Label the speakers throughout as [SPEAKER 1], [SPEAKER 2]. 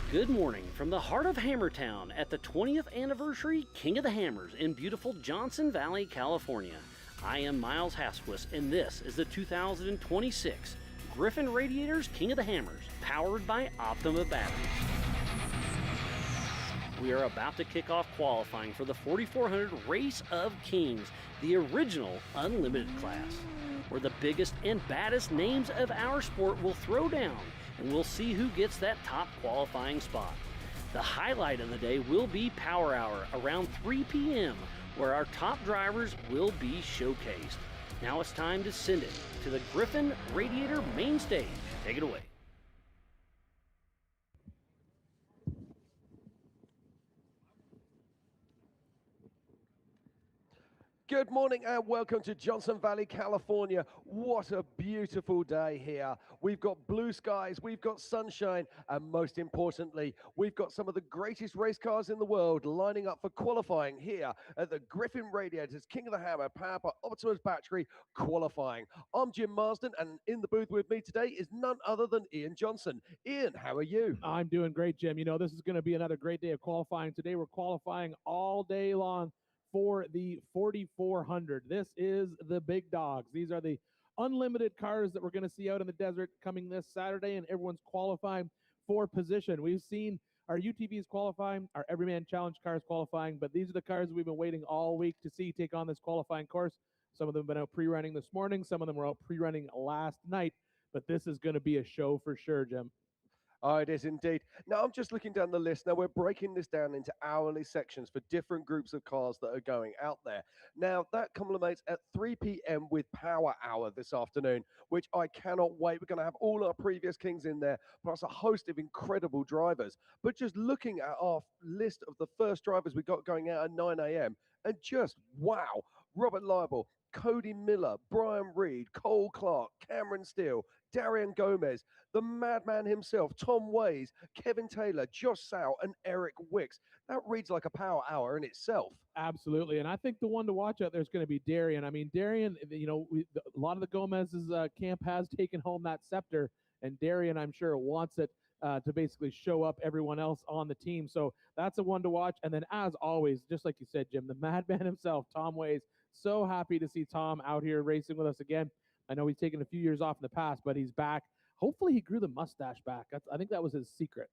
[SPEAKER 1] Good morning from the heart of Hammertown at the 20th anniversary King of the Hammers in beautiful Johnson Valley, California. I am Miles Hasquist, and this is the 2026 Griffin Radiators King of the Hammers, powered by Optima batteries. We are about to kick off qualifying for the 4400 Race of Kings, the original unlimited class, where the biggest and baddest names of our sport will throw down, and we'll see who gets that top qualifying spot. The highlight of the day will be Power Hour around 3 p.m., where our top drivers will be showcased. Now it's time to send it to the Griffin Radiator main stage. Take it away.
[SPEAKER 2] Good morning and welcome to Johnson Valley, California. What a beautiful day here. We've got blue skies, we've got sunshine, and most importantly, we've got some of the greatest race cars in the world lining up for qualifying here at the Griffin Radiators King of the Hammer powered by Optimus Battery qualifying. I'm Jim Marsden, and in the booth with me today is none other than Ian Johnson. Ian, how are you?
[SPEAKER 3] I'm doing great, Jim. You know, this is going to be another great day of qualifying. Today we're qualifying all day long for the 4400. This is the big dogs. These are the unlimited cars that we're going to see out in the desert coming this Saturday, and everyone's qualifying for position. We've seen our UTVs qualifying, our Everyman Challenge cars qualifying, but these are the cars we've been waiting all week to see take on this qualifying course. Some of them have been out pre-running this morning. Some of them were out pre-running last night, but this is going to be a show for sure, Jim.
[SPEAKER 2] Oh, it is indeed. Now, I'm just looking down the list. Now, we're breaking this down into hourly sections for different groups of cars that are going out there. Now, that culminates at 3 p.m. with Power Hour this afternoon, which I cannot wait. We're going to have all our previous Kings in there, plus a host of incredible drivers. But just looking at our list of the first drivers we got going out at 9 a.m., and just wow, Robert Liebel, Cody Miller, Brian Reed, Cole Clark, Cameron Steele, Darian Gomez, the madman himself, Tom Ways, Kevin Taylor, Josh Sowell, and Eric Wicks. That reads like a power hour in itself.
[SPEAKER 3] Absolutely. And I think the one to watch out there is going to be Darian. I mean, Darian, you know, a lot of the Gomez's camp has taken home that scepter, and Darian, I'm sure, wants it to basically show up everyone else on the team. So that's a one to watch. And then, as always, just like you said, Jim, the madman himself, Tom Ways. So happy to see Tom out here racing with us again. I know he's taken a few years off in the past, but he's back. Hopefully he grew the mustache back. I think that was his secret.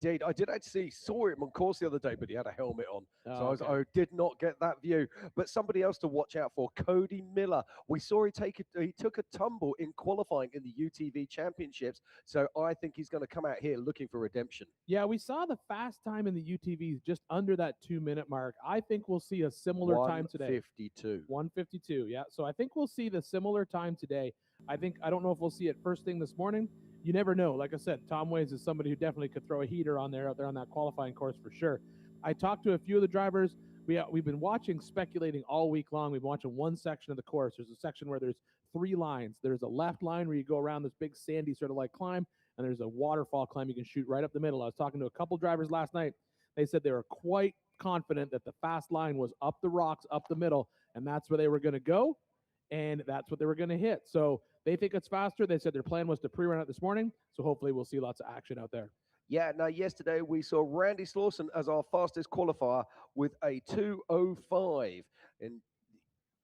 [SPEAKER 2] Indeed, I did actually saw him on course the other day, but he had a helmet on,
[SPEAKER 3] Oh,
[SPEAKER 2] so I did not get that view. But somebody else to watch out for, Cody Miller. We saw he took a tumble in qualifying in the UTV Championships, so I think he's going to come out here looking for redemption.
[SPEAKER 3] Yeah, we saw the fast time in the UTVs just under that 2-minute mark. I think we'll see a similar time today.
[SPEAKER 2] 1:52.
[SPEAKER 3] 1:52, yeah. So I think we'll see the similar time today. I don't know if we'll see it first thing this morning. You never know. Like I said, Tom Ways is somebody who definitely could throw a heater out there on that qualifying course for sure. I talked to a few of the drivers. We've been speculating all week long. We've been watching one section of the course. There's a section where there's 3 lines. There's a left line where you go around this big sandy sort of like climb, and there's a waterfall climb you can shoot right up the middle. I was talking to a couple drivers last night. They said they were quite confident that the fast line was up the rocks, up the middle, and that's where they were going to go, and that's what they were going to hit. So they think it's faster. They said their plan was to pre-run it this morning, so hopefully we'll see lots of action out there.
[SPEAKER 2] Yeah, now yesterday we saw Randy Slauson as our fastest qualifier with a 2:05. And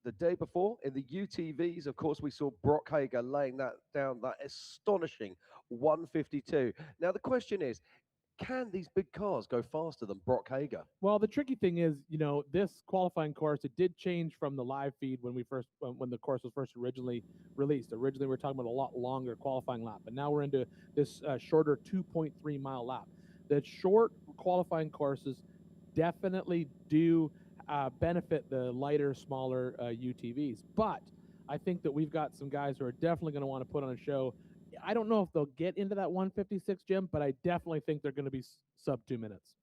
[SPEAKER 2] the day before in the UTVs, of course, we saw Brock Hager laying that down, that astonishing 1:52. Now the question is, can these big cars go faster than Brock Hager?
[SPEAKER 3] Well, the tricky thing is, you know, this qualifying course, it did change from the live feed when the course was first originally released. Originally, we were talking about a lot longer qualifying lap, but now we're into this shorter 2.3 mile lap. The short qualifying courses definitely do benefit the lighter, smaller UTVs. But I think that we've got some guys who are definitely going to want to put on a show. I don't know if they'll get into that 1:56, Jim, but I definitely think they're going to be sub 2 minutes.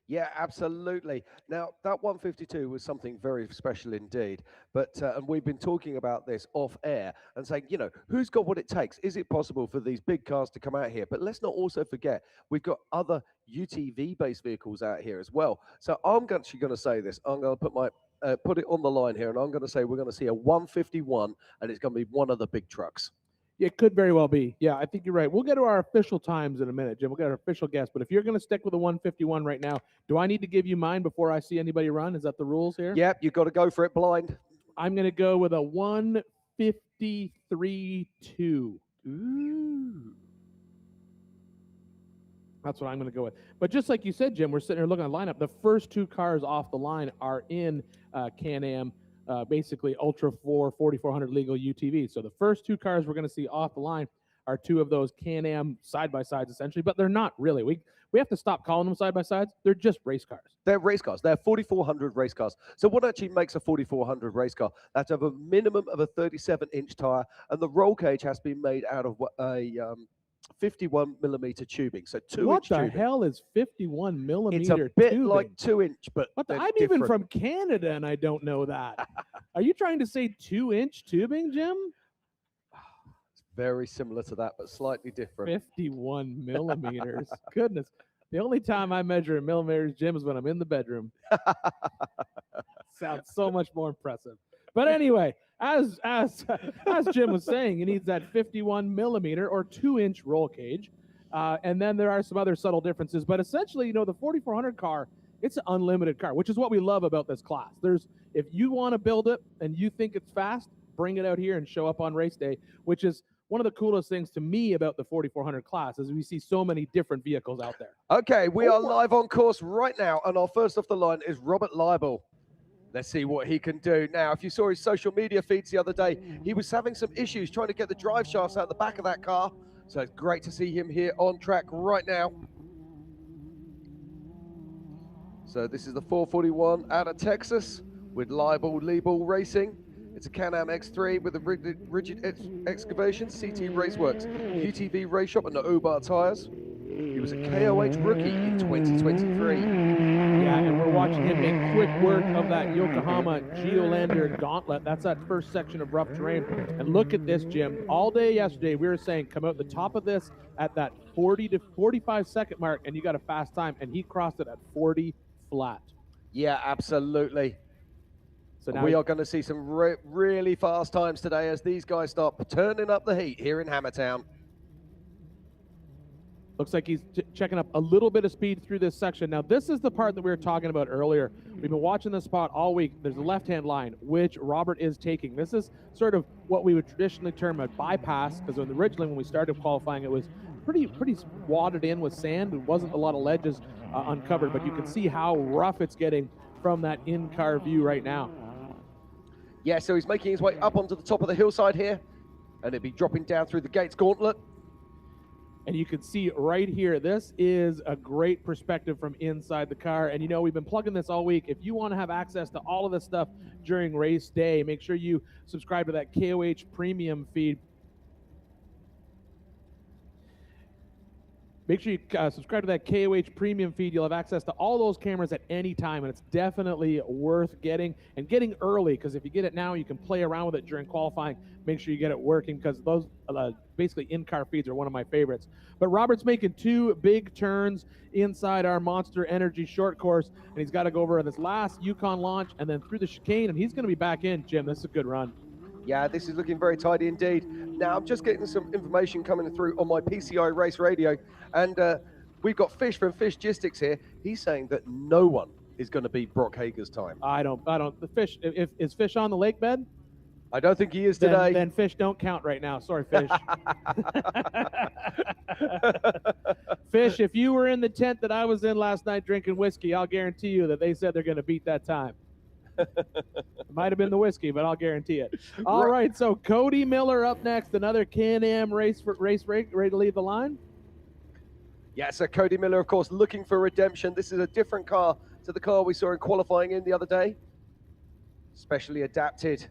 [SPEAKER 2] Yeah, absolutely. Now, that 1:52 was something very special indeed. But and we've been talking about this off air and saying, you know, who's got what it takes? Is it possible for these big cars to come out here? But let's not also forget, we've got other UTV-based vehicles out here as well. So I'm actually going to say this. I'm going to put it on the line here, and I'm going to say we're going to see a 151, and it's going to be one of the big trucks.
[SPEAKER 3] It could very well be. Yeah, I think you're right. We'll get to our official times in a minute, Jim. We'll get our official guess. But if you're going to stick with the 151 right now, do I need to give you mine before I see anybody run? Is that the rules here?
[SPEAKER 2] Yep, you got to go for it blind.
[SPEAKER 3] I'm going to go with a 153.2.
[SPEAKER 2] Ooh.
[SPEAKER 3] That's what I'm going to go with. But just like you said, Jim, we're sitting here looking at the lineup. The first two cars off the line are in Can-Am, basically Ultra 4 4400 legal UTV. So the first two cars we're going to see off the line are two of those Can-Am side-by-sides, essentially, but they're not really. We have to stop calling them side-by-sides. They're just race cars.
[SPEAKER 2] They're race cars. They're 4400 race cars. So what actually makes a 4400 race car? That's of a minimum of a 37-inch tire, and the roll cage has been made out of a 51 millimeter tubing. So 2-inch
[SPEAKER 3] What the
[SPEAKER 2] tubing.
[SPEAKER 3] hell is 51 millimeter
[SPEAKER 2] It's a bit
[SPEAKER 3] tubing?
[SPEAKER 2] like 2-inch, but
[SPEAKER 3] I'm even from Canada and I don't know that. Are you trying to say 2-inch tubing, Jim?
[SPEAKER 2] It's very similar to that, but slightly different.
[SPEAKER 3] 51 millimeters. Goodness. The only time I measure in millimeters, Jim, is when I'm in the bedroom. Sounds so much more impressive. But anyway, as Jim was saying, he needs that 51 millimeter or 2-inch roll cage. And then there are some other subtle differences. But essentially, the 4400 car, it's an unlimited car, which is what we love about this class. If you want to build it and you think it's fast, bring it out here and show up on race day, which is one of the coolest things to me about the 4400 class is we see so many different vehicles out there.
[SPEAKER 2] Okay, we are live on course right now, and our first off the line is Robert Liebel. Let's see what he can do. Now, if you saw his social media feeds the other day, he was having some issues trying to get the drive shafts out the back of that car. So it's great to see him here on track right now. So this is the 441 out of Texas with Liebel Racing. It's a Can-Am X3 with a rigid excavation, CT Raceworks, UTV Race Shop, and the Obar tires. He was a KOH rookie in 2023.
[SPEAKER 3] Yeah, and we're watching him make quick work of that Yokohama Geolander gauntlet. That's that first section of rough terrain. And look at this, Jim. All day yesterday, we were saying come out the top of this at that 40 to 45 second mark, and you got a fast time. And he crossed it at 40 flat.
[SPEAKER 2] Yeah, absolutely.
[SPEAKER 3] So now
[SPEAKER 2] we are going to see some really fast times today as these guys start turning up the heat here in Hammertown.
[SPEAKER 3] Looks like he's checking up a little bit of speed through this section. Now, this is the part that we were talking about earlier. We've been watching this spot all week. There's a left-hand line, which Robert is taking. This is sort of what we would traditionally term a bypass, because originally when we started qualifying, it was pretty wadded in with sand. There wasn't a lot of ledges uncovered, but you can see how rough it's getting from that in-car view right now.
[SPEAKER 2] Yeah, so he's making his way up onto the top of the hillside here, and it'll be dropping down through the Gates Gauntlet.
[SPEAKER 3] And you can see right here, this is a great perspective from inside the car. And we've been plugging this all week. If you want to have access to all of this stuff during race day, make sure you subscribe to that KOH premium feed. Make sure you subscribe to that KOH premium feed. You'll have access to all those cameras at any time, and it's definitely worth getting early, because if you get it now, you can play around with it during qualifying. Make sure you get it working, because those basically in-car feeds are one of my favorites. But Robert's making two big turns inside our Monster Energy short course, and he's got to go over this last Yukon launch and then through the chicane, and he's going to be back in. Jim, this is a good run.
[SPEAKER 2] Yeah, this is looking very tidy indeed. Now, I'm just getting some information coming through on my PCI race radio, and we've got Fish from Fishgistics here. He's saying that no one is going to beat Brock Hager's time.
[SPEAKER 3] I don't. The Fish, is Fish on the lake bed?
[SPEAKER 2] I don't think he is today.
[SPEAKER 3] Then Fish don't count right now. Sorry, Fish. Fish, if you were in the tent that I was in last night drinking whiskey, I'll guarantee you that they said they're going to beat that time. It might have been the whiskey, but I'll guarantee it. All right, so Cody Miller up next, another Can-Am race ready to lead the line.
[SPEAKER 2] Yeah, so Cody Miller, of course, looking for redemption. This is a different car to the car we saw in qualifying in the other day. Specially adapted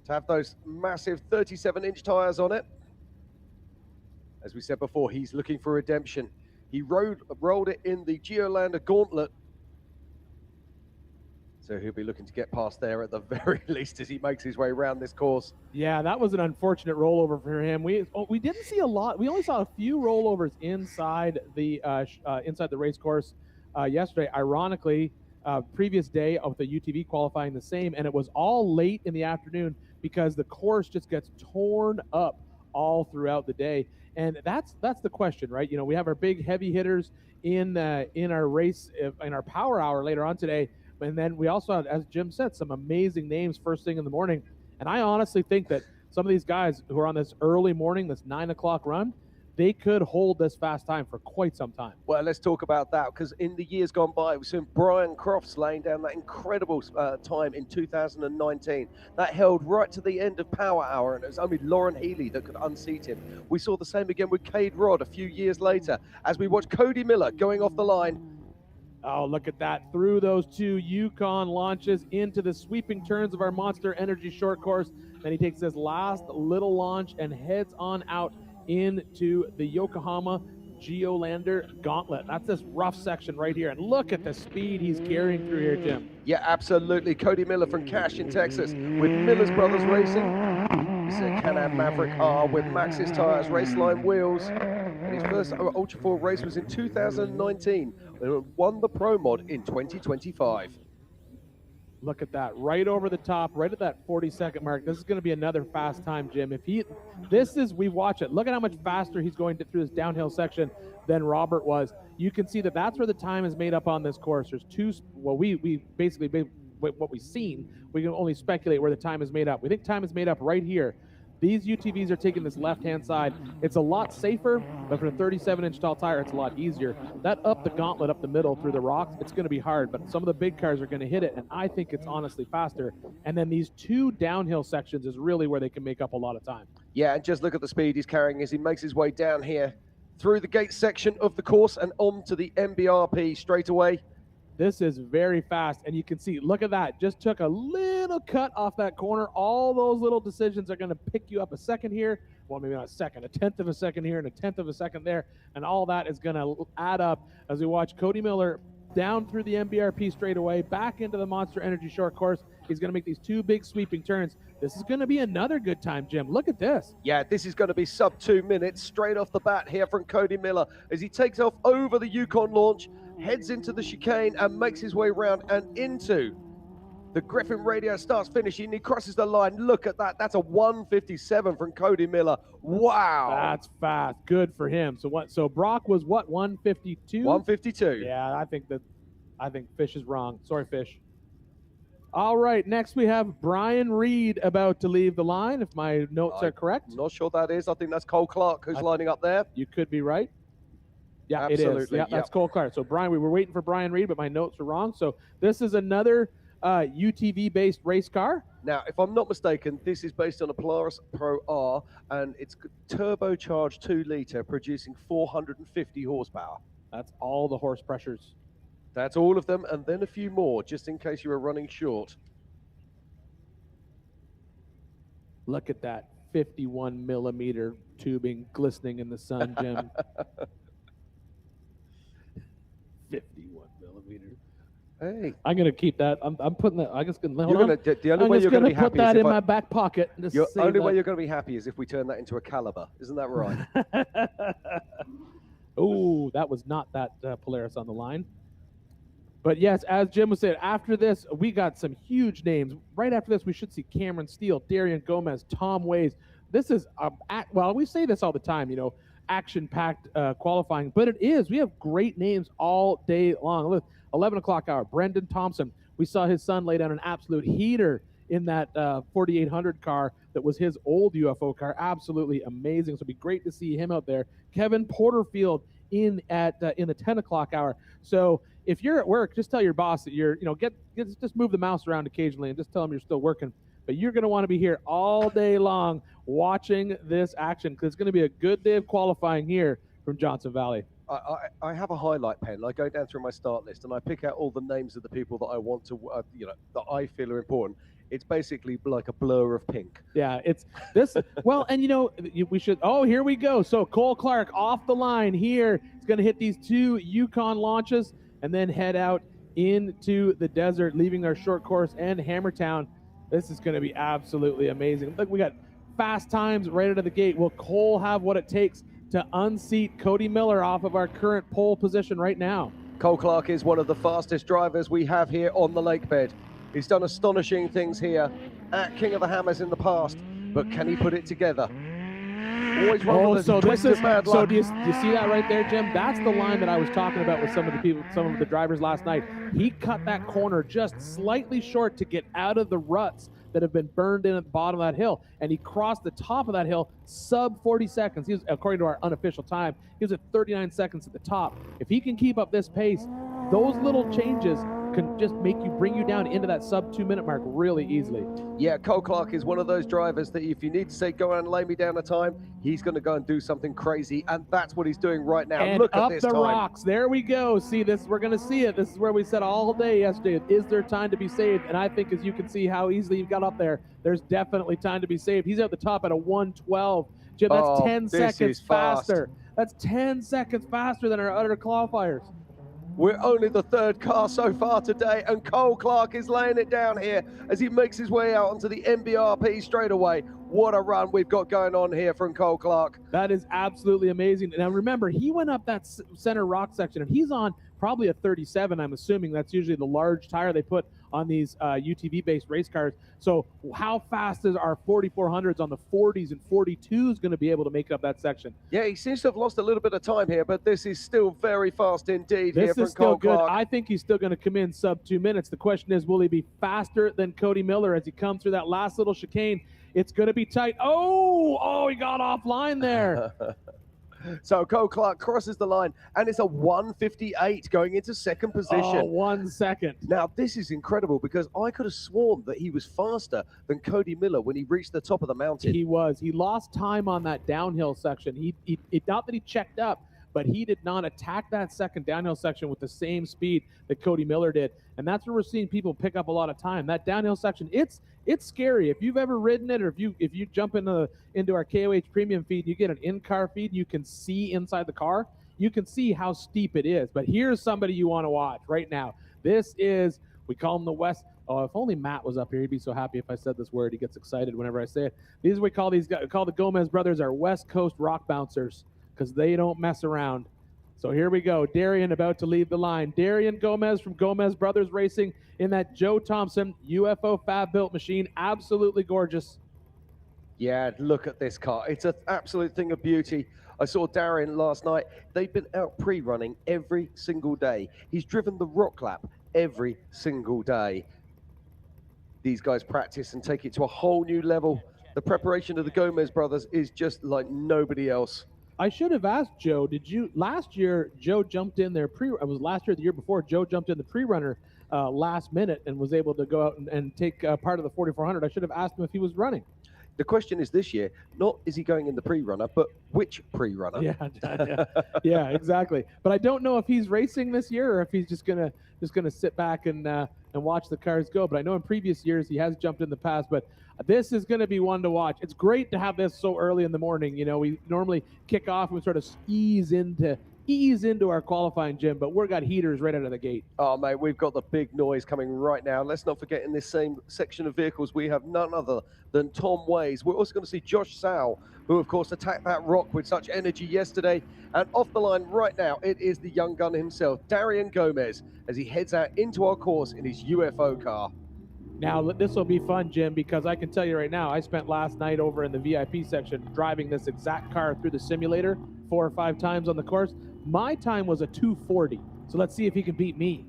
[SPEAKER 2] to have those massive 37-inch tires on it. As we said before, he's looking for redemption. He rolled it in the Geolander Gauntlet. So he'll be looking to get past there at the very least as he makes his way around this course.
[SPEAKER 3] Yeah, that was an unfortunate rollover for him. We didn't see a lot. We only saw a few rollovers inside the race course yesterday. Ironically, previous day of the UTV qualifying the same, and it was all late in the afternoon because the course just gets torn up all throughout the day. And that's the question, right? You know, we have our big heavy hitters in our race, in our power hour later on today. And then we also have, as Jim said, some amazing names first thing in the morning. And I honestly think that some of these guys who are on this early morning, this 9 o'clock run, they could hold this fast time for quite some time.
[SPEAKER 2] Well, let's talk about that, because in the years gone by, we've seen Brian Crofts laying down that incredible time in 2019. That held right to the end of Power Hour, and it was only Lauren Healy that could unseat him. We saw the same again with Cade Rod a few years later, as we watched Cody Miller going off the line.
[SPEAKER 3] Oh, look at that. Through those two Yukon launches into the sweeping turns of our Monster Energy short course. Then he takes this last little launch and heads on out into the Yokohama Geolander Gauntlet. That's this rough section right here. And look at the speed he's carrying through here, Jim.
[SPEAKER 2] Yeah, absolutely. Cody Miller from Cache in Texas with Miller's Brothers Racing. It's a Can-Am Maverick R with Maxxis tires, Raceline wheels. And his first Ultra 4 race was in 2019. And won the Pro Mod in 2025.
[SPEAKER 3] Look at that, right over the top, right at that 40-second mark. This is going to be another fast time, Jim. We watch it. Look at how much faster he's going through this downhill section than Robert was. You can see that that's where the time is made up on this course. There's two, well, we basically, what we've seen, we can only speculate where the time is made up. We think time is made up right here. These UTVs are taking this left-hand side. It's a lot safer, but for a 37-inch tall tire, it's a lot easier. That up the gauntlet, up the middle through the rocks, it's going to be hard, but some of the big cars are going to hit it, and I think it's honestly faster. And then these two downhill sections is really where they can make up a lot of time.
[SPEAKER 2] Yeah, and just look at the speed he's carrying as he makes his way down here through the gate section of the course and on to the MBRP straight away.
[SPEAKER 3] This is very fast, and you can see, look at that, just took a little cut off that corner. All those little decisions are going to pick you up a second here, well, maybe not a second, a tenth of a second here and a tenth of a second there, and all that is going to add up as we watch Cody Miller down through the MBRP straight away, back into the Monster Energy short course. He's going to make these two big sweeping turns. This is going to be another good time, Jim. Look at this.
[SPEAKER 2] Yeah, this is going to be sub 2 minutes straight off the bat here from Cody Miller as he takes off over the Yukon launch, heads into the chicane and makes his way around and into the Griffin Radio. Starts finishing. He crosses the line. Look at that. That's a 1:57 from Cody Miller. Wow.
[SPEAKER 3] That's fast. Good for him. So Brock was what, 1:52?
[SPEAKER 2] 1:52.
[SPEAKER 3] Yeah, I think Fish is wrong. Sorry, Fish. All right, next we have Brian Reed about to leave the line, if my notes are correct.
[SPEAKER 2] Not sure that is. I think that's Cole Clark who's lining up there.
[SPEAKER 3] You could be right. Yeah,
[SPEAKER 2] absolutely.
[SPEAKER 3] It is. Yeah, that's Cole Clark. So Brian, we were waiting for Brian Reed, but my notes were wrong. So this is another UTV-based race car.
[SPEAKER 2] Now, if I'm not mistaken, this is based on a Polaris Pro R, and it's turbocharged 2-liter, producing 450 horsepower.
[SPEAKER 3] That's all the horse pressures.
[SPEAKER 2] That's all of them, and then a few more, just in case you were running short.
[SPEAKER 3] Look at that 51 millimeter tubing glistening in the sun, Jim. 51 millimeter.
[SPEAKER 2] Hey,
[SPEAKER 3] I'm gonna keep that. I'm putting that. I'm just gonna.
[SPEAKER 2] The only way you're gonna be happy
[SPEAKER 3] put that in my back pocket.
[SPEAKER 2] The only way you're gonna be happy is if we turn that into a caliber. Isn't that right?
[SPEAKER 3] Oh, that was not that Polaris on the line. But yes, as Jim was saying, after this, we got some huge names. Right after this, we should see Cameron Steele, Darian Gomez, Tom Ways. This is, well, we say this all the time, you know, action-packed qualifying, but it is. We have great names all day long. Look, 11 o'clock hour, Brendan Thompson. We saw his son lay down an absolute heater in that 4800 car that was his old UFO car. Absolutely amazing. So it'd be great to see him out there. Kevin Porterfield in the 10 o'clock hour. So if you're at work, just tell your boss that you're, you know, just move the mouse around occasionally and just tell them you're still working. But you're going to want to be here all day long watching this action, because it's going to be a good day of qualifying here from Johnson Valley.
[SPEAKER 2] I have a highlight pen. I go down through my start list and I pick out all the names of the people that I want to, that I feel are important. It's basically like a blur of pink.
[SPEAKER 3] Yeah, it's this. Well, and you know, we should. Oh, here we go. So Cole Clark off the line here. He's going to hit these two Yukon launches and then head out into the desert, leaving our short course and Hammertown. This is going to be absolutely amazing. Look, we got fast times right out of the gate. Will Cole have what it takes to unseat Cody Miller off of our current pole position right now?
[SPEAKER 2] Cole Clark is one of the fastest drivers we have here on the lake bed. He's done astonishing things here at King of the Hammers in the past, but can he put it together? Always run with
[SPEAKER 3] so
[SPEAKER 2] a
[SPEAKER 3] this
[SPEAKER 2] twist
[SPEAKER 3] is
[SPEAKER 2] of bad
[SPEAKER 3] so
[SPEAKER 2] luck.
[SPEAKER 3] do you see that right there, Jim? That's the line that I was talking about with some of the people, some of the drivers last night. He cut that corner just slightly short to get out of the ruts that have been burned in at the bottom of that hill, and he crossed the top of that hill sub 40 seconds. He was, according to our unofficial time, he was at 39 seconds at the top. If he can keep up this pace, those little changes can just bring you down into that sub 2 minute mark really easily.
[SPEAKER 2] Yeah, Cole Clark is one of those drivers that if you need to say, go and lay me down a time, he's going to go and do something crazy, and that's what he's doing right now.
[SPEAKER 3] And
[SPEAKER 2] look
[SPEAKER 3] up
[SPEAKER 2] at this
[SPEAKER 3] the
[SPEAKER 2] time.
[SPEAKER 3] rocks. There we go. See this? We're going to see it. This is where we said all day yesterday, is there time to be saved? And I think as you can see how easily you got up there, there's definitely time to be saved. He's at the top at a 1:12. Jim, that's 10 seconds faster. That's 10 seconds faster than our other qualifiers.
[SPEAKER 2] We're only the third car so far today, and Cole Clark is laying it down here as he makes his way out onto the MBRP straightaway. What a run we've got going on here from Cole Clark.
[SPEAKER 3] That is absolutely amazing. And remember, he went up that center rock section, and he's on probably a 37, I'm assuming. That's usually the large tire they put on these UTV-based race cars. So how fast is our 4400s on the 40s and 42s going to be able to make up that section?
[SPEAKER 2] Yeah, he seems to have lost a little bit of time here, but this is still very fast indeed.
[SPEAKER 3] This
[SPEAKER 2] here
[SPEAKER 3] is
[SPEAKER 2] from
[SPEAKER 3] still
[SPEAKER 2] Cole
[SPEAKER 3] good.
[SPEAKER 2] Clark.
[SPEAKER 3] I think he's still going to come in sub 2 minutes. The question is, will he be faster than Cody Miller as he comes through that last little chicane? It's going to be tight. Oh, he got offline there.
[SPEAKER 2] So Cole Clark crosses the line, and it's a 1:58 going into second position.
[SPEAKER 3] Oh, 1 second.
[SPEAKER 2] Now, this is incredible because I could have sworn that he was faster than Cody Miller when he reached the top of the mountain.
[SPEAKER 3] He was. He lost time on that downhill section. He not that he checked up, but he did not attack that second downhill section with the same speed that Cody Miller did. And that's where we're seeing people pick up a lot of time. That downhill section, it's scary. If you've ever ridden it, or if you jump into our KOH premium feed, you get an in-car feed, you can see inside the car. You can see how steep it is. But here's somebody you want to watch right now. This is, we call him the West. Oh, if only Matt was up here, he'd be so happy if I said this word. He gets excited whenever I say it. These we call these guys, call the Gomez brothers our West Coast rock bouncers, because they don't mess around. So here we go. Darian about to leave the line. Darian Gomez from Gomez Brothers Racing in that Joe Thompson UFO Fab built machine. Absolutely gorgeous.
[SPEAKER 2] Yeah, look at this car. It's an absolute thing of beauty. I saw Darian last night. They've been out pre-running every single day. He's driven the rock lap every single day. These guys practice and take it to a whole new level. The preparation of the Gomez brothers is just like nobody else.
[SPEAKER 3] I should have asked Joe, last year, Joe jumped in there it was last year, the year before, Joe jumped in the pre-runner last minute and was able to go out and take part of the 4400. I should have asked him if he was running.
[SPEAKER 2] The question is this year, not is he going in the pre-runner, but which pre-runner?
[SPEAKER 3] Yeah, exactly. But I don't know if he's racing this year or if he's just gonna sit back and watch the cars go. But I know in previous years he has jumped in the past. But this is going to be one to watch. It's great to have this so early in the morning. You know, we normally kick off and we sort of ease into our qualifying, Jim, but we've got heaters right out of the gate.
[SPEAKER 2] Oh, mate, we've got the big noise coming right now. Let's not forget, in this same section of vehicles, we have none other than Tom Ways. We're also going to see Josh Sowell, who, of course, attacked that rock with such energy yesterday. And off the line right now, it is the young gun himself, Darian Gomez, as he heads out into our course in his UFO car.
[SPEAKER 3] Now, this will be fun, Jim, because I can tell you right now, I spent last night over in the VIP section driving this exact car through the simulator 4 or 5 times on the course. My time was a 2:40. So let's see if he can beat me.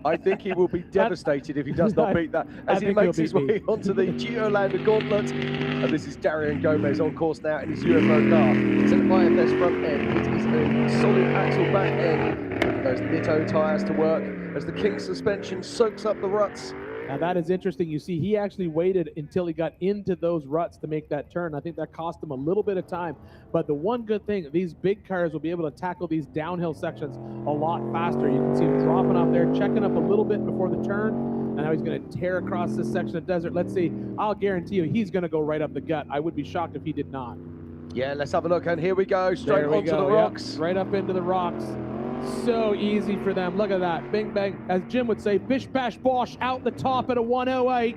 [SPEAKER 2] I think he will be devastated if he does not beat that as he makes his way onto the Geolander Gauntlet. And this is Darian Gomez on course now in his UFO car. It's an IFS front end. It is a solid axle back end. Putting those Nitto tyres to work as the King suspension soaks up the ruts.
[SPEAKER 3] Now that is interesting. You see, he actually waited until he got into those ruts to make that turn. I think that cost him a little bit of time. But the one good thing, these big cars will be able to tackle these downhill sections a lot faster. You can see him dropping off there, checking up a little bit before the turn. And now he's going to tear across this section of desert. Let's see. I'll guarantee you he's going to go right up the gut. I would be shocked if he did not.
[SPEAKER 2] Yeah, let's have a look. And here we go, straight onto the rocks.
[SPEAKER 3] Yep, right up into the rocks. So easy for them. Look at that. Bing, bang. As Jim would say, bish, bash, bosh, out the top at a 108.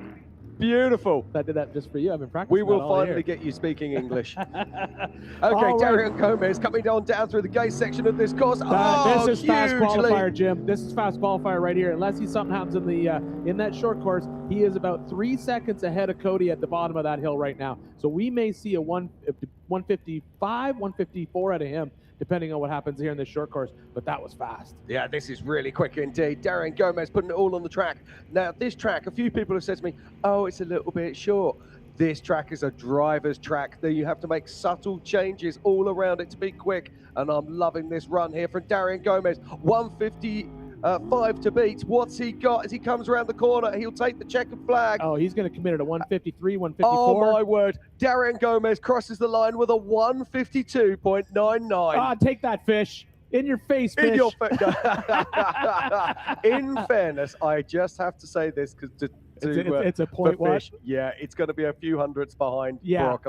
[SPEAKER 2] Beautiful.
[SPEAKER 3] I did that just for you. I've been practicing.
[SPEAKER 2] We will finally get you speaking English. Okay, Darian Gomez coming down through the gate section of this course.
[SPEAKER 3] This is fast qualifier, Jim. This is fast qualifier right here. Unless something happens in the in that short course, He is about 3 seconds ahead of Cody at the bottom of that hill right now. So we may see a 155, 154 out of him, depending on what happens here in this short course. But that was fast.
[SPEAKER 2] Yeah, this is really quick indeed. Darian Gomez putting it all on the track. Now, this track, a few people have said to me, oh, it's a little bit short. This track is a driver's track. There you have to make subtle changes all around it to be quick. And I'm loving this run here from Darian Gomez. 155 to beat. What's he got as he comes around the corner? He'll take the checkered flag.
[SPEAKER 3] Oh, he's going to commit it at 153, 154.
[SPEAKER 2] Oh, my word. Darian Gomez crosses the line with a 152.99.
[SPEAKER 3] Ah, take that, Fish. In your face, Fish.
[SPEAKER 2] In your face. In fairness, I just have to say this because
[SPEAKER 3] it's a point what?
[SPEAKER 2] Yeah, it's going to be a few hundredths behind Brock.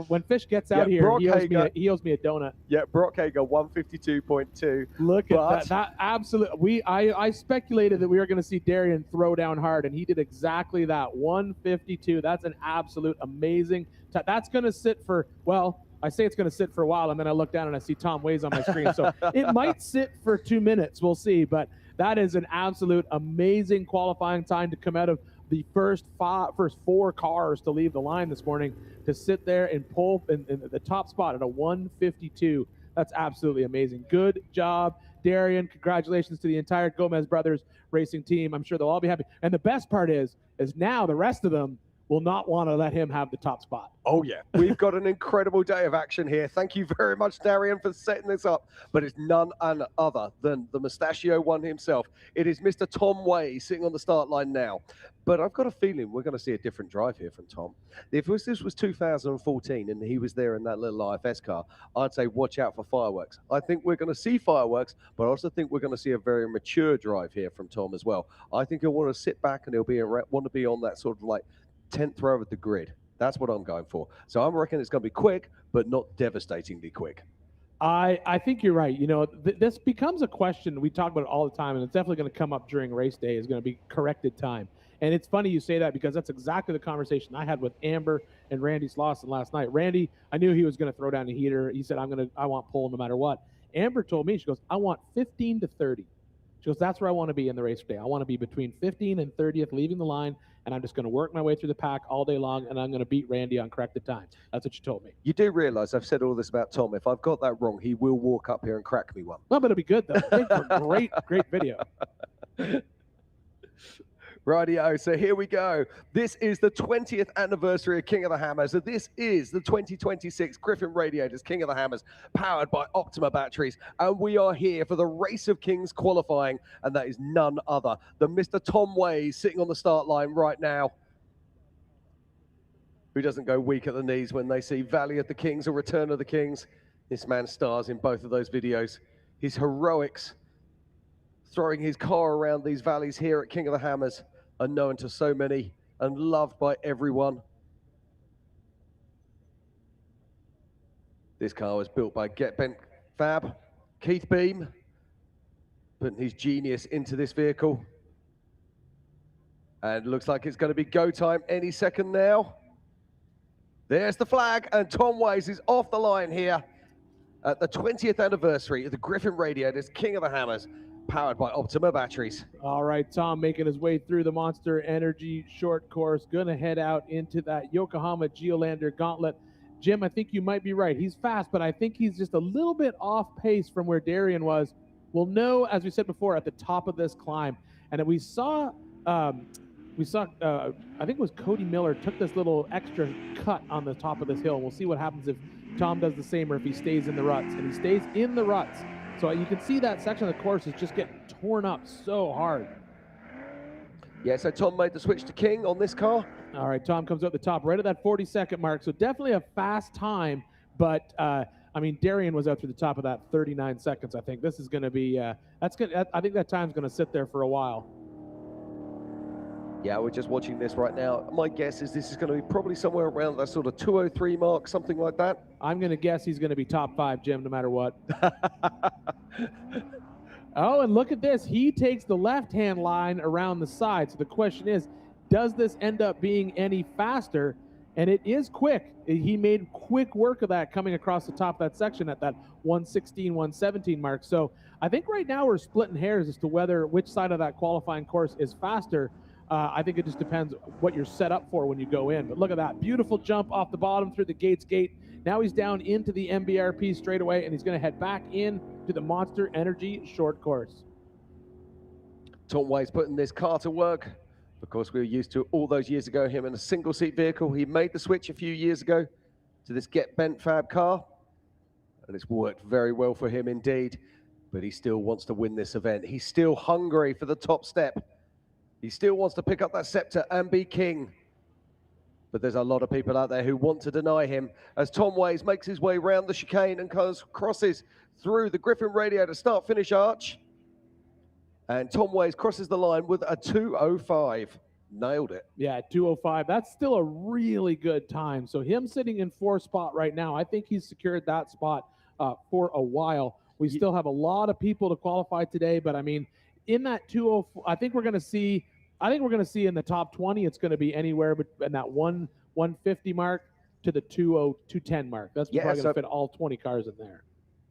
[SPEAKER 3] When Fish gets out here, he owes me a donut.
[SPEAKER 2] Yeah, Brock Hager, 152.2.
[SPEAKER 3] Look at that absolute. I speculated that we were going to see Darian throw down hard, and he did exactly that. 152. That's an absolute amazing. That's going to sit for, well, I say it's going to sit for a while, and then I look down and I see Tom Ways on my screen. So it might sit for 2 minutes. We'll see. But that is an absolute amazing qualifying time to come out of the first 4 cars to leave the line this morning, to sit there and pull in the top spot at a 152. That's absolutely amazing. Good job, Darian. Congratulations to the entire Gomez Brothers racing team. I'm sure they'll all be happy. And the best part is now the rest of them will not want to let him have the top spot.
[SPEAKER 2] Oh, yeah. We've got an incredible day of action here. Thank you very much, Darian, for setting this up. But it's none other than the Mustachio one himself. It is Mr. Tom Way sitting on the start line now. But I've got a feeling we're going to see a different drive here from Tom. If this was 2014 and he was there in that little IFS car, I'd say watch out for fireworks. I think we're going to see fireworks, but I also think we're going to see a very mature drive here from Tom as well. I think he'll want to sit back and he'll want to be on that sort of like 10th row of the grid. That's what I'm going for. So I'm reckon it's going to be quick, but not devastatingly quick.
[SPEAKER 3] I think you're right. You know, this becomes a question. We talk about it all the time, and it's definitely going to come up during race day. Is going to be corrected time. And it's funny you say that because that's exactly the conversation I had with Amber and Randy Slauson last night. Randy, I knew he was going to throw down a heater. He said, I want pole no matter what. Amber told me, she goes, I want 15 to 30. She goes, that's where I want to be in the race day. I want to be between 15 and 30th leaving the line, and I'm just going to work my way through the pack all day long, and I'm going to beat Randy on corrected time. That's what she told me.
[SPEAKER 2] You do realize I've said all this about Tom. If I've got that wrong, he will walk up here and crack me one.
[SPEAKER 3] Well, but it'll be good, though. Great video.
[SPEAKER 2] Rightio, so here we go. This is the 20th anniversary of King of the Hammers. So this is the 2026 Griffin Radiators King of the Hammers, powered by Optima batteries. And we are here for the Race of Kings qualifying, and that is none other than Mr. Tom Ways sitting on the start line right now. Who doesn't go weak at the knees when they see Valley of the Kings or Return of the Kings? This man stars in both of those videos. His heroics, throwing his car around these valleys here at King of the Hammers, are known to so many and loved by everyone. This car was built by Get Bent Fab, Keith Beam, putting his genius into this vehicle. And looks like it's going to be go time any second now. There's the flag, and Tom Ways is off the line here at the 20th anniversary of the Griffin Radiators King of the Hammers, powered by Optima batteries.
[SPEAKER 3] All right, Tom making his way through the Monster Energy short course, going to head out into that Yokohama Geolander Gauntlet. Jim, I think you might be right. He's fast, but I think he's just a little bit off pace from where Darian was. We'll know, as we said before, at the top of this climb. And we saw, I think it was Cody Miller took this little extra cut on the top of this hill. We'll see what happens if Tom does the same or if he stays in the ruts. And he stays in the ruts. So you can see that section of the course is just getting torn up so hard.
[SPEAKER 2] Yeah, so Tom made the switch to King on this car.
[SPEAKER 3] All right, Tom comes up the top right at that 40-second mark. So definitely a fast time, but I mean, Darian was out through the top of that 39 seconds. I think this is going to be, I think that time's going to sit there for a while.
[SPEAKER 2] Yeah, we're just watching this right now. My guess is this is going to be probably somewhere around that sort of 203 mark, something like that.
[SPEAKER 3] I'm going to guess he's going to be top 5, Jim, no matter what. Oh, and look at this. He takes the left-hand line around the side. So the question is, does this end up being any faster? And it is quick. He made quick work of that coming across the top of that section at that 116, 117 mark. So I think right now we're splitting hairs as to which side of that qualifying course is faster. I think it just depends what you're set up for when you go in. But look at that beautiful jump off the bottom through the gates gate. Now he's down into the MBRP straightaway, and he's going to head back in to the Monster Energy short course.
[SPEAKER 2] Tom Way's putting this car to work. Of course, we were used to all those years ago him in a single-seat vehicle. He made the switch a few years ago to this Get Bent Fab car, and it's worked very well for him indeed. But he still wants to win this event. He's still hungry for the top step. He still wants to pick up that scepter and be king. But there's a lot of people out there who want to deny him as Tom Ways makes his way round the chicane and crosses through the Griffin Radiator start-finish arch. And Tom Ways crosses the line with a 2:05. Nailed it.
[SPEAKER 3] Yeah, 2:05. That's still a really good time. So him sitting in 4th spot right now, I think he's secured that spot for a while. We still have a lot of people to qualify today, but I mean, in that 2:04, I think we're going to see in the top 20, it's going to be anywhere in that 150 mark to the 210 mark. That's probably going to fit all 20 cars in there.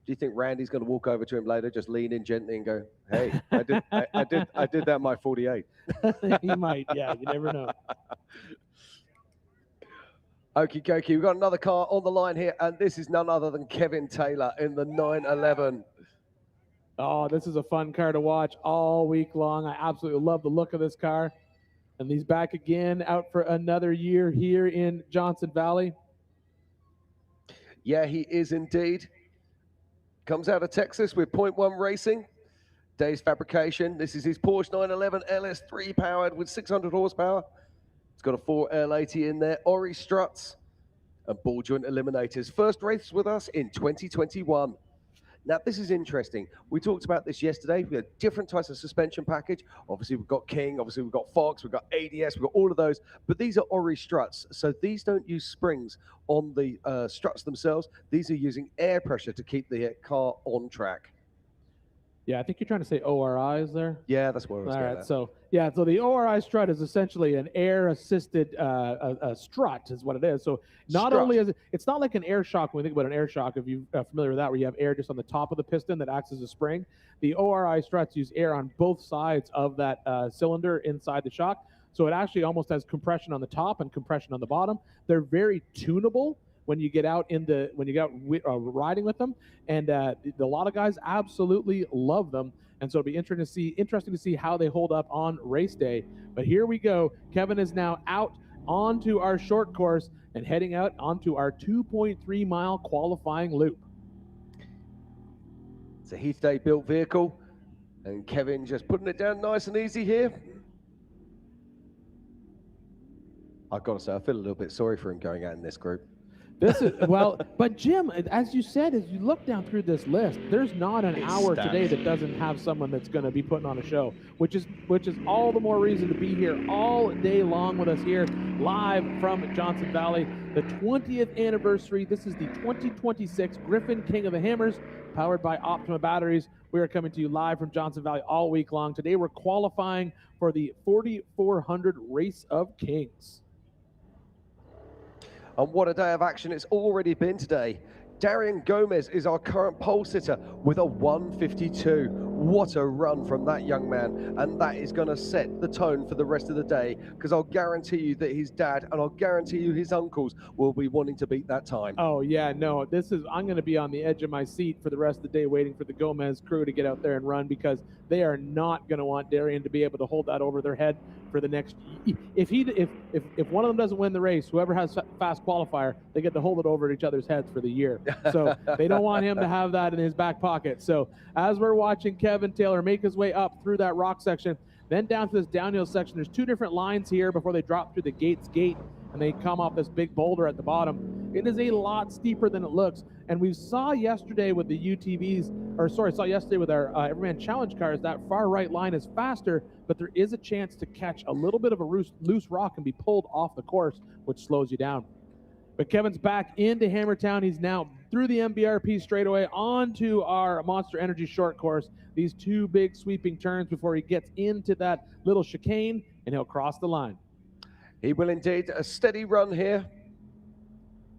[SPEAKER 2] Do you think Randy's going to walk over to him later, just lean in gently and go, "Hey, I did that in my 48."
[SPEAKER 3] He might, yeah. You never know.
[SPEAKER 2] Okie dokie, we've got another car on the line here, and this is none other than Kevin Taylor in the 911.
[SPEAKER 3] Oh, this is a fun car to watch all week long. I absolutely love the look of this car. And he's back again, out for another year here in Johnson Valley.
[SPEAKER 2] Yeah, he is indeed. Comes out of Texas with .1 Racing. Days Fabrication. This is his Porsche 911 LS3 powered with 600 horsepower. It's got a 4L80 in there, Ori struts, and ball joint eliminators. First race with us in 2021. Now, this is interesting. We talked about this yesterday. We had different types of suspension package. Obviously, we've got King. Obviously, we've got Fox. We've got ADS. We've got all of those. But these are Ori struts. So these don't use springs on the struts themselves. These are using air pressure to keep the car on track.
[SPEAKER 3] Yeah, I think you're trying to say ORIs there.
[SPEAKER 2] Yeah, that's what I was
[SPEAKER 3] All right, so yeah, so the ORI strut is essentially an air-assisted strut, is what it is. So not only is it's not like an air shock when we think about an air shock, if you're familiar with that, where you have air just on the top of the piston that acts as a spring. The ORI struts use air on both sides of that cylinder inside the shock. So it actually almost has compression on the top and compression on the bottom. They're very tunable when you get out riding with them, and a lot of guys absolutely love them. And so it'll be interesting to see how they hold up on race day. But here we go. Kevin is now out onto our short course and heading out onto our 2.3 mile qualifying loop.
[SPEAKER 2] It's a Heath Day built vehicle, and Kevin just putting it down nice and easy here. I've got to say, I feel a little bit sorry for him going out in this group.
[SPEAKER 3] This is but Jim, as you said, as you look down through this list, there's not an hour today that doesn't have someone that's going to be putting on a show, which is all the more reason to be here all day long with us here live from Johnson Valley, the 20th anniversary. This is the 2026 Griffin King of the Hammers, powered by Optima batteries. We are coming to you live from Johnson Valley all week long. Today we're qualifying for the 4400 Race of Kings.
[SPEAKER 2] And what a day of action it's already been today. Darian Gomez is our current pole sitter with a 152. What a run from that young man. And that is going to set the tone for the rest of the day, because I'll guarantee you that his dad and I'll guarantee you his uncles will be wanting to beat that time.
[SPEAKER 3] Oh, yeah, no, I'm going to be on the edge of my seat for the rest of the day waiting for the Gomez crew to get out there and run, because they are not going to want Darian to be able to hold that over their head for the next. If one of them doesn't win the race, whoever has fast qualifier, they get to hold it over each other's heads for the year. So they don't want him to have that in his back pocket. So as we're watching Kevin Taylor make his way up through that rock section, then down to this downhill section, there's two different lines here before they drop through the gates gate and they come off this big boulder at the bottom. It is a lot steeper than it looks. And we saw yesterday with the saw yesterday with our Everyman Challenge cars, that far right line is faster, but there is a chance to catch a little bit of a loose rock and be pulled off the course, which slows you down. But Kevin's back into Hammertown. He's now through the MBRP straightaway onto our Monster Energy short course. These two big sweeping turns before he gets into that little chicane, and he'll cross the line.
[SPEAKER 2] He will indeed. A steady run here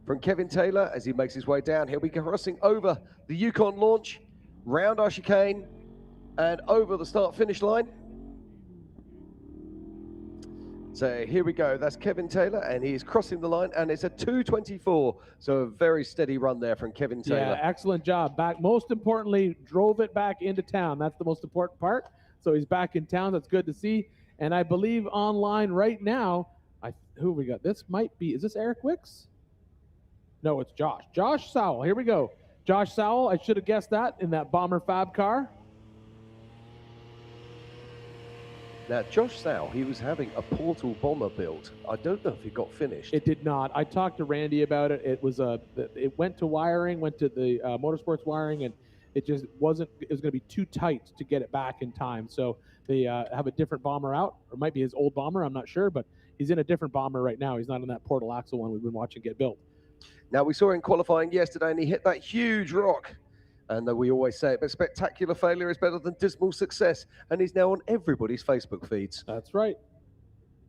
[SPEAKER 2] from Kevin Taylor as he makes his way down. He'll be crossing over the Yukon launch, round our chicane, and over the start-finish line. So here we go. That's Kevin Taylor, and he's crossing the line, and it's a 2:24. So a very steady run there from Kevin Taylor.
[SPEAKER 3] Yeah, excellent job. Back. Most importantly, drove it back into town. That's the most important part. So he's back in town. That's good to see. And I believe online right now, who we got? This might be. Is this Eric Wicks? No, it's Josh. Josh Sowell. Here we go. Josh Sowell. I should have guessed that in that Bomber Fab car.
[SPEAKER 2] Now, Josh Sowell, he was having a portal bomber built. I don't know if it got finished.
[SPEAKER 3] It did not. I talked to Randy about it. It was it went to wiring, went to the motorsports wiring, and it just wasn't. It was going to be too tight to get it back in time. So they have a different bomber out, or it might be his old bomber. I'm not sure, but he's in a different bomber right now. He's not in that portal axle one we've been watching get built.
[SPEAKER 2] Now, we saw him qualifying yesterday, and he hit that huge rock. And we always say it, but spectacular failure is better than dismal success. And he's now on everybody's Facebook feeds.
[SPEAKER 3] That's right.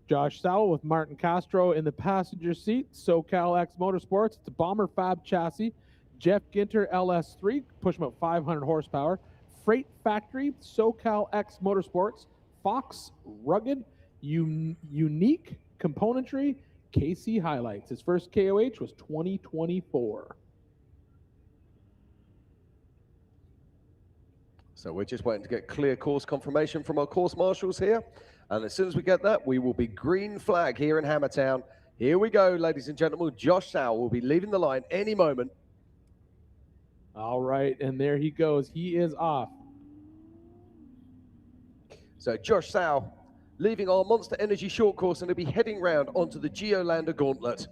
[SPEAKER 3] Josh Sowell with Martin Castro in the passenger seat. SoCal X Motorsports. It's a Bomber Fab chassis. Jeff Ginter LS3, push him up 500 horsepower. Freight Factory, SoCal X Motorsports. Fox Rugged, Unique Componentry, KC Highlights. His first KOH was 2024.
[SPEAKER 2] So we're just waiting to get clear course confirmation from our course marshals here. And as soon as we get that, we will be green flag here in Hammertown. Here we go, ladies and gentlemen. Josh Sowell will be leaving the line any moment.
[SPEAKER 3] All right, and there he goes. He is off.
[SPEAKER 2] So Josh Sowell leaving our Monster Energy short course, and he'll be heading round onto the Geolander Gauntlet.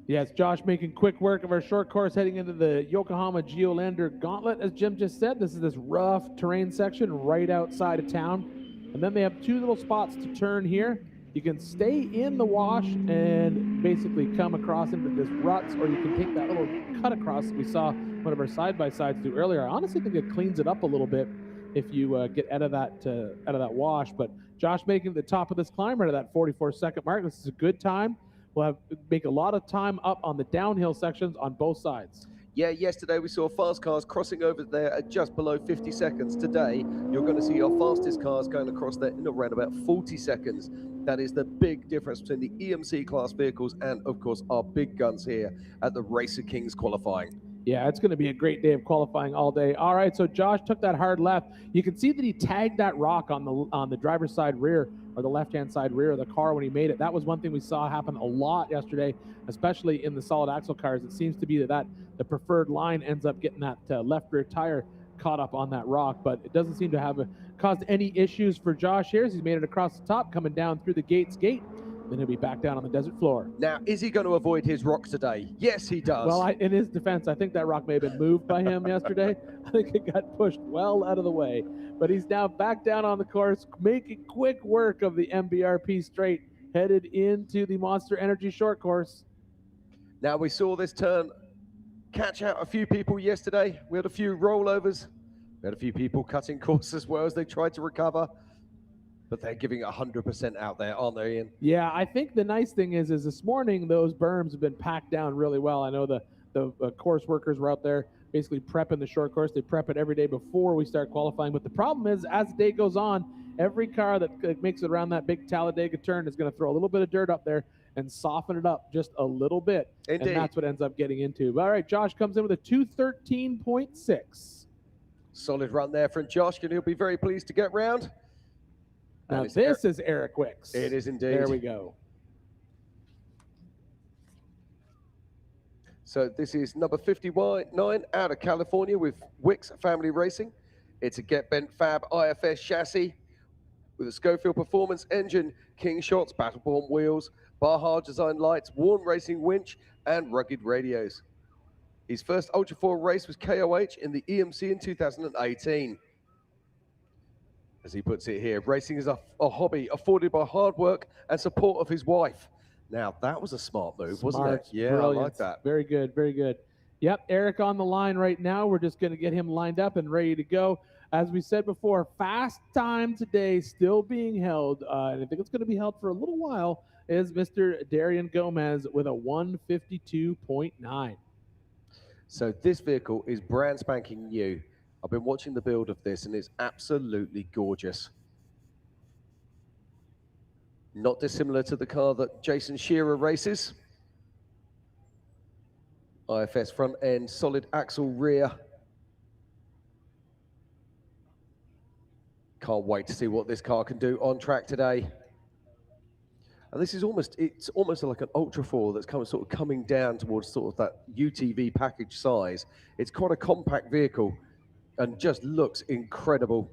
[SPEAKER 3] Yes, Josh making quick work of our short course heading into the Yokohama Geolander Gauntlet. As Jim just said, this is this rough terrain section right outside of town. And then they have two little spots to turn here. You can stay in the wash and basically come across into this ruts, or you can take that little cut across that we saw one of our side-by-sides do earlier. I honestly think it cleans it up a little bit if you get out of that wash. But Josh making the top of this climb right at that 44-second mark. This is a good time. We'll make a lot of time up on the downhill sections on both sides.
[SPEAKER 2] Yeah, yesterday we saw fast cars crossing over there at just below 50 seconds. Today, you're going to see our fastest cars going across there in around about 40 seconds. That is the big difference between the EMC class vehicles and, of course, our big guns here at the Racer Kings qualifying.
[SPEAKER 3] Yeah, it's going to be a great day of qualifying all day. All right, so Josh took that hard left. You can see that he tagged that rock on the driver's side rear, or the left-hand side rear of the car when he made it. That was one thing we saw happen a lot yesterday, especially in the solid axle cars. It seems to be that the preferred line ends up getting that left rear tire caught up on that rock, but it doesn't seem to have caused any issues for Josh here. He's made it across the top, coming down through the Gates gate. Then he'll be back down on the desert floor.
[SPEAKER 2] Now, is he going to avoid his rock today? Yes, he does.
[SPEAKER 3] Well, in his defense, I think that rock may have been moved by him yesterday. I think it got pushed well out of the way. But he's now back down on the course, making quick work of the MBRP straight, headed into the Monster Energy short course.
[SPEAKER 2] Now, we saw this turn catch out a few people yesterday. We had a few rollovers. We had a few people cutting course as well as they tried to recover. But they're giving 100% out there, aren't they, Ian?
[SPEAKER 3] Yeah, I think the nice thing is this morning those berms have been packed down really well. I know the course workers were out there basically prepping the short course. They prep it every day before we start qualifying. But the problem is, as the day goes on, every car that makes it around that big Talladega turn is going to throw a little bit of dirt up there and soften it up just a little bit.
[SPEAKER 2] Indeed.
[SPEAKER 3] And that's what ends up getting into. But all right, Josh comes in with a 2:13.6.
[SPEAKER 2] Solid run there from Josh, and he'll be very pleased to get round.
[SPEAKER 3] Now this is Eric Wicks.
[SPEAKER 2] It is indeed.
[SPEAKER 3] There we go.
[SPEAKER 2] So this is number 59 out of California with Wicks Family Racing. It's a Get Bent Fab IFS chassis with a Schofield Performance engine, King Shots, Battleborn wheels, Baja design lights, Warn Racing winch, and rugged radios. His first Ultra 4 race was KOH in the EMC in 2018. As he puts it here, racing is a hobby afforded by hard work and support of his wife. Now, that was a smart move, wasn't it? Yeah,
[SPEAKER 3] brilliant.
[SPEAKER 2] I like that.
[SPEAKER 3] Very good, very good. Yep, Eric on the line right now. We're just going to get him lined up and ready to go. As we said before, fast time today still being held, and I think it's going to be held for a little while, is Mr. Darian Gomez with a 152.9.
[SPEAKER 2] So this vehicle is brand spanking new. I've been watching the build of this and it's absolutely gorgeous. Not dissimilar to the car that Jason Shearer races. IFS front end, solid axle rear. Can't wait to see what this car can do on track today. And this is it's almost like an Ultra 4 that's sort of coming down towards sort of that UTV package size. It's quite a compact vehicle and just looks incredible.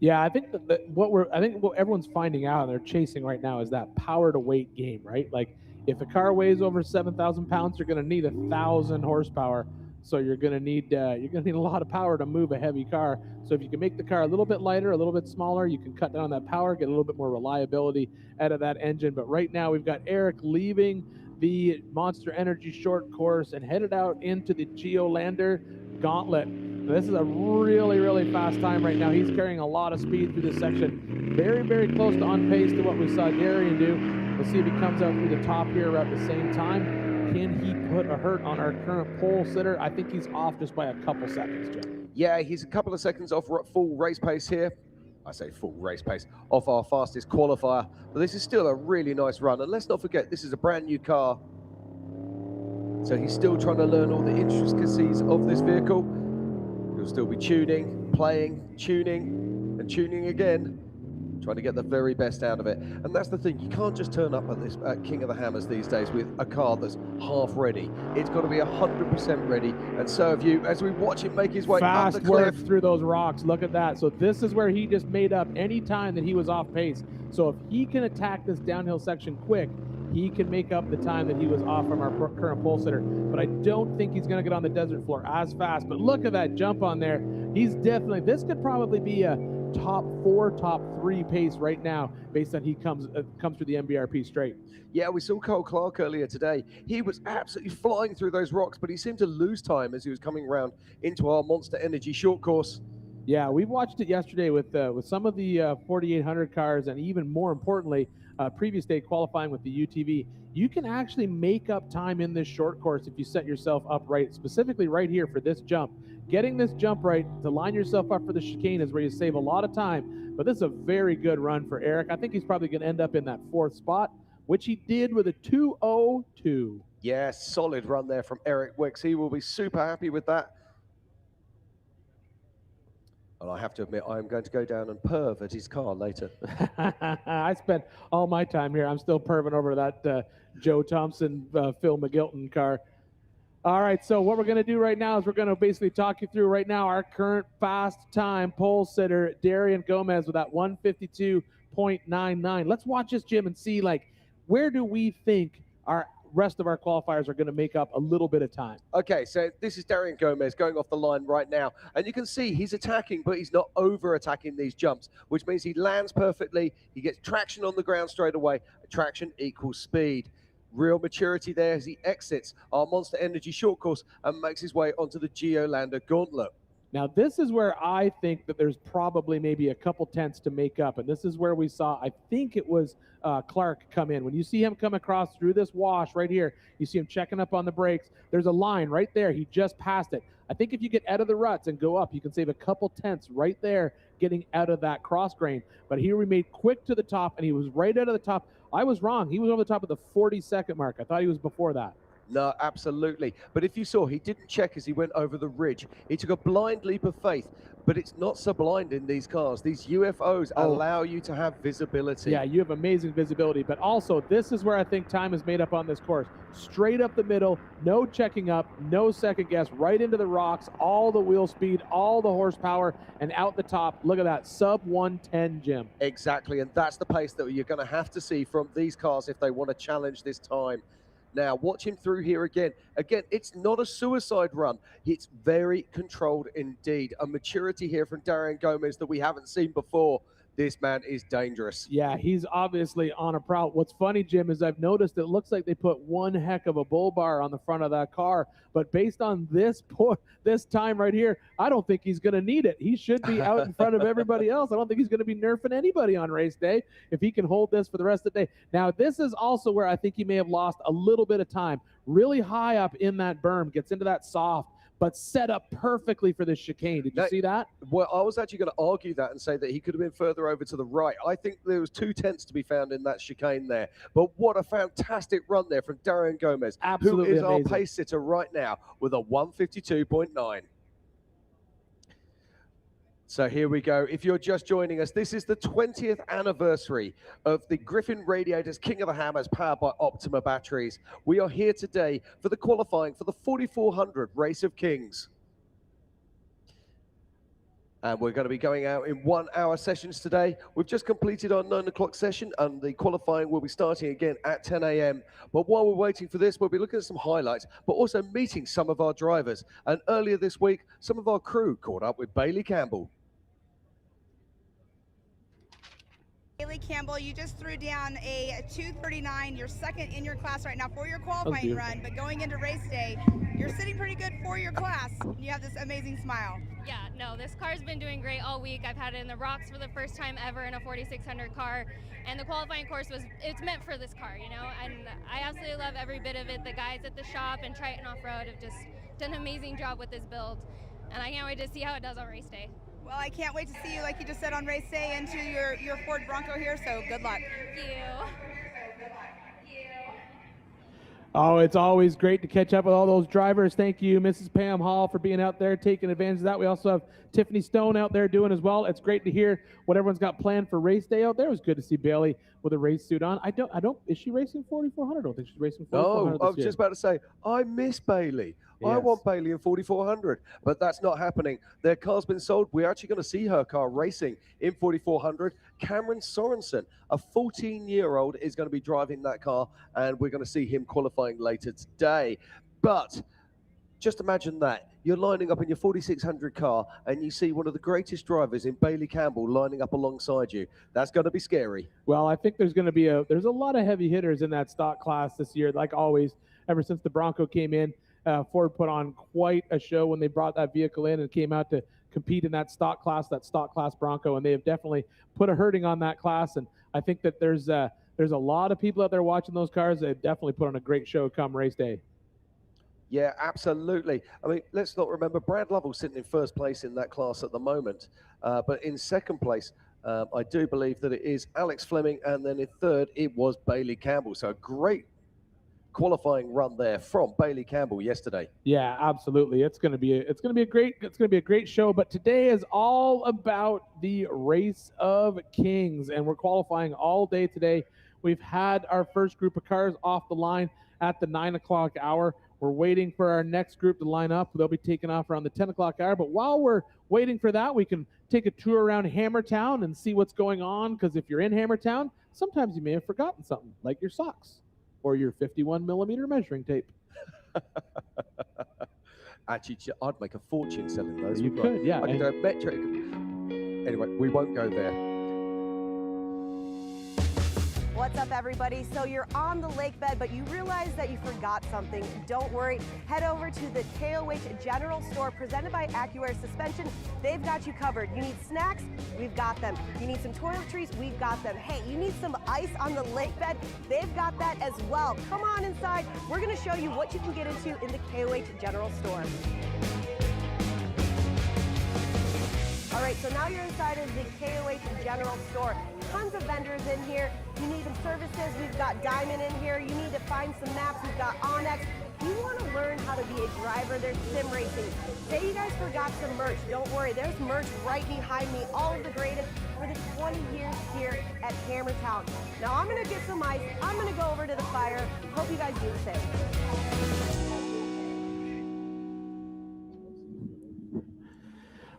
[SPEAKER 3] Yeah, I think what everyone's finding out and they're chasing right now is that power to weight game, right? Like if a car weighs over 7,000 pounds, you're going to need 1,000 horsepower. So you're going to need a lot of power to move a heavy car. So if you can make the car a little bit lighter, a little bit smaller, you can cut down that power, get a little bit more reliability out of that engine. But right now we've got Eric leaving the Monster Energy short course and headed out into the Geolander Gauntlet. This is a really, really fast time right now. He's carrying a lot of speed through this section. Very, very close to on pace to what we saw Darian do. We'll see if he comes out through the top here at the same time. Can he put a hurt on our current pole sitter? I think he's off just by a couple seconds, Jim.
[SPEAKER 2] Yeah, he's a couple of seconds off full race pace here. I say full race pace, off our fastest qualifier. But this is still a really nice run. And let's not forget, this is a brand new car. So he's still trying to learn all the intricacies of this vehicle. He'll still be tuning, playing, tuning, and tuning again, trying to get the very best out of it. And that's the thing, you can't just turn up at King of the Hammers these days with a car that's half ready. It's got to be 100% ready. And so have you, as we watch him make his way up the cliff.
[SPEAKER 3] Work through those rocks, look at that. So this is where he just made up any time that he was off pace. So if he can attack this downhill section quick, he can make up the time that he was off from our current pole sitter. But I don't think he's going to get on the desert floor as fast. But look at that jump on there. He's definitely, this could probably be a top 4, top 3 pace right now based on he comes through the MBRP straight.
[SPEAKER 2] Yeah, we saw Cole Clark earlier today. He was absolutely flying through those rocks, but he seemed to lose time as he was coming around into our Monster Energy short course.
[SPEAKER 3] Yeah, we watched it yesterday with some of the 4800 cars, and even more importantly, previous day qualifying with the UTV. You can actually make up time in this short course if you set yourself up right, specifically right here for this jump. Getting this jump right to line yourself up for the chicane is where you save a lot of time, but this is a very good run for Eric. I think he's probably going to end up in that 4th spot, which he did with a 2:02.
[SPEAKER 2] Yeah, solid run there from Eric Wicks. He will be super happy with that. And I have to admit, I'm going to go down and perv at his car later.
[SPEAKER 3] I spent all my time here. I'm still perving over that Joe Thompson, Phil McGilton car. All right, so what we're going to do right now is we're going to basically talk you through right now our current fast time pole sitter, Darian Gomez, with that 152.99. Let's watch this, Jim, and see, like, where do we think our rest of our qualifiers are going to make up a little bit of time.
[SPEAKER 2] Okay, so this is Darian Gomez going off the line right now. And you can see he's attacking, but he's not over-attacking these jumps, which means he lands perfectly. He gets traction on the ground straight away. Traction equals speed. Real maturity there as he exits our Monster Energy short course and makes his way onto the Geolander Gauntlet.
[SPEAKER 3] Now, this is where I think that there's probably maybe a couple tenths to make up. And this is where we saw, I think it was Clark come in. When you see him come across through this wash right here, you see him checking up on the brakes. There's a line right there. He just passed it. I think if you get out of the ruts and go up, you can save a couple tenths right there getting out of that cross grain. But here we made quick to the top, and he was right out of the top. I was wrong. He was over the top of the 40-second mark. I thought he was before that.
[SPEAKER 2] No, absolutely. But if you saw, he didn't check as he went over the ridge. He took a blind leap of faith, but it's not so blind in these cars. These UFOs allow you to have visibility.
[SPEAKER 3] Yeah, you have amazing visibility, but also this is where I think time is made up on this course. Straight up the middle, no checking up, no second guess, right into the rocks, all the wheel speed, all the horsepower, and out the top. Look at that, sub 110, Jim.
[SPEAKER 2] Exactly, and that's the pace that you're going to have to see from these cars if they want to challenge this time. Now, watch him through here again. Again, it's not a suicide run. It's very controlled indeed. A maturity here from Darian Gomez that we haven't seen before. This man is dangerous.
[SPEAKER 3] Yeah, he's obviously on a prowl. What's funny, Jim, is I've noticed it looks like they put one heck of a bull bar on the front of that car. But based on this time right here, I don't think he's going to need it. He should be out in front of everybody else. I don't think he's going to be nerfing anybody on race day if he can hold this for the rest of the day. Now, this is also where I think he may have lost a little bit of time. Really high up in that berm, gets into that soft. but set up perfectly for this chicane. Did you see that?
[SPEAKER 2] Well, I was actually going to argue that and say that he could have been further over to the right. I think there was 2/10 to be found in that chicane there. But what a fantastic run there from Darian Gomez,
[SPEAKER 3] Absolutely
[SPEAKER 2] who is
[SPEAKER 3] amazing.
[SPEAKER 2] our pace sitter right now with a 152.9. So here we go. If you're just joining us, this is the 20th anniversary of the Griffin Radiators King of the Hammers powered by Optima batteries. We are here today for the qualifying for the 4400 Race of Kings. And we're going to be going out in 1 hour sessions today. We've just completed our 9 o'clock session and the qualifying will be starting again at 10 a.m. But while we're waiting for this, we'll be looking at some highlights, but also meeting some of our drivers. And earlier this week, some of our crew caught up with Bailey Campbell.
[SPEAKER 4] Campbell, you just threw down a 2:39. You're second in your class right now for your qualifying run, but going into race day, you're sitting pretty good for your class. You have this amazing smile.
[SPEAKER 5] Yeah, no, this car's been doing great all week. I've had it in the rocks for the first time ever in a 4600 car, and the qualifying course it's meant for this car, you know, and I absolutely love every bit of it. The guys at the shop and Triton Off-Road have just done an amazing job with this build, and I can't wait to see how it does on race day.
[SPEAKER 4] Well, I can't wait to see you, like you just said, on race day into your Ford Bronco here, so good luck.
[SPEAKER 5] Thank you.
[SPEAKER 3] Oh, it's always great to catch up with all those drivers. Thank you, Mrs. Pam Hall, for being out there taking advantage of that. We also have Tiffany Stone out there doing as well. It's great to hear what everyone's got planned for race day out there. It was good to see Bailey with a race suit on. Is she racing 4400? I don't think she's racing 4400.
[SPEAKER 2] No, I was just about to say, I miss Bailey. I
[SPEAKER 3] Yes.
[SPEAKER 2] want Bailey in 4400, but that's not happening. Their car's been sold. We're actually going to see her car racing in 4400. Cameron Sorenson, a 14-year-old, is going to be driving that car, and we're going to see him qualifying later today. But just imagine that. You're lining up in your 4600 car, and you see one of the greatest drivers in Bailey Campbell lining up alongside you. That's going to be scary.
[SPEAKER 3] Well, I think there's going to be there's a lot of heavy hitters in that stock class this year, like always, ever since the Bronco came in. Ford put on quite a show when they brought that vehicle in and came out to compete in that stock class Bronco, and they have definitely put a hurting on that class. And I think that there's a lot of people out there watching those cars that definitely put on a great show come race day.
[SPEAKER 2] Yeah, absolutely. I mean, let's not remember Brad Lovell sitting in first place in that class at the moment, but in second place, I do believe that it is Alex Fleming, and then in third it was Bailey Campbell. So a great qualifying run there from Bailey Campbell yesterday.
[SPEAKER 3] Yeah, absolutely. It's going to be a great show, but today is all about the Race of Kings, and we're qualifying all day today. We've had our first group of cars off the line at the 9 o'clock hour. We're waiting for our next group to line up. They'll be taking off around the 10 o'clock hour, but while we're waiting for that, we can take a tour around Hammertown and see what's going on, because if you're in Hammertown, sometimes you may have forgotten something, like your socks or your 51 millimeter measuring tape.
[SPEAKER 2] Actually, I'd make a fortune selling those.
[SPEAKER 3] You could, yeah.
[SPEAKER 2] I could do a metric. Anyway, we won't go there.
[SPEAKER 6] What's up, everybody? So you're on the lake bed, but you realize that you forgot something. Don't worry. Head over to the KOH General Store presented by AccuAir Suspension. They've got you covered. You need snacks? We've got them. You need some toiletries? We've got them. Hey, you need some ice on the lake bed? They've got that as well. Come on inside. We're going to show you what you can get into in the KOH General Store. All right, so now you're inside of the KOH General Store. Tons of vendors in here. You need some services, we've got Diamond in here. You need to find some maps, we've got Onyx. You want to learn how to be a driver, there's sim racing. Say you guys forgot some merch, don't worry. There's merch right behind me, all of the greatest for the 20 years here at Hammertown. Now I'm going to get some ice. I'm going to go over to the fire. Hope you guys do the same.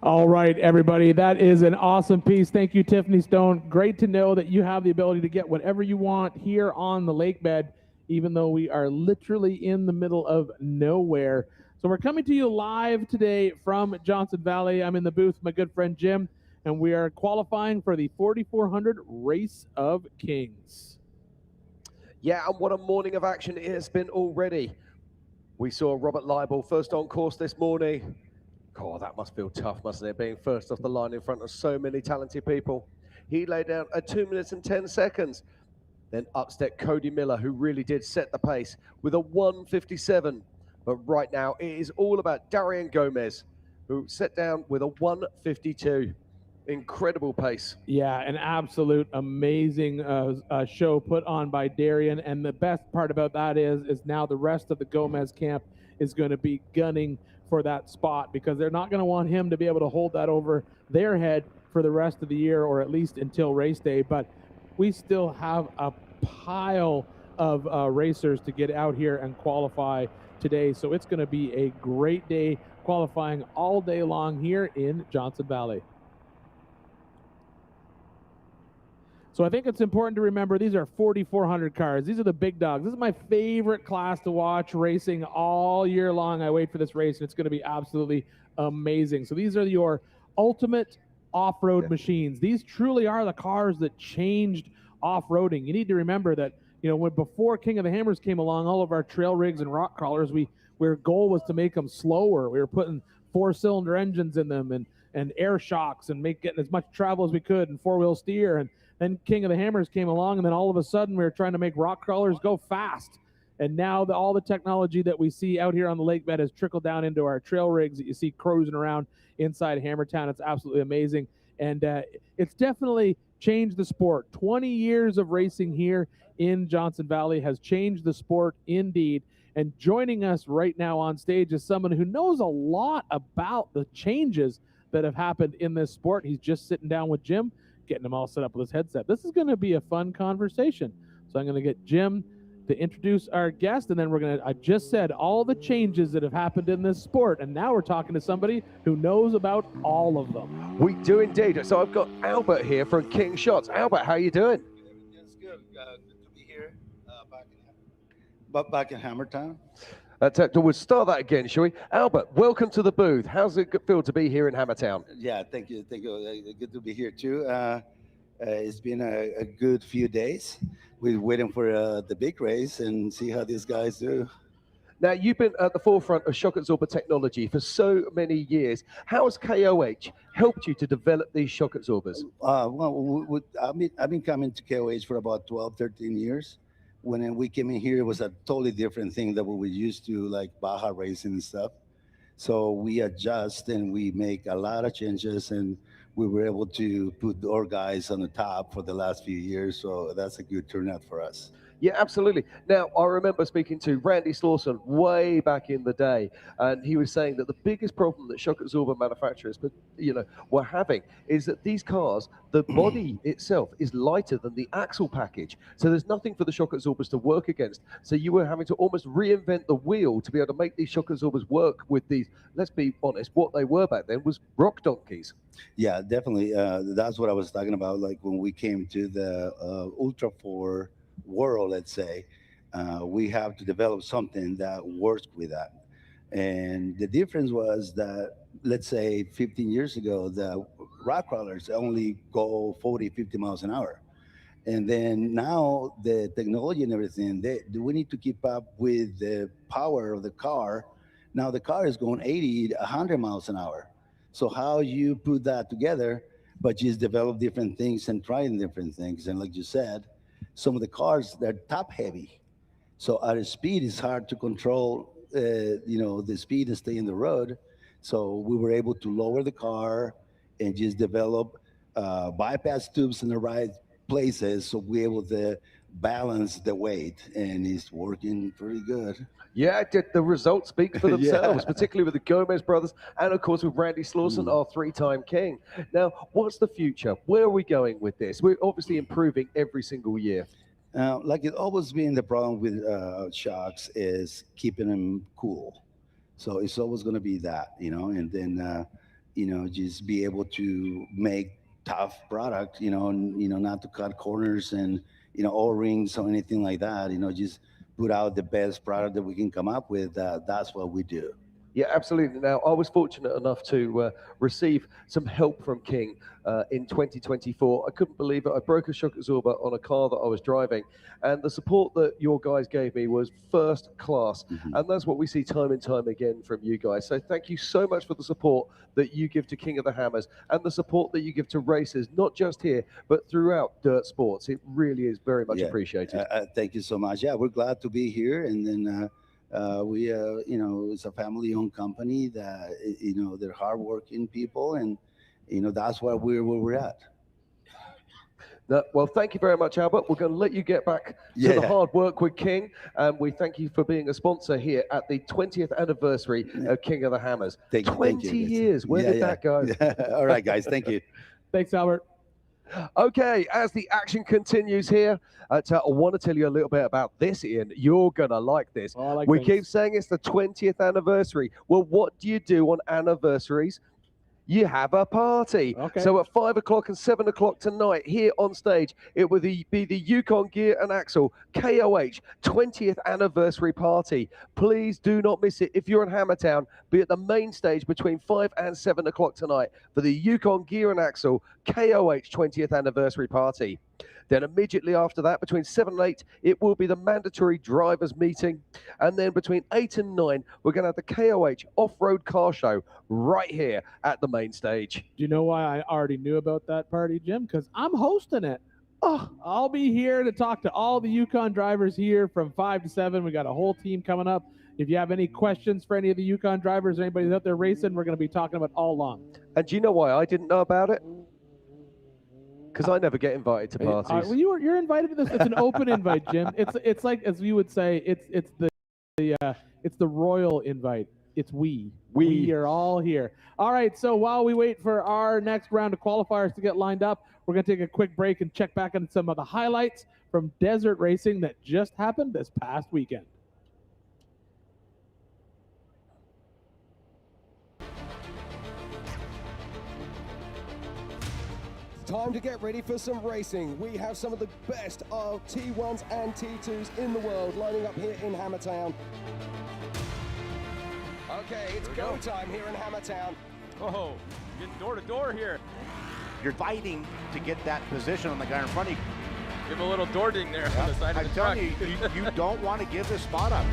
[SPEAKER 3] All right, everybody, that is an awesome piece. Thank you, Tiffany Stone. Great to know that you have the ability to get whatever you want here on the lake bed, even though we are literally in the middle of nowhere. So we're coming to you live today from Johnson Valley. I'm in the booth with my good friend Jim, and we are qualifying for the 4400 Race of Kings.
[SPEAKER 2] Yeah, and what a morning of action it has been already. We saw Robert Liebel first on course this morning. Oh, that must feel tough, mustn't it, being first off the line in front of so many talented people. He laid down a 2 minutes and 10 seconds. Then up stepped Cody Miller, who really did set the pace with a 1:57. But right now, it is all about Darian Gomez, who set down with a 152. Incredible pace.
[SPEAKER 3] Yeah, an absolute amazing show put on by Darian. And the best part about that is now the rest of the Gomez camp is going to be gunning for that spot, because they're not going to want him to be able to hold that over their head for the rest of the year, or at least until race day. But we still have a pile of racers to get out here and qualify today. So it's going to be a great day qualifying all day long here in Johnson Valley. So I think it's important to remember these are 4,400 cars. These are the big dogs. This is my favorite class to watch racing all year long. I wait for this race, and it's going to be absolutely amazing. So these are your ultimate off-road machines. These truly are the cars that changed off-roading. You need to remember that, you know, when before King of the Hammers came along, all of our trail rigs and rock crawlers, our goal was to make them slower. We were putting 4-cylinder engines in them and air shocks and getting as much travel as we could and four-wheel steer. And then King of the Hammers came along, and then all of a sudden we were trying to make rock crawlers go fast. And now all the technology that we see out here on the lake bed has trickled down into our trail rigs that you see cruising around inside Hammertown. It's absolutely amazing. And it's definitely changed the sport. 20 years of racing here in Johnson Valley has changed the sport indeed. And joining us right now on stage is someone who knows a lot about the changes that have happened in this sport. He's just sitting down with Jim, getting him all set up with his headset. This is going to be a fun conversation. So I'm going to get Jim to introduce our guest, and then I just said all the changes that have happened in this sport, and now we're talking to somebody who knows about all of them.
[SPEAKER 2] We do indeed. So I've got Albert here from King Shots. Albert, how are you doing?
[SPEAKER 7] Everything's good. Good to be here back in Hammertown.
[SPEAKER 2] We'll start that again, shall we? Albert, welcome to the booth. How's it feel to be here in Hammertown?
[SPEAKER 7] Yeah, thank you. Good to be here too. It's been a good few days. We're waiting for the big race and see how these guys do.
[SPEAKER 2] Now, you've been at the forefront of shock absorber technology for so many years. How has KOH helped you to develop these shock absorbers?
[SPEAKER 7] I've been coming to KOH for about 12, 13 years. When we came in here, it was a totally different thing than what we used to, like Baja racing and stuff. So we adjust and we make a lot of changes, and we were able to put our guys on the top for the last few years. So that's a good turnout for us.
[SPEAKER 2] Yeah, absolutely. Now, I remember speaking to Randy Slauson way back in the day, and he was saying that the biggest problem that shock absorber manufacturers, were having is that these cars, the body itself is lighter than the axle package. So there's nothing for the shock absorbers to work against. So you were having to almost reinvent the wheel to be able to make these shock absorbers work with these, let's be honest, what they were back then was rock donkeys.
[SPEAKER 7] Yeah, definitely. That's what I was talking about. Like when we came to the Ultra 4 world, let's say, we have to develop something that works with that. And the difference was that, let's say 15 years ago, the rock crawlers only go 40, 50 miles an hour. And then now the technology and everything, we need to keep up with the power of the car. Now the car is going 80 to 100 miles an hour. So how you put that together, but just develop different things and trying different things. And like you said, some of the cars, they're top heavy. So at a speed, it's hard to control, the speed and stay in the road. So we were able to lower the car and just develop bypass tubes in the right places. So we're able to balance the weight, and it's working pretty good.
[SPEAKER 2] Yeah, the results speak for themselves, particularly with the Gomez brothers and, of course, with Randy Slauson, our three-time king. Now, what's the future? Where are we going with this? We're obviously improving every single year.
[SPEAKER 7] Like it's always been the problem with shocks is keeping them cool. So it's always going to be that, and then, just be able to make tough product, not to cut corners and, O-rings or anything like that, just put out the best product that we can come up with. That's what we do.
[SPEAKER 2] Yeah, absolutely. Now, I was fortunate enough to receive some help from King in 2024. I couldn't believe it. I broke a shock absorber on a car that I was driving, and the support that your guys gave me was first class. And that's what we see time and time again from you guys. So thank you so much for the support that you give to King of the Hammers and the support that you give to racers, not just here, but throughout dirt sports. It really is very much appreciated.
[SPEAKER 7] Thank you so much. Yeah, we're glad to be here. And then It's a family-owned company that, they're hardworking people, and, that's where we're at.
[SPEAKER 2] Well, thank you very much, Albert. We're going to let you get back to the hard work with King. And we thank you for being a sponsor here at the 20th anniversary of King of the Hammers.
[SPEAKER 7] Thank you.
[SPEAKER 2] 20 years. Where did that go?
[SPEAKER 7] All right, guys. Thank you.
[SPEAKER 3] Thanks, Albert.
[SPEAKER 2] Okay, as the action continues here, I want to tell you a little bit about this, Ian. You're going to like this.
[SPEAKER 3] Oh, I like
[SPEAKER 2] we
[SPEAKER 3] things.
[SPEAKER 2] keep saying it's the 20th anniversary. Well, what do you do on anniversaries? You have a party.
[SPEAKER 3] Okay.
[SPEAKER 2] So at 5 o'clock and 7 o'clock tonight, here on stage, it will be the Yukon Gear and Axle KOH 20th anniversary party. Please do not miss it. If you're in Hammertown, be at the main stage between 5 and 7 o'clock tonight for the Yukon Gear and Axle KOH 20th anniversary party. Then immediately after that, between 7 and 8, it will be the mandatory drivers meeting. And then between 8 and 9, we're going to have the KOH off-road car show right here at the main stage.
[SPEAKER 3] Do you know why I already knew about that party, Jim? Because I'm hosting it. Oh, I'll be here to talk to all the Yukon drivers here from 5 to 7. We got a whole team coming up. If you have any questions for any of the Yukon drivers or anybody out there racing, we're going to be talking about all along.
[SPEAKER 2] And do you know why I didn't know about it? Because I never get invited to parties.
[SPEAKER 3] Well, you're invited to this. It's an open invite, Jim. It's like, as you would say, it's the royal invite. It's we are all here. All right. So while we wait for our next round of qualifiers to get lined up, we're gonna take a quick break and check back on some of the highlights from desert racing that just happened this past weekend.
[SPEAKER 2] Time to get ready for some racing. We have some of the best of T1s and T2s in the world lining up here in Hammertown. Okay, it's go time here in Hammertown.
[SPEAKER 8] Oh, getting door to door here.
[SPEAKER 9] You're fighting to get that position on the guy in front of you.
[SPEAKER 8] Give him a little door ding there on the side of the
[SPEAKER 9] I'm
[SPEAKER 8] truck.
[SPEAKER 9] telling you, you don't want to give this spot up.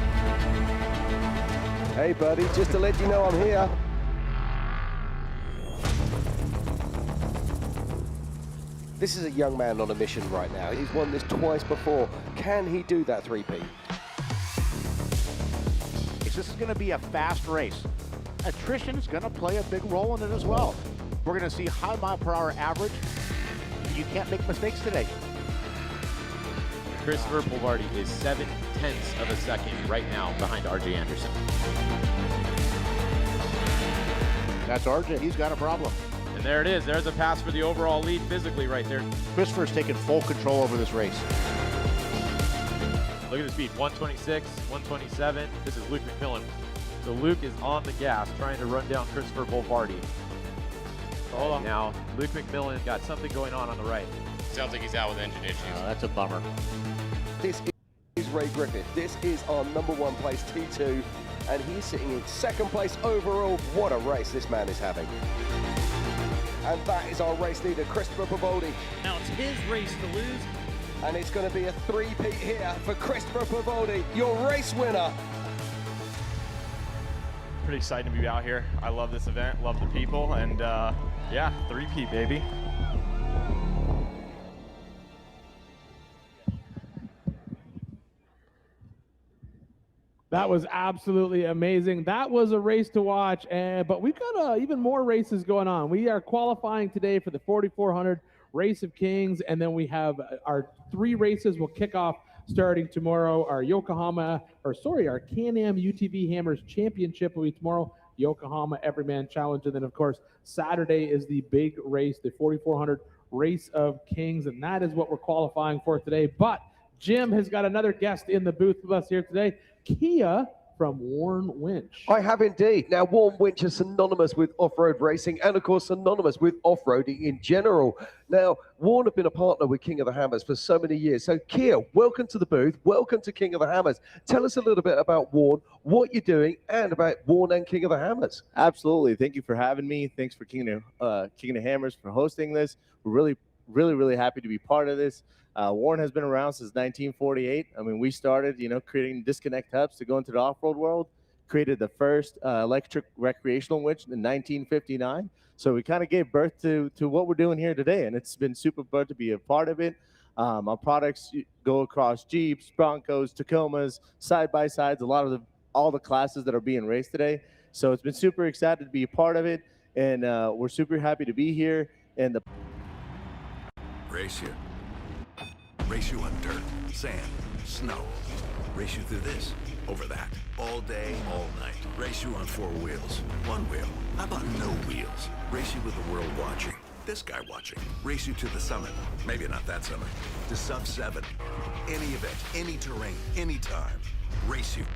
[SPEAKER 2] Hey, buddy, just to let you know I'm here. This is a young man on a mission right now. He's won this twice before. Can he do that three-peat?
[SPEAKER 9] This is going to be a fast race. Attrition is going to play a big role in it as well. We're going to see high mile per hour average. You can't make mistakes today.
[SPEAKER 10] Christopher Bouvardi is 0.7 of a second right now behind RJ Anderson.
[SPEAKER 9] That's RJ. He's got a problem.
[SPEAKER 8] And there it is. There's a pass for the overall lead physically right there.
[SPEAKER 9] Christopher's taking full control over this race.
[SPEAKER 10] Look at the speed, 126, 127. This is Luke McMillan. So Luke is on the gas trying to run down Christopher Bouvardi.
[SPEAKER 8] Hold on.
[SPEAKER 10] Now, Luke McMillan got something going on the right.
[SPEAKER 8] Sounds like he's out with engine issues.
[SPEAKER 9] That's a bummer.
[SPEAKER 2] This is Ray Griffith. This is our #1 place T2, and he's sitting in 2nd place overall. What a race this man is having. And that is our race leader, Christopher Bouvardi.
[SPEAKER 1] Now it's his race to lose.
[SPEAKER 2] And it's going to be a three-peat here for Christopher Bouvardi, your race winner.
[SPEAKER 8] Pretty excited to be out here. I love this event, love the people, and yeah, three-peat, baby.
[SPEAKER 3] That was absolutely amazing. That was a race to watch, but we've got even more races going on. We are qualifying today for the 4,400 Race of Kings, and then we have our 3 races will kick off starting tomorrow. Our Can-Am UTV Hammers Championship will be tomorrow. Yokohama Everyman Challenge, and then of course Saturday is the big race, the 4,400 Race of Kings, and that is what we're qualifying for today. But Jim has got another guest in the booth with us here today, Kia from Warn Winch.
[SPEAKER 2] I have indeed. Now, Warn Winch is synonymous with off-road racing and, of course, synonymous with off-roading in general. Now, Warn have been a partner with King of the Hammers for so many years. So, Kia, welcome to the booth. Welcome to King of the Hammers. Tell us a little bit about Warn, what you're doing, and about Warn and King of the Hammers.
[SPEAKER 11] Absolutely. Thank you for having me. Thanks for King of the Hammers for hosting this. We're really happy to be part of this. Warn has been around since 1948. I mean, we started, creating disconnect hubs to go into the off-road world, created the first electric recreational winch in 1959. So we kind of gave birth to what we're doing here today, and it's been super fun to be a part of it. Our products go across Jeeps, Broncos, Tacomas, side-by-sides, a lot of the all the classes that are being raced today. So it's been super excited to be a part of it, and we're super happy to be here. And the
[SPEAKER 12] race you on dirt, sand, snow. Race you through this, over that, all day, all night. Race you on 4 wheels, 1 wheel. How about no wheels? Race you with the world watching, this guy watching. Race you to the summit, maybe not that summit, to sub 7. Any event, any terrain, anytime. Race you.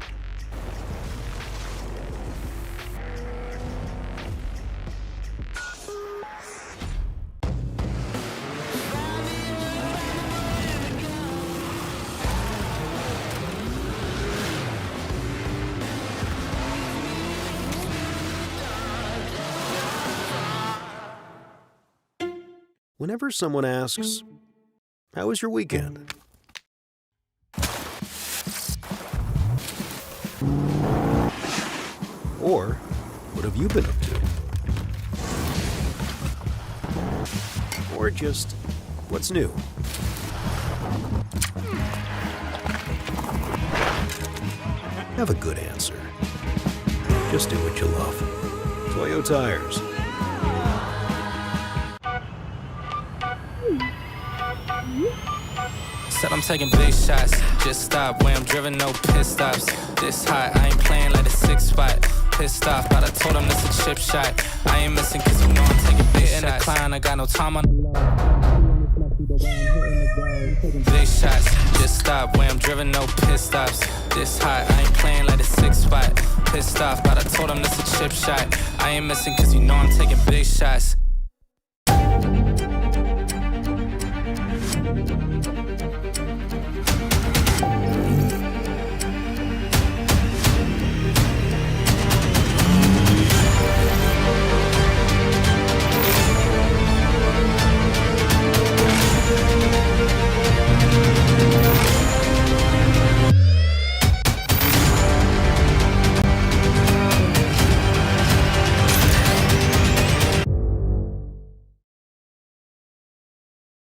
[SPEAKER 13] Whenever someone asks, "How was your weekend?" Or, "What have you been up to?" Or just, "What's new?" Have a good answer. Just do what you love. Toyo Tires.
[SPEAKER 14] Said I'm taking big shots, just stop where I'm driven, no pit stops. This hot, I ain't playing like a 6 spot. Pissed off, but I told him this a chip shot. I ain't missing cause you know I'm taking big shots. In the clown, I got no time on. Big shots, just stop where I'm driven, no pit stops. This hot, I ain't playing like a 6 spot. Pissed off, but I told him this a chip shot. I ain't missing cause you know I'm taking big shots.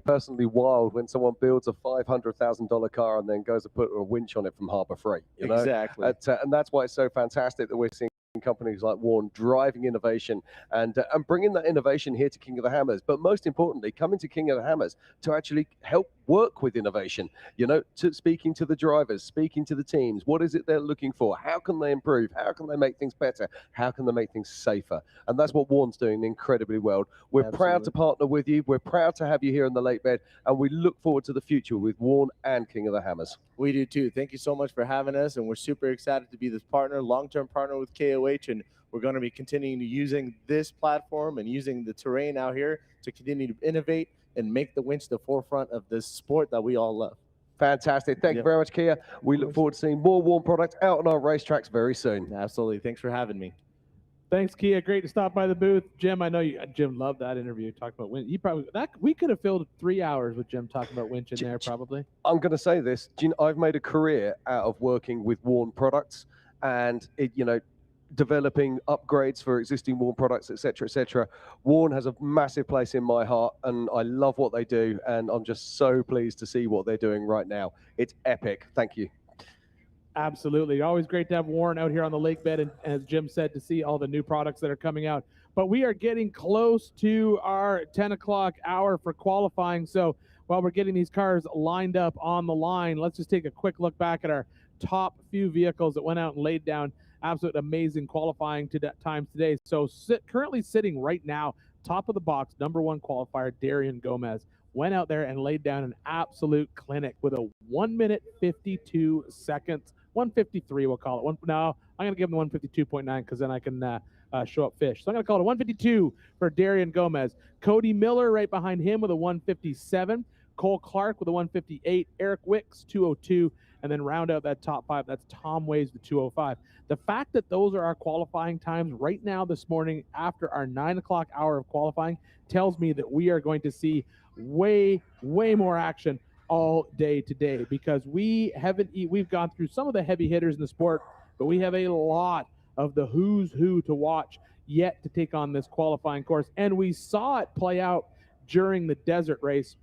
[SPEAKER 2] Personally wild when someone builds a $500,000 car and then goes to put a winch on it from Harbor Freight. You know?
[SPEAKER 11] Exactly.
[SPEAKER 2] And that's why it's so fantastic that we're seeing companies like Vaughn driving innovation and bringing that innovation here to King of the Hammers. But most importantly, coming to King of the Hammers to actually help work with innovation, you know, to speaking to the drivers, speaking to the teams. What is it they're looking for? How can they improve? How can they make things better? How can they make things safer? And that's what Vaughn's doing incredibly well. We're proud to partner with you. We're proud to have you here in the late bed, and we look forward to the future with Vaughn and King of the Hammers.
[SPEAKER 11] We do too. Thank you so much for having us, and we're super excited to be this partner, long-term partner with KOH, and we're going to be continuing to using this platform and using the terrain out here to continue to innovate and make the winch the forefront of this sport that we all love.
[SPEAKER 2] Fantastic. Thank you very much, Kia. We look forward to seeing more Vaughn products out on our racetracks very soon.
[SPEAKER 11] Absolutely. Thanks for having me.
[SPEAKER 3] Thanks, Kia. Great to stop by the booth. Jim, I know Jim loved that interview talking about winch. We could have filled 3 hours with Jim talking about winch in there probably.
[SPEAKER 2] I'm going to say this. I've made a career out of working with Vaughn products and developing upgrades for existing Vaughn products, etc., etc. Vaughn has a massive place in my heart, and I love what they do, and I'm just so pleased to see what they're doing right now. It's epic. Thank you.
[SPEAKER 3] Absolutely. Always great to have Warren out here on the lake bed, and as Jim said, to see all the new products that are coming out. But we are getting close to our 10 o'clock hour for qualifying. So while we're getting these cars lined up on the line, let's just take a quick look back at our top few vehicles that went out and laid down absolute amazing qualifying times today. So currently sitting right now, top of the box, #1 qualifier, Darian Gomez, went out there and laid down an absolute clinic with a 1 minute 52 seconds, 153 we'll call it. No, I'm going to give him 152.9 because then I can show up fish. So I'm going to call it a 152 for Darian Gomez. Cody Miller right behind him with a 157. Cole Clark with a 158. Eric Wicks, 202. And then round out that top 5, that's Tom Ways, the 205. The fact that those are our qualifying times right now this morning after our 9 o'clock hour of qualifying tells me that we are going to see way more action all day today, because we've gone through some of the heavy hitters in the sport, but we have a lot of the who's who to watch yet to take on this qualifying course. And we saw it play out during the desert race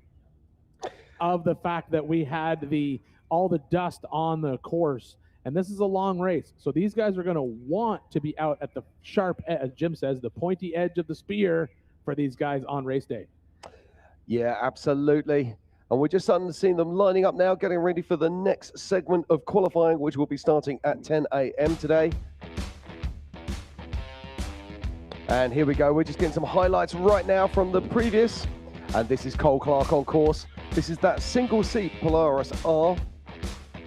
[SPEAKER 3] of the fact that we had all the dust on the course And this is a long race. So these guys are going to want to be out at the sharp, as Jim says, the pointy edge of the spear for these guys on race day.
[SPEAKER 2] Yeah, absolutely. And we're just starting to see them lining up now, getting ready for the next segment of qualifying, which will be starting at 10 a.m. today. And here we go. We're just getting some highlights right now from the previous. And this is Cole Clark on course. This is that single seat Polaris R.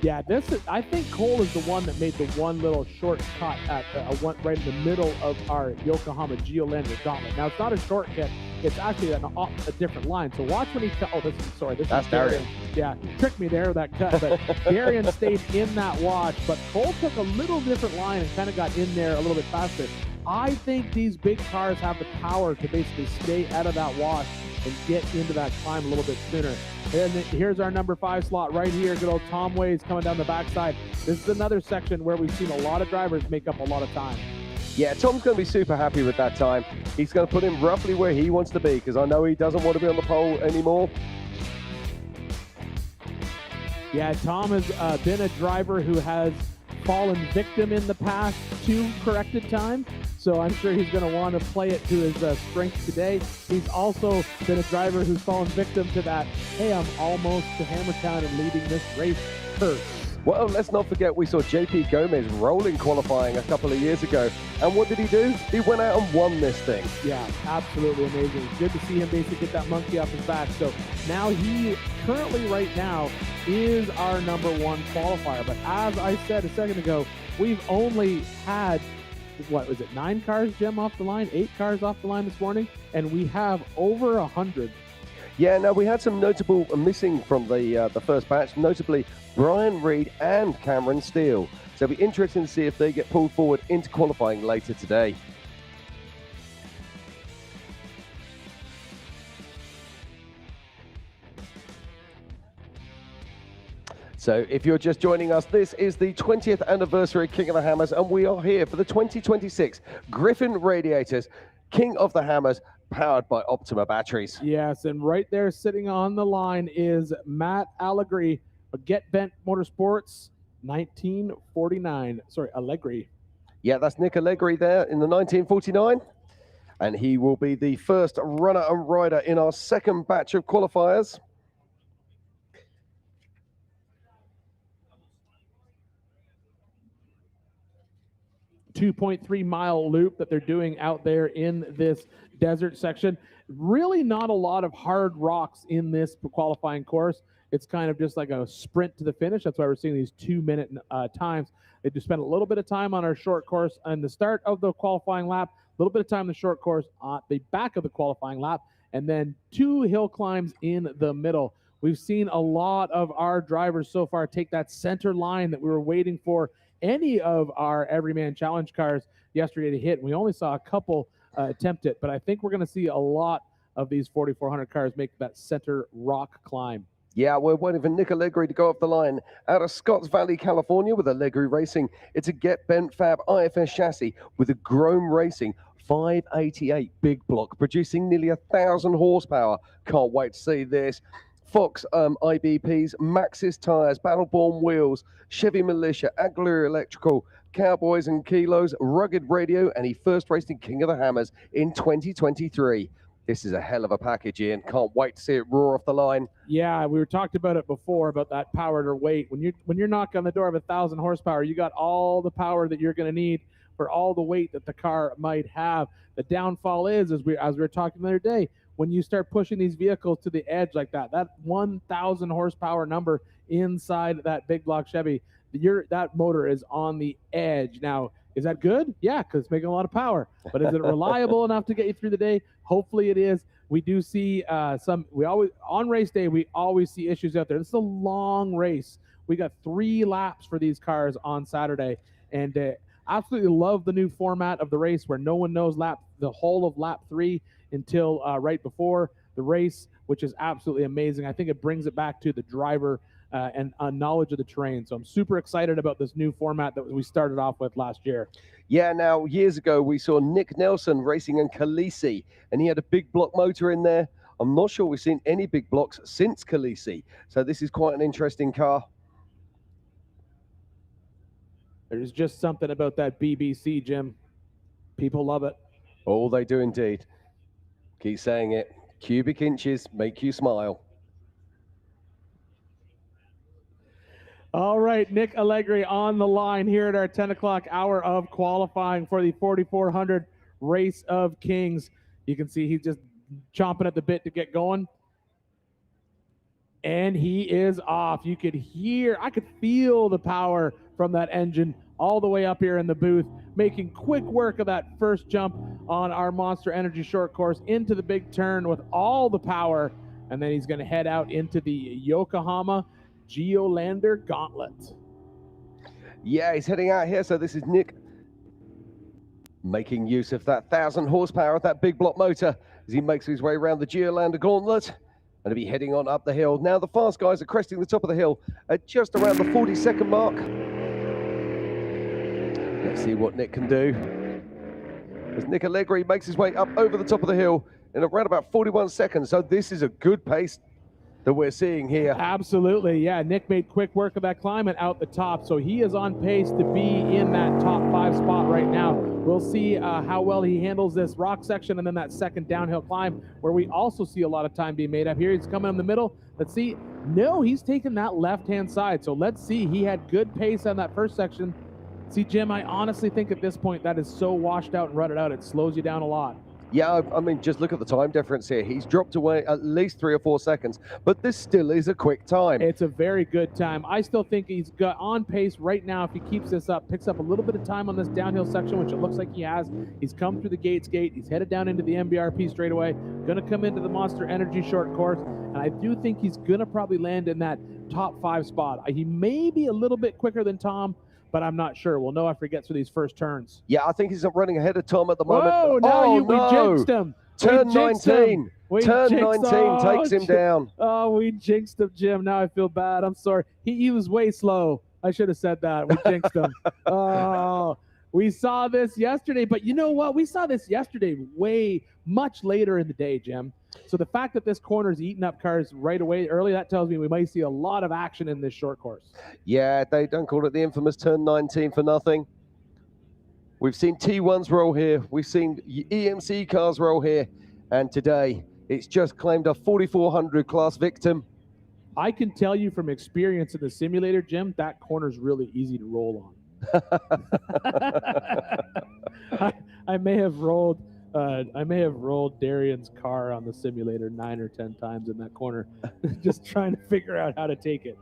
[SPEAKER 3] Yeah, I think Cole is the one that made the one little shortcut at right in the middle of our Yokohama Geolandar Gauntlet. Now, it's not a shortcut. It's actually a different line. So watch when that's Darian. Yeah, tricked me there with that cut. But Darian stayed in that wash. But Cole took a little different line and kind of got in there a little bit faster. I think these big cars have the power to basically stay out of that wash and get into that climb a little bit sooner. And here's our number 5 slot right here. Good old Tom Ways coming down the backside. This is another section where we've seen a lot of drivers make up a lot of time.
[SPEAKER 2] Yeah, Tom's going to be super happy with that time. He's going to put him roughly where he wants to be, because I know he doesn't want to be on the pole anymore.
[SPEAKER 3] Yeah, Tom has been a driver who has fallen victim in the past to corrected time. So I'm sure he's going to want to play it to his strength today. He's also been a driver who's fallen victim to that, hey, I'm almost to Hammertown and leading this race curse.
[SPEAKER 2] Well, let's not forget we saw JP Gomez rolling qualifying a couple of years ago. And what did he do? He went out and won this thing.
[SPEAKER 3] Yeah, absolutely amazing. Good to see him basically get that monkey off his back. So now he currently right now is our number 1 qualifier. But as I said a second ago, we've only had, what was it, 9 cars, Jim, off the line, 8 cars off the line this morning, and we have over 100.
[SPEAKER 2] Yeah, now we had some notable missing from the first batch, notably Brian Reed and Cameron Steele. So it'll be interesting to see if they get pulled forward into qualifying later today. So if you're just joining us, this is the 20th anniversary King of the Hammers, and we are here for the 2026 Griffin Radiators King of the Hammers, powered by Optima batteries.
[SPEAKER 3] Yes, and right there sitting on the line is Matt Allegri, Get Bent Motorsports, 1949. Sorry, Allegri.
[SPEAKER 2] Yeah, that's Nick Allegri there in the 1949. And he will be the first runner and rider in our second batch of qualifiers.
[SPEAKER 3] .3-mile loop that they're doing out there in this desert section. Really not a lot of hard rocks in this qualifying course. It's kind of just like a sprint to the finish. That's why we're seeing these 2-minute times. They just spent a little bit of time on our short course on the start of the qualifying lap, a little bit of time in the short course on the back of the qualifying lap, and then 2 hill climbs in the middle. We've seen a lot of our drivers so far take that center line that we were waiting for any of our Everyman Challenge cars yesterday to hit. We only saw a couple attempt it, but I think we're going to see a lot of these 4,400 cars make that center rock climb.
[SPEAKER 2] Yeah, we're waiting for Nick Allegri to go off the line out of Scotts Valley, California with Allegri Racing. It's a Get Bent Fab IFS chassis with a Grome Racing 588 big block, producing nearly 1,000 horsepower. Can't wait to see this. Fox IBPs, Maxxis tires, Battleborn wheels, Chevy Militia, Aguilera Electrical, Cowboys and Kilos, Rugged Radio, and he first raced in King of the Hammers in 2023. This is a hell of a package, Ian. Can't wait to see it roar off the line.
[SPEAKER 3] Yeah, we were talked about it before about that power to weight. When you're knocking on the door of 1,000 horsepower, you got all the power that you're going to need for all the weight that the car might have. The downfall is, as we were talking the other day, when you start pushing these vehicles to the edge like that 1,000 horsepower number inside that big block Chevy, that motor is on the edge. Now, is that good? Yeah, because it's making a lot of power. But is it reliable enough to get you through the day? Hopefully it is. We do see on race day, we always see issues out there. This is a long race. We got 3 laps for these cars on Saturday. And absolutely love the new format of the race where no one knows the whole of lap 3 until right before the race, which is absolutely amazing. I think it brings it back to the driver and knowledge of the terrain. So I'm super excited about this new format that we started off with last year.
[SPEAKER 2] Yeah, now, years ago, we saw Nick Nelson racing in Khaleesi, and he had a big block motor in there. I'm not sure we've seen any big blocks since Khaleesi. So this is quite an interesting car.
[SPEAKER 3] There's just something about that BBC, Jim. People love it.
[SPEAKER 2] Oh, they do indeed. Keep saying it. Cubic inches make you smile.
[SPEAKER 3] All right, Nick Allegri on the line here at our 10 o'clock hour of qualifying for the 4,400 Race of Kings. You can see he's just chomping at the bit to get going. And he is off. You could hear, I could feel the power from that engine all the way up here in the booth, making quick work of that first jump on our Monster Energy short course into the big turn with all the power. And then he's going to head out into the Yokohama Geolander Gauntlet.
[SPEAKER 2] Yeah, he's heading out here. So this is Nick making use of that 1,000 horsepower of that big block motor as he makes his way around the Geolander Gauntlet. And he'll be heading on up the hill. Now the fast guys are cresting the top of the hill at just around the 40-second mark. Let's see what Nick can do. As Nick Allegri makes his way up over the top of the hill in around about 41 seconds. So this is a good pace that we're seeing here.
[SPEAKER 3] Absolutely, yeah. Nick made quick work of that climb and out the top, so he is on pace to be in that top 5 spot right now. We'll see how well he handles this rock section and then that second downhill climb, where we also see a lot of time being made up here. He's coming in the middle. Let's see. No, he's taking that left-hand side, so let's see. He had good pace on that first section. See, Jim, I honestly think at this point that is so washed out and rutted out, it slows you down a lot.
[SPEAKER 2] Yeah, I mean, just look at the time difference here. He's dropped away at least 3 or 4 seconds, but this still is a quick time.
[SPEAKER 3] It's a very good time. I still think he's got on pace right now. If he keeps this up, picks up a little bit of time on this downhill section, which it looks like he has. He's come through the Gates Gate. He's headed down into the MBRP straightaway. Going to come into the Monster Energy short course, and I do think he's going to probably land in that top 5 spot. He may be a little bit quicker than Tom, but I'm not sure. We'll know after he gets through these first turns.
[SPEAKER 2] Yeah, I think he's running ahead of Tom at the moment.
[SPEAKER 3] Whoa, no, we jinxed him.
[SPEAKER 2] Turn 19. Turn 19 takes him down.
[SPEAKER 3] Oh, we jinxed him, Jim. Now I feel bad. I'm sorry. He was way slow. I should have said that. We jinxed him. Oh, we saw this yesterday, but you know what? We saw this yesterday much later in the day, Jim. So the fact that this corner's eating up cars right away early, that tells me we might see a lot of action in this short course.
[SPEAKER 2] Yeah, they don't call it the infamous turn 19 for nothing. We've seen T1s roll here. We've seen EMC cars roll here. And today, it's just claimed a 4,400 class victim.
[SPEAKER 3] I can tell you from experience in the simulator, Jim, that corner's really easy to roll on. I may have rolled Darian's car on the simulator 9 or 10 times in that corner, just trying to figure out how to take it.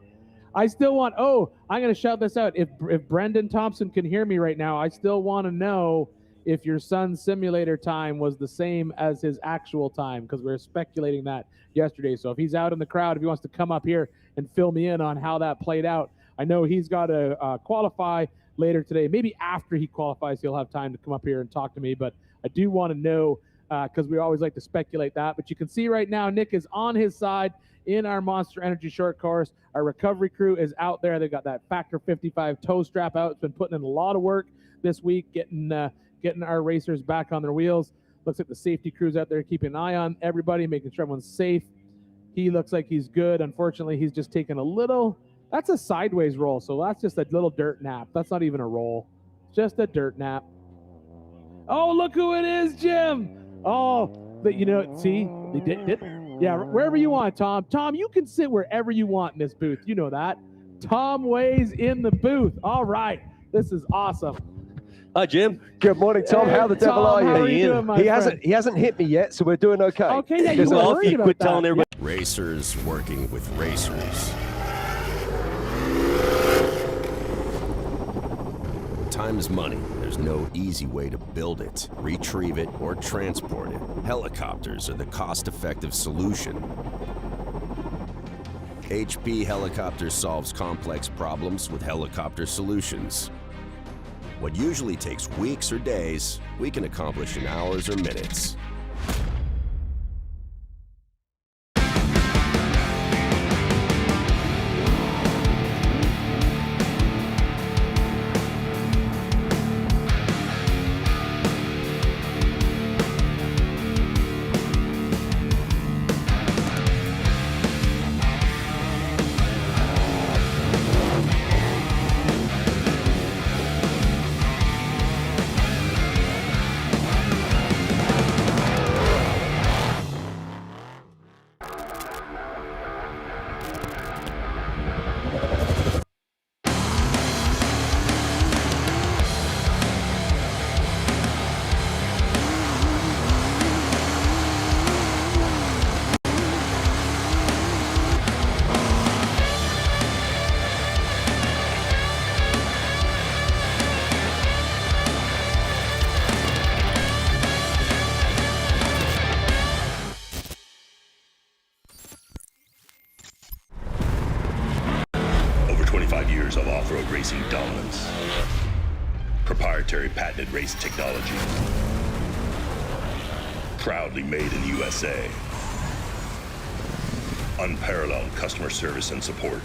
[SPEAKER 3] I still want, I'm going to shout this out. If Brendan Thompson can hear me right now, I still want to know if your son's simulator time was the same as his actual time, because we were speculating that yesterday. So if he's out in the crowd, if he wants to come up here and fill me in on how that played out. I know he's got to qualify later today. Maybe after he qualifies, he'll have time to come up here and talk to me, but I do want to know, because we always like to speculate that. But you can see right now, Nick is on his side in our Monster Energy short course. Our recovery crew is out there. They've got that Factor 55 toe strap out. It's been putting in a lot of work this week, getting our racers back on their wheels. Looks like the safety crew's out there keeping an eye on everybody, making sure everyone's safe. He looks like he's good. Unfortunately, he's just taking a little, that's a sideways roll, so that's just a little dirt nap. That's not even a roll, just a dirt nap. Oh, look who it is, Jim. Oh, but you know, see, they did. Yeah, wherever you want, Tom. Tom, you can sit wherever you want in this booth. You know that. Tom Ways in the booth. All right. This is awesome.
[SPEAKER 15] Hi, Jim.
[SPEAKER 2] Good morning, Tom.
[SPEAKER 3] Hey,
[SPEAKER 2] how the devil
[SPEAKER 3] Tom,
[SPEAKER 2] are you?
[SPEAKER 3] how are you doing, my friend?
[SPEAKER 2] He hasn't hit me yet, so we're doing okay.
[SPEAKER 3] Okay, yeah, you were worried about that.
[SPEAKER 13] Racers working with racers. Time is money. There's no easy way to build it, retrieve it, or transport it. Helicopters are the cost-effective solution. HP Helicopters solves complex problems with helicopter solutions. What usually takes weeks or days, we can accomplish in hours or minutes.
[SPEAKER 15] road racing dominance. Proprietary patented race technology. Proudly made in the USA. Unparalleled customer service and support.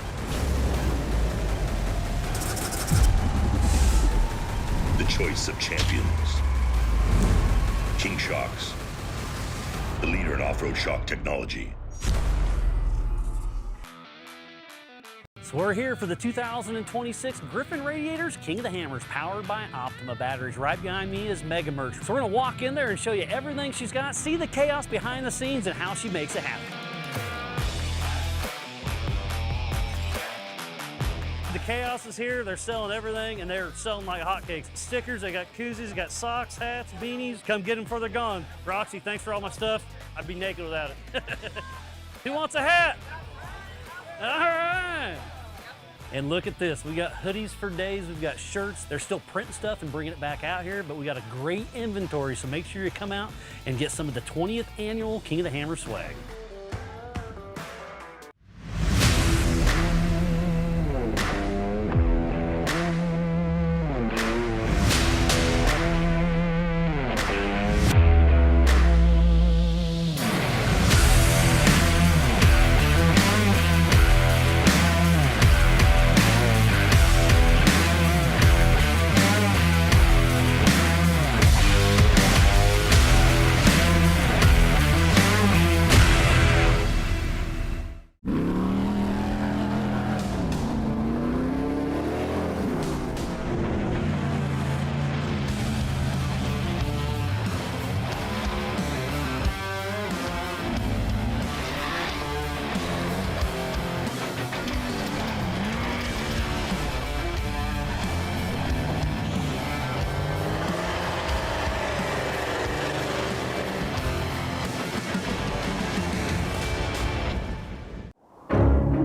[SPEAKER 15] The choice of champions. King Shocks. The leader in off-road shock technology.
[SPEAKER 1] So we're here for the 2026 Griffin Radiators King of the Hammers, powered by Optima batteries. Right behind me is Mega Merch. So we're gonna walk in there and show you everything she's got, see the chaos behind the scenes and how she makes it happen. The chaos is here. They're selling everything, and they're selling like hotcakes. Stickers, they got koozies, they got socks, hats, beanies. Come get them before they're gone. Roxy, thanks for all my stuff. I'd be naked without it. Who wants a hat? All right. And look at this. We got hoodies for days. We've got shirts. They're still printing stuff and bringing it back out here, but we got a great inventory, so make sure you come out and get some of the 20th annual King of the Hammer swag.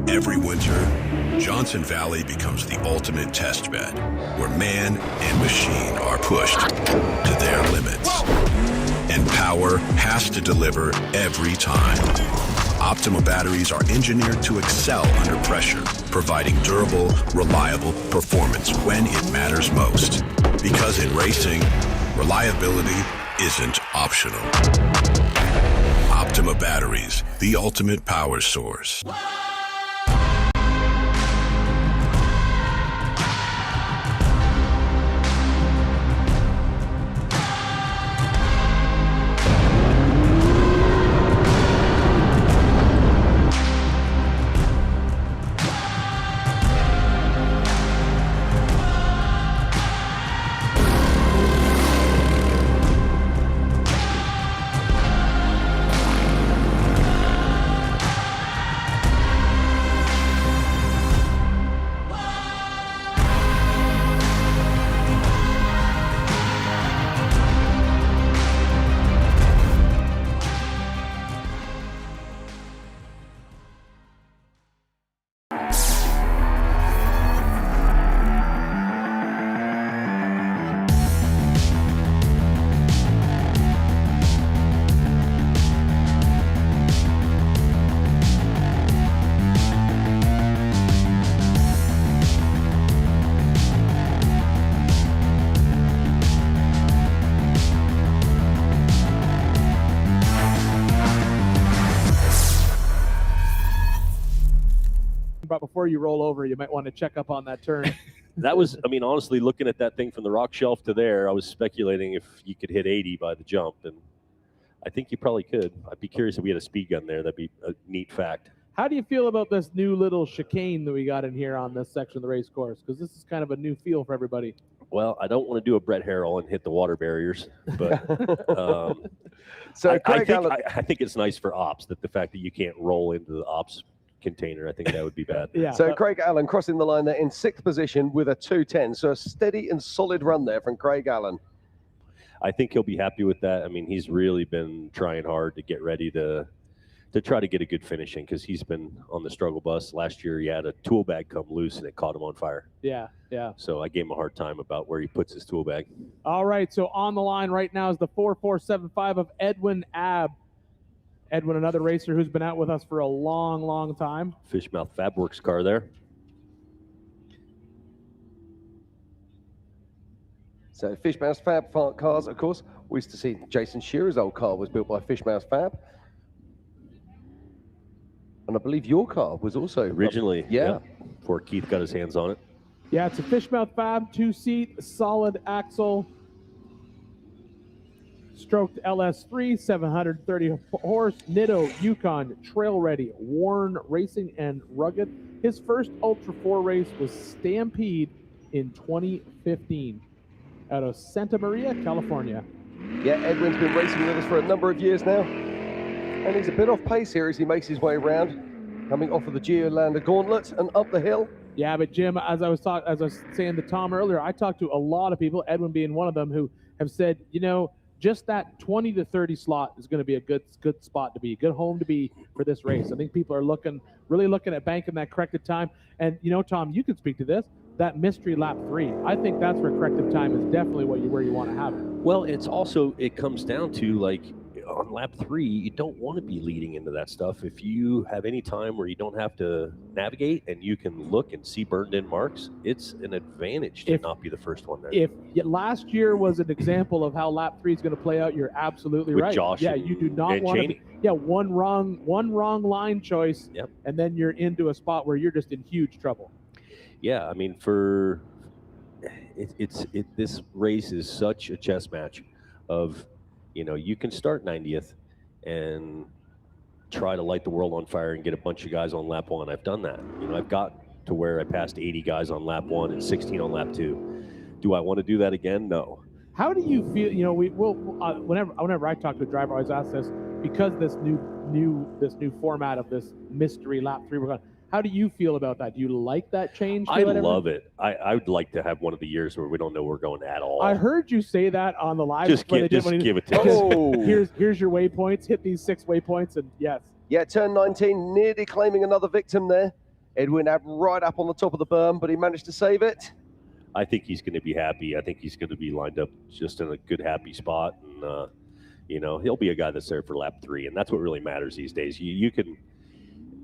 [SPEAKER 15] Every winter, Johnson Valley becomes the ultimate test bed, where man and machine are pushed to their limits. And power has to deliver every time. Optima batteries are engineered to excel under pressure, providing durable, reliable performance when it matters most. Because in racing, reliability isn't optional. Optima batteries, the ultimate power source.
[SPEAKER 3] But before you roll over, you might want to check up on that turn.
[SPEAKER 16] That was, I mean, honestly, looking at that thing from the rock shelf to there, I was speculating if you could hit 80 by the jump, and I think you probably could. I'd be curious if we had a speed gun there. That'd be a neat fact.
[SPEAKER 3] How do you feel about this new little chicane that we got in here on this section of the race course? Because this is kind of a new feel for everybody.
[SPEAKER 16] Well, I don't want to do a Brett Harrell and hit the water barriers, but
[SPEAKER 2] So
[SPEAKER 16] I think it's nice for ops, that the fact that you can't roll into the ops container. I think that would be bad.
[SPEAKER 2] So Craig Allen crossing the line there in 6th position with a 2:10. So a steady and solid run there from Craig Allen.
[SPEAKER 16] I think he'll be happy with that. I mean, he's really been trying hard to get ready to try to get a good finish in, because he's been on the struggle bus. Last year he had a tool bag come loose and it caught him on fire.
[SPEAKER 3] Yeah.
[SPEAKER 16] So I gave him a hard time about where he puts his tool bag.
[SPEAKER 3] All right, so on the line right now is the 4475 of Edwin Abb. Edwin, another racer who's been out with us for a long, long time.
[SPEAKER 16] Fishmouth Fabworks car there.
[SPEAKER 2] So Fishmouse Fab cars, of course. We used to see Jason Shearer's old car was built by Fishmouse Fab. And I believe your car was also
[SPEAKER 16] originally,
[SPEAKER 2] yeah,
[SPEAKER 16] before Keith got his hands on it.
[SPEAKER 3] Yeah, it's a Fishmouth Fab, 2-seat, solid axle, stroked LS3, 730 horse, Nitto, Yukon, trail ready, Warn Racing, and rugged. His first Ultra 4 race was Stampede in 2015 out of Santa Maria, California.
[SPEAKER 2] Yeah, Edwin's been racing with us for a number of years now. And he's a bit off pace here as he makes his way around, coming off of the Geolander Gauntlet and up the hill.
[SPEAKER 3] Yeah, but Jim, as I was saying to Tom earlier, I talked to a lot of people, Edwin being one of them, who have said, you know, just that 20 to 30 slot is going to be a good spot to be, good home to be for this race. I think people are really looking at banking that corrected time. And, you know, Tom, you can speak to this, that mystery lap 3. I think that's where corrected time is definitely where you want to have it.
[SPEAKER 16] Well, it comes down to, like, on lap 3, you don't want to be leading into that stuff. If you have any time where you don't have to navigate and you can look and see burned in marks, it's an advantage to not be the first one there.
[SPEAKER 3] If last year was an example of how lap 3 is going to play out, you're absolutely
[SPEAKER 16] With
[SPEAKER 3] right.
[SPEAKER 16] Josh
[SPEAKER 3] yeah, you do not
[SPEAKER 16] and
[SPEAKER 3] want
[SPEAKER 16] Cheney.
[SPEAKER 3] one wrong line choice, and then you're into a spot where you're just in huge trouble.
[SPEAKER 16] Yeah, I mean, this race is such a chess match of, you know, you can start 90th and try to light the world on fire and get a bunch of guys on lap 1. I've done that. You know, I've got to where I passed 80 guys on lap 1 and 16 on lap 2. Do I want to do that again? No.
[SPEAKER 3] How do you feel? You know, whenever I talk to a driver, I always ask this, because this new format of this mystery lap 3 we're going. How do you feel about that? Do you like that change?
[SPEAKER 16] I love it. I would like to have one of the years where we don't know where we're going at all.
[SPEAKER 3] I heard you say that on the live.
[SPEAKER 16] Just give it to us.
[SPEAKER 3] Here's your waypoints. Hit these 6 waypoints, and yes.
[SPEAKER 2] Yeah, turn 19, nearly claiming another victim there. Edwin Ab right up on the top of the berm, but he managed to save it.
[SPEAKER 16] I think he's going to be happy. I think he's going to be lined up just in a good, happy spot. And, you know, he'll be a guy that's there for lap 3, and that's what really matters these days. You can...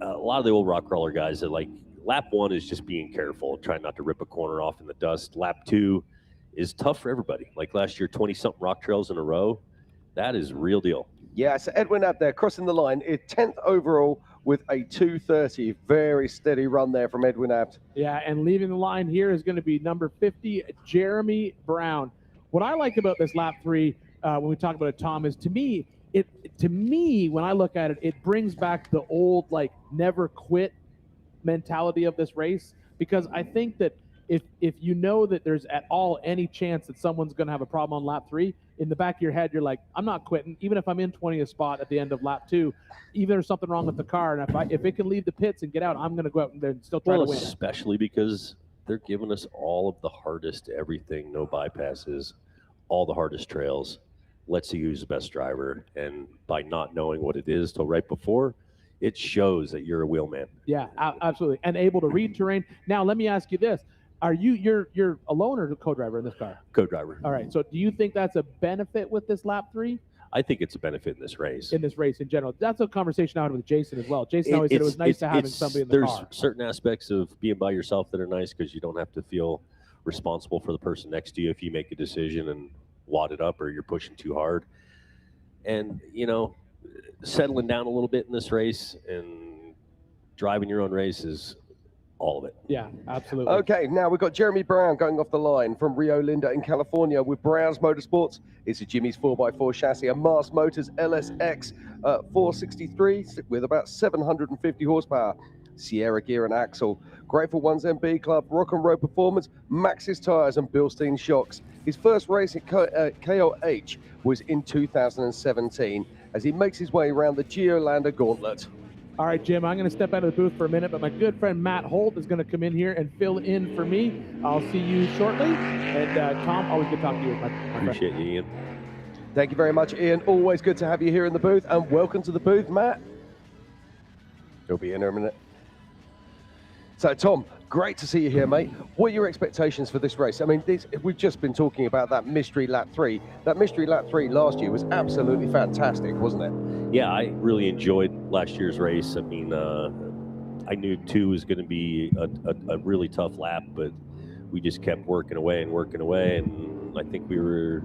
[SPEAKER 16] a lot of the old rock crawler guys are like, lap 1 is just being careful, trying not to rip a corner off in the dust. Lap 2 is tough for everybody. Like last year, 20-something rock trails in a row. That is real deal.
[SPEAKER 2] Yeah, so Edwin Ab there crossing the line, 10th overall with a 2:30. Very steady run there from Edwin Ab.
[SPEAKER 3] Yeah, and leaving the line here is going to be number 50, Jeremy Brown. What I like about this lap 3, when we talk about it, Tom, is to me, when I look at it, it brings back the old, like, never quit mentality of this race, because I think that if you know that there's at all any chance that someone's going to have a problem on lap 3, in the back of your head, you're like, I'm not quitting. Even if I'm in 20th spot at the end of lap 2, even if there's something wrong with the car, and if it can leave the pits and get out, I'm going to go out and still try to win.
[SPEAKER 16] Especially because they're giving us all of the hardest everything, no bypasses, all the hardest trails. Let's see who's the best driver. And by not knowing what it is till right before, it shows that you're a wheelman.
[SPEAKER 3] Yeah, absolutely. And able to read terrain. Now, let me ask you this. Are you're a lone or a co-driver in this car?
[SPEAKER 16] Co-driver.
[SPEAKER 3] All right. So do you think that's a benefit with this lap 3?
[SPEAKER 16] I think it's a benefit in this race.
[SPEAKER 3] In this race in general. That's a conversation I had with Jason as well. Jason always said it was nice to having somebody in the car.
[SPEAKER 16] There's certain aspects of being by yourself that are nice because you don't have to feel responsible for the person next to you if you make a decision and wad it up or you're pushing too hard. And, you know, settling down a little bit in this race and driving your own race is all of it.
[SPEAKER 3] Yeah, absolutely.
[SPEAKER 2] Okay, now we've got Jeremy Brown going off the line from Rio Linda in California with Brown's Motorsports. It's a Jimmy's 4x4 chassis, a Mars Motors LSX 463 with about 750 horsepower. Sierra gear and axle. Grateful One's MB Club, Rock and Roll Performance, Maxxis tires and Bilstein shocks. His first race at KOH was in 2017 as he makes his way around the Geolander Gauntlet.
[SPEAKER 3] All right, Jim, I'm going to step out of the booth for a minute, but my good friend Matt Holt is going to come in here and fill in for me. I'll see you shortly. And Tom, always good talking to you, my
[SPEAKER 16] Appreciate
[SPEAKER 3] friend.
[SPEAKER 16] you, Ian.
[SPEAKER 2] Thank you very much, Ian. Always good to have you here in the booth, and welcome to the booth, Matt. He'll be in a minute. So, Tom, great to see you here, mate. What are your expectations for this race? I mean, we've just been talking about that mystery lap 3. That mystery lap 3 last year was absolutely fantastic, wasn't it?
[SPEAKER 16] Yeah, I really enjoyed last year's race. I mean, I knew 2 was going to be a really tough lap, but we just kept working away, and and I think we were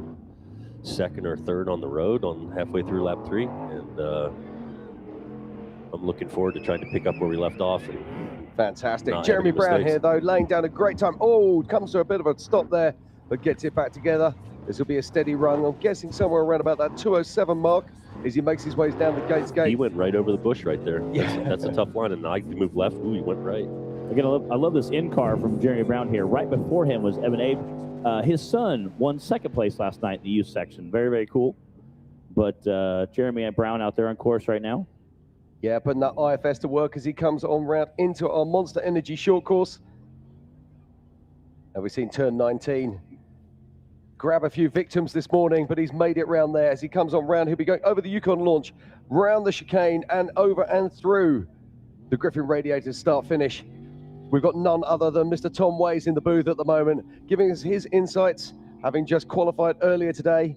[SPEAKER 16] second or third on the road on halfway through lap 3, and I'm looking forward to trying to pick up where we left off. And
[SPEAKER 2] fantastic. Jeremy Brown here, though, laying down a great time. Oh, comes to a bit of a stop there, but gets it back together. This will be a steady run. I'm guessing somewhere around about that 2:07 mark as he makes his way down the Gates Gate.
[SPEAKER 16] He went right over the bush right there.
[SPEAKER 2] Yeah.
[SPEAKER 16] That's a tough line, and I moved left. Ooh, he went right.
[SPEAKER 17] Again, I love this in-car from Jeremy Brown here. Right before him was Evan Abe. His son won second place last night in the youth section. Very, very cool. But Jeremy Brown out there on course right now.
[SPEAKER 2] Yeah, putting that IFS to work as he comes on round into our Monster Energy short course. And we've seen turn 19 grab a few victims this morning, but he's made it round there. As he comes on round, he'll be going over the Yukon launch, round the chicane, and over and through the Griffin Radiators start-finish. We've got none other than Mr. Tom Ways in the booth at the moment, giving us his insights, having just qualified earlier today.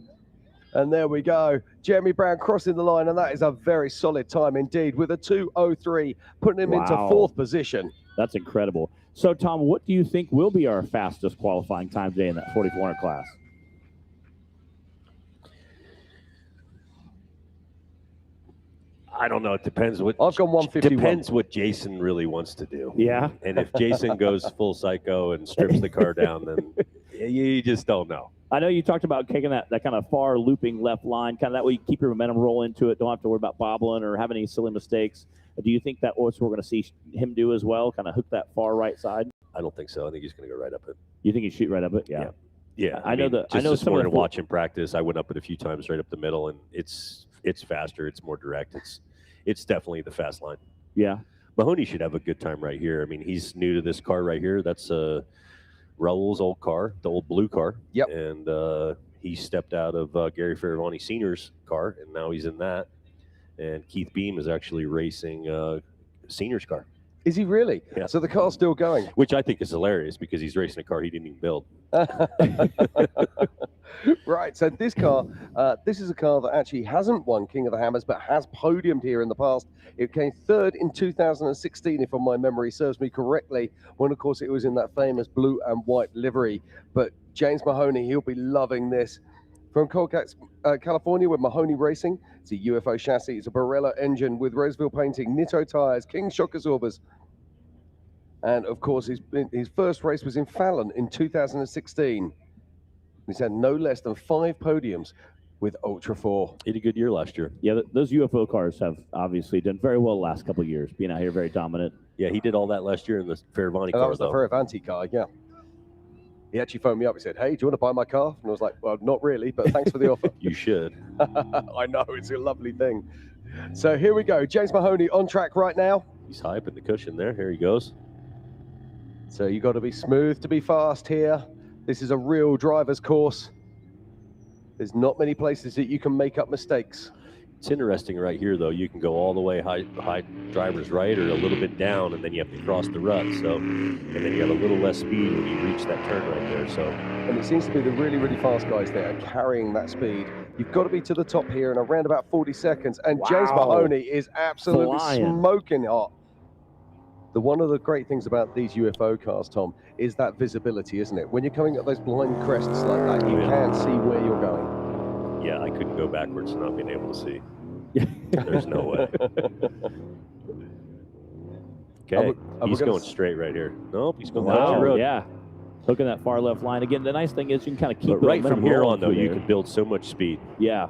[SPEAKER 2] And there we go. Jeremy Brown crossing the line, and that is a very solid time indeed, with a 2:03, putting him into 4th position.
[SPEAKER 17] That's incredible. So, Tom, what do you think will be our fastest qualifying time today in that 4400 class?
[SPEAKER 16] I don't know. It depends what.
[SPEAKER 2] I've gone 151.
[SPEAKER 16] Depends what Jason really wants to do.
[SPEAKER 17] Yeah.
[SPEAKER 16] And if Jason goes full psycho and strips the car down, then you just don't know.
[SPEAKER 17] I know you talked about taking that kind of far looping left line, kind of that way you keep your momentum roll into it. Don't have to worry about bobbling or having any silly mistakes. Do you think that what we're going to see him do as well, kind of hook that far right side?
[SPEAKER 16] I don't think so. I think he's going to go right up it.
[SPEAKER 17] You think he'd shoot right up it? Yeah.
[SPEAKER 16] Yeah.
[SPEAKER 17] I know
[SPEAKER 16] just
[SPEAKER 17] I know
[SPEAKER 16] this
[SPEAKER 17] some
[SPEAKER 16] morning
[SPEAKER 17] of the
[SPEAKER 16] watching practice, I went up it a few times right up the middle, and it's faster. It's more direct. It's definitely the fast line.
[SPEAKER 17] Yeah.
[SPEAKER 16] Mahoney should have a good time right here. I mean, he's new to this car right here. That's Raul's old car, the old blue car.
[SPEAKER 2] Yep.
[SPEAKER 16] And he stepped out of Gary Faravani Sr.'s car, and now he's in that. And Keith Beam is actually racing Senior's car.
[SPEAKER 2] Is he really?
[SPEAKER 16] Yeah.
[SPEAKER 2] So the car's still going.
[SPEAKER 16] Which I think is hilarious because he's racing a car he didn't even build.
[SPEAKER 2] Right, so this car, this is a car that actually hasn't won King of the Hammers, but has podiumed here in the past. It came 3rd in 2016, if my memory serves me correctly, when, of course, it was in that famous blue and white livery. But James Mahoney, he'll be loving this. From Colfax, California, with Mahoney Racing, it's a UFO chassis, it's a Barella engine with Roseville painting, Nitto tires, King shock absorbers. And, of course, his first race was in Fallon in 2016. He's had no less than 5 podiums with Ultra 4.
[SPEAKER 16] He had a good year last year.
[SPEAKER 17] Yeah, those UFO cars have obviously done very well the last couple of years, being out here very dominant.
[SPEAKER 16] Yeah, he did all that last year in the Faravani car,
[SPEAKER 2] That was the Faravanti car, yeah. He actually phoned me up. He said, hey, do you want to buy my car? And I was like, well, not really, but thanks for the offer.
[SPEAKER 16] You should.
[SPEAKER 2] I know, it's a lovely thing. So here we go. James Mahoney on track right now.
[SPEAKER 16] He's high up in the cushion there. Here he goes.
[SPEAKER 2] So you got to be smooth to be fast here. This is a real driver's course. There's not many places that you can make up mistakes.
[SPEAKER 16] It's interesting right here, though. You can go all the way high driver's right or a little bit down, and then you have to cross the rut. So, and then you have a little less speed when you reach that turn right there. So,
[SPEAKER 2] and it seems to be the really, really fast guys there are carrying that speed. You've got to be to the top here in around about 40 seconds. And
[SPEAKER 17] Wow.
[SPEAKER 2] James Mahoney is absolutely
[SPEAKER 17] Flying.
[SPEAKER 2] smoking hot. One of the great things about these UFO cars, Tom, is that visibility, isn't it? When you're coming up those blind crests like that, you can't see where you're going.
[SPEAKER 16] yeah, I couldn't go backwards and not being able to see. There's no way. Okay, he's going straight right here. Nope, he's going down the road.
[SPEAKER 17] Yeah, hooking that far left line. Again, the nice thing is you can kind of keep
[SPEAKER 16] But
[SPEAKER 17] the
[SPEAKER 16] right from
[SPEAKER 17] momentum
[SPEAKER 16] here
[SPEAKER 17] rolling
[SPEAKER 16] on, though,
[SPEAKER 17] through
[SPEAKER 16] you
[SPEAKER 17] there.
[SPEAKER 16] can build so much speed.
[SPEAKER 17] Yeah.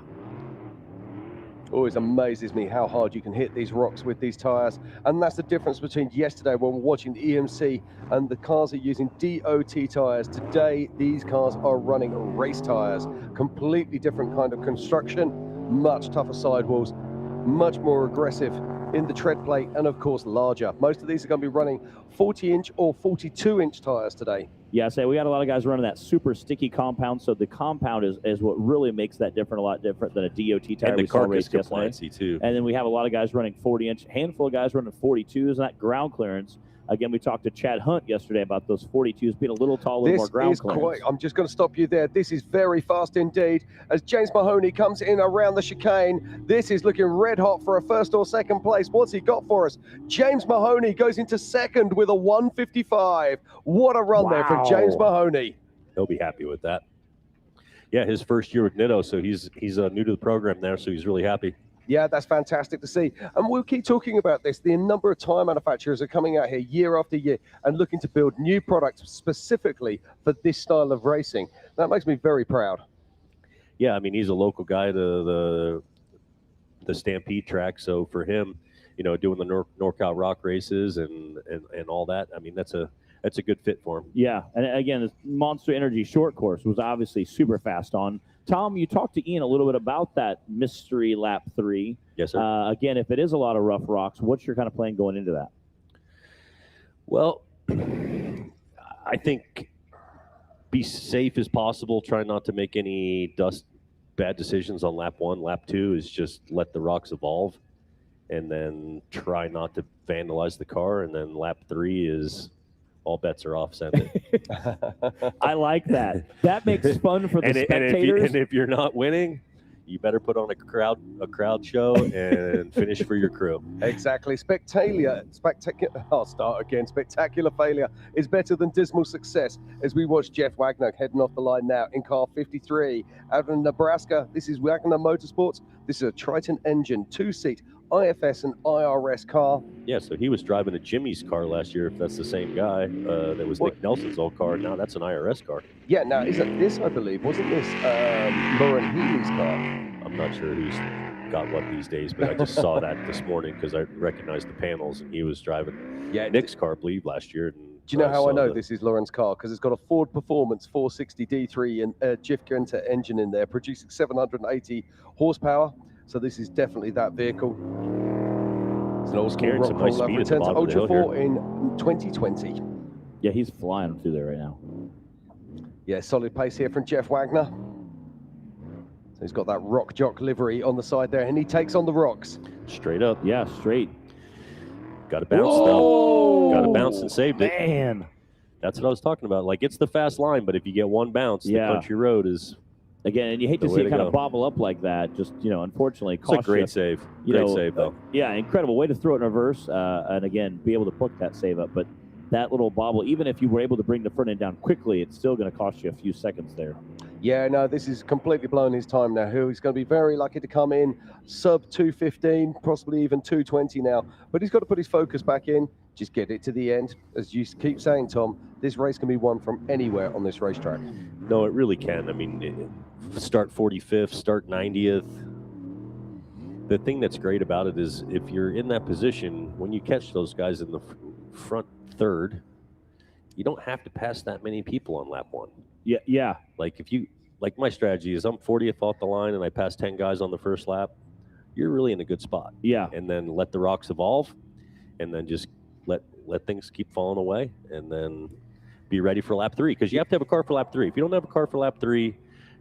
[SPEAKER 2] Always amazes me how hard you can hit these rocks with these tires. And that's the difference between yesterday when we're watching the EMC and the cars are using DOT tires. Today, these cars are running race tires. Completely different kind of construction, much tougher sidewalls, much more aggressive in the tread plate, and of course larger. Most of these are going to be running 40-inch or 42-inch tires today.
[SPEAKER 17] Yeah, we got a lot of guys running that super sticky compound, so the compound is what really makes that a lot different than a DOT tire.
[SPEAKER 16] And the
[SPEAKER 17] we saw
[SPEAKER 16] carcass
[SPEAKER 17] race yesterday.
[SPEAKER 16] compliancy, too.
[SPEAKER 17] And then we have a lot of guys running 40-inch, handful of guys running 42s, and that ground clearance. Again, we talked to Chad Hunt yesterday about those 42s being a little tall, a little more ground clearance.
[SPEAKER 2] I'm just going to stop you there. This is very fast indeed. As James Mahoney comes in around the chicane, this is looking red hot for a first or second place. What's he got for us? James Mahoney goes into second with a 155. What a run there from James Mahoney.
[SPEAKER 16] He'll be happy with that. Yeah, his first year with Nitto, so he's new to the program there, so he's really happy.
[SPEAKER 2] Yeah, that's fantastic to see. And we'll keep talking about this. The number of tire manufacturers are coming out here year after year and looking to build new products specifically for this style of racing. That makes me very proud.
[SPEAKER 16] Yeah, I mean, he's a local guy to the Stampede track, so for him, you know, doing the NorCal Rock races and all that, I mean, that's a good fit for him.
[SPEAKER 17] Yeah, and again, this Monster Energy short course was obviously super fast on. Tom, you talked to Ian a little bit about that mystery lap 3.
[SPEAKER 16] Yes, sir.
[SPEAKER 17] Again, if it is a lot of rough rocks, what's your kind of plan going into that?
[SPEAKER 16] Well, I think be safe as possible. Try not to make any bad decisions on lap 1. Lap 2 is just let the rocks evolve, and then try not to vandalize the car. And then lap 3 is all bets are off, send it.
[SPEAKER 17] I like that. That makes fun for the spectators.
[SPEAKER 16] And if you're not winning, you better put on a crowd show and finish for your crew.
[SPEAKER 2] Exactly. I'll start again. Spectacular failure is better than dismal success, as we watch Jeff Wagner heading off the line now in car 53 out of Nebraska. This is Wagner Motorsports. This is a Triton engine, 2-seat IFS and IRS car.
[SPEAKER 16] Yeah, so he was driving a Jimmy's car last year, if that's the same guy. That was Nick Nelson's old car. Now that's an IRS car.
[SPEAKER 2] Yeah, now isn't this, I believe, wasn't this Lauren Healy's car?
[SPEAKER 16] I'm not sure who's got what these days, but I just saw that this morning because I recognized the panels, and he was driving Nick's car, I believe, last year. And
[SPEAKER 2] do you know how I know this is Lauren's car? Because it's got a Ford Performance 460 D3 and Jiff Gunter engine in there, producing 780 horsepower. So this is definitely that vehicle. It's an old school rock roll that returned to Ultra 4 in 2020.
[SPEAKER 17] Yeah, he's flying through there right now.
[SPEAKER 2] Yeah, solid pace here from Jeff Wagner. So he's got that rock jock livery on the side there, and he takes on the rocks.
[SPEAKER 16] Straight up.
[SPEAKER 17] Yeah, straight.
[SPEAKER 16] Got to bounce, though. Got to bounce and saved it.
[SPEAKER 17] Man.
[SPEAKER 16] That's what I was talking about. Like, it's the fast line, but if you get one bounce, the country road is...
[SPEAKER 17] Again, and you hate to see it kind of bobble up like that. Just, you know, unfortunately,
[SPEAKER 16] it's a great save. Great save, though.
[SPEAKER 17] Yeah, incredible way to throw it in reverse, and again, be able to book that save up. But that little bobble, even if you were able to bring the front end down quickly, it's still going to cost you a few seconds there.
[SPEAKER 2] Yeah, no, this is completely blowing his time now. He's going to be very lucky to come in sub 215, possibly even 220 now. But he's got to put his focus back in, just get it to the end. As you keep saying, Tom, this race can be won from anywhere on this racetrack.
[SPEAKER 16] No, it really can. I mean, start 45th, start 90th. The thing that's great about it is if you're in that position, when you catch those guys in the front third, you don't have to pass that many people on lap 1.
[SPEAKER 17] Yeah.
[SPEAKER 16] Like my strategy is I'm 40th off the line and I pass 10 guys on the first lap. You're really in a good spot.
[SPEAKER 17] Yeah.
[SPEAKER 16] And then let the rocks evolve, and then just let things keep falling away, and then be ready for lap 3, because you have to have a car for lap 3. If you don't have a car for lap 3,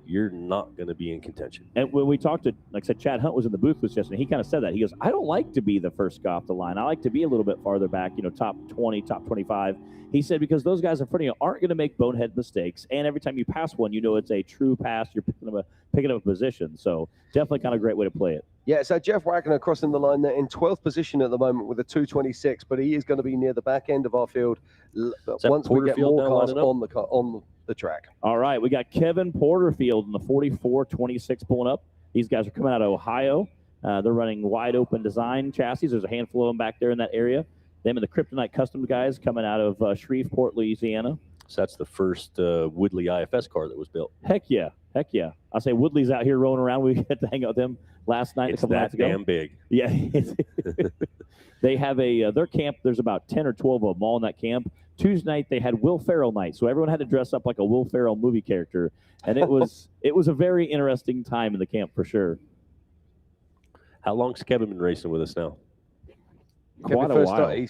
[SPEAKER 16] you're not going to be in contention.
[SPEAKER 17] And when we talked to, like I said, Chad Hunt was in the booth with us yesterday. He kind of said that. He goes, I don't like to be the first guy off the line. I like to be a little bit farther back, you know, top 20, top 25. He said, because those guys in front of you aren't going to make bonehead mistakes. And every time you pass one, you know it's a true pass. You're picking up a position. So definitely kind of a great way to play it.
[SPEAKER 2] Yeah, so Jeff Wagner crossing the line there in 12th position at the moment with a 226, but he is going to be near the back end of our field once we get more cars on the track.
[SPEAKER 17] All right, we got Kevin Porterfield in the 44-26 pulling up. These guys are coming out of Ohio. They're running wide open design chassis. There's a handful of them back there in that area. Them and the Kryptonite Custom guys coming out of Shreveport, Louisiana.
[SPEAKER 16] So that's the first Woodley IFS car that was built.
[SPEAKER 17] Heck yeah. I say Woodley's out here rolling around. We got to hang out with them last night.
[SPEAKER 16] It's
[SPEAKER 17] a couple
[SPEAKER 16] that
[SPEAKER 17] nights ago.
[SPEAKER 16] damn big.
[SPEAKER 17] Yeah. They have their camp. There's about 10 or 12 of them all in that camp. Tuesday night they had Will Ferrell night, so everyone had to dress up like a Will Ferrell movie character, and it was a very interesting time in the camp for sure.
[SPEAKER 16] How long's Kevin been racing with us now?
[SPEAKER 17] Quite a while.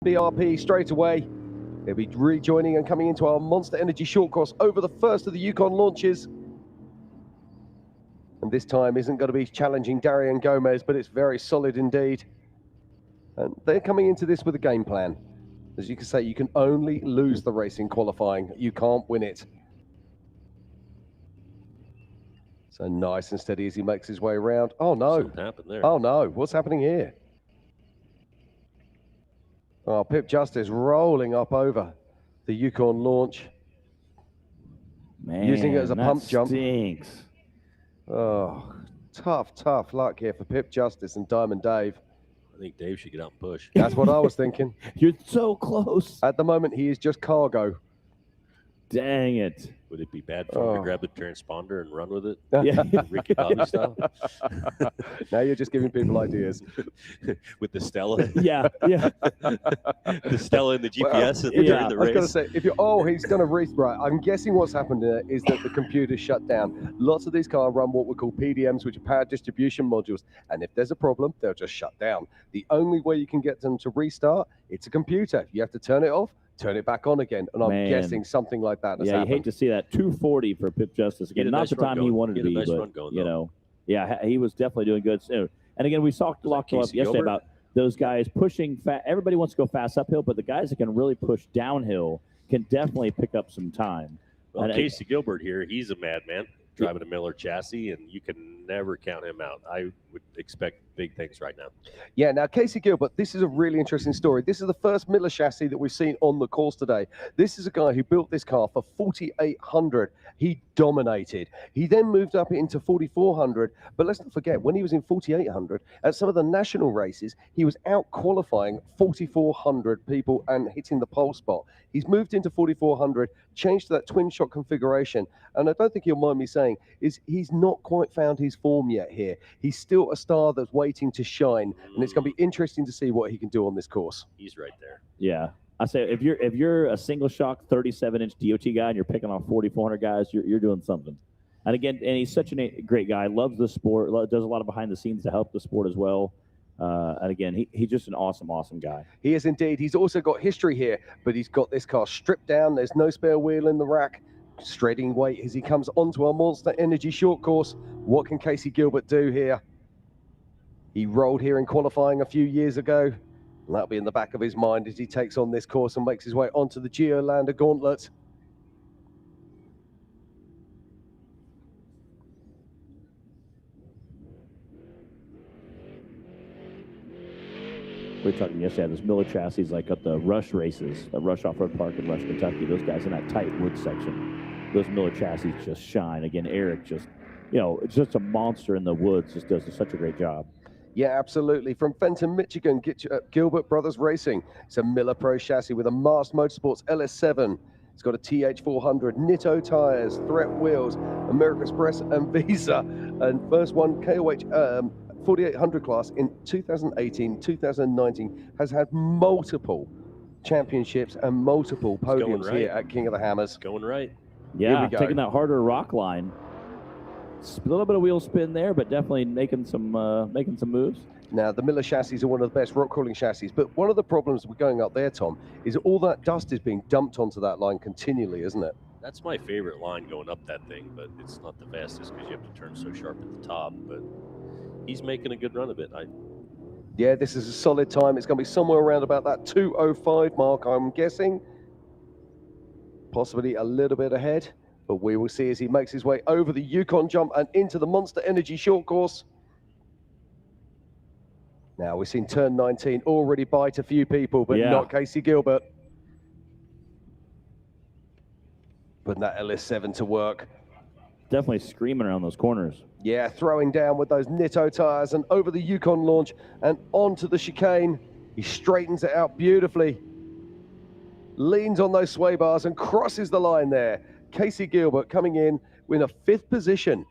[SPEAKER 2] BRP straight away. He'll be rejoining and coming into our Monster Energy short course over the first of the Yukon launches. And this time isn't going to be challenging Darian Gomez, but it's very solid indeed. And they're coming into this with a game plan. As you can say, you can only lose the race in qualifying. You can't win it. So nice and steady as he makes his way around. Oh no.
[SPEAKER 16] Something happened there.
[SPEAKER 2] Oh no, what's happening here? Oh, Pip Justice rolling up over the Yukon launch.
[SPEAKER 17] Man,
[SPEAKER 2] using it as a pump jump.
[SPEAKER 17] Stinks.
[SPEAKER 2] Oh, tough luck here for Pip Justice and Diamond Dave.
[SPEAKER 16] I think Dave should get out and push.
[SPEAKER 2] That's what I was thinking.
[SPEAKER 17] You're so close.
[SPEAKER 2] At the moment, he is just cargo.
[SPEAKER 17] Dang it.
[SPEAKER 16] Would it be bad for him to grab the transponder and run with it?
[SPEAKER 17] Yeah.
[SPEAKER 16] Ricky Bobby style?
[SPEAKER 2] Now you're just giving people ideas.
[SPEAKER 16] With the Stella?
[SPEAKER 17] Yeah.
[SPEAKER 16] The Stella and the GPS
[SPEAKER 2] Well,
[SPEAKER 16] during the
[SPEAKER 2] I was going to
[SPEAKER 16] race?
[SPEAKER 2] say, if you're, he's going to race, right, I'm guessing what's happened there is that the computer shut down. Lots of these cars run what we call PDMs, which are power distribution modules. And if there's a problem, they'll just shut down. The only way you can get them to restart, it's a computer. You have to turn it off, turn it back on again. And I'm guessing something like that has happened.
[SPEAKER 17] You hate to see that. 240 for Pip Justice. Again, not the time he wanted to be, but, you know, yeah, he was definitely doing good. And again, we talked up yesterday about those guys pushing fast. Everybody wants to go fast uphill, but the guys that can really push downhill can definitely pick up some time.
[SPEAKER 16] Well,
[SPEAKER 17] And
[SPEAKER 16] Casey Gilbert here, he's a madman driving a Miller chassis, and you can never count him out. I would expect big things right now.
[SPEAKER 2] Yeah, now Casey Gilbert, this is a really interesting story. This is the first Miller chassis that we've seen on the course today. This is a guy who built this car for 4,800. He dominated. He then moved up into 4,400, but let's not forget, when he was in 4,800, at some of the national races, he was out qualifying 4,400 people and hitting the pole spot. He's moved into 4,400, changed to that twin shock configuration, and I don't think you'll mind me saying, is he's not quite found his form yet here. He's still a star that's waiting to shine, and it's going to be interesting to see what he can do on this course.
[SPEAKER 16] He's right there.
[SPEAKER 17] Yeah. I say if you're a single shock 37-inch DOT guy and you're picking off 4,400 guys, you're doing something. And again, and he's such a great guy, loves the sport, does a lot of behind the scenes to help the sport as well. And again, he's just an awesome guy.
[SPEAKER 2] He is indeed. He's also got history here, but he's got this car stripped down. There's no spare wheel in the rack. Shredding weight as he comes onto our Monster Energy short course. What can Casey Gilbert do here? He rolled here in qualifying a few years ago. And that'll be in the back of his mind as he takes on this course and makes his way onto the Geolander Gauntlet.
[SPEAKER 17] We were talking yesterday, those Miller chassis, like at the Rush races, the Rush Off-Road Park in Rush, Kentucky, those guys in that tight wood section, those Miller chassis just shine. Again, Eric just, it's just a monster in the woods, just does such a great job.
[SPEAKER 2] Yeah, absolutely. From Fenton, Michigan, Gilbert Brothers Racing. It's a Miller Pro chassis with a Mast Motorsports LS7. It's got a TH400, Nitto tires, Threat wheels, American Express and Visa. And first one, KOH 4800 class in 2018, 2019, has had multiple championships and multiple podiums here at King of the Hammers.
[SPEAKER 16] Going right.
[SPEAKER 17] Yeah, taking that harder rock line. A little bit of wheel spin there, but definitely making some moves.
[SPEAKER 2] Now, the Miller chassis are one of the best rock crawling chassis, but one of the problems with going up there, Tom, is all that dust is being dumped onto that line continually, isn't it?
[SPEAKER 16] That's my favorite line going up that thing, but it's not the fastest because you have to turn so sharp at the top, but he's making a good run of it.
[SPEAKER 2] Yeah, this is a solid time. It's going to be somewhere around about that 2:05 mark, I'm guessing. Possibly a little bit ahead. But we will see as he makes his way over the Yukon jump and into the Monster Energy short course. Now, we've seen turn 19 already bite a few people, but not Casey Gilbert. Putting that LS7 to work.
[SPEAKER 17] Definitely screaming around those corners.
[SPEAKER 2] Yeah, throwing down with those Nitto tires and over the Yukon launch and onto the chicane. He straightens it out beautifully. Leans on those sway bars and crosses the line there. Casey Gilbert coming in a 5th position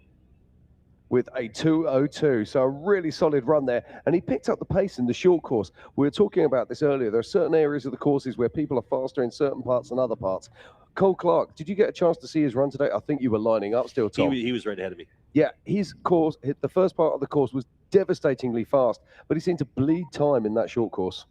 [SPEAKER 2] with a 2:02. So a really solid run there. And he picked up the pace in the short course. We were talking about this earlier. There are certain areas of the courses where people are faster in certain parts than other parts. Cole Clark, did you get a chance to see his run today? I think you were lining up still, Tom.
[SPEAKER 16] He was right ahead of me.
[SPEAKER 2] Yeah, his course, the first part of the course was devastatingly fast, but he seemed to bleed time in that short course.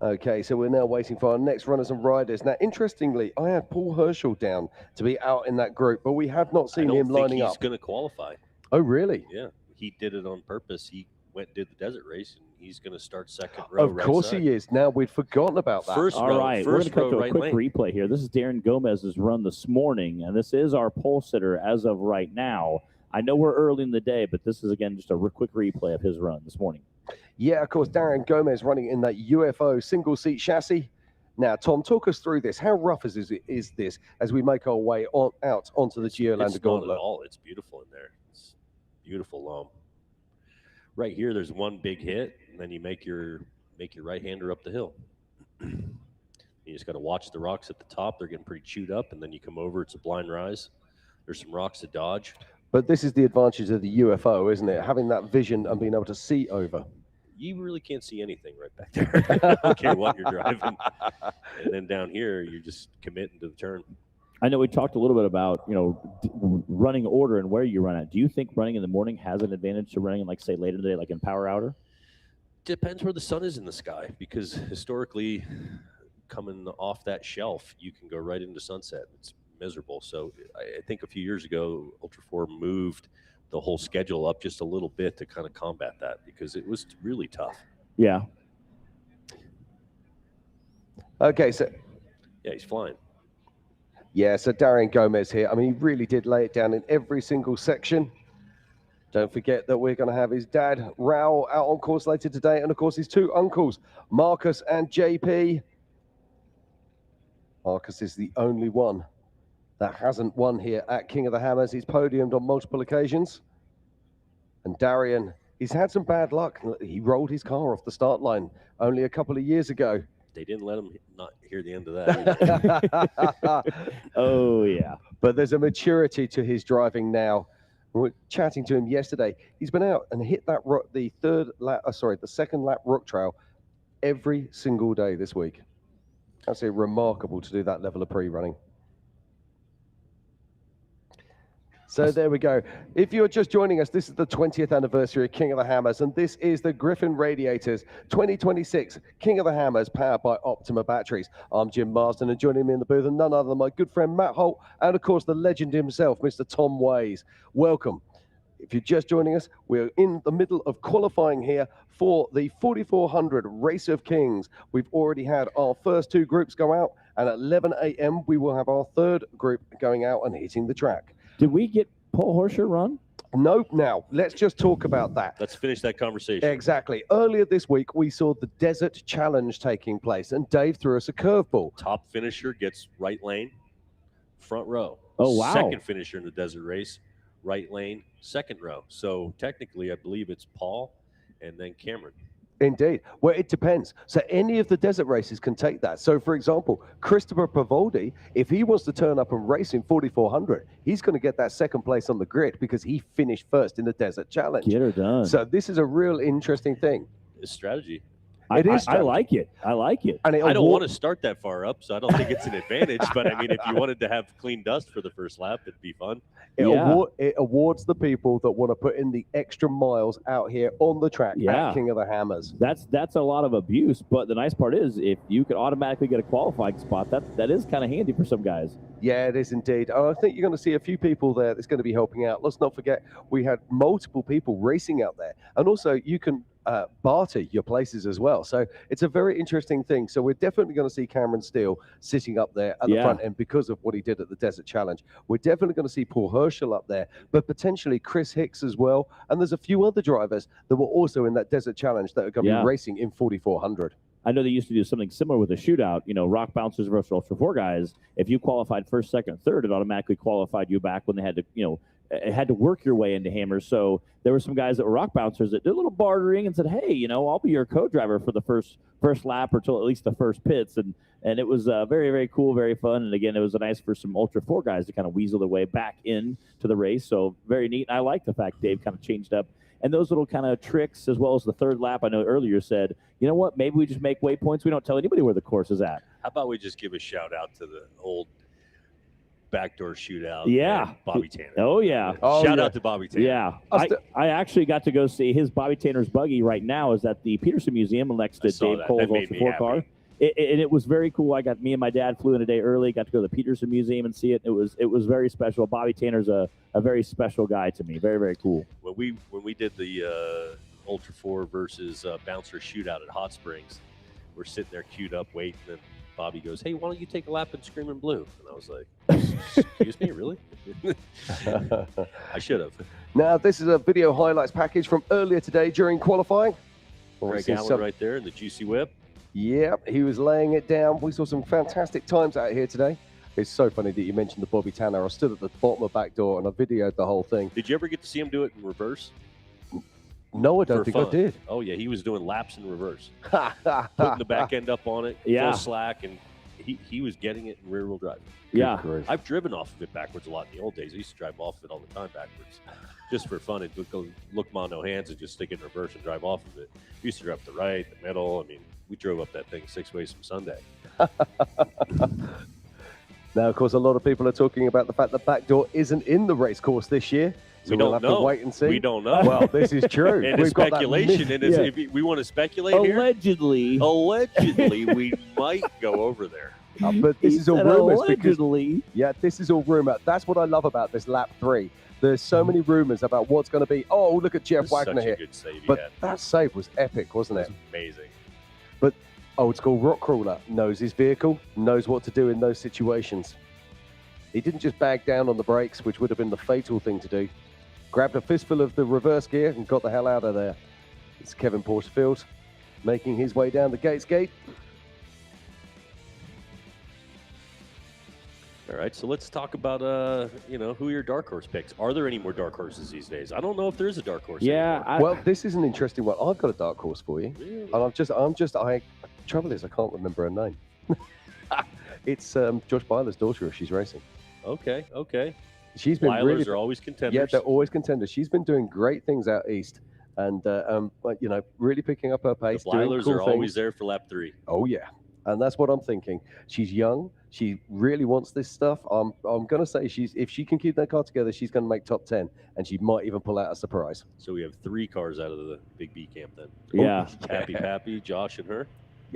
[SPEAKER 2] Okay, so we're now waiting for our next runners and riders. Now, interestingly, I had Paul Herschel down to be out in that group, but we have not seen him lining up.
[SPEAKER 16] He's going to qualify.
[SPEAKER 2] Oh, really?
[SPEAKER 16] Yeah, he did it on purpose. He went and did the desert race, and he's going to start second row.
[SPEAKER 2] Of course he is. Now, we'd forgotten about that.
[SPEAKER 17] All right, we're going to cut to a quick replay here. This is Darian Gomez's run this morning, and this is our pole sitter as of right now. I know we're early in the day, but this is, again, just a quick replay of his run this morning.
[SPEAKER 2] Yeah, of course, Darian Gomez running in that UFO single-seat chassis. Now, Tom, talk us through this. How rough is this as we make our way out onto the Geolander Gauntlet?
[SPEAKER 16] Not at all. It's beautiful in there. It's beautiful loam. Right here, there's one big hit, and then you make your right-hander up the hill. You just got to watch the rocks at the top. They're getting pretty chewed up, and then you come over. It's a blind rise. There's some rocks to dodge.
[SPEAKER 2] But this is the advantage of the UFO, isn't it? Having that vision and being able to see over.
[SPEAKER 16] You really can't see anything right back there. I don't care what you're driving. And then down here, you're just committing to the turn.
[SPEAKER 17] I know we talked a little bit about, running order and where you run at. Do you think running in the morning has an advantage to running, like, say, later in the day, like in power hour?
[SPEAKER 16] Depends where the sun is in the sky, because historically, coming off that shelf, you can go right into sunset. It's miserable. So I think a few years ago, Ultra 4 moved the whole schedule up just a little bit to kind of combat that, because it was really tough.
[SPEAKER 17] Yeah.
[SPEAKER 2] Okay, so
[SPEAKER 16] yeah, he's flying.
[SPEAKER 2] Yeah, so Darian Gomez here. I mean, he really did lay it down in every single section. Don't forget that we're going to have his dad, Raul, out on course later today, and of course his two uncles, Marcus and JP. Marcus is the only one that hasn't won here at King of the Hammers. He's podiumed on multiple occasions. And Darian, he's had some bad luck. He rolled his car off the start line only a couple of years ago.
[SPEAKER 16] They didn't let him not hear the end of that.
[SPEAKER 17] Oh, yeah.
[SPEAKER 2] But there's a maturity to his driving now. We were chatting to him yesterday. He's been out and hit that the second lap rock trail every single day this week. That's remarkable to do that level of pre-running. So there we go. If you're just joining us, this is the 20th anniversary of King of the Hammers, and this is the Griffin Radiators 2026 King of the Hammers, powered by Optima Batteries. I'm Jim Marsden, and joining me in the booth, and none other than my good friend Matt Holt, and of course the legend himself, Mr. Tom Ways. Welcome. If you're just joining us, we're in the middle of qualifying here for the 4400 Race of Kings. We've already had our first two groups go out, and at 11 a.m. we will have our third group going out and hitting the track.
[SPEAKER 17] Did we get Paul Horscher run?
[SPEAKER 2] Nope. Now, let's just talk about that.
[SPEAKER 16] Let's finish that conversation.
[SPEAKER 2] Exactly. Earlier this week, we saw the Desert Challenge taking place, and Dave threw us a curveball.
[SPEAKER 16] Top finisher gets right lane, front row.
[SPEAKER 17] Oh, wow.
[SPEAKER 16] Second finisher in the desert race, right lane, second row. So technically, I believe it's Paul and then Cameron.
[SPEAKER 2] Indeed. Well, it depends. So any of the desert races can take that. So, for example, Christopher Pavoldi, if he wants to turn up and race in 4400, he's going to get that second place on the grid because he finished first in the Desert Challenge.
[SPEAKER 17] Get her done.
[SPEAKER 2] So this is a real interesting thing.
[SPEAKER 16] It's strategy.
[SPEAKER 17] I like it. I like it.
[SPEAKER 2] And
[SPEAKER 16] I don't want to start that far up, so I don't think it's an advantage. But I mean, if you wanted to have clean dust for the first lap, it'd be fun.
[SPEAKER 2] It awards the people that want to put in the extra miles out here on the track at King of the Hammers.
[SPEAKER 17] That's a lot of abuse, but the nice part is if you could automatically get a qualifying spot, that is kind of handy for some guys.
[SPEAKER 2] Yeah, it is indeed. I think you're going to see a few people there that's going to be helping out. Let's not forget, we had multiple people racing out there. And also, you can barter your places as well. So it's a very interesting thing. So we're definitely going to see Cameron Steele sitting up there at the front end because of what he did at the Desert Challenge. We're definitely going to see Paul Herschel up there, but potentially Chris Hicks as well. And there's a few other drivers that were also in that Desert Challenge that are going to be racing in 4400.
[SPEAKER 17] I know they used to do something similar with a shootout, rock bouncers versus Ultra 4 guys. If you qualified first, second, third, it automatically qualified you back when they had to, it had to work your way into hammers. So there were some guys that were rock bouncers that did a little bartering and said, hey, I'll be your co-driver for the first lap or till at least the first pits. And it was very, very cool, very fun. And again, it was nice for some Ultra 4 guys to kind of weasel their way back into the race. So very neat. And I like the fact Dave kind of changed up. And those little kind of tricks, as well as the third lap, I know earlier said, you know what, maybe we just make waypoints. We don't tell anybody where the course is at.
[SPEAKER 16] How about we just give a shout out to the old backdoor shootout?
[SPEAKER 17] Yeah.
[SPEAKER 16] Bobby Tanner.
[SPEAKER 17] Oh, yeah.
[SPEAKER 16] Shout out to Bobby Tanner.
[SPEAKER 17] Yeah. I actually got to go see his Bobby Tanner's buggy right now is at the Peterson Museum next to Dave Cole's Ultra 4 car. it was very cool. Me and my dad flew in a day early, got to go to the Peterson Museum and see it. It was very special. Bobby Tanner's a very special guy to me. Very, very cool.
[SPEAKER 16] When we did the Ultra 4 versus Bouncer shootout at Hot Springs, we're sitting there queued up waiting, and Bobby goes, "Hey, why don't you take a lap in Screaming Blue?" And I was like, "Excuse me, really?" I should have.
[SPEAKER 2] Now, this is a video highlights package from earlier today during qualifying.
[SPEAKER 16] Greg Allen right there in the Juicy Whip.
[SPEAKER 2] Yep, he was laying it down. We saw some fantastic times out here today. It's so funny that you mentioned the Bobby Tanner. I stood at the bottom of the back door and I videoed the whole thing.
[SPEAKER 16] Did you ever get to see him do it in reverse?
[SPEAKER 2] No, I don't think I did.
[SPEAKER 16] Oh, yeah, he was doing laps in reverse. Putting the back end up on it, full slack, and he was getting it in rear-wheel drive.
[SPEAKER 17] Yeah.
[SPEAKER 16] I've driven off of it backwards a lot in the old days. I used to drive off of it all the time backwards, just for fun. And go look mono hands and just stick it in reverse and drive off of it. We used to drive up the right, the middle. I mean, we drove up that thing 6 ways from Sunday.
[SPEAKER 2] Now, of course, a lot of people are talking about the fact that Backdoor isn't in the race course this year. So
[SPEAKER 16] we
[SPEAKER 2] we'll
[SPEAKER 16] don't
[SPEAKER 2] have
[SPEAKER 16] know.
[SPEAKER 2] to wait and see.
[SPEAKER 16] We don't know.
[SPEAKER 2] Well, this is true.
[SPEAKER 16] And
[SPEAKER 2] We've
[SPEAKER 16] it's
[SPEAKER 2] got that
[SPEAKER 16] speculation.
[SPEAKER 2] myth-
[SPEAKER 16] And if we want to speculate
[SPEAKER 17] Allegedly.
[SPEAKER 16] we might go over there.
[SPEAKER 2] But this is all
[SPEAKER 17] said
[SPEAKER 2] rumors.
[SPEAKER 17] allegedly.
[SPEAKER 2] This is all rumor. That's what I love about this lap 3. There's so many rumors about what's going to be. Oh, look at Jeff Wagner
[SPEAKER 16] Such a
[SPEAKER 2] here.
[SPEAKER 16] good save he
[SPEAKER 2] But
[SPEAKER 16] had.
[SPEAKER 2] that save was epic, wasn't it?
[SPEAKER 16] Amazing.
[SPEAKER 2] But old school rock crawler knows his vehicle, knows what to do in those situations. He didn't just bag down on the brakes, which would have been the fatal thing to do. Grabbed a fistful of the reverse gear and got the hell out of there. It's Kevin Porterfield making his way down the Gates Gate.
[SPEAKER 16] All right, so let's talk about who your dark horse picks. Are there any more dark horses these days? I don't know if there is a dark horse. anymore.
[SPEAKER 2] Well, this is an interesting one. I've got a dark horse for you.
[SPEAKER 16] Really?
[SPEAKER 2] And trouble is I can't remember her name. It's Josh Byler's daughter if she's racing.
[SPEAKER 16] Okay.
[SPEAKER 2] She's been
[SPEAKER 16] Weilers
[SPEAKER 2] really
[SPEAKER 16] are always contenders.
[SPEAKER 2] Yeah, they're always contenders. She's been doing great things out east, and really picking up her pace.
[SPEAKER 16] The
[SPEAKER 2] doing
[SPEAKER 16] Weilers
[SPEAKER 2] cool
[SPEAKER 16] are always
[SPEAKER 2] things.
[SPEAKER 16] there for lap 3.
[SPEAKER 2] Oh yeah, and that's what I'm thinking. She's young. She really wants this stuff. I'm gonna say if she can keep that car together, she's gonna make top 10, and she might even pull out a surprise.
[SPEAKER 16] So we have 3 cars out of the Big B camp then.
[SPEAKER 17] Yeah.
[SPEAKER 16] Happy Pappy, Josh, and her.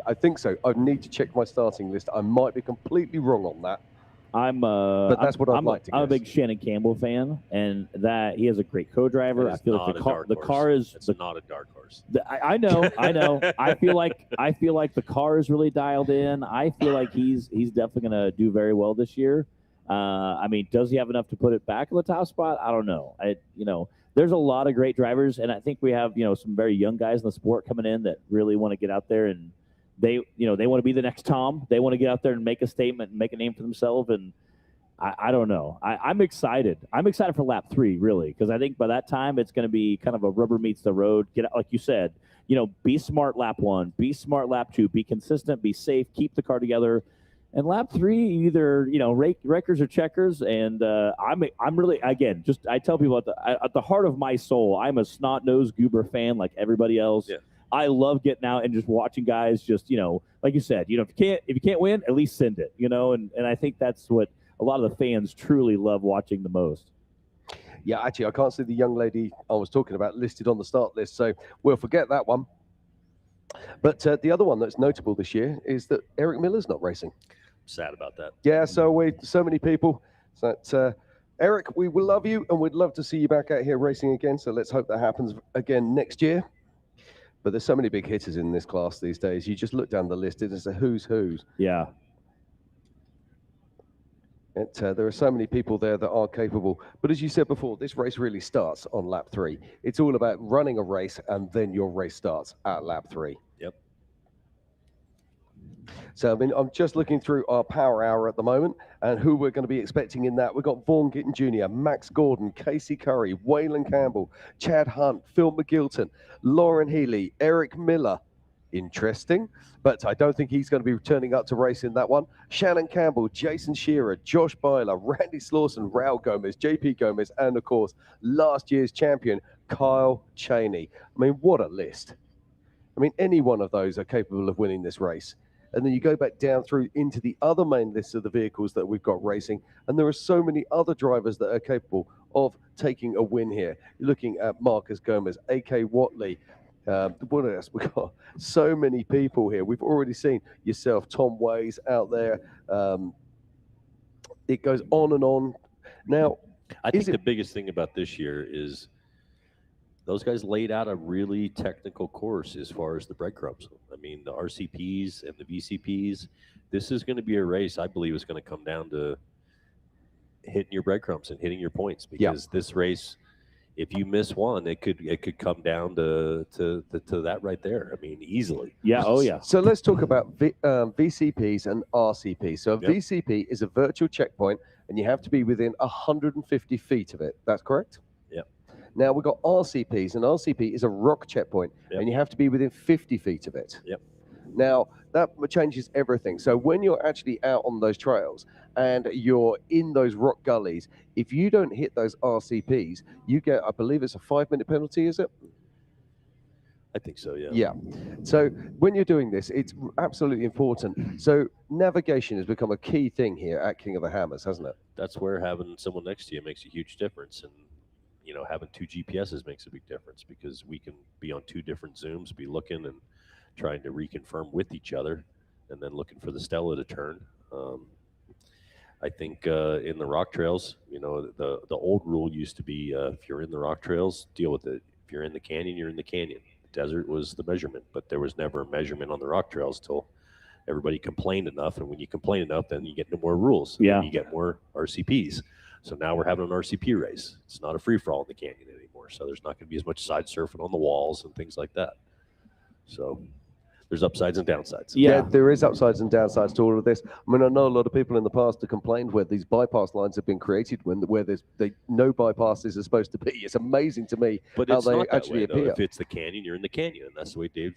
[SPEAKER 2] I think so. I need to check my starting list. I might be completely wrong on that.
[SPEAKER 17] But
[SPEAKER 2] that's what I'd like to
[SPEAKER 17] I'm a
[SPEAKER 2] guess.
[SPEAKER 17] big Shannon Campbell fan, and that he has a great co-driver. I
[SPEAKER 16] It's
[SPEAKER 17] feel
[SPEAKER 16] not
[SPEAKER 17] like
[SPEAKER 16] a
[SPEAKER 17] the car,
[SPEAKER 16] dark
[SPEAKER 17] the
[SPEAKER 16] horse.
[SPEAKER 17] car is
[SPEAKER 16] It's not a dark horse.
[SPEAKER 17] I know. I feel like the car is really dialed in. I feel like he's definitely going to do very well this year. Does he have enough to put it back in the top spot? I don't know. There's a lot of great drivers, and I think we have some very young guys in the sport coming in that really want to get out there, and they want to be the next Tom. They want to get out there and make a statement and make a name for themselves. And I don't know. I'm excited. I'm excited for lap 3, really, because I think by that time it's going to be kind of a rubber meets the road. Get out, like you said, be smart lap 1, be smart lap 2, be consistent, be safe, keep the car together. And lap 3, either wreckers or checkers. And I'm really, again, I tell people at the heart of my soul, I'm a snot-nosed goober fan like everybody else.
[SPEAKER 16] Yeah.
[SPEAKER 17] I love getting out and just watching guys just like you said, if you can't win, at least send it, and I think that's what a lot of the fans truly love watching the most.
[SPEAKER 2] Yeah, actually, I can't see the young lady I was talking about listed on the start list, so we'll forget that one. But the other one that's notable this year is that Eric Miller's not racing.
[SPEAKER 16] Sad about that.
[SPEAKER 2] Yeah, so many people. So, Eric, we will love you, and we'd love to see you back out here racing again. So let's hope that happens again next year. But there's so many big hitters in this class these days. You just look down the list; it's a who's who's.
[SPEAKER 17] Yeah.
[SPEAKER 2] There are so many people there that are capable. But as you said before, this race really starts on lap 3. It's all about running a race, and then your race starts at lap 3.
[SPEAKER 16] Yep.
[SPEAKER 2] So, I'm just looking through our power hour at the moment and who we're going to be expecting in that. We've got Vaughn Gittin Jr., Max Gordon, Casey Curry, Wayland Campbell, Chad Hunt, Phil McGilton, Lauren Healy, Eric Miller. Interesting, but I don't think he's going to be turning up to race in that one. Shannon Campbell, Jason Shearer, Josh Byler, Randy Slauson, Raul Gomez, JP Gomez, and of course, last year's champion, Kyle Cheney. What a list. Any one of those are capable of winning this race. And then you go back down through into the other main lists of the vehicles that we've got racing, and there are so many other drivers that are capable of taking a win here. You're looking at Marcus Gomez, A.K. Watley, What else? We've got so many people here. We've already seen yourself, Tom Ways, out there. It goes on and on. Now,
[SPEAKER 16] I think the biggest thing about this year is those guys laid out a really technical course as far as the breadcrumbs. I mean, the RCPs and the VCPs, this is going to be a race, I believe, is going to come down to hitting your breadcrumbs and hitting your points, because this race, if you miss one, it could come down to that right there. I mean, easily.
[SPEAKER 17] Yeah. Oh, yeah.
[SPEAKER 2] So let's talk about VCPs and RCPs. So a VCP is a virtual checkpoint, and you have to be within 150 feet of it. That's correct?
[SPEAKER 16] Yeah.
[SPEAKER 2] Now we've got RCPs, and RCP is a rock checkpoint, and you have to be within 50 feet of it.
[SPEAKER 16] Yep.
[SPEAKER 2] Now, that changes everything. So when you're actually out on those trails and you're in those rock gullies, if you don't hit those RCPs, you get, I believe it's a 5-minute penalty, is it?
[SPEAKER 16] I think so, yeah.
[SPEAKER 2] Yeah. So when you're doing this, it's absolutely important. So navigation has become a key thing here at King of the Hammers, hasn't it?
[SPEAKER 16] That's where having someone next to you makes a huge difference. And, you know, having 2 GPSs makes a big difference, because we can be on 2 different Zooms, be looking and trying to reconfirm with each other, and then looking for the Stella to turn. I think in the rock trails, you know, the old rule used to be if you're in the rock trails, deal with it. If you're in the canyon, you're in the canyon. The desert was the measurement, but there was never a measurement on the rock trails till everybody complained enough. And when you complain enough, then you get into more rules.
[SPEAKER 17] Yeah.
[SPEAKER 16] And you get more RCPs. So now we're having an RCP race. It's not a free-for-all in the canyon anymore. So there's not going to be as much side surfing on the walls and things like that. So there's upsides and downsides.
[SPEAKER 2] Yeah, there is upsides and downsides to all of this. I mean, I know a lot of people in the past have complained where these bypass lines have been created where there's no bypasses are supposed to be. It's amazing to me
[SPEAKER 16] But
[SPEAKER 2] how
[SPEAKER 16] it's
[SPEAKER 2] they
[SPEAKER 16] not that
[SPEAKER 2] actually
[SPEAKER 16] way, though.
[SPEAKER 2] appear.
[SPEAKER 16] If it's the canyon, you're in the canyon. And that's the way Dave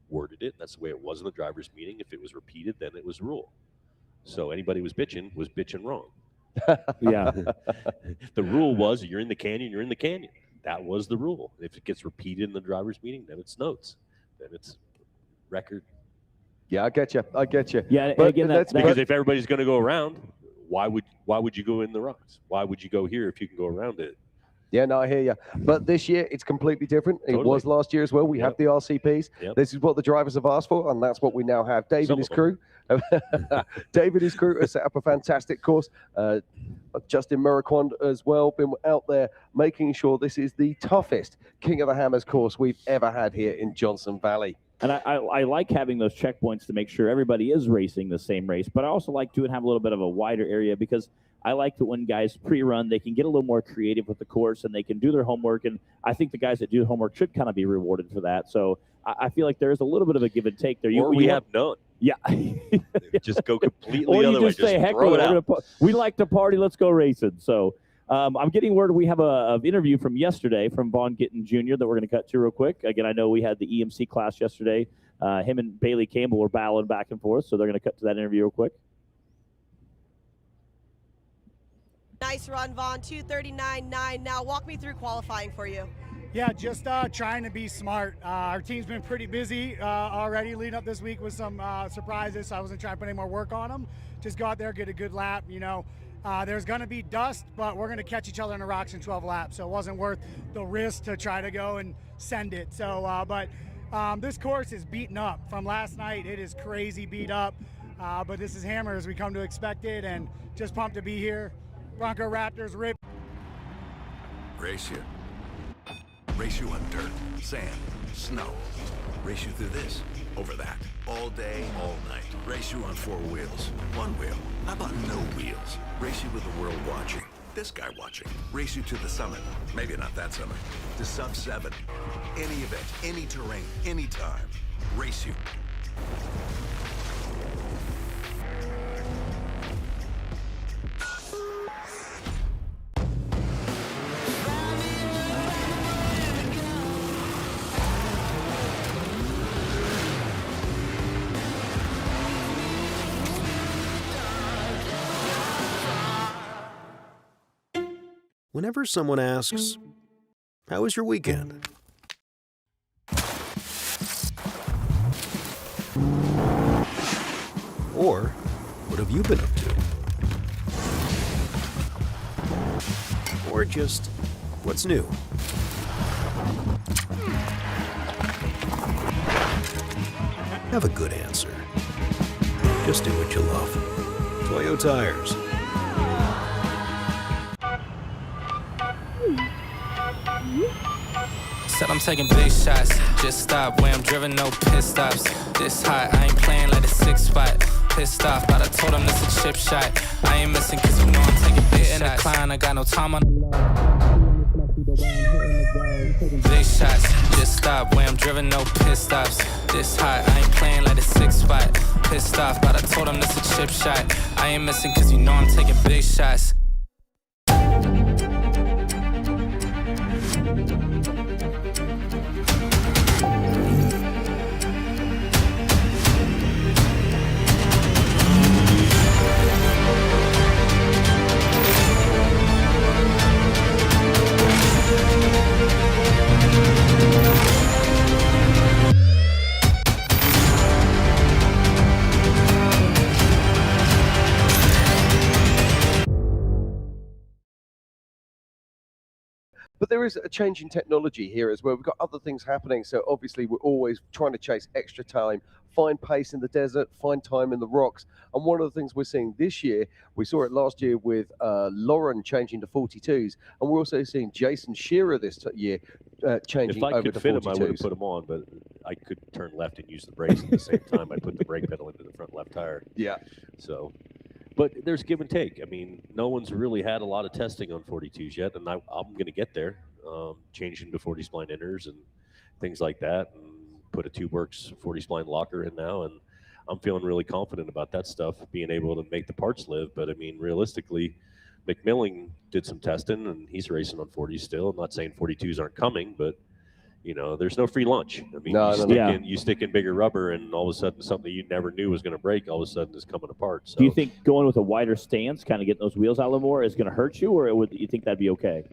[SPEAKER 16] worded it. That's the way it was in the driver's meeting. If it was repeated, then it was rule. So anybody was bitching wrong.
[SPEAKER 17] Yeah.
[SPEAKER 16] The rule was you're in the canyon, you're in the canyon. That was the rule. If it gets repeated in the driver's meeting, then it's notes. Then it's record.
[SPEAKER 2] Yeah, I get you.
[SPEAKER 17] Yeah,
[SPEAKER 2] but
[SPEAKER 17] again,
[SPEAKER 2] that's
[SPEAKER 16] because if everybody's going to go around, why would you go in the rocks? Why would you go here if you can go around it?
[SPEAKER 2] Yeah, no, I hear you. But this year, it's completely different. It was last year as well. We have the RCPs. This is what the drivers have asked for, and that's what we now have. Dave and his crew. Dave and his crew have set up a fantastic course. Justin Muraquand as well, been out there making sure this is the toughest King of the Hammers course we've ever had here in Johnson Valley.
[SPEAKER 17] And I like having those checkpoints to make sure everybody is racing the same race, but I also like to have a little bit of a wider area, because I like that when guys pre-run, they can get a little more creative with the course and they can do their homework. And I think the guys that do homework should kind of be rewarded for that. So I feel like there's a little bit of a give and take there.
[SPEAKER 16] We have none.
[SPEAKER 17] Yeah.
[SPEAKER 16] Just go completely
[SPEAKER 17] or
[SPEAKER 16] the
[SPEAKER 17] you
[SPEAKER 16] other
[SPEAKER 17] just
[SPEAKER 16] way.
[SPEAKER 17] say, heck, we like to party, let's go racing. So I'm getting word we have an interview from yesterday from Vaughn Gittin Jr. that we're going to cut to real quick. Again, I know we had the EMC class yesterday. Him and Bailey Campbell were battling back and forth, so they're going to cut to that interview real quick.
[SPEAKER 6] Nice run, Vaughn. 2:39.9. Now walk me through qualifying for you.
[SPEAKER 18] Yeah, just trying to be smart. Our team's been pretty busy already leading up this week with some surprises, so I wasn't trying to put any more work on them. Just go out there, get a good lap, you know. There's going to be dust, but we're going to catch each other in the rocks in 12 laps, so it wasn't worth the risk to try to go and send it. So, this course is beaten up from last night. It is crazy beat up, but this is Hammer as we come to expect it, and just pumped to be here. Bronco Raptors rip.
[SPEAKER 12] Race you. Race you on dirt, sand, snow. Race you through this, over that, all day, all night. Race you on 4 wheels. 1 wheel. How about no wheels? Race you with the world watching. This guy watching. Race you to the summit. Maybe not that summit. To sub 7. Any event, any terrain, anytime. Race you.
[SPEAKER 19] Whenever someone asks, "How was your weekend?" Or, "What have you been up to?" Or just, "What's new?" have a good answer. Just do what you love. Toyo Tires.
[SPEAKER 14] Said I'm taking big shots, just stop where I'm driven, no pit stops. This hot, I ain't playing like a 6 spot. Pissed off, but I told him this a chip shot. I ain't missing cause you know I'm taking big shots. In the climb, I got no time on big shots, just stop where I'm driven, no pit stops. This hot, I ain't playing like a 6 spot. Pissed off, but I told him this a chip shot. I ain't missing cause you know I'm taking big shots.
[SPEAKER 2] But there is a change in technology here as well. We've got other things happening. So obviously we're always trying to chase extra time, find pace in the desert, find time in the rocks. And one of the things we're seeing this year, we saw it last year with Lauren changing to 42s. And we're also seeing Jason Shearer this year changing over to 42s.
[SPEAKER 16] If I could fit him, I would have put him on, but I could turn left and use the brakes at the same time. I put the brake pedal into the front left tire.
[SPEAKER 2] Yeah.
[SPEAKER 16] So, but there's give and take. I mean, no one's really had a lot of testing on 42s yet, and I'm going to get there, changing to 40 spline inners and things like that, and put a TubeWorks 40 spline locker in now, and I'm feeling really confident about that stuff, being able to make the parts live. But I mean, realistically, McMillan did some testing, and he's racing on 40s still. I'm not saying 42s aren't coming, but you know, there's no free lunch. I mean, you stick in bigger rubber, and all of a sudden something you never knew was going to break, all of a sudden is coming apart. So,
[SPEAKER 17] do you think going with a wider stance, kind of getting those wheels out a little more, is going to hurt you, or would you think that'd be okay?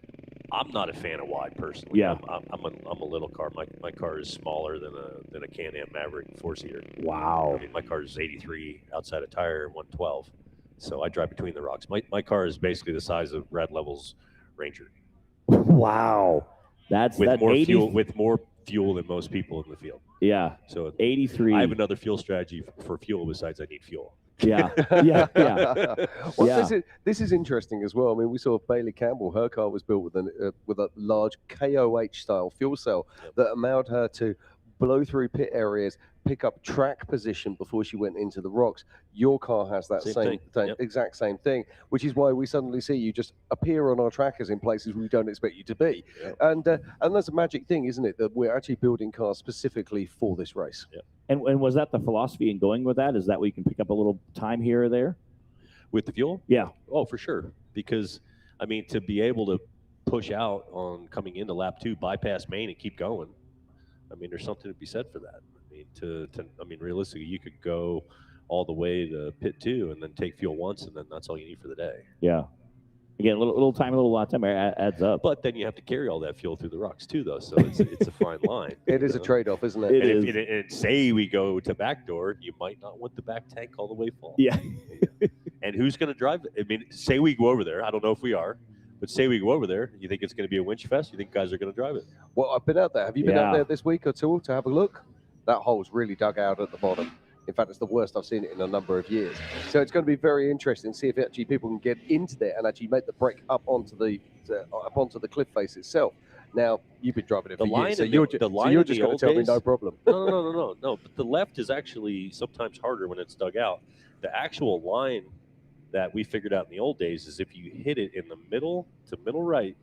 [SPEAKER 16] I'm not a fan of wide personally.
[SPEAKER 17] Yeah.
[SPEAKER 16] I'm a little car. My car is smaller than a Can-Am Maverick 4-seater.
[SPEAKER 17] Wow.
[SPEAKER 16] I mean, my car is 83 outside of tire, 112. So I drive between the rocks. My car is basically the size of Brad Level's Ranger.
[SPEAKER 17] Wow. That's
[SPEAKER 16] with
[SPEAKER 17] that
[SPEAKER 16] more
[SPEAKER 17] 80...
[SPEAKER 16] fuel with more fuel than most people in the field.
[SPEAKER 17] Yeah.
[SPEAKER 16] So
[SPEAKER 17] 83.
[SPEAKER 16] I have another fuel strategy for fuel besides I need fuel.
[SPEAKER 17] Yeah.
[SPEAKER 2] Well, this is interesting as well. I mean, we saw Bailey Campbell. Her car was built with a large KOH style fuel cell that allowed her to blow through pit areas, pick up track position before she went into the rocks. Your car has that same thing. Exact same thing, which is why we suddenly see you just appear on our trackers in places we don't expect you to be. Yep. And that's a magic thing, isn't it, that we're actually building cars specifically for this race.
[SPEAKER 16] Yep.
[SPEAKER 17] And was that the philosophy in going with that? Is that where you can pick up a little time here or there?
[SPEAKER 16] With the fuel?
[SPEAKER 17] Yeah.
[SPEAKER 16] Oh, for sure. Because, I mean, to be able to push out on coming into lap 2, bypass main and keep going, I mean, there's something to be said for that. I mean, realistically, you could go all the way to pit 2 and then take fuel once, and then that's all you need for the day.
[SPEAKER 17] Yeah. Again, a little time, a lot of time adds up.
[SPEAKER 16] But then you have to carry all that fuel through the rocks too, though. So it's a fine line.
[SPEAKER 2] It is a trade-off, isn't it?
[SPEAKER 16] And say we go to backdoor, you might not want the back tank all the way full.
[SPEAKER 17] Yeah.
[SPEAKER 16] And who's going to drive it? I mean, say we go over there. I don't know if we are. But say we go over there, you think it's going to be a winch fest? You think guys are going to drive it?
[SPEAKER 2] Well, I've been out there. Have you been out there this week or two to have a look? That hole's really dug out at the bottom. In fact, it's the worst I've seen it in a number of years. So it's going to be very interesting to see if actually people can get into there and actually make the break up onto the cliff face itself. Now, you've been driving it for years, so you're just going to tell me no problem.
[SPEAKER 16] No. But the left is actually sometimes harder when it's dug out. The actual line that we figured out in the old days is if you hit it in the middle to middle right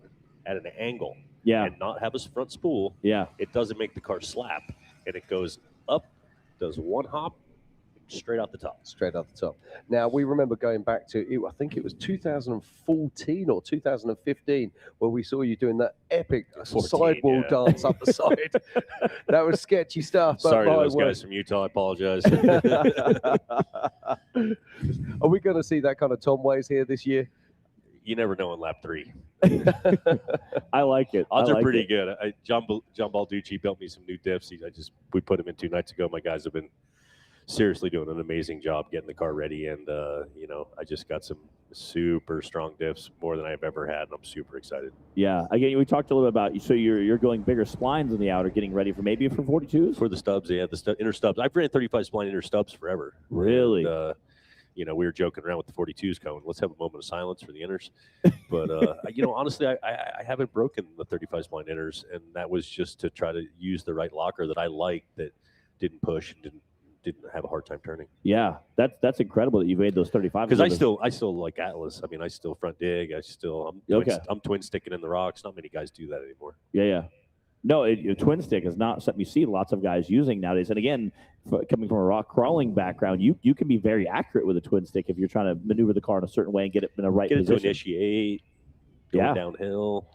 [SPEAKER 16] at an angle and not have a front spool, it doesn't make the car slap, and it goes up, does one hop, straight out the top.
[SPEAKER 2] Straight out the top. Now, we remember going back to, I think it was 2014 or 2015, where we saw you doing that epic sidewall dance up the side. That was sketchy stuff.
[SPEAKER 16] Sorry to those guys from Utah. I apologize.
[SPEAKER 2] Are we going to see that kind of Tom Ways here this year?
[SPEAKER 16] You never know in lap 3.
[SPEAKER 17] I like it.
[SPEAKER 16] Odds are pretty good. John Balducci built me some new diffs. We put them in 2 nights ago. My guys have been seriously doing an amazing job getting the car ready. And, you know, I just got some super strong diffs, more than I've ever had, and I'm super excited.
[SPEAKER 17] Yeah. Again, we talked a little bit about, so you're going bigger splines in the outer, getting ready for 42s?
[SPEAKER 16] For the stubs, yeah, the inner stubs. I've ran 35 spline inner stubs forever.
[SPEAKER 17] Really?
[SPEAKER 16] And, you know, we were joking around with the 42s going, let's have a moment of silence for the inners. But, you know, honestly, I haven't broken the 35 spline inners, and that was just to try to use the right locker that I liked that didn't push and didn't have a hard time turning.
[SPEAKER 17] Yeah, that's incredible that you made those 35.
[SPEAKER 16] Because I still like Atlas. I mean, I still front dig. I'm twin sticking in the rocks. Not many guys do that anymore.
[SPEAKER 17] Yeah. No, twin stick is not something you see lots of guys using nowadays. And again, coming from a rock crawling background, you can be very accurate with a twin stick if you're trying to maneuver the car in a certain way and get it in the right position.
[SPEAKER 16] Get it to initiate, going downhill.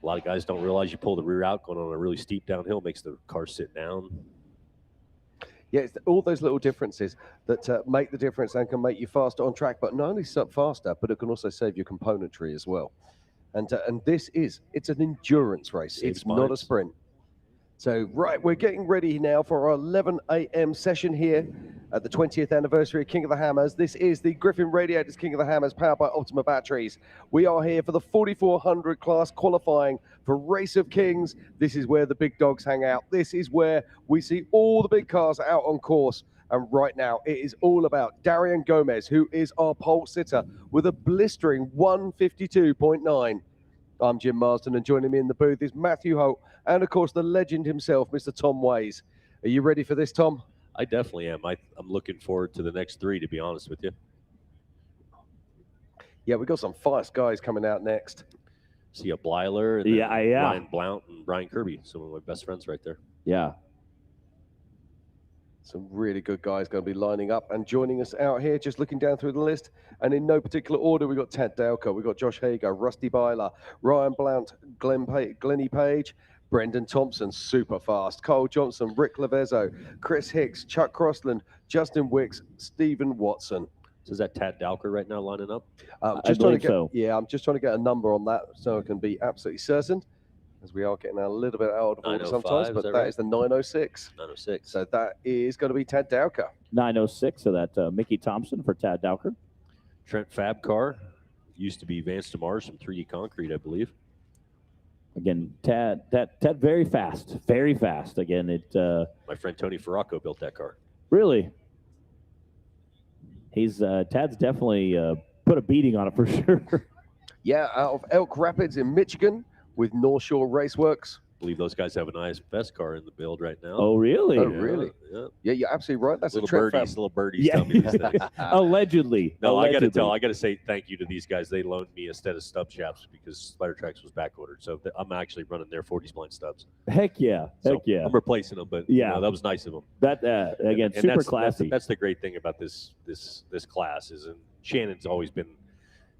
[SPEAKER 16] A lot of guys don't realize you pull the rear out going on a really steep downhill, makes the car sit down.
[SPEAKER 2] Yeah, it's all those little differences that make the difference and can make you faster on track, but not only faster, but it can also save your componentry as well. And it's an endurance race. It's not a sprint. So, right, we're getting ready now for our 11 a.m. session here at the 20th anniversary of King of the Hammers. This is the Griffin Radiators King of the Hammers, powered by Optima Batteries. We are here for the 4400 class qualifying for Race of Kings. This is where the big dogs hang out. This is where we see all the big cars out on course. And right now, it is all about Darian Gomez, who is our pole sitter with a blistering 152.9. I'm Jim Marsden, and joining me in the booth is Matthew Holt, and of course, the legend himself, Mr. Tom Ways. Are you ready for this, Tom?
[SPEAKER 16] I definitely am. I'm looking forward to the next three, to be honest with you.
[SPEAKER 2] Yeah, we've got some fast guys coming out next.
[SPEAKER 16] See a Blyler, and Ryan Blount and Brian Kirby, some of my best friends right there.
[SPEAKER 17] Yeah.
[SPEAKER 2] Some really good guys going to be lining up and joining us out here, just looking down through the list. And in no particular order, we've got Tad Dalker, we've got Josh Hager, Rusty Byler, Ryan Blount, Glennie Page, Brendan Thompson, super fast, Cole Johnson, Rick Levezzo, Chris Hicks, Chuck Crossland, Justin Wicks, Stephen Watson.
[SPEAKER 16] So is that Tad Dalker right now lining up?
[SPEAKER 17] I believe so.
[SPEAKER 2] Yeah, I'm just trying to get a number on that so I can be absolutely certain, as we are getting a little bit out of order sometimes, but that is the 906.
[SPEAKER 16] 906.
[SPEAKER 2] So that is going to be Tad Dalker.
[SPEAKER 17] 906, so that's Mickey Thompson for Tad Dalker.
[SPEAKER 16] Trent Fab car, used to be Vance DeMars from 3D Concrete, I believe.
[SPEAKER 17] Again, Tad very fast, very fast. Again,
[SPEAKER 16] my friend Tony Ferracco built that car.
[SPEAKER 17] Really? Tad's definitely put a beating on it for sure.
[SPEAKER 2] Yeah, out of Elk Rapids in Michigan with North Shore Raceworks.
[SPEAKER 16] I believe those guys have an ISFS car in the build right now.
[SPEAKER 17] Oh, really?
[SPEAKER 2] Oh, really? Yeah, you're absolutely right. That's
[SPEAKER 16] little birdies tell me these things.
[SPEAKER 17] Allegedly.
[SPEAKER 16] No, I got to say thank you to these guys. They loaned me a set of stub shafts because Spider Tracks was back ordered. So I'm actually running their 40 spline stubs.
[SPEAKER 17] Heck yeah.
[SPEAKER 16] So I'm replacing them, but you know, that was nice of them.
[SPEAKER 17] That again,
[SPEAKER 16] and
[SPEAKER 17] super classy.
[SPEAKER 16] That's the great thing about this class is, and Shannon's always been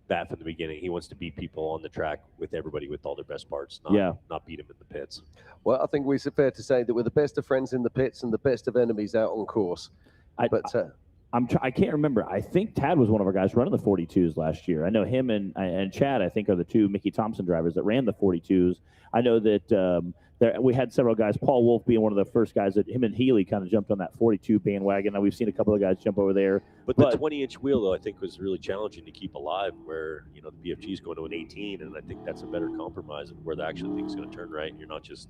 [SPEAKER 16] that from the beginning. He wants to beat people on the track with everybody with all their best parts, not beat them in the pits.
[SPEAKER 2] Well, I think it's fair to say that we're the best of friends in the pits and the best of enemies out on course. I
[SPEAKER 17] can't remember. I think Tad was one of our guys running the 42s last year. I know him and Chad, I think, are the two Mickey Thompson drivers that ran the 42s. I know that we had several guys, Paul Wolf being one of the first guys that him and Healy kind of jumped on that 42 bandwagon. Now we've seen a couple of guys jump over there.
[SPEAKER 16] But the 20-inch wheel, though, I think was really challenging to keep alive, where, you know, the BFG is going to an 18, and I think that's a better compromise of where the actual thing's going to turn right. You're not just...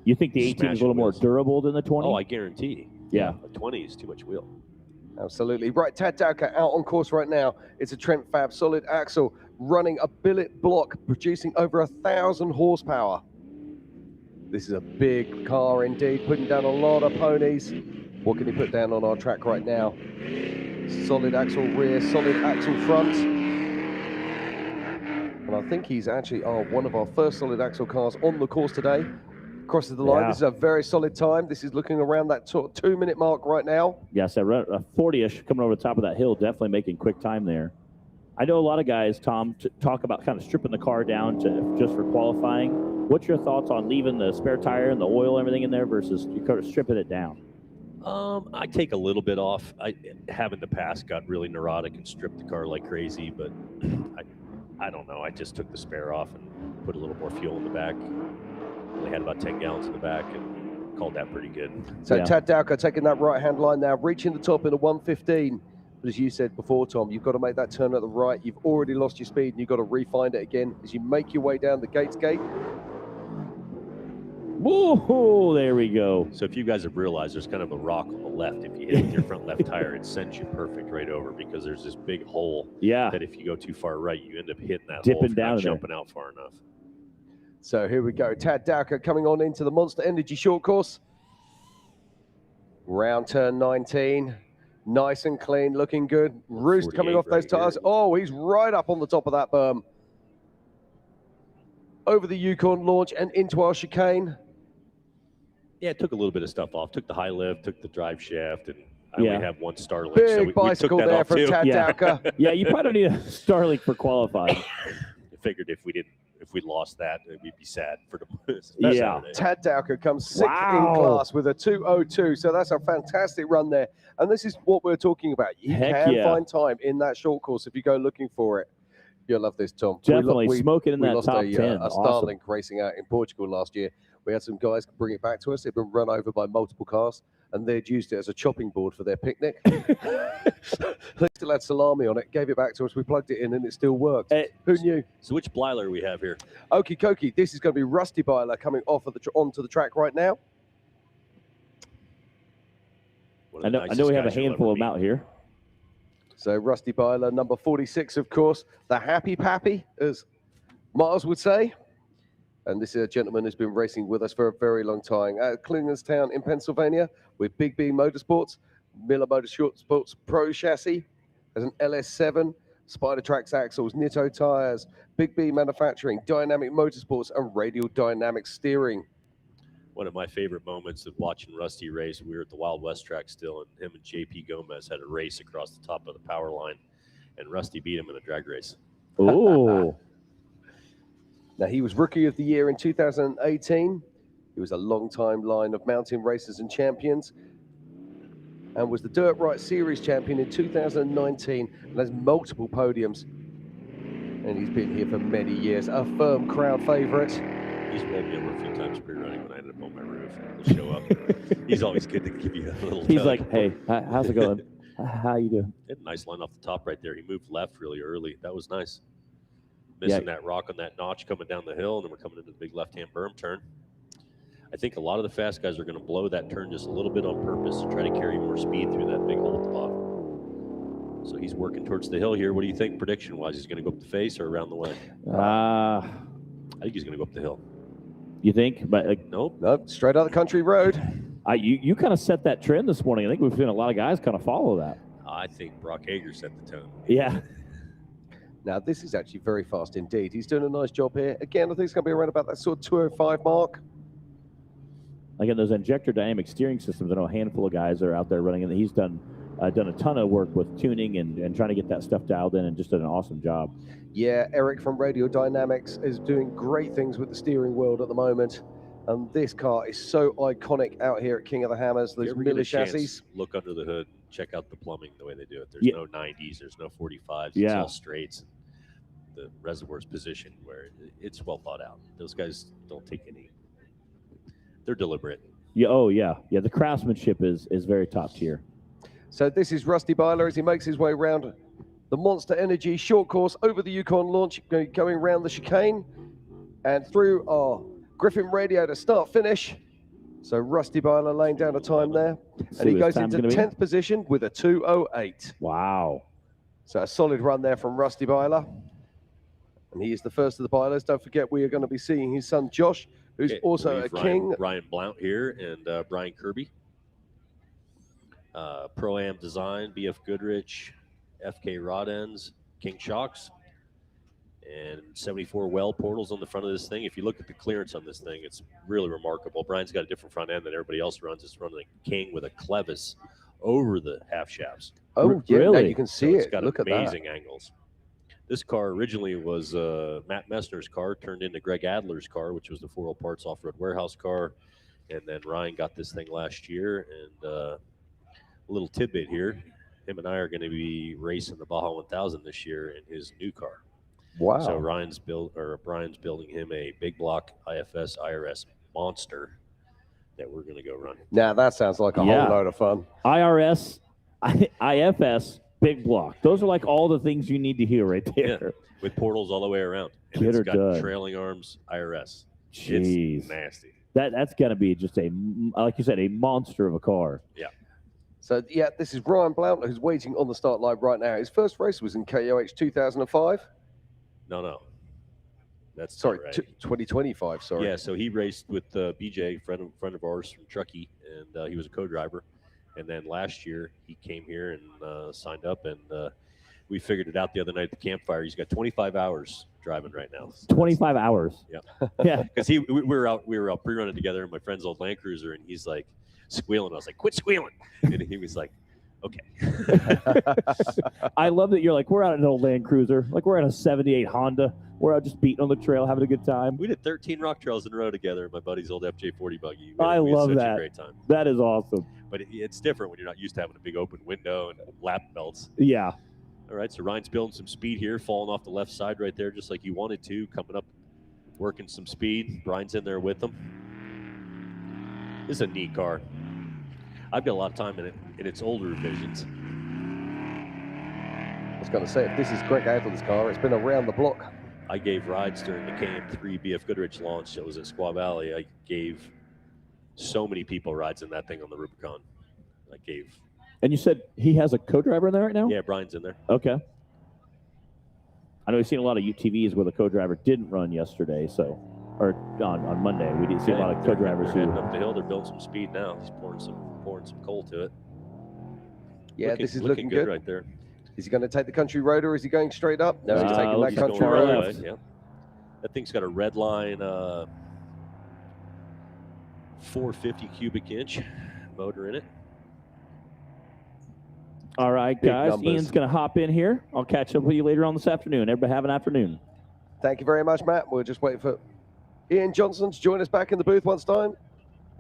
[SPEAKER 17] You think the 18 is a little more durable than the 20?
[SPEAKER 16] Oh, I guarantee.
[SPEAKER 17] Yeah.
[SPEAKER 16] The 20 is too much wheel.
[SPEAKER 2] Absolutely. Right, Tad Dalker out on course right now. It's a Trent Fab solid axle running a billet block, producing over 1,000 horsepower. This is a big car indeed, putting down a lot of ponies. What can he put down on our track right now? Solid axle rear, solid axle front. And I think he's actually one of our first solid axle cars on the course today. Crosses the line.
[SPEAKER 17] Yeah.
[SPEAKER 2] This is a very solid time. This is looking around that 2-minute mark right now.
[SPEAKER 17] Yes, a 40-ish coming over the top of that hill, definitely making quick time there. I know a lot of guys, Tom, talk about kind of stripping the car down to just for qualifying. What's your thoughts on leaving the spare tire and the oil and everything in there versus you kind of stripping it down?
[SPEAKER 16] I take a little bit off. I have in the past got really neurotic and stripped the car like crazy, but I don't know. I just took the spare off and put a little more fuel in the back. Only had about 10 gallons in the back and called that pretty good.
[SPEAKER 2] So Tad Dowker taking that right-hand line now, reaching the top in a 1:15. But as you said before, Tom, you've got to make that turn at the right. You've already lost your speed, and you've got to refine it again as you make your way down the Gates Gate.
[SPEAKER 17] Whoa, there we go.
[SPEAKER 16] So if you guys have realized, there's kind of a rock on the left. If you hit it with your front left tire, it sends you perfect right over because there's this big hole.
[SPEAKER 17] Yeah.
[SPEAKER 16] That if you go too far right, you end up hitting that
[SPEAKER 17] Dipping
[SPEAKER 16] hole if you're
[SPEAKER 17] down
[SPEAKER 16] not
[SPEAKER 17] there.
[SPEAKER 16] jumping out far enough.
[SPEAKER 2] So here we go. Tad Dowker coming on into the Monster Energy short course. Round turn 19. Nice and clean, looking good. Roost coming off those tires. Oh, he's right up on the top of that berm. Over the Yukon launch and into our chicane.
[SPEAKER 16] Yeah, it took a little bit of stuff off. Took the high lift, took the drive shaft, and I only have one Starlink.
[SPEAKER 2] Big
[SPEAKER 16] so we
[SPEAKER 2] bicycle
[SPEAKER 16] took that
[SPEAKER 2] there
[SPEAKER 16] off
[SPEAKER 2] from
[SPEAKER 16] too.
[SPEAKER 2] Tad Dowker.
[SPEAKER 17] Yeah, you probably don't need a Starlink for qualifying.
[SPEAKER 16] I figured if we lost that, we'd be sad for the
[SPEAKER 17] Yeah.
[SPEAKER 16] Saturday.
[SPEAKER 2] Tad Dowker comes sixth in class with a 2:02. So that's a fantastic run there. And this is what we're talking about. You
[SPEAKER 17] Heck
[SPEAKER 2] can
[SPEAKER 17] yeah.
[SPEAKER 2] find time in that short course if you go looking for it. You'll love this, Tom.
[SPEAKER 17] Definitely smoking in
[SPEAKER 2] we
[SPEAKER 17] that
[SPEAKER 2] lost
[SPEAKER 17] top
[SPEAKER 2] a
[SPEAKER 17] 10.
[SPEAKER 2] a
[SPEAKER 17] Awesome.
[SPEAKER 2] Starlink racing out in Portugal last year. We had some guys bring it back to us. They've been run over by multiple cars, and they'd used it as a chopping board for their picnic. They still had salami on it, gave it back to us. We plugged it in, and it still worked. Who knew?
[SPEAKER 16] So which Blyler we have here?
[SPEAKER 2] Okie dokie. This is going to be Rusty Byler coming off of onto the track right now.
[SPEAKER 17] I know we have a handful of them out here.
[SPEAKER 2] So Rusty Byler, number 46, of course, the happy pappy, as Mars would say. And this is a gentleman who's been racing with us for a very long time at Klingenstown in Pennsylvania with Big B Motorsports, Miller Motorsports Pro Chassis, as an LS7, Spider Tracks axles, Nitto tires, Big B Manufacturing, Dynamic Motorsports, and Radial Dynamic Steering.
[SPEAKER 16] One of my favorite moments of watching Rusty race, we were at the Wild West track still, and him and JP Gomez had a race across the top of the power line, and Rusty beat him in a drag race.
[SPEAKER 17] Ooh.
[SPEAKER 2] Now, he was Rookie of the Year in 2018. He was a long-time line of mountain racers and champions, and was the Dirt Right Series champion in 2019, and has multiple podiums. And he's been here for many years, a firm crowd favorite.
[SPEAKER 16] He's rolled me over a few times pre-running when I ended up on my roof. He'll show up. He's always good to give you a little
[SPEAKER 17] He's
[SPEAKER 16] tug.
[SPEAKER 17] like, hey, how's it going? How you doing?
[SPEAKER 16] He had a nice line off the top right there. He moved left really early. That was nice. Missing that rock on that notch coming down the hill, and then we're coming into the big left-hand berm turn. I think a lot of the fast guys are going to blow that turn just a little bit on purpose to try to carry more speed through that big hole at the bottom. So he's working towards the hill here. What do you think prediction-wise? He's going to go up the face or around the way? I think he's going to go up the hill.
[SPEAKER 17] You think? But like,
[SPEAKER 2] Nope, straight out the country road.
[SPEAKER 17] You kind of set that trend this morning. I think we've seen a lot of guys kind of follow that.
[SPEAKER 16] I think Brock Hager set the tone.
[SPEAKER 17] Yeah.
[SPEAKER 2] Now, this is actually very fast indeed. He's doing a nice job here. Again, I think it's going to be around about that sort of 205 mark.
[SPEAKER 17] Again, those injector dynamic steering systems, I know a handful of guys are out there running, and he's done a ton of work with tuning and trying to get that stuff dialed in, and just did an awesome job.
[SPEAKER 2] Yeah, Eric from Radio Dynamics is doing great things with the steering world at the moment. And this car is so iconic out here at King of the Hammers.
[SPEAKER 16] If you
[SPEAKER 2] Those
[SPEAKER 16] ever get
[SPEAKER 2] Miller
[SPEAKER 16] a chance,
[SPEAKER 2] chassis.
[SPEAKER 16] look under the hood, check out the plumbing, the way they do it. There's
[SPEAKER 17] Yeah.
[SPEAKER 16] no 90s, there's no 45s. It's
[SPEAKER 17] Yeah.
[SPEAKER 16] all straights. The reservoir's positioned where it's well thought out. Those guys don't take any. They're deliberate.
[SPEAKER 17] Yeah. Oh, yeah. Yeah. The craftsmanship is very top tier.
[SPEAKER 2] So this is Rusty Byler as he makes his way around the Monster Energy short course over the Yukon launch, going around the chicane and through our Griffin Radio to start finish. So Rusty Byler laying down a time there.
[SPEAKER 17] See
[SPEAKER 2] And he
[SPEAKER 17] what
[SPEAKER 2] goes
[SPEAKER 17] his time's
[SPEAKER 2] into
[SPEAKER 17] gonna be.
[SPEAKER 2] 10th position with a 2:08.
[SPEAKER 17] Wow.
[SPEAKER 2] So a solid run there from Rusty Byler. And he is the first of the Bylers. Don't forget, we are going to be seeing his son Josh, who's
[SPEAKER 16] Okay,
[SPEAKER 2] also
[SPEAKER 16] we
[SPEAKER 2] a
[SPEAKER 16] have
[SPEAKER 2] king.
[SPEAKER 16] Ryan Blount here and Brian Kirby. Pro-Am Design, BF Goodrich, FK Rod Ends, King Shocks, and 74 well portals on the front of this thing. If you look at the clearance on this thing, it's really remarkable. Brian's got a different front end than everybody else runs. It's running a King with a clevis over the half shafts.
[SPEAKER 2] Oh, yeah,
[SPEAKER 17] really?
[SPEAKER 2] now you can see
[SPEAKER 16] It's
[SPEAKER 2] it.
[SPEAKER 16] got
[SPEAKER 2] Look at that.
[SPEAKER 16] amazing angles. This car originally was Matt Messner's car, turned into Greg Adler's car, which was the 4 Parts Off-Road Warehouse car. And then Ryan got this thing last year. And a little tidbit here, him and I are going to be racing the Baja 1000 this year in his new car.
[SPEAKER 2] Wow.
[SPEAKER 16] So Brian's building him a big block IFS IRS monster that we're going to go run.
[SPEAKER 2] Now that sounds like a
[SPEAKER 17] Yeah.
[SPEAKER 2] whole load of fun.
[SPEAKER 17] IRS, IFS, big block. Those are like all the things you need to hear right there.
[SPEAKER 16] Yeah, with portals all the way around. And
[SPEAKER 17] Get
[SPEAKER 16] it's
[SPEAKER 17] her
[SPEAKER 16] got
[SPEAKER 17] done.
[SPEAKER 16] trailing arms IRS.
[SPEAKER 17] Jeez.
[SPEAKER 16] It's nasty.
[SPEAKER 17] That's got to be just like you said, a monster of a car.
[SPEAKER 16] Yeah.
[SPEAKER 2] So, yeah, this is Ryan Blount, who's waiting on the start line right now. His first race was in KOH 2005.
[SPEAKER 16] No. That's
[SPEAKER 2] Sorry,
[SPEAKER 16] not right.
[SPEAKER 2] 2025, sorry.
[SPEAKER 16] Yeah, so he raced with BJ, friend of ours from Truckee, and he was a co-driver. And then last year, he came here and signed up, and we figured it out the other night at the campfire. He's got 25 hours driving right now.
[SPEAKER 17] 25 hours.
[SPEAKER 16] Yeah.
[SPEAKER 17] Yeah.
[SPEAKER 16] Because we were out pre-running together in my friend's old Land Cruiser, and he's like squealing. I was like, quit squealing. And he was like, okay.
[SPEAKER 17] I love that you're like, we're out in an old Land Cruiser. Like we're at a 78 Honda. We're out just beating on the trail, having a good time.
[SPEAKER 16] We did 13 rock trails in a row together in my buddy's old FJ40 buggy.
[SPEAKER 17] I
[SPEAKER 16] we had
[SPEAKER 17] love
[SPEAKER 16] such
[SPEAKER 17] that.
[SPEAKER 16] a great time.
[SPEAKER 17] That is awesome.
[SPEAKER 16] But it's different when you're not used to having a big open window and lap belts.
[SPEAKER 17] Yeah.
[SPEAKER 16] All right, so Ryan's building some speed here, falling off the left side right there, just like you wanted to, coming up, working some speed. Brian's in there with him. This is a neat car. I've got a lot of time in it, in its older revisions.
[SPEAKER 2] I was going to say, if this is Greg Adler's car, it's been around the block.
[SPEAKER 16] I gave rides during the KM3 BF Goodrich launch that was at Squaw Valley. I gave so many people rides in that thing on the Rubicon. I gave.
[SPEAKER 17] And you said he has a co-driver in there right now?
[SPEAKER 16] Yeah, Brian's in there.
[SPEAKER 17] Okay. I know we've seen a lot of UTVs where the co-driver didn't run yesterday, so or on Monday. We didn't see a lot of co-drivers
[SPEAKER 16] They're
[SPEAKER 17] who
[SPEAKER 16] heading up the hill. They're building some speed now. He's pouring some coal to it.
[SPEAKER 2] Yeah, this is
[SPEAKER 16] looking
[SPEAKER 2] looking good
[SPEAKER 16] right there.
[SPEAKER 2] Is he going to take the country road or is he going straight up? No, he's taking that
[SPEAKER 16] He's
[SPEAKER 2] country
[SPEAKER 16] going
[SPEAKER 2] road.
[SPEAKER 16] all the way, yeah. That thing's got a red line 450 cubic inch motor in it.
[SPEAKER 17] All right,
[SPEAKER 2] Big
[SPEAKER 17] guys.
[SPEAKER 2] numbers.
[SPEAKER 17] Ian's going to hop in here. I'll catch up with you later on this afternoon. Everybody have an afternoon.
[SPEAKER 2] Thank you very much, Matt. We're just waiting for Ian Johnson to join us back in the booth once time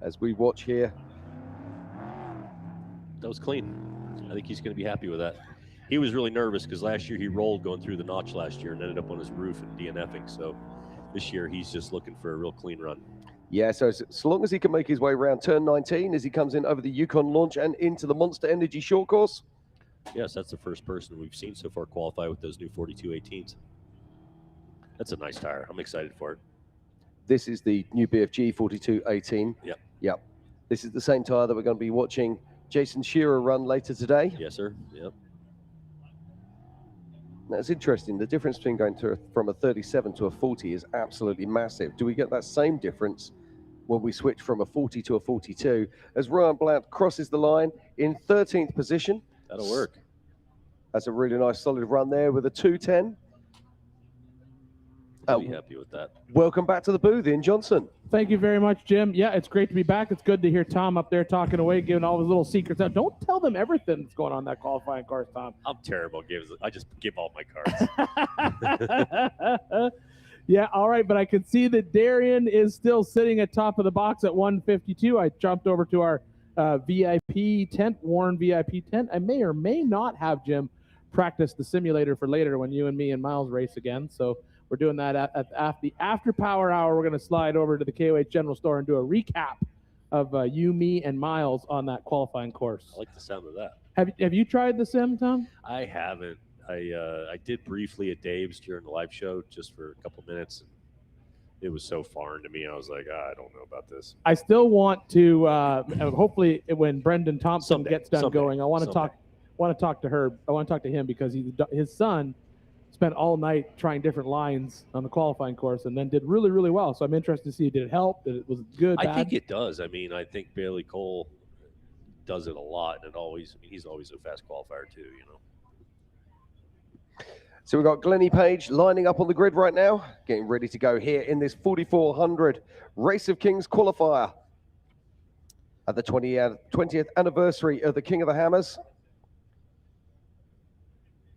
[SPEAKER 2] as we watch here.
[SPEAKER 16] That was clean. I think he's going to be happy with that. He was really nervous because last year he rolled going through the notch last year and ended up on his roof and DNFing. So this year he's just looking for a real clean run.
[SPEAKER 2] Yeah, so as long as he can make his way around turn 19 as he comes in over the Yukon launch and into the Monster Energy short course.
[SPEAKER 16] Yes, that's the first person we've seen so far qualify with those new 4218s. That's a nice tire. I'm excited for it.
[SPEAKER 2] This is the new BFG 4218.
[SPEAKER 16] Yep.
[SPEAKER 2] Yep. This is the same tire that we're going to be watching Jason Shearer run later today.
[SPEAKER 16] Yes, sir. Yep.
[SPEAKER 2] Now, it's interesting. The difference between going from a 37 to a 40 is absolutely massive. Do we get that same difference when we switch from a 40 to a 42? As Ryan Blount crosses the line in 13th position.
[SPEAKER 16] That'll work.
[SPEAKER 2] That's a really nice solid run there with a 210.
[SPEAKER 16] I'll be happy with that.
[SPEAKER 2] Welcome back to the booth, Ian Johnson.
[SPEAKER 3] Thank you very much, Jim. Yeah, it's great to be back. It's good to hear Tom up there talking away, giving all his little secrets out. Don't tell them everything that's going on in that qualifying cars, Tom.
[SPEAKER 16] I'm terrible. I just give all my cards.
[SPEAKER 3] Yeah, all right, but I can see that Darian is still sitting at top of the box at 152. I jumped over to our VIP tent, Warren VIP tent. I may or may not have Jim practice the simulator for later when you and me and Miles race again. So we're doing that at the after power hour. We're going to slide over to the KOH General Store and do a recap of you, me, and Miles on that qualifying course.
[SPEAKER 16] I like the sound of that.
[SPEAKER 3] Have you tried the sim, Tom?
[SPEAKER 16] I haven't. I did briefly at Dave's during the live show just for a couple minutes. And it was so foreign to me. I was like, I don't know about this.
[SPEAKER 3] I still want to. Hopefully, when Brendan Thompson gets done going, I want to talk to her. I want to talk to him because his son spent all night trying different lines on the qualifying course and then did really, really well. So I'm interested to see, did it help? Did it was good?
[SPEAKER 16] I
[SPEAKER 3] bad?
[SPEAKER 16] think it does. I mean, I think Bailey Cole does it a lot, and he's always a fast qualifier too. You know.
[SPEAKER 2] So we've got Glennie Page lining up on the grid right now, getting ready to go here in this 4400 Race of Kings qualifier at the 20th anniversary of the King of the Hammers.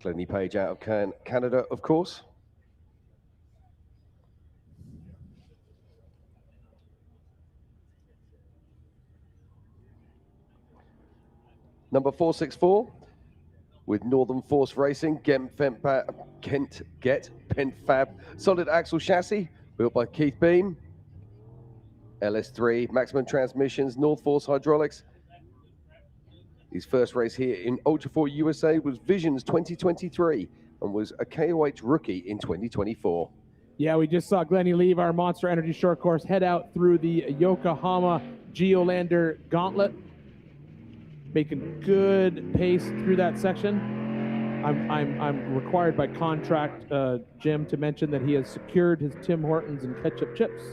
[SPEAKER 2] Glennie Page out of Canada, of course. Number 464 with Northern Force Racing, Get Penfab solid axle chassis built by Keith Beam. LS3, Maximum Transmissions, North Force Hydraulics. His first race here in Ultra 4 USA was Visions 2023 and was a KOH rookie in 2024.
[SPEAKER 3] Yeah, we just saw Glennie leave our Monster Energy short course, head out through the Yokohama Geolander Gauntlet, making good pace through that section. I'm required by contract, Jim, to mention that he has secured his Tim Hortons and ketchup chips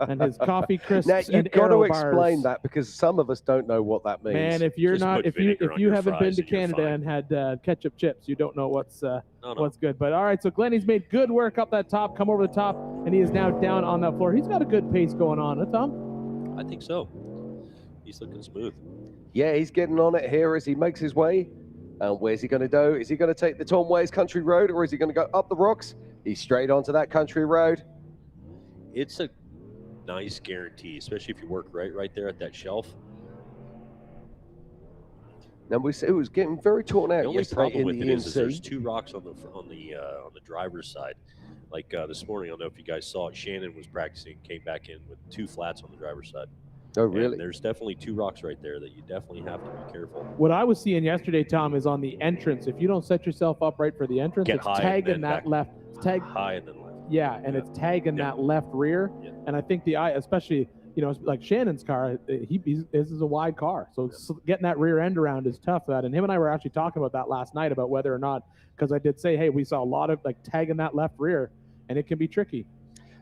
[SPEAKER 3] and his coffee crisps.
[SPEAKER 2] Now you've got to explain
[SPEAKER 3] bars.
[SPEAKER 2] that because some of us don't know what that means.
[SPEAKER 3] Man, if you're not, if you haven't been to Canada and had ketchup chips, you don't know what's good. But all right, so Glennie's made good work up that top, come over the top, and he is now down on that floor. He's got a good pace going on, huh, Tom?
[SPEAKER 16] I think so. He's looking smooth.
[SPEAKER 2] Yeah, he's getting on it here as he makes his way. And where's he going to go? Is he going to take the Tom Ways Country Road, or is he going to go up the rocks? He's straight onto that country road.
[SPEAKER 16] It's a nice guarantee, especially if you work right there at that shelf.
[SPEAKER 2] Now it was getting very torn out.
[SPEAKER 16] The only
[SPEAKER 2] yesterday
[SPEAKER 16] problem
[SPEAKER 2] in
[SPEAKER 16] with
[SPEAKER 2] the
[SPEAKER 16] it is there's
[SPEAKER 2] EMC.
[SPEAKER 16] 2 rocks on the driver's side. Like this morning, I don't know if you guys saw it. Shannon was practicing, came back in with 2 flats on the driver's side.
[SPEAKER 2] Oh, really?
[SPEAKER 16] And there's definitely 2 rocks right there that you definitely have to be careful.
[SPEAKER 3] What I was seeing yesterday, Tom, is on the entrance. If you don't set yourself up right for the entrance,
[SPEAKER 16] Get
[SPEAKER 3] it's
[SPEAKER 16] high and
[SPEAKER 3] tagging
[SPEAKER 16] then
[SPEAKER 3] that
[SPEAKER 16] back.
[SPEAKER 3] left. It's tag,
[SPEAKER 16] High and then left.
[SPEAKER 3] yeah, and it's tagging that left rear.
[SPEAKER 16] Yeah.
[SPEAKER 3] And I think especially, like Shannon's car, this is a wide car. So getting that rear end around is tough for that. And him and I were actually talking about that last night about whether or not, because I did say, hey, we saw a lot of tagging that left rear, and it can be tricky.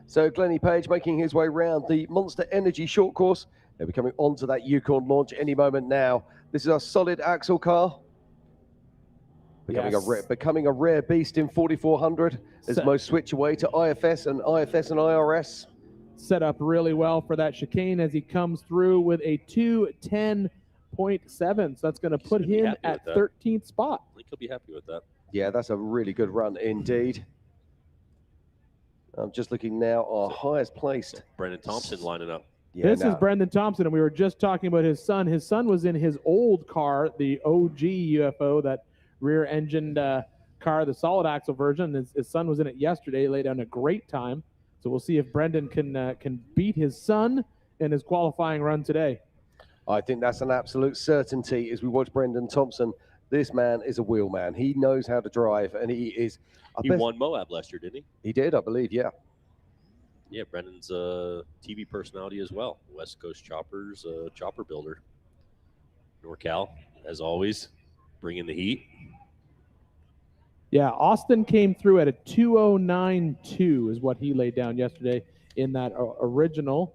[SPEAKER 2] So Glennie Page making his way round the Monster Energy short course. They'll be coming onto that Yukon launch any moment now. This is our solid axle car. Becoming a rare beast in 4400 as most switch away to IFS and IRS.
[SPEAKER 3] Set up really well for that chicane as he comes through with a 2:10.7. So that's going to put him at 13th spot.
[SPEAKER 16] I think he'll be happy with that.
[SPEAKER 2] Yeah, that's a really good run indeed. I'm just looking now, our highest placed.
[SPEAKER 16] Brendan Thompson lining up.
[SPEAKER 2] Yeah,
[SPEAKER 3] this is Brendan Thompson, and we were just talking about his son. His son was in his old car, the OG UFO, that rear-engined car, the solid axle version. His son was in it yesterday. He laid down a great time. So we'll see if Brendan can beat his son in his qualifying run today.
[SPEAKER 2] I think that's an absolute certainty as we watch Brendan Thompson. This man is a wheelman. He knows how to drive, and he is.
[SPEAKER 16] He won Moab last year, didn't he?
[SPEAKER 2] He did, I believe, yeah.
[SPEAKER 16] Yeah, Brendan's a TV personality as well. West Coast Choppers, chopper builder. NorCal, as always, bringing the heat.
[SPEAKER 3] Yeah, Austin came through at a 2:09.2 is what he laid down yesterday in that original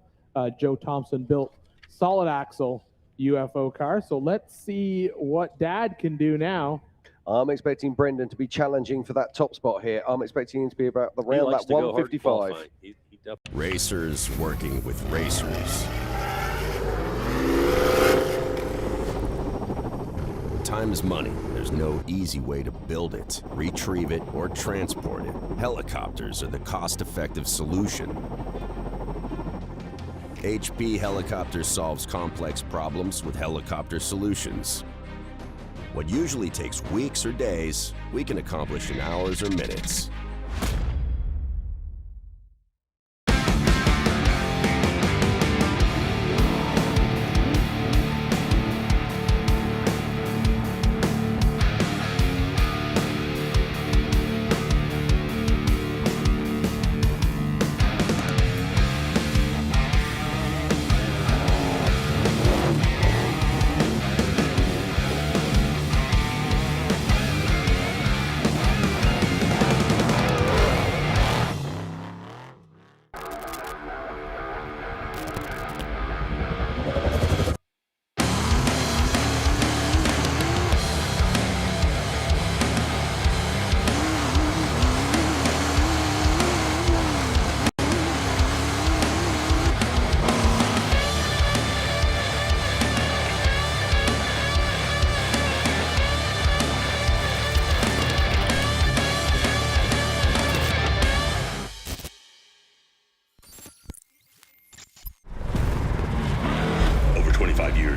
[SPEAKER 3] Joe Thompson built solid axle UFO car. So let's see what Dad can do now.
[SPEAKER 2] I'm expecting Brendan to be challenging for that top spot here. I'm expecting him to be about around that 155.
[SPEAKER 13] Racers working with racers. Time is money. There's no easy way to build it, retrieve it, or transport it. Helicopters are the cost-effective solution. HP Helicopter solves complex problems with helicopter solutions. What usually takes weeks or days, we can accomplish in hours or minutes.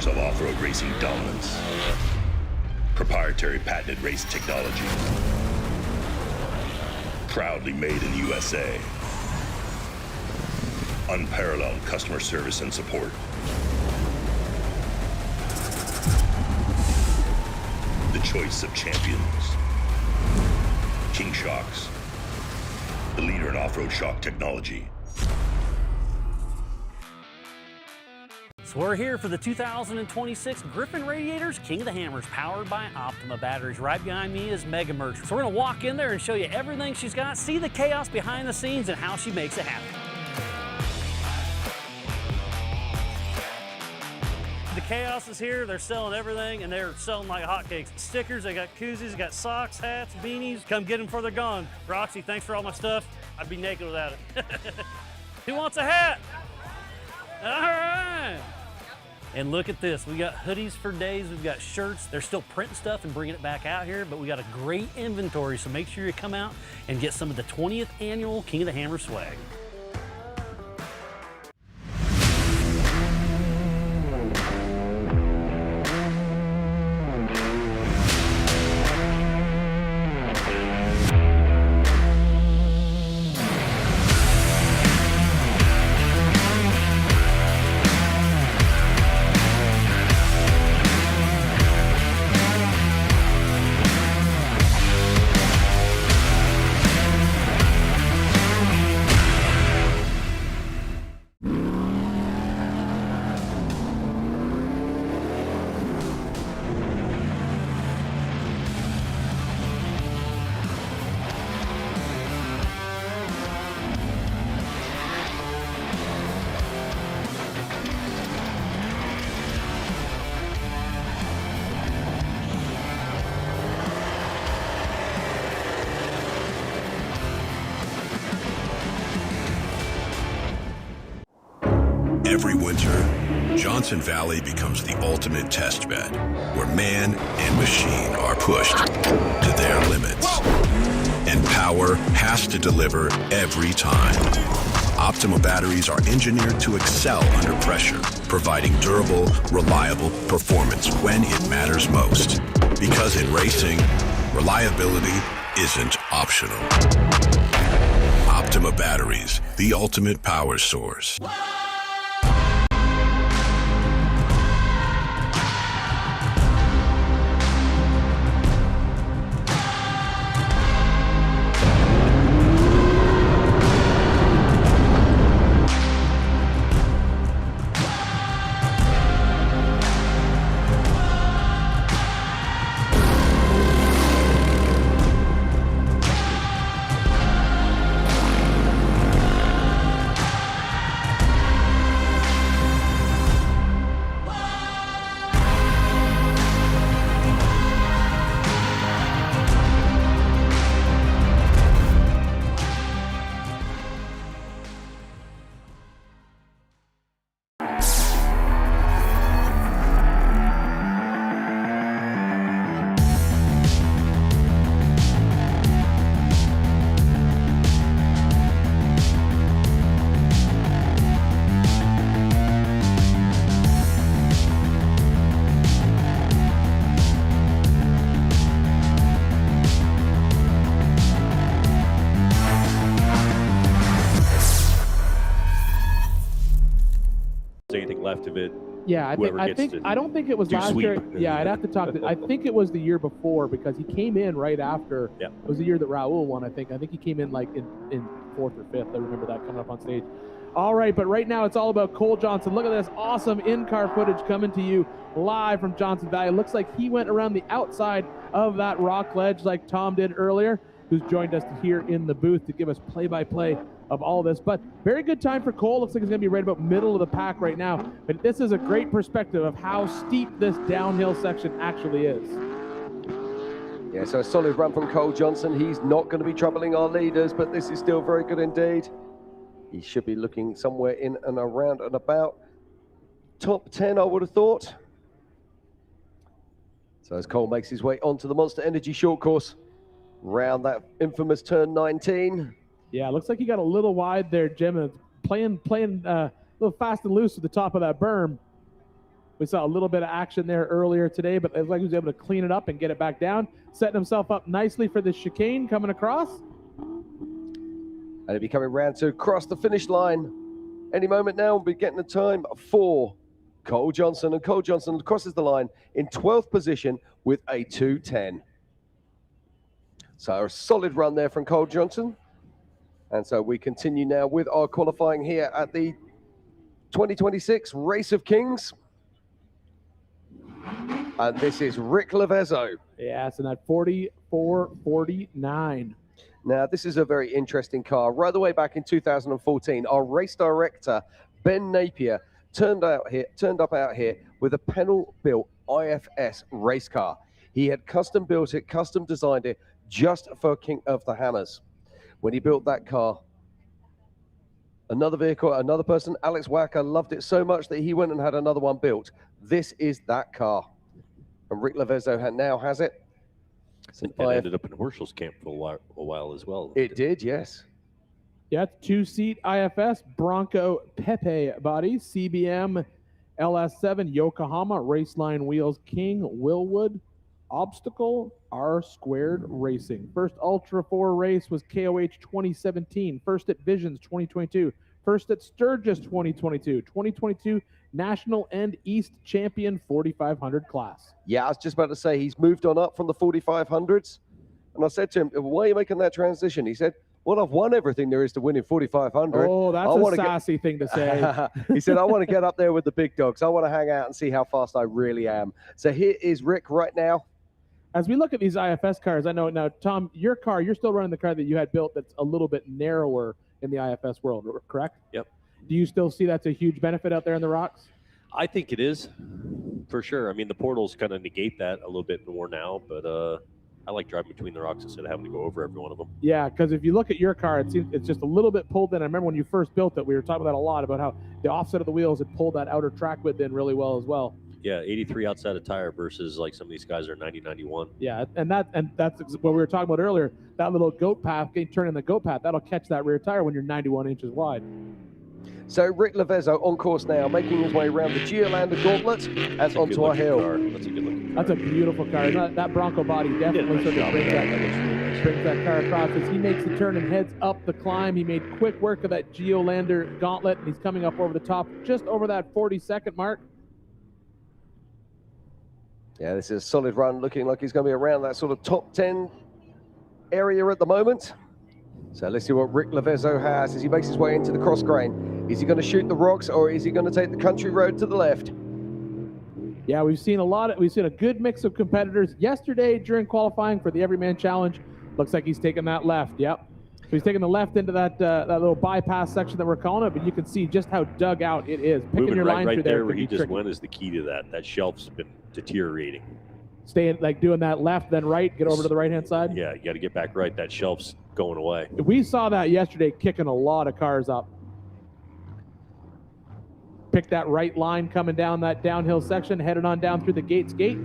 [SPEAKER 15] Of off-road racing dominance. Proprietary patented race technology. Proudly made in the USA. unparalleled customer service and support. The choice of champions. King Shocks, the leader in off-road shock technology.
[SPEAKER 1] So we're here for the 2026 Griffin Radiators King of the Hammers, powered by Optima batteries. Right behind me is Mega Merch. So we're gonna walk in there and show you everything she's got, see the chaos behind the scenes and how she makes it happen. The chaos is here. They're selling everything, and they're selling like hotcakes. Stickers, they got koozies, they got socks, hats, beanies. Come get them before they're gone. Roxy, thanks for all my stuff. I'd be naked without it. Who wants a hat? All right. And look at this. We got hoodies for days. We've got shirts. They're still printing stuff and bringing it back out here, but we got a great inventory, so make sure you come out and get some of the 20th annual King of the Hammer swag.
[SPEAKER 15] Every winter, Johnson Valley becomes the ultimate test bed, where man and machine are pushed to their limits. And power has to deliver every time. Optima batteries are engineered to excel under pressure, providing durable, reliable performance when it matters most. Because in racing, reliability isn't optional. Optima batteries, the ultimate power source.
[SPEAKER 16] Anything left of it?
[SPEAKER 3] Yeah, I don't think it was last year. Yeah, I'd have to talk to. I think it was the year before because he came in right after.
[SPEAKER 16] Yeah.
[SPEAKER 3] It was the year that Raul won. I think he came in like in fourth or fifth. I remember that coming up on stage. All right, but right now it's all about Cole Johnson. Look at this awesome in-car footage coming to you live from Johnson Valley. Looks like he went around the outside of that rock ledge like Tom did earlier, who's joined us here in the booth to give us play-by-play of all this. But very good time for Cole. Looks like he's going to be right about middle of the pack right now. But this is a great perspective of how steep this downhill section actually is.
[SPEAKER 2] Yeah, so a solid run from Cole Johnson. He's not going to be troubling our leaders, but this is still very good indeed. He should be looking somewhere in and around and about top 10, I would have thought. So as Cole makes his way onto the Monster Energy short course, round that infamous turn 19.
[SPEAKER 3] Yeah, looks like he got a little wide there, Jim. Playing a little fast and loose at the top of that berm. We saw a little bit of action there earlier today, but it looks like he was able to clean it up and get it back down, setting himself up nicely for the chicane coming across.
[SPEAKER 2] And he'll be coming round to cross the finish line. Any moment now, we'll be getting the time for Cole Johnson. And Cole Johnson crosses the line in 12th position with a 2:10. So a solid run there from Cole Johnson. And so we continue now with our qualifying here at the 2026 Race of Kings. And this is Rick Levezzo.
[SPEAKER 3] Yeah, it's in that 44.49.
[SPEAKER 2] Now, this is a very interesting car. Right the way back in 2014, our race director, Ben Napier, turned up out here with a panel-built IFS race car. He had custom built it, custom designed it, just for King of the Hammers. When he built that car, another vehicle, another person, Alex Wacker, loved it so much that he went and had another one built. This is that car. And Rick Levezzo now has it.
[SPEAKER 16] And ended up in Horschel's camp for a while as well.
[SPEAKER 2] It did, yes.
[SPEAKER 3] Yeah, it's 2-seat IFS Bronco Pepe body, CBM LS7 Yokohama Raceline wheels, King Willwood Obstacle R² Racing. First Ultra 4 race was KOH 2017. First at Visions 2022. First at Sturgis 2022. 2022 National and East Champion 4500 class.
[SPEAKER 2] Yeah, I was just about to say he's moved on up from the 4500s. And I said to him, why are you making that transition? He said, well, I've won everything there is to win in 4500.
[SPEAKER 3] Oh, that's a sassy thing to say.
[SPEAKER 2] He said, I want to get up there with the big dogs. I want to hang out and see how fast I really am. So here is Rick right now.
[SPEAKER 3] As we look at these IFS cars, I know now, Tom, your car, you're still running the car that you had built that's a little bit narrower in the IFS world, correct?
[SPEAKER 16] Yep.
[SPEAKER 3] Do you still see that's a huge benefit out there in the rocks?
[SPEAKER 16] I think it is, for sure. I mean, the portals kind of negate that a little bit more now, but I like driving between the rocks instead of having to go over every one of them.
[SPEAKER 3] Yeah, because if you look at your car, it's just a little bit pulled in. I remember when you first built it, we were talking about a lot about how the offset of the wheels had pulled that outer track width in really well as well.
[SPEAKER 16] Yeah, 83 outside of tire versus like some of these guys are 90, 91.
[SPEAKER 3] Yeah, and that's what we were talking about earlier. That little goat path, turning the goat path, that'll catch that rear tire when you're 91 inches wide.
[SPEAKER 2] So Rick Levezzo on course now, making his way around the Geolander Gauntlet and onto our hill.
[SPEAKER 16] That's a good looking car.
[SPEAKER 3] That's a beautiful car. That Bronco body definitely sort of brings that car across. As he makes the turn and heads up the climb, he made quick work of that Geolander Gauntlet, and he's coming up over the top, just over that 40-second mark.
[SPEAKER 2] Yeah, this is a solid run, looking like he's going to be around that sort of top 10 area at the moment. So let's see what Rick Levezzo has as he makes his way into the cross grain. Is he going to shoot the rocks, or is he going to take the country road to the left?
[SPEAKER 3] Yeah, we've seen a good mix of competitors. Yesterday during qualifying for the Everyman Challenge, looks like he's taking that left. Yep. So he's taking the left into that little bypass section that we're calling it, but you can see just how dug out it is. Picking
[SPEAKER 16] Moving
[SPEAKER 3] your line
[SPEAKER 16] right
[SPEAKER 3] through
[SPEAKER 16] there
[SPEAKER 3] there
[SPEAKER 16] where he just
[SPEAKER 3] tricky.
[SPEAKER 16] went is the key to that. That shelf's been deteriorating.
[SPEAKER 3] Staying like doing that left, then right, get over to the right-hand side.
[SPEAKER 16] Yeah, you got to get back right. That shelf's going away.
[SPEAKER 3] We saw that yesterday, kicking a lot of cars up. Pick that right line coming down that downhill section, headed on down through the Gates Gate.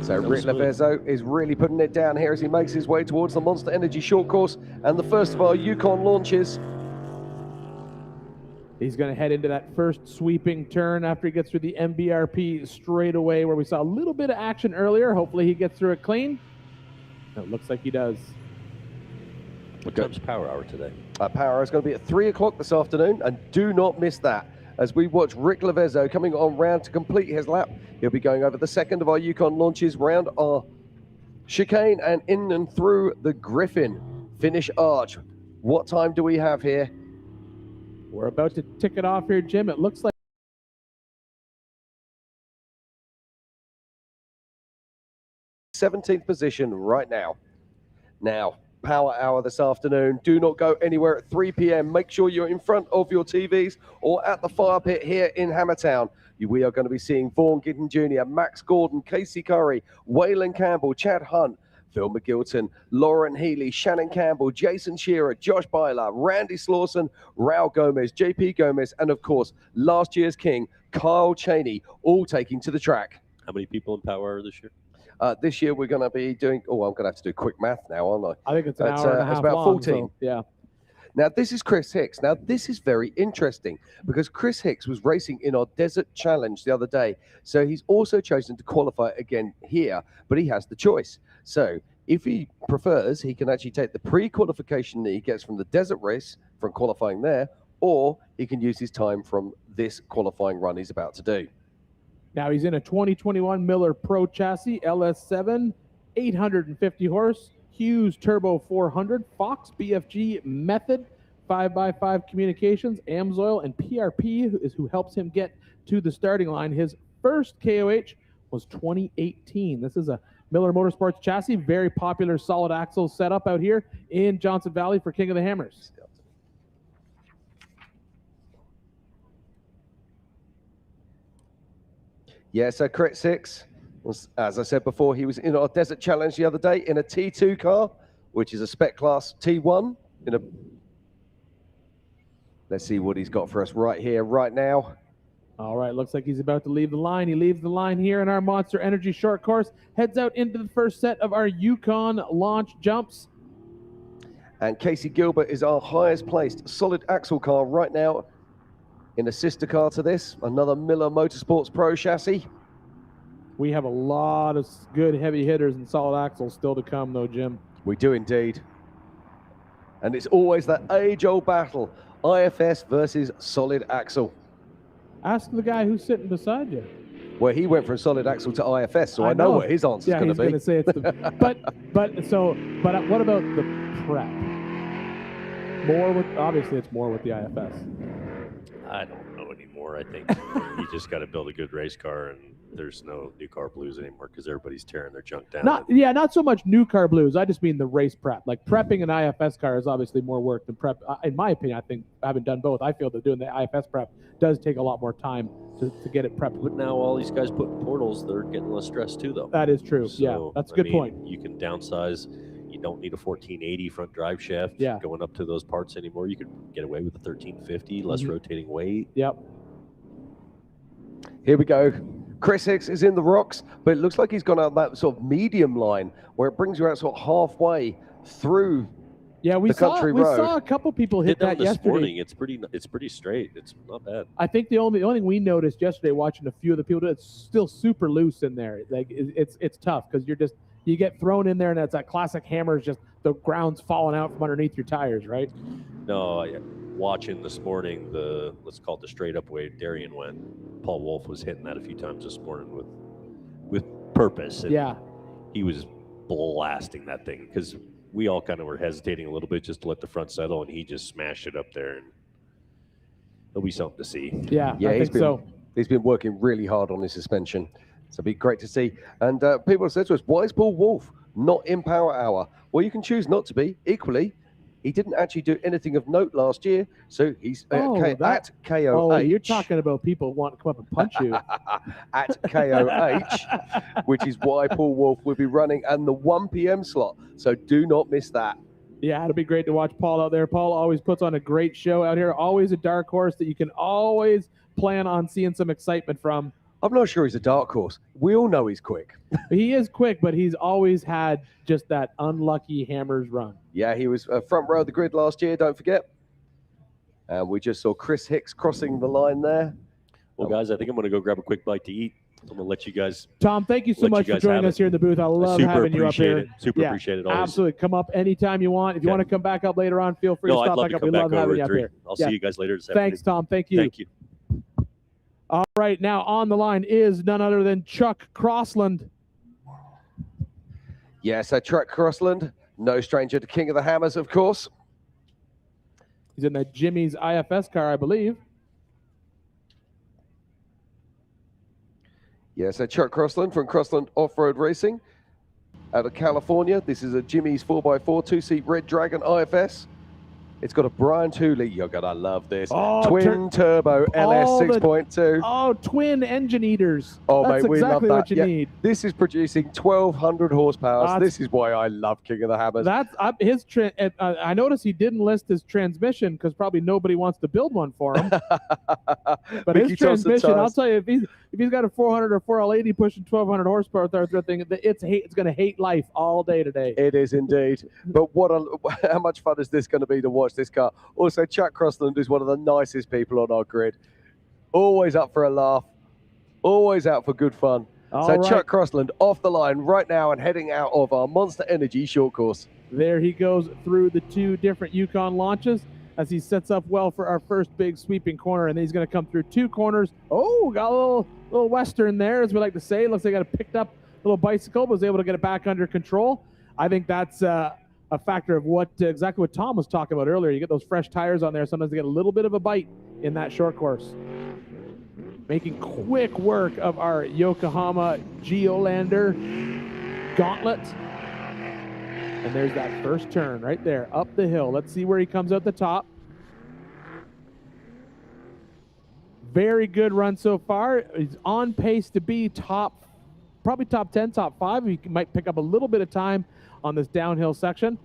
[SPEAKER 2] So Rick Levezzo is really putting it down here as he makes his way towards the Monster Energy short course and the first of our Yukon launches.
[SPEAKER 3] He's going to head into that first sweeping turn after he gets through the MBRP straightaway where we saw a little bit of action earlier. Hopefully he gets through it clean. It looks like he does.
[SPEAKER 16] What time's Power Hour today?
[SPEAKER 2] Power Hour is going to be at 3 o'clock this afternoon, and do not miss that. As we watch Rick Levezzo coming on round to complete his lap, he'll be going over the second of our Yukon launches round our chicane and in and through the Griffin finish arch. What time do we have here?
[SPEAKER 3] We're about to tick it off here, Jim. It looks like
[SPEAKER 2] 17th position right now. Now, Power Hour this afternoon. Do not go anywhere at 3 p.m. Make sure you're in front of your TVs or at the fire pit here in Hammertown. We are going to be seeing Vaughn Gittin Jr., Max Gordon, Casey Curry, Wayland Campbell, Chad Hunt, Phil McGilton, Lauren Healy, Shannon Campbell, Jason Shearer, Josh Byler, Randy Slauson, Raul Gomez, JP Gomez, and of course, last year's king, Kyle Cheney, all taking to the track.
[SPEAKER 16] How many people in Power Hour this year?
[SPEAKER 2] This year we're going to be doing, I'm going to have to do quick math now, aren't I?
[SPEAKER 3] I think it's an hour and a half
[SPEAKER 2] it's about
[SPEAKER 3] long,
[SPEAKER 2] 14.
[SPEAKER 3] so, yeah.
[SPEAKER 2] Now, this is Chris Hicks. Now, this is very interesting because Chris Hicks was racing in our Desert Challenge the other day. So he's also chosen to qualify again here, but he has the choice. So if he prefers, he can actually take the pre-qualification that he gets from the Desert race from qualifying there, or he can use his time from this qualifying run he's about to do.
[SPEAKER 3] Now he's in a 2021 Miller Pro chassis, LS7, 850 horse, Hughes Turbo 400, Fox BFG Method, 5x5 Communications, AMSOIL, and PRP is who helps him get to the starting line. His first KOH was 2018. This is a Miller Motorsports chassis, very popular solid axle setup out here in Johnson Valley for King of the Hammers.
[SPEAKER 2] Yeah, so Crit 6, was, as I said before, he was in our Desert Challenge the other day in a T2 car, which is a spec class T1. Let's see what he's got for us right here, right now.
[SPEAKER 3] All right, looks like he's about to leave the line. He leaves the line here in our Monster Energy short course, heads out into the first set of our Yukon launch jumps.
[SPEAKER 2] And Casey Gilbert is our highest placed solid axle car right now in a sister car to this, another Miller Motorsports Pro chassis.
[SPEAKER 3] We have a lot of good heavy hitters and solid axles still to come though, Jim.
[SPEAKER 2] We do indeed. And it's always that age-old battle, IFS versus solid axle.
[SPEAKER 3] Ask the guy who's sitting beside you.
[SPEAKER 2] Well, he went from solid axle to IFS, so I know what his answer's going to be.
[SPEAKER 3] Yeah, he's going to say it's the... but what about the prep? More with, obviously it's more with the IFS.
[SPEAKER 16] I don't know anymore. I think you just got to build a good race car, and there's no new car blues anymore because everybody's tearing their junk down.
[SPEAKER 3] Not so much new car blues. I just mean the race prep. Like prepping an IFS car is obviously more work than prep. In my opinion, I think having done both, I feel that doing the IFS prep does take a lot more time to get it prepped.
[SPEAKER 16] But now all these guys put in portals, they're getting less stress too, though.
[SPEAKER 3] That is true.
[SPEAKER 16] So,
[SPEAKER 3] yeah, that's a good point.
[SPEAKER 16] You can downsize. You don't need a 1480 front drive shaft going up to those parts anymore. You can get away with a 1350, less rotating weight.
[SPEAKER 3] Yep.
[SPEAKER 2] Here we go. Chris Hicks is in the rocks, but it looks like he's gone out that sort of medium line where it brings you out sort of halfway through the country road.
[SPEAKER 3] We saw a couple people hit that yesterday.
[SPEAKER 16] Morning. It's pretty straight. It's not bad.
[SPEAKER 3] I think the only thing we noticed yesterday watching a few of the people, it's still super loose in there. Like it's tough because you get thrown in there and it's that classic hammers, just the ground's falling out from underneath your tires, right?
[SPEAKER 16] No, watching this morning, let's call it the straight up way Darian went. Paul Wolf was hitting that a few times this morning with purpose. And he was blasting that thing because we all kind of were hesitating a little bit just to let the front settle, and he just smashed it up there. And it'll be something to see.
[SPEAKER 3] Yeah, I think so.
[SPEAKER 2] He's been working really hard on his suspension. So it'd be great to see. And people have said to us, why is Paul Wolf not in Power Hour? Well, you can choose not to be. Equally, he didn't actually do anything of note last year, so he's at KOH.
[SPEAKER 3] Oh, you're talking about people wanting to come up and punch you.
[SPEAKER 2] At KOH, which is why Paul Wolf will be running in the 1 p.m. slot. So do not miss that.
[SPEAKER 3] Yeah, it'll be great to watch Paul out there. Paul always puts on a great show out here. Always a dark horse that you can always plan on seeing some excitement from.
[SPEAKER 2] I'm not sure he's a dark horse. We all know he's quick.
[SPEAKER 3] He is quick, but he's always had just that unlucky hammers run.
[SPEAKER 2] Yeah, he was front row of the grid last year, don't forget. And we just saw Chris Hicks crossing the line there.
[SPEAKER 16] Well, guys, I think I'm going to go grab a quick bite to eat. I'm going to let you guys.
[SPEAKER 3] Tom, thank you so much for joining us here in the booth. I love having you up here.
[SPEAKER 16] Super appreciate it. Always.
[SPEAKER 3] Absolutely. Come up anytime you want. If you want to come back up later on, feel free to stop back up. We love having you up here.
[SPEAKER 16] I'll see you guys later this afternoon.
[SPEAKER 3] Thanks, Tom. Thank you.
[SPEAKER 16] Thank you.
[SPEAKER 3] All right, now on the line is none other than Chuck Crossland.
[SPEAKER 2] Yes, Chuck Crossland, no stranger to King of the Hammers, of course.
[SPEAKER 3] He's in that Jimmy's IFS car, I believe.
[SPEAKER 2] Yes, Chuck Crossland from Crossland Off-Road Racing out of California. This is a Jimmy's 4x4 two-seat Red Dragon IFS. It's got a Brian Tooley. You're going to love this.
[SPEAKER 3] Oh,
[SPEAKER 2] twin turbo LS 6.2.
[SPEAKER 3] Oh, twin engine eaters.
[SPEAKER 2] Oh,
[SPEAKER 3] that's
[SPEAKER 2] mate, we
[SPEAKER 3] exactly
[SPEAKER 2] love
[SPEAKER 3] what
[SPEAKER 2] that.
[SPEAKER 3] you need.
[SPEAKER 2] This is producing 1,200 horsepower. This is why I love King of the Hammers.
[SPEAKER 3] That's his. I noticed he didn't list his transmission because probably nobody wants to build one for him. But his transmission, I'll tell you, if he's got a 400 or 4L80 pushing 1,200 horsepower, thing, it's going to hate life all day today.
[SPEAKER 2] It is indeed. But how much fun is this going to be to watch this car? Also, Chuck Crossland is one of the nicest people on our grid. Always up for a laugh. Always out for good fun. Chuck Crossland off the line right now and heading out of our Monster Energy short course.
[SPEAKER 3] There he goes through the two different Yukon launches. as he sets up well for our first big sweeping corner, and then he's going to come through 2 corners. Oh, got a little western there, as we like to say. Looks like he got a picked up little bicycle, but was able to get it back under control. I think that's a factor of exactly what Tom was talking about earlier. You get those fresh tires on there, sometimes they get a little bit of a bite in that short course. Making quick work of our Yokohama Geolander gauntlet. And there's that first turn right there, up the hill. Let's see where he comes out the top. Very good run so far. He's on pace to be probably top 10, top 5. He might pick up a little bit of time on this downhill section.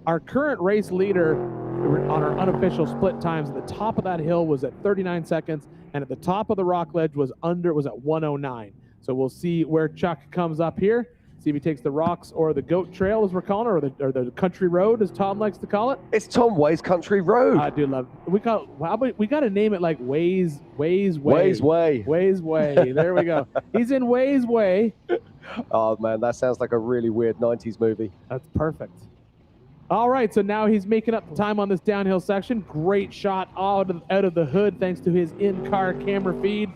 [SPEAKER 3] Our current race leader on our unofficial split times at the top of that hill was at 39 seconds, and at the top of the rock ledge was at 109. So we'll see where Chuck comes up here. See if he takes the rocks or the goat trail, as we're calling it, or the country road, as Tom likes to call it.
[SPEAKER 2] It's Tom Way's Country Road.
[SPEAKER 3] I do love it. We got to name it like Ways Way.
[SPEAKER 2] Ways Way.
[SPEAKER 3] Ways Way. There we go. He's in Ways Way.
[SPEAKER 2] Oh, man, that sounds like a really weird 90s movie.
[SPEAKER 3] That's perfect. All right, so now he's making up the time on this downhill section. Great shot out of the hood thanks to his in-car camera feed.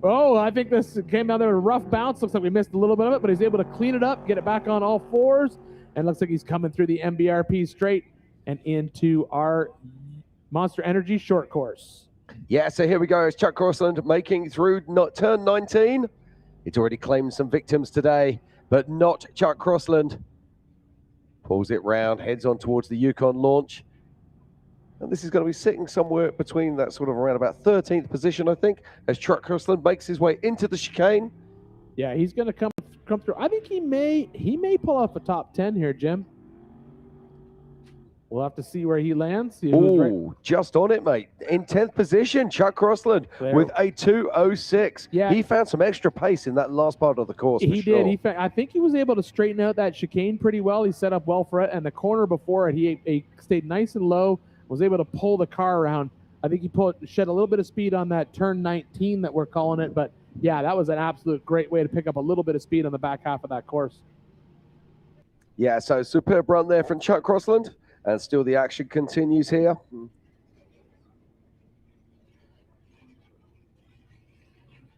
[SPEAKER 3] Oh, I think this came down there with a rough bounce. Looks like we missed a little bit of it, but he's able to clean it up, get it back on all 4s, and looks like he's coming through the MBRP straight and into our Monster Energy short course.
[SPEAKER 2] Yeah, so here we go. It's Chuck Crossland making through turn 19. It's already claimed some victims today, but not Chuck Crossland. Pulls it round, heads on towards the Yukon launch. And this is going to be sitting somewhere between that sort of around about 13th position, I think, as Chuck Crossland makes his way into the chicane.
[SPEAKER 3] Yeah, he's going to come through. I think he may pull off a top 10 here, Jim. We'll have to see where he lands.
[SPEAKER 2] Oh, just on it, mate. In 10th position, Chuck Crossland with a 2:06. Yeah. He found some extra pace in that last part of the course.
[SPEAKER 3] He did. I think he was able to straighten out that chicane pretty well. He set up well for it, and the corner before it, he stayed nice and low, was able to pull the car around. I think he shed a little bit of speed on that turn 19 that we're calling it, but yeah, that was an absolute great way to pick up a little bit of speed on the back half of that course.
[SPEAKER 2] Yeah, so superb run there from Chuck Crossland. And still the action continues here.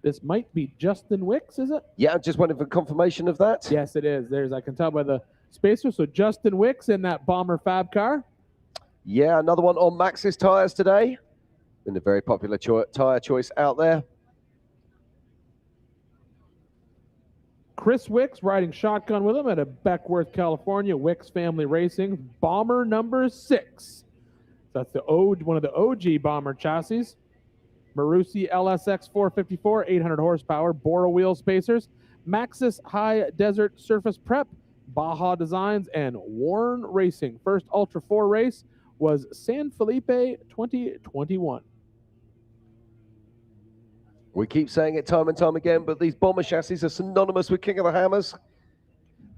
[SPEAKER 3] This might be Justin Wicks, is it?
[SPEAKER 2] Yeah, I'm just waiting for confirmation of that.
[SPEAKER 3] Yes, it is. I can tell by the spacer. So Justin Wicks in that Bomber Fab car.
[SPEAKER 2] Yeah, another one on Maxxis tires today. Been a very popular tire choice out there.
[SPEAKER 3] Chris Wicks riding shotgun with him at a Beckworth, California, Wicks Family Racing, Bomber number 6. That's one of the OG Bomber chassis. Marucci LSX 454, 800 horsepower, Bora wheel spacers, Maxxis High Desert Surface Prep, Baja Designs, and Warren Racing. First Ultra 4 race was San Felipe 2021.
[SPEAKER 2] We keep saying it time and time again, but these Bomber chassis are synonymous with King of the Hammers.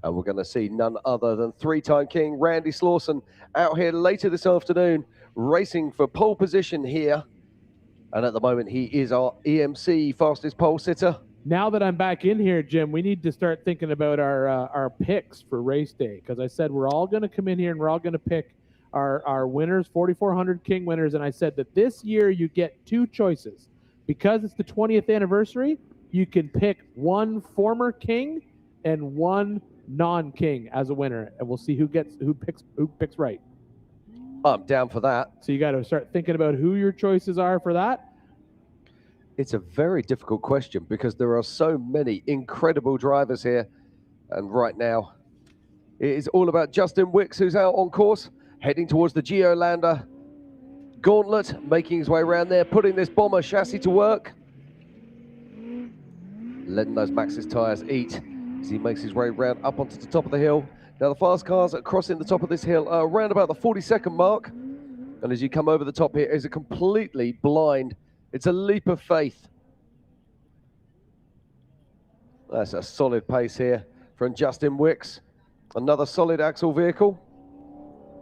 [SPEAKER 2] And we're going to see none other than 3-time King Randy Slauson out here later this afternoon, racing for pole position here. And at the moment, he is our EMC fastest pole sitter.
[SPEAKER 3] Now that I'm back in here, Jim, we need to start thinking about our picks for race day. Because I said we're all going to come in here and we're all going to pick our winners, 4,400 King winners. And I said that this year you get 2 choices. Because it's the 20th anniversary, you can pick one former King and one non-King as a winner, and we'll see who picks right.
[SPEAKER 2] I'm down for that.
[SPEAKER 3] So you got to start thinking about who your choices are for that.
[SPEAKER 2] It's a very difficult question because there are so many incredible drivers here, and right now it is all about Justin Wicks, who's out on course, heading towards the Geolander gauntlet, making his way around there, putting this Bomber chassis to work. Letting those Maxxis tires eat as he makes his way around up onto the top of the hill. Now the fast cars are crossing the top of this hill around about the 40-second mark. And as you come over the top here, it's a completely blind. It's a leap of faith. That's a solid pace here from Justin Wicks. Another solid axle vehicle.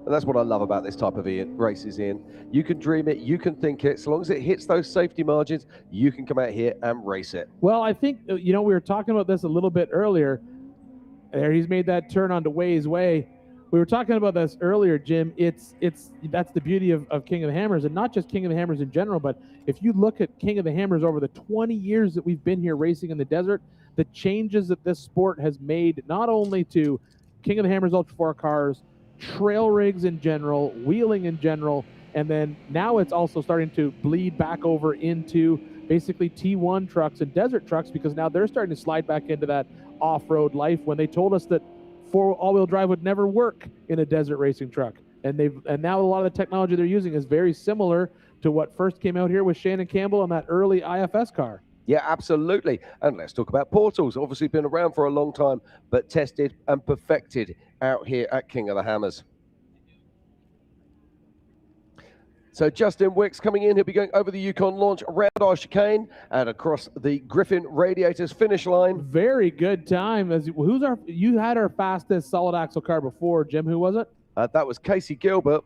[SPEAKER 2] And that's what I love about this type of races, Ian. You can dream it, you can think it. So long as it hits those safety margins, you can come out here and race it.
[SPEAKER 3] Well, I think, we were talking about this a little bit earlier. There, he's made that turn onto Way's Way. We were talking about this earlier, Jim. That's the beauty of King of the Hammers, and not just King of the Hammers in general, but if you look at King of the Hammers over the 20 years that we've been here racing in the desert, the changes that this sport has made, not only to King of the Hammers Ultra 4 cars, trail rigs in general, wheeling in general, and then now it's also starting to bleed back over into basically T1 trucks and desert trucks, because now they're starting to slide back into that off-road life when they told us that all-wheel drive would never work in a desert racing truck. And now a lot of the technology they're using is very similar to what first came out here with Shannon Campbell on that early IFS car.
[SPEAKER 2] Yeah, absolutely. And let's talk about portals. Obviously been around for a long time, but tested and perfected out here at King of the Hammers. So Justin Wicks coming in. He'll be going over the Yukon launch, around our chicane, and across the Griffin Radiators finish line.
[SPEAKER 3] Very good time. You had our fastest solid axle car before, Jim. Who was it?
[SPEAKER 2] That was Casey Gilbert.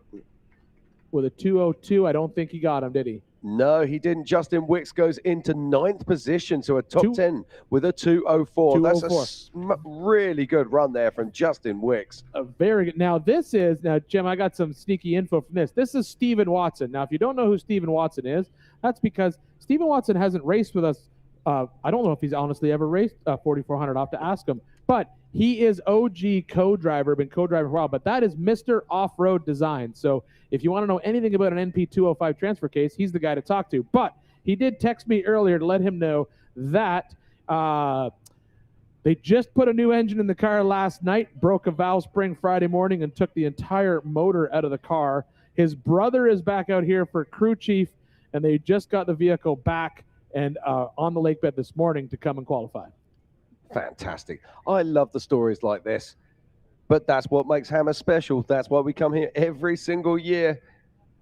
[SPEAKER 3] With a 2:02. I don't think he got him, did he?
[SPEAKER 2] No, he didn't. Justin Wicks goes into 9th position, so a top 10 with a 2:04. That's a really good run there from Justin Wicks.
[SPEAKER 3] Very good. Now, Jim, I got some sneaky info from this. This is Stephen Watson. Now, if you don't know who Stephen Watson is, that's because Stephen Watson hasn't raced with us. I don't know if he's honestly ever raced 4400. I'll have to ask him. But he is OG co-driver, been co-driver for a while, but that is Mr. Off-Road Design. So if you want to know anything about an NP205 transfer case, he's the guy to talk to. But he did text me earlier to let him know that they just put a new engine in the car last night, broke a valve spring Friday morning, and took the entire motor out of the car. His brother is back out here for crew chief, and they just got the vehicle back and on the lake bed this morning to come and qualify.
[SPEAKER 2] Fantastic. I love the stories like this, but that's what makes Hammer special. That's why we come here every single year.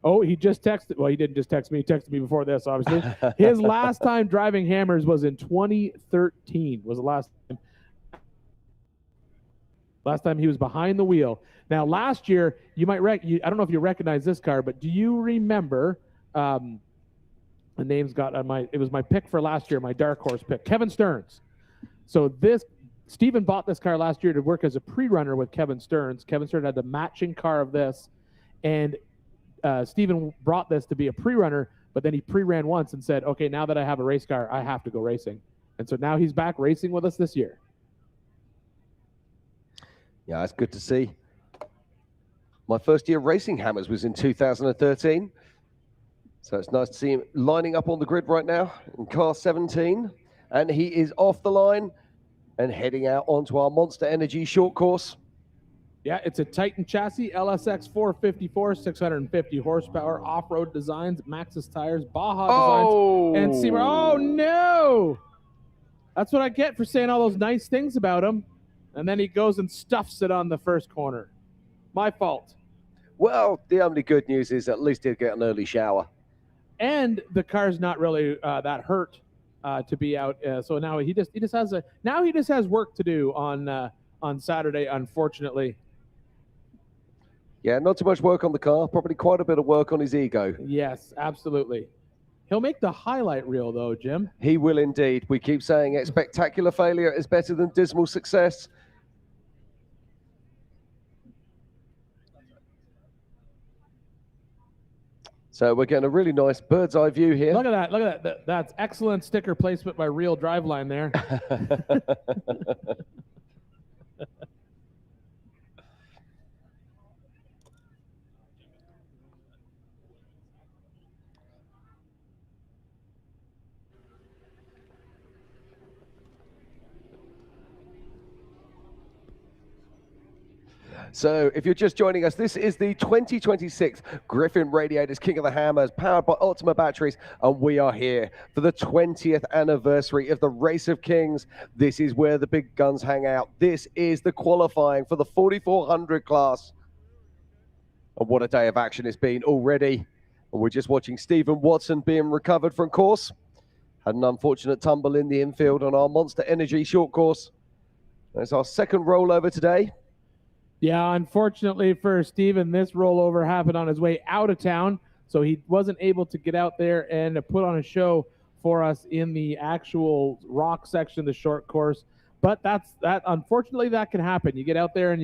[SPEAKER 3] Oh, he just texted. Well, he didn't just text me. He texted me before this, obviously. His last time driving Hammers was in 2013. Was the last time he was behind the wheel. Now, last year, you might I don't know if you recognize this car, but do you remember? The name's got on it was my pick for last year, my dark horse pick, Kevin Stearns. So Stephen bought this car last year to work as a pre-runner with Kevin Stearns. Kevin Stearns had the matching car of this, and Stephen brought this to be a pre-runner, but then he pre-ran once and said, okay, now that I have a race car, I have to go racing. And so now he's back racing with us this year.
[SPEAKER 2] Yeah, it's good to see. My first year racing Hammers was in 2013. So it's nice to see him lining up on the grid right now in car 17. And he is off the line and heading out onto our Monster Energy short course.
[SPEAKER 3] Yeah, it's a Titan chassis, LSX 454, 650 horsepower, off-road designs, Maxxis tires, Baja designs, and Seymour. Oh, no! That's what I get for saying all those nice things about him. And then he goes and stuffs it on the first corner. My fault.
[SPEAKER 2] Well, the only good news is at least he'll get an early shower.
[SPEAKER 3] And the car's not really that hurt to be out. So now he just has work to do on Saturday, unfortunately.
[SPEAKER 2] Yeah, not too much work on the car, probably quite a bit of work on his ego.
[SPEAKER 3] Yes, absolutely. He'll make the highlight reel, though, Jim.
[SPEAKER 2] He will indeed. We keep saying it. Spectacular failure is better than dismal success. So we're getting a really nice bird's eye view here.
[SPEAKER 3] Look at that. Look at that. That's excellent sticker placement by Real Driveline there.
[SPEAKER 2] So if you're just joining us, this is the 2026 Griffin Radiators King of the Hammers, powered by Ultima Batteries, and we are here for the 20th anniversary of the Race of Kings. This is where the big guns hang out. This is the qualifying for the 4400 class. And what a day of action it's been already. And we're just watching Stephen Watson being recovered from course. Had an unfortunate tumble in the infield on our Monster Energy short course. That's our second rollover today.
[SPEAKER 3] Yeah, unfortunately for Steven, this rollover happened on his way out of town, so he wasn't able to get out there and put on a show for us in the actual rock section of the short course. But unfortunately, that can happen. You get out there and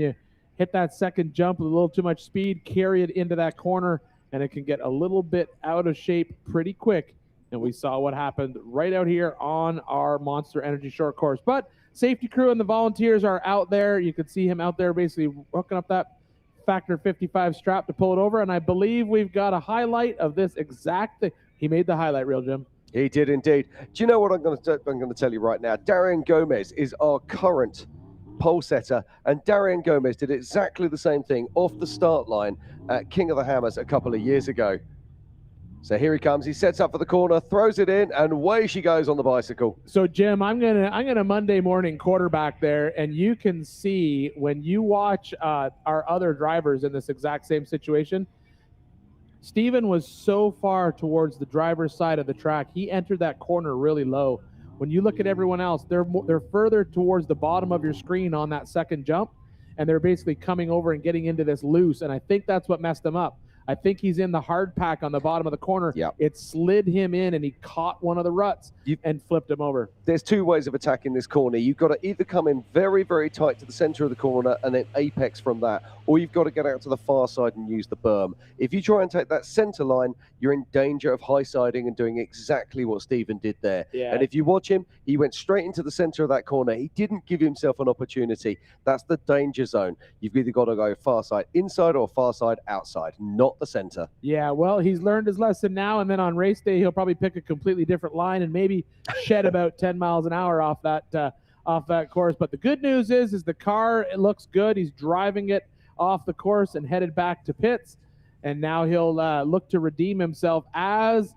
[SPEAKER 3] hit that second jump with a little too much speed, carry it into that corner, and it can get a little bit out of shape pretty quick. And we saw what happened right out here on our Monster Energy short course. But safety crew and the volunteers are out there. You can see him out there basically hooking up that Factor 55 strap to pull it over. And I believe we've got a highlight of this exact thing. He made the highlight reel, Jim.
[SPEAKER 2] He did indeed. Do you know what I'm going to tell you right now? Darian Gomez is our current pole setter, and Darian Gomez did exactly the same thing off the start line at King of the Hammers a couple of years ago. So here he comes. He sets up for the corner, throws it in, and away she goes on the bicycle.
[SPEAKER 3] So Jim, I'm gonna Monday morning quarterback there, and you can see when you watch our other drivers in this exact same situation. Steven was so far towards the driver's side of the track. He entered that corner really low. When you look at everyone else, they're further towards the bottom of your screen on that second jump, and they're basically coming over and getting into this loose. And I think that's what messed them up. I think he's in the hard pack on the bottom of the corner.
[SPEAKER 2] Yep.
[SPEAKER 3] It slid him in, and he caught one of the ruts and flipped him over.
[SPEAKER 2] There's two ways of attacking this corner. You've got to either come in very, very tight to the center of the corner and then apex from that, or you've got to get out to the far side and use the berm. If you try and take that center line, you're in danger of high siding and doing exactly what Steven did there.
[SPEAKER 3] Yeah.
[SPEAKER 2] And if you watch him, he went straight into the center of that corner. He didn't give himself an opportunity. That's the danger zone. You've either got to go far side inside or far side outside, not the center.
[SPEAKER 3] Yeah, well, he's learned his lesson now, and then on race day, he'll probably pick a completely different line and maybe shed about 10 miles an hour off that course. But the good news is the car, it looks good. He's driving it off the course and headed back to pits, and now he'll look to redeem himself. As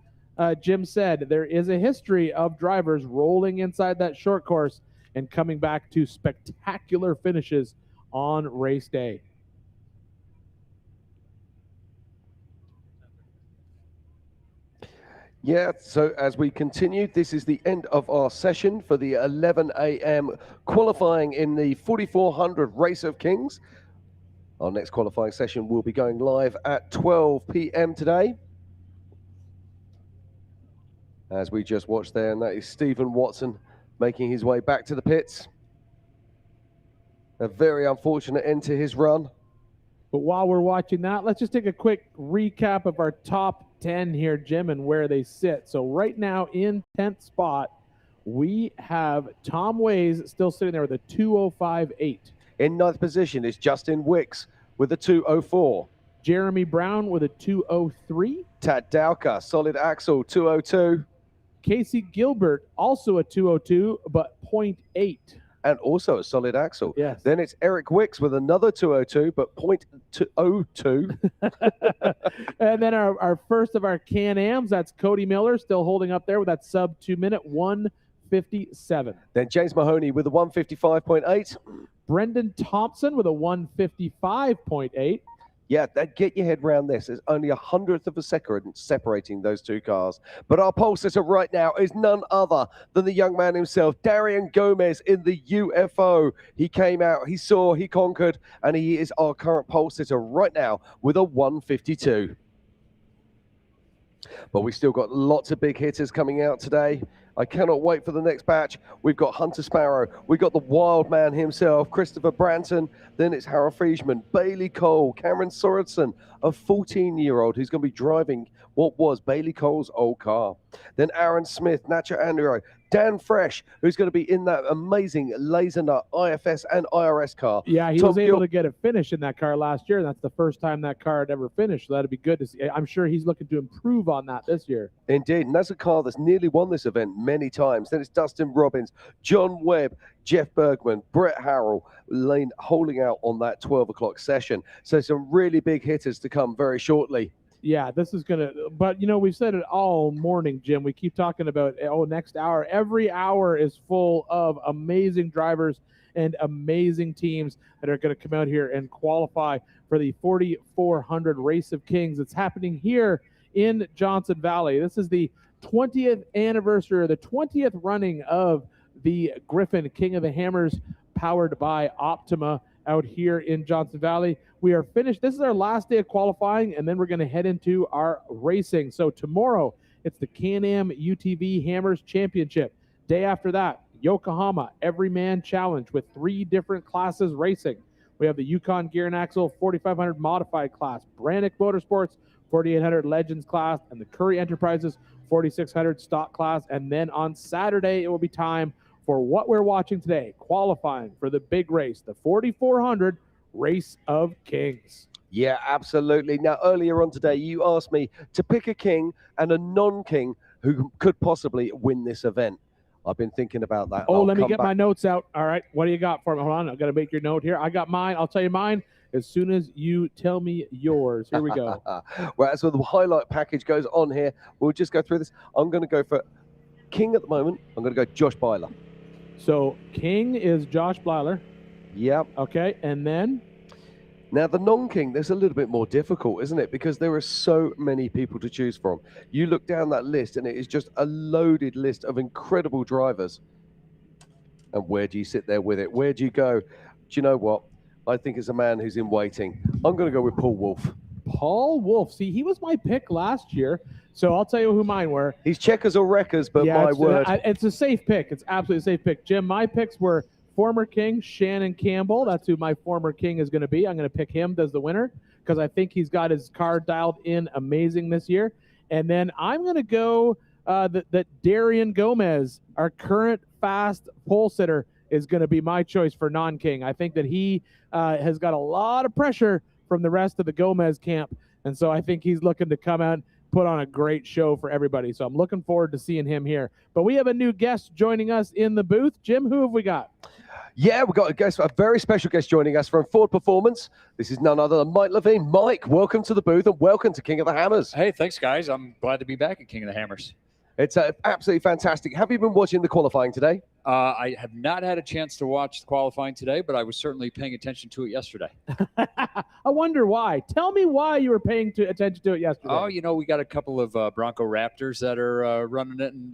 [SPEAKER 3] Jim said, there is a history of drivers rolling inside that short course and coming back to spectacular finishes on race day.
[SPEAKER 2] Yeah, so as we continue, this is the end of our session for the 11 a.m. qualifying in the 4400 Race of Kings. Our next qualifying session will be going live at 12 p.m. today. As we just watched there, and that is Stephen Watson making his way back to the pits. A very unfortunate end to his run.
[SPEAKER 3] But while we're watching that, let's just take a quick recap of our top 10 here, Jim, and where they sit. So right now in 10th spot, we have Tom Ways still sitting there with a 2:05.8.
[SPEAKER 2] In 9th position is Justin Wicks with a 2:04.
[SPEAKER 3] Jeremy Brown with a 2:03.
[SPEAKER 2] Tad Dowka, solid axle, 2:02.
[SPEAKER 3] Casey Gilbert, also a 2:02, but 0.8.
[SPEAKER 2] And also a solid axle.
[SPEAKER 3] Yes.
[SPEAKER 2] Then it's Eric Wicks with another 2:02, but 0.02.
[SPEAKER 3] And then our first of our Can-Ams, that's Cody Miller, still holding up there with that sub 2 minute, 1:57.
[SPEAKER 2] Then James Mahoney with a 1:55.8.
[SPEAKER 3] Brendan Thompson with a 1:55.8.
[SPEAKER 2] Yeah, get your head around this. There's only 100th of a second separating those two cars. But our pole sitter right now is none other than the young man himself, Darian Gomez in the UFO. He came out, he saw, he conquered, and he is our current pole sitter right now with a 1:52. But we still got lots of big hitters coming out today. I cannot wait for the next batch. We've got Hunter Sparrow. We've got the wild man himself, Christopher Branson. Then it's Harold Friedman, Bailey Cole, Cameron Sorenson, a 14-year-old who's going to be driving what was Bailey Cole's old car. Then Aaron Smith, Nacho Andro, Dan Fresh, who's going to be in that amazing Laser Nut IFS and IRS car.
[SPEAKER 3] Yeah, he was able to get a finish in that car last year. And that's the first time that car had ever finished. So that'd be good to see. I'm sure he's looking to improve on that this year.
[SPEAKER 2] Indeed, and that's a car that's nearly won this event many times. Then it's Dustin Robbins, John Webb, Jeff Bergman, Brett Harrell, Lane holding out on that 12 o'clock session. So some really big hitters to come very shortly.
[SPEAKER 3] Yeah, this is going to, but you know, we've said it all morning, Jim. We keep talking about, next hour. Every hour is full of amazing drivers and amazing teams that are going to come out here and qualify for the 4400 Race of Kings. It's happening here in Johnson Valley. This is the 20th anniversary, or the 20th running of the Griffin King of the Hammers, powered by Optima, out here in Johnson Valley. We are finished. This is our last day of qualifying, and then we're going to head into our racing. So tomorrow, it's the Can-Am UTV Hammers Championship. Day after that, Yokohama Everyman Challenge with 3 different classes racing. We have the Yukon Gear and Axle 4500 Modified class, Brannick Motorsports 4800 Legends class, and the Curry Enterprises 4600 Stock class. And then on Saturday, it will be time for what we're watching today, qualifying for the big race, the 4400 Race of Kings.
[SPEAKER 2] Yeah, absolutely. Now, earlier on today, you asked me to pick a king and a non-king who could possibly win this event. I've been thinking about that.
[SPEAKER 3] Oh, let me get my notes out. All right, what do you got for me? Hold on, I've got to make your note here. I got mine. I'll tell you mine as soon as you tell me yours. Here we go.
[SPEAKER 2] Well, so the highlight package goes on here. We'll just go through this. I'm going to go for king at the moment. I'm going to go Josh Byler.
[SPEAKER 3] So king is Josh Byler.
[SPEAKER 2] Yep.
[SPEAKER 3] Okay, and then?
[SPEAKER 2] Now, the non-king, there's a little bit more difficult, isn't it? Because there are so many people to choose from. You look down that list, and it is just a loaded list of incredible drivers. And where do you sit there with it? Where do you go? Do you know what? I think it's a man who's in waiting. I'm going to go with Paul Wolf.
[SPEAKER 3] Paul Wolf. See, he was my pick last year, so I'll tell you who mine were.
[SPEAKER 2] He's checkers or wreckers, but
[SPEAKER 3] yeah,
[SPEAKER 2] my word.
[SPEAKER 3] It's a safe pick. It's absolutely a safe pick. Jim, my picks were former king Shannon Campbell. That's who my former king is going to be. I'm going to pick him as the winner because I think he's got his car dialed in amazing this year. And then I'm going to go that Darian Gomez, our current fast pole sitter, is going to be my choice for non-king. I think that he has got a lot of pressure from the rest of the Gomez camp. And so I think he's looking to come out and put on a great show for everybody. So I'm looking forward to seeing him here. But we have a new guest joining us in the booth. Jim, who have we got?
[SPEAKER 2] Yeah, we've got a very special guest joining us from Ford Performance. This is none other than Mike Levine. Mike, welcome to the booth and welcome to King of the Hammers.
[SPEAKER 20] Hey, thanks, guys. I'm glad to be back at King of the Hammers.
[SPEAKER 2] It's absolutely fantastic. Have you been watching the qualifying today?
[SPEAKER 20] I have not had a chance to watch the qualifying today, but I was certainly paying attention to it yesterday.
[SPEAKER 3] I wonder why. Tell me why you were paying attention to it yesterday.
[SPEAKER 20] Oh, you know, we got a couple of Bronco Raptors that are running it in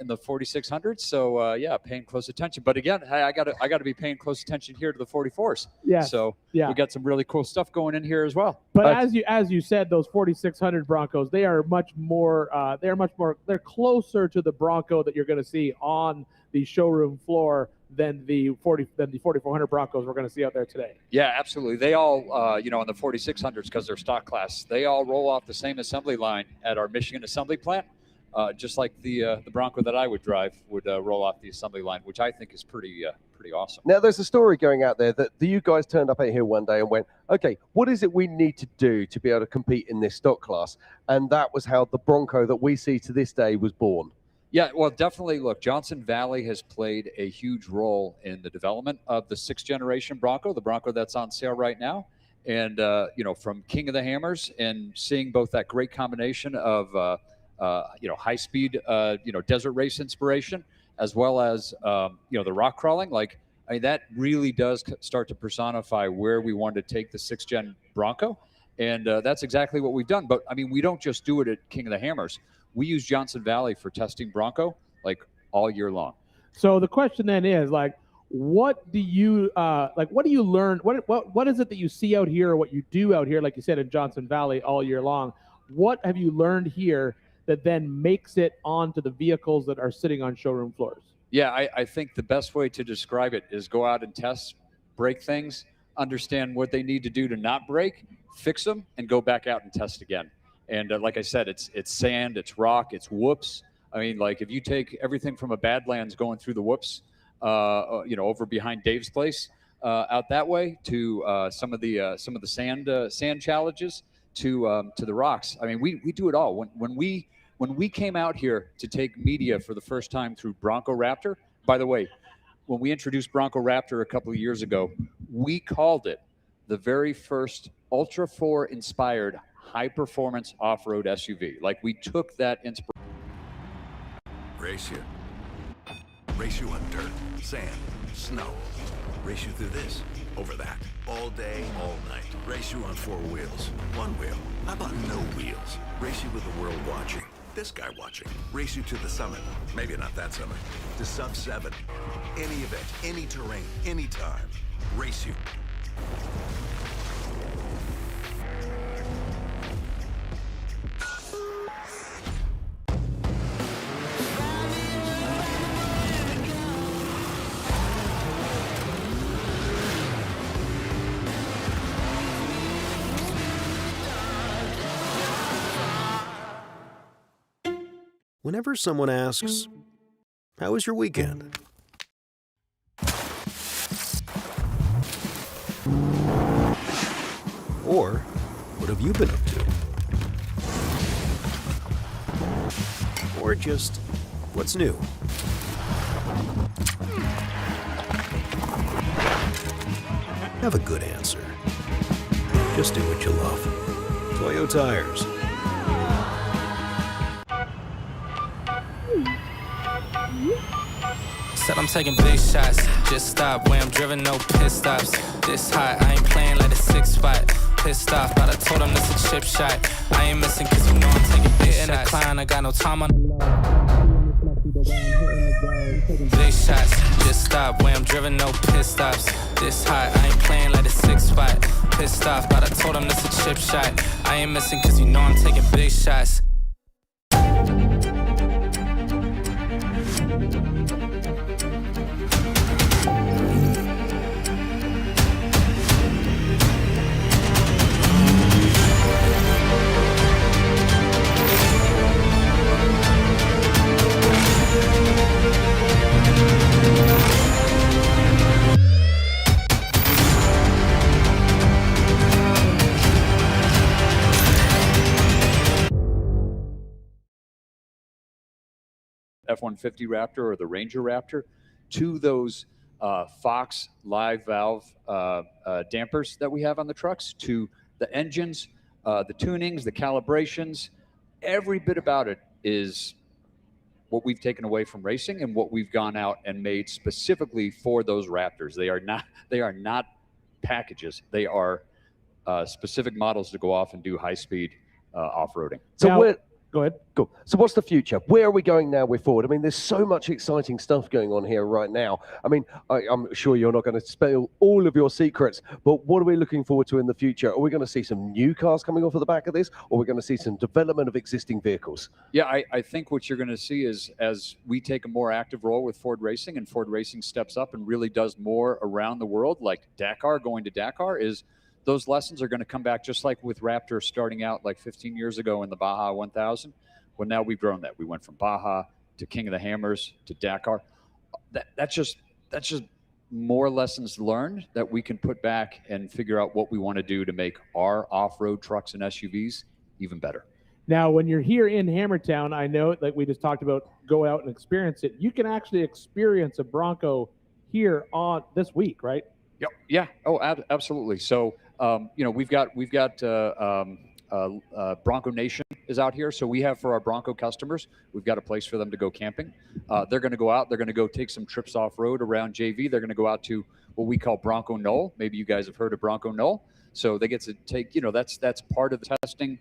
[SPEAKER 20] the 4600s. So yeah, paying close attention. But again, hey, I got to be paying close attention here to the 44s.
[SPEAKER 3] Yeah.
[SPEAKER 20] So
[SPEAKER 3] yeah,
[SPEAKER 20] we got some really cool stuff going in here as well.
[SPEAKER 3] But as you said, those 4600 Broncos, they are much more. They're closer to the Bronco that you're going to see on the showroom floor than the 4400 Broncos we're going to see out there today.
[SPEAKER 20] Yeah, absolutely. They all, you know, in the 4600s, because they're stock class, they all roll off the same assembly line at our Michigan assembly plant, just like the Bronco that I would drive would roll off the assembly line, which I think is pretty awesome.
[SPEAKER 2] Now, there's a story going out there that you guys turned up out here one day and went, okay, what is it we need to do to be able to compete in this stock class? And that was how the Bronco that we see to this day was born.
[SPEAKER 20] Yeah, well, definitely. Look, Johnson Valley has played a huge role in the development of the 6th generation Bronco, the Bronco that's on sale right now. And, you know, from King of the Hammers and seeing both that great combination of, you know, high-speed, you know, desert race inspiration, as well as, you know, the rock crawling. Like, I mean, that really does start to personify where we wanted to take the 6th gen Bronco. And that's exactly what we've done. But, I mean, we don't just do it at King of the Hammers. We use Johnson Valley for testing Bronco like all year long.
[SPEAKER 3] So the question then is like, what do you what do you learn? What is it that you see out here or what you do out here, like you said, in Johnson Valley all year long? What have you learned here that then makes it onto the vehicles that are sitting on showroom floors?
[SPEAKER 20] Yeah, I think the best way to describe it is go out and test, break things, understand what they need to do to not break, fix them, and go back out and test again. And like I said, it's sand, it's rock, it's whoops. I mean, like if you take everything from a Badlands going through the whoops, you know, over behind Dave's place, out that way to some of the sand challenges to the rocks. I mean, we do it all. When we came out here to take media for the first time through Bronco Raptor. By the way, when we introduced Bronco Raptor a couple of years ago, we called it the very first Ultra 4 inspired high-performance off-road SUV. Like, we took that inspiration.
[SPEAKER 12] Race you on dirt, sand, snow. Race you through this, over that, all day, all night. Race you on 4 wheels, 1 wheel. How about no wheels? Race you with the world watching, this guy watching. Race you to the summit, maybe not that summit, to sub 7. Any event, any terrain, anytime. Race you.
[SPEAKER 19] Whenever someone asks, "How was your weekend?" Or, "What have you been up to?" Or just, "What's new?" Have a good answer. Just do what you love. Toyo Tires.
[SPEAKER 14] Said I'm taking big shots, just stop where I'm driven, no pit stops. This hot, I ain't playing like a 6 spot. Pissed off, but I told him this a chip shot. I ain't missing cause you know I'm taking big shots. In the clown, I got no time on big shots, just stop where I'm driven, no pit stops. This hot, I ain't playing like a 6 spot. Pissed off, but I told him this a chip shot. I ain't missing cause you know I'm taking big shots.
[SPEAKER 20] F-150 Raptor or the Ranger Raptor to those Fox live valve dampers that we have on the trucks, to the engines, the tunings, the calibrations. Not bit about it is what we've taken away from racing and what we've gone out and made specifically for those Raptors. They are not packages. They are specific models to go off and do high-speed off-roading.
[SPEAKER 2] So
[SPEAKER 3] go ahead.
[SPEAKER 2] Cool. So what's the future? Where are we going now with Ford? I mean, there's so much exciting stuff going on here right now. I mean, I'm sure you're not going to spill all of your secrets, but what are we looking forward to in the future? Are we going to see some new cars coming off of the back of this, or are we going to see some development of existing vehicles?
[SPEAKER 20] Yeah, I think what you're going to see is as we take a more active role with Ford Racing and Ford Racing steps up and really does more around the world, like Dakar, going to Dakar, is those lessons are going to come back just like with Raptor starting out like 15 years ago in the Baja 1000. Well, now we've grown that. We went from Baja to King of the Hammers to Dakar. That's just more lessons learned that we can put back and figure out what we want to do to make our off-road trucks and SUVs even better.
[SPEAKER 3] Now, when you're here in Hammertown, I know, like we just talked about, go out and experience it. You can actually experience a Bronco here on this week, right?
[SPEAKER 20] Yep. Yeah. Oh, absolutely. So, we've got Bronco Nation is out here. So we have for our Bronco customers, we've got a place for them to go camping. They're going to go out. They're going to go take some trips off-road around JV. They're going to go out to what we call Bronco Knoll. Maybe you guys have heard of Bronco Knoll. So they get to take, that's part of the testing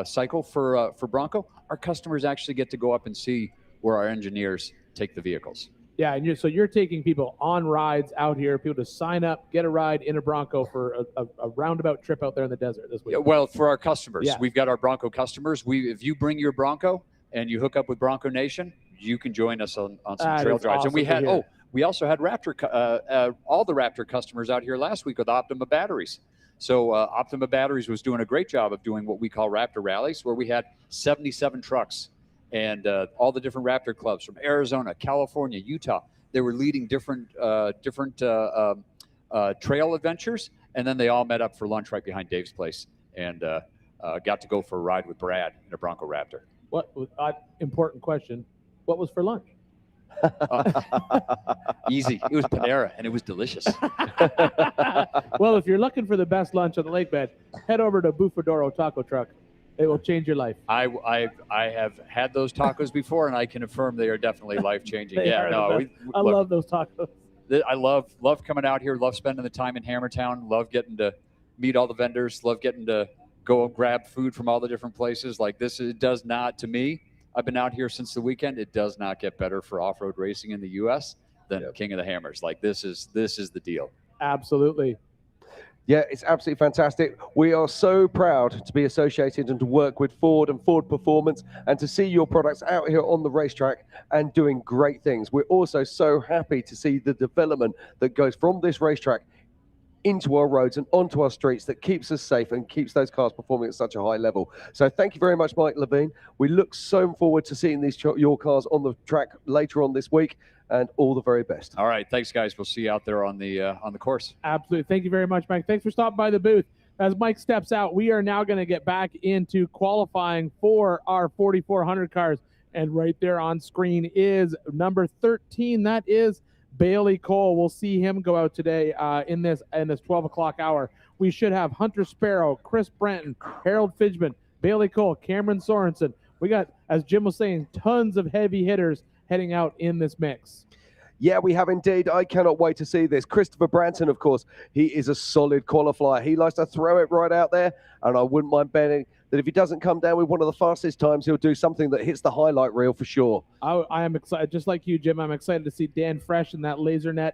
[SPEAKER 20] cycle for Bronco. Our customers actually get to go up and see where our engineers take the vehicles.
[SPEAKER 3] Yeah, and so you're taking people on rides out here, people to sign up, get a ride in a Bronco for a roundabout trip out there in the desert this week.
[SPEAKER 20] Yeah, well, for our customers, we've got our Bronco customers. If you bring your Bronco and you hook up with Bronco Nation, you can join us on some trail drives.
[SPEAKER 3] Awesome,
[SPEAKER 20] and we also had Raptor, all the Raptor customers out here last week with Optima batteries. So Optima Batteries was doing a great job of doing what we call Raptor rallies, where we had 77 trucks. And all the different Raptor clubs from Arizona, California, Utah, they were leading different trail adventures, and then they all met up for lunch right behind Dave's place, and got to go for a ride with Brad in a Bronco Raptor.
[SPEAKER 3] What important question? What was for lunch?
[SPEAKER 20] Easy. It was Panera, and it was delicious.
[SPEAKER 3] Well, if you're looking for the best lunch on the lake bed, head over to Bufadoro Taco Truck. It will change your life.
[SPEAKER 20] I have had those tacos before, and I can affirm they are definitely life-changing.
[SPEAKER 3] I love those tacos.
[SPEAKER 20] I love coming out here, love spending the time in Hammertown, love getting to meet all the vendors, love getting to go and grab food from all the different places. Like this, it does not, to me, I've been out here since the weekend, it does not get better for off-road racing in the U.S. than King of the Hammers. Like this is the deal.
[SPEAKER 3] Absolutely.
[SPEAKER 2] Yeah, it's absolutely fantastic. We are so proud to be associated and to work with Ford and Ford Performance and to see your products out here on the racetrack and doing great things. We're also so happy to see the development that goes from this racetrack into our roads and onto our streets that keeps us safe and keeps those cars performing at such a high level. So thank you very much, Mike Levine. We look so forward to seeing your cars on the track later on this week, and all the very best.
[SPEAKER 20] All right, thanks, guys. We'll see you out there on the course.
[SPEAKER 3] Absolutely. Thank you very much, Mike. Thanks for stopping by the booth. As Mike steps out, we are now going to get back into qualifying for our 4,400 cars. And right there on screen is number 13. That is Bailey Cole. We'll see him go out today in this 12 o'clock hour. We should have Hunter Sparrow, Chris Brenton, Harold Fidgeman, Bailey Cole, Cameron Sorensen. We got, as Jim was saying, tons of heavy hitters heading out in this mix.
[SPEAKER 2] Yeah, we have indeed. I cannot wait to see this. Christopher Branson, of course, he is a solid qualifier. He likes to throw it right out there, and I wouldn't mind betting that if he doesn't come down with one of the fastest times, he'll do something that hits the highlight reel for sure.
[SPEAKER 3] I am excited, just like you, Jim. I'm excited to see Dan Fresh in that LaserNet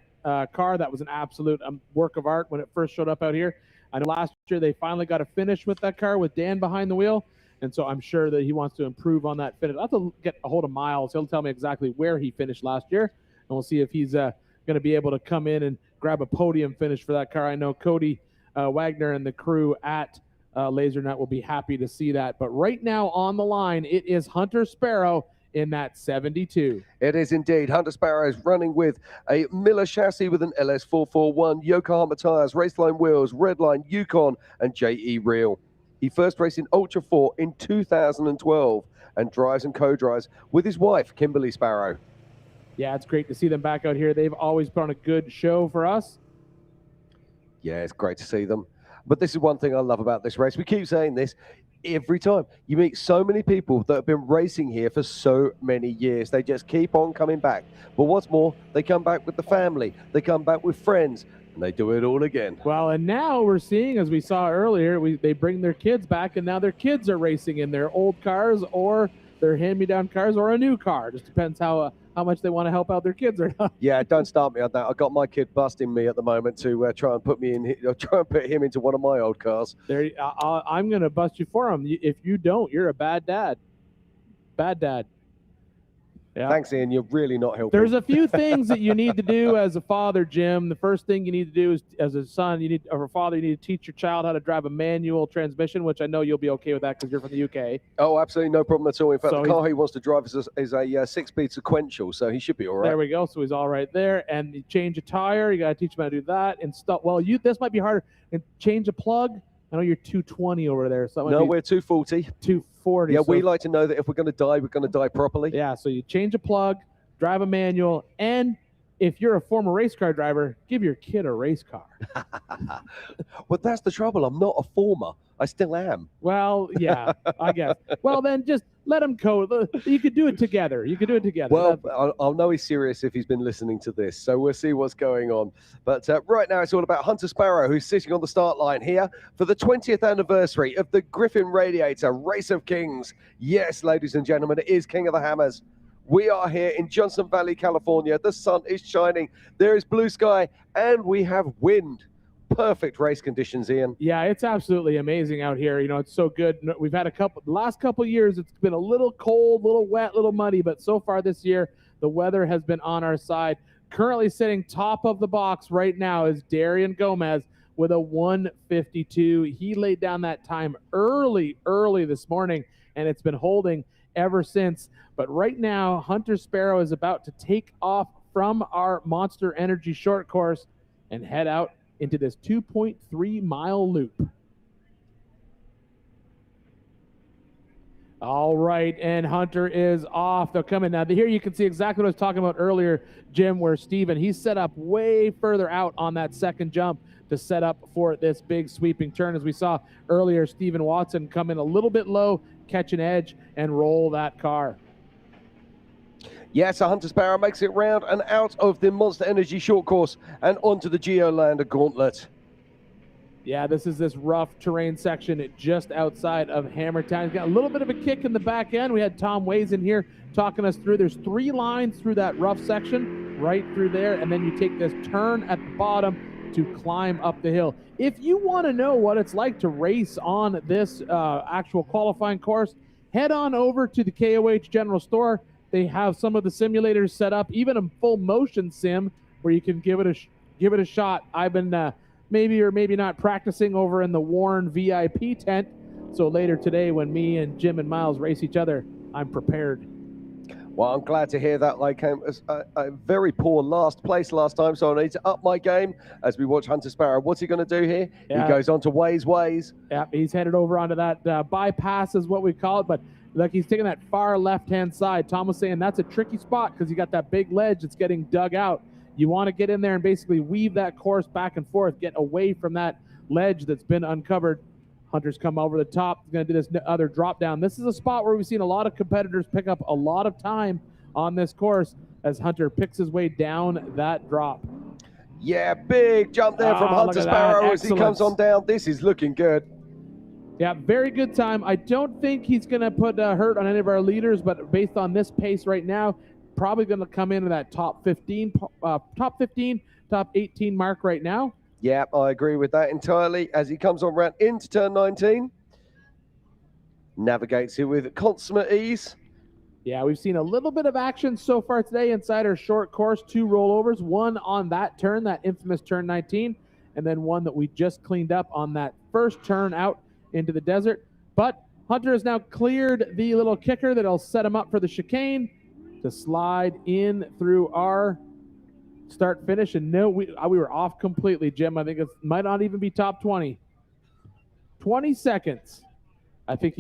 [SPEAKER 3] car. That was an absolute work of art when it first showed up out here. I know last year they finally got a finish with that car with Dan behind the wheel, and so I'm sure that he wants to improve on that finish. I'll have to get a hold of Miles. He'll tell me exactly where he finished last year, and we'll see if he's going to be able to come in and grab a podium finish for that car. I know Cody Wagner and the crew at LaserNet will be happy to see that. But right now on the line, it is Hunter Sparrow in that 72.
[SPEAKER 2] It is indeed. Hunter Sparrow is running with a Miller chassis with an LS441, Yokohama tires, Raceline wheels, Redline, Yukon, and JE Reel. He first raced in Ultra 4 in 2012 and drives and co-drives with his wife, Kimberly Sparrow.
[SPEAKER 3] Yeah, it's great to see them back out here. They've always put on a good show for us.
[SPEAKER 2] Yeah, it's great to see them. But this is one thing I love about this race. We keep saying this every time. You meet so many people that have been racing here for so many years. They just keep on coming back. But what's more, they come back with the family. They come back with friends. And they do it all again.
[SPEAKER 3] Well, and now we're seeing, as we saw earlier, they bring their kids back, and now their kids are racing in their old cars or their hand-me-down cars or a new car. Just depends how much they want to help out their kids or not.
[SPEAKER 2] Yeah, don't start me on that. I got my kid busting me at the moment to try and put him into one of my old cars.
[SPEAKER 3] I'm going to bust you for him. If you don't, you're a bad dad. Bad dad. Yeah.
[SPEAKER 2] Thanks, Ian. You're really not helping.
[SPEAKER 3] There's a few things that you need to do as a father, Jim. The first thing you need to do is, as a son, or a father, you need to teach your child how to drive a manual transmission, which I know you'll be okay with that because you're from the UK.
[SPEAKER 2] Oh, absolutely no problem at all. In fact, the car he wants to drive is a 6-speed sequential, so he should be all right.
[SPEAKER 3] There we go. So he's all right there. And you change a tire. You got to teach him how to do that. And stuff. Well, this might be harder. And change a plug. I know you're 220 over there. So
[SPEAKER 2] no, we're 240.
[SPEAKER 3] 240.
[SPEAKER 2] Yeah, we like to know that if we're going to die properly.
[SPEAKER 3] Yeah, so you change a plug, drive a manual, and if you're a former race car driver, give your kid a race car.
[SPEAKER 2] Well, that's the trouble. I'm not a former. I still am.
[SPEAKER 3] Well, yeah, I guess. Well, then just let him go. You could do it together.
[SPEAKER 2] Well, I'll know he's serious if he's been listening to this, so we'll see what's going on. But right now, it's all about Hunter Sparrow, who's sitting on the start line here for the 20th anniversary of the Griffin Radiator Race of Kings. Yes, ladies and gentlemen, it is King of the Hammers. We are here in Johnson Valley, California. The sun is shining. There is blue sky, and we have wind. Perfect race conditions, Ian.
[SPEAKER 3] Yeah, it's absolutely amazing out here. You know, it's so good. We've had the last couple of years, it's been a little cold, little wet, little muddy, but so far this year, the weather has been on our side. Currently sitting top of the box right now is Darian Gomez with a 152. He laid down that time early this morning, and it's been holding ever since. But right now, Hunter Sparrow is about to take off from our Monster Energy short course and head out into this 2.3 mile loop. All right, and Hunter is off. They'll come in now. Here you can see exactly what I was talking about earlier, Jim, where Steven, he's set up way further out on that second jump to set up for this big sweeping turn. As we saw earlier, Steven Watson come in a little bit low, catch an edge, and roll that car.
[SPEAKER 2] Yes, a Hunter Sparrow makes it round and out of the Monster Energy short course and onto the Geolander Gauntlet.
[SPEAKER 3] Yeah, this is this rough terrain section just outside of Hammertown. He's got a little bit of a kick in the back end. We had Tom Ways in here talking us through. There's 3 lines through that rough section, right through there, and then you take this turn at the bottom to climb up the hill. If you want to know what it's like to race on this actual qualifying course, head on over to the KOH General Store. They have some of the simulators set up, even a full motion sim where you can give it a shot. I've been maybe or maybe not practicing over in the Warren VIP tent. So later today, when me and Jim and Miles race each other, I'm prepared.
[SPEAKER 2] Well, I'm glad to hear that. I came as a very poor last place last time, so I need to up my game as we watch Hunter Sparrow. What's he going to do here?
[SPEAKER 3] Yeah.
[SPEAKER 2] He goes on to Ways.
[SPEAKER 3] Yeah, he's headed over onto that bypass is what we call it, but look, he's taking that far left-hand side. Tom was saying that's a tricky spot because you got that big ledge that's getting dug out. You want to get in there and basically weave that course back and forth, get away from that ledge that's been uncovered. Hunter's come over the top. He's going to do this other drop down. This is a spot where we've seen a lot of competitors pick up a lot of time on this course as Hunter picks his way down that drop.
[SPEAKER 2] Yeah, big jump there from Hunter Sparrow as he comes on down. This is looking good.
[SPEAKER 3] Yeah, very good time. I don't think he's going to put hurt on any of our leaders, but based on this pace right now, probably going to come into that top 15, top 18 mark right now.
[SPEAKER 2] Yeah, I agree with that entirely. As he comes on round into turn 19, navigates it with consummate ease.
[SPEAKER 3] Yeah, we've seen a little bit of action so far today inside our short course. 2 rollovers, one on that turn, that infamous turn 19, and then one that we just cleaned up on that first turn out into the desert. But Hunter has now cleared the little kicker that'll set him up for the chicane to slide in through our start finish. And no, we were off completely, Jim. I think it might not even be top 20. 20 seconds. I think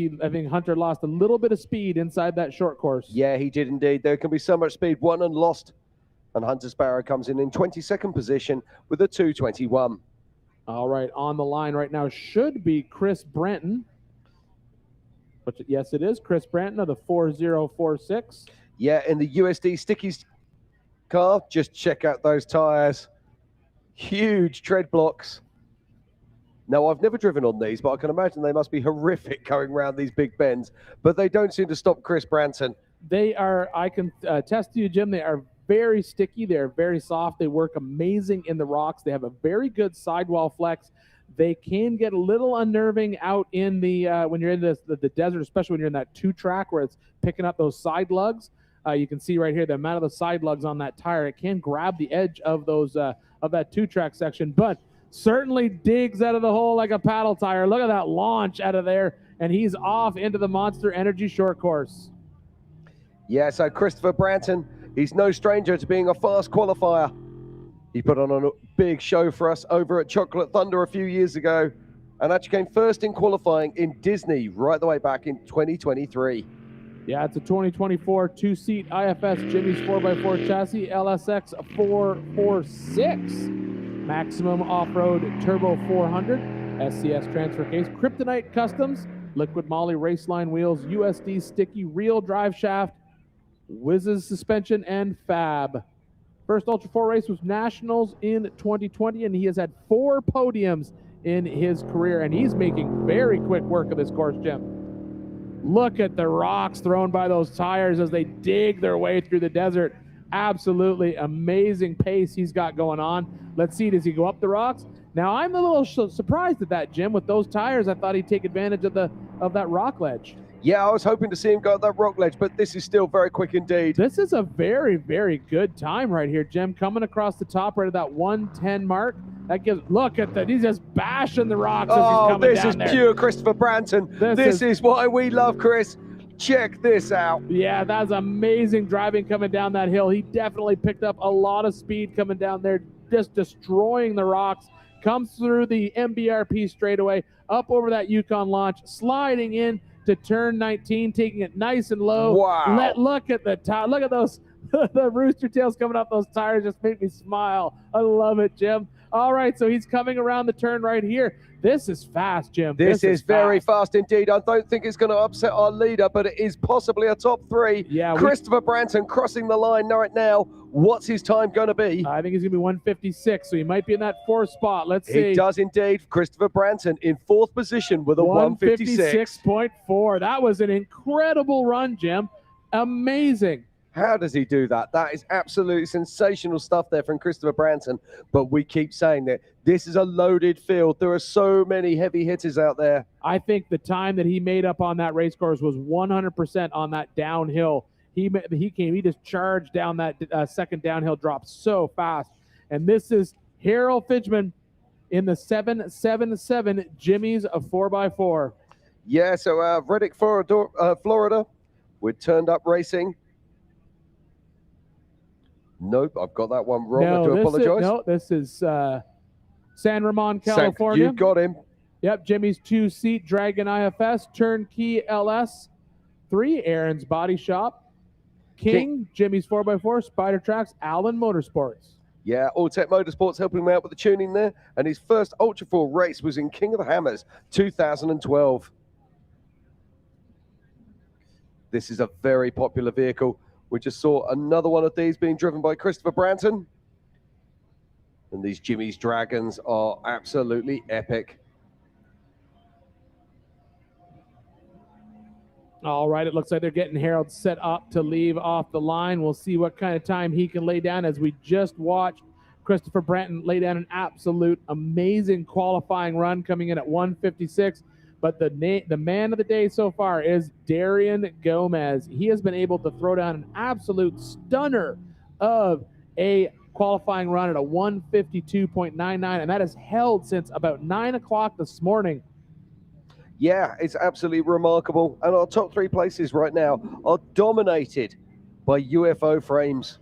[SPEAKER 3] Hunter lost a little bit of speed inside that short course.
[SPEAKER 2] Yeah, he did indeed. There can be so much speed won and lost. And Hunter Sparrow comes in 22nd position with a 2:21.
[SPEAKER 3] All right, on the line right now should be Chris Branton. But yes, it is Chris Branton of the 4046.
[SPEAKER 2] Yeah, in the USD Stickies car, just check out those tires. Huge tread blocks. Now, I've never driven on these, but I can imagine they must be horrific going around these big bends. But they don't seem to stop Chris Branson.
[SPEAKER 3] They are, I can attest to you, Jim, they are very sticky. They're very soft. They work amazing in the rocks. They have a very good sidewall flex. They can get a little unnerving out in the when you're in the desert, especially when you're in that 2-track where it's picking up those side lugs. You can see right here the amount of the side lugs on that tire. It can grab the edge of those of that 2-track section, but certainly digs out of the hole like a paddle tire. Look at that launch out of there, and he's off into the Monster Energy short course.
[SPEAKER 2] Yeah, so Christopher Branton, he's no stranger to being a fast qualifier. He put on a big show for us over at Chocolate Thunder a few years ago and actually came first in qualifying in Disney right the way back in 2023.
[SPEAKER 3] Yeah, it's a 2024 2-seat IFS Jimmy's 4x4 chassis, LSX 446, maximum off-road turbo 400, SCS transfer case, Kryptonite Customs, Liquid Moly Raceline wheels, USD sticky real drive shaft, Whizzes suspension, and FAB. First Ultra 4 race was Nationals in 2020, and he has had 4 podiums in his career, and he's making very quick work of this course, Jim. Look at the rocks thrown by those tires as they dig their way through the desert. Absolutely amazing pace he's got going on. Let's see, does he go up the rocks? Now, I'm a little surprised at that, Jim. With those tires, I thought he'd take advantage of that rock ledge.
[SPEAKER 2] Yeah, I was hoping to see him go up that rock ledge, but this is still very quick indeed.
[SPEAKER 3] This is a very, very good time right here, Jim. Coming across the top right at that 110 mark. That gives, look at that. He's just bashing the rocks as he's coming down there.
[SPEAKER 2] This is pure Christopher Branton. This is why we love Chris. Check this out.
[SPEAKER 3] Yeah, that's amazing driving coming down that hill. He definitely picked up a lot of speed coming down there, just destroying the rocks. Comes through the MBRP straightaway, up over that Yukon launch, sliding in to turn 19, taking it nice and low.
[SPEAKER 2] Wow.
[SPEAKER 3] Look at the tire. Look at those the rooster tails coming off those tires just make me smile. I love it, Jim. All right, so he's coming around the turn right here. This is fast, Jim.
[SPEAKER 2] This is very fast indeed. I don't think it's going to upset our leader, but it is possibly a top 3.
[SPEAKER 3] Yeah,
[SPEAKER 2] Christopher Branton crossing the line right now. What's his time going to be?
[SPEAKER 3] I think he's going to be 156, so he might be in that 4th spot. Let's see.
[SPEAKER 2] He does indeed. Christopher Branton in 4th position with a 156.
[SPEAKER 3] 156.4. That was an incredible run, Jim. Amazing.
[SPEAKER 2] How does he do that? That is absolutely sensational stuff there from Christopher Branton. But we keep saying that this is a loaded field. There are so many heavy hitters out there.
[SPEAKER 3] I think the time that he made up on that race course was 100% on that downhill. He just charged down that second downhill drop so fast. And this is Harold Fidgeman in the 777 Jimmy's a 4x4.
[SPEAKER 2] Yeah, so Reddick, Florida, with Turned Up Racing. Nope, I've got that one wrong. I do apologize.
[SPEAKER 3] This is San Ramon, California.
[SPEAKER 2] You've got him.
[SPEAKER 3] Yep, Jimmy's 2-seat Dragon IFS, Turnkey LS, 3 Aaron's Body Shop, King, Jimmy's 4x4, Spider Tracks, Allen Motorsports.
[SPEAKER 2] Yeah, All Tech Motorsports helping him out with the tuning there. And his first Ultra 4 race was in King of the Hammers 2012. This is a very popular vehicle. We just saw another one of these being driven by Christopher Branton. And these Jimmy's Dragons are absolutely epic.
[SPEAKER 3] All right, it looks like they're getting Harold set up to leave off the line. We'll see what kind of time he can lay down, as we just watched Christopher Branton lay down an absolute amazing qualifying run, coming in at 1:56. But the man of the day so far is Darian Gomez. He has been able to throw down an absolute stunner of a qualifying run at a 1:52.99, and that has held since about 9 o'clock this morning.
[SPEAKER 2] Yeah, it's absolutely remarkable. And our top 3 places right now are dominated by UFO frames.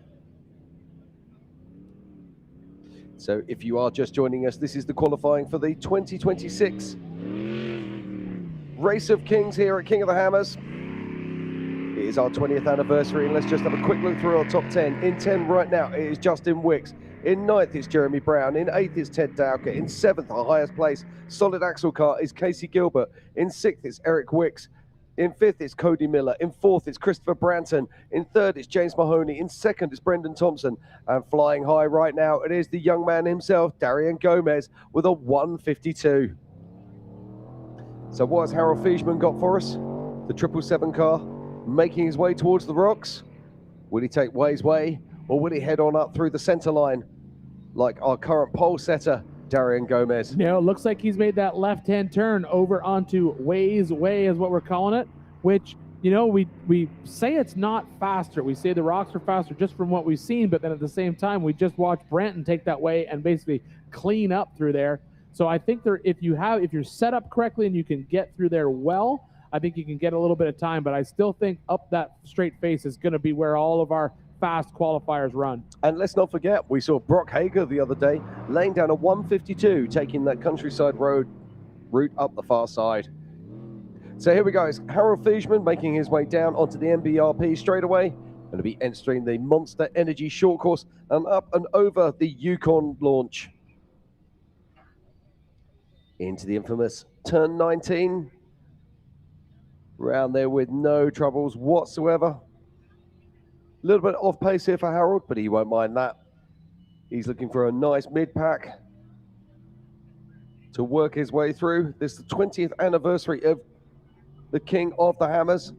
[SPEAKER 2] So if you are just joining us, this is the qualifying for the 2026 Race of Kings here at King of the Hammers. It is our 20th anniversary, and let's just have a quick look through our top 10. In 10 right now, it is Justin Wicks. In 9th, it's Jeremy Brown. In 8th, it's Ted Dowker. In 7th, our highest place, solid axle car, is Casey Gilbert. In 6th, it's Eric Wicks. In 5th, it's Cody Miller. In 4th, it's Christopher Branton. In 3rd, it's James Mahoney. In 2nd, it's Brendan Thompson. And flying high right now, it is the young man himself, Darian Gomez, with a 1:52. So what has Harold Feischman got for us? The 777 car, making his way towards the rocks. Will he take Way's way, or will he head on up through the center line like our current pole setter, Darian Gomez?
[SPEAKER 3] Now, it looks like he's made that left-hand turn over onto Way's way, is what we're calling it, which, you know, we say it's not faster. We say the rocks are faster just from what we've seen, but then at the same time, we just watched Branton take that way and basically clean up through there. So I think if you're set up correctly and you can get through there well, I think you can get a little bit of time, but I still think up that straight face is going to be where all of our fast qualifiers run.
[SPEAKER 2] And let's not forget, we saw Brock Hager the other day laying down a 1:52, taking that countryside road route up the far side. So here we go. It's Harold Feischman making his way down onto the MBRP straightaway. Going to be entering the Monster Energy short course and up and over the Yukon launch. Into the infamous turn 19. Round there with no troubles whatsoever. A little bit off pace here for Harold, but he won't mind that. He's looking for a nice mid-pack to work his way through. This is the 20th anniversary of the King of the Hammers.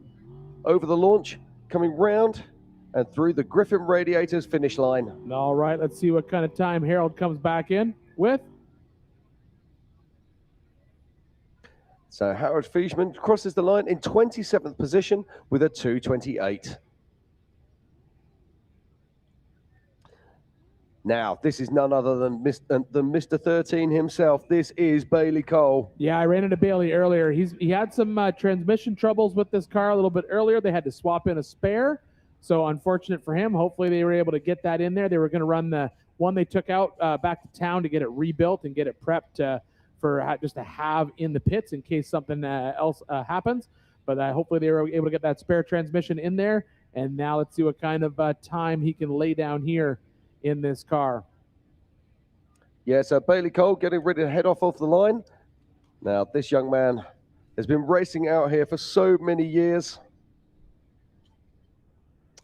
[SPEAKER 2] Over the launch, coming round and through the Griffin Radiators finish line.
[SPEAKER 3] All right, let's see what kind of time Harold comes back in with.
[SPEAKER 2] So Harold Feischman crosses the line in 27th position with a 2:28. Now, this is none other than Mr. 13 himself. This is Bailey Cole.
[SPEAKER 3] Yeah, I ran into Bailey earlier. He had some transmission troubles with this car a little bit earlier. They had to swap in a spare. So unfortunate for him. Hopefully they were able to get that in there. They were going to run the one they took out back to town to get it rebuilt and get it prepped for just to have in the pits in case something else happens. But hopefully they were able to get that spare transmission in there. And now let's see what kind of time he can lay down here in this car.
[SPEAKER 2] Yeah, so Bailey Cole getting ready to head off the line. Now, this young man has been racing out here for so many years.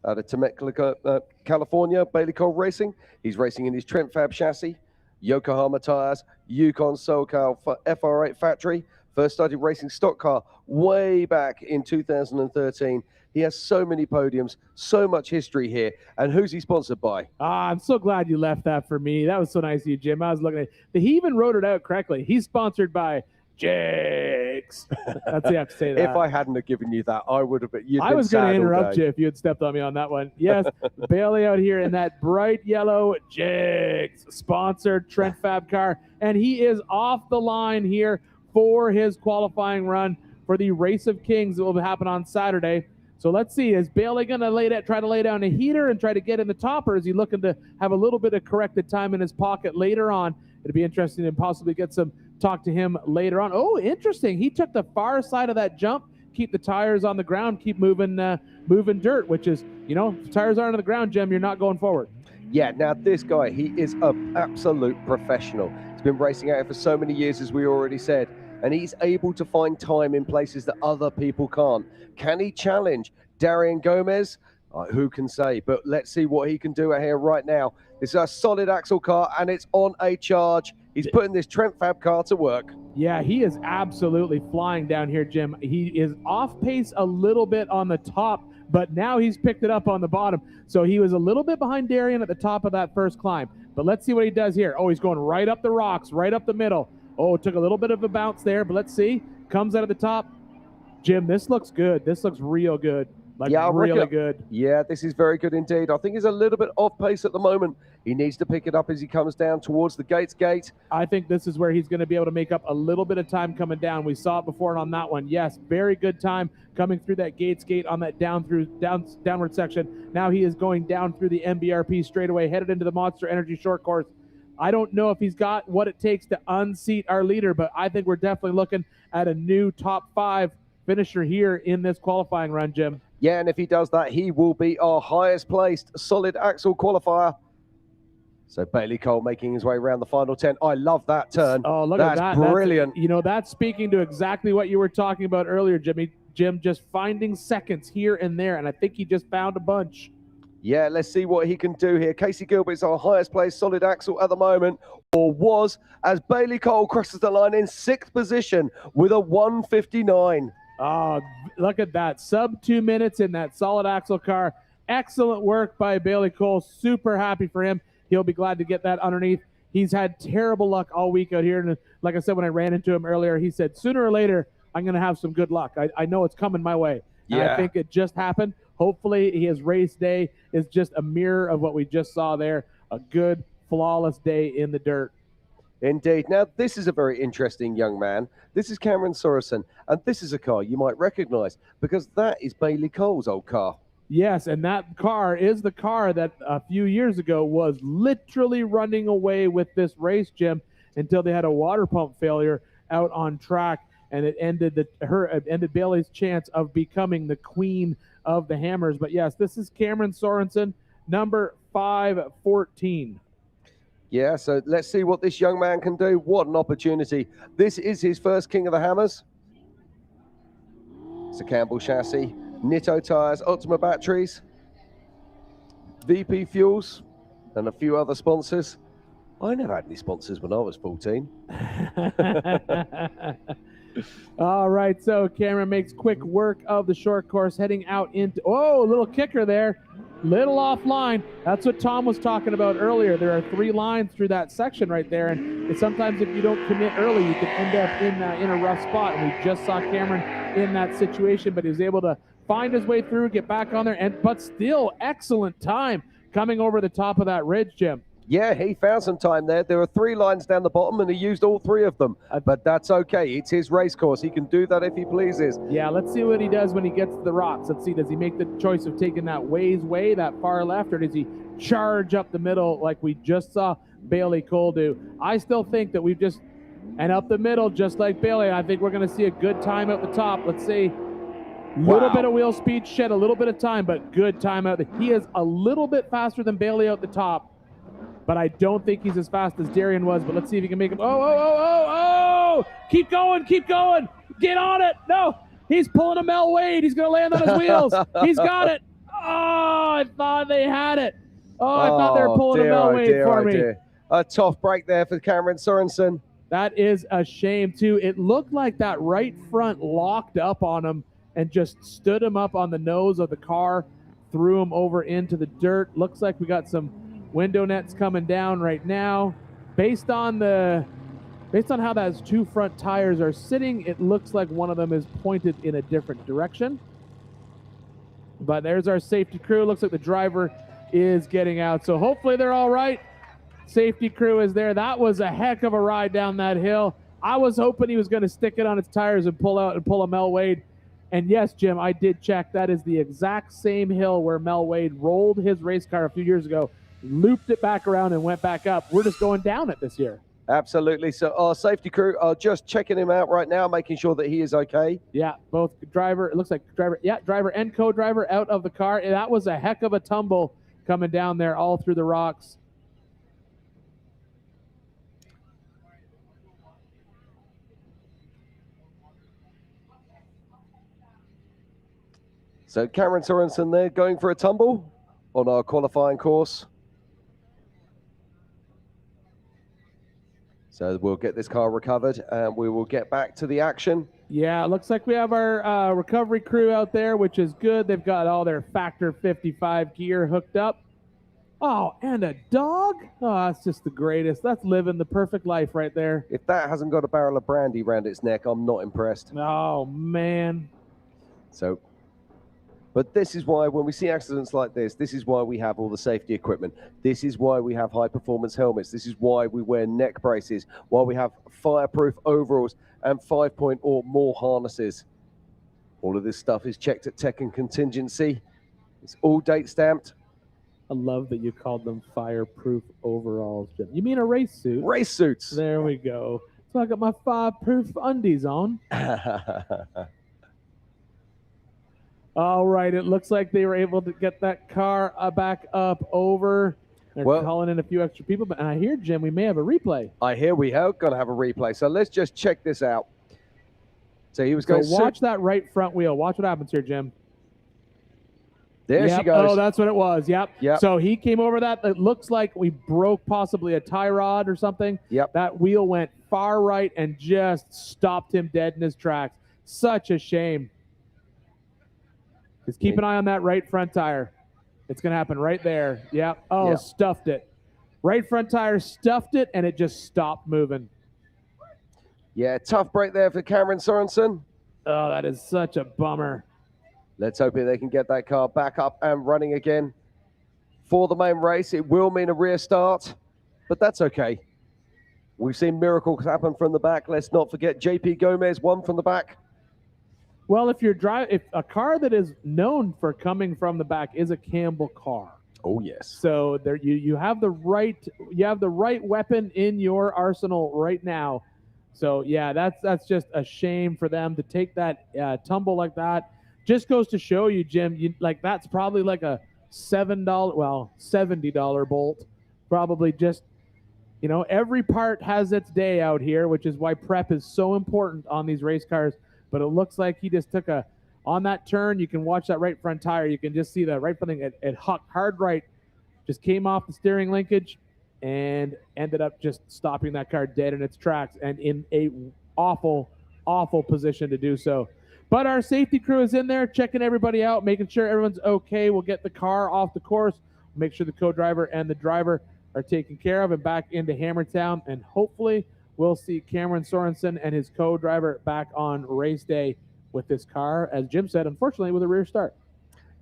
[SPEAKER 2] Out of Temecula, California, Bailey Cole Racing. He's racing in his Trent Fab chassis, Yokohama tires, Yukon SoCal FR8 factory. First started racing stock car way back in 2013. He has so many podiums, so much history here. And who's he sponsored by?
[SPEAKER 3] I'm so glad you left that for me. That was so nice of you, Jim. I was looking at it. He even wrote it out correctly. He's sponsored by Jake jigs. That's the have to say that.
[SPEAKER 2] If I hadn't have given you that, I would have been.
[SPEAKER 3] I was going to interrupt you if you had stepped on me on that one. Yes, Bailey out here in that bright yellow jigs sponsored Trent Fab car, and he is off the line here for his qualifying run for the Race of Kings that will happen on Saturday. So let's see, is Bailey going to try to lay down a heater and try to get in the top, or is he looking to have a little bit of corrected time in his pocket later on? It'd be interesting to possibly get some talk to him later on. Oh, interesting. He took the far side of that jump, keep the tires on the ground, keep moving dirt, which is, if tires aren't on the ground, Jim, you're not going forward.
[SPEAKER 2] Yeah, now this guy, he is an absolute professional. He's been racing out here for so many years, as we already said, and he's able to find time in places that other people can't. Can he challenge Darian Gomez? Who can say? But let's see what he can do out here right now. This is a solid axle car, and it's on a charge. He's putting this Trent Fab car to work.
[SPEAKER 3] Yeah, he is absolutely flying down here, Jim. He is off pace a little bit on the top, but now he's picked it up on the bottom. So he was a little bit behind Darian at the top of that first climb. But let's see what he does here. Oh, he's going right up the rocks, right up the middle. Oh, took a little bit of a bounce there, but let's see. Comes out of the top. Jim, this looks good. This looks real good. Really good.
[SPEAKER 2] Yeah, this is very good indeed. I think he's a little bit off pace at the moment. He needs to pick it up as he comes down towards the Gates gate.
[SPEAKER 3] I think this is where he's going to be able to make up a little bit of time coming down. We saw it before on that one. Yes, very good time coming through that Gates gate on that downward section. Now he is going down through the MBRP straightaway, headed into the Monster Energy short course. I don't know if he's got what it takes to unseat our leader, but I think we're definitely looking at a new top 5 finisher here in this qualifying run, Jim.
[SPEAKER 2] Yeah, and if he does that, he will be our highest placed solid axle qualifier. So Bailey Cole making his way around the final 10. I love that turn.
[SPEAKER 3] Oh, look at that.
[SPEAKER 2] That's brilliant.
[SPEAKER 3] That's speaking to exactly what you were talking about earlier, Jim, just finding seconds here and there, and I think he just found a bunch.
[SPEAKER 2] Yeah, let's see what he can do here. Casey Gilbert's our highest placed solid axle at the moment, or was, as Bailey Cole crosses the line in 6th position with a 1:59.
[SPEAKER 3] Oh, look at that. Sub 2 minutes in that solid axle car. Excellent work by Bailey Cole. Super happy for him. He'll be glad to get that underneath. He's had terrible luck all week out here. And like I said, when I ran into him earlier, he said, sooner or later, I'm going to have some good luck. I know it's coming my way. And I think it just happened. Hopefully his race day is just a mirror of what we just saw there. A good, flawless day in the dirt.
[SPEAKER 2] Indeed. Now, this is a very interesting young man. This is Cameron Sorenson, and this is a car you might recognize because that is Bailey Cole's old car.
[SPEAKER 3] Yes, and that car is the car that a few years ago was literally running away with this race, Jim, until they had a water pump failure out on track, and it ended ended Bailey's chance of becoming the queen of the hammers. But yes, this is Cameron Sorenson, number 514.
[SPEAKER 2] Yeah, so let's see what this young man can do. What an opportunity. This is his first King of the Hammers. It's a Campbell chassis, Nitto tires, Optima batteries, VP fuels, and a few other sponsors. I never had any sponsors when I was 14.
[SPEAKER 3] All right, so Cameron makes quick work of the short course, heading out into, oh, a little kicker there. Little offline. That's what Tom was talking about earlier. There are 3 lines through that section right there, and sometimes if you don't commit early, you can end up in a rough spot. And we just saw Cameron in that situation, but he was able to find his way through, get back on there, but still excellent time coming over the top of that ridge, Jim.
[SPEAKER 2] Yeah, he found some time there. There are 3 lines down the bottom, and he used all 3 of them. But that's okay. It's his race course. He can do that if he pleases.
[SPEAKER 3] Yeah, let's see what he does when he gets to the rocks. Let's see, does he make the choice of taking that ways way, that far left, or does he charge up the middle like we just saw Bailey Cole do? I still think that and up the middle, just like Bailey, I think we're going to see a good time at the top. Let's see. Little bit of wheel speed, shed a little bit of time, but good time out. He is a little bit faster than Bailey out the top, but I don't think he's as fast as Darian was. But let's see if he can make him. Oh! Keep going! Get on it! No! He's pulling a Mel Wade. He's going to land on his wheels. He's got it. Oh, I thought they had it. Oh, I thought they were pulling a Mel Wade for me.
[SPEAKER 2] A tough break there for Cameron Sorenson.
[SPEAKER 3] That is a shame, too. It looked like that right front locked up on him and just stood him up on the nose of the car, threw him over into the dirt. Looks like we got some window nets coming down right now. Based on the Based on how those two front tires are sitting, it looks like one of them is pointed in a different direction. But there's our safety crew. Looks like the driver is getting out. So hopefully they're all right. Safety crew is there. That was a heck of a ride down that hill. I was hoping he was going to stick it on its tires and pull out and pull a Mel Wade. And yes, Jim, I did check. That is the exact same hill where Mel Wade rolled his race car a few years ago, looped it back around and went back up. We're just going down it this year.
[SPEAKER 2] Absolutely. So our safety crew are just checking him out right now, making sure that he is okay.
[SPEAKER 3] Yeah, both driver, it looks like driver, yeah, driver and co-driver out of the car. And that was a heck of a tumble coming down there all through the rocks.
[SPEAKER 2] So Cameron Sorenson there going for a tumble on our qualifying course. So we'll get this car recovered and we will get back to the action.
[SPEAKER 3] Yeah, it looks like we have our recovery crew out there, which is good. They've got all their Factor 55 gear hooked up. Oh, and a dog? Oh, that's just the greatest. That's living the perfect life right there.
[SPEAKER 2] If that hasn't got a barrel of brandy around its neck, I'm not impressed.
[SPEAKER 3] Oh, man.
[SPEAKER 2] So, but this is why when we see accidents like this is why we have all the safety equipment. This is why we have high performance helmets. This is why we wear neck braces, why we have fireproof overalls and 5-point or more harnesses. All of this stuff is checked at Tech and Contingency. It's all date stamped.
[SPEAKER 3] I love that you called them fireproof overalls, Jim. You mean a race suit?
[SPEAKER 2] Race suits.
[SPEAKER 3] There we go. So I got my fireproof undies on. All right, it looks like they were able to get that car back up over. They're calling in a few extra people, but I hear, Jim, we may have a replay.
[SPEAKER 2] I hear we are going to have a replay, so let's just check this out. So he was going to
[SPEAKER 3] watch that right front wheel. Watch what happens here, Jim.
[SPEAKER 2] There she goes.
[SPEAKER 3] Oh, that's what it was. Yep.
[SPEAKER 2] Yep.
[SPEAKER 3] So he came over that. It looks like we broke possibly a tie rod or something.
[SPEAKER 2] Yep.
[SPEAKER 3] That wheel went far right and just stopped him dead in his tracks. Such a shame. Just keep an eye on that right front tire. It's going to happen right there. Yep. Oh,
[SPEAKER 2] Yep.
[SPEAKER 3] Stuffed it. Right front tire stuffed it, and it just stopped moving.
[SPEAKER 2] Yeah, tough break there for Cameron Sorenson.
[SPEAKER 3] Oh, that is such a bummer.
[SPEAKER 2] Let's hope they can get that car back up and running again for the main race. It will mean a rear start, but that's okay. We've seen miracles happen from the back. Let's not forget JP Gomez won from the back.
[SPEAKER 3] Well, if a car that is known for coming from the back is a Campbell car.
[SPEAKER 2] Oh yes.
[SPEAKER 3] So there you have the right weapon in your arsenal right now. So yeah, that's just a shame for them to take that tumble like that. Just goes to show you, Jim, that's probably like a $70 bolt. Probably just, every part has its day out here, which is why prep is so important on these race cars. But it looks like he just took on that turn, you can watch that right front tire. You can just see the right front thing. It hucked hard right, just came off the steering linkage and ended up just stopping that car dead in its tracks and in a awful, awful position to do so. But our safety crew is in there checking everybody out, making sure everyone's okay. We'll get the car off the course, make sure the co-driver and the driver are taken care of and back into Hammertown. And hopefully we'll see Cameron Sorenson and his co-driver back on race day with this car, as Jim said, unfortunately with a rear start.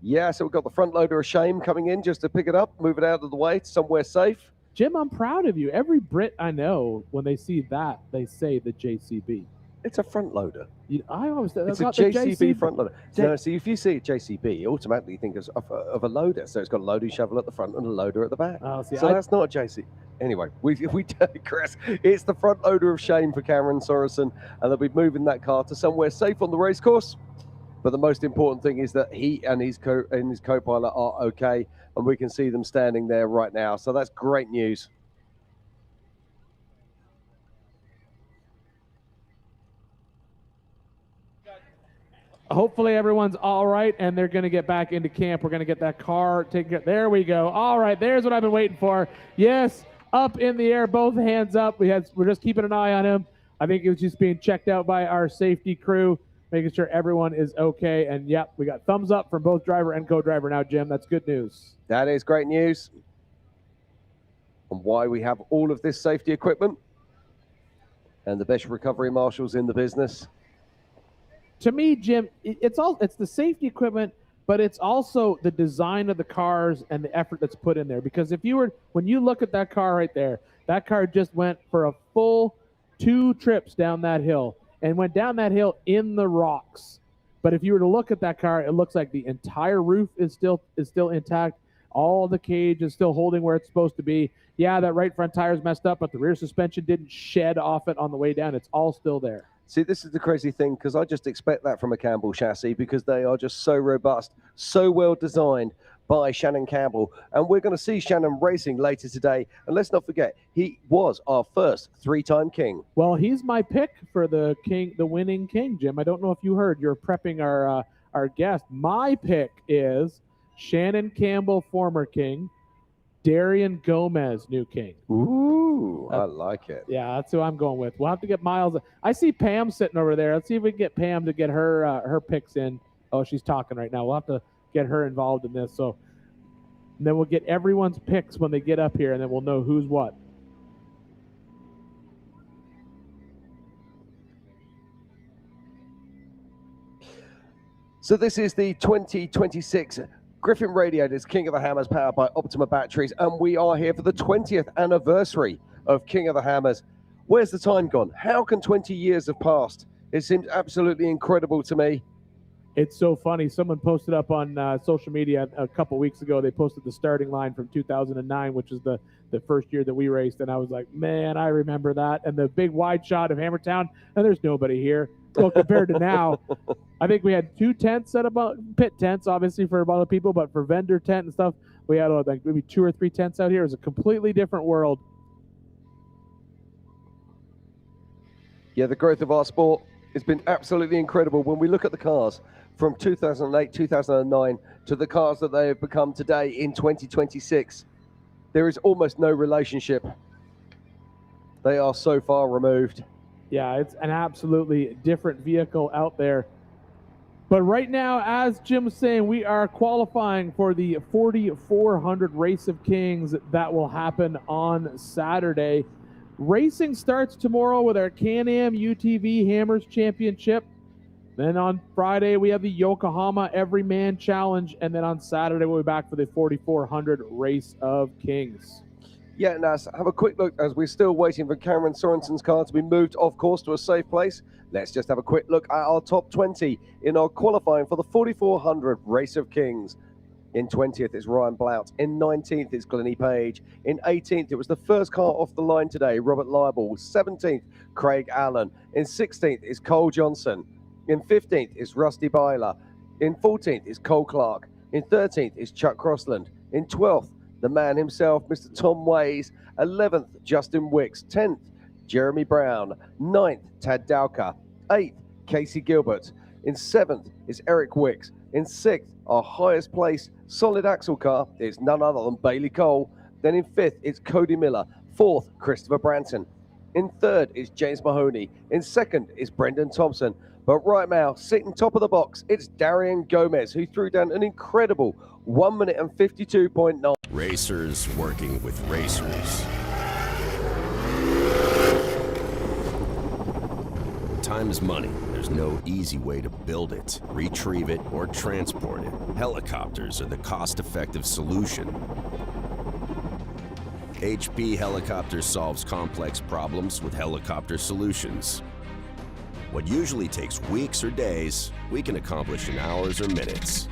[SPEAKER 2] Yeah, so we've got the front loader of shame coming in just to pick it up, move it out of the way to somewhere safe.
[SPEAKER 3] Jim, I'm proud of you. Every Brit I know, when they see that, they say the JCB.
[SPEAKER 2] It's a front loader.
[SPEAKER 3] I always
[SPEAKER 2] it's a JCB front loader. No, so if you see a JCB, you automatically think of a loader. So it's got a loading shovel at the front and a loader at the back.
[SPEAKER 3] Oh, see,
[SPEAKER 2] so that's not a JCB. Anyway, we digress. It's the front loader of shame for Cameron Sorenson, and they'll be moving that car to somewhere safe on the race course. But the most important thing is that he and his co-pilot are okay, and we can see them standing there right now. So that's great news.
[SPEAKER 3] Hopefully everyone's all right, and they're going to get back into camp. We're going to get that car taken care of. There we go. All right, there's what I've been waiting for. Yes, up in the air, both hands up. We're just keeping an eye on him. I think he was just being checked out by our safety crew, making sure everyone is okay. And, yep, we got thumbs up from both driver and co-driver now, Jim. That's good news.
[SPEAKER 2] That is great news. And why we have all of this safety equipment. and the best recovery marshals in the business.
[SPEAKER 3] To me, Jim, it's the safety equipment, but it's also the design of the cars and the effort that's put in there. Because when you look at that car right there, that car just went for a full 2 trips down that hill and went down that hill in the rocks. But if you were to look at that car, it looks like the entire roof is still intact. All the cage is still holding where it's supposed to be. Yeah, that right front tire is messed up, but the rear suspension didn't shed off it on the way down. It's all still there.
[SPEAKER 2] See, this is the crazy thing, because I just expect that from a Campbell chassis, because they are just so robust, so well designed by Shannon Campbell. And we're going to see Shannon racing later today. And let's not forget, he was our first 3-time king.
[SPEAKER 3] Well, he's my pick for the winning king, Jim. I don't know if you heard. You're prepping our guest. My pick is Shannon Campbell, former king. Darian Gomez, new king.
[SPEAKER 2] Ooh, I like it.
[SPEAKER 3] Yeah, that's who I'm going with. We'll have to get Miles. I see Pam sitting over there. Let's see if we can get Pam to get her picks in. Oh, she's talking right now. We'll have to get her involved in this. So and then we'll get everyone's picks when they get up here, and then we'll know who's what.
[SPEAKER 2] So this is the 2026 Griffin Radiators King of the Hammers, powered by Optima Batteries, and we are here for the 20th anniversary of King of the Hammers. Where's the time gone? How can 20 years have passed? It seems absolutely incredible to me.
[SPEAKER 3] It's so funny. Someone posted up on social media a couple weeks ago. They posted the starting line from 2009, which is the first year that we raced, and I was like, man, I remember that. And the big wide shot of Hammertown, and there's nobody here. Well, compared to now, I think we had 2 tents set about pit tents, obviously for a lot of people, but for vendor tent and stuff, we had like maybe 2 or 3 tents out here. It was a completely different world.
[SPEAKER 2] Yeah, the growth of our sport has been absolutely incredible. When we look at the cars from 2008, 2009 to the cars that they have become today in 2026, there is almost no relationship. They are so far removed.
[SPEAKER 3] Yeah, it's an absolutely different vehicle out there. But right now, as Jim was saying, we are qualifying for the 4,400 Race of Kings that will happen on Saturday. Racing starts tomorrow with our Can-Am UTV Hammers Championship. Then on Friday, we have the Yokohama Everyman Challenge. And then on Saturday, we'll be back for the 4,400 Race of Kings.
[SPEAKER 2] Yeah, Nas, have a quick look as we're still waiting for Cameron Sorenson's car to be moved off course to a safe place. Let's just have a quick look at our top 20 in our qualifying for the 4,400 Race of Kings. In 20th, it's Ryan Blount. In 19th, it's Glennie Page. In 18th, it was the first car off the line today, Robert Liebel. 17th, Craig Allen. In 16th, is Cole Johnson. In 15th, is Rusty Byler. In 14th, is Cole Clark. In 13th, is Chuck Crossland. In 12th, the man himself, Mr. Tom Ways. 11th, Justin Wicks. 10th, Jeremy Brown. 9th, Tad Dowker. 8th, Casey Gilbert. In 7th is Eric Wicks. In 6th, our highest place solid axle car is none other than Bailey Cole. Then in 5th, it's Cody Miller. 4th, Christopher Branson. In 3rd is James Mahoney. In 2nd is Brendan Thompson. But right now, sitting top of the box, it's Darian Gomez, who threw down an incredible 1 minute and 52.9.
[SPEAKER 13] Racers working with racers. Time is money. There's no easy way to build it, retrieve it, or transport it. Helicopters are the cost-effective solution. HP Helicopter solves complex problems with helicopter solutions. What usually takes weeks or days, we can accomplish in hours or minutes.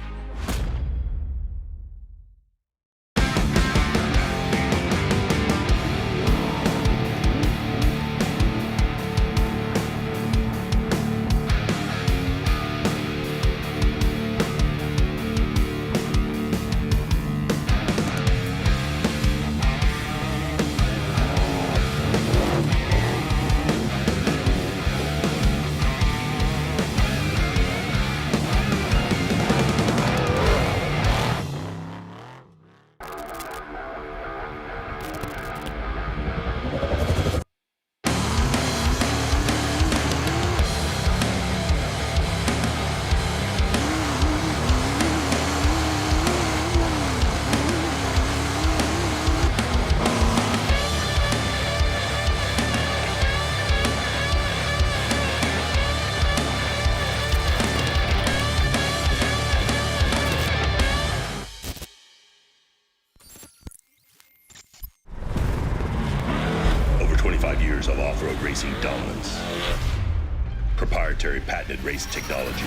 [SPEAKER 21] Proprietary patented race technology.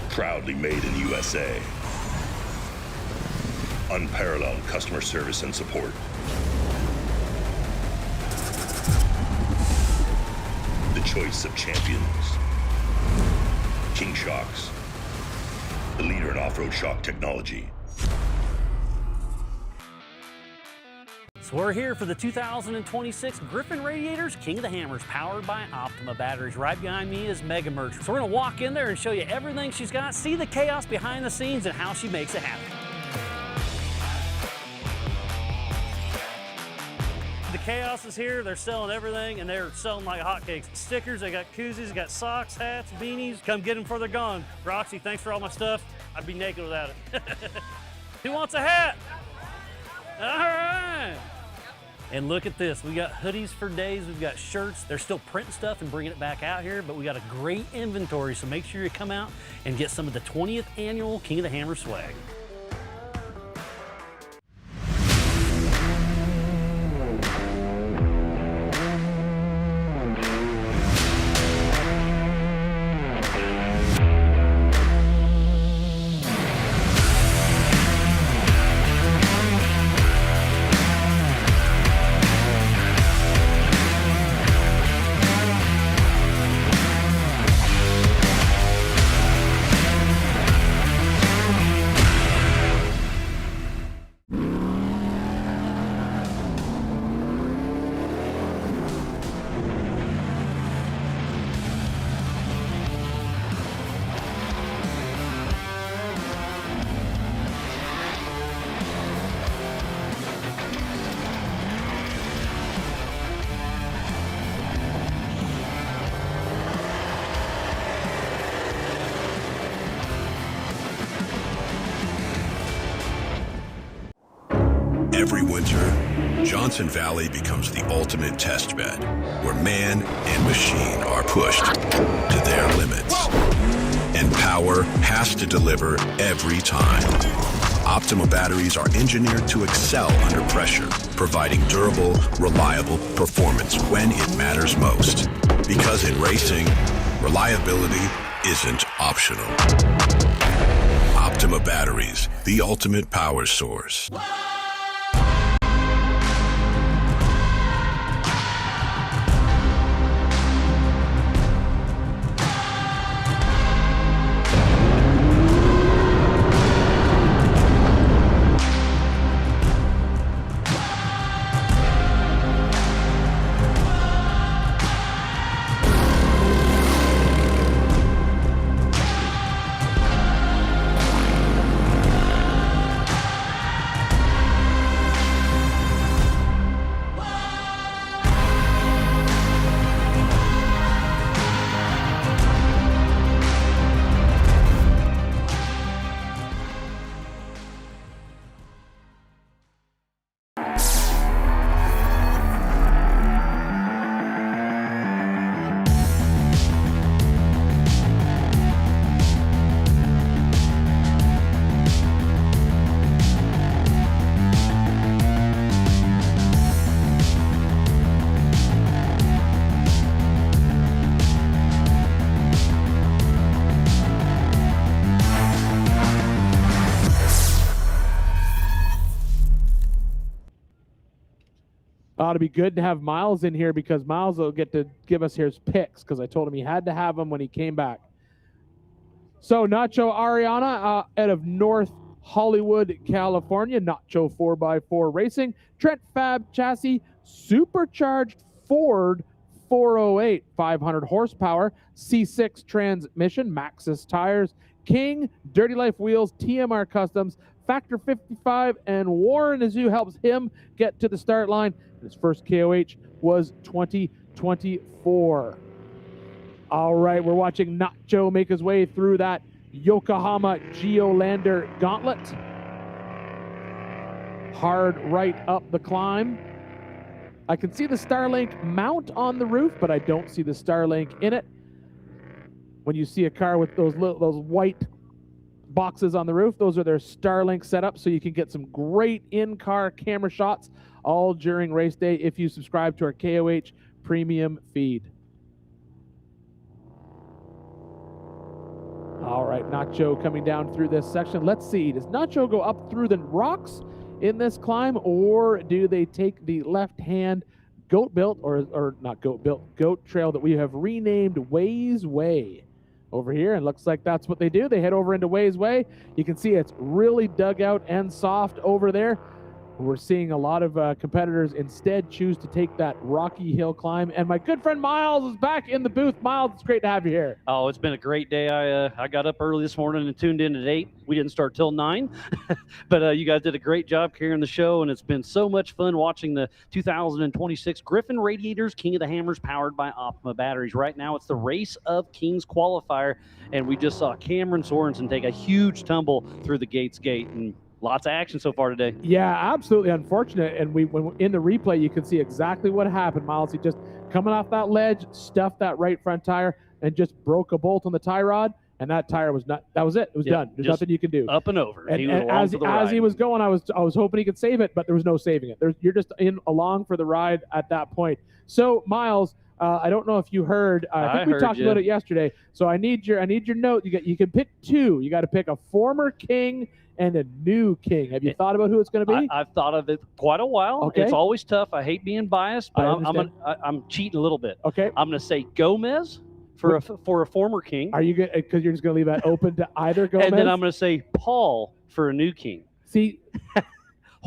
[SPEAKER 21] Proudly made in USA. Unparalleled customer service and support. The choice of champions. King Shocks. The leader in off-road shock technology.
[SPEAKER 1] So we're here for the 2026 Griffin Radiators King of the Hammers, powered by Optima batteries. Right behind me is Mega Merch. So we're gonna walk in there and show you everything she's got, see the chaos behind the scenes and how she makes it happen. The chaos is here. They're selling everything, and they're selling like hotcakes. Stickers, they got koozies, they got socks, hats, beanies. Come get them before they're gone. Roxy, thanks for all my stuff. I'd be naked without it. Who wants a hat? All right. And look at this. We got hoodies for days. We've got shirts. They're still printing stuff and bringing it back out here, but we got a great inventory, so make sure you come out and get some of the 20th annual King of the Hammer swag.
[SPEAKER 15] Every winter, Johnson Valley becomes the ultimate test bed, where man and machine are pushed to their limits. And power has to deliver every time. Optima batteries are engineered to excel under pressure, providing durable, reliable performance when it matters most. Because in racing, reliability isn't optional. Optima batteries, the ultimate power source.
[SPEAKER 3] Ought to be good to have Miles in here because Miles will get to give us his picks because I told him he had to have them when he came back. So Nacho Ariana out of North Hollywood, California, Nacho 4x4 Racing, Trent Fab Chassis, supercharged Ford 408, 500 horsepower, C6 transmission, Maxxis tires, King, Dirty Life wheels, TMR Customs, Factor 55, and Warren Azu helps him get to the start line. His first KOH was 2024. All right, we're watching Nacho make his way through that Yokohama Geolander gauntlet. Hard right up the climb. I can see the Starlink mount on the roof, but I don't see the Starlink in it. When you see a car with those white boxes on the roof, those are their Starlink setups, so you can get some great in-car camera shots all during race day if you subscribe to our KOH premium feed. All right, Nacho coming down through this section. Let's see, does Nacho go up through the rocks in this climb, or do they take the left-hand goat trail that we have renamed Ways Way over here? And looks like that's what they do. They head over into Ways Way. You can see it's really dug out and soft over there. We're seeing a lot of competitors instead choose to take that rocky hill climb. And my good friend Miles is back in the booth. Miles, it's great to have you here.
[SPEAKER 1] Oh, it's been a great day. I got up early this morning and tuned in at 8. We didn't start till 9, but you guys did a great job carrying the show, and it's been so much fun watching the 2026 Griffin Radiators King of the Hammers powered by Optima batteries. Right now, it's the Race of Kings qualifier, and we just saw Cameron Sorenson take a huge tumble through the Gates Gate, and lots of action so far today.
[SPEAKER 3] Yeah, absolutely unfortunate. And when in the replay, you can see exactly what happened, Miles. He just coming off that ledge, stuffed that right front tire, and just broke a bolt on the tie rod. And that tire was not. That was it. It was done. There's nothing you can do.
[SPEAKER 1] Up and over.
[SPEAKER 3] And,
[SPEAKER 1] He was along
[SPEAKER 3] as
[SPEAKER 1] for the
[SPEAKER 3] as
[SPEAKER 1] ride.
[SPEAKER 3] he was going, I was hoping he could save it, but there was no saving it. You're just along for the ride at that point. So Miles, I don't know if you heard. I think we
[SPEAKER 1] heard
[SPEAKER 3] talked
[SPEAKER 1] you.
[SPEAKER 3] about it yesterday. So I need your note. You can pick two. You got to pick a former king and a new king. Have you thought about who it's going to be?
[SPEAKER 1] I've thought of it quite a while.
[SPEAKER 3] Okay.
[SPEAKER 1] It's always tough. I hate being biased, but
[SPEAKER 3] I
[SPEAKER 1] I'm cheating a little bit.
[SPEAKER 3] Okay.
[SPEAKER 1] I'm going to say Gomez for a former king.
[SPEAKER 3] Are you good? Because you're just going to leave that open to either Gomez?
[SPEAKER 1] And then I'm going to say Paul for a new king.
[SPEAKER 3] See,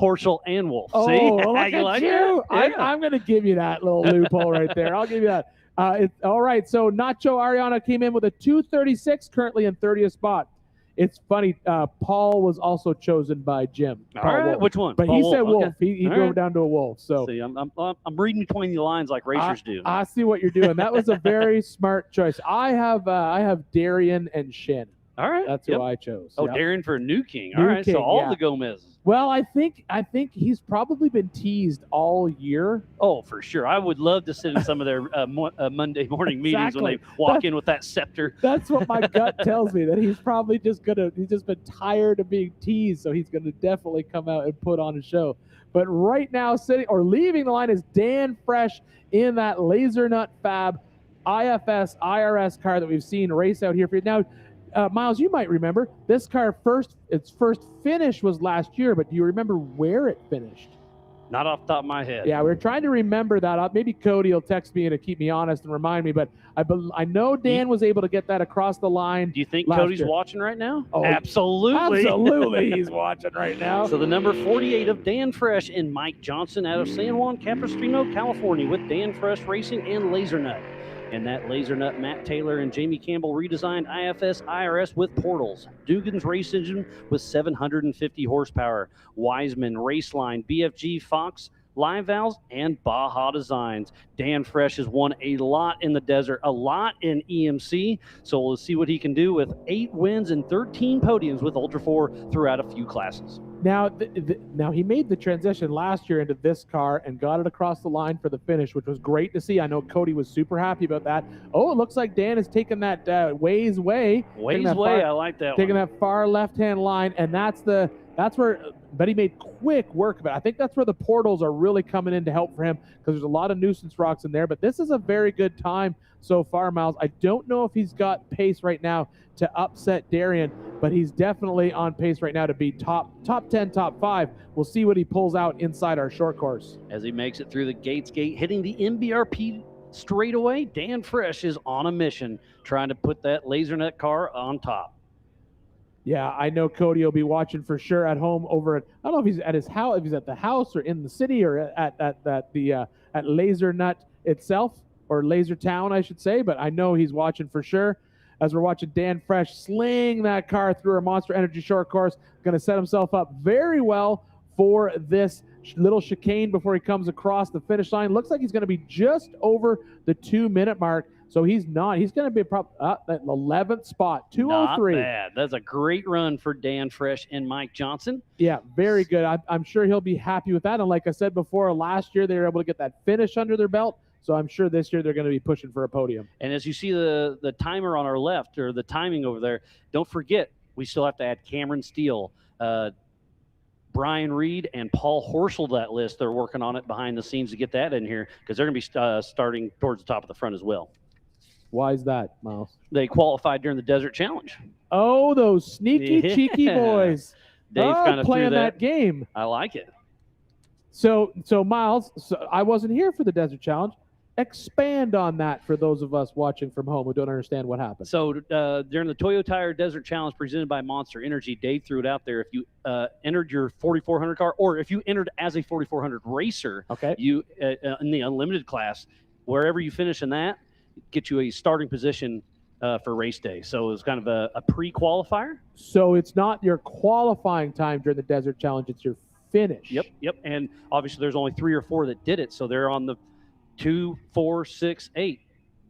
[SPEAKER 1] Horschel and Wolf.
[SPEAKER 3] Oh,
[SPEAKER 1] See?
[SPEAKER 3] look
[SPEAKER 1] You
[SPEAKER 3] at
[SPEAKER 1] like
[SPEAKER 3] you.
[SPEAKER 1] it? Yeah.
[SPEAKER 3] I'm going to give you that little loophole right there. I'll give you that. All right, so Nacho Ariana came in with a 236, currently in 30th spot. It's funny, Paul was also chosen by Jim.
[SPEAKER 1] All
[SPEAKER 3] Paul
[SPEAKER 1] right,
[SPEAKER 3] Wolf.
[SPEAKER 1] which one?
[SPEAKER 3] But
[SPEAKER 1] Paul
[SPEAKER 3] he
[SPEAKER 1] Wolf,
[SPEAKER 3] said Wolf.
[SPEAKER 1] okay.
[SPEAKER 3] He
[SPEAKER 1] All
[SPEAKER 3] drove
[SPEAKER 1] right.
[SPEAKER 3] down to a Wolf. So
[SPEAKER 1] See, I'm reading between the lines like racers do.
[SPEAKER 3] I see what you're doing. That was a very smart choice. I have Darian and Shin.
[SPEAKER 1] All right.
[SPEAKER 3] That's who I chose.
[SPEAKER 1] Oh,
[SPEAKER 3] Yep.
[SPEAKER 1] Darian for a new king.
[SPEAKER 3] New
[SPEAKER 1] All right,
[SPEAKER 3] king,
[SPEAKER 1] so all
[SPEAKER 3] yeah.
[SPEAKER 1] the Gomez's.
[SPEAKER 3] Well, I think he's probably been teased all year.
[SPEAKER 1] Oh, for sure. I would love to sit in some of their Monday morning meetings when they
[SPEAKER 3] Exactly.
[SPEAKER 1] walk in with that scepter.
[SPEAKER 3] That's what my gut tells me, that he's probably he's just been tired of being teased, so he's gonna definitely come out and put on a show. But right now, sitting or leaving the line is Dan Fresh in that Laser Nut Fab IFS IRS car that we've seen race out here for you. Now, Miles, you might remember this car its first finish was last year, but do you remember where it finished?
[SPEAKER 1] Not off the top of my head.
[SPEAKER 3] Yeah, we were trying to remember that. Maybe Cody will text me to keep me honest and remind me, but I know Dan was able to get that across the line.
[SPEAKER 1] Do you think
[SPEAKER 3] last
[SPEAKER 1] Cody's
[SPEAKER 3] year.
[SPEAKER 1] watching right now?
[SPEAKER 3] Oh,
[SPEAKER 1] Absolutely.
[SPEAKER 3] Absolutely, he's watching right now.
[SPEAKER 1] So the number 48 of Dan Fresh and Mike Johnson out of San Juan Capistrano, California, with Dan Fresh Racing and Laser Nut. And that Laser Nut, Matt Taylor and Jamie Campbell redesigned IFS IRS with portals. Dugan's race engine with 750 horsepower. Wiseman, Raceline, BFG, Fox, Live Valves, and Baja Designs. Dan Fresh has won a lot in the desert, a lot in EMC. So we'll see what he can do with 8 wins and 13 podiums with Ultra 4 throughout a few classes.
[SPEAKER 3] Now, now he made the transition last year into this car and got it across the line for the finish, which was great to see. I know Cody was super happy about that. Oh, it looks like Dan is taking that Ways Way.
[SPEAKER 1] Ways Way, I like that
[SPEAKER 3] taking
[SPEAKER 1] one.
[SPEAKER 3] that far left-hand line, and that's where. But he made quick work of it. I think that's where the portals are really coming in to help for him, because there's a lot of nuisance rocks in there. But this is a very good time so far, Miles. I don't know if he's got pace right now to upset Darian, but he's definitely on pace right now to be top 10, top 5. We'll see what he pulls out inside our short course.
[SPEAKER 1] As he makes it through the Gates Gate, hitting the MBRP straightaway, Dan Fresh is on a mission, trying to put that Laser Nut car on top.
[SPEAKER 3] Yeah, I know Cody will be watching for sure at home over at, I don't know if he's at his house, if he's at the house or in the city or at Laser Nut itself, or Laser Town, I should say, but I know he's watching for sure. As we're watching Dan Fresh sling that car through a Monster Energy short course, going to set himself up very well for this little chicane before he comes across the finish line. Looks like he's going to be just over the 2-minute mark. So he's going to be at the 11th spot, 203.
[SPEAKER 1] Not bad. That's a great run for Dan Fresh and Mike Johnson.
[SPEAKER 3] Yeah, very good. I'm sure he'll be happy with that. And like I said before, last year they were able to get that finish under their belt. So I'm sure this year they're going to be pushing for a podium.
[SPEAKER 1] And as you see the timer on our left, or the timing over there, don't forget, we still have to add Cameron Steele, Brian Reed, and Paul Horschel to that list. They're working on it behind the scenes to get that in here, because they're going to be starting towards the top of the front as well.
[SPEAKER 3] Why is that, Miles?
[SPEAKER 1] They qualified during the Desert Challenge.
[SPEAKER 3] Oh, those sneaky,
[SPEAKER 1] Yeah.
[SPEAKER 3] cheeky boys.
[SPEAKER 1] Dave kind of
[SPEAKER 3] playing
[SPEAKER 1] threw
[SPEAKER 3] that game.
[SPEAKER 1] I like it.
[SPEAKER 3] So Miles, I wasn't here for the Desert Challenge. Expand on that for those of us watching from home who don't understand what happened.
[SPEAKER 1] So during the Toyo Tire Desert Challenge presented by Monster Energy, Dave threw it out there. If you entered your 4400 car, or if you entered as a 4400 racer,
[SPEAKER 3] okay,
[SPEAKER 1] you in the unlimited class, wherever you finish in that, get you a starting position for race day. So it was kind of a pre-qualifier.
[SPEAKER 3] So it's not your qualifying time during the Desert Challenge; it's your finish.
[SPEAKER 1] Yep. And obviously, there's only 3 or 4 that did it, so they're on the 2, 4, 6, 8.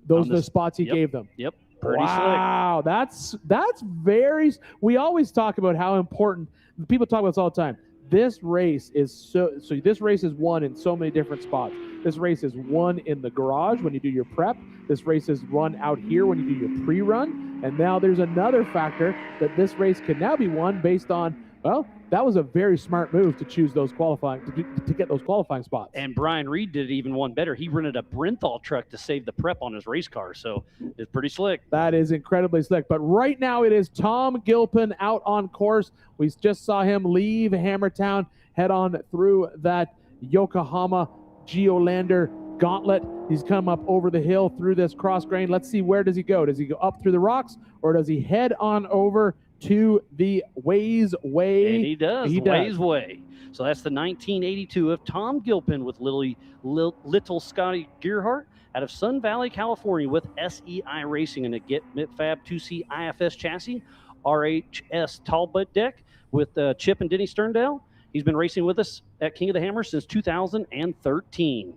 [SPEAKER 3] Those are the spots he gave them.
[SPEAKER 1] Yep. Pretty
[SPEAKER 3] wow, that's very. We always talk about how important. People talk about this all the time. This race is so. This race is won in so many different spots. This race is won in the garage when you do your prep. This race is run out here when you do your pre-run. And now there's another factor that this race can now be won based on. Well, that was a very smart move to choose those qualifying to get those qualifying spots.
[SPEAKER 1] And Brian Reed did even one better. He rented a Brenthal truck to save the prep on his race car, so it's pretty slick.
[SPEAKER 3] That is incredibly slick. But right now it is Tom Gilpin out on course. We just saw him leave Hammertown, head on through that Yokohama Geolander gauntlet. He's come up over the hill through this cross grain. Let's see, where does he go? Does he go up through the rocks, or does he head on over to the Ways Way?
[SPEAKER 1] And he does. Ways Way. So that's the 1982 of Tom Gilpin with little Scotty Gearhart out of Sun Valley, California, with SEI Racing and a Get Mitfab 2C IFS chassis, RHS Talbot deck with Chip and Denny Sterndale. He's been racing with us at King of the Hammer since 2013.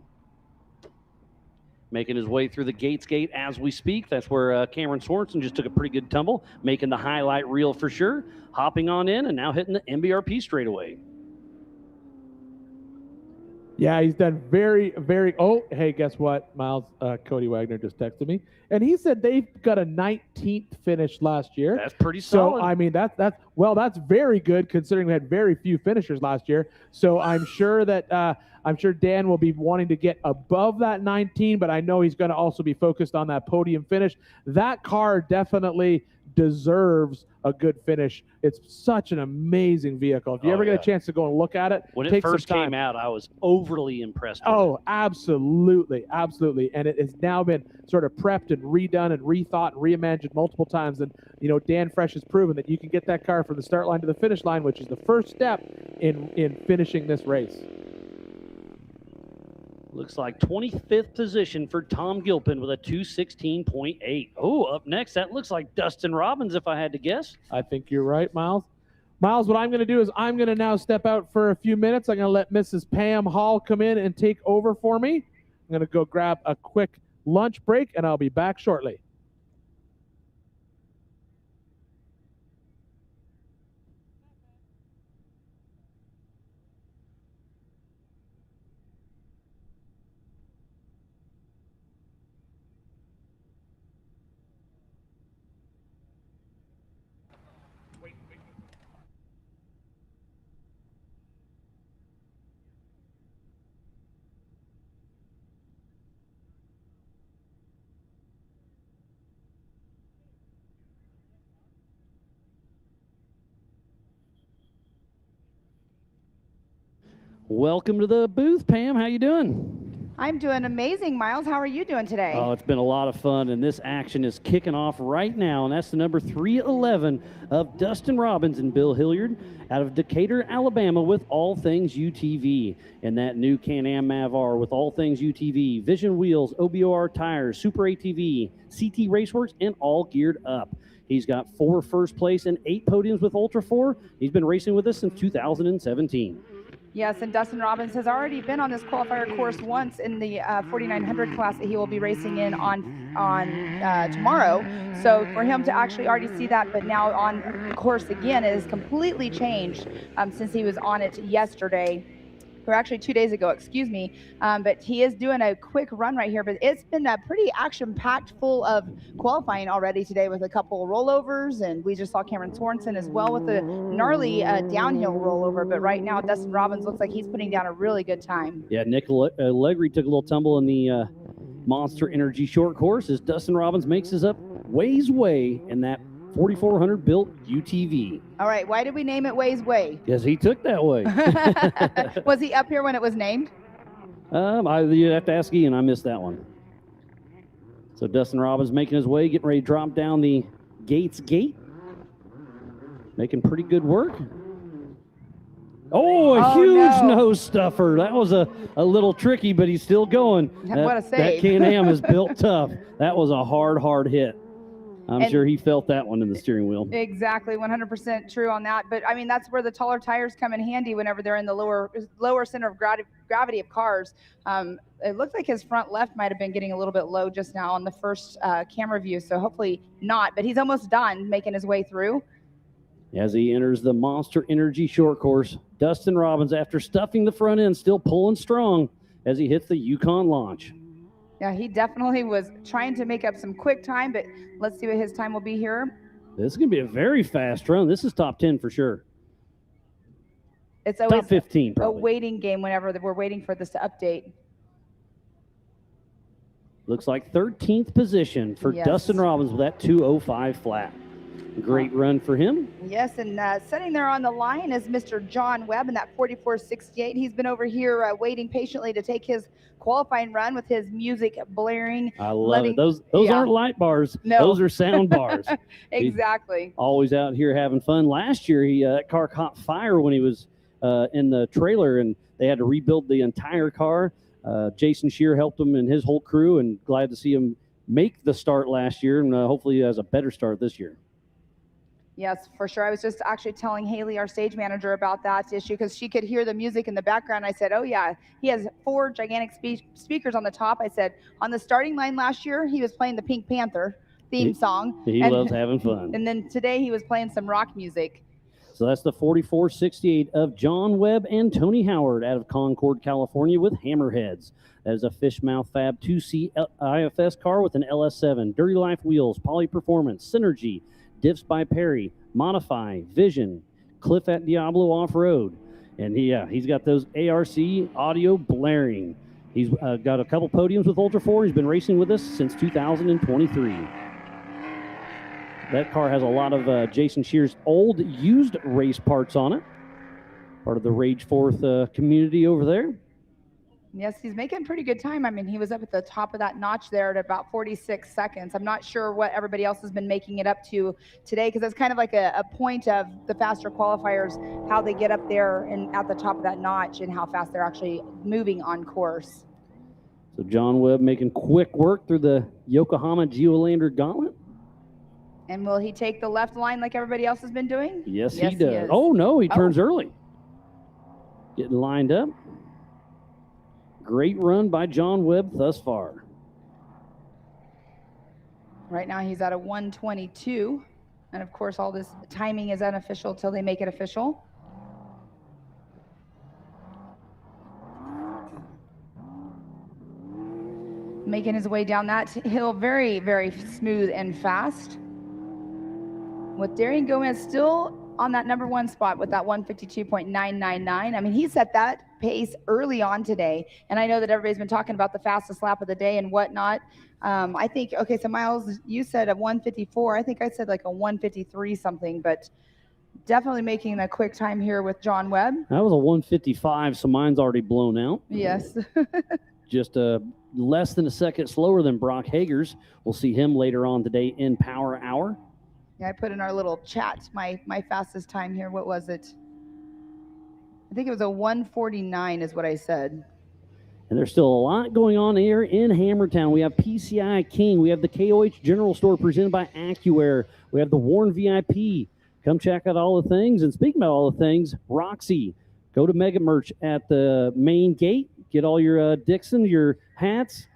[SPEAKER 1] Making his way through the Gates Gate as we speak. That's where Cameron Sorenson just took a pretty good tumble, making the highlight reel for sure. Hopping on in and now hitting the MBRP straightaway.
[SPEAKER 3] Yeah, he's done very, very. Oh, hey, guess what, Miles? Cody Wagner just texted me, and he said they've got a 19th finish last year.
[SPEAKER 1] That's pretty solid.
[SPEAKER 3] So I mean, that's very good considering we had very few finishers last year. So I'm sure that Dan will be wanting to get above that 19, but I know he's going to also be focused on that podium finish. That car definitely deserves a good finish. It's such an amazing vehicle. If you ever get a chance to go and look at it,
[SPEAKER 1] when it first came out, I was overly impressed with it.
[SPEAKER 3] Absolutely. And it has now been sort of prepped and redone and rethought and reimagined multiple times. And, Dan Fresh has proven that you can get that car from the start line to the finish line, which is the first step in finishing this race.
[SPEAKER 1] Looks like 25th position for Tom Gilpin with a 216.8. Oh, up next, that looks like Dustin Robbins, if I had to guess.
[SPEAKER 3] I think you're right, Miles. Miles, what I'm going to do is I'm going to now step out for a few minutes. I'm going to let Mrs. Pam Hall come in and take over for me. I'm going to go grab a quick lunch break, and I'll be back shortly.
[SPEAKER 1] Welcome to the booth, Pam. How you doing?
[SPEAKER 4] I'm doing amazing, Miles. How are you doing today?
[SPEAKER 1] Oh, it's been a lot of fun, and this action is kicking off right now, and that's the number 311 of Dustin Robbins and Bill Hilliard out of Decatur, Alabama, with All Things UTV, and that new Can-Am Mavar with All Things UTV, Vision Wheels, OBOR tires, Super ATV, CT Raceworks, and all geared up. He's got 4 first place and 8 podiums with Ultra 4. He's been racing with us since 2017.
[SPEAKER 4] Yes, and Dustin Robbins has already been on this qualifier course once in the 4900 class that he will be racing in on tomorrow. So for him to actually already see that, but now on course again, is completely changed since he was on it yesterday. Or actually 2 days ago, excuse me. But he is doing a quick run right here. But it's been a pretty action-packed full of qualifying already today with a couple of rollovers. And we just saw Cameron Sorenson as well with a gnarly downhill rollover. But right now, Dustin Robbins looks like he's putting down a really good time.
[SPEAKER 1] Yeah, Nick Allegri took a little tumble in the Monster Energy short course as Dustin Robbins makes his Way's Way in that 4400 built UTV.
[SPEAKER 4] All right, why did we name it Way's Way?
[SPEAKER 1] Because he took that way.
[SPEAKER 4] Was he up here when it was named?
[SPEAKER 1] You'd have to ask Ian. I missed that one. So Dustin Robbins making his way, getting ready to drop down the Gates Gate. Making pretty good work. Oh, a huge nose stuffer. That was a little tricky, but he's still going.
[SPEAKER 4] What a save.
[SPEAKER 1] That Can-Am is built tough. That was a hard hit. I'm sure he felt that one in the steering wheel.
[SPEAKER 4] Exactly, 100% true on that. But, I mean, that's where the taller tires come in handy whenever they're in the lower center of gravity of cars. It looks like his front left might have been getting a little bit low just now on the first camera view, so hopefully not. But he's almost done making his way through.
[SPEAKER 1] As he enters the Monster Energy short course, Dustin Robbins, after stuffing the front end, still pulling strong as he hits the Yukon launch.
[SPEAKER 4] Yeah, he definitely was trying to make up some quick time, but let's see what his time will be here.
[SPEAKER 1] This is going to be a very fast run. This is top 10 for sure.
[SPEAKER 4] It's always
[SPEAKER 1] top 15
[SPEAKER 4] a
[SPEAKER 1] probably.
[SPEAKER 4] waiting game whenever we're waiting for this to update.
[SPEAKER 1] Looks like 13th position for
[SPEAKER 4] Yes.
[SPEAKER 1] Dustin Robbins with that 205 flat. Great run for him.
[SPEAKER 4] Yes, and sitting there on the line is Mr. John Webb in that 4468. He's been over here waiting patiently to take his qualifying run with his music blaring.
[SPEAKER 1] I love it. Those aren't light bars.
[SPEAKER 4] No.
[SPEAKER 1] Those are sound bars.
[SPEAKER 4] Exactly.
[SPEAKER 1] Always out here having fun. Last year, that car caught fire when he was in the trailer, and they had to rebuild the entire car. Jason Shear helped him and his whole crew, and glad to see him make the start last year, and hopefully he has a better start this year.
[SPEAKER 4] Yes, for sure. I was just actually telling Haley, our stage manager, about that issue because she could hear the music in the background. I said, oh, yeah, he has 4 gigantic speakers on the top. I said, on the starting line last year, he was playing the Pink Panther theme song.
[SPEAKER 1] He loves having fun.
[SPEAKER 4] And then today he was playing some rock music.
[SPEAKER 1] So that's the 4468 of John Webb and Tony Howard out of Concord, California with Hammerheads. That is a Fishmouth Fab 2C IFS car with an LS7, Dirty Life wheels, Poly Performance, Synergy, Diffs by Perry, Modify, Vision, Cliff at Diablo Off-Road. And he's got those ARC audio blaring. He's got a couple podiums with Ultra 4. He's been racing with us since 2023. That car has a lot of Jason Shear's old used race parts on it. Part of the Rage Forth community over there.
[SPEAKER 4] Yes, he's making pretty good time. I mean, he was up at the top of that notch there at about 46 seconds. I'm not sure what everybody else has been making it up to today because that's kind of like a point of the faster qualifiers, how they get up there and at the top of that notch and how fast they're actually moving on course.
[SPEAKER 1] So John Webb making quick work through the Yokohama Geolander Gauntlet.
[SPEAKER 4] And will he take the left line like everybody else has been doing?
[SPEAKER 1] Yes, he does. Oh, no, he turns early. Getting lined up. Great run by John Webb thus far.
[SPEAKER 4] Right now he's at a 122. And of course, all this timing is unofficial till they make it official. Making his way down that hill very, very smooth and fast. With Darian Gomez still on that number 1 spot with that 152.999. I mean, he set that pace early on today. And I know that everybody's been talking about the fastest lap of the day and whatnot. I think, okay, so Miles, you said a 154. I think I said like a 153 something, but definitely making a quick time here with John Webb.
[SPEAKER 1] That was a 155, so mine's already blown out.
[SPEAKER 4] Yes.
[SPEAKER 1] Just less than a second slower than Brock Hager's. We'll see him later on today in Power Hour.
[SPEAKER 4] Yeah, I put in our little chat my fastest time here. What was it? I think it was a 149 is what I said.
[SPEAKER 1] And there's still a lot going on here in Hammertown. We have PCI King. We have the KOH General Store presented by AccuAir. We have the Warren VIP. Come check out all the things. And speaking about all the things, Roxy. Go to Mega Merch at the main gate. Get all your Dixon, your hats,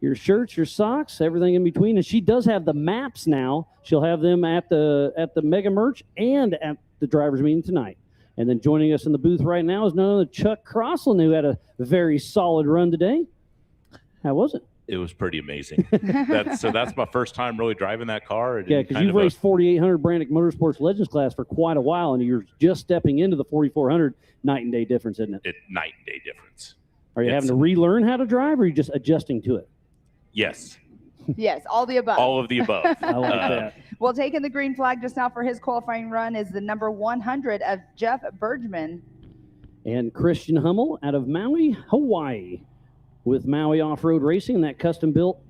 [SPEAKER 1] your shirts, your socks, everything in between. And she does have the maps now. She'll have them at the Mega Merch and at the driver's meeting tonight. And then joining us in the booth right now is none other than Chuck Crossland, who had a very solid run today. How was it?
[SPEAKER 5] It was pretty amazing. That's my first time really driving that car.
[SPEAKER 1] Yeah, because you've raced 4800 Brandick Motorsports Legends class for quite a while, and you're just stepping into the 4400. Night and day difference, isn't it?
[SPEAKER 5] Night and day difference.
[SPEAKER 1] Are you having to relearn how to drive, or are you just adjusting to it?
[SPEAKER 5] Yes.
[SPEAKER 4] Yes, all the above.
[SPEAKER 5] All of the above.
[SPEAKER 3] I like that.
[SPEAKER 4] Well, taking the green flag just now for his qualifying run is the number 100 of Jeff Bergman.
[SPEAKER 1] And Christian Hummel out of Maui, Hawaii, with Maui Off-Road Racing, that custom-built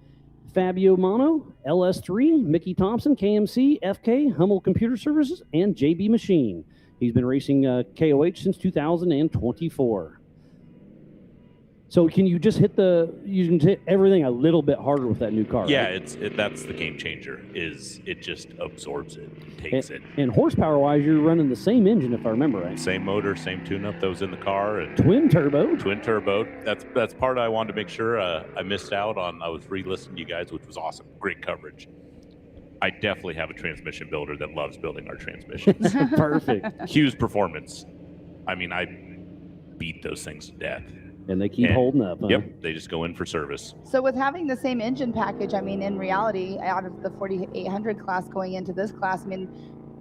[SPEAKER 1] Fabio Mono, LS3, Mickey Thompson, KMC, FK, Hummel Computer Services, and JB Machine. He's been racing KOH since 2024. So can you just hit everything a little bit harder with that new car?
[SPEAKER 5] Yeah,
[SPEAKER 1] right?
[SPEAKER 5] that's the game changer. Is it just absorbs it, takes it.
[SPEAKER 1] And horsepower-wise, you're running the same engine, if I remember right.
[SPEAKER 5] Same motor, same tune-up that was in the car, and
[SPEAKER 1] twin turbo.
[SPEAKER 5] Twin turbo. That's part I wanted to make sure I missed out on. I was re-listening to you guys, which was awesome. Great coverage. I definitely have a transmission builder that loves building our transmissions.
[SPEAKER 1] Perfect.
[SPEAKER 5] Hughes Performance. I mean, I beat those things to death.
[SPEAKER 1] And they keep holding up. Huh?
[SPEAKER 5] Yep, they just go in for service.
[SPEAKER 4] So with having the same engine package, I mean, in reality, out of the 4800 class going into this class, I mean,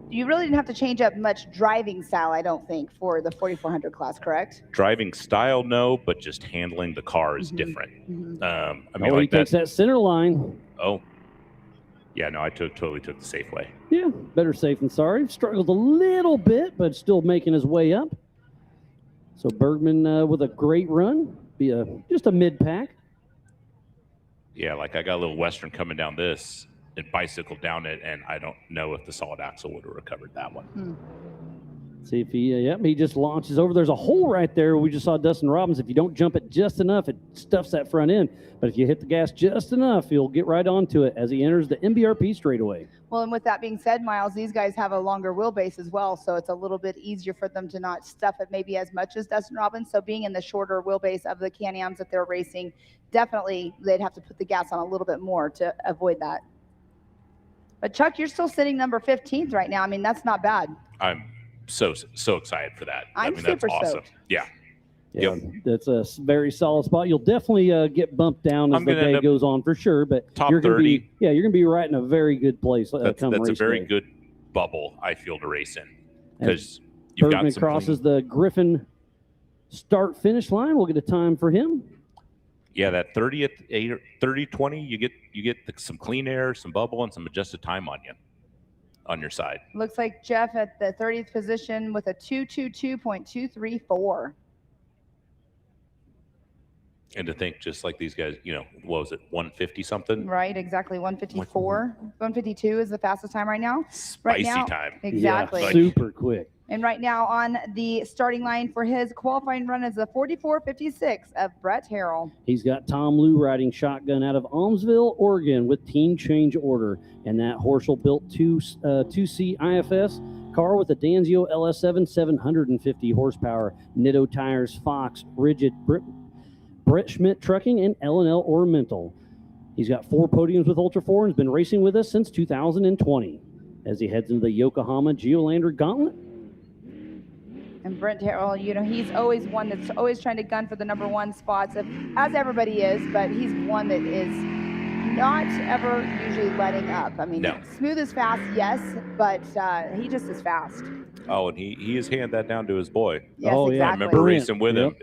[SPEAKER 4] you really didn't have to change up much driving style, I don't think, for the 4400 class, correct?
[SPEAKER 5] Driving style, no, but just handling the car is different. I mean,
[SPEAKER 1] he takes that center line.
[SPEAKER 5] Oh, yeah, no, I totally took the safe way.
[SPEAKER 1] Yeah, better safe than sorry. Struggled a little bit, but still making his way up. So Bergman with a great run, be just a mid-pack.
[SPEAKER 5] Yeah, like I got a little Western coming down this and bicycled down it, and I don't know if the solid axle would have recovered that one.
[SPEAKER 1] See if he just launches over. There's a hole right there. We just saw Dustin Robbins. If you don't jump it just enough, it stuffs that front end. But if you hit the gas just enough, he'll get right onto it as he enters the MBRP straightaway.
[SPEAKER 4] Well, and with that being said, Miles, these guys have a longer wheelbase as well, so it's a little bit easier for them to not stuff it maybe as much as Dustin Robbins. So being in the shorter wheelbase of the Can-Ams that they're racing, definitely they'd have to put the gas on a little bit more to avoid that. But Chuck, you're still sitting number 15th right now. I mean, that's not bad.
[SPEAKER 5] I'm so excited for that.
[SPEAKER 4] I'm
[SPEAKER 5] I mean, that's
[SPEAKER 4] super
[SPEAKER 5] awesome.
[SPEAKER 4] stoked.
[SPEAKER 5] Yeah.
[SPEAKER 1] Yeah, that's a very solid spot. You'll definitely get bumped down as the day goes on for sure. But
[SPEAKER 5] top
[SPEAKER 1] you're gonna
[SPEAKER 5] 30.
[SPEAKER 1] you're going to be right in a very good place.
[SPEAKER 5] That's a very
[SPEAKER 1] day.
[SPEAKER 5] good bubble, I feel, to race in. Because you've
[SPEAKER 1] Bergman
[SPEAKER 5] got some
[SPEAKER 1] crosses the Griffin start-finish line. We'll get a time for him.
[SPEAKER 5] Yeah, that 30-20, you get some clean air, some bubble, and some adjusted time on your side.
[SPEAKER 4] Looks like Jeff at the 30th position with a 222.234.
[SPEAKER 5] And to think, just like these guys, what was it, 150 something?
[SPEAKER 4] Right, exactly. 154. 152 is the fastest time right now. Right
[SPEAKER 5] Spicy
[SPEAKER 4] now,
[SPEAKER 5] time.
[SPEAKER 4] Exactly.
[SPEAKER 1] Yeah, super quick.
[SPEAKER 4] And right now on the starting line for his qualifying run is the 44.56 of Brett Harrell.
[SPEAKER 1] He's got Tom Liu riding shotgun out of Almsville, Oregon with team change order. And that Horschel built 2C IFS car with a Danzio LS7 750 horsepower, Nitto tires, Fox, Rigid, Brett Schmidt Trucking, and L&L Ornamental. He's got 4 podiums with Ultra 4 and has been racing with us since 2020 as he heads into the Yokohama Geolandry Gauntlet.
[SPEAKER 4] And Brent Harrell, he's always one that's always trying to gun for the number 1 spots, as everybody is, but he's one that is not ever usually letting up. I mean, smooth is fast, yes, but he just is fast.
[SPEAKER 5] Oh, and he has handed that down to his boy.
[SPEAKER 4] Yes, exactly.
[SPEAKER 5] I remember racing with him.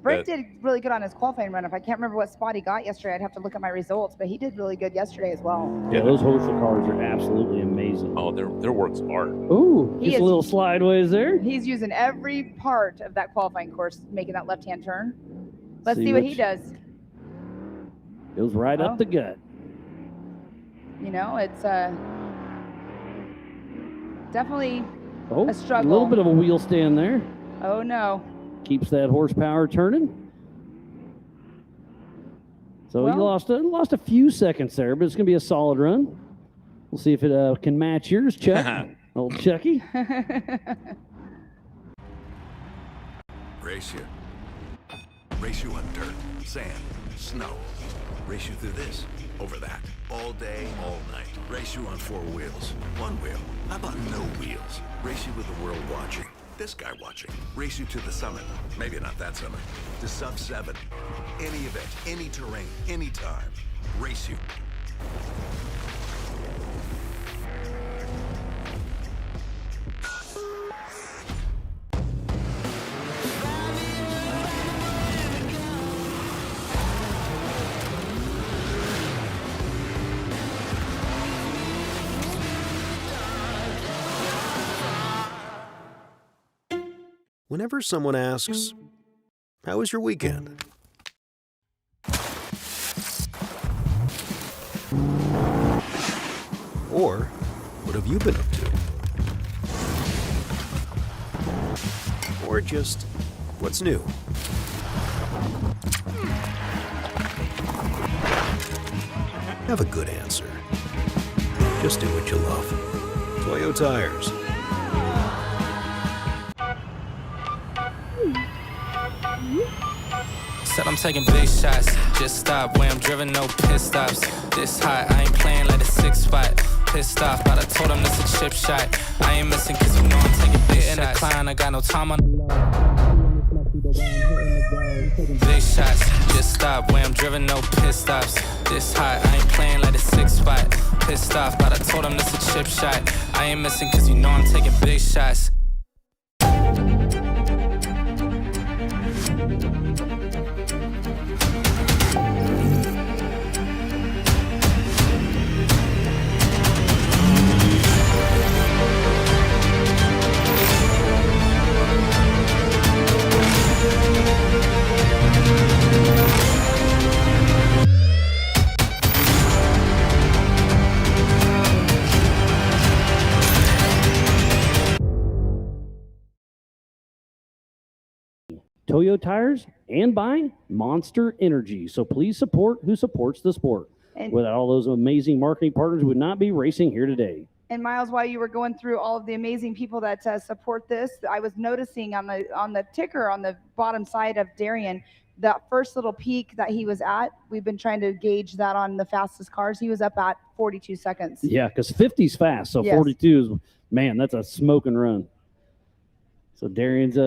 [SPEAKER 4] Brent did really good on his qualifying run. If I can't remember what spot he got yesterday, I'd have to look at my results, but he did really good yesterday as well.
[SPEAKER 1] Yeah, those Horschel cars are absolutely amazing.
[SPEAKER 5] Oh, their works of art.
[SPEAKER 1] Ooh, just a little slideways there.
[SPEAKER 4] He's using every part of that qualifying course, making that left-hand turn. Let's see what he does.
[SPEAKER 1] Goes right up the gut.
[SPEAKER 4] It's definitely a struggle.
[SPEAKER 1] A little bit of a wheel stand there.
[SPEAKER 4] Oh, no.
[SPEAKER 1] Keeps that horsepower turning. So he lost a few seconds there, but it's going to be a solid run. We'll see if it can match yours, Chuck. Old Chucky.
[SPEAKER 12] Race you on dirt, sand, snow. Race you through this, over that, all day, all night. Race you on 4 wheels, 1 wheel. How about no wheels? Race you with the world watching. This guy watching. Race you to the summit. Maybe not that summit. To sub 7. Any event, any terrain, any time. Race you.
[SPEAKER 19] Whenever someone asks, "How was your weekend?" Or, "What have you been up to?" Or just, "What's new?" Have a good answer. Just do what you love. Toyo Tires.
[SPEAKER 14] Said I'm taking big shots, just stop where I'm driven, no pit stops. This hot, I ain't playing like a 6 spot. Pissed off, but I told him this a chip shot. I ain't missing cause you know I'm taking big shots. In the climb, I got no time on big shots, just stop where I'm driven, no pit stops. This hot, I ain't playing like a 6 spot. Pissed off, but I told him this a chip shot. I ain't missing cause you know I'm taking big shots.
[SPEAKER 1] Toyo Tires, and by Monster Energy. So please support who supports the sport.
[SPEAKER 4] And
[SPEAKER 1] without all those amazing marketing partners, we would not be racing here today.
[SPEAKER 4] And Miles, while you were going through all of the amazing people that support this, I was noticing on the ticker on the bottom side of Darian, that first little peak that he was at, we've been trying to gauge that on the fastest cars. He was up at 42 seconds.
[SPEAKER 1] Yeah, because 50's fast, so
[SPEAKER 4] Yes.
[SPEAKER 1] 42 is, man, that's a smoking run. So Darian's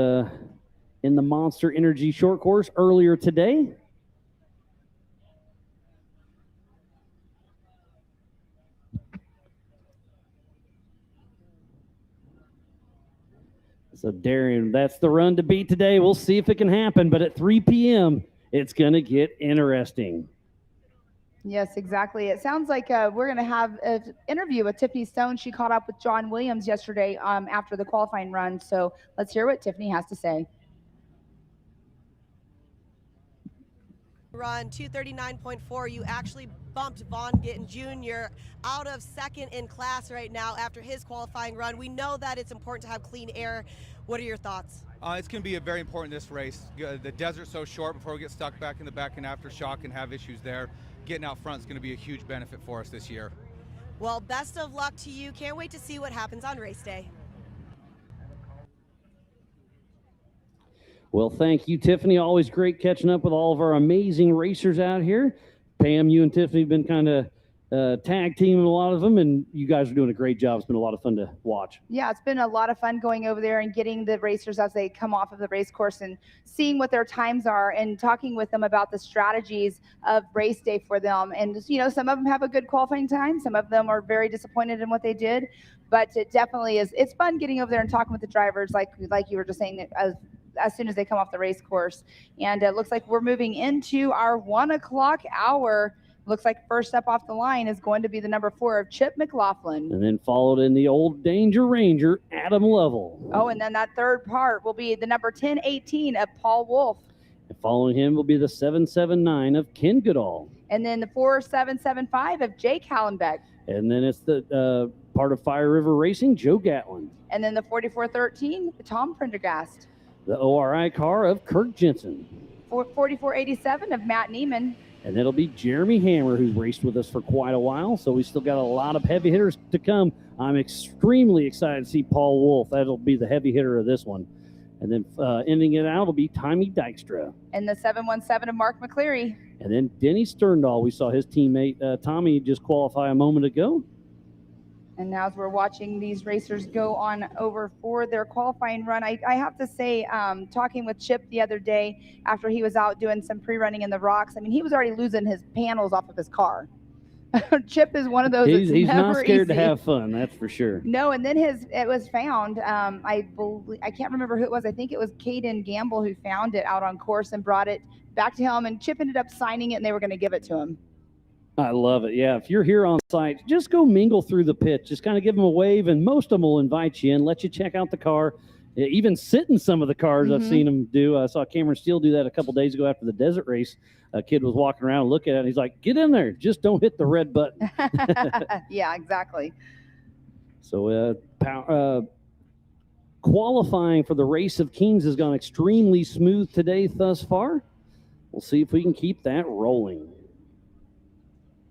[SPEAKER 1] in the Monster Energy short course earlier today. So Darian, that's the run to beat today. We'll see if it can happen, but at 3 p.m., it's going to get interesting.
[SPEAKER 4] Yes, exactly. It sounds like we're going to have an interview with Tiffany Stone. She caught up with John Williams yesterday after the qualifying run. So let's hear what Tiffany has to say.
[SPEAKER 6] Run 239.4. You actually bumped Vaughn Gittin Jr. out of second in class right now after his qualifying run. We know that it's important to have clean air. What are your thoughts?
[SPEAKER 7] It's going to be very important this race. The desert's so short before we get stuck back in the back and aftershock and have issues there. Getting out front is going to be a huge benefit for us this year.
[SPEAKER 6] Well, best of luck to you. Can't wait to see what happens on race day.
[SPEAKER 1] Well, thank you, Tiffany. Always great catching up with all of our amazing racers out here. Pam, you and Tiffany have been kind of tag teaming a lot of them, and you guys are doing a great job. It's been a lot of fun to watch.
[SPEAKER 4] Yeah, it's been a lot of fun going over there and getting the racers as they come off of the race course and seeing what their times are and talking with them about the strategies of race day for them. And, you know, some of them have a good qualifying time. Some of them are very disappointed in what they did. But it definitely is. It's fun getting over there and talking with the drivers, like you were just saying, as soon as they come off the race course. And it looks like we're moving into our 1 o'clock hour. Looks like first up off the line is going to be the number 4 of Chip McLaughlin.
[SPEAKER 1] And then followed in the old Danger Ranger, Adam Lovell.
[SPEAKER 4] Oh, and then that third part will be the number 1018 of Paul Wolf.
[SPEAKER 1] And following him will be the 779 of Ken Goodall.
[SPEAKER 4] And then the 4775 of Jake Hallenbeck.
[SPEAKER 1] And then it's the part of Fire River Racing, Joe Gatlin.
[SPEAKER 4] And then the 4413, Tom Prendergast.
[SPEAKER 1] The ORI car of Kirk Jensen.
[SPEAKER 4] 4487 of Matt Neiman.
[SPEAKER 1] And it'll be Jeremy Hammer, who's raced with us for quite a while. So we still got a lot of heavy hitters to come. I'm extremely excited to see Paul Wolf. That'll be the heavy hitter of this one. And then ending it out will be Tommy Dykstra.
[SPEAKER 4] And the 717 of Mark McCleary.
[SPEAKER 1] And then Denny Sterndahl. We saw his teammate Tommy just qualify a moment ago.
[SPEAKER 4] And now as we're watching these racers go on over for their qualifying run, I have to say, talking with Chip the other day after he was out doing some pre-running in the rocks, I mean, he was already losing his panels off of his car. Chip is one of those.
[SPEAKER 1] He's not scared
[SPEAKER 4] easy
[SPEAKER 1] to have fun, that's for sure.
[SPEAKER 4] No, and then it was found. I can't remember who it was. I think it was Caden Gamble who found it out on course and brought it back to him. And Chip ended up signing it, and they were going to give it to him.
[SPEAKER 1] I love it. Yeah, if you're here on site, just go mingle through the pit. Just kind of give them a wave, and most of them will invite you in, let you check out the car, Yeah, even sit in some of the cars I've
[SPEAKER 4] Mhm.
[SPEAKER 1] seen him do. I saw Cameron Steele do that a couple days ago after the desert race. A kid was walking around looking at it, and he's like, get in there. Just don't hit the red button.
[SPEAKER 4] Yeah, exactly.
[SPEAKER 1] So qualifying for the Race of Kings has gone extremely smooth today thus far. We'll see if we can keep that rolling.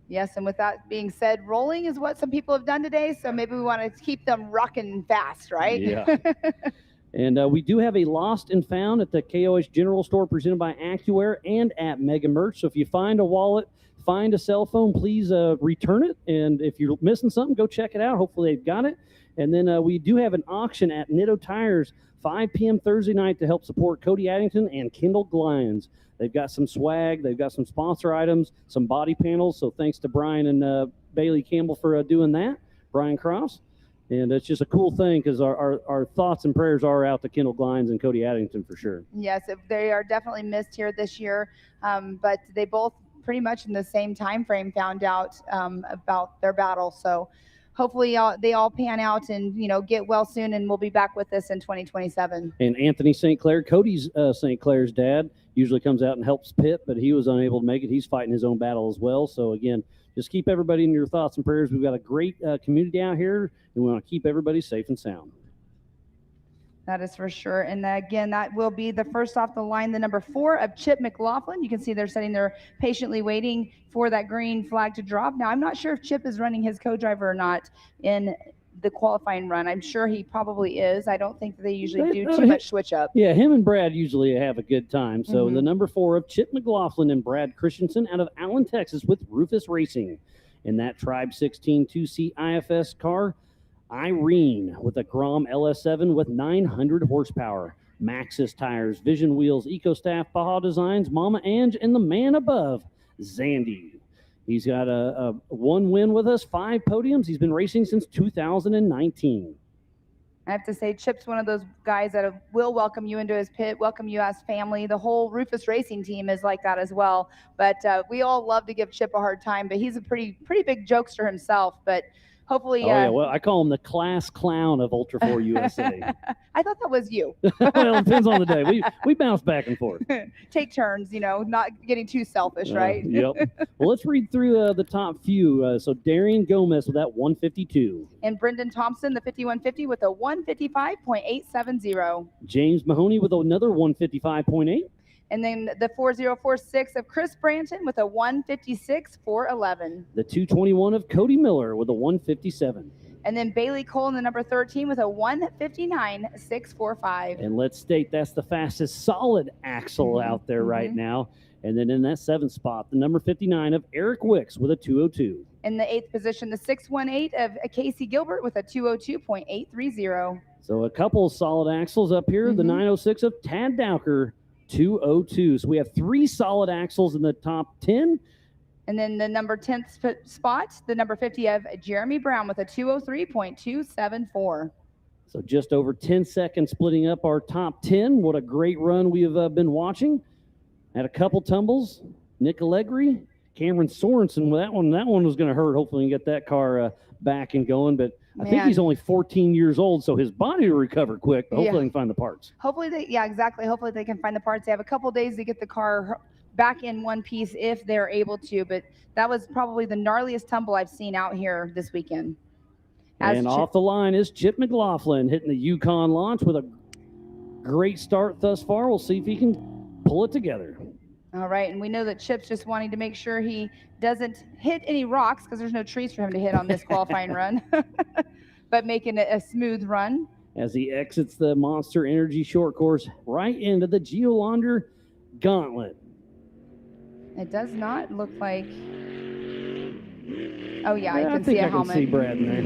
[SPEAKER 4] Yes, and with that being said, rolling is what some people have done today, so maybe we want to keep them rocking fast, right?
[SPEAKER 1] Yeah. And we do have a lost and found at the KOH General Store presented by AccuAir and at Mega Merch. So if you find a wallet, find a cell phone, please return it. And if you're missing something, go check it out. Hopefully they've got it. And then we do have an auction at Nitto Tires 5 p.m. Thursday night to help support Cody Addington and Kendall Glines. They've got some swag. They've got some sponsor items, some body panels. So thanks to Brian and Bailey Campbell for doing that, Brian Cross. And it's just a cool thing because our thoughts and prayers are out to Kendall Glines and Cody Addington for sure.
[SPEAKER 4] Yes, they are definitely missed here this year, but they both pretty much in the same time frame found out about their battle. So hopefully they all pan out and, get well soon, and we'll be back with this in 2027.
[SPEAKER 1] And Anthony St. Clair, Cody's St. Clair's dad, usually comes out and helps Pitt, but he was unable to make it. He's fighting his own battle as well. So again, just keep everybody in your thoughts and prayers. We've got a great community out here, and we want to keep everybody safe and sound.
[SPEAKER 4] That is for sure. And again, that will be the first off the line, the number 4 of Chip McLaughlin. You can see they're sitting there patiently waiting for that green flag to drop. Now, I'm not sure if Chip is running his co-driver or not in the qualifying run. I'm sure he probably is. I don't think they usually do too much switch up.
[SPEAKER 1] Yeah, him and Brad usually have a good time. So the number 4 of Chip McLaughlin and Brad Christensen out of Allen, Texas with Rufus Racing. In that Tribe 16 2C IFS car, Irene with a Grom LS7 with 900 horsepower. Maxxis tires, Vision wheels, EcoStaff, Baja Designs, Mama Ange, and the man above, Zandy. He's got a 1 win with us, 5 podiums. He's been racing since 2019.
[SPEAKER 4] I have to say, Chip's one of those guys that will welcome you into his pit, welcome you as family. The whole Rufus Racing team is like that as well. But we all love to give Chip a hard time, but he's a pretty big jokester himself. But hopefully...
[SPEAKER 1] yeah, well, I call him the class clown of Ultra 4 USA.
[SPEAKER 4] I thought that was you.
[SPEAKER 1] Well, it depends on the day. We bounce back and forth.
[SPEAKER 4] Take turns, not getting too selfish, right?
[SPEAKER 1] Yep. Well, let's read through the top few. So Darian Gomez with that 152.
[SPEAKER 4] And Brendan Thompson, the 5150 with a 155.870.
[SPEAKER 1] James Mahoney with another 155.8.
[SPEAKER 4] And then the 4046 of Chris Branton with a 156.411.
[SPEAKER 1] The 221 of Cody Miller with a 157.
[SPEAKER 4] And then Bailey Cole in the number 13 with a 159.645.
[SPEAKER 1] And let's state that's the fastest solid axle out there right now. And then in that 7th spot, the number 59 of Eric Wicks with a 202.
[SPEAKER 4] In the 8th position, the 618 of Casey Gilbert with a 202.830.
[SPEAKER 1] So a couple solid axles up here. The 906 of Tad Dowker, 202. So we have 3 solid axles in the top 10.
[SPEAKER 4] And then the number 10th spot, the number 50 of Jeremy Brown with a 203.274.
[SPEAKER 1] So just over 10 seconds splitting up our top 10. What a great run we have been watching. Had a couple tumbles. Nick Allegri, Cameron Sorenson. Well, that one was going to hurt. Hopefully we can get that car back and going. But I think he's only 14 years old, so his body will recover quick. But hopefully they can find the parts.
[SPEAKER 4] Hopefully exactly. Hopefully they can find the parts. They have a couple days to get the car back in one piece if they're able to, but that was probably the gnarliest tumble I've seen out here this weekend.
[SPEAKER 1] And off the line is Chip McLaughlin hitting the Yukon launch with a great start thus far. We'll see if he can pull it together.
[SPEAKER 4] All right, and we know that Chip's just wanting to make sure he doesn't hit any rocks because there's no trees for him to hit on this qualifying run, but making it a smooth run.
[SPEAKER 1] As he exits the Monster Energy short course right into the Geolander Gauntlet.
[SPEAKER 4] It does not look like... Oh, yeah, I can see a helmet.
[SPEAKER 1] I can see Brad in there.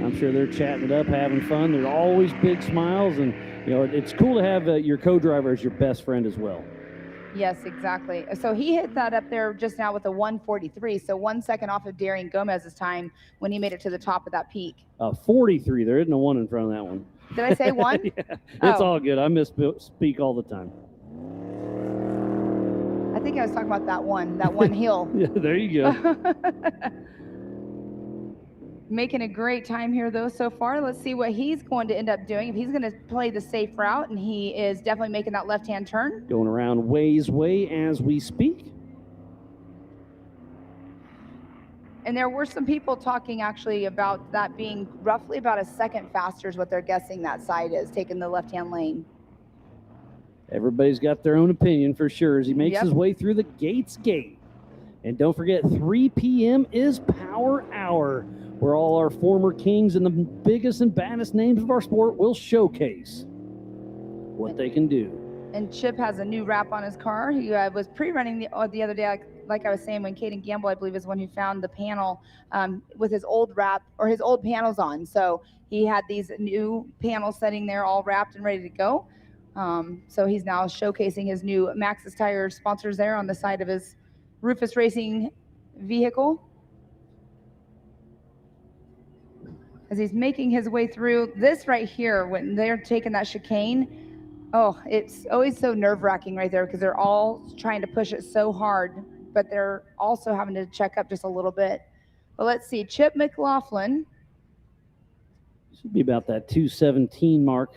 [SPEAKER 1] I'm sure they're chatting it up, having fun. They're always big smiles, and it's cool to have your co-driver as your best friend as well.
[SPEAKER 4] Yes, exactly. So he hit that up there just now with a 143, so 1 second off of Darian Gomez's time when he made it to the top of that peak.
[SPEAKER 1] 43. There isn't a 1 in front of that one.
[SPEAKER 4] Did I say 1?
[SPEAKER 1] Yeah, it's all good. I misspeak all the time.
[SPEAKER 4] I think I was talking about that one hill.
[SPEAKER 1] Yeah, there you go.
[SPEAKER 4] Making a great time here, though, so far. Let's see what he's going to end up doing. If he's going to play the safe route, and he is definitely making that left-hand turn.
[SPEAKER 1] Going around Way's way as we speak.
[SPEAKER 4] And there were some people talking actually about that being roughly about a second faster is what they're guessing that side is, taking the left-hand lane.
[SPEAKER 1] Everybody's got their own opinion for sure as he makes his way through the Gates Gate. And don't forget, 3 p.m. is Power Hour, where all our former Kings and the biggest and baddest names of our sport will showcase what they can do.
[SPEAKER 4] And Chip has a new wrap on his car. He was pre-running the other day, like I was saying, when Caden Campbell, I believe, is one who found the panel with his old wrap or his old panels on. So he had these new panels sitting there all wrapped and ready to go. So he's now showcasing his new Maxxis Tire sponsors there on the side of his Rufus Racing vehicle. As he's making his way through this right here, when they're taking that chicane, oh, it's always so nerve-wracking right there because they're all trying to push it so hard, but they're also having to check up just a little bit. But let's see, Chip McLaughlin.
[SPEAKER 1] Should be about that 217 mark.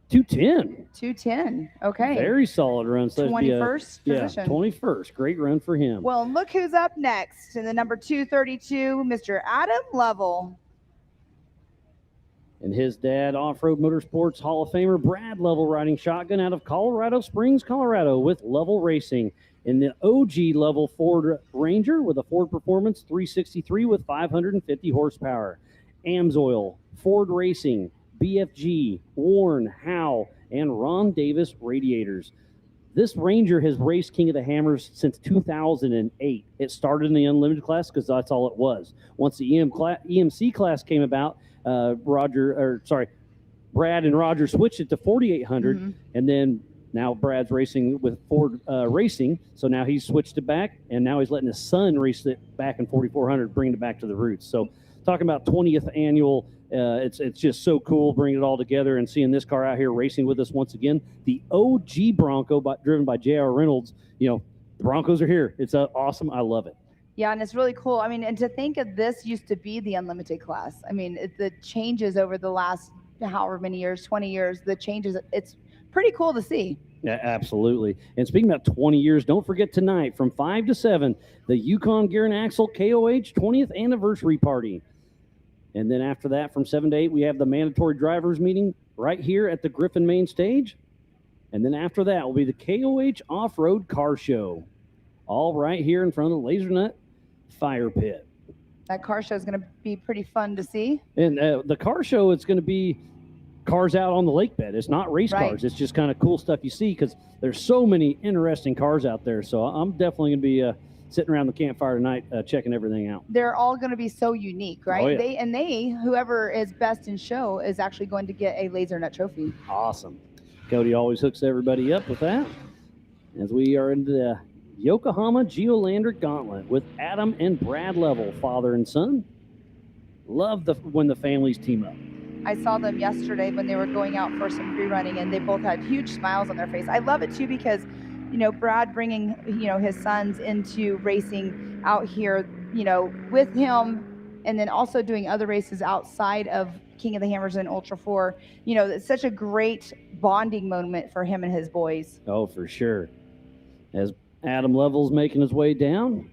[SPEAKER 1] 210.
[SPEAKER 4] 210. Okay.
[SPEAKER 1] Very solid run. So
[SPEAKER 4] 21st position.
[SPEAKER 1] Yeah, 21st. Great run for him.
[SPEAKER 4] Well, and look who's up next in the number 232, Mr. Adam Liebel.
[SPEAKER 1] And his dad, Off-Road Motorsports Hall of Famer Brad Liebel, riding shotgun out of Colorado Springs, Colorado, with Liebel Racing in the OG level Ford Ranger with a Ford Performance 363 with 550 horsepower. Amsoil, Ford Racing, BFG, Warren, Howe, and Ron Davis radiators. This Ranger has raced King of the Hammers since 2008. It started in the Unlimited class because that's all it was. Once the EMC class came about, Brad and Roger switched it to 4,800, and then now Brad's racing with Ford Racing, so now he's switched it back, and now he's letting his son race it back in 4,400, bringing it back to the roots. So talking about 20th annual, it's just so cool bringing it all together and seeing this car out here racing with us once again. The OG Bronco, driven by J.R. Reynolds. You know, the Broncos are here. It's awesome. I love it.
[SPEAKER 4] Yeah, and it's really cool. I mean, and to think of this used to be the Unlimited class. I mean, the changes over the last however many years, 20 years, the changes, it's pretty cool to see.
[SPEAKER 1] Yeah, absolutely. And speaking about 20 years, don't forget tonight from 5 to 7, the Yukon Gear and Axle KOH 20th anniversary party. And then after that, from 7 to 8, we have the mandatory drivers meeting right here at the Griffin main stage. And then after that will be the KOH Off-Road Car Show, all right here in front of the Laser Nut Fire Pit.
[SPEAKER 4] That car show is going to be pretty fun to see.
[SPEAKER 1] And the car show, it's going to be cars out on the lake bed. It's not race cars. It's just kind of cool stuff you see because there's so many interesting cars out there. So I'm definitely going to be sitting around the campfire tonight checking everything out.
[SPEAKER 4] They're all going to be so unique, right?
[SPEAKER 1] Oh, yeah.
[SPEAKER 4] They whoever is best in show is actually going to get a Laser Nut trophy.
[SPEAKER 1] Awesome. Cody always hooks everybody up with that. As we are into the Yokohama Geolandar Gauntlet with Adam and Brad Liebel, father and son. Love when the families team up.
[SPEAKER 4] I saw them yesterday when they were going out for some pre-running, and they both had huge smiles on their face. I love it too because, you know, Brad bringing, you know, his sons into racing out here, you know, with him, and then also doing other races outside of King of the Hammers and Ultra 4. You know, it's such a great bonding moment for him and his boys.
[SPEAKER 1] Oh, for sure. As Adam Liebel's making his way down.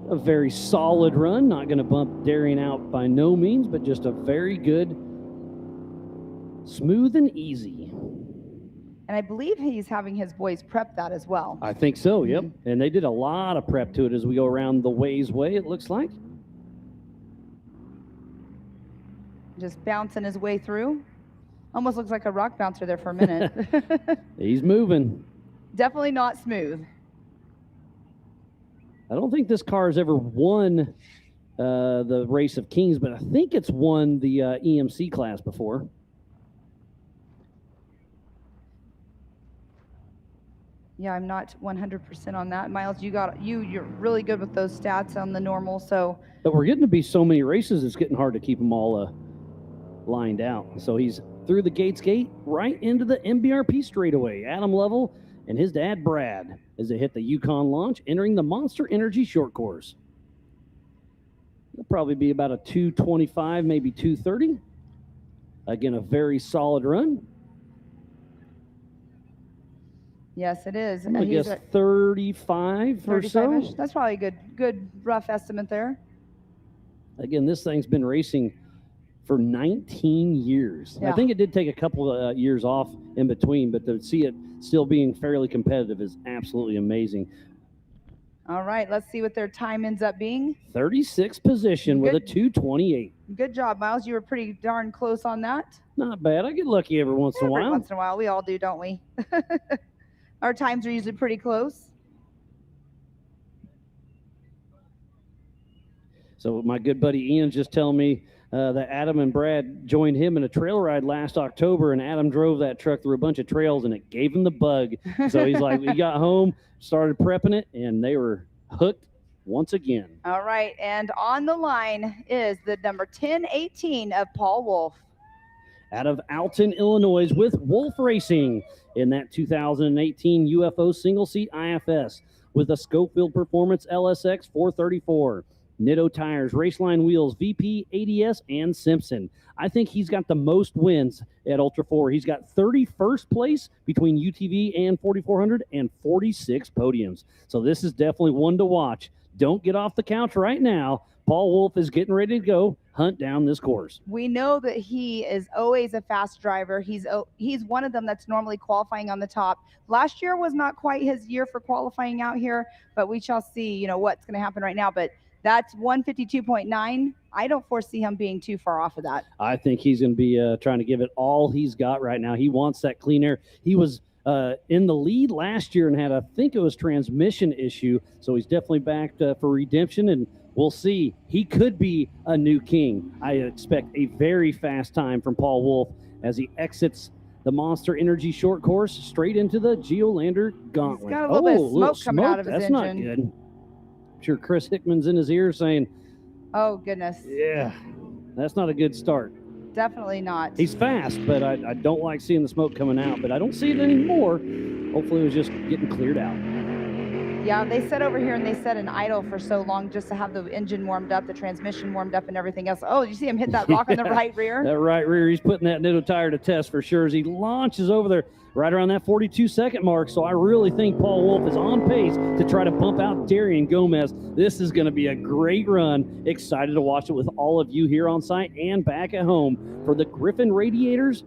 [SPEAKER 1] A very solid run. Not going to bump Darian out by no means, but just a very good, smooth and easy.
[SPEAKER 4] And I believe he's having his boys prep that as well.
[SPEAKER 1] I think so, yep. And they did a lot of prep to it as we go around the Ways Way, it looks like.
[SPEAKER 4] Just bouncing his way through. Almost looks like a rock bouncer there for a minute.
[SPEAKER 1] He's moving.
[SPEAKER 4] Definitely not smooth.
[SPEAKER 1] I don't think this car has ever won the Race of Kings, but I think it's won the EMC class before.
[SPEAKER 4] Yeah, I'm not 100% on that. Miles, you're really good with those stats on the normal, so.
[SPEAKER 1] But we're getting to be so many races, it's getting hard to keep them all lined out. So he's through the Gates Gate, right into the MBRP straightaway. Adam Liebel and his dad, Brad, as they hit the Yukon launch, entering the Monster Energy short course. It'll probably be about a 225, maybe 230. Again, a very solid run.
[SPEAKER 4] Yes, it is.
[SPEAKER 1] I'm going to guess 35 or so.
[SPEAKER 4] 35-ish. That's probably a good rough estimate there.
[SPEAKER 1] Again, this thing's been racing for 19 years.
[SPEAKER 4] Yeah.
[SPEAKER 1] I think it did take a couple of years off in between, but to see it still being fairly competitive is absolutely amazing.
[SPEAKER 4] All right, let's see what their time ends up being.
[SPEAKER 1] 36th position with a 228.
[SPEAKER 4] Good job, Miles. You were pretty darn close on that.
[SPEAKER 1] Not bad. I get lucky every once in a while.
[SPEAKER 4] Every once in a while. We all do, don't we? Our times are usually pretty close.
[SPEAKER 1] So my good buddy Ian's just telling me that Adam and Brad joined him in a trail ride last October, and Adam drove that truck through a bunch of trails, and it gave him the bug. So he's like, we got home, started prepping it, and they were hooked once again.
[SPEAKER 4] All right, and on the line is the number 1018 of Paul Wolf.
[SPEAKER 1] Out of Alton, Illinois, with Wolf Racing in that 2018 UFO single-seat IFS with a Schofield Performance LSX 434. Nitto Tires, Raceline Wheels, VP, ADS, and Simpson. I think he's got the most wins at Ultra 4. He's got 31st place between UTV and 4400 and 46 podiums. So this is definitely one to watch. Don't get off the couch right now. Paul Wolf is getting ready to go hunt down this course.
[SPEAKER 4] We know that he is always a fast driver. He's one of them that's normally qualifying on the top. Last year was not quite his year for qualifying out here, but we shall see, what's going to happen right now. But that's 152.9. I don't foresee him being too far off of that.
[SPEAKER 1] I think he's going to be trying to give it all he's got right now. He wants that clean air. He was in the lead last year and had, I think it was transmission issue. So he's definitely backed for redemption, and we'll see. He could be a new king. I expect a very fast time from Paul Wolf as he exits the Monster Energy short course straight into the Geolander Gauntlet.
[SPEAKER 4] He's got a little bit of smoke coming out of his engine.
[SPEAKER 1] That's not good. I'm sure Chris Hickman's in his ear saying,
[SPEAKER 4] oh, goodness.
[SPEAKER 1] Yeah, that's not a good start.
[SPEAKER 4] Definitely not.
[SPEAKER 1] He's fast, but I don't like seeing the smoke coming out, but I don't see it anymore. Hopefully it was just getting cleared out.
[SPEAKER 4] Yeah, they sat over here and they set an idle for so long just to have the engine warmed up, the transmission warmed up, and everything else. Oh, you see him hit that rock on the right rear?
[SPEAKER 1] That right rear, he's putting that Nitto tire to test for sure as he launches over there right around that 42-second mark. So I really think Paul Wolf is on pace to try to bump out Darian Gomez. This is going to be a great run. Excited to watch it with all of you here on site and back at home for the Griffin Radiators,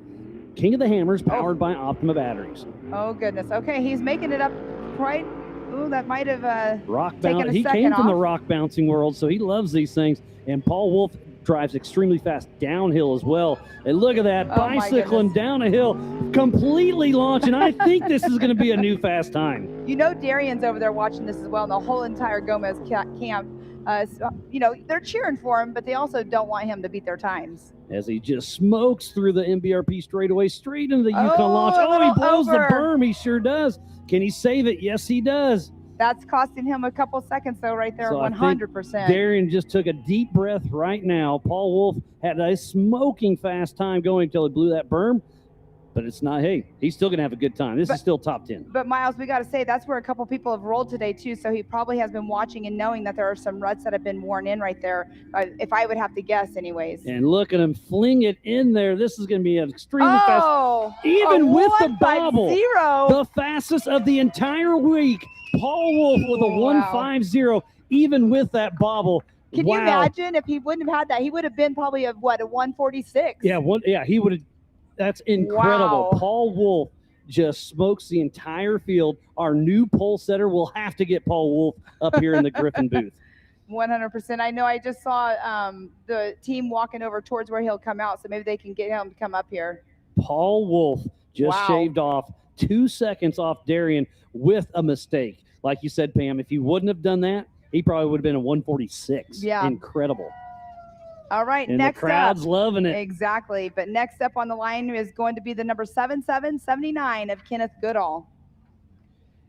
[SPEAKER 1] King of the Hammers, powered by Optima batteries.
[SPEAKER 4] Oh, goodness. Okay, he's making it up right. Ooh, that might have taken a
[SPEAKER 1] He
[SPEAKER 4] second
[SPEAKER 1] came from the
[SPEAKER 4] off.
[SPEAKER 1] rock bouncing world, so he loves these things. And Paul Wolf drives extremely fast downhill as well. And look at that,
[SPEAKER 4] Oh, my
[SPEAKER 1] bicycling down a hill, completely launching. I think this is going to be a new fast time.
[SPEAKER 4] Darian's over there watching this as well, and the whole entire Gomez camp. They're cheering for him, but they also don't want him to beat their times.
[SPEAKER 1] As he just smokes through the MBRP straightaway straight into the Yukon launch.
[SPEAKER 4] a
[SPEAKER 1] Oh, he
[SPEAKER 4] little
[SPEAKER 1] blows
[SPEAKER 4] over.
[SPEAKER 1] the berm. He sure does. Can he save it? Yes, he does.
[SPEAKER 4] That's costing him a couple seconds, though, right there,
[SPEAKER 1] So I think
[SPEAKER 4] 100%.
[SPEAKER 1] Darian just took a deep breath right now. Paul Wolf had a smoking fast time going until he blew that berm. But it's not, hey, he's still going to have a good time. This is still top 10.
[SPEAKER 4] But, Miles, we got to say, that's where a couple people have rolled today, too, so he probably has been watching and knowing that there are some ruts that have been worn in right there, if I would have to guess anyways.
[SPEAKER 1] And look at him fling it in there. This is going to be an extremely
[SPEAKER 4] Oh,
[SPEAKER 1] fast. Even
[SPEAKER 4] a
[SPEAKER 1] with the
[SPEAKER 4] 150.
[SPEAKER 1] bobble, the fastest of the entire week. Paul Wolf with a 150, even with that bobble.
[SPEAKER 4] Can you imagine if he wouldn't have had that? He would have been probably a 146.
[SPEAKER 1] Yeah, he would have. That's incredible.
[SPEAKER 4] Wow.
[SPEAKER 1] Paul Wolf just smokes the entire field. Our new pole setter will have to get Paul Wolf up here in the Griffin booth.
[SPEAKER 4] 100%. I know I just saw the team walking over towards where he'll come out, so maybe they can get him to come up here.
[SPEAKER 1] Paul Wolf just shaved off 2 seconds off Darian with a mistake. Like you said, Pam, if he wouldn't have done that, he probably would have been a 146.
[SPEAKER 4] Yeah.
[SPEAKER 1] Incredible.
[SPEAKER 4] All right,
[SPEAKER 1] And
[SPEAKER 4] next
[SPEAKER 1] the crowd's
[SPEAKER 4] up.
[SPEAKER 1] loving it.
[SPEAKER 4] Exactly. But next up on the line is going to be the number 7779 of Kenneth Goodall.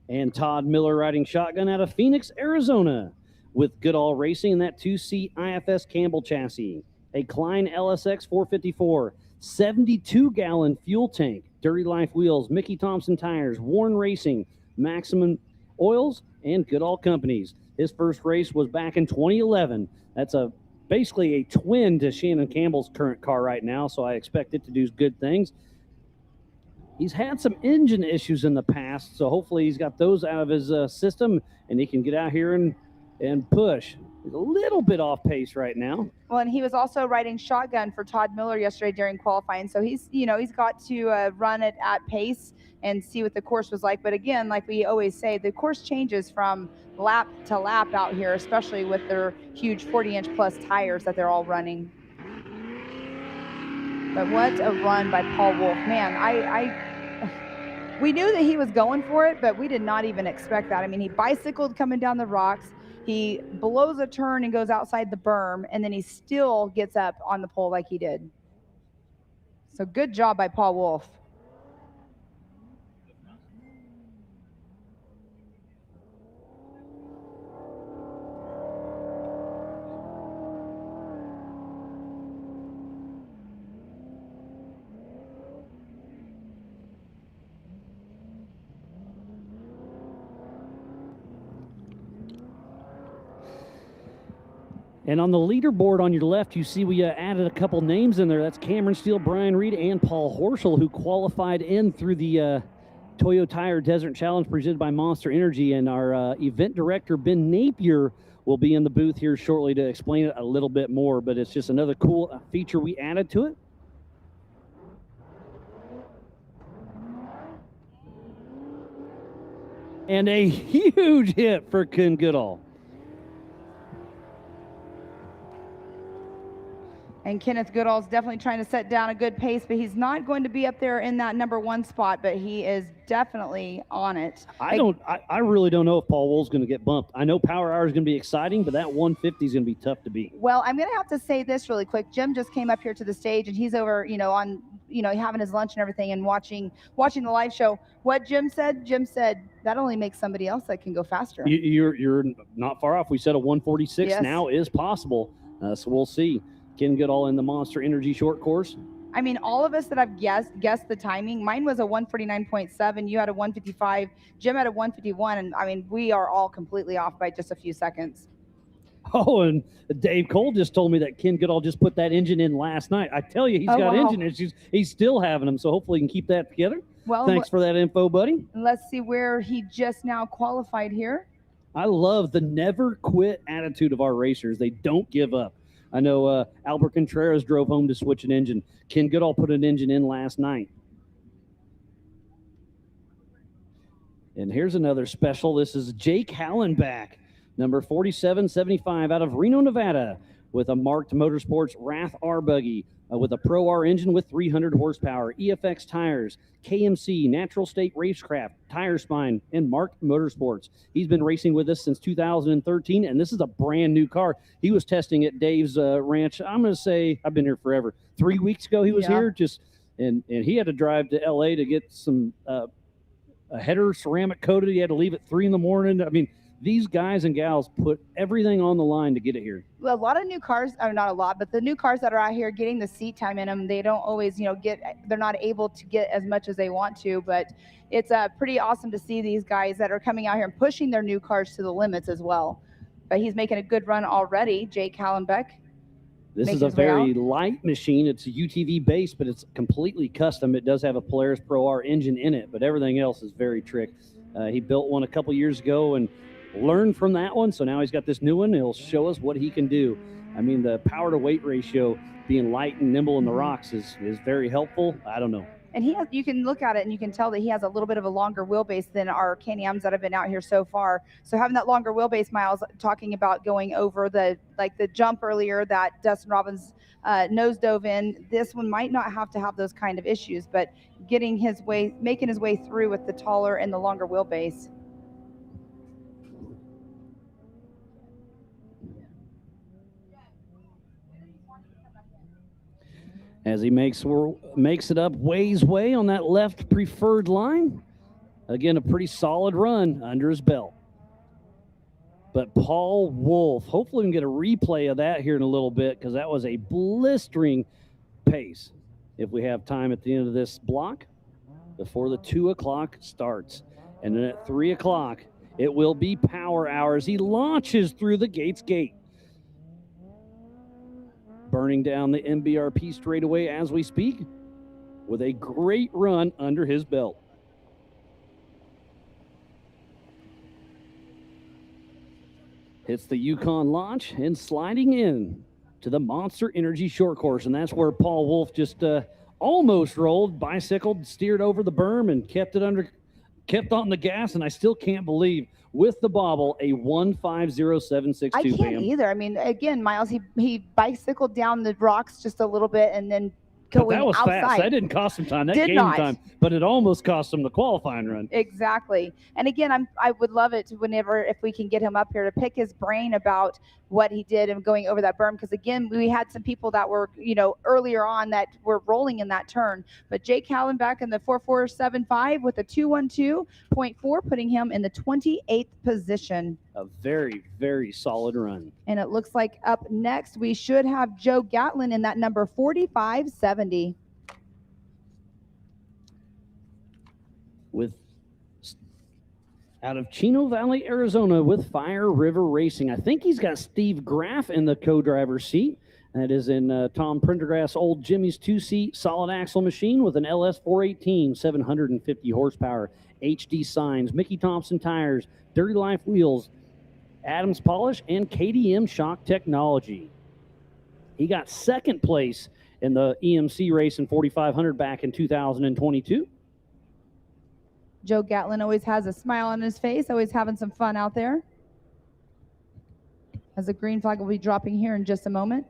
[SPEAKER 1] And Todd Miller riding shotgun out of Phoenix, Arizona, with Goodall Racing in that 2-seat IFS Campbell chassis. A Klein LSX 454, 72-gallon fuel tank, Dirty Life wheels, Mickey Thompson tires, Warren Racing, Maximum Oils, and Goodall Companies. His first race was back in 2011. That's a basically a twin to Shannon Campbell's current car right now, so I expect it to do good things. He's had some engine issues in the past, so hopefully he's got those out of his system, and he can get out here and push. He's a little bit off pace right now.
[SPEAKER 4] Well, and he was also riding shotgun for Todd Miller yesterday during qualifying, so he's got to run it at pace and see what the course was like. But again, like we always say, the course changes from lap to lap out here, especially with their huge 40-inch plus tires that they're all running. But what a run by Paul Wolf. Man, we knew that he was going for it, but we did not even expect that. I mean, he bicycled coming down the rocks. He blows a turn and goes outside the berm, and then he still gets up on the pole like he did. So good job by Paul Wolf.
[SPEAKER 1] And on the leaderboard on your left, you see we added a couple names in there. That's Cameron Steele, Brian Reed, and Paul Horschel, who qualified in through the Toyo Tire Desert Challenge presented by Monster Energy. And our event director, Ben Napier, will be in the booth here shortly to explain it a little bit more. But it's just another cool feature we added to it. And a huge hit for Ken Goodall.
[SPEAKER 4] And Kenneth Goodall's definitely trying to set down a good pace, but he's not going to be up there in that #1 spot, but he is definitely on it.
[SPEAKER 1] I really don't know if Paul Wool's going to get bumped. I know Power Hour is going to be exciting, but that 150 is going to be tough to beat.
[SPEAKER 4] Well, I'm going to have to say this really quick. Jim just came up here to the stage, and he's over, having his lunch and everything and watching the live show. What Jim said that only makes somebody else that can go faster.
[SPEAKER 1] You're not far off. We said a 146
[SPEAKER 4] Yes.
[SPEAKER 1] now is possible, so we'll see. Ken Goodall in the Monster Energy short course.
[SPEAKER 4] I mean, all of us that have guessed the timing, mine was a 149.7, you had a 155, Jim had a 151, and I mean, we are all completely off by just a few seconds.
[SPEAKER 1] Oh, and Dave Cole just told me that Ken Goodall just put that engine in last night. I tell you, he's got engine issues. He's still having them, so hopefully he can keep that together.
[SPEAKER 4] Well,
[SPEAKER 1] thanks for that info, buddy.
[SPEAKER 4] Let's see where he just now qualified here.
[SPEAKER 1] I love the never quit attitude of our racers. They don't give up. I know Albert Contreras drove home to switch an engine. Ken Goodall put an engine in last night. And here's another special. This is Jake Hallenbach, number 4775 out of Reno, Nevada, with a marked Motorsports Wrath R buggy with a Pro R engine with 300 horsepower, EFX tires, KMC, Natural State Racecraft, Tire Spine, and marked Motorsports. He's been racing with us since 2013, and this is a brand new car. He was testing at Dave's ranch. I'm going to say, I've been here forever. 3 weeks ago he was here, and he had to drive to LA to get some a header ceramic coated. He had to leave at 3 in the morning. I mean, these guys and gals put everything on the line to get it here.
[SPEAKER 4] Well, a lot of new cars, or not a lot, but the new cars that are out here getting the seat time in them, they don't always, they're not able to get as much as they want to, but it's pretty awesome to see these guys that are coming out here and pushing their new cars to the limits as well. But he's making a good run already, Jake Hallenbach.
[SPEAKER 1] This is a very light machine. It's a UTV base, but it's completely custom. It does have a Polaris Pro R engine in it, but everything else is very trick. He built one a couple years ago and learned from that one, so now he's got this new one. He'll show us what he can do. I mean, the power to weight ratio being light and nimble in the rocks is very helpful. I don't know.
[SPEAKER 4] And you can look at it and you can tell that he has a little bit of a longer wheelbase than our Can-Ams that have been out here so far. So having that longer wheelbase, Miles, talking about going over the jump earlier that Dustin Robbins nose dove in, this one might not have to have those kind of issues, but making his way through with the taller and the longer wheelbase.
[SPEAKER 1] As he makes it up Way's way on that left preferred line. Again, a pretty solid run under his belt. But Paul Wolf, hopefully we can get a replay of that here in a little bit, because that was a blistering pace if we have time at the end of this block before the 2 o'clock starts. And then at 3 o'clock, it will be power hours. He launches through the Gates gate. burning down the MBRP straightaway as we speak with a great run under his belt. Hits the Yukon launch and sliding in to the Monster Energy short course, and that's where Paul Wolf just almost rolled, bicycled, steered over the berm, and kept on the gas, and I still can't believe with the bobble a 150.762.
[SPEAKER 4] I can't either. I mean, again, Miles, he bicycled down the rocks just a little bit and then going
[SPEAKER 1] that was
[SPEAKER 4] outside.
[SPEAKER 1] fast. That didn't cost him time. That
[SPEAKER 4] Did
[SPEAKER 1] gave
[SPEAKER 4] not.
[SPEAKER 1] him time, but it almost cost him the qualifying run.
[SPEAKER 4] Exactly. And again, I would love it whenever, if we can get him up here to pick his brain about what he did and going over that berm. Because again, we had some people that were, earlier on that were rolling in that turn. But Jake Callan back in the 4.475 with a 212.4, putting him in the 28th position.
[SPEAKER 1] A very, very solid run.
[SPEAKER 4] And it looks like up next, we should have Joe Gatlin in that number 4570.
[SPEAKER 1] With out of Chino Valley, Arizona, with Fire River Racing. I think he's got Steve Graff in the co-driver's seat. That is in Tom Prendergast's old Jimmy's 2-seat solid axle machine with an LS 418, 750 horsepower, HD signs, Mickey Thompson tires, Dirty Life wheels, Adams polish, and KDM shock technology. He got second place in the EMC race in 4,500 back in 2022.
[SPEAKER 4] Joe Gatlin always has a smile on his face, always having some fun out there. As the green flag will be dropping here in just a moment.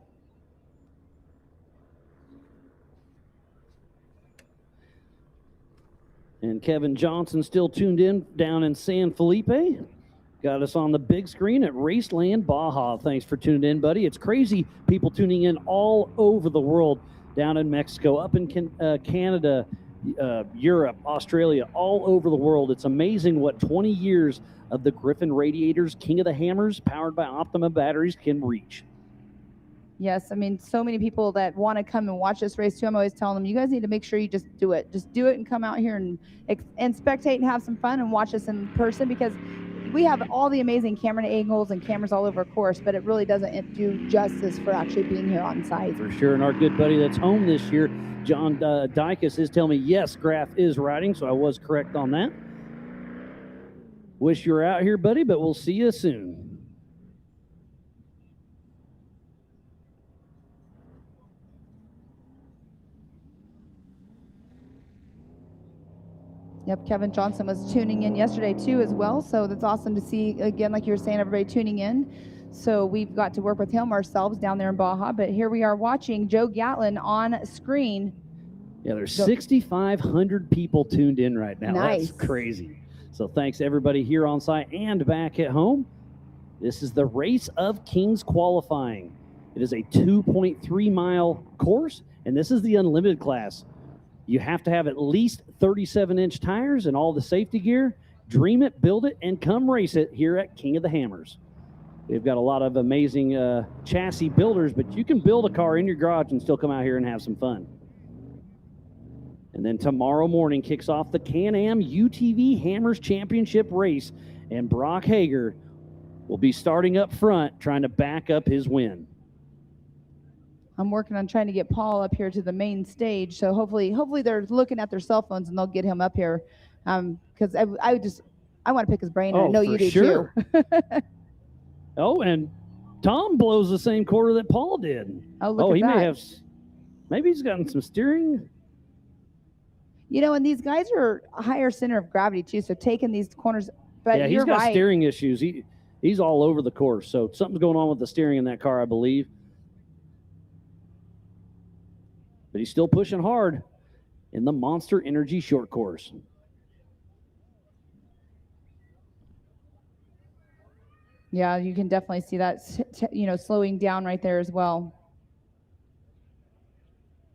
[SPEAKER 1] And Kevin Johnson still tuned in down in San Felipe. Got us on the big screen at Raceland Baja. Thanks for tuning in, buddy. It's crazy, people tuning in all over the world, down in Mexico, up in Canada, Europe, Australia, all over the world. It's amazing what 20 years of the Griffin Radiators, King of the Hammers, powered by Optima batteries can reach.
[SPEAKER 4] Yes, I mean, so many people that want to come and watch this race too. I'm always telling them, you guys need to make sure you just do it. Just do it and come out here and spectate and have some fun and watch us in person, because we have all the amazing camera angles and cameras all over course, but it really doesn't do justice for actually being here on site.
[SPEAKER 1] For sure, and our good buddy that's home this year, John Dykus, is telling me, yes, Graff is riding, so I was correct on that. Wish you were out here, buddy, but we'll see you soon.
[SPEAKER 4] Yep, Kevin Johnson was tuning in yesterday too as well, so that's awesome to see, again, like you were saying, everybody tuning in. So we've got to work with him ourselves down there in Baja, but here we are watching Joe Gatlin on screen.
[SPEAKER 1] Yeah, there's 6,500 people tuned in right now.
[SPEAKER 4] Nice.
[SPEAKER 1] That's crazy. So thanks to everybody here on site and back at home. This is the Race of Kings qualifying. It is a 2.3 mile course, and this is the unlimited class. You have to have at least 37-inch tires and all the safety gear. Dream it, build it, and come race it here at King of the Hammers. We've got a lot of amazing chassis builders, but you can build a car in your garage and still come out here and have some fun. And then tomorrow morning kicks off the Can-Am UTV Hammers Championship race, and Brock Hager will be starting up front trying to back up his win.
[SPEAKER 4] I'm working on trying to get Paul up here to the main stage, so hopefully they're looking at their cell phones and they'll get him up here, because I want to pick his brain, and I know you do too.
[SPEAKER 1] Oh, and Tom blows the same quarter that Paul did.
[SPEAKER 4] Oh, look at
[SPEAKER 1] he
[SPEAKER 4] that.
[SPEAKER 1] may have, maybe he's gotten some steering.
[SPEAKER 4] And these guys are a higher center of gravity too, so taking these corners, but
[SPEAKER 1] yeah,
[SPEAKER 4] you're
[SPEAKER 1] he's got
[SPEAKER 4] right.
[SPEAKER 1] steering issues. He's all over the course, so something's going on with the steering in that car, I believe. But he's still pushing hard in the Monster Energy short course.
[SPEAKER 4] Yeah, you can definitely see that, slowing down right there as well.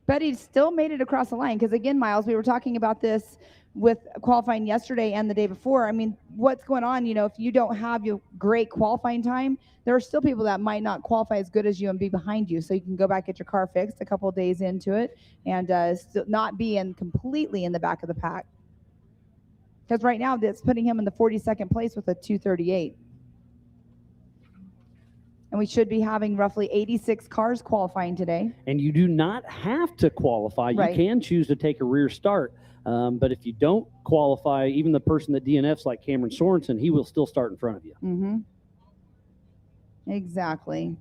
[SPEAKER 4] But he still made it across the line, because again, Miles, we were talking about this with qualifying yesterday and the day before. I mean, what's going on? If you don't have your great qualifying time, there are still people that might not qualify as good as you and be behind you. So you can go back, get your car fixed a couple of days into it, and still not be completely in the back of the pack. Because right now, that's putting him in the 42nd place with a 238. And we should be having roughly 86 cars qualifying today.
[SPEAKER 1] And you do not have to qualify. You
[SPEAKER 4] Right.
[SPEAKER 1] can choose to take a rear start. But if you don't qualify, even the person that DNFs like Cameron Sorenson, he will still start in front of you.
[SPEAKER 4] Mm-hmm. Exactly.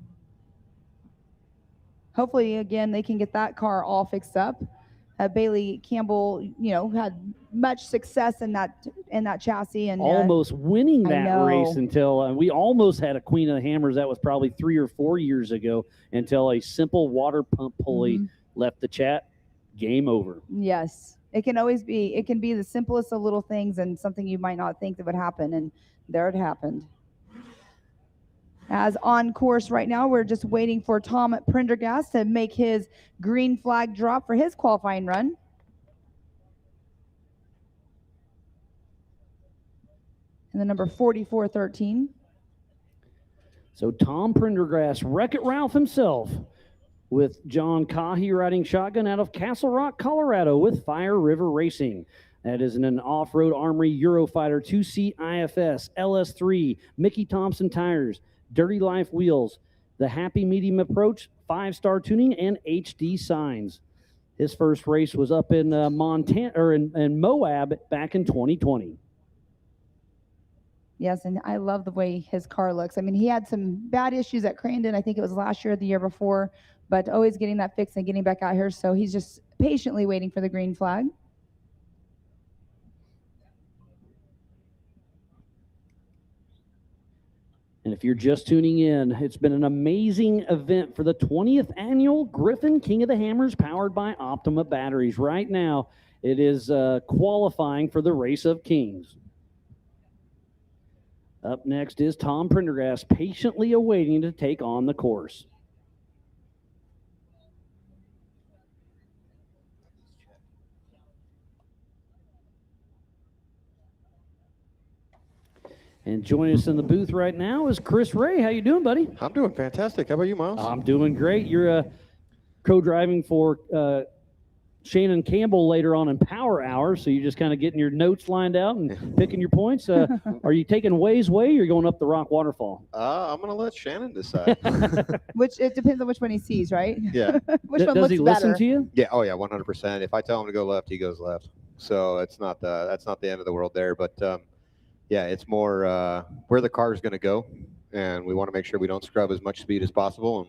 [SPEAKER 4] Hopefully, again, they can get that car all fixed up. Bailey Campbell, had much success in that chassis, and
[SPEAKER 1] Almost winning
[SPEAKER 4] I
[SPEAKER 1] that
[SPEAKER 4] know.
[SPEAKER 1] race until we almost had a Queen of the Hammers. That was probably 3 or 4 years ago, until a simple water pump pulley left the chat. Game over.
[SPEAKER 4] Yes, it can always be. It can be the simplest of little things and something you might not think that would happen, and there it happened. As on course right now, we're just waiting for Tom Prendergast to make his green flag drop for his qualifying run. And the number 4413.
[SPEAKER 1] So Tom Prendergast, Wreck-It Ralph himself, with John Cahy riding shotgun out of Castle Rock, Colorado, with Fire River Racing. That is in an off-road Armory Eurofighter 2C IFS, LS3, Mickey Thompson tires, Dirty Life wheels, the Happy Medium Approach, 5-star tuning, and HD signs. His first race was up in Montana or in Moab back in 2020.
[SPEAKER 4] Yes, and I love the way his car looks. I mean, he had some bad issues at Crandon. I think it was last year or the year before, but always getting that fixed and getting back out here. So he's just patiently waiting for the green flag.
[SPEAKER 1] And if you're just tuning in, it's been an amazing event for the 20th annual Griffin King of the Hammers, powered by Optima batteries. Right now, it is qualifying for the Race of Kings. Up next is Tom Prendergast, patiently awaiting to take on the course. And joining us in the booth right now is Chris Ray. How you doing, buddy?
[SPEAKER 10] I'm doing fantastic. How about you, Miles?
[SPEAKER 1] I'm doing great. You're co-driving for Shannon Campbell later on in Power Hour, so you're just kind of getting your notes lined out and picking your points. Are you taking Way's way, or you're going up the Rock Waterfall?
[SPEAKER 10] I'm going to let Shannon decide.
[SPEAKER 4] Which it depends on which one he sees, right?
[SPEAKER 10] Yeah.
[SPEAKER 4] Which one
[SPEAKER 1] Does
[SPEAKER 4] looks
[SPEAKER 1] he
[SPEAKER 4] better?
[SPEAKER 1] listen to you?
[SPEAKER 10] Yeah. Oh, yeah. 100%. If I tell him to go left, he goes left. So it's not that's not the end of the world there. But yeah, it's more where the car is going to go, and we want to make sure we don't scrub as much speed as possible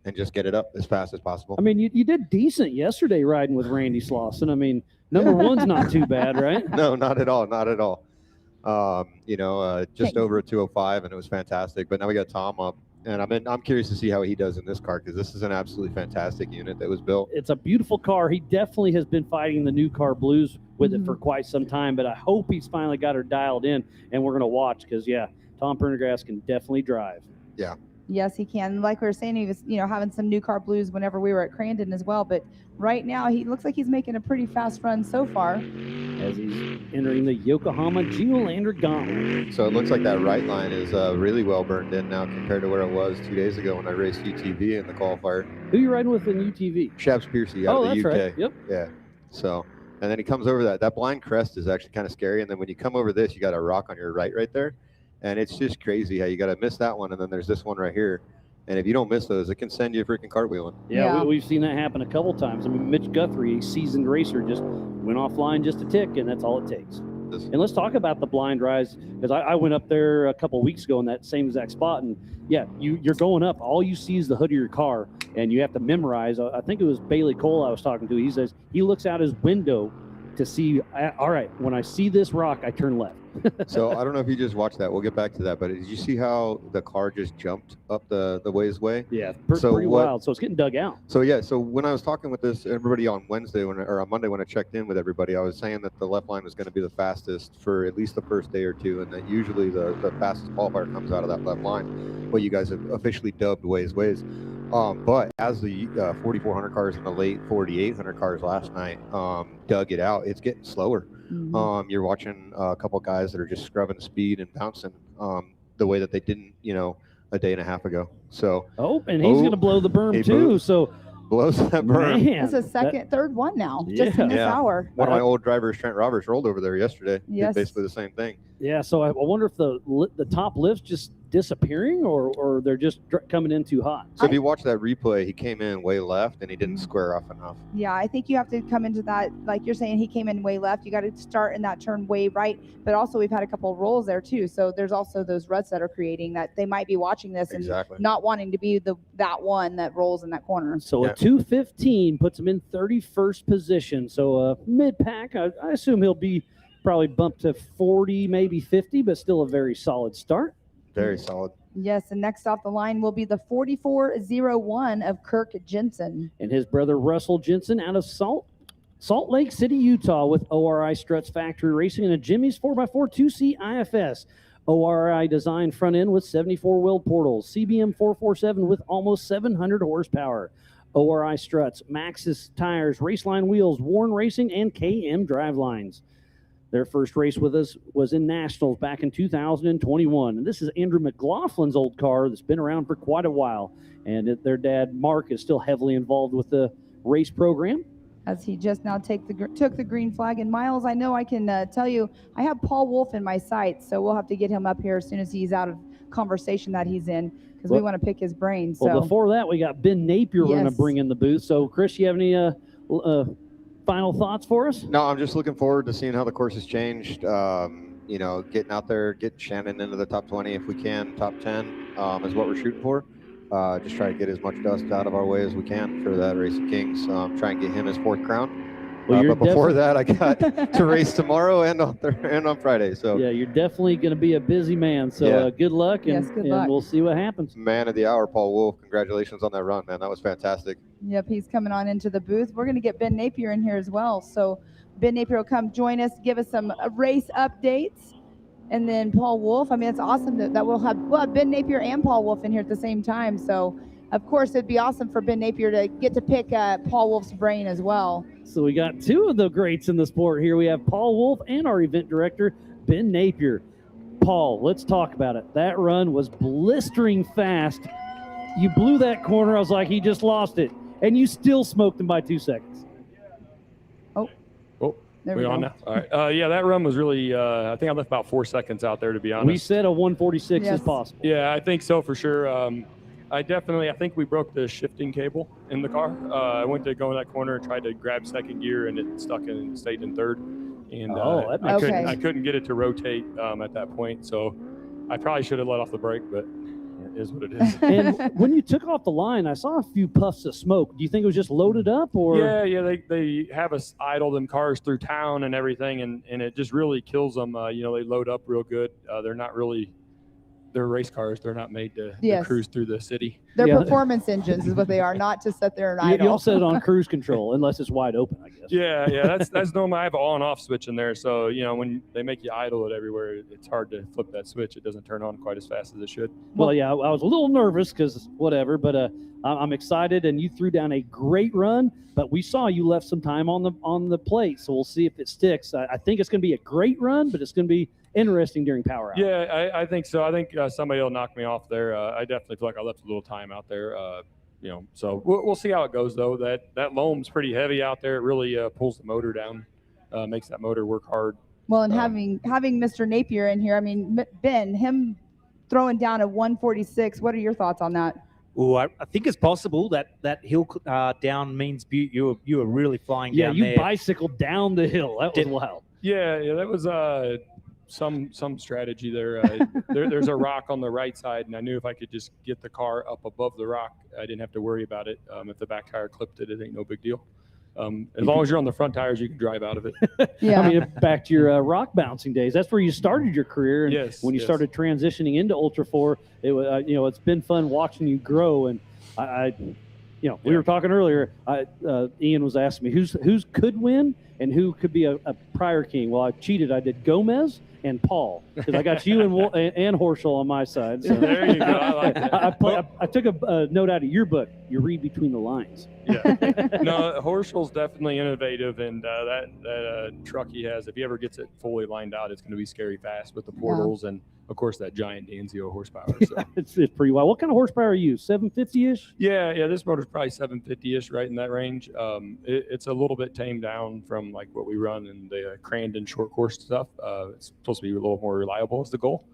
[SPEAKER 10] and just get it up as fast as possible.
[SPEAKER 1] I mean, you did decent yesterday riding with Randy Slauson. I mean, number one's not too bad, right?
[SPEAKER 10] No, not at all. Not at all. Just over a 205, and it was fantastic. But now we got Tom up, and I'm curious to see how he does in this car, because this is an absolutely fantastic unit that was built.
[SPEAKER 1] It's a beautiful car. He definitely has been fighting the new car blues with it for quite some time, but I hope he's finally got her dialed in, and we're going to watch, because, yeah, Tom Prendergast can definitely drive.
[SPEAKER 10] Yeah.
[SPEAKER 4] Yes, he can. Like we were saying, he was, having some new car blues whenever we were at Crandon as well. But right now, he looks like he's making a pretty fast run so far.
[SPEAKER 1] As he's entering the Yokohama Geolander Gauntlet.
[SPEAKER 10] So it looks like that right line is really well burned in now compared to where it was 2 days ago when I raced UTV in the qualifier.
[SPEAKER 1] Who you riding with in UTV?
[SPEAKER 10] Shabs Piercy out of the UK.
[SPEAKER 1] Right. Yep.
[SPEAKER 10] Yeah. So, and then he comes over that blind crest is actually kind of scary. And then when you come over this, you got a rock on your right there. And it's just crazy how you got to miss that one. And then there's this one right here. And if you don't miss those, it can send you freaking cartwheeling.
[SPEAKER 1] Yeah. We've seen that happen a couple times. I mean, Mitch Guthrie, a seasoned racer, just went offline just a tick, and that's all it takes. And let's talk about the blind rise, because I went up there a couple of weeks ago in that same exact spot. And, yeah, you're going up. All you see is the hood of your car, and you have to memorize. I think it was Bailey Cole I was talking to. He says he looks out his window to see, all right, when I see this rock, I turn left.
[SPEAKER 10] So I don't know if you just watched that. We'll get back to that. But did you see how the car just jumped up the ways way?
[SPEAKER 1] Yeah, pretty wild. So it's getting dug out.
[SPEAKER 10] So yeah. So when I was talking with everybody on Wednesday or on Monday when I checked in with everybody, I was saying that the left line was going to be the fastest for at least the first day or two, and that usually the fastest qualifier comes out of that left line. What you guys have officially dubbed ways. But as the 4,400 cars and the late 4,800 cars last night dug it out, it's getting slower. You're watching a couple guys that are just scrubbing speed and bouncing the way that they didn't, a day and a half ago. So
[SPEAKER 1] and he's going to blow the berm too. So
[SPEAKER 10] blows that berm.
[SPEAKER 4] It's a third one now, just in this hour.
[SPEAKER 10] One of my old drivers, Trent Roberts, rolled over there yesterday.
[SPEAKER 4] Yes.
[SPEAKER 10] Did basically the same thing.
[SPEAKER 1] Yeah, so I wonder if the top lift's just disappearing or they're just coming in too hot.
[SPEAKER 10] So if you watch that replay, he came in way left and he didn't square off enough.
[SPEAKER 4] Yeah, I think you have to come into that, like you're saying, he came in way left. You got to start in that turn way right. But also we've had a couple of rolls there too. So there's also those ruts that are creating that they might be watching this and not wanting to be that one that rolls in that corner.
[SPEAKER 1] So a 215 puts him in 31st position. So mid-pack, I assume he'll be probably bumped to 40, maybe 50, but still a very solid start.
[SPEAKER 10] Very solid.
[SPEAKER 4] Yes, and next off the line will be the 4401 of Kirk Jensen.
[SPEAKER 1] And his brother Russell Jensen out of Salt Lake City, Utah, with ORI Struts Factory Racing and a Jimmy's 4x4 2C IFS. ORI design front end with 74 wheel portals. CBM 447 with almost 700 horsepower. ORI Struts, Maxxis tires, Raceline wheels, Warn Racing, and KM drivelines. Their first race with us was in Nationals back in 2021. And this is Andrew McLaughlin's old car that's been around for quite a while. And their dad, Mark, is still heavily involved with the race program.
[SPEAKER 4] As he just now took the green flag. And Miles, I know I can tell you, I have Paul Wolf in my sights, so we'll have to get him up here as soon as he's out of conversation that he's in, because we want to pick his brain. So.
[SPEAKER 1] Well, before that, we got Ben Napier we're going to bring in the booth. So, Chris, you have any final thoughts for us?
[SPEAKER 10] No, I'm just looking forward to seeing how the course has changed. You know, getting out there, get Shannon into the top 20 if we can. Top 10 is what we're shooting for. Just try to get as much dust out of our way as we can for that Race of Kings. Try and get him his 4th crown. But before that, I got to race tomorrow and on Friday. So
[SPEAKER 1] yeah, you're definitely going to be a busy man. So good luck, and we'll see what happens.
[SPEAKER 10] Man of the hour, Paul Wolf. Congratulations on that run, man. That was fantastic.
[SPEAKER 4] Yep, he's coming on into the booth. We're going to get Ben Napier in here as well. So Ben Napier will come join us, give us some race updates. And then Paul Wolf, I mean, it's awesome that we'll have Ben Napier and Paul Wolf in here at the same time. So, of course, it'd be awesome for Ben Napier to get to pick Paul Wolf's brain as well.
[SPEAKER 1] So we got two of the greats in the sport here. We have Paul Wolf and our event director, Ben Napier. Paul, let's talk about it. That run was blistering fast. You blew that corner. I was like, he just lost it. And you still smoked him by 2 seconds.
[SPEAKER 4] Oh. There
[SPEAKER 9] we on now? All right. Yeah, that run was really, I think I left about 4 seconds out there, to be honest.
[SPEAKER 1] We said a 146 is possible.
[SPEAKER 9] Yeah, I think so for sure. I think we broke the shifting cable in the car. I went to go in that corner and tried to grab second gear, and it stuck and stayed in third. And I couldn't get it to rotate at that point. So I probably should have let off the brake, but it is what it is.
[SPEAKER 1] And when you took off the line, I saw a few puffs of smoke. Do you think it was just loaded up, or?
[SPEAKER 9] Yeah. They have us idle them cars through town and everything, and it just really kills them. They load up real good. They're race cars. They're not made to cruise through the city.
[SPEAKER 4] They're performance engines is what they are, not to sit there and idle.
[SPEAKER 1] You don't set it on cruise control unless it's wide open, I guess.
[SPEAKER 9] Yeah. That's normal. I have an on and off switch in there. So, when they make you idle it everywhere, it's hard to flip that switch. It doesn't turn on quite as fast as it should.
[SPEAKER 1] Well, yeah, I was a little nervous because whatever, but I'm excited, and you threw down a great run, but we saw you left some time on the plate, so we'll see if it sticks. I think it's going to be a great run, but it's going to be interesting during power hour.
[SPEAKER 9] Yeah, I think so. I think somebody will knock me off there. I definitely feel like I left a little time out there. So we'll see how it goes, though. That loam's pretty heavy out there. It really pulls the motor down, makes that motor work hard.
[SPEAKER 4] Well, and having Mr. Napier in here, I mean, Ben, him throwing down a 146, what are your thoughts on that?
[SPEAKER 22] Oh, I think it's possible that hill down means you were really flying down there.
[SPEAKER 1] Yeah, you bicycled down the hill. That was wild.
[SPEAKER 9] Yeah, that was some strategy there. There's a rock on the right side, and I knew if I could just get the car up above the rock, I didn't have to worry about it. If the back tire clipped it, it ain't no big deal. As long as you're on the front tires, you can drive out of it.
[SPEAKER 1] Yeah. I mean, back to your rock bouncing days. That's where you started your career. And when you started transitioning into Ultra 4, it was, it's been fun watching you grow. And we were talking earlier. Ian was asking me who's could win and who could be a prior king. Well, I cheated. I did Gomez and Paul because I got you and Horschel on my side. So.
[SPEAKER 9] There you go. I like that.
[SPEAKER 1] I took a note out of your book. You read between the lines.
[SPEAKER 9] Yeah. No, Horschel's definitely innovative, and that truck he has, if he ever gets it fully lined out, it's going to be scary fast with the portals. And of course, that giant Danzio horsepower. So.
[SPEAKER 1] It's pretty wild. What kind of horsepower are you? 750-ish?
[SPEAKER 9] Yeah. This motor's probably 750-ish, right in that range. It's a little bit tamed down from like what we run in the Crandon short course stuff. It's supposed to be a little more reliable is the goal.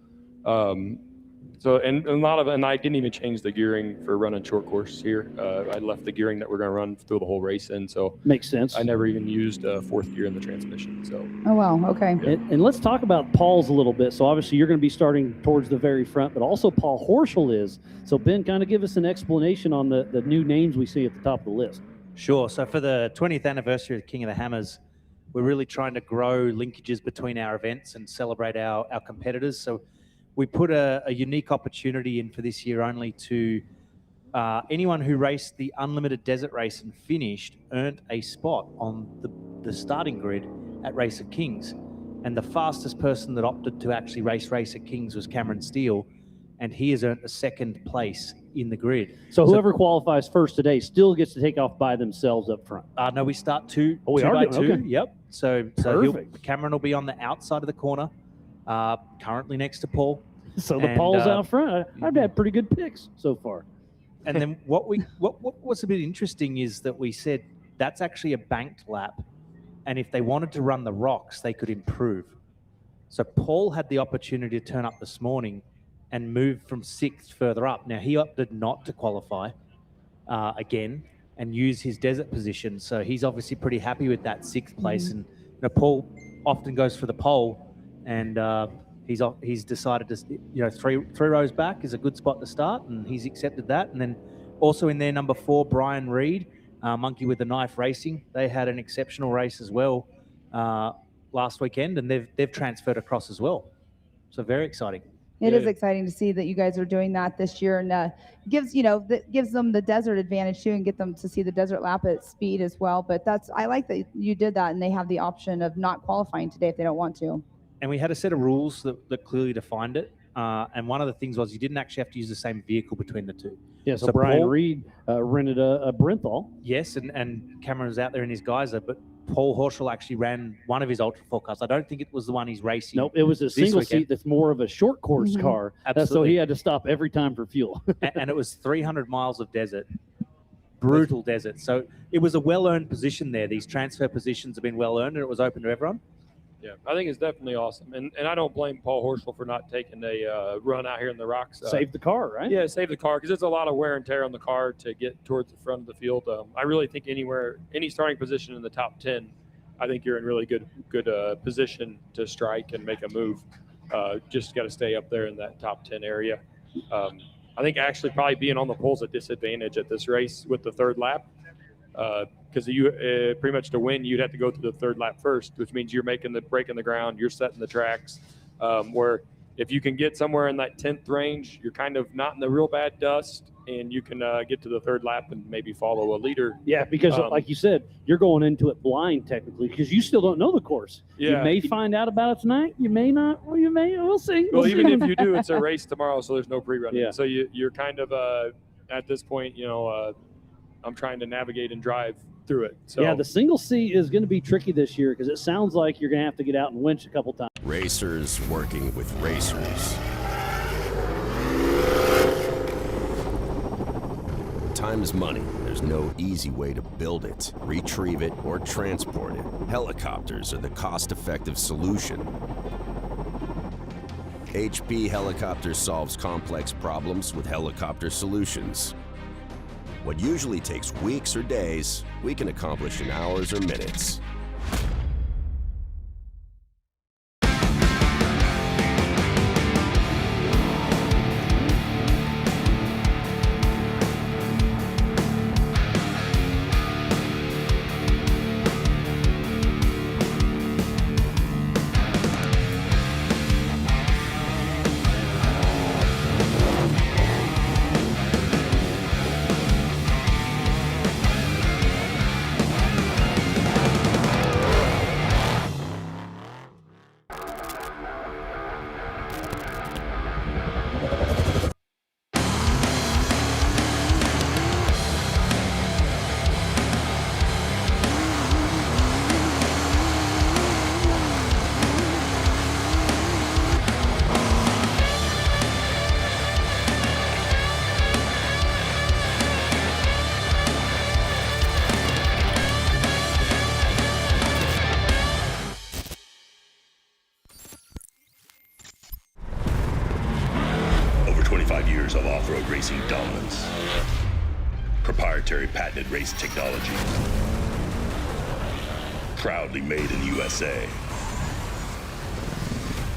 [SPEAKER 9] And I didn't even change the gearing for running short course here. I left the gearing that we're going to run through the whole race in. So
[SPEAKER 1] makes sense.
[SPEAKER 9] I never even used fourth gear in the transmission. So.
[SPEAKER 4] Oh wow. Okay.
[SPEAKER 9] Yeah.
[SPEAKER 1] And let's talk about Paul's a little bit. So obviously you're going to be starting towards the very front, but also Paul Horschel is. So Ben, kind of give us an explanation on the new names we see at the top of the list.
[SPEAKER 22] Sure. So for the 20th anniversary of King of the Hammers, we're really trying to grow linkages between our events and celebrate our competitors. So we put a unique opportunity in for this year only to anyone who raced the Unlimited Desert Race and finished earned a spot on the starting grid at Race of Kings. And the fastest person that opted to actually race of Kings was Cameron Steele, and he has earned a second place in the grid.
[SPEAKER 1] So whoever qualifies first today still gets to take off by themselves up front.
[SPEAKER 22] No, we start two
[SPEAKER 1] we
[SPEAKER 22] two
[SPEAKER 1] are
[SPEAKER 22] by
[SPEAKER 1] doing-
[SPEAKER 22] two.
[SPEAKER 1] okay.
[SPEAKER 22] Yep. So Cameron will be on the outside of the corner, currently next to Paul.
[SPEAKER 1] So the
[SPEAKER 22] And,
[SPEAKER 1] Paul's out front. I've had pretty good picks so far.
[SPEAKER 22] And then what's a bit interesting is that we said that's actually a banked lap, and if they wanted to run the rocks, they could improve. So Paul had the opportunity to turn up this morning and move from 6th further up. Now he opted not to qualify again and use his desert position. So he's obviously pretty happy with that 6th place. And Paul often goes for the pole, and he's decided to, 3 rows back is a good spot to start, and he's accepted that. And then also in there, number 4, Brian Reed, Monkey with the Knife Racing. They had an exceptional race as well last weekend, and they've transferred across as well. So very exciting.
[SPEAKER 4] It is exciting to see that you guys are doing that this year, and gives them the desert advantage too, and get them to see the desert lap at speed as well. But I like that you did that, and they have the option of not qualifying today if they don't want to.
[SPEAKER 22] And we had a set of rules that clearly defined it. And one of the things was you didn't actually have to use the same vehicle between the two.
[SPEAKER 1] Yeah, so Brian Reed rented a Brenthal.
[SPEAKER 22] Yes, and Cameron was out there in his geyser, but Paul Horschel actually ran one of his Ultra 4 cars. I don't think it was the one he's racing.
[SPEAKER 1] Nope, it was a single seat that's more of a short course car.
[SPEAKER 22] Absolutely.
[SPEAKER 1] So he had to stop every time for fuel.
[SPEAKER 22] And it was 300 miles of desert, brutal desert. So it was a well-earned position there. These transfer positions have been well-earned, and it was open to everyone.
[SPEAKER 9] Yeah, I think it's definitely awesome. And I don't blame Paul Horschel for not taking a run out here in the rocks.
[SPEAKER 1] Save the car, right?
[SPEAKER 9] Yeah, save the car, because it's a lot of wear and tear on the car to get towards the front of the field. I really think any starting position in the top 10, I think you're in really good position to strike and make a move. Just got to stay up there in that top 10 area. I think actually probably being on the pole's a disadvantage at this race with the third lap. Because you pretty much to win, you'd have to go through the third lap first, which means you're breaking the ground, you're setting the tracks. Where if you can get somewhere in that 10th range, you're kind of not in the real bad dust, and you can get to the third lap and maybe follow a leader.
[SPEAKER 1] Yeah, because like you said, you're going into it blind technically, because you still don't know the course.
[SPEAKER 9] Yeah.
[SPEAKER 1] You may find out about it tonight. You may not. Or you may. We'll see.
[SPEAKER 9] Well, even if you do, it's a race tomorrow, so there's no pre-running.
[SPEAKER 1] Yeah.
[SPEAKER 9] So you're kind of at this point, I'm trying to navigate and drive through it. So
[SPEAKER 1] yeah, the single seat is going to be tricky this year, because it sounds like you're going to have to get out and winch a couple times.
[SPEAKER 13] Racers working with racers. Time is money. There's no easy way to build it, retrieve it, or transport it. Helicopters are the cost-effective solution. HP Helicopter solves complex problems with helicopter solutions. What usually takes weeks or days, we can accomplish in hours or minutes.
[SPEAKER 21] road racing dominance. Proprietary patented race technology. Proudly made in the USA.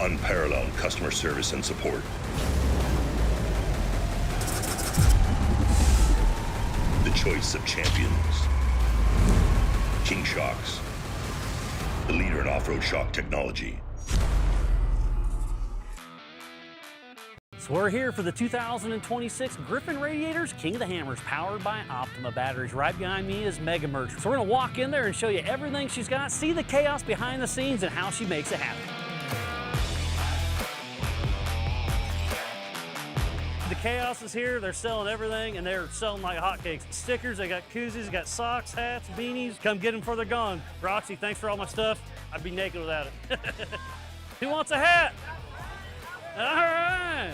[SPEAKER 21] Unparalleled customer service and support. The choice of champions. King Shocks. The leader in off-road shock technology.
[SPEAKER 1] So we're here for the 2026 Griffin Radiators King of the Hammers, powered by Optima batteries. Right behind me is Mega Merch. So we're gonna walk in there and show you everything she's got, see the chaos behind the scenes and how she makes it happen. The chaos is here. They're selling everything, and they're selling like hotcakes. Stickers, they got koozies, they got socks, hats, beanies. Come get them before they're gone. Roxy, thanks for all my stuff. I'd be naked without it. Who wants a hat? All right.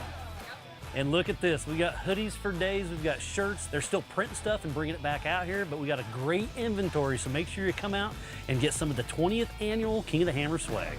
[SPEAKER 1] And look at this. We got hoodies for days. We've got shirts. They're still printing stuff and bringing it back out here, but we got a great inventory, so make sure you come out and get some of the 20th annual King of the Hammer swag.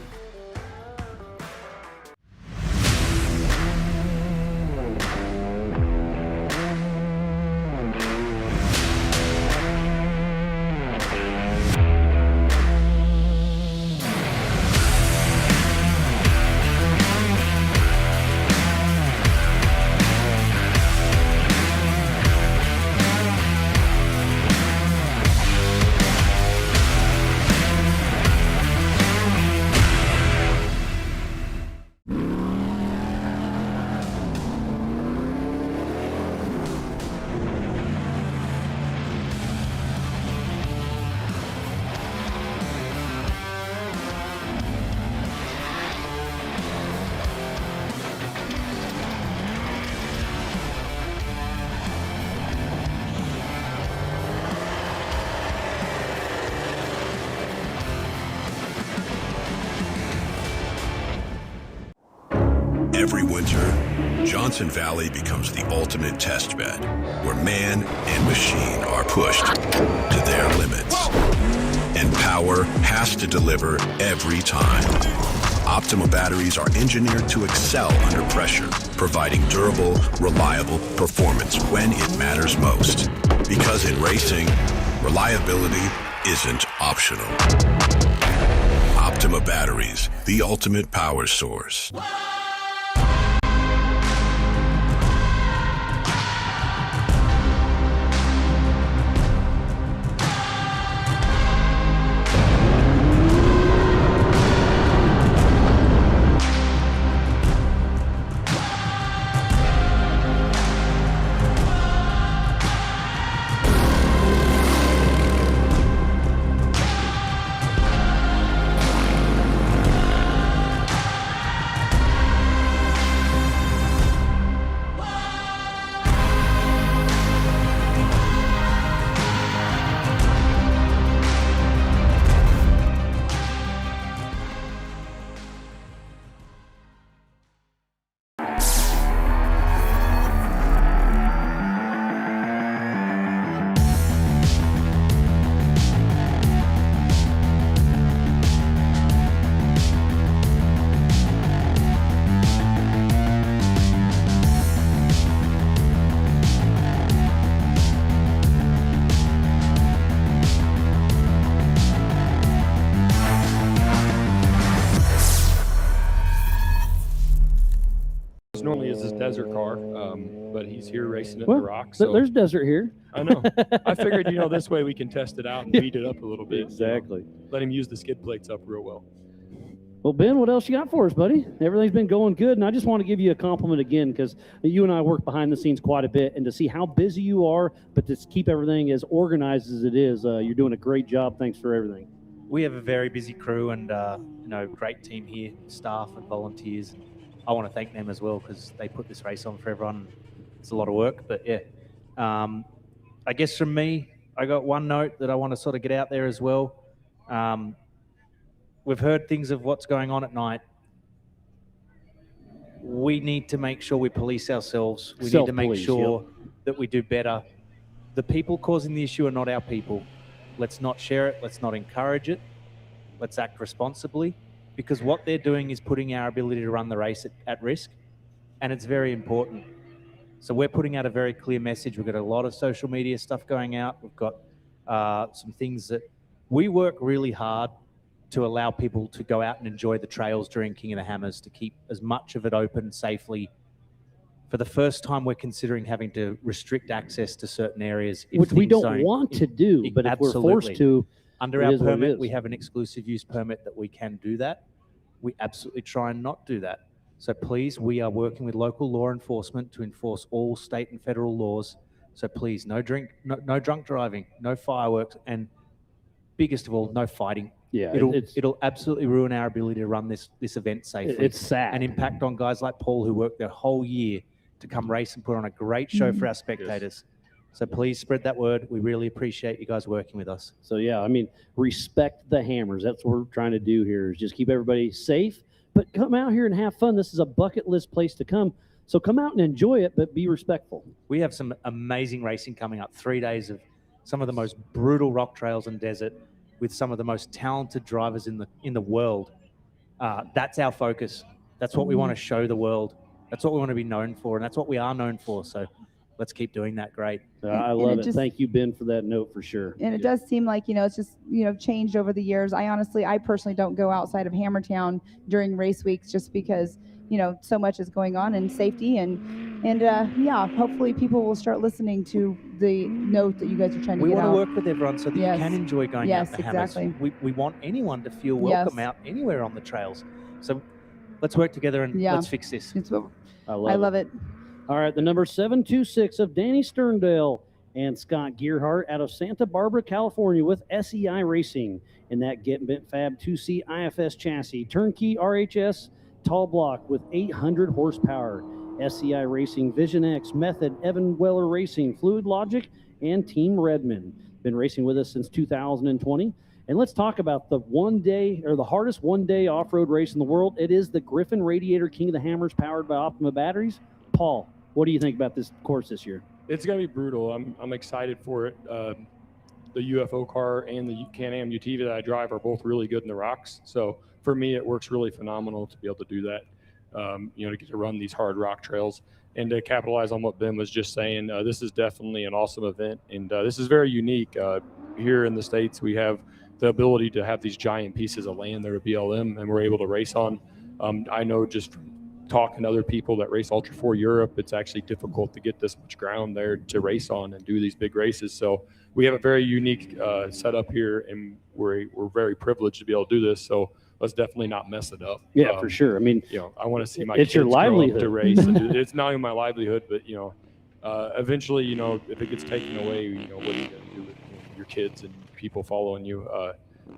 [SPEAKER 15] Every winter, Johnson Valley becomes the ultimate test bed, where man and machine are pushed to their limits. And power has to deliver every time. Optima batteries are engineered to excel under pressure, providing durable, reliable performance when it matters most. Because in racing, reliability isn't optional. Optima batteries, the ultimate power source.
[SPEAKER 9] Normally is his desert car, but he's here racing in the rocks. So
[SPEAKER 1] There's desert here.
[SPEAKER 9] I know. I figured, this way we can test it out and beat it up a little bit.
[SPEAKER 1] Exactly.
[SPEAKER 9] Let him use the skid plates up real well.
[SPEAKER 1] Well, Ben, what else you got for us, buddy? Everything's been going good, and I just want to give you a compliment again, because you and I work behind the scenes quite a bit, and to see how busy you are, but to keep everything as organized as it is, you're doing a great job. Thanks for everything.
[SPEAKER 22] We have a very busy crew and great team here, staff and volunteers. I want to thank them as well, because they put this race on for everyone. It's a lot of work, but yeah. I guess from me, I got one note that I want to sort of get out there as well. We've heard things of what's going on at night. We need to make sure we police ourselves. We need to make sure that we do better. The people causing the issue are not our people. Let's not share it. Let's not encourage it. Let's act responsibly, because what they're doing is putting our ability to run the race at risk, and it's very important. So we're putting out a very clear message. We've got a lot of social media stuff going out. We've got some things that we work really hard to allow people to go out and enjoy the trails during King of the Hammers, to keep as much of it open safely. For the first time, we're considering having to restrict access to certain areas.
[SPEAKER 1] Which we don't want to do, but if we're forced to,
[SPEAKER 22] under
[SPEAKER 1] it
[SPEAKER 22] our
[SPEAKER 1] is what it
[SPEAKER 22] permit,
[SPEAKER 1] is.
[SPEAKER 22] we have an exclusive use permit that we can do that. We absolutely try and not do that. So please, we are working with local law enforcement to enforce all state and federal laws. So please, no drunk driving, no fireworks, and biggest of all, no fighting.
[SPEAKER 1] Yeah,
[SPEAKER 22] it'll absolutely ruin our ability to run this event safely.
[SPEAKER 1] It's sad.
[SPEAKER 22] And impact on guys like Paul, who work their whole year to come race and put on a great show for our spectators. So please spread that word. We really appreciate you guys working with us.
[SPEAKER 1] So yeah, I mean, respect the Hammers. That's what we're trying to do here, is just keep everybody safe, but come out here and have fun. This is a bucket list place to come. So come out and enjoy it, but be respectful.
[SPEAKER 22] We have some amazing racing coming up. 3 days of some of the most brutal rock trails and desert with some of the most talented drivers in the world. That's our focus. That's what we want to show the world. That's what we want to be known for, and that's what we are known for. So let's keep doing that. Great.
[SPEAKER 1] I love it. Thank you, Ben, for that note for sure.
[SPEAKER 4] And it does seem like, it's just, changed over the years. I personally don't go outside of Hammertown during race weeks just because, so much is going on in safety and hopefully people will start listening to the note that you guys are trying to
[SPEAKER 22] We
[SPEAKER 4] get
[SPEAKER 22] want
[SPEAKER 4] out.
[SPEAKER 22] to work with everyone so that you can enjoy going out to Hammers.
[SPEAKER 4] Exactly.
[SPEAKER 22] We want anyone to feel welcome out anywhere on the trails. So let's work together and let's fix this.
[SPEAKER 4] I love it.
[SPEAKER 1] All right, the number 726 of Danny Sterndale and Scott Gearhart out of Santa Barbara, California, with SEI Racing in that Get Bent Fab 2C IFS chassis. Turnkey RHS tall block with 800 horsepower. SEI Racing, Vision X, Method, Evan Weller Racing, Fluid Logic, and Team Redmond. Been racing with us since 2020. And let's talk about the the hardest one-day off-road race in the world. It is the Griffin Radiator King of the Hammers, powered by Optima batteries. Paul, what do you think about this course this year?
[SPEAKER 9] It's going to be brutal. I'm excited for it. The UFO car and the Can-Am UTV that I drive are both really good in the rocks. So for me, it works really phenomenal to be able to do that, to get to run these hard rock trails. And to capitalize on what Ben was just saying, this is definitely an awesome event. And this is very unique. Here in the States, we have the ability to have these giant pieces of land that are BLM and we're able to race on. I know just from talking to other people that race Ultra 4 Europe, it's actually difficult to get this much ground there to race on and do these big races. So we have a very unique setup here, and we're very privileged to be able to do this. So let's definitely not mess it up.
[SPEAKER 1] Yeah, for sure. I mean,
[SPEAKER 9] I want to see my
[SPEAKER 1] it's
[SPEAKER 9] kids
[SPEAKER 1] your
[SPEAKER 9] grow up
[SPEAKER 1] livelihood
[SPEAKER 9] to race. And it's not even my livelihood, but eventually, if it gets taken away, what are you going to do with your kids and people following you?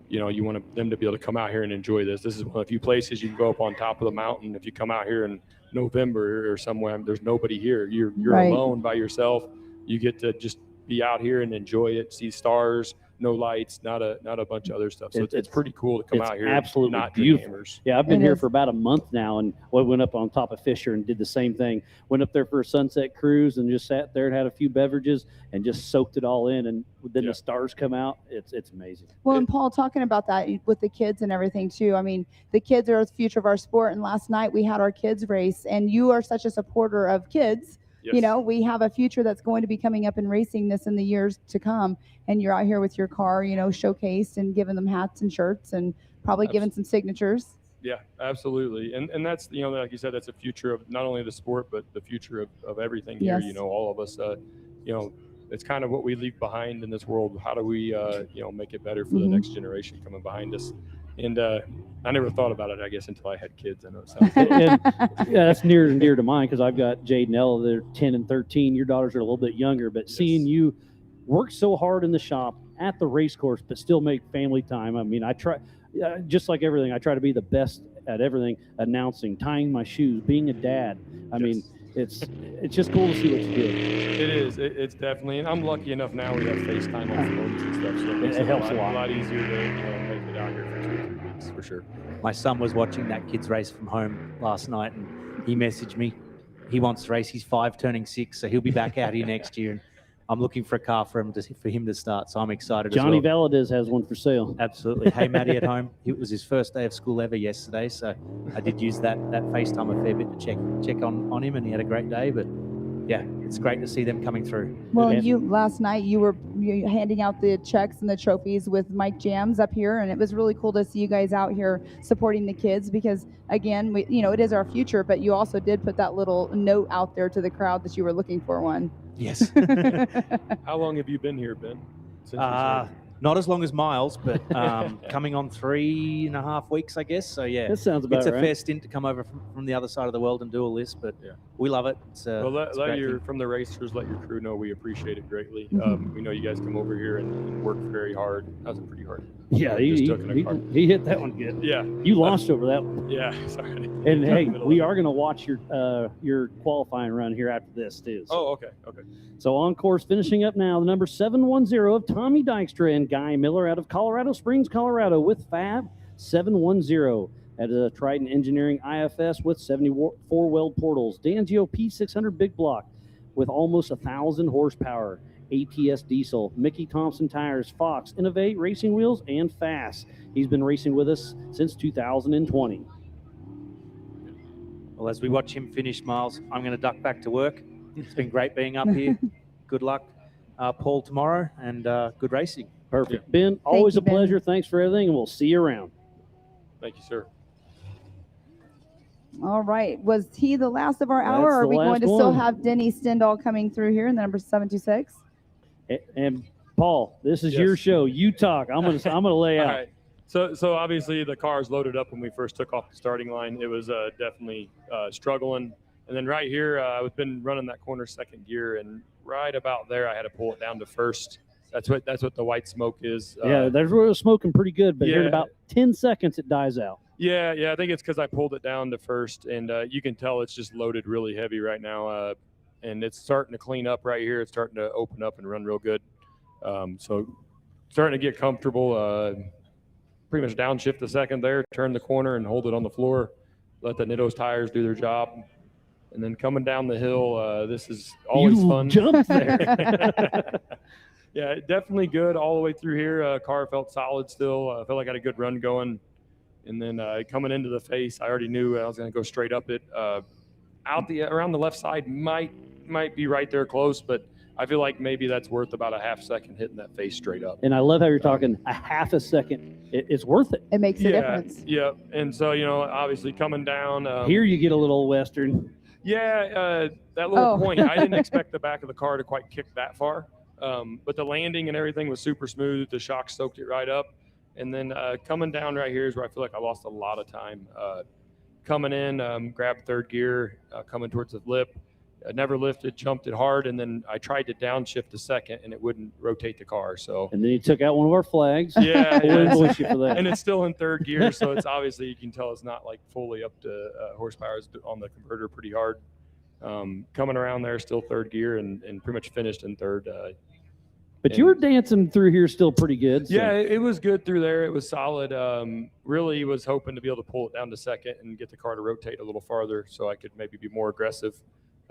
[SPEAKER 9] You want them to be able to come out here and enjoy this. This is one of the few places you can go up on top of the mountain. If you come out here in November or somewhere, there's nobody here. You're alone by yourself. You get to just be out here and enjoy it, see stars, no lights, not a bunch of other stuff. So it's pretty cool to come out here.
[SPEAKER 1] Absolutely
[SPEAKER 9] not
[SPEAKER 1] beautiful.
[SPEAKER 9] Hammers.
[SPEAKER 1] Yeah, I've been here for about a month now, and we went up on top of Fisher and did the same thing. Went up there for a sunset cruise and just sat there and had a few beverages and just soaked it all in. And then the stars come out. It's amazing.
[SPEAKER 4] Well, and Paul, talking about that with the kids and everything too. I mean, the kids are the future of our sport. And last night we had our kids race, and you are such a supporter of kids. Yes. We have a future that's going to be coming up in racing this in the years to come. And you're out here with your car, showcased and giving them hats and shirts and probably giving some signatures.
[SPEAKER 9] Yeah, absolutely. And that's, like you said, that's the future of not only the sport, but the future of everything here.
[SPEAKER 4] Yes.
[SPEAKER 9] All of us, it's kind of what we leave behind in this world. How do we, make it better for the next generation coming behind us? And I never thought about it, I guess, until I had kids. I know it sounds
[SPEAKER 1] that's near and dear to mine because I've got Jade and Ella. They're 10 and 13. Your daughters are a little bit younger, but seeing you work so hard in the shop at the race course, but still make family time. I mean, I try, just like everything, I try to be the best at everything, announcing, tying my shoes, being a dad. I mean, it's just cool to see what you do.
[SPEAKER 9] It is. It's definitely, and I'm lucky enough now we have FaceTime on phones and stuff, so it makes it
[SPEAKER 1] helps
[SPEAKER 9] a lot easier to make it out here for 2 or 3 weeks for sure.
[SPEAKER 22] My son was watching that kids race from home last night, and he messaged me. He wants to race. He's 5, turning 6, so he'll be back out here next year. And I'm looking for a car for him to start, so I'm excited.
[SPEAKER 1] Johnny
[SPEAKER 22] as well.
[SPEAKER 1] Valadez has one for sale.
[SPEAKER 22] Absolutely. Hey, Maddie at home. It was his first day of school ever yesterday, so I did use that FaceTime a fair bit to check on him, and he had a great day. But yeah, it's great to see them coming through.
[SPEAKER 4] Well, last night you were handing out the checks and the trophies with Mike Jams up here, and it was really cool to see you guys out here supporting the kids because, again, it is our future, but you also did put that little note out there to the crowd that you were looking for one.
[SPEAKER 22] Yes.
[SPEAKER 9] How long have you been here, Ben? Since you started?
[SPEAKER 22] Not as long as Miles, but coming on 3.5 weeks, I guess. So, yeah.
[SPEAKER 1] That sounds about
[SPEAKER 22] It's a
[SPEAKER 1] right.
[SPEAKER 22] fair stint to come over from the other side of the world and do all this, but we love it. It's,
[SPEAKER 9] Well,
[SPEAKER 22] it's a great
[SPEAKER 9] from the racers, let your crew know we appreciate it greatly. We know you guys come over here and work very hard. That was a pretty hard.
[SPEAKER 1] Yeah, he hit that one good.
[SPEAKER 9] Yeah.
[SPEAKER 1] You lost over that one.
[SPEAKER 9] Yeah, sorry.
[SPEAKER 1] And hey, we are going to watch your qualifying run here after this too. So.
[SPEAKER 9] Oh, okay.
[SPEAKER 1] So on course, finishing up now, the number 710 of Tommy Dykstra and Guy Miller out of Colorado Springs, Colorado with FAB 710 at Trident Engineering IFS with 74 weld portals. Danzio P600 big block with almost 1,000 horsepower. ATS diesel, Mickey Thompson tires, Fox, Innovate racing wheels, and Fast. He's been racing with us since 2020.
[SPEAKER 22] Well, as we watch him finish, Miles, I'm going to duck back to work. It's been great being up here. Good luck, Paul, tomorrow, and good racing.
[SPEAKER 1] Perfect. Ben, always a pleasure. Thanks for everything, and we'll see you around.
[SPEAKER 9] Thank you, sir.
[SPEAKER 4] All right. Was he the last of our hour,
[SPEAKER 1] That's
[SPEAKER 4] or are
[SPEAKER 1] the
[SPEAKER 4] we going
[SPEAKER 1] last
[SPEAKER 4] to still
[SPEAKER 1] one.
[SPEAKER 4] have Denny Stendall coming through here in the number 726?
[SPEAKER 1] And Paul, this is your show. You talk. I'm gonna lay out.
[SPEAKER 9] All right. So obviously the car's loaded up when we first took off the starting line. It was definitely struggling. And then right here, I've been running that corner second gear, and right about there, I had to pull it down to first. That's what the white smoke is.
[SPEAKER 1] Yeah, there's where it was smoking pretty good, but here in
[SPEAKER 9] yeah.
[SPEAKER 1] about 10 seconds it dies out.
[SPEAKER 9] Yeah, I think it's because I pulled it down to first, and you can tell it's just loaded really heavy right now, and it's starting to clean up right here. It's starting to open up and run real good. So starting to get comfortable. Pretty much downshift the second there, turn the corner and hold it on the floor, let the Nitto's tires do their job. And then coming down the hill, this is always fun.
[SPEAKER 1] Jumped there.
[SPEAKER 9] Yeah, definitely good all the way through here. Car felt solid still. I felt like I had a good run going. And then coming into the face, I already knew I was going to go straight up it. Around the left side might be right there close, but I feel like maybe that's worth about a half second hitting that face straight up.
[SPEAKER 1] And I love how you're talking a half a second. It's worth it.
[SPEAKER 4] It makes a difference.
[SPEAKER 9] Yeah. And so, obviously coming down.
[SPEAKER 1] Here you get a little Western.
[SPEAKER 9] Yeah, that little point. I didn't expect the back of the car to quite kick that far. But the landing and everything was super smooth. The shock soaked it right up. And then coming down right here is where I feel like I lost a lot of time. Coming in, grabbed third gear, coming towards the lip. Never lifted, jumped it hard, and then I tried to downshift the second, and it wouldn't rotate the car. So
[SPEAKER 1] and then you took out one of our flags.
[SPEAKER 9] Yeah,
[SPEAKER 1] We'll invoice you for that.
[SPEAKER 9] And it's still in third gear, so it's obviously you can tell it's not like fully up to horsepower. It's on the converter pretty hard. Coming around there, still third gear, and pretty much finished in third.
[SPEAKER 1] But you were dancing through here still pretty good. So.
[SPEAKER 9] Yeah, it was good through there. It was solid. Really was hoping to be able to pull it down to second and get the car to rotate a little farther so I could maybe be more aggressive.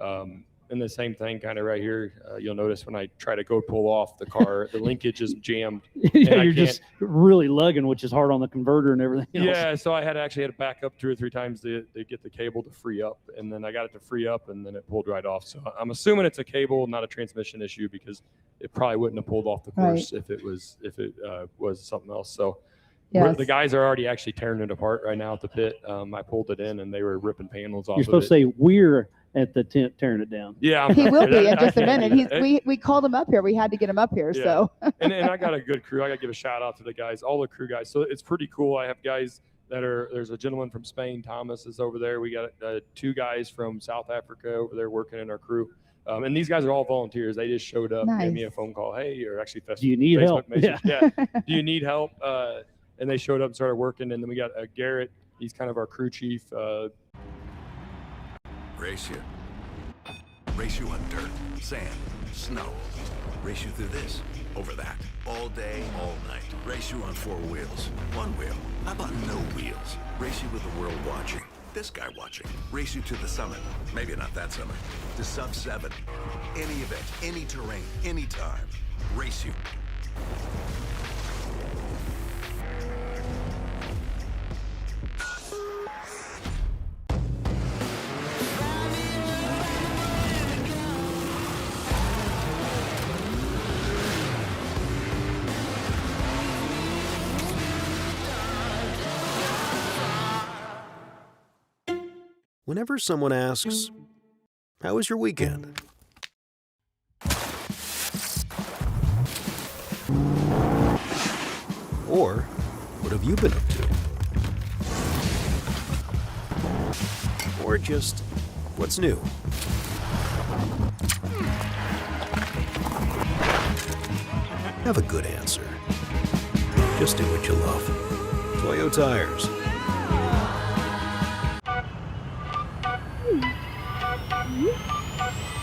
[SPEAKER 9] And the same thing kind of right here, you'll notice when I try to go pull off the car, the linkage is jammed.
[SPEAKER 1] Yeah, you're just really lugging, which is hard on the converter and everything else.
[SPEAKER 9] Yeah, so I actually had to back up 2 or 3 times to get the cable to free up, and then I got it to free up, and then it pulled right off. So I'm assuming it's a cable, not a transmission issue, because it probably wouldn't have pulled off the course if it was something else. So the guys are already actually tearing it apart right now at the pit. I pulled it in, and they were ripping panels off.
[SPEAKER 1] You're supposed to say we're at the tent tearing it down.
[SPEAKER 9] Yeah,
[SPEAKER 4] he will be in just a minute. We called him up here. We had to get him up here.
[SPEAKER 9] Yeah.
[SPEAKER 4] So
[SPEAKER 9] and I got a good crew. I got to give a shout out to the guys, all the crew guys. So it's pretty cool. I have guys there's a gentleman from Spain, Thomas is over there. We got 2 guys from South Africa over there working in our crew. And these guys are all volunteers. They just showed up, gave me a phone call. Hey, or actually
[SPEAKER 1] do you need help?
[SPEAKER 9] Yeah. Do you need help? And they showed up and started working. And then we got Garrett. He's kind of our crew chief.
[SPEAKER 12] Race you on dirt, sand, snow. Race you through this, over that, all day, all night. Race you on 4 wheels, 1 wheel. How about no wheels? Race you with the world watching, this guy watching. Race you to the summit, maybe not that summit, to sub 7. Any event, any terrain, anytime. Race you.
[SPEAKER 19] Whenever someone asks, "How was your weekend?" Or, "What have you been up to?" Or just, "What's new?" Have a good answer. Just do what you love. Toyo Tires.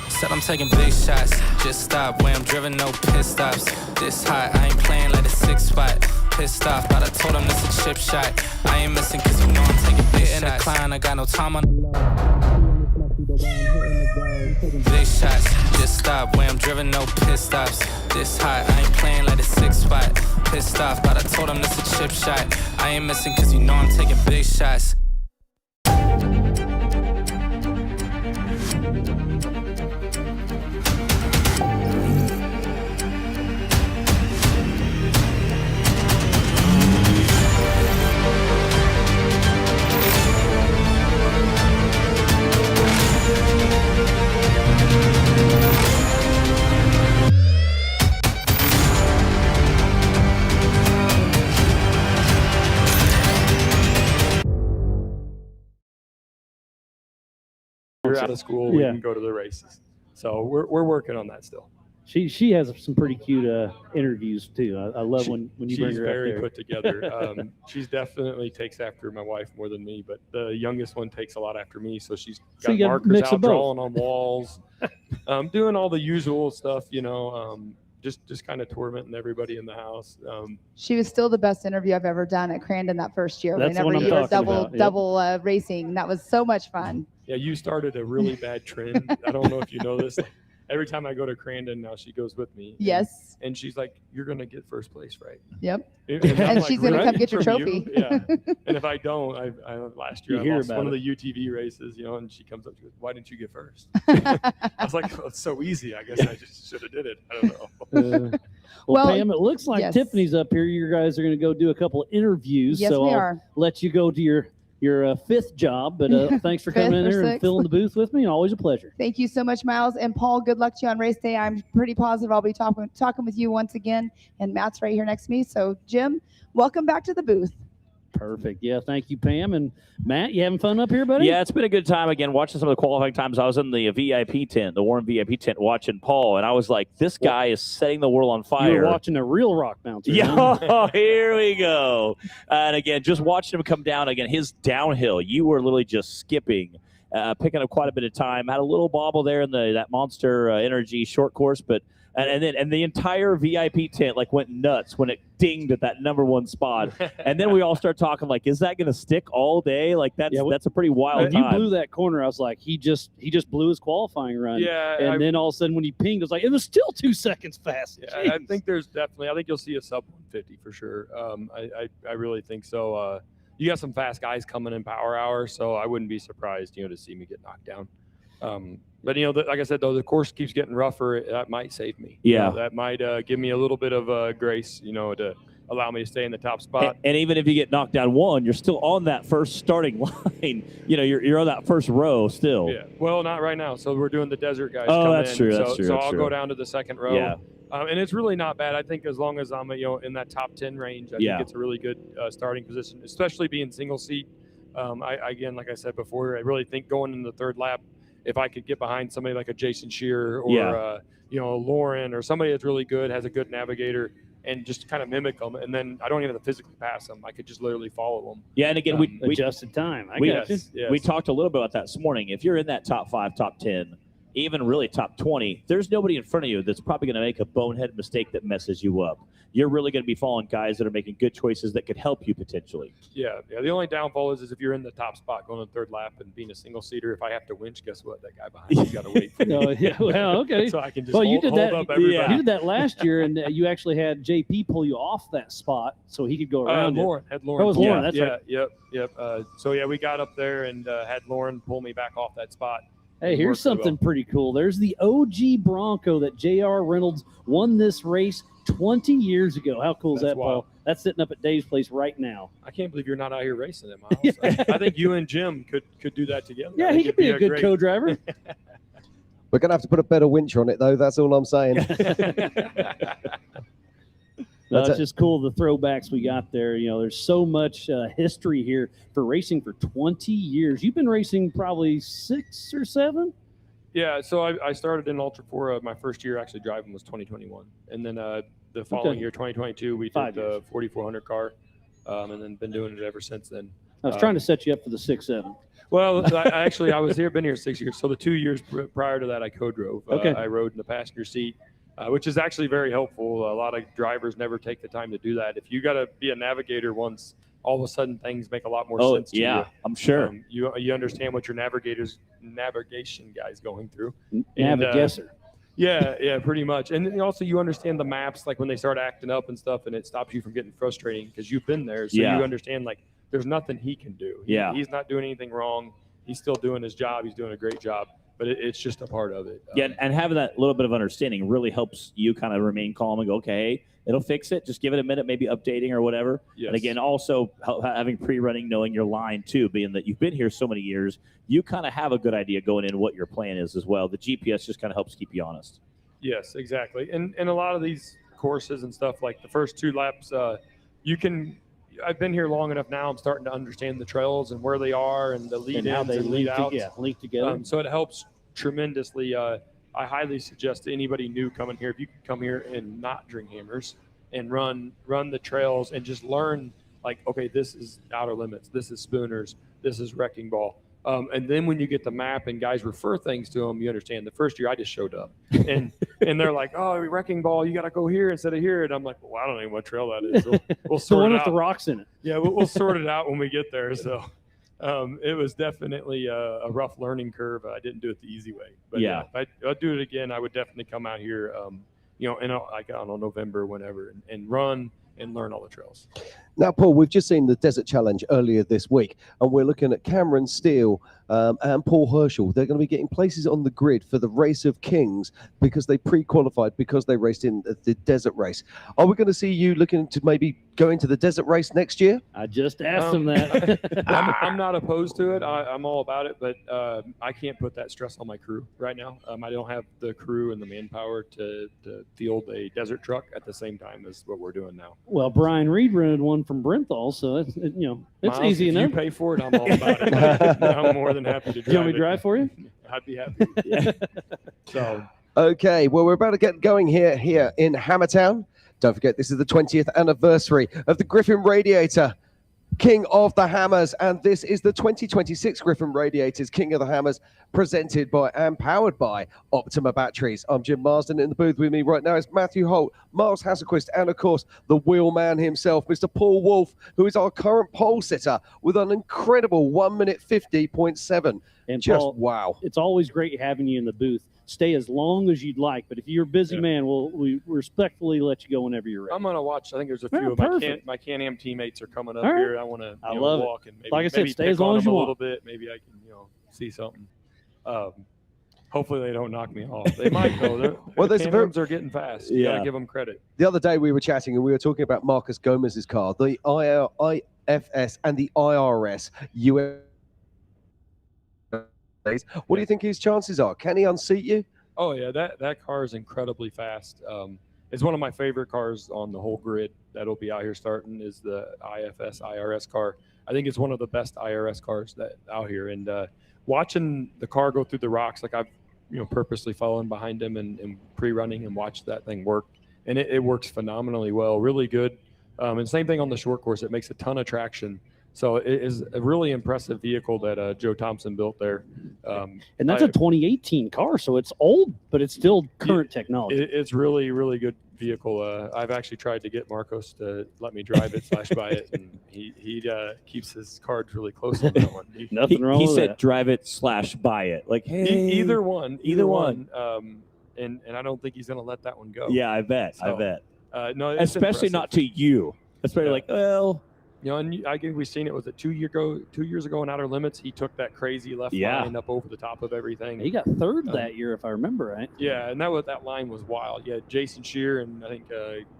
[SPEAKER 14] Said I'm taking big shots, just stop where I'm driven, no pit stops. This hot, I ain't playing like a 6 spot. Pissed off, but I told him this a chip shot. I ain't missing cause you know I'm taking big shots. That climb, I got no time on big shots, just stop where I'm driven, no pit stops. This hot, I ain't playing like a 6 spot. Pissed off, but I told him this a chip shot. I ain't missing cause you know I'm taking big shots.
[SPEAKER 9] You're out of school, we can go to the races. So we're working on that still.
[SPEAKER 1] She has some pretty cute interviews too. I love when you bring her up there.
[SPEAKER 9] She's very put together. She's definitely takes after my wife more than me, but the youngest one takes a lot after me. So she's got markers out, drawing on walls, doing all the usual stuff, just kind of tormenting everybody in the house.
[SPEAKER 4] She was still the best interview I've ever done at Crandon that first year.
[SPEAKER 1] That's
[SPEAKER 4] Whenever
[SPEAKER 1] what I'm
[SPEAKER 4] you were
[SPEAKER 1] talking about.
[SPEAKER 4] double racing. That was so much fun.
[SPEAKER 9] Yeah, you started a really bad trend. I don't know if you know this. Like, every time I go to Crandon now, she goes with me.
[SPEAKER 4] Yes.
[SPEAKER 9] And she's like, "You're going to get first place, right?"
[SPEAKER 4] Yep.
[SPEAKER 9] And
[SPEAKER 4] she's going to come get your
[SPEAKER 9] From
[SPEAKER 4] trophy.
[SPEAKER 9] you? Yeah. And if I don't, I last year
[SPEAKER 1] You
[SPEAKER 9] I
[SPEAKER 1] hear
[SPEAKER 9] lost
[SPEAKER 1] about
[SPEAKER 9] one of
[SPEAKER 1] it.
[SPEAKER 9] the UTV races, and she comes up to me, "Why didn't you get first?" I was like, "Oh, it's so easy. I guess I just should have did it. I don't know."
[SPEAKER 1] Well,
[SPEAKER 4] Well,
[SPEAKER 1] Pam, it looks like
[SPEAKER 4] yes.
[SPEAKER 1] Tiffany's up here. You guys are going to go do a couple of interviews.
[SPEAKER 4] Yes,
[SPEAKER 1] so
[SPEAKER 4] we
[SPEAKER 1] I'll
[SPEAKER 4] are.
[SPEAKER 1] let you go to your fifth job. But thanks for coming in
[SPEAKER 4] Fifth or
[SPEAKER 1] here and
[SPEAKER 4] sixth.
[SPEAKER 1] filling the booth with me. Always a pleasure.
[SPEAKER 4] Thank you so much, Miles. And Paul, good luck to you on race day. I'm pretty positive I'll be talking with you once again. And Matt's right here next to me. So, Jim, welcome back to the booth.
[SPEAKER 1] Perfect. Yeah, thank you, Pam. And Matt, you having fun up here, buddy?
[SPEAKER 17] Yeah, it's been a good time again. Watching some of the qualifying times, I was in the VIP tent, the Warren VIP tent, watching Paul, and I was like, "This guy is setting the world on fire."
[SPEAKER 1] You were watching a real rock mountain.
[SPEAKER 17] Yeah, here we go. And again, just watching him come down again, his downhill, you were literally just skipping, picking up quite a bit of time. Had a little bobble there in that Monster Energy short course, but and the entire VIP tent went nuts when it dinged at that number one spot. And then we all start talking like, is that going to stick all day? Like that's a pretty wild
[SPEAKER 1] When
[SPEAKER 17] time.
[SPEAKER 1] you blew that corner, I was like, he just blew his qualifying run.
[SPEAKER 9] Yeah,
[SPEAKER 1] And then all of a sudden when he pinged, it was like, it was still 2 seconds fast.
[SPEAKER 9] Yeah, I think I think you'll see a sub 150 for sure. I really think so. You got some fast guys coming in power hour, so I wouldn't be surprised, to see me get knocked down. But like I said, though, the course keeps getting rougher. That might save me.
[SPEAKER 17] Yeah.
[SPEAKER 9] That might give me a little bit of grace, to allow me to stay in the top spot.
[SPEAKER 17] And even if you get knocked down one, you're still on that first starting line. You're on that first row still.
[SPEAKER 9] Yeah. Well, not right now. So we're doing the desert guys.
[SPEAKER 17] Oh,
[SPEAKER 9] come
[SPEAKER 17] that's
[SPEAKER 9] in.
[SPEAKER 17] true.
[SPEAKER 9] So,
[SPEAKER 17] That's true.
[SPEAKER 9] so
[SPEAKER 17] That's
[SPEAKER 9] I'll
[SPEAKER 17] true.
[SPEAKER 9] go down to the second row.
[SPEAKER 17] Yeah.
[SPEAKER 9] And it's really not bad. I think as long as I'm, in that top 10 range, I think it's a really good starting position, especially being single seat. Again, like I said before, I really think going in the third lap, if I could get behind somebody like a Jason Shearer or, Lauren or somebody that's really good, has a good navigator, and just kind of mimic them. And then I don't even have to physically pass them. I could just literally follow them.
[SPEAKER 17] Yeah, and again, we
[SPEAKER 1] adjusted time.
[SPEAKER 17] We talked a little bit about that this morning. If you're in that top 5, top 10, even really top 20, there's nobody in front of you that's probably going to make a bonehead mistake that messes you up. You're really going to be following guys that are making good choices that could help you potentially.
[SPEAKER 9] Yeah. The only downfall is if you're in the top spot going on the third lap and being a single seater, if I have to winch, guess what? That guy behind me's got to wait for me.
[SPEAKER 1] Oh, yeah. Well, okay.
[SPEAKER 9] So I can just
[SPEAKER 1] you
[SPEAKER 9] hold
[SPEAKER 1] did that.
[SPEAKER 9] up everybody.
[SPEAKER 1] You did that last year, and you actually had JP pull you off that spot so he could go around.
[SPEAKER 9] Lauren.
[SPEAKER 1] it.
[SPEAKER 9] Had Lauren.
[SPEAKER 1] That was Lauren. That's right.
[SPEAKER 9] Yep. We got up there and had Lauren pull me back off that spot.
[SPEAKER 1] Hey, here's something pretty cool. There's the OG Bronco that J.R. Reynolds won this race 20 years ago. How cool is
[SPEAKER 9] That's
[SPEAKER 1] that,
[SPEAKER 9] wild.
[SPEAKER 1] Paul? That's sitting up at Dave's place right now.
[SPEAKER 9] I can't believe you're not out here racing it, Miles. I think you and Jim could do that together.
[SPEAKER 1] Yeah,
[SPEAKER 9] I
[SPEAKER 1] he
[SPEAKER 9] think
[SPEAKER 1] could
[SPEAKER 9] it'd
[SPEAKER 1] be a good
[SPEAKER 9] great-
[SPEAKER 1] co-driver.
[SPEAKER 2] We're going to have to put a better winch on it, though. That's all I'm saying.
[SPEAKER 1] No,
[SPEAKER 2] That's
[SPEAKER 1] it's
[SPEAKER 2] it.
[SPEAKER 1] just cool, the throwbacks we got there. You know, there's so much history here for racing for 20 years. You've been racing probably 6 or 7?
[SPEAKER 9] Yeah, so I started in Ultra 4. My first year actually driving was 2021. And then the following year, 2022, we did
[SPEAKER 1] 5
[SPEAKER 9] the 4400 car, and then been doing it ever since then.
[SPEAKER 1] I was trying to set you up for the 6-7.
[SPEAKER 9] Well, I was here, been here 6 years. So the 2 years prior to that, I co-drove.
[SPEAKER 1] Okay.
[SPEAKER 9] I rode in the passenger seat, which is actually very helpful. A lot of drivers never take the time to do that. If you got to be a navigator once, all of a sudden things make a lot more sense to you.
[SPEAKER 17] I'm sure.
[SPEAKER 9] You understand what your navigation guy's going through.
[SPEAKER 1] Navigator.
[SPEAKER 9] Yeah, pretty much. And then also you understand the maps, like when they start acting up and stuff, and it stops you from getting frustrating because you've been there. So
[SPEAKER 17] Yeah.
[SPEAKER 9] you understand, like, there's nothing he can do. He's not doing anything wrong. He's still doing his job. He's doing a great job, but it's just a part of it.
[SPEAKER 17] Yeah, and having that little bit of understanding really helps you kind of remain calm and go, okay, it'll fix it. Just give it a minute, maybe updating or whatever.
[SPEAKER 9] Yes.
[SPEAKER 17] And again, also having pre-running, knowing your line too, being that you've been here so many years, you kind of have a good idea going in what your plan is as well. The GPS just kind of helps keep you honest.
[SPEAKER 9] Yes, exactly. And a lot of these courses and stuff, like the first 2 laps, I've been here long enough now. I'm starting to understand the trails and where they are and the lead
[SPEAKER 1] And how
[SPEAKER 9] ins
[SPEAKER 1] they
[SPEAKER 9] and
[SPEAKER 1] link
[SPEAKER 9] lead
[SPEAKER 1] to-
[SPEAKER 9] outs.
[SPEAKER 1] link together.
[SPEAKER 9] So it helps tremendously. I highly suggest to anybody new coming here, if you can come here and not drink hammers and run the trails and just learn, like, okay, this is outer limits, this is spooners, this is wrecking ball. And then when you get the map and guys refer things to them, you understand. The first year I just showed up and they're like, oh, wrecking ball, you got to go here instead of here. And I'm like, well, I don't know what trail that is. So we'll
[SPEAKER 1] The
[SPEAKER 9] sort
[SPEAKER 1] one
[SPEAKER 9] it
[SPEAKER 1] with
[SPEAKER 9] out.
[SPEAKER 1] the rocks in it.
[SPEAKER 9] Yeah, we'll sort it out when we get there. So it was definitely a rough learning curve. I didn't do it the easy way. But
[SPEAKER 17] Yeah.
[SPEAKER 9] if I'd do it again, I would definitely come out here, in like, I don't know, November, whenever, and run and learn all the trails.
[SPEAKER 2] Now, Paul, we've just seen the Desert Challenge earlier this week, and we're looking at Cameron Steele and Paul Herschel. They're going to be getting places on the grid for the Race of Kings because they pre-qualified, because they raced in the desert race. Are we going to see you looking to maybe go into the desert race next year?
[SPEAKER 1] I just asked him that.
[SPEAKER 9] I'm not opposed to it. I'm all about it, but I can't put that stress on my crew right now. I don't have the crew and the manpower to field a desert truck at the same time as what we're doing now.
[SPEAKER 1] Well, Brian Reed rented one from Brenthal, so it's
[SPEAKER 9] Miles,
[SPEAKER 1] easy
[SPEAKER 9] if
[SPEAKER 1] enough.
[SPEAKER 9] you pay for it, I'm all about it. I'm more than happy to drive.
[SPEAKER 1] Do you want me
[SPEAKER 9] it.
[SPEAKER 1] to drive for you?
[SPEAKER 9] I'd be happy. So
[SPEAKER 2] Okay, well, we're about to get going here in Hammertown. Don't forget, this is the 20th anniversary of the Griffin Radiator, King of the Hammers, and this is the 2026 Griffin Radiators King of the Hammers, presented by and powered by Optima Batteries. I'm Jim Marsden. In the booth with me right now is Matthew Holt, Miles Hasselquist, and of course, the wheelman himself, Mr. Paul Wolf, who is our current pole sitter with an incredible 1 minute 50.7.
[SPEAKER 1] And
[SPEAKER 2] Just
[SPEAKER 1] Paul,
[SPEAKER 2] wow.
[SPEAKER 1] It's always great having you in the booth. Stay as long as you'd like, but if you're a busy man, we respectfully let you go whenever you're ready.
[SPEAKER 9] I'm gonna watch. I think there's a
[SPEAKER 1] Yeah,
[SPEAKER 9] few of
[SPEAKER 1] perfect.
[SPEAKER 9] my Can-Am teammates are coming up
[SPEAKER 1] All right.
[SPEAKER 9] here. I want to
[SPEAKER 1] love it.
[SPEAKER 9] walk and maybe,
[SPEAKER 1] Like I said,
[SPEAKER 9] maybe
[SPEAKER 1] stay
[SPEAKER 9] pick
[SPEAKER 1] as long
[SPEAKER 9] on
[SPEAKER 1] as
[SPEAKER 9] them
[SPEAKER 1] you
[SPEAKER 9] a
[SPEAKER 1] want.
[SPEAKER 9] little bit. Maybe I can see something. Hopefully they don't knock me off. They might though.
[SPEAKER 2] Well, there's a very-
[SPEAKER 9] Can-Ams are getting fast. You gotta give them credit.
[SPEAKER 2] The other day we were chatting and we were talking about Marcus Gomez's car, the IFS and the IRS US. What do you think his chances are? Can he unseat you?
[SPEAKER 9] Oh yeah, that car is incredibly fast. It's one of my favorite cars on the whole grid that'll be out here starting is the IFS IRS car. I think it's one of the best IRS cars that out here. And watching the car go through the rocks, like I've purposely following behind him and pre-running and watched that thing work, and it works phenomenally well, really good. And same thing on the short course, it makes a ton of traction. So it is a really impressive vehicle that Joe Thompson built there.
[SPEAKER 1] And that's a 2018 car, so it's old, but it's still current technology.
[SPEAKER 9] It's really, really good vehicle. I've actually tried to get Marcos to let me drive it / buy it, and he keeps his cards really close on that one.
[SPEAKER 1] Nothing wrong
[SPEAKER 17] He
[SPEAKER 1] with
[SPEAKER 17] said
[SPEAKER 1] that.
[SPEAKER 17] drive it / buy it. Like, hey,
[SPEAKER 9] Either one. And I don't think he's going to let that one go.
[SPEAKER 17] Yeah, I bet.
[SPEAKER 9] So, no, it's
[SPEAKER 17] especially
[SPEAKER 9] impressive.
[SPEAKER 17] not to you. Especially like, well,
[SPEAKER 9] You know, and I think we've seen it. Was it 2 years ago in Outer Limits? He took that crazy left line up over the top of everything.
[SPEAKER 1] He got third that year, if I remember right.
[SPEAKER 9] Yeah, and that line was wild. Yeah, Jason Shear and I think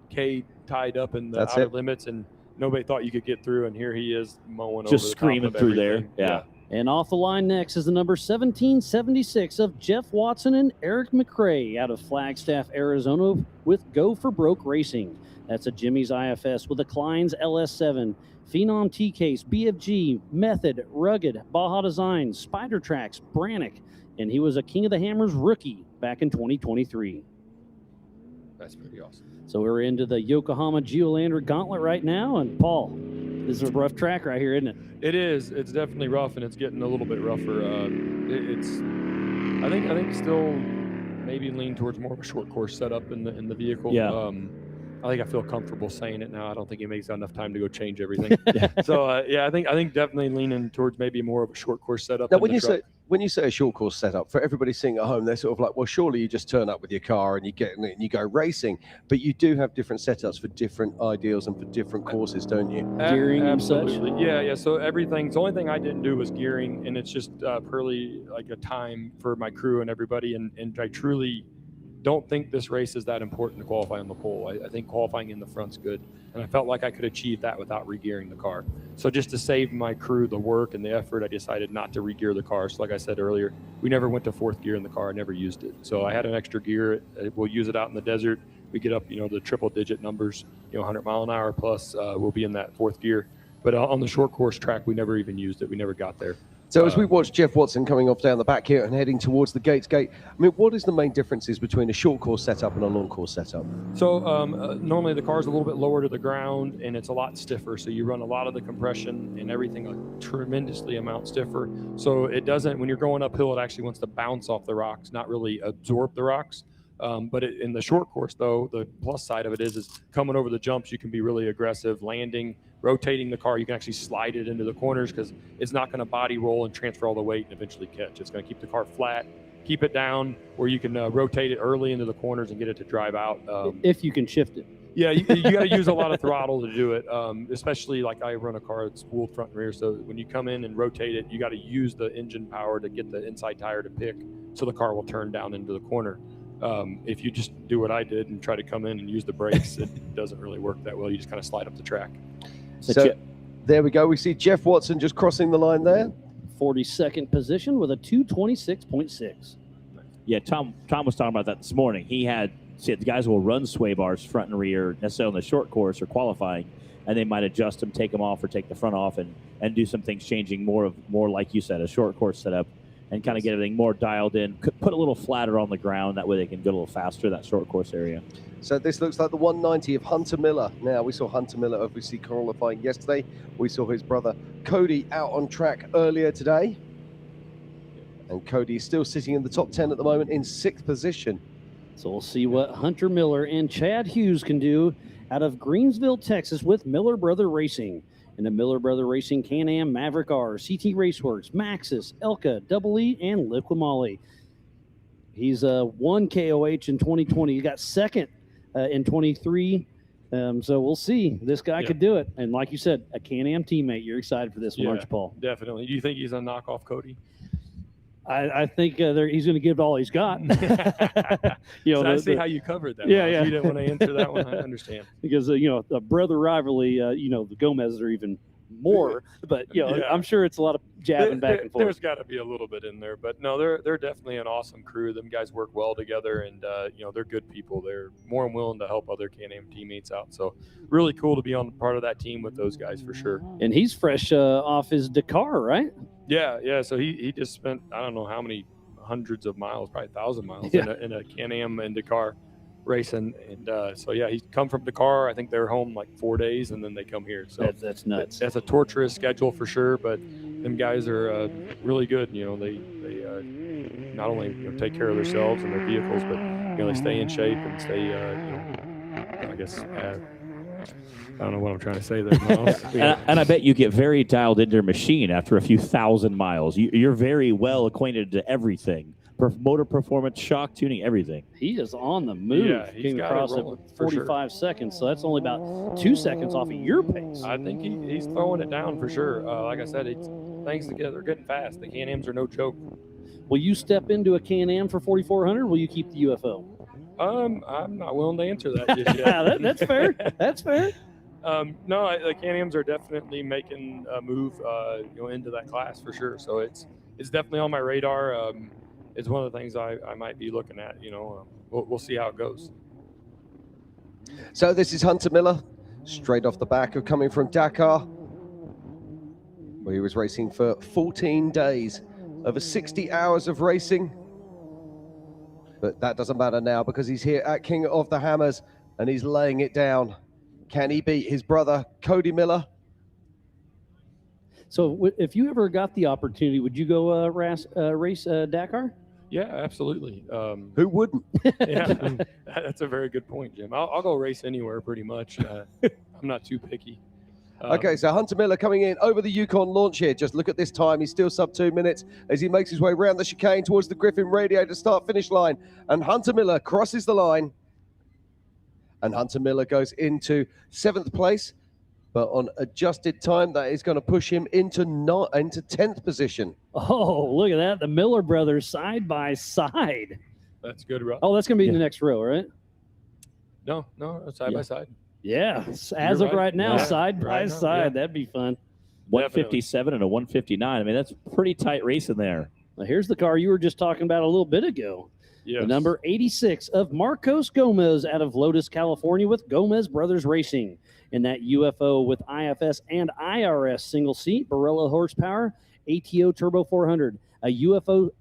[SPEAKER 9] Cade tied up in the
[SPEAKER 2] That's
[SPEAKER 9] Outer
[SPEAKER 2] it.
[SPEAKER 9] Limits, and nobody thought you could get through. And here he is mowing
[SPEAKER 17] Just
[SPEAKER 9] over the
[SPEAKER 17] screaming
[SPEAKER 9] top of
[SPEAKER 17] through there.
[SPEAKER 9] everything.
[SPEAKER 17] Yeah.
[SPEAKER 1] And off the line next is the number 1776 of Jeff Watson and Eric McRae out of Flagstaff, Arizona with Go for Broke Racing. That's a Jimmy's IFS with a Klein's LS7, Phenom T-Case, BFG, Method, Rugged, Baja Design, Spider Tracks, Brannick, and he was a King of the Hammers rookie back in 2023.
[SPEAKER 9] That's pretty awesome.
[SPEAKER 1] So we're into the Yokohama Geolandar Gauntlet right now, and Paul, this is a rough track right here, isn't it?
[SPEAKER 9] It is. It's definitely rough, and it's getting a little bit rougher. I think still maybe lean towards more of a short course setup in the vehicle.
[SPEAKER 17] Yeah.
[SPEAKER 9] I think I feel comfortable saying it now. I don't think it makes enough time to go change everything. So I think definitely leaning towards maybe more of a short course setup.
[SPEAKER 2] Now, when you say a short course setup, for everybody sitting at home, they're sort of like, well, surely you just turn up with your car and you get in it and you go racing. But you do have different setups for different ideals and for different courses, don't you?
[SPEAKER 1] Gearing and such?
[SPEAKER 9] Absolutely. Yeah. So everything. The only thing I didn't do was gearing, and it's just purely like a time for my crew and everybody. And I truly don't think this race is that important to qualify on the pole. I think qualifying in the front's good, and I felt like I could achieve that without re-gearing the car. So just to save my crew the work and the effort, I decided not to re-gear the car. So like I said earlier, we never went to fourth gear in the car. I never used it. So I had an extra gear. We'll use it out in the desert. We get up, the triple-digit numbers, 100 mile an hour plus. We'll be in that fourth gear. But on the short course track, we never even used it. We never got there.
[SPEAKER 2] So as we watch Jeff Watson coming off down the back here and heading towards the Gates Gate, I mean, what is the main differences between a short course setup and a long course setup?
[SPEAKER 9] So normally the car's a little bit lower to the ground and it's a lot stiffer. So you run a lot of the compression and everything a tremendously amount stiffer. So it doesn't, when you're going uphill, it actually wants to bounce off the rocks, not really absorb the rocks. But in the short course, though, the plus side of it is coming over the jumps, you can be really aggressive, landing, rotating the car. You can actually slide it into the corners because it's not going to body roll and transfer all the weight and eventually catch. It's going to keep the car flat, keep it down where you can rotate it early into the corners and get it to drive out.
[SPEAKER 1] If you can shift it.
[SPEAKER 9] Yeah, you got to use a lot of throttle to do it, especially like I run a car that's spooled front and rear. So when you come in and rotate it, you got to use the engine power to get the inside tire to pick so the car will turn down into the corner. If you just do what I did and try to come in and use the brakes, it doesn't really work that well. You just kind of slide up the track.
[SPEAKER 2] So there we go. We see Jeff Watson just crossing the line there.
[SPEAKER 1] 42nd position with a 226.6.
[SPEAKER 17] Yeah, Tom was talking about that this morning. He said the guys will run sway bars front and rear necessarily on the short course or qualifying, and they might adjust them, take them off, or take the front off, and do some things changing more like you said, a short course setup, and kind of get everything more dialed in. Put a little flatter on the ground, that way they can go a little faster, that short course area.
[SPEAKER 2] So this looks like the 190 of Hunter Miller. Now, we saw Hunter Miller obviously qualifying yesterday. We saw his brother Cody out on track earlier today. And Cody is still sitting in the top 10 at the moment in 6th position.
[SPEAKER 1] So we'll see what Hunter Miller and Chad Hughes can do out of Greensville, Texas with Miller Brother Racing. In the Miller Brother Racing Can-Am, Maverick R, CT Raceworks, Maxxis, Elka, Double E, and Liqui Moly. He's won KOH in 2020. He got second in 23. So we'll see. This guy could do it. And like you said, a Can-Am teammate. You're excited for this one, aren't you, Paul?
[SPEAKER 9] Definitely. Do you think he's a knockoff Cody?
[SPEAKER 1] I think he's going to give it all he's got.
[SPEAKER 9] I see how you covered that.
[SPEAKER 1] Yeah,
[SPEAKER 9] You didn't want to answer that one. I understand.
[SPEAKER 1] Because, the brother rivalry, the Gomez are even more. But, I'm sure it's a lot of jabbing back and forth.
[SPEAKER 9] There's got to be a little bit in there. But, no, they're definitely an awesome crew. Them guys work well together, and, they're good people. They're more than willing to help other Can-Am teammates out. So, really cool to be on part of that team with those guys for sure.
[SPEAKER 1] And he's fresh off his Dakar, right?
[SPEAKER 9] Yeah. So he just spent, I don't know how many hundreds of miles, probably 1,000 miles in a Can-Am and Dakar racing. And he's come from Dakar. I think they're home like 4 days, and then they come here. So
[SPEAKER 1] that's nuts.
[SPEAKER 9] That's a torturous schedule for sure, but them guys are really good. They not only take care of themselves and their vehicles, but they stay in shape and stay. I guess. I don't know what I'm trying to say there, Miles.
[SPEAKER 17] And I bet you get very dialed into your machine after a few thousand miles. You're very well acquainted to everything, motor performance, shock tuning, everything.
[SPEAKER 1] He is on the move.
[SPEAKER 9] Yeah, he's
[SPEAKER 1] Came
[SPEAKER 9] got it
[SPEAKER 1] across at
[SPEAKER 9] rolling, for sure.
[SPEAKER 1] 45 seconds, so that's only about 2 seconds off of your pace.
[SPEAKER 9] I think he's throwing it down for sure. Like I said, things together getting fast. The Can-Ams are no joke.
[SPEAKER 1] Will you step into a Can-Am for 4,400? Or will you keep the UFO?
[SPEAKER 9] I'm not willing to answer that just yet.
[SPEAKER 1] That's fair. That's fair.
[SPEAKER 9] No, the Can-Ams are definitely making a move, into that class for sure. So it's definitely on my radar. It's one of the things I might be looking at. We'll see how it goes.
[SPEAKER 2] So this is Hunter Miller, straight off the back of coming from Dakar, where he was racing for 14 days, over 60 hours of racing. But that doesn't matter now because he's here at King of the Hammers and he's laying it down. Can he beat his brother, Cody Miller?
[SPEAKER 1] So if you ever got the opportunity, would you go race Dakar?
[SPEAKER 9] Yeah, absolutely.
[SPEAKER 2] Who wouldn't?
[SPEAKER 9] Yeah, that's a very good point, Jim. I'll go race anywhere pretty much. I'm not too picky.
[SPEAKER 2] Okay, so Hunter Miller coming in over the Yukon launch here. Just look at this time. He's still sub 2 minutes as he makes his way around the chicane towards the Griffin Radiator start-finish line. And Hunter Miller crosses the line. And Hunter Miller goes into 7th place. But on adjusted time, that is going to push him into 10th position.
[SPEAKER 1] Oh, look at that. The Miller brothers side by side.
[SPEAKER 9] That's good, Rob.
[SPEAKER 1] Oh, that's going to be in the next row, right?
[SPEAKER 9] No, side by side.
[SPEAKER 1] Yeah, as of right now, side by side.
[SPEAKER 9] Yeah.
[SPEAKER 1] That'd be fun.
[SPEAKER 17] 157 and a 159. I mean, that's pretty tight racing there.
[SPEAKER 1] Now, here's the car you were just talking about a little bit ago.
[SPEAKER 9] Yes.
[SPEAKER 1] The number 86 of Marcos Gomez out of Lotus, California with Gomez Brothers Racing. In that UFO with IFS and IRS single seat, Barella horsepower, ATO Turbo 400, a UFO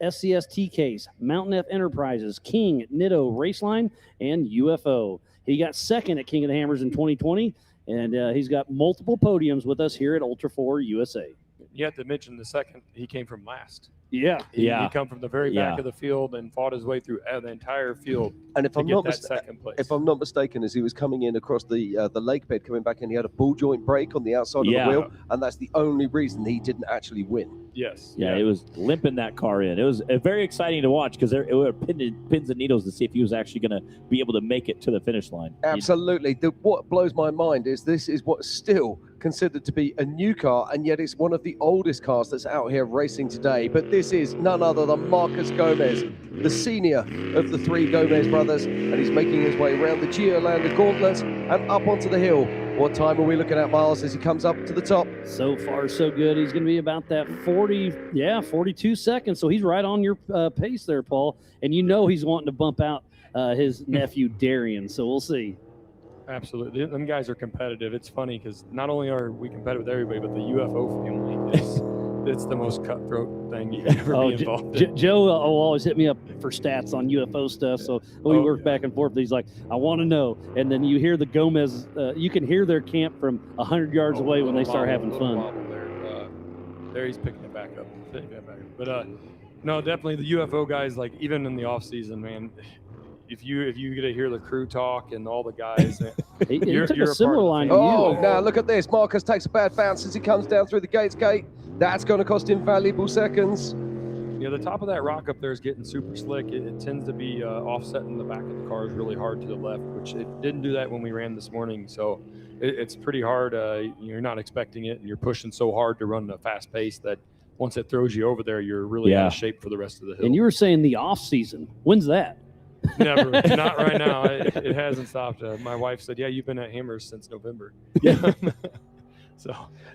[SPEAKER 1] SCST case, Mountain F Enterprises, King, Nitto, Raceline, and UFO. He got second at King of the Hammers in 2020, and he's got multiple podiums with us here at Ultra 4 USA.
[SPEAKER 9] You have to mention the second he came from last.
[SPEAKER 1] Yeah.
[SPEAKER 9] He come from the very back of the field and fought his way through the entire field.
[SPEAKER 2] And if I'm not
[SPEAKER 9] second place.
[SPEAKER 2] if I'm not mistaken, as he was coming in across the lake bed, coming back in, he had a ball joint break on the outside of the wheel, and that's the only reason he didn't actually win.
[SPEAKER 9] Yes.
[SPEAKER 17] Yeah, it was limping that car in. It was very exciting to watch because there were pins and needles to see if he was actually going to be able to make it to the finish line.
[SPEAKER 2] Absolutely. What blows my mind is this is what's still considered to be a new car, and yet it's one of the oldest cars that's out here racing today. But this is none other than Marcos Gomez, the senior of the 3 Gomez brothers, and he's making his way around the Geolander Gauntlet and up onto the hill. What time are we looking at, Miles, as he comes up to the top?
[SPEAKER 1] So far, so good. He's going to be about that 42 seconds. So he's right on your pace there, Paul. And you know he's wanting to bump out his nephew, Darian. So we'll see.
[SPEAKER 9] Absolutely. Them guys are competitive. It's funny because not only are we competitive with everybody, but the UFO family is it's the most cutthroat thing you can ever be involved in.
[SPEAKER 1] Joe will always hit me up for stats on UFO stuff. So we work back and forth. He's like, I want to know. And then you hear the Gomez, you can hear their camp from 100 yards away when they start having fun.
[SPEAKER 9] There he's picking it back up. But no, definitely the UFO guys, like even in the off season, man, if you get to hear the crew talk and all the guys,
[SPEAKER 1] you're a similar line to you.
[SPEAKER 2] Oh, now look at this. Marcus takes a bad bounce as he comes down through the gates gate. That's going to cost him valuable seconds.
[SPEAKER 9] The top of that rock up there is getting super slick. It tends to be offsetting the back of the cars really hard to the left, which it didn't do that when we ran this morning. So it's pretty hard. You're not expecting it, and you're pushing so hard to run a fast pace that once it throws you over there, you're really out of shape for the rest of the hill.
[SPEAKER 1] And you were saying the off season. When's that?
[SPEAKER 9] Never. Not right now. It hasn't stopped. My wife said, yeah, you've been at Hammers since November. Yeah.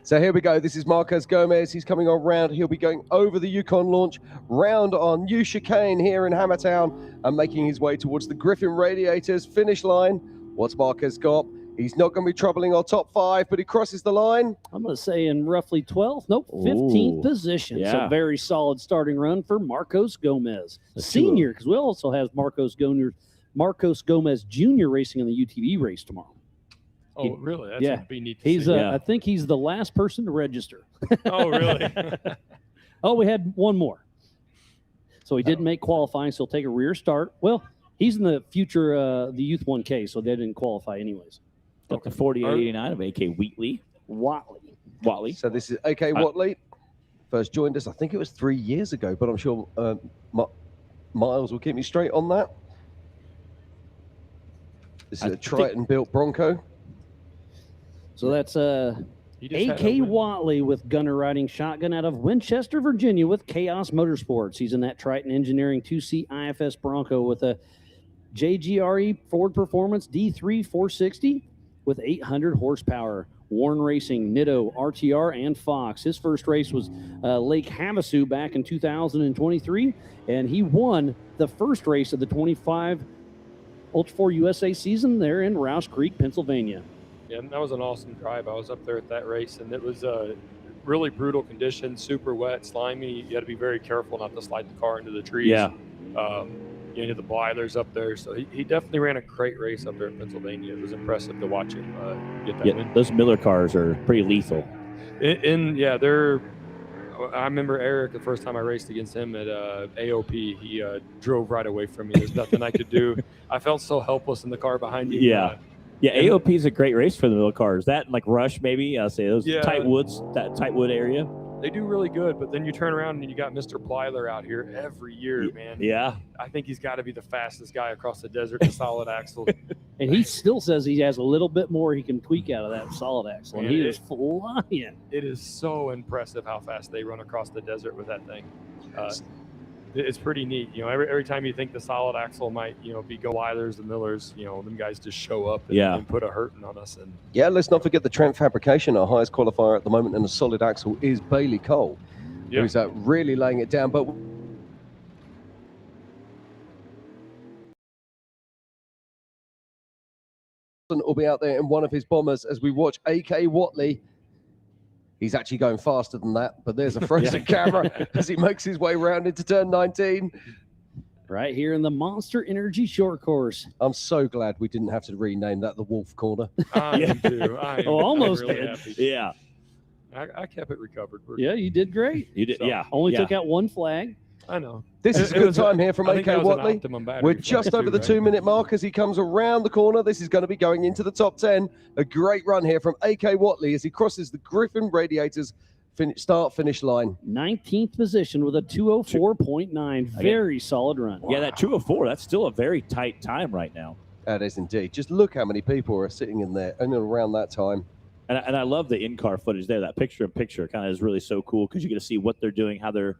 [SPEAKER 2] So here we go. This is Marcos Gomez. He's coming on round. He'll be going over the Yukon launch, round on New Chicane here in Hammertown, and making his way towards the Griffin Radiators finish line. What's Marcos got? He's not going to be troubling our top 5, but he crosses the line.
[SPEAKER 1] I'm going to say in roughly 12th, 15th position.
[SPEAKER 2] Yeah.
[SPEAKER 1] So very solid starting run for Marcos Gomez, senior, because we also have Marcos Gomez Jr. racing in the UTV race tomorrow.
[SPEAKER 9] Oh, really? That's going to be neat to
[SPEAKER 1] he's,
[SPEAKER 9] see.
[SPEAKER 1] I think he's the last person to register.
[SPEAKER 9] Oh, really?
[SPEAKER 1] Oh, we had one more. So he didn't make qualifying, so he'll take a rear start. Well, he's in the future, the Youth 1K, so they didn't qualify anyways.
[SPEAKER 17] Up to 4889 of AK Watley.
[SPEAKER 2] So this is AK Watley. First joined us, I think it was 3 years ago, but I'm sure Miles will keep me straight on that. This is a Triton-built Bronco.
[SPEAKER 1] So that's A.K. Watley with gunner riding shotgun out of Winchester, Virginia with Chaos Motorsports. He's in that Triton Engineering 2C IFS Bronco with a JGRE Ford Performance D3 460 with 800 horsepower. Warren Racing, Nitto, RTR, and Fox. His first race was Lake Havasu back in 2023, and he won the first race of the 25 Ultra 4 USA season there in Rouse Creek, Pennsylvania.
[SPEAKER 9] Yeah, that was an awesome drive. I was up there at that race, and it was really brutal conditions, super wet, slimy. You had to be very careful not to slide the car into the trees.
[SPEAKER 17] Yeah.
[SPEAKER 9] You know, the Bleilers up there. So he definitely ran a great race up there in Pennsylvania. It was impressive to watch him get that win.
[SPEAKER 17] Those Miller cars are pretty lethal.
[SPEAKER 9] I remember Eric, the first time I raced against him at AOP, he drove right away from me. There's nothing I could do. I felt so helpless in the car behind him.
[SPEAKER 17] Yeah. AOP is a great race for the Miller cars. That and like Rush, maybe. I'll say those tight woods, that tight wood area.
[SPEAKER 9] They do really good, but then you turn around and you got Mr. Bleiler out here every year, man.
[SPEAKER 17] Yeah.
[SPEAKER 9] I think he's got to be the fastest guy across the desert in solid axle.
[SPEAKER 1] And he still says he has a little bit more he can tweak out of that solid axle, and
[SPEAKER 9] Man,
[SPEAKER 1] he is flying.
[SPEAKER 9] It is so impressive how fast they run across the desert with that thing. It's pretty neat. You know, every time you think the solid axle might, you know, be Weilers, the Millers, you know, them guys just show up and put a hurting on us. And
[SPEAKER 2] Yeah, let's not forget the Trent Fabrication. Our highest qualifier at the moment in the solid axle is Bailey Cole, who's really laying it down. But will be out there in one of his bombers as we watch A.K. Watley. He's actually going faster than that, but there's a frozen camera as he makes his way around into turn 19.
[SPEAKER 1] Right here in the Monster Energy Short Course.
[SPEAKER 2] I'm so glad we didn't have to rename that the Wolf Corner.
[SPEAKER 9] I am too. I am
[SPEAKER 1] almost
[SPEAKER 9] really
[SPEAKER 1] did.
[SPEAKER 9] happy.
[SPEAKER 17] Yeah.
[SPEAKER 9] I kept it recovered.
[SPEAKER 1] Yeah, you did great.
[SPEAKER 17] You did,
[SPEAKER 1] Only took out one flag.
[SPEAKER 9] I know.
[SPEAKER 2] This is a good time here from A.K. Watley. We're just over the 2-minute mark as he comes around the corner. This is going to be going into the top 10. A great run here from A.K. Watley as he crosses the Griffin Radiators start-finish line.
[SPEAKER 1] 19th position with a 204.9. Very solid run.
[SPEAKER 17] Yeah, that 204, that's still a very tight time right now.
[SPEAKER 2] That is indeed. Just look how many people are sitting in there and around that time.
[SPEAKER 17] And I love the in-car footage there. That picture-in-picture kind of is really so cool because you get to see what they're doing, how they're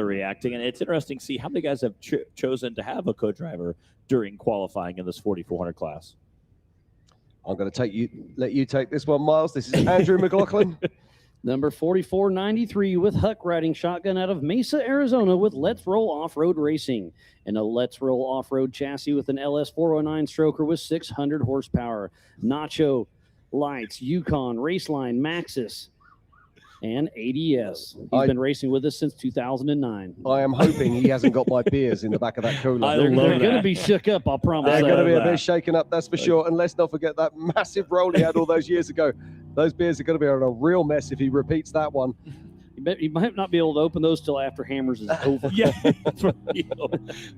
[SPEAKER 17] reacting, and it's interesting to see how many guys have chosen to have a co-driver during qualifying in this 4400 class.
[SPEAKER 2] I'm going to let you take this one, Miles. This is Andrew McLaughlin.
[SPEAKER 1] Number 4493 with Huck riding shotgun out of Mesa, Arizona with Let's Roll Off-Road Racing. And a Let's Roll Off-Road chassis with an LS 409 stroker with 600 horsepower. Nacho, Lights, Yukon, Raceline, Maxxis, and ADS. He's been racing with us since 2009.
[SPEAKER 2] I am hoping he hasn't got my beers in the back of that cooler.
[SPEAKER 1] They're going to be shook up, I'll promise.
[SPEAKER 2] They're going to be a bit shaken up, that's for sure. And let's not forget that massive roll he had all those years ago. Those beers are going to be a real mess if he repeats that one.
[SPEAKER 1] You might not be able to open those till after Hammers is over.
[SPEAKER 17] Yeah,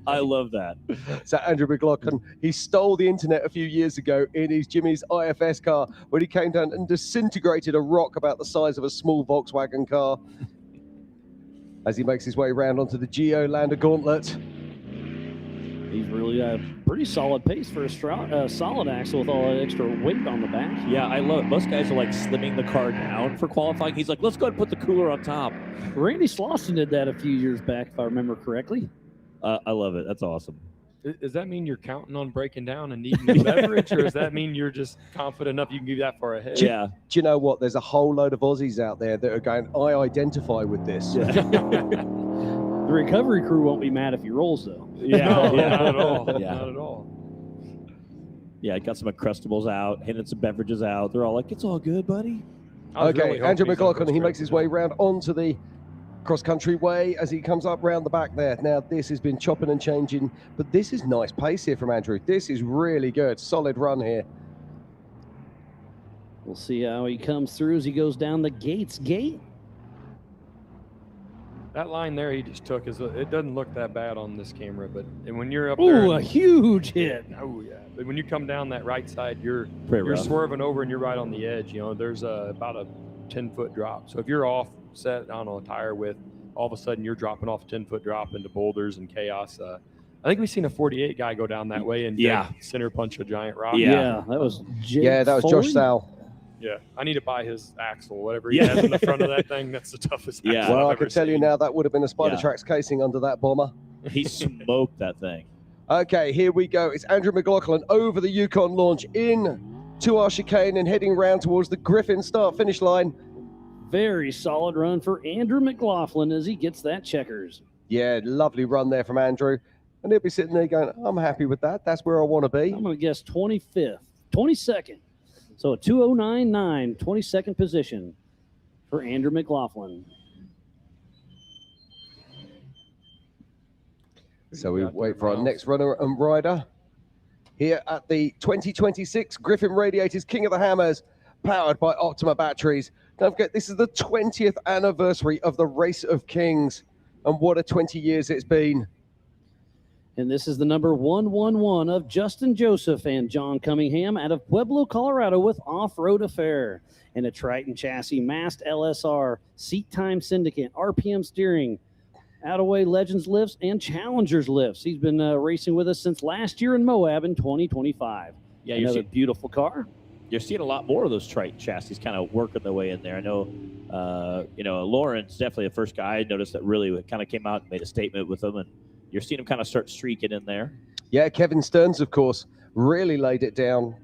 [SPEAKER 17] I love that.
[SPEAKER 2] So Andrew McLaughlin, he stole the internet a few years ago in his Jimmy's IFS car when he came down and disintegrated a rock about the size of a small Volkswagen car as he makes his way around onto the Geolander Gauntlet.
[SPEAKER 1] He's really a pretty solid pace for a solid axle with all that extra weight on the back.
[SPEAKER 17] Yeah, I love it. Most guys are like slimming the car down for qualifying. He's like, let's go ahead and put the cooler on top.
[SPEAKER 1] Randy Slauson did that a few years back, if I remember correctly.
[SPEAKER 17] I love it. That's awesome.
[SPEAKER 9] Does that mean you're counting on breaking down and needing a beverage, or does that mean you're just confident enough you can be that far ahead?
[SPEAKER 2] Do you know what? There's a whole load of Aussies out there that are going, I identify with this.
[SPEAKER 1] The recovery crew won't be mad if he rolls, though.
[SPEAKER 9] Not at all.
[SPEAKER 17] Yeah.
[SPEAKER 9] Not at all.
[SPEAKER 17] Yeah, got some Uncrustables out, handed some beverages out. They're all like, it's all good, buddy.
[SPEAKER 2] Okay, Andrew McLaughlin, he makes his way round onto the cross-country way as he comes up round the back there. Now, this has been chopping and changing, but this is nice pace here from Andrew. This is really good. Solid run here.
[SPEAKER 1] We'll see how he comes through as he goes down the Gates Gate.
[SPEAKER 9] That line there he just took, it doesn't look that bad on this camera, but when you're up there.
[SPEAKER 1] Oh, a huge hit.
[SPEAKER 9] Oh, yeah. But when you come down that right side, you're
[SPEAKER 17] rough.
[SPEAKER 9] swerving over and you're right on the edge. You know, there's about a 10-foot drop. So if you're offset on a tire width, all of a sudden you're dropping off a 10-foot drop into boulders and chaos. I think we've seen a 48 guy go down that way and center punch a giant rock.
[SPEAKER 1] Yeah, that was
[SPEAKER 2] that was Josh Sowell.
[SPEAKER 9] Yeah, I need to buy his axle, whatever he has in the front of that thing. That's the toughest axle
[SPEAKER 2] Well,
[SPEAKER 9] I've
[SPEAKER 2] I can
[SPEAKER 9] ever
[SPEAKER 2] tell you
[SPEAKER 9] seen.
[SPEAKER 2] now that would have been a Spider
[SPEAKER 17] Yeah.
[SPEAKER 2] Tracks casing under that bomber.
[SPEAKER 17] He smoked that thing.
[SPEAKER 2] Okay, here we go. It's Andrew McLaughlin over the Yukon launch in to our chicane and heading round towards the Griffin start-finish line.
[SPEAKER 1] Very solid run for Andrew McLaughlin as he gets that checkers.
[SPEAKER 2] Yeah, lovely run there from Andrew. And he'll be sitting there going, I'm happy with that. That's where I want to be.
[SPEAKER 1] I'm going to guess 22nd. So a 2:09.9, 22nd position for Andrew McLaughlin.
[SPEAKER 2] So we wait for our next runner and rider here at the 2026 Griffin Radiators King of the Hammers, powered by Optima batteries. Don't forget, this is the 20th anniversary of the Race of Kings. And what a 20 years it's been.
[SPEAKER 1] And this is the number 111 of Justin Joseph and John Cunningham out of Pueblo, Colorado with Off-Road Affair. And a Triton chassis, mast LSR, seat time syndicate, RPM steering, Outaway Legends lifts, and Challengers lifts. He's been racing with us since last year in Moab in 2025.
[SPEAKER 17] Yeah,
[SPEAKER 1] another beautiful car.
[SPEAKER 17] You're seeing a lot more of those Triton chassis kind of working their way in there. I know, Lawrence definitely the first guy I noticed that really kind of came out and made a statement with them, and you're seeing him kind of start streaking in there.
[SPEAKER 2] Yeah, Kevin Stearns, of course, really laid it down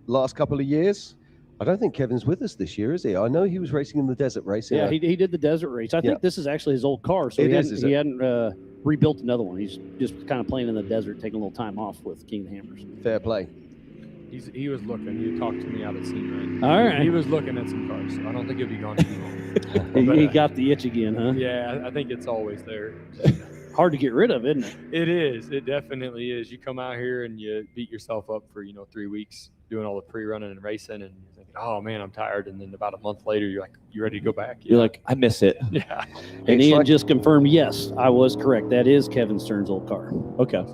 [SPEAKER 2] last couple of years. I don't think Kevin's with us this year, is he? I know he was racing in the desert race.
[SPEAKER 1] Yeah, he did the desert race. I think this is actually his old car, so he hadn't rebuilt another one. He's just kind of playing in the desert, taking a little time off with King of the Hammers.
[SPEAKER 2] Fair play.
[SPEAKER 9] He was looking. He talked to me out at scene, right?
[SPEAKER 1] All right.
[SPEAKER 9] He was looking at some cars, so I don't think he'll be gone too long.
[SPEAKER 1] He got the itch again, huh?
[SPEAKER 9] Yeah, I think it's always there.
[SPEAKER 1] Hard to get rid of, isn't it?
[SPEAKER 9] It is. It definitely is. You come out here and you beat yourself up for 3 weeks doing all the pre-running and racing, and you're thinking, oh man, I'm tired. And then about a month later, you're like, you ready to go back?
[SPEAKER 17] You're like, I miss it.
[SPEAKER 9] Yeah.
[SPEAKER 1] And Ian just confirmed, yes, I was correct. That is Kevin Stearns' old car.
[SPEAKER 17] Okay.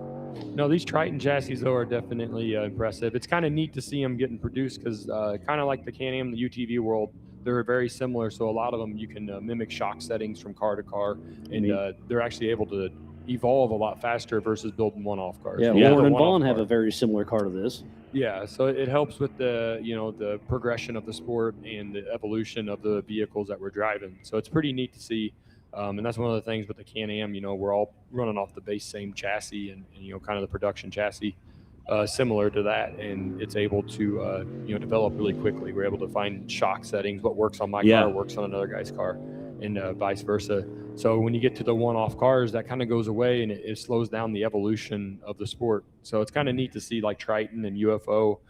[SPEAKER 9] No, these Triton chassis, though, are definitely impressive. It's kind of neat to see them getting produced because kind of like the Can-Am, the UTV world, they're very similar. So a lot of them you can mimic shock settings from car to car, and they're actually able to evolve a lot faster versus building one-off cars.
[SPEAKER 1] Yeah, Lauren and Vaughn have a very similar car to this.
[SPEAKER 9] Yeah, so it helps with the the progression of the sport and the evolution of the vehicles that we're driving. So it's pretty neat to see. And that's one of the things with the Can-Am, we're all running off the base same chassis and kind of the production chassis similar to that. And it's able to, develop really quickly. We're able to find shock settings. What works on my car works on another guy's car and vice versa. So when you get to the one-off cars, that kind of goes away and it slows down the evolution of the sport. So it's kind of neat to see like Triton and UFO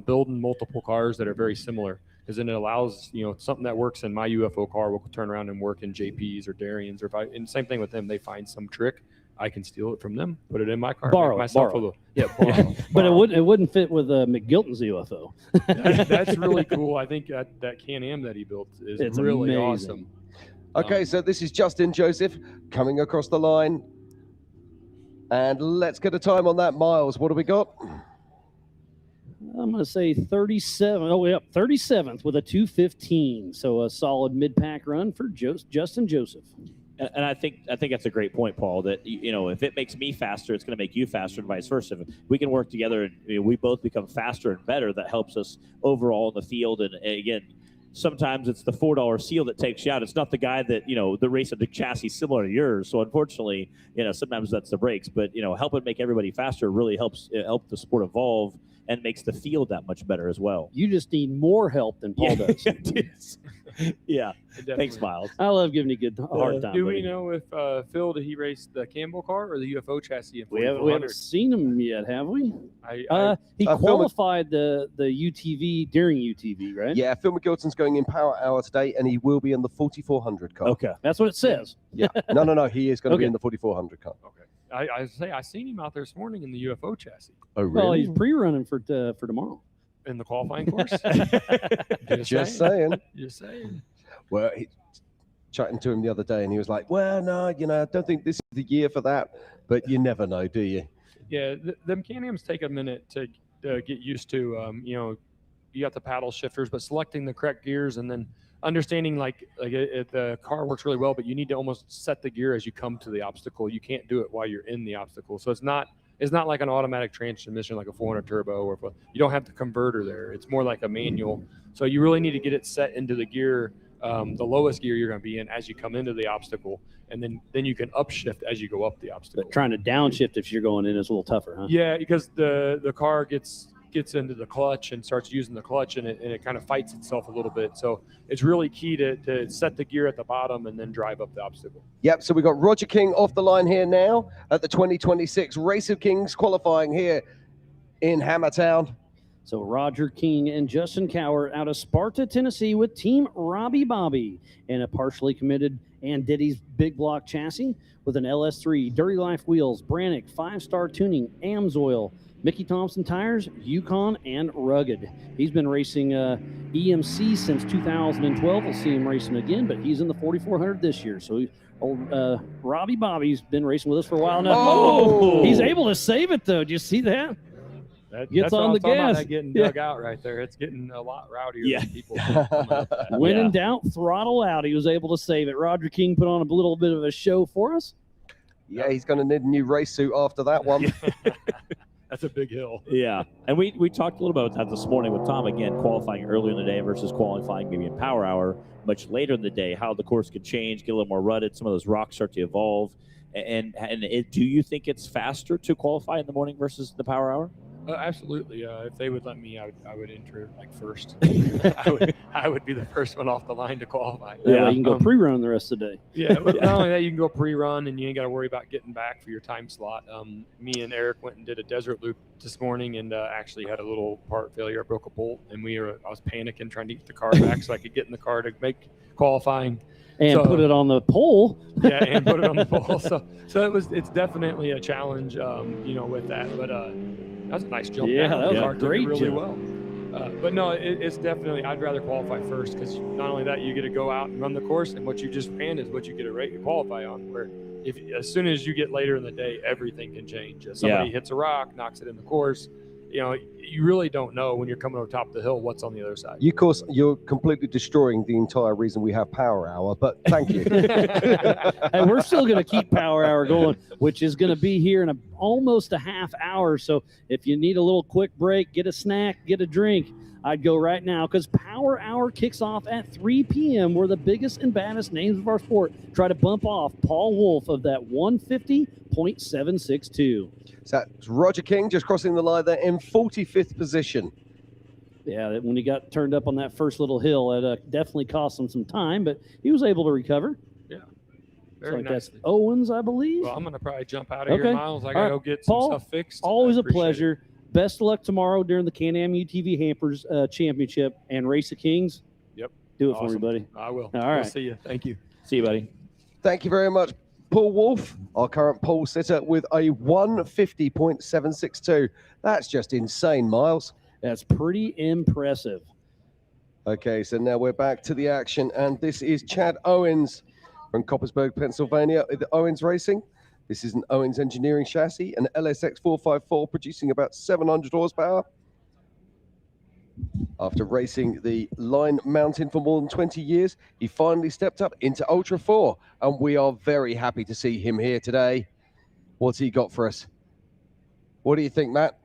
[SPEAKER 9] building multiple cars that are very similar. Because then it allows, something that works in my UFO car will turn around and work in JP's or Darian's, and same thing with them. They find some trick, I can steal it from them, put it in my car,
[SPEAKER 1] Borrow
[SPEAKER 9] make myself
[SPEAKER 1] borrow.
[SPEAKER 9] borrow.
[SPEAKER 1] But it wouldn't fit with McGilton's UFO.
[SPEAKER 9] That's really cool. I think that Can-Am that he built is
[SPEAKER 1] It's
[SPEAKER 9] really
[SPEAKER 1] amazing.
[SPEAKER 9] awesome.
[SPEAKER 2] Okay, so this is Justin Joseph coming across the line. And let's get a time on that, Miles. What do we got?
[SPEAKER 1] I'm going to say 37. Oh, yep, 37th with a 2:15. So a solid mid-pack run for Justin Joseph.
[SPEAKER 17] And I think that's a great point, Paul, that, if it makes me faster, it's going to make you faster and vice versa. If we can work together and we both become faster and better, that helps us overall in the field. And again, sometimes it's the $4 seal that takes you out. It's not the guy that, the race of the chassis similar to yours. So unfortunately, sometimes that's the breaks. But, helping make everybody faster really helps help the sport evolve and makes the field that much better as well.
[SPEAKER 1] You just need more help than Paul does.
[SPEAKER 17] Yeah. Thanks, Miles.
[SPEAKER 1] I love giving you a hard time.
[SPEAKER 9] Do we
[SPEAKER 1] buddy.
[SPEAKER 9] know if Phil, did he race the Campbell car or the UFO chassis in
[SPEAKER 1] We
[SPEAKER 9] 4400?
[SPEAKER 1] haven't seen him yet, have we? He
[SPEAKER 2] Phil
[SPEAKER 1] qualified the UTV during UTV, right?
[SPEAKER 2] Yeah, Phil McGilton's going in Power Hour today, and he will be in the 4400 car.
[SPEAKER 1] Okay, that's what it says.
[SPEAKER 2] Yeah. No, he is going to be
[SPEAKER 1] Okay.
[SPEAKER 2] in the 4400 car.
[SPEAKER 9] Okay. I seen him out there this morning in the UFO chassis
[SPEAKER 2] Oh, really?
[SPEAKER 1] Well, he's pre-running for tomorrow.
[SPEAKER 9] in the qualifying course.
[SPEAKER 2] Just saying.
[SPEAKER 9] Just saying.
[SPEAKER 2] Well, chatting to him the other day, and he was like, well, no, I don't think this is the year for that. But you never know, do you?
[SPEAKER 9] Yeah, them Can-Ams take a minute to get used to. You got the paddle shifters, but selecting the correct gears and then understanding the car works really well, but you need to almost set the gear as you come to the obstacle. You can't do it while you're in the obstacle. So it's not like an automatic transmission like a 400 turbo, or you don't have the converter there. It's more like a manual. So you really need to get it set into the gear, the lowest gear you're going to be in as you come into the obstacle, and then you can upshift as you go up the obstacle.
[SPEAKER 1] But trying to downshift if you're going in is a little tougher, huh?
[SPEAKER 9] Yeah, because the car gets into the clutch and starts using the clutch, and it kind of fights itself a little bit. So it's really key to set the gear at the bottom and then drive up the obstacle.
[SPEAKER 2] Yep, so we've got Roger King off the line here now at the 2026 Race of Kings qualifying here in Hammertown.
[SPEAKER 1] So Roger King and Justin Cower out of Sparta, Tennessee with Team Robbie Bobby and a partially committed Andetti's big block chassis with an LS3, Dirty Life wheels, Brannick 5-star tuning, AMSOIL, Mickey Thompson tires, Yukon, and Rugged. He's been racing EMC since 2012. We'll see him racing again, but he's in the 4400 this year. So old Robbie Bobby's been racing with us for a while now.
[SPEAKER 2] Oh!
[SPEAKER 1] He's able to save it, though. Do you see that? Gets on the gas.
[SPEAKER 9] That getting dug out right there. It's getting a lot rowdier than people.
[SPEAKER 1] When in doubt, throttle out. He was able to save it. Roger King put on a little bit of a show for us.
[SPEAKER 2] Yeah, he's going to need a new race suit after that one.
[SPEAKER 9] That's a big hill.
[SPEAKER 17] Yeah, and we talked a little about that this morning with Tom, again, qualifying early in the day versus qualifying maybe in power hour much later in the day, how the course could change, get a little more rutted, some of those rocks start to evolve. And do you think it's faster to qualify in the morning versus the power hour?
[SPEAKER 9] Absolutely. If they would let me, I would enter first. I would be the first one off the line to qualify.
[SPEAKER 1] Yeah, you can go pre-run the rest of the day.
[SPEAKER 9] Yeah, but not only that, you can go pre-run and you ain't got to worry about getting back for your time slot. Me and Eric went and did a desert loop this morning and actually had a little part failure. I broke a bolt, and I was panicking trying to get the car back so I could get in the car to make qualifying.
[SPEAKER 1] And put it on the pole.
[SPEAKER 9] Yeah, and put it on the pole. So it's definitely a challenge, with that. But that was a nice jump.
[SPEAKER 1] Yeah,
[SPEAKER 9] down.
[SPEAKER 1] That was
[SPEAKER 9] car
[SPEAKER 1] a great
[SPEAKER 9] really
[SPEAKER 1] jump.
[SPEAKER 9] well. But no, it's definitely, I'd rather qualify first, because not only that, you get to go out and run the course, and what you just ran is what you get to qualify on. Where as soon as you get later in the day, everything can change. If somebody hits a rock, knocks it in the course, you really don't know when you're coming over top of the hill what's on the other side.
[SPEAKER 2] Of course, you're completely destroying the entire reason we have Power Hour, but thank you.
[SPEAKER 1] And we're still going to keep Power Hour going, which is going to be here in almost a half hour. So if you need a little quick break, get a snack, get a drink, I'd go right now, because Power Hour kicks off at 3 p.m. where the biggest and baddest names of our sport try to bump off Paul Wolf of that 150.762.
[SPEAKER 2] So that's Roger King just crossing the line there in 45th position.
[SPEAKER 1] Yeah, when he got turned up on that first little hill, it definitely cost him some time, but he was able to recover.
[SPEAKER 9] Yeah, very
[SPEAKER 1] nice.
[SPEAKER 9] nicely.
[SPEAKER 1] That's Owens, I believe.
[SPEAKER 9] Well, I'm going to probably jump out of here, Miles. I got to go get
[SPEAKER 1] Paul,
[SPEAKER 9] some stuff fixed.
[SPEAKER 1] Always a pleasure. Best of luck tomorrow during the Can-Am UTV Hampers Championship and Race of Kings.
[SPEAKER 9] Yep.
[SPEAKER 1] Do it for me, buddy.
[SPEAKER 9] I will.
[SPEAKER 1] All right.
[SPEAKER 9] We'll see you. Thank you.
[SPEAKER 17] See you, buddy.
[SPEAKER 2] Thank you very much, Paul Wolf, our current pole sitter, with a 150.762. That's just insane, Miles.
[SPEAKER 1] That's pretty impressive.
[SPEAKER 2] Okay, so now we're back to the action, and this is Chad Owens from Coppersburg, Pennsylvania, with Owens Racing. This is an Owens Engineering chassis, an LSX 454 producing about 700 horsepower. After racing the Line Mountain for more than 20 years, he finally stepped up into Ultra 4, and we are very happy to see him here today. What's he got for us? What do you think, Matt?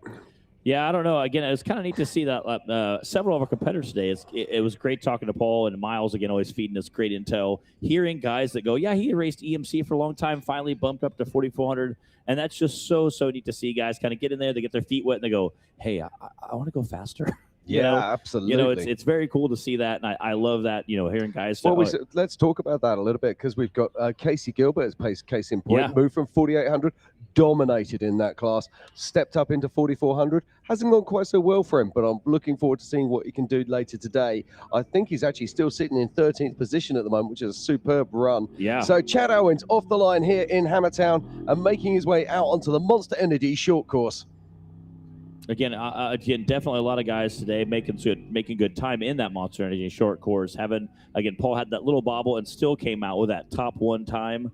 [SPEAKER 17] Yeah, I don't know. Again, it was kind of neat to see that several of our competitors today. It was great talking to Paul and Miles, again, always feeding us great intel. Hearing guys that go, yeah, he raced EMC for a long time, finally bumped up to 4,400. And that's just so neat to see guys kind of get in there, they get their feet wet, and they go, hey, I want to go faster.
[SPEAKER 2] Yeah, absolutely.
[SPEAKER 17] It's very cool to see that, and I love that, hearing guys.
[SPEAKER 2] Well, let's talk about that a little bit, because we've got Casey Gilbert as case in point, moved from 4,800, dominated in that class, stepped up into 4,400. Hasn't gone quite so well for him, but I'm looking forward to seeing what he can do later today. I think he's actually still sitting in 13th position at the moment, which is a superb run.
[SPEAKER 17] Yeah.
[SPEAKER 2] So Chad Owens off the line here in Hammertown and making his way out onto the Monster Energy short course.
[SPEAKER 17] Again, definitely a lot of guys today making good time in that Monster Energy short course. Paul had that little bobble and still came out with that top one time.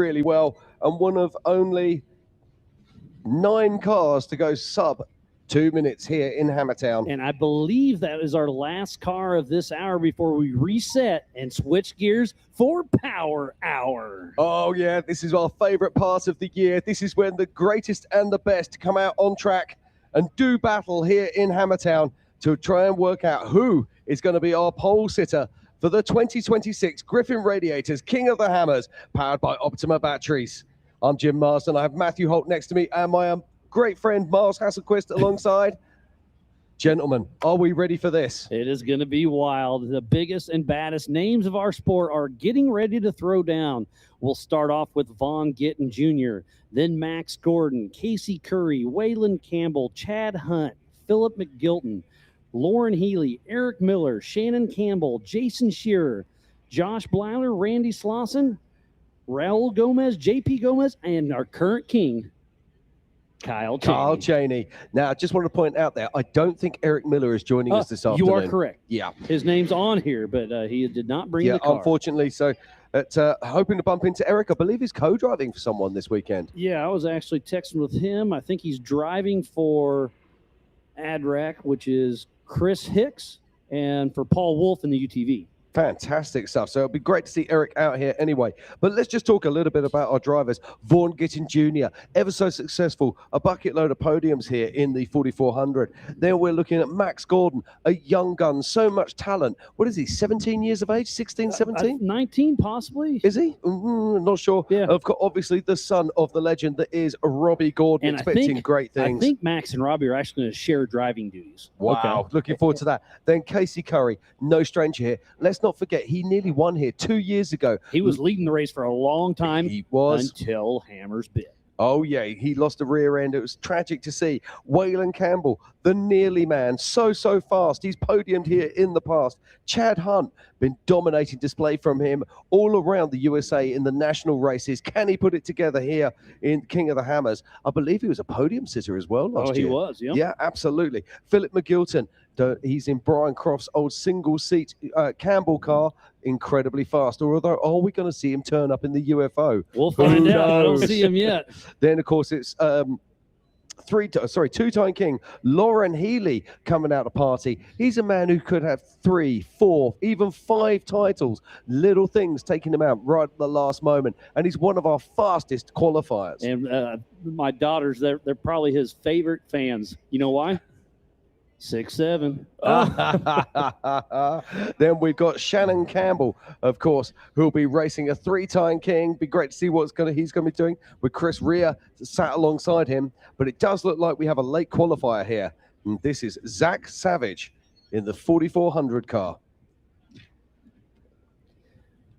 [SPEAKER 2] really well, and one of only 9 cars to go sub 2 minutes here in Hammertown.
[SPEAKER 1] And I believe that is our last car of this hour before we reset and switch gears for Power Hour.
[SPEAKER 2] Oh yeah, this is our favorite part of the year. This is when the greatest and the best come out on track and do battle here in Hammertown to try and work out who is going to be our pole sitter for the 2026 Griffin Radiators King of the Hammers, powered by Optima batteries. I'm Jim Marsden. I have Matthew Holt next to me and my great friend Miles Hasselquist alongside. Gentlemen, are we ready for this?
[SPEAKER 1] It is going to be wild. The biggest and baddest names of our sport are getting ready to throw down. We'll start off with Vaughn Gittin Jr., then Max Gordon, Casey Curry, Wayland Campbell, Chad Hunt, Philip McGilton, Lauren Healy, Eric Miller, Shannon Campbell, Jason Shearer, Josh Blyler, Randy Slauson, Raul Gomez, JP Gomez, and our current king, Kyle
[SPEAKER 2] Cheney. Now, I just want to point out there, I don't think Eric Miller is joining us this afternoon.
[SPEAKER 1] You are correct.
[SPEAKER 2] Yeah.
[SPEAKER 1] His name's on here, but he did not bring the car.
[SPEAKER 2] Unfortunately. So, hoping to bump into Eric. I believe he's co-driving for someone this weekend.
[SPEAKER 1] Yeah, I was actually texting with him. I think he's driving for ADRAC, which is Chris Hicks, and for Paul Wolf in the UTV.
[SPEAKER 2] Fantastic stuff. So it'll be great to see Eric out here anyway. But let's just talk a little bit about our drivers. Vaughn Gittin Jr., ever so successful, a bucket load of podiums here in the 4400. Then we're looking at Max Gordon, a young gun, so much talent. What is he, 17 years of age, 16, 17?
[SPEAKER 1] 19 possibly.
[SPEAKER 2] Is he? Not sure.
[SPEAKER 1] Yeah.
[SPEAKER 2] Obviously the son of the legend that is Robbie Gordon,
[SPEAKER 1] and
[SPEAKER 2] expecting great things.
[SPEAKER 1] I think Max and Robbie are actually going to share driving duties.
[SPEAKER 2] Wow, looking forward to that. Then Casey Curry, no stranger here. Let's not forget, he nearly won here 2 years ago.
[SPEAKER 1] He was leading the race for a long time.
[SPEAKER 2] He was.
[SPEAKER 1] Until Hammers bit.
[SPEAKER 2] Oh, yeah, he lost the rear end. It was tragic to see. Wayland Campbell, the nearly man, so fast. He's podiumed here in the past. Chad Hunt, been dominating display from him all around the USA in the national races. Can he put it together here in King of the Hammers? I believe he was a podium sitter as well last year.
[SPEAKER 1] He was, yeah.
[SPEAKER 2] Yeah, absolutely. Philip McGilton, he's in Brian Croft's old single-seat Campbell car, incredibly fast. Although, are we going to see him turn up in the UFO?
[SPEAKER 1] We'll find out. I don't see him yet.
[SPEAKER 2] Then, of course, it's two-time king Lauren Healy coming out to party. He's a man who could have 3, 4, even 5 titles. Little things taking him out right at the last moment, and he's one of our fastest qualifiers.
[SPEAKER 1] And my daughters, they're probably his favorite fans. You know why? 6'7".
[SPEAKER 2] Then we've got Shannon Campbell, of course, who'll be racing a 3-time king. Be great to see what he's going to be doing with Chris Rea sat alongside him. But it does look like we have a late qualifier here. And this is Zach Savage in the 4400 car.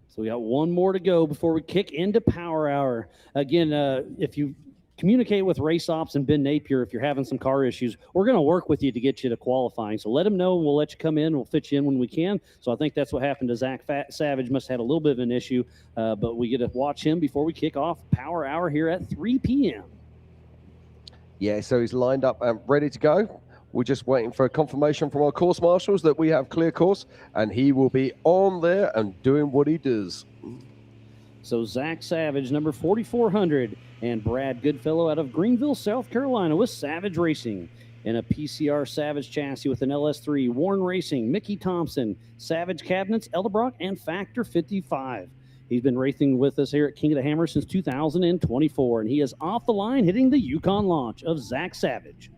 [SPEAKER 1] So we got one more to go before we kick into Power Hour. Again, if you communicate with Race Ops and Ben Napier if you're having some car issues. We're going to work with you to get you to qualifying. So let them know, and we'll let you come in. We'll fit you in when we can. So I think that's what happened to Zach Savage. Must have had a little bit of an issue, but we get to watch him before we kick off Power Hour here at 3 p.m.
[SPEAKER 2] Yeah, so he's lined up and ready to go. We're just waiting for a confirmation from our course marshals that we have clear course, and he will be on there and doing what he does.
[SPEAKER 1] So Zach Savage, number 4400, and Brad Goodfellow out of Greenville, South Carolina with Savage Racing. In a PCR Savage chassis with an LS3, Warren Racing, Mickey Thompson, Savage Cabinets, Eldebrock, and Factor 55. He's been racing with us here at King of the Hammer since 2024, and he is off the line hitting the Yukon launch of Zach Savage.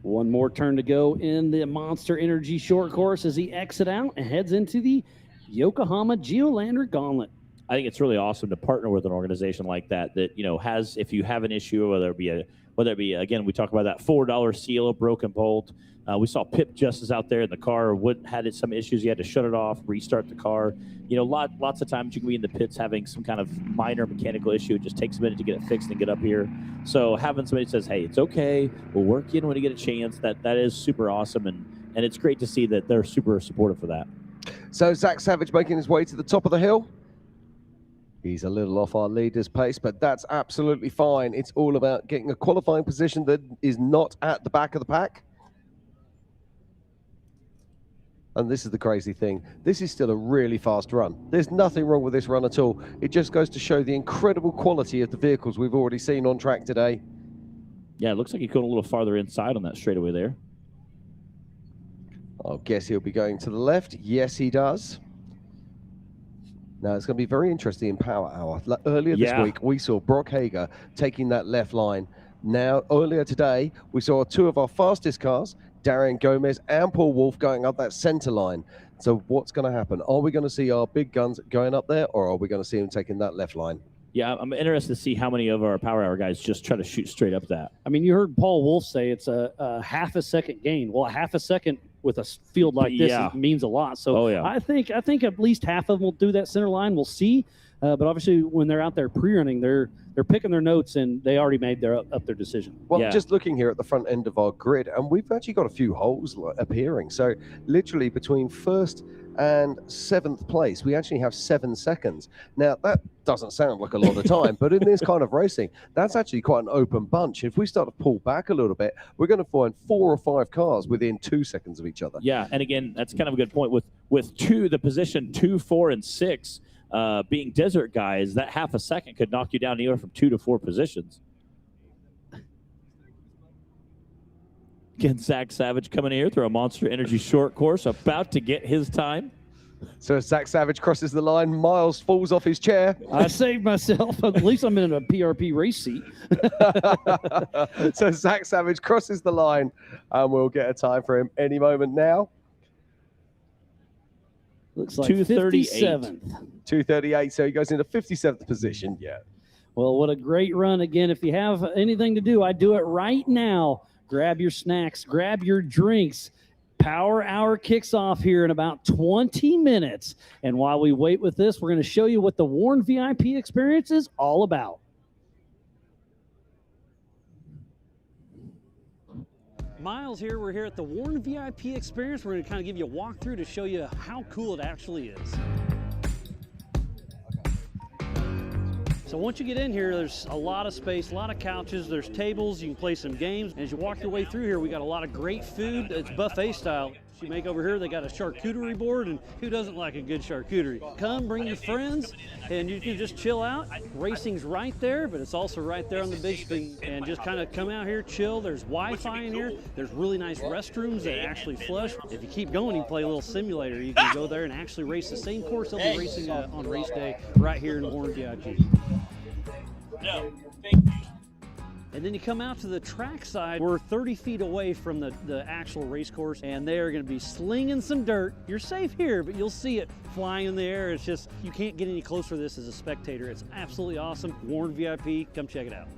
[SPEAKER 1] One more turn to go in the Monster Energy short course as he exits out and heads into the Yokohama Geolandar Gauntlet.
[SPEAKER 17] I think it's really awesome to partner with an organization like that, you know, has, if you have an issue, whether it be, again, we talk about that $4 seal, a broken bolt. We saw Pip Justice out there in the car, had some issues. He had to shut it off, restart the car. You know, lots of times you can be in the pits having some kind of minor mechanical issue. It just takes a minute to get it fixed and get up here. So having somebody that says, hey, it's okay, we'll work in when you get a chance, that is super awesome. And it's great to see that they're super supportive for that.
[SPEAKER 2] So Zach Savage making his way to the top of the hill. He's a little off our leader's pace, but that's absolutely fine. It's all about getting a qualifying position that is not at the back of the pack. And this is the crazy thing. This is still a really fast run. There's nothing wrong with this run at all. It just goes to show the incredible quality of the vehicles we've already seen on track today.
[SPEAKER 17] Yeah, it looks like he's going a little farther inside on that straightaway there.
[SPEAKER 2] I guess he'll be going to the left. Yes, he does. Now, it's going to be very interesting in Power Hour. Earlier this week, we saw Brock Hager taking that left line. Now, earlier today, we saw two of our fastest cars, Darian Gomez and Paul Wolf, going up that center line. So what's going to happen? Are we going to see our big guns going up there, or are we going to see them taking that left line?
[SPEAKER 17] Yeah, I'm interested to see how many of our Power Hour guys just try to shoot straight up that.
[SPEAKER 1] I mean, you heard Paul Wolf say it's a half a second gain. Well, a half a second with a field like this means a lot. So I think at least half of them will do that center line. We'll see. But obviously, when they're out there pre-running, they're picking their notes, and they already made up their decision.
[SPEAKER 2] Well, just looking here at the front end of our grid, and we've actually got a few holes appearing. So literally between first and 7th place, we actually have 7 seconds. Now, that doesn't sound like a lot of time, but in this kind of racing, that's actually quite an open bunch. If we start to pull back a little bit, we're going to find 4 or 5 cars within 2 seconds of each other.
[SPEAKER 17] Yeah, and again, that's kind of a good point. With the position 2, 4, and 6 being desert guys, that half a second could knock you down anywhere from 2 to 4 positions. Again, Zach Savage coming here through a Monster Energy short course, about to get his time.
[SPEAKER 2] So as Zach Savage crosses the line, Miles falls off his chair.
[SPEAKER 1] I saved myself. At least I'm in a PRP race seat.
[SPEAKER 2] So Zach Savage crosses the line, and we'll get a time for him any moment now.
[SPEAKER 1] Looks like 2:37.
[SPEAKER 2] 2:38, so he goes into 57th position. Yeah.
[SPEAKER 1] Well, what a great run. Again, if you have anything to do, I do it right now. Grab your snacks, grab your drinks. Power Hour kicks off here in about 20 minutes. And while we wait with this, we're going to show you what the Warren VIP experience is all about. Miles here. We're here at the Warren VIP experience. We're going to kind of give you a walkthrough to show you how cool it actually is. So once you get in here, there's a lot of space, a lot of couches, there's tables, you can play some games. As you walk your way through here, we got a lot of great food. It's buffet style. You make over here, they got a charcuterie board, and who doesn't like a good charcuterie? Come, bring your friends, and you can just chill out. Racing's right there, but it's also right there on the big screen. And just kind of come out here, chill. There's Wi-Fi in here. There's really nice restrooms that actually flush. If you keep going, you can play a little simulator. You can go there and actually race the same course they'll be racing on race day right here in Warren VIP.
[SPEAKER 8] No, thank you.
[SPEAKER 1] And then you come out to the track side. We're 30 feet away from the actual race course, and they are going to be slinging some dirt. You're safe here, but you'll see it flying in the air. It's just, you can't get any closer to this as a spectator. It's absolutely awesome. Warren VIP, come check it out.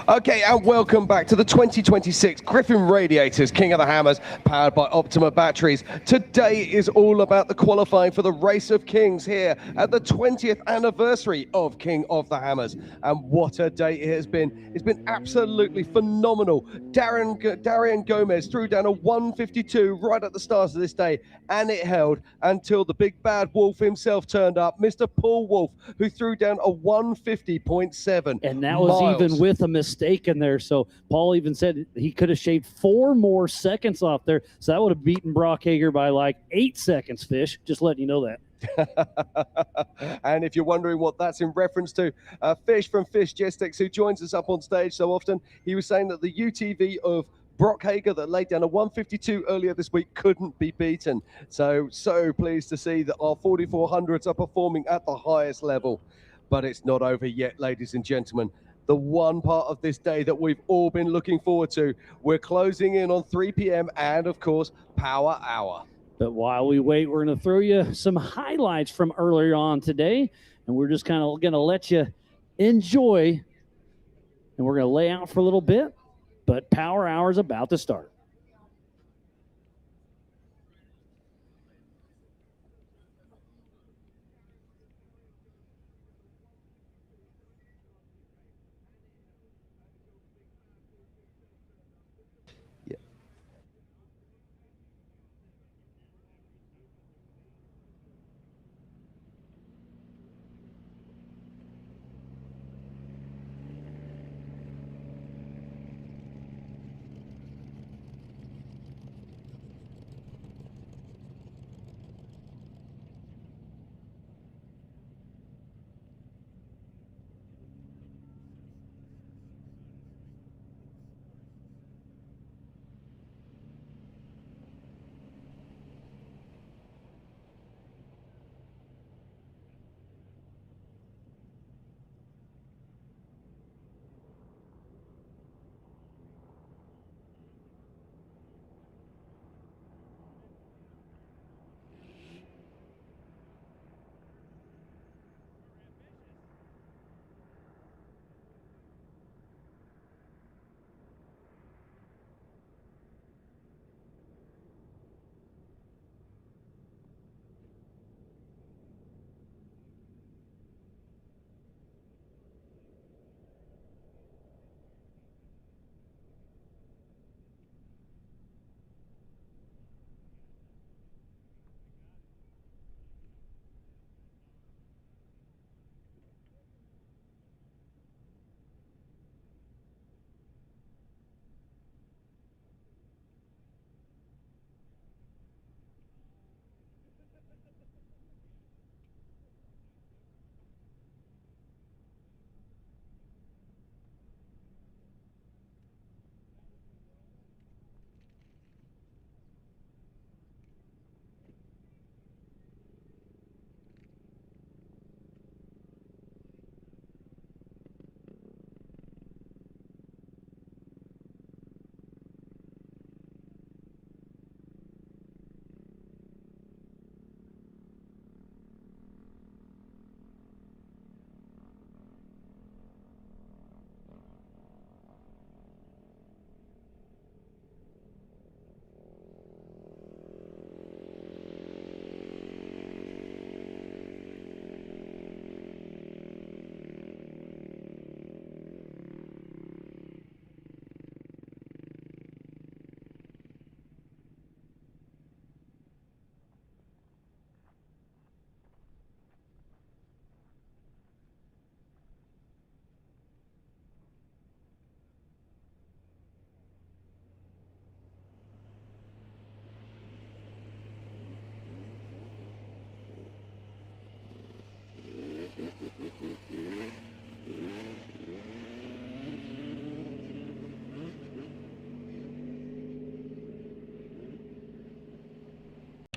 [SPEAKER 2] Okay, and welcome back to the 2026 Griffin Radiators King of the Hammers, powered by Optima Batteries. Today is all about the qualifying for the Race of Kings here at the 20th anniversary of King of the Hammers. And what a day it has been. It's been absolutely phenomenal. Darian Gomez threw down a 152 right at the start of this day, and it held until the big bad wolf himself turned up, Mr. Paul Wolf, who threw down a 150.7.
[SPEAKER 1] And that was even with a mistake in there. So Paul even said he could have shaved 4 more seconds off there. So that would have beaten Brock Hager by like 8 seconds, Fish. Just letting you know that.
[SPEAKER 2] And if you're wondering what that's in reference to, Fish from Fish Gestics, who joins us up on stage so often, he was saying that the UTV of Brock Hager that laid down a 152 earlier this week couldn't be beaten. So pleased to see that our 4400s are performing at the highest level. But it's not over yet, ladies and gentlemen. The one part of this day that we've all been looking forward to. We're closing in on 3 p.m. and, of course, Power Hour.
[SPEAKER 1] But while we wait, we're going to throw you some highlights from earlier on today, and we're just kind of going to let you enjoy, and we're going to lay out for a little bit, but Power Hour is about to start.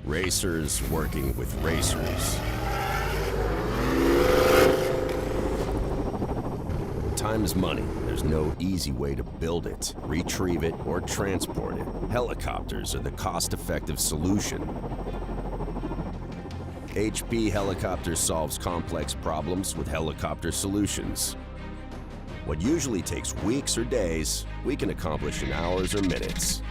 [SPEAKER 13] Racers working with racers. Time is money. There's no easy way to build it, retrieve it, or transport it. Helicopters are the cost-effective solution. HP Helicopters solves complex problems with helicopter solutions. What usually takes weeks or days, we can accomplish in hours or minutes.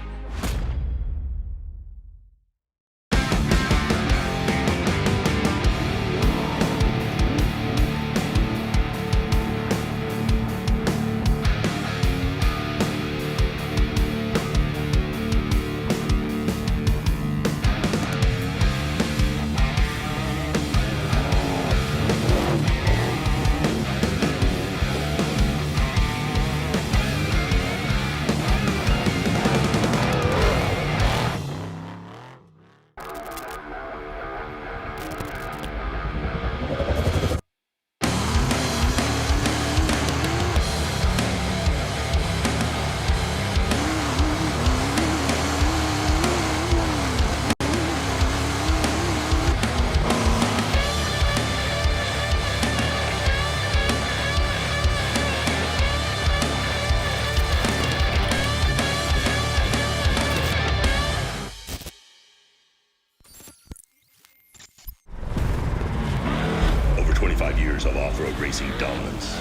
[SPEAKER 21] Of off-road racing dominance,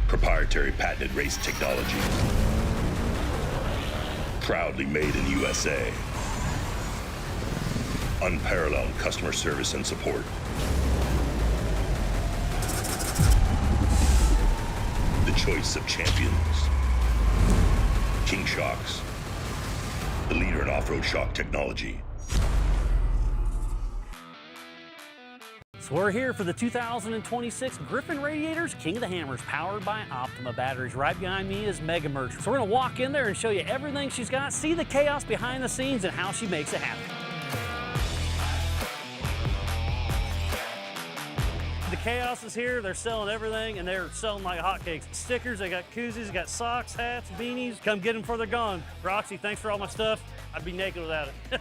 [SPEAKER 21] proprietary patented race technology, proudly made in USA, unparalleled customer service and support. The choice of champions. King Shocks, the leader in off-road shock technology.
[SPEAKER 1] So we're here for the 2026 Griffin Radiators King of the Hammers, powered by Optima batteries. Right behind me is Mega Merch. So we're gonna walk in there and show you everything she's got, see the chaos behind the scenes and how she makes it happen. The chaos is here. They're selling everything, and they're selling like hotcakes. Stickers, they got koozies, they got socks, hats, beanies. Come get them before they're gone. Roxy, thanks for all my stuff. I'd be naked without it.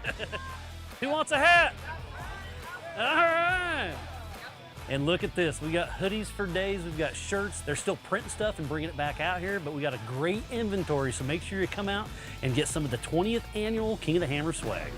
[SPEAKER 1] Who wants a hat? All right. And look at this, we got hoodies for days, we've got shirts. They're still printing stuff and bringing it back out here, but we got a great inventory, so make sure you come out and get some of the 20th annual King of the Hammer swag.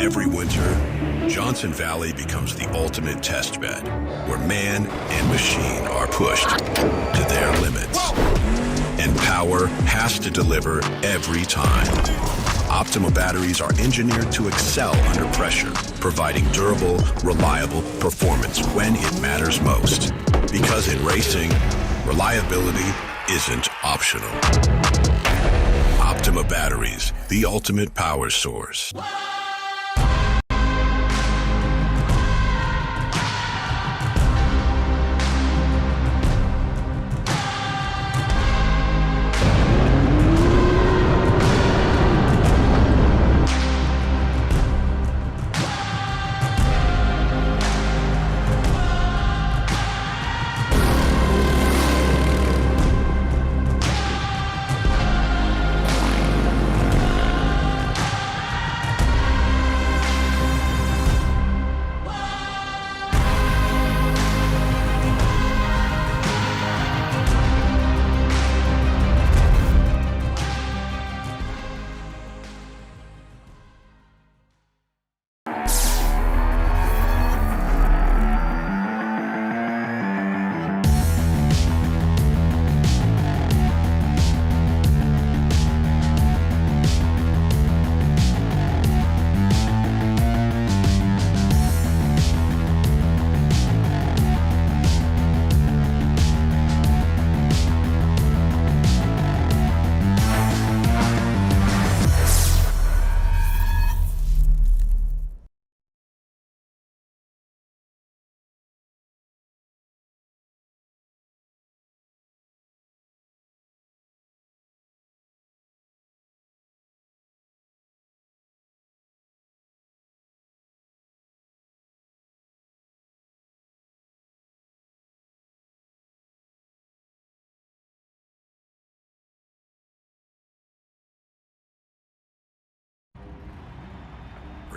[SPEAKER 15] Every winter, Johnson Valley becomes the ultimate test bed, where man and machine are pushed to their limits. And power has to deliver every time. Optima batteries are engineered to excel under pressure, providing durable, reliable performance when it matters most. Because in racing, reliability isn't optional. Optima batteries, the ultimate power source.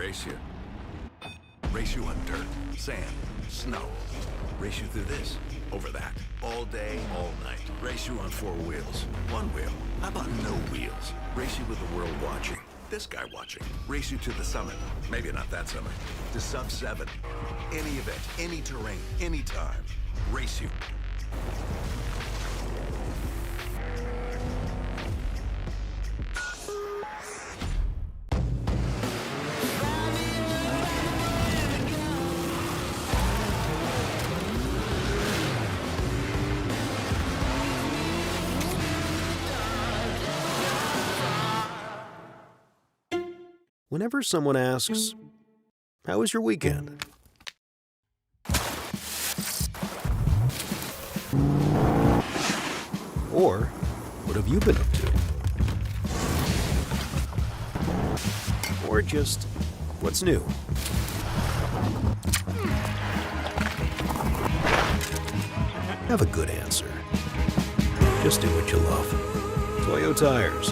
[SPEAKER 12] Race you. Race you on dirt, sand, snow. Race you through this, over that, all day, all night. Race you on 4 wheels. 1 wheel. How about no wheels? Race you with the world watching. This guy watching. Race you to the summit. Maybe not that summit. To sub 7. Any event, any terrain, anytime. Race you.
[SPEAKER 19] Whenever someone asks, "How was your weekend?" Or, "What have you been up to?" Or just, "What's new?" Have a good answer. Just do what you love. Toyo Tires.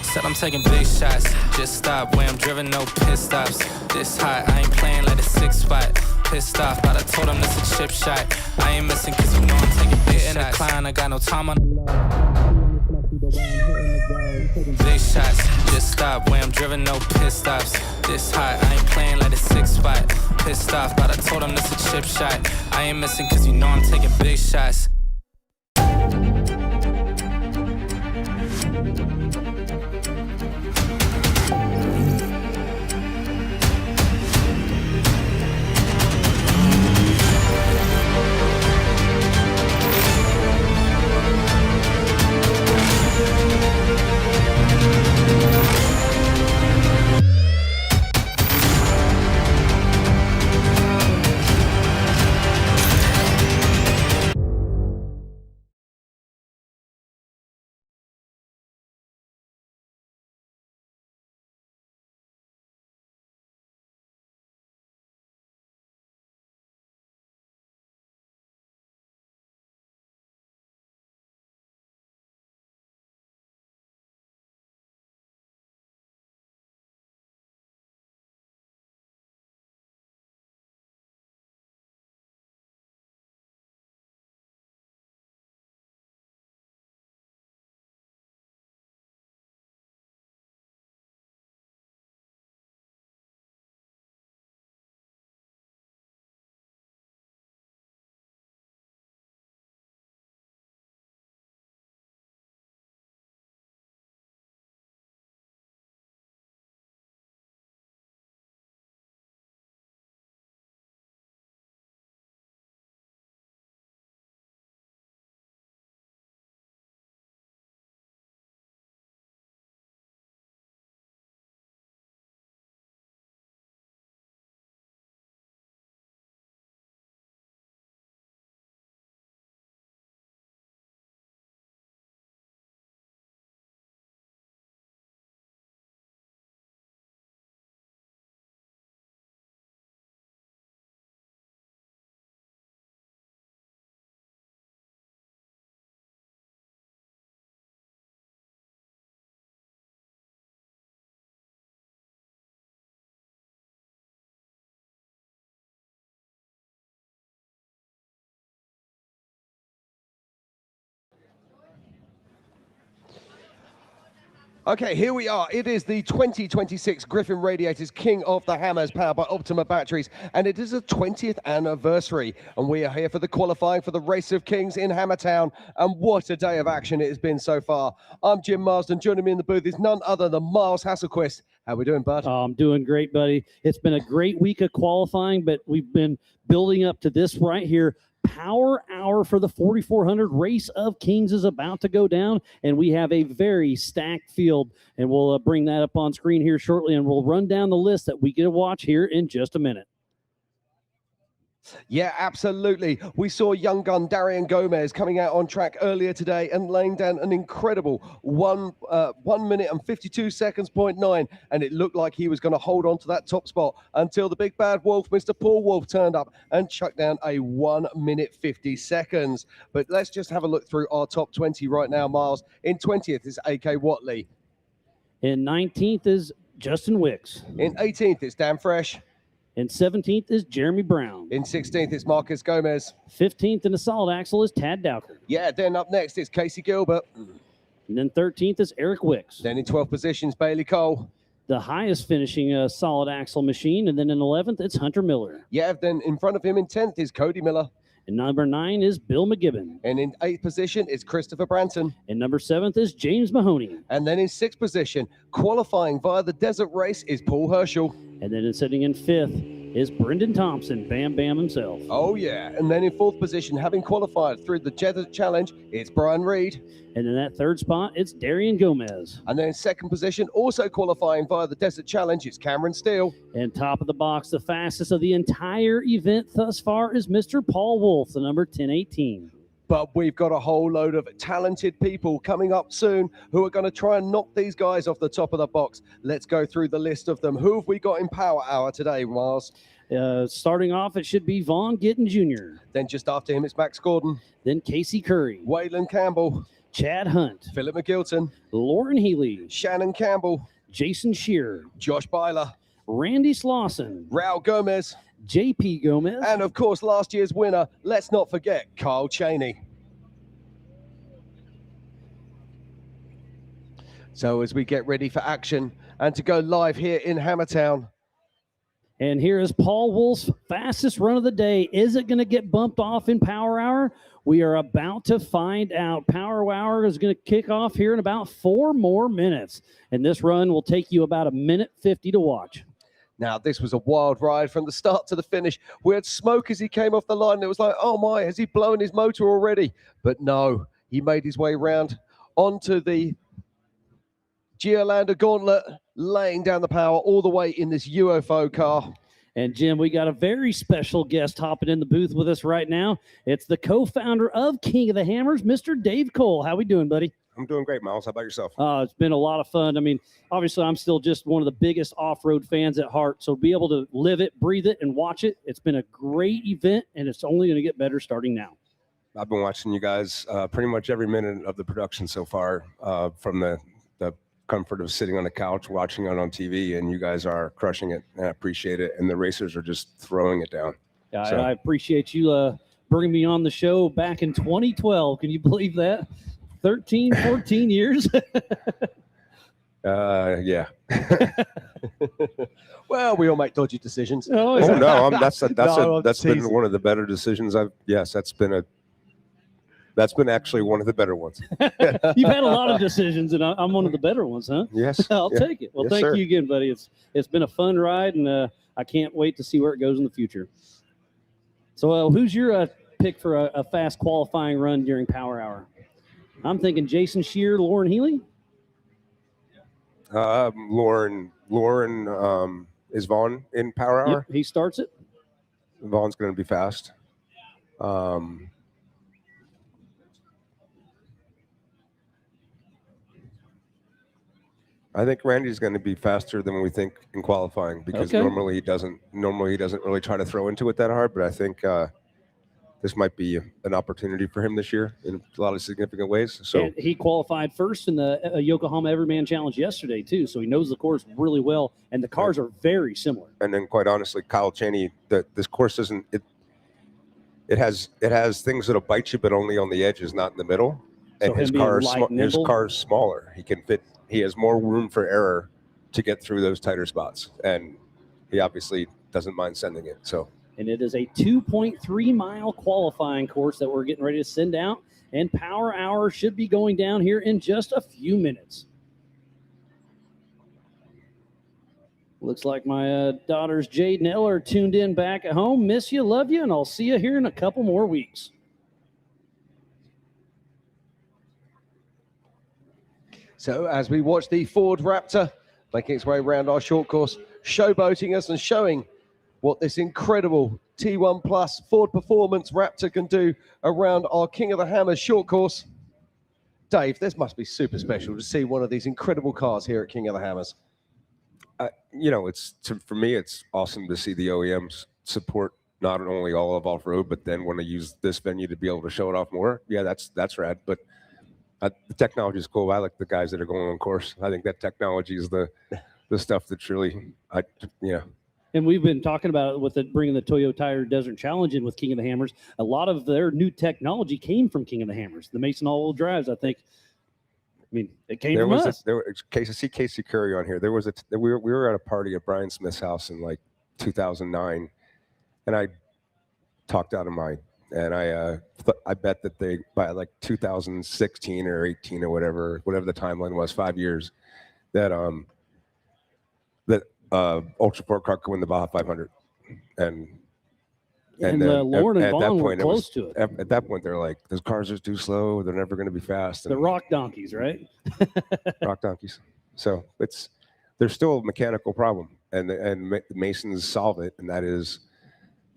[SPEAKER 14] Said I'm taking big shots, just stop where I'm driven, no pit stops. This hot, I ain't playing like a 6 spot. Pissed off, but I told him this a chip shot. I ain't missing cause you know I'm taking big shots. In the climb, I got no time on big shots, just stop where I'm driven, no pit stops. This hot, I ain't playing like a 6 spot. Pissed off, but I told him this a chip shot. I ain't missing cause you know I'm taking big shots.
[SPEAKER 2] Okay, here we are. It is the 2026 Griffin Radiators King of the Hammers, powered by Optima Batteries, and it is a 20th anniversary. And we are here for the qualifying for the Race of Kings in Hammertown. And what a day of action it has been so far. I'm Jim Marsden. Joining me in the booth is none other than Miles Hasselquist. How we doing, bud?
[SPEAKER 1] I'm doing great, buddy. It's been a great week of qualifying, but we've been building up to this right here. Power hour for the 4400 Race of Kings is about to go down, and we have a very stacked field, and we'll bring that up on screen here shortly, and we'll run down the list that we get to watch here in just a minute.
[SPEAKER 2] Yeah, absolutely. We saw young gun Darian Gomez coming out on track earlier today and laying down an incredible 1 minute and 52 seconds, 0.9. And it looked like he was going to hold on to that top spot until the big bad wolf, Mr. Paul Wolf, turned up and chucked down a 1 minute 50 seconds. But let's just have a look through our top 20 right now, Miles. In 20th is AK Watley.
[SPEAKER 1] In 19th is Justin Wicks.
[SPEAKER 2] In 18th is Dan Fresh.
[SPEAKER 1] In 17th is Jeremy Brown.
[SPEAKER 2] In 16th is Marcus Gomez.
[SPEAKER 1] 15th in the solid axle is Tad Dowker.
[SPEAKER 2] Yeah, then up next is Casey Gilbert.
[SPEAKER 1] And then 13th is Eric Wicks.
[SPEAKER 2] Then in 12th position is Bailey Cole.
[SPEAKER 1] The highest finishing solid axle machine. And then in 11th, it's Hunter Miller.
[SPEAKER 2] Yeah, then in front of him in 10th is Cody Miller.
[SPEAKER 1] And number 9 is Bill McGibbon.
[SPEAKER 2] And in 8th position is Christopher Branson.
[SPEAKER 1] And number 7th is James Mahoney.
[SPEAKER 2] And then in 6th position, qualifying via the desert race, is Paul Herschel.
[SPEAKER 1] And then sitting in 5th is Brendan Thompson, Bam Bam himself.
[SPEAKER 2] Oh, yeah. And then in 4th position, having qualified through the Desert Challenge, it's Brian Reed.
[SPEAKER 1] And in that 3rd spot, it's Darian Gomez.
[SPEAKER 2] And then in 2nd position, also qualifying via the Desert Challenge, it's Cameron Steele.
[SPEAKER 1] And top of the box, the fastest of the entire event thus far is Mr. Paul Wolf, the number 1018.
[SPEAKER 2] But we've got a whole load of talented people coming up soon who are going to try and knock these guys off the top of the box. Let's go through the list of them. Who have we got in Power Hour today, Miles?
[SPEAKER 1] Starting off, it should be Vaughn Gittin Jr.
[SPEAKER 2] Then just after him, it's Max Gordon.
[SPEAKER 1] Then Casey Curry.
[SPEAKER 2] Wayland Campbell.
[SPEAKER 1] Chad Hunt.
[SPEAKER 2] Philip McGilton.
[SPEAKER 1] Lauren Healy.
[SPEAKER 2] Shannon Campbell.
[SPEAKER 1] Jason Shearer.
[SPEAKER 2] Josh Byler.
[SPEAKER 1] Randy Slauson.
[SPEAKER 2] Raul Gomez.
[SPEAKER 1] JP Gomez.
[SPEAKER 2] And of course, last year's winner, let's not forget Kyle Cheney. So as we get ready for action and to go live here in Hammertown.
[SPEAKER 1] And here is Paul Wolf's fastest run of the day. Is it going to get bumped off in Power Hour? We are about to find out. Power Hour is going to kick off here in about 4 more minutes. And this run will take you about 1:50 to watch.
[SPEAKER 2] Now, this was a wild ride from the start to the finish. We had smoke as he came off the line. And it was like, oh my, has he blown his motor already? But no, he made his way round onto the Geolander Gauntlet, laying down the power all the way in this UFO car.
[SPEAKER 1] And Jim, we got a very special guest hopping in the booth with us right now. It's the co-founder of King of the Hammers, Mr. Dave Cole. How we doing, buddy?
[SPEAKER 11] I'm doing great, Miles. How about yourself?
[SPEAKER 1] It's been a lot of fun. I mean, obviously, I'm still just one of the biggest off-road fans at heart. So to be able to live it, breathe it, and watch it, it's been a great event, and it's only going to get better starting now.
[SPEAKER 11] I've been watching you guys pretty much every minute of the production so far, from the comfort of sitting on the couch, watching it on TV, and you guys are crushing it, and I appreciate it. And the racers are just throwing it down.
[SPEAKER 1] So. I appreciate you bringing me on the show back in 2012. Can you believe that? 13, 14 years?
[SPEAKER 11] Yeah.
[SPEAKER 2] Well, we all make dodgy decisions.
[SPEAKER 11] Oh no, that's been one of the better decisions that's been actually one of the better ones.
[SPEAKER 1] You've had a lot of decisions, and I'm one of the better ones, huh?
[SPEAKER 11] Yes.
[SPEAKER 1] I'll take it. Well,
[SPEAKER 11] yes,
[SPEAKER 1] thank
[SPEAKER 11] sir.
[SPEAKER 1] you again, buddy. It's been a fun ride, and I can't wait to see where it goes in the future. So who's your pick for a fast qualifying run during Power Hour? I'm thinking Jason Shearer, Lauren Healy.
[SPEAKER 11] Lauren is Vaughn in Power Hour?
[SPEAKER 1] Yep, he starts it.
[SPEAKER 11] Vaughn's going to be fast. I think Randy's going to be faster than we think in qualifying, because normally he doesn't really try to throw into it that hard, but I think this might be an opportunity for him this year in a lot of significant ways. So
[SPEAKER 1] and he qualified first in the Yokohama Everyman Challenge yesterday too, so he knows the course really well, and the cars are very similar.
[SPEAKER 11] And then, quite honestly, Kyle Cheney, this course isn't it has things that'll bite you, but only on the edges, not in the middle. And
[SPEAKER 1] So
[SPEAKER 11] his
[SPEAKER 1] him being
[SPEAKER 11] car's
[SPEAKER 1] light,
[SPEAKER 11] his
[SPEAKER 1] nimble?
[SPEAKER 11] car's smaller. He has more room for error to get through those tighter spots, and he obviously doesn't mind sending it. So.
[SPEAKER 1] And it is a 2.3-mile qualifying course that we're getting ready to send out. And Power Hour should be going down here in just a few minutes. Looks like my daughters Jade and Ella are tuned in back at home. Miss you, love you, and I'll see you here in a couple more weeks.
[SPEAKER 2] So as we watch the Ford Raptor making its way around our short course, showboating us and showing what this incredible T1 Plus Ford Performance Raptor can do around our King of the Hammers short course. Dave, this must be super special to see one of these incredible cars here at King of the Hammers.
[SPEAKER 11] You know, for me, it's awesome to see the OEMs support not only all of off-road, but then want to use this venue to be able to show it off more. Yeah, that's rad. But the technology is cool. I like the guys that are going on course. I think that technology is the stuff that's really, yeah.
[SPEAKER 1] And we've been talking about it with bringing the Toyo Tire Desert Challenge in with King of the Hammers. A lot of their new technology came from King of the Hammers. The Mason all-wheel drives, I think. I mean, it came from us.
[SPEAKER 11] See Casey Curry on here. We were at a party at Brian Smith's house in like 2009, and I talked out of mine. And I bet that they by like 2016 or 18 or whatever the timeline was, 5 years, that Ultra 4 car could win the Baja 500, and
[SPEAKER 1] Lauren and Vaughn were close to it.
[SPEAKER 11] At that point, they're like, "Those cars are too slow. They're never going to be fast."
[SPEAKER 1] The rock donkeys, right?
[SPEAKER 11] Rock donkeys. So there's still a mechanical problem, and Masons solve it, and that is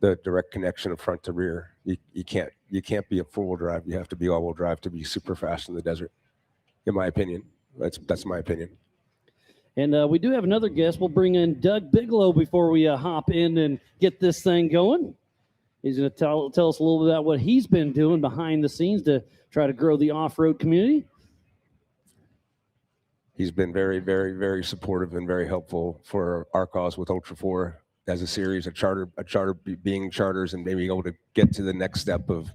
[SPEAKER 11] the direct connection of front to rear. You can't be a four-wheel drive. You have to be all-wheel drive to be super fast in the desert, in my opinion. That's my opinion.
[SPEAKER 1] And we do have another guest. We'll bring in Doug Bigelow before we hop in and get this thing going. He's going to tell us a little bit about what he's been doing behind the scenes to try to grow the off-road community.
[SPEAKER 11] He's been very, very, very supportive and very helpful for our cause with Ultra 4 as a series, a charter being charters, and maybe able to get to the next step of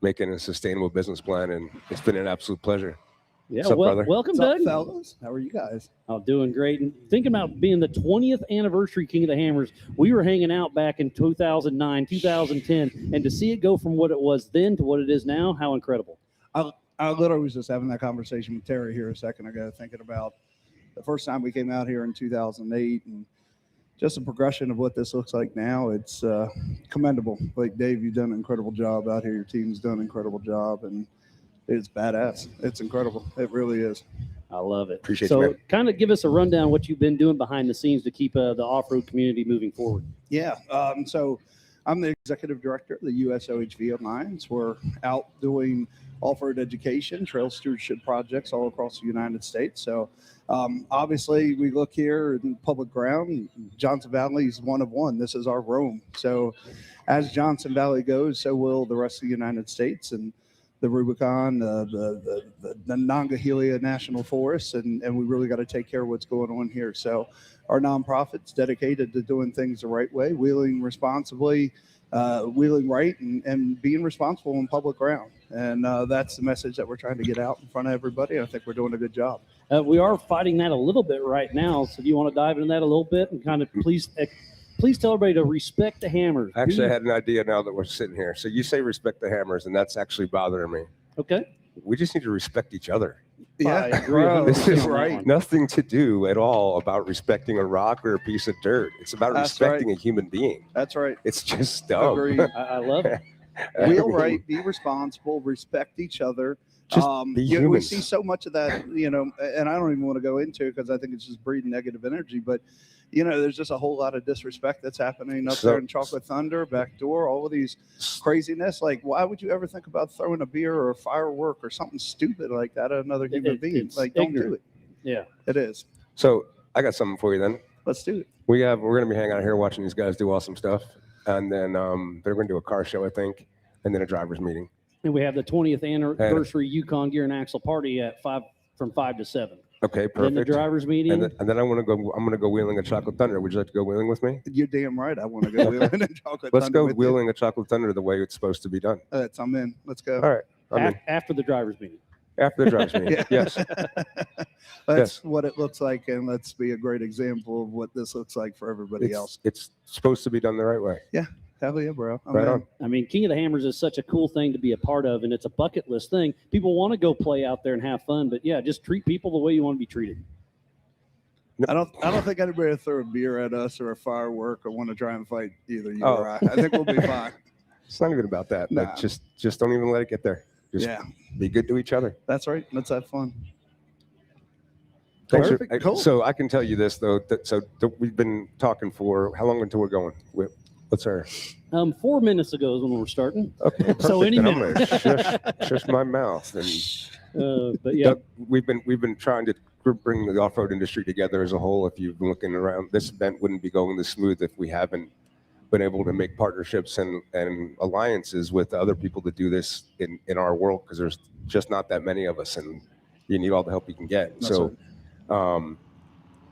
[SPEAKER 11] making a sustainable business plan. And it's been an absolute pleasure.
[SPEAKER 1] Yeah,
[SPEAKER 11] What's up, brother?
[SPEAKER 1] Welcome,
[SPEAKER 16] What's
[SPEAKER 1] Doug.
[SPEAKER 16] up, fellas? How are you guys?
[SPEAKER 1] Oh, doing great. And thinking about being the 20th anniversary King of the Hammers, we were hanging out back in 2009, 2010, and to see it go from what it was then to what it is now, how incredible.
[SPEAKER 16] I literally was just having that conversation with Terry here a second ago, thinking about the first time we came out here in 2008 and just the progression of what this looks like now. It's commendable. Like, Dave, you've done an incredible job out here. Your team's done an incredible job, and it's badass. It's incredible. It really is.
[SPEAKER 1] I love it.
[SPEAKER 11] Appreciate
[SPEAKER 1] you,
[SPEAKER 11] man.
[SPEAKER 1] So kind of give us a rundown what you've been doing behind the scenes to keep the off-road community moving forward.
[SPEAKER 16] Yeah. So I'm the executive director of the USOHV Alliance. We're out doing off-road education, trail stewardship projects all across the United States. So obviously we look here in public ground. Johnson Valley is one of one. This is our Rome. So as Johnson Valley goes, so will the rest of the United States and the Rubicon, the Nangahelia National Forest, and we really got to take care of what's going on here. So our nonprofit's dedicated to doing things the right way, wheeling responsibly, wheeling right, and being responsible on public ground. And that's the message that we're trying to get out in front of everybody. I think we're doing a good job.
[SPEAKER 1] We are fighting that a little bit right now. So do you want to dive into that a little bit and kind of please tell everybody to respect the hammers.
[SPEAKER 11] Actually, I had an idea now that we're sitting here. So you say respect the hammers, and that's actually bothering me.
[SPEAKER 1] Okay.
[SPEAKER 11] We just need to respect each other.
[SPEAKER 16] Yeah, I agree.
[SPEAKER 11] This is nothing to do at all about respecting a rock or a piece of dirt. It's about respecting a human being.
[SPEAKER 16] That's right.
[SPEAKER 11] It's just dumb.
[SPEAKER 16] Agreed.
[SPEAKER 1] I love it.
[SPEAKER 16] Wheel right, be responsible, respect each other.
[SPEAKER 11] Just be
[SPEAKER 16] we
[SPEAKER 11] humans.
[SPEAKER 16] see so much of that, and I don't even want to go into it because I think it's just breeding negative energy. But there's just a whole lot of disrespect that's happening up there in Chocolate Thunder, Backdoor, all of these craziness. Like, why would you ever think about throwing a beer or a firework or something stupid like that at another human being? Like, don't do it.
[SPEAKER 1] Yeah,
[SPEAKER 16] it is.
[SPEAKER 11] So I got something for you then.
[SPEAKER 16] Let's do it.
[SPEAKER 11] We're going to be hanging out here watching these guys do awesome stuff. And then they're going to do a car show, I think, and then a driver's meeting.
[SPEAKER 1] And we have the 20th anniversary Yukon Gear and Axle party at 5 to 7.
[SPEAKER 11] Okay, perfect.
[SPEAKER 1] Then the driver's meeting.
[SPEAKER 11] And then I'm going to go wheeling a Chocolate Thunder. Would you like to go wheeling with me?
[SPEAKER 16] You're damn right. I want to go wheeling a Chocolate
[SPEAKER 11] Let's
[SPEAKER 16] Thunder.
[SPEAKER 11] go wheeling a Chocolate Thunder the way it's supposed to be done.
[SPEAKER 16] I'm in. Let's go.
[SPEAKER 11] All right.
[SPEAKER 1] After the driver's meeting.
[SPEAKER 11] After the driver's meeting. Yes.
[SPEAKER 16] That's what it looks like, and let's be a great example of what this looks like for everybody else.
[SPEAKER 11] It's supposed to be done the right way.
[SPEAKER 16] Yeah. Hell yeah, bro.
[SPEAKER 11] Right on.
[SPEAKER 1] I mean, King of the Hammers is such a cool thing to be a part of, and it's a bucket list thing. People want to go play out there and have fun, but yeah, just treat people the way you want to be treated.
[SPEAKER 16] I don't think anybody will throw a beer at us or a firework or want to try and fight either you or I. I think we'll be fine.
[SPEAKER 11] It's not even about that.
[SPEAKER 16] Nah.
[SPEAKER 11] Like, just don't even let it get there. Just be good to each other.
[SPEAKER 16] That's right. Let's have fun.
[SPEAKER 11] Thanks.
[SPEAKER 16] Cool.
[SPEAKER 11] So I can tell you this though. We've been talking for how long until we're going? What's our?
[SPEAKER 1] 4 minutes ago is when we're starting.
[SPEAKER 11] Okay.
[SPEAKER 1] So any
[SPEAKER 11] Then I'm
[SPEAKER 1] minute.
[SPEAKER 11] gonna shush my mouth. And
[SPEAKER 1] But yeah,
[SPEAKER 11] Doug, we've been trying to bring the off-road industry together as a whole. If you've been looking around, this event wouldn't be going this smooth if we haven't been able to make partnerships and alliances with other people to do this in our world, because there's just not that many of us, and you need all the help you can get.
[SPEAKER 16] That's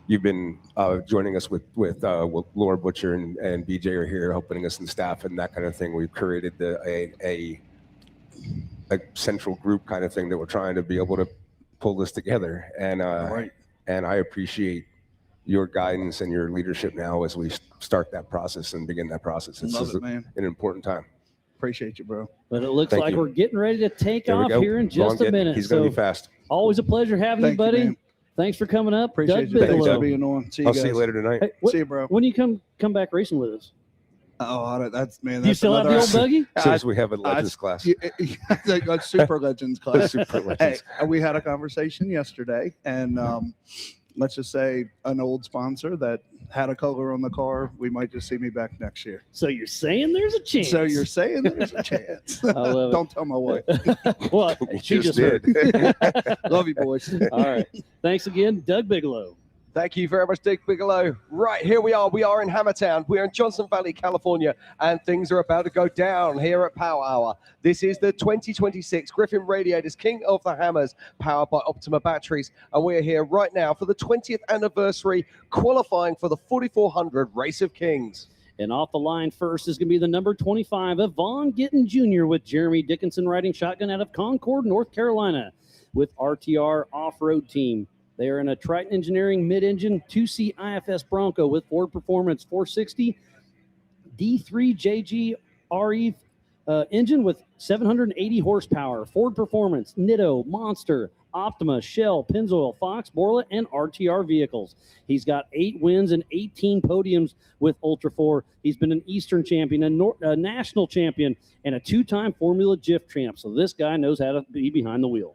[SPEAKER 11] You've been joining us with Laura Butcher and BJ are here helping us and staff and that kind of thing. We've created a central group kind of thing that we're trying to be able to pull this together. And and I appreciate your guidance and your leadership now as we start that process and begin that process. This
[SPEAKER 16] Love
[SPEAKER 11] is
[SPEAKER 16] it, man.
[SPEAKER 11] an important time.
[SPEAKER 16] Appreciate you, bro.
[SPEAKER 1] but it looks
[SPEAKER 11] Thank
[SPEAKER 1] like
[SPEAKER 11] you.
[SPEAKER 1] we're getting ready to take
[SPEAKER 11] There we
[SPEAKER 1] off
[SPEAKER 11] go.
[SPEAKER 1] here in just
[SPEAKER 11] Vaughn
[SPEAKER 1] a
[SPEAKER 11] Gittin,
[SPEAKER 1] minute.
[SPEAKER 11] he's going to
[SPEAKER 1] So
[SPEAKER 11] be fast.
[SPEAKER 1] always a pleasure having you,
[SPEAKER 16] Thank you,
[SPEAKER 1] buddy.
[SPEAKER 16] man.
[SPEAKER 1] Thanks for coming up.
[SPEAKER 16] Appreciate
[SPEAKER 1] Doug
[SPEAKER 16] you. Thanks
[SPEAKER 1] Bigelow.
[SPEAKER 16] for being on. See you
[SPEAKER 11] I'll
[SPEAKER 16] guys.
[SPEAKER 11] see you later tonight.
[SPEAKER 1] Hey, what-
[SPEAKER 16] See you, bro.
[SPEAKER 1] When do you come back racing with us?
[SPEAKER 16] Oh, that's man.
[SPEAKER 1] Do you
[SPEAKER 16] That's
[SPEAKER 1] still have the old buggy?
[SPEAKER 11] As soon as we have a Legends class.
[SPEAKER 16] A super legends class.
[SPEAKER 11] Super Legends.
[SPEAKER 16] Hey, we had a conversation yesterday, and let's just say an old sponsor that had a color on the car. We might just see me back next year.
[SPEAKER 1] So you're saying there's a chance?
[SPEAKER 16] So you're saying there's a chance.
[SPEAKER 1] I love it.
[SPEAKER 16] Don't tell my wife.
[SPEAKER 1] Well, she just heard.
[SPEAKER 16] Love you, boys.
[SPEAKER 1] All right. Thanks again, Doug Bigelow.
[SPEAKER 2] Thank you very much, Dick Bigelow. Right, here we are. We are in Hammertown. We're in Johnson Valley, California, and things are about to go down here at Power Hour. This is the 2026 Griffin Radiators King of the Hammers, powered by Optima Batteries, and we are here right now for the 20th anniversary qualifying for the 4400 Race of Kings.
[SPEAKER 1] And off the line first is going to be the number 25 of Vaughn Gittin Jr. with Jeremy Dickinson riding shotgun out of Concord, North Carolina, with RTR Off-Road Team. They are in a Triton Engineering mid-engine 2C IFS Bronco with Ford Performance 460 D3 JGRE engine with 780 horsepower. Ford Performance, Nitto, Monster, Optima, Shell, Pennzoil, Fox, Borla, and RTR vehicles. He's got 8 wins and 18 podiums with Ultra 4. He's been an Eastern champion, a national champion, and a 2-time Formula GIF champ. So this guy knows how to be behind the wheel.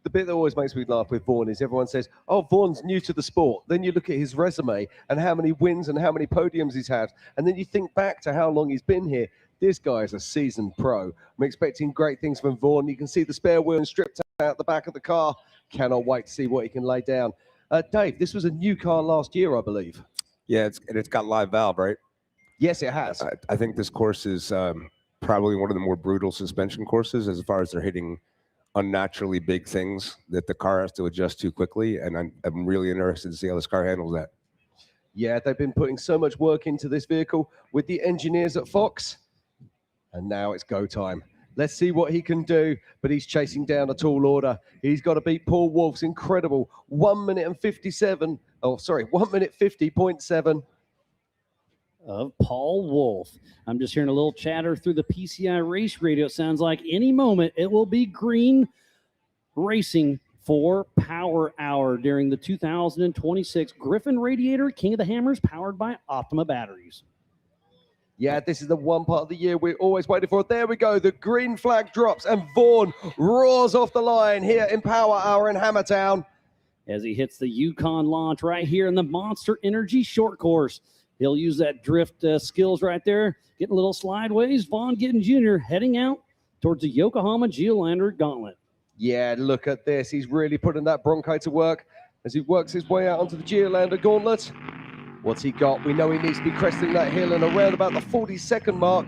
[SPEAKER 2] The bit that always makes me laugh with Vaughn is everyone says, oh, Vaughn's new to the sport. Then you look at his resume and how many wins and how many podiums he's had. And then you think back to how long he's been here. This guy is a seasoned pro. I'm expecting great things from Vaughn. You can see the spare wheel stripped out the back of the car. Cannot wait to see what he can lay down. Dave, this was a new car last year, I believe.
[SPEAKER 11] Yeah, it's got live valve, right?
[SPEAKER 2] Yes, it has.
[SPEAKER 11] I think this course is probably one of the more brutal suspension courses as far as they're hitting unnaturally big things that the car has to adjust to quickly, and I'm really interested to see how this car handles that.
[SPEAKER 2] Yeah, they've been putting so much work into this vehicle with the engineers at Fox, and now it's go time. Let's see what he can do, but he's chasing down a tall order. He's got to beat Paul Wolf's incredible 1 minute and 57. Oh, sorry, 1 minute 50.7.
[SPEAKER 1] Of Paul Wolf. I'm just hearing a little chatter through the PCI race radio. It sounds like any moment it will be green racing for Power Hour during the 2026 Griffin Radiator King of the Hammers powered by Optima Batteries.
[SPEAKER 2] Yeah, this is the one part of the year we're always waiting for. There we go. The green flag drops and Vaughn roars off the line here in Power Hour in Hammertown.
[SPEAKER 1] As he hits the Yukon launch right here in the Monster Energy short course. He'll use that drift skills right there, getting a little slideways. Vaughn Gittin Jr. heading out towards the Yokohama Geolander Gauntlet.
[SPEAKER 2] Yeah, look at this. He's really putting that Bronco to work as he works his way out onto the Geolander Gauntlet. What's he got? We know he needs to be cresting that hill and around about the 40-second mark.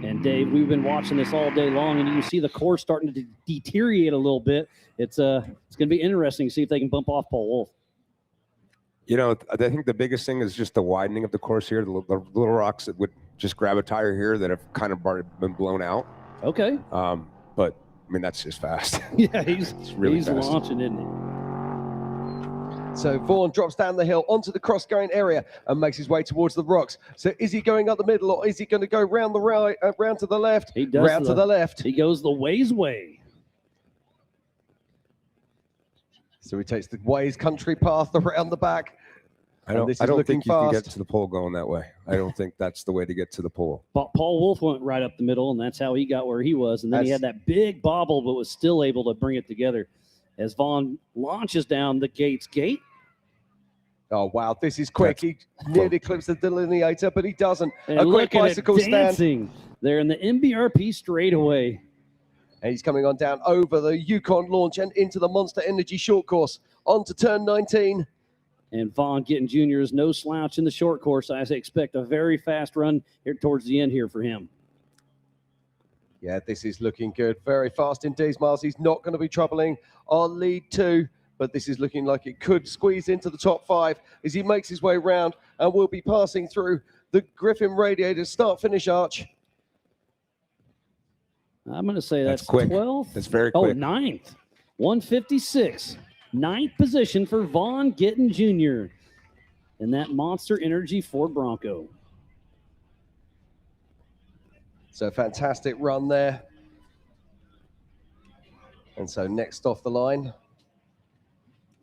[SPEAKER 1] And Dave, we've been watching this all day long, and you can see the course starting to deteriorate a little bit. It's going to be interesting to see if they can bump off Paul Wolf.
[SPEAKER 11] You know, I think the biggest thing is just the widening of the course here. The little rocks that would just grab a tire here that have kind of been blown out.
[SPEAKER 1] Okay.
[SPEAKER 11] But I mean, that's just fast.
[SPEAKER 1] Yeah, he's
[SPEAKER 11] really fast.
[SPEAKER 1] launching, isn't he?
[SPEAKER 2] So Vaughn drops down the hill onto the cross-going area and makes his way towards the rocks. So is he going up the middle or is he going to go round the right, round to the left?
[SPEAKER 1] He does
[SPEAKER 2] round to the left.
[SPEAKER 1] He goes the Ways way.
[SPEAKER 2] So he takes the Ways country path around the back.
[SPEAKER 11] I don't
[SPEAKER 2] looking
[SPEAKER 11] think you can
[SPEAKER 2] fast.
[SPEAKER 11] get to the pole going that way. I don't think that's the way to get to the pole.
[SPEAKER 1] Paul Wolf went right up the middle, and that's how he got where he was. And then he had that big bobble, but was still able to bring it together as Vaughn launches down the Gates gate.
[SPEAKER 2] Oh, wow. This is quick. He nearly clips the delineator, but he doesn't.
[SPEAKER 1] And
[SPEAKER 2] A quick
[SPEAKER 1] look at it
[SPEAKER 2] bicycle stand.
[SPEAKER 1] dancing there in the MBRP straightaway.
[SPEAKER 2] And he's coming on down over the Yukon launch and into the Monster Energy short course. On to turn 19.
[SPEAKER 1] And Vaughn Gittin Jr. is no slouch in the short course. I expect a very fast run here towards the end here for him.
[SPEAKER 2] Yeah, this is looking good. Very fast indeed, Miles. He's not going to be troubling our lead two, but this is looking like it could squeeze into the top 5 as he makes his way round and will be passing through the Griffin Radiator start-finish arch.
[SPEAKER 1] I'm going to say that's
[SPEAKER 11] quick.
[SPEAKER 1] 12th.
[SPEAKER 11] That's very
[SPEAKER 1] Oh,
[SPEAKER 11] quick.
[SPEAKER 1] 9th. 156. 9th position for Vaughn Gittin Jr. in that Monster Energy Ford Bronco.
[SPEAKER 2] So fantastic run there. And so next off the line.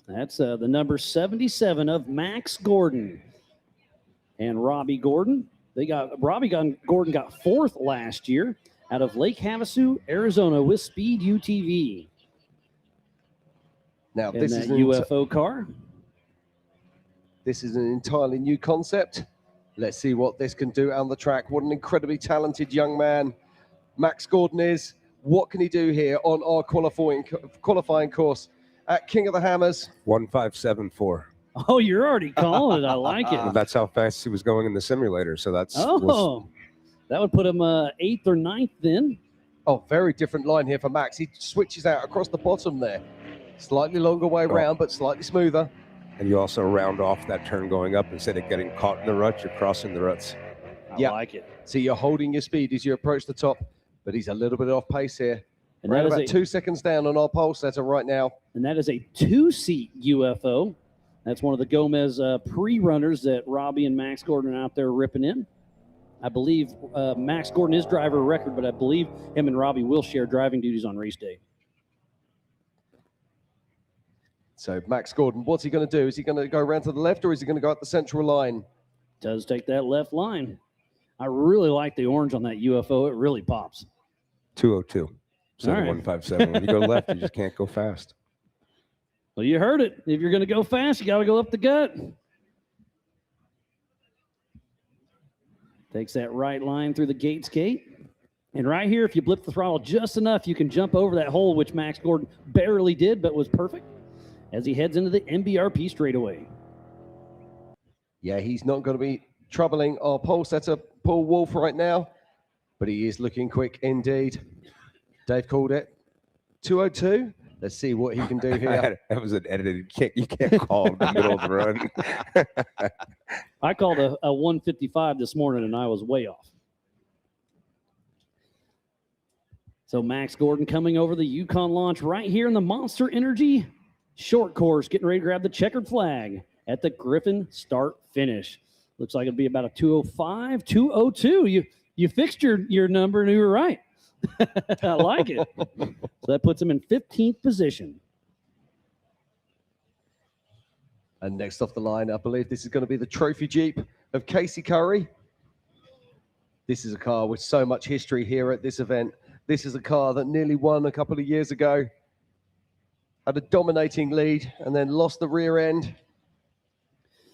[SPEAKER 1] That's the number 77 of Max Gordon. And Robbie Gordon. Gordon got 4th last year out of Lake Havasu, Arizona with Speed UTV.
[SPEAKER 2] Now,
[SPEAKER 1] And
[SPEAKER 2] this
[SPEAKER 1] that
[SPEAKER 2] is
[SPEAKER 1] UFO car.
[SPEAKER 2] This is an entirely new concept. Let's see what this can do on the track. What an incredibly talented young man Max Gordon is. What can he do here on our qualifying course at King of the Hammers?
[SPEAKER 11] 1574.
[SPEAKER 1] Oh, you're already calling it. I like it.
[SPEAKER 11] That's how fast he was going in the simulator. So that's
[SPEAKER 1] that would put him 8th or 9th then.
[SPEAKER 2] Oh, very different line here for Max. He switches out across the bottom there. Slightly longer way around, but slightly smoother.
[SPEAKER 11] And you also round off that turn going up. Instead of getting caught in the rut, you're crossing the ruts.
[SPEAKER 1] I like it.
[SPEAKER 2] So you're holding your speed as you approach the top, but he's a little bit off pace here.
[SPEAKER 1] And
[SPEAKER 2] Around
[SPEAKER 1] that is
[SPEAKER 2] about 2 seconds down on our pole setter right now.
[SPEAKER 1] And that is a 2-seat UFO. That's one of the Gomez pre-runners that Robbie and Max Gordon are out there ripping in. I believe Max Gordon is driver record, but I believe him and Robbie will share driving duties on race day.
[SPEAKER 2] So Max Gordon, what's he going to do? Is he going to go around to the left or is he going to go up the central line?
[SPEAKER 1] Does take that left line. I really like the orange on that UFO. It really pops.
[SPEAKER 11] 202. So
[SPEAKER 1] All right.
[SPEAKER 11] 157. When you go left, you just can't go fast.
[SPEAKER 1] Well, you heard it. If you're going to go fast, you got to go up the gut. Takes that right line through the Gates gate. And right here, if you blip the throttle just enough, you can jump over that hole, which Max Gordon barely did, but was perfect as he heads into the MBRP straightaway.
[SPEAKER 2] Yeah, he's not going to be troubling our pole setter, Paul Wolf, right now, but he is looking quick indeed. Dave called it. 202. Let's see what he can do here.
[SPEAKER 11] That was an edited kick. You can't call in the middle of the run.
[SPEAKER 1] I called a 155 this morning, and I was way off. So Max Gordon coming over the Yukon launch right here in the Monster Energy short course, getting ready to grab the checkered flag at the Griffin start finish. Looks like it'll be about a 205, 202. You fixed your number and you were right. I like it. So that puts him in 15th position.
[SPEAKER 2] And next off the line, I believe this is going to be the trophy Jeep of Casey Curry. This is a car with so much history here at this event. This is a car that nearly won a couple of years ago. Had a dominating lead and then lost the rear end.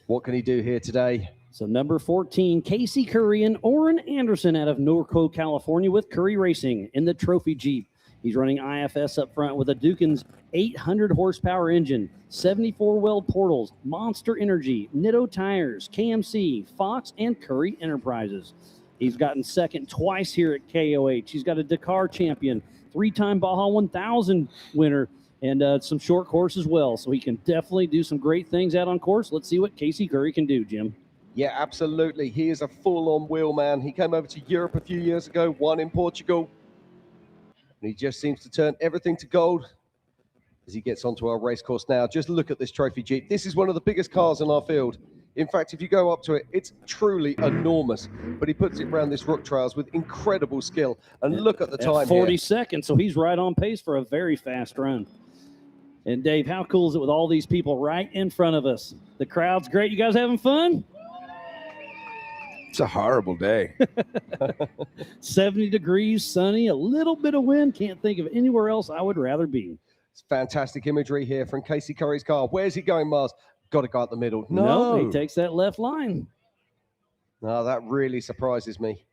[SPEAKER 2] What can he do here today?
[SPEAKER 1] So number 14, Casey Curry and Orrin Anderson out of Norco, California with Curry Racing in the trophy Jeep. He's running IFS up front with a Dukin's 800 horsepower engine, 74 weld portals, Monster Energy, Nitto tires, KMC, Fox, and Curry Enterprises. He's gotten second twice here at KOH. He's got a Dakar champion, 3-time Baja 1000 winner, and some short course as well. So he can definitely do some great things out on course. Let's see what Casey Curry can do, Jim.
[SPEAKER 2] Yeah, absolutely. He is a full-on wheel man. He came over to Europe a few years ago, won in Portugal. And he just seems to turn everything to gold as he gets onto our race course now. Just look at this trophy Jeep. This is one of the biggest cars in our field. In fact, if you go up to it, it's truly enormous. But he puts it around this rock trails with incredible skill. And look at the time
[SPEAKER 1] At 40
[SPEAKER 2] here.
[SPEAKER 1] seconds, so he's right on pace for a very fast run. And Dave, how cool is it with all these people right in front of us? The crowd's great. You guys having fun?
[SPEAKER 11] It's a horrible day.
[SPEAKER 1] 70 degrees, sunny, a little bit of wind. Can't think of anywhere else I would rather be.
[SPEAKER 2] It's fantastic imagery here from Casey Curry's car. Where's he going, Mars? Got to go up the middle.
[SPEAKER 1] No,
[SPEAKER 2] No.
[SPEAKER 1] he takes that left line.
[SPEAKER 2] No, that really surprises me.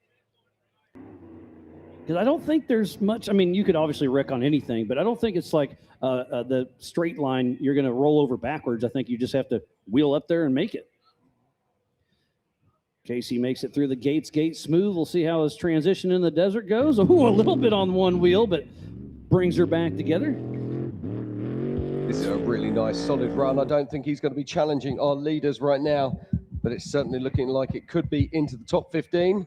[SPEAKER 1] Because I don't think there's much. I mean, you could obviously wreck on anything, but I don't think it's like the straight line you're going to roll over backwards. I think you just have to wheel up there and make it. Casey makes it through the gate smooth. We'll see how his transition in the desert goes. Ooh, a little bit on one wheel, but brings her back together.
[SPEAKER 2] This is a really nice, solid run. I don't think he's going to be challenging our leaders right now, but it's certainly looking like it could be into the top 15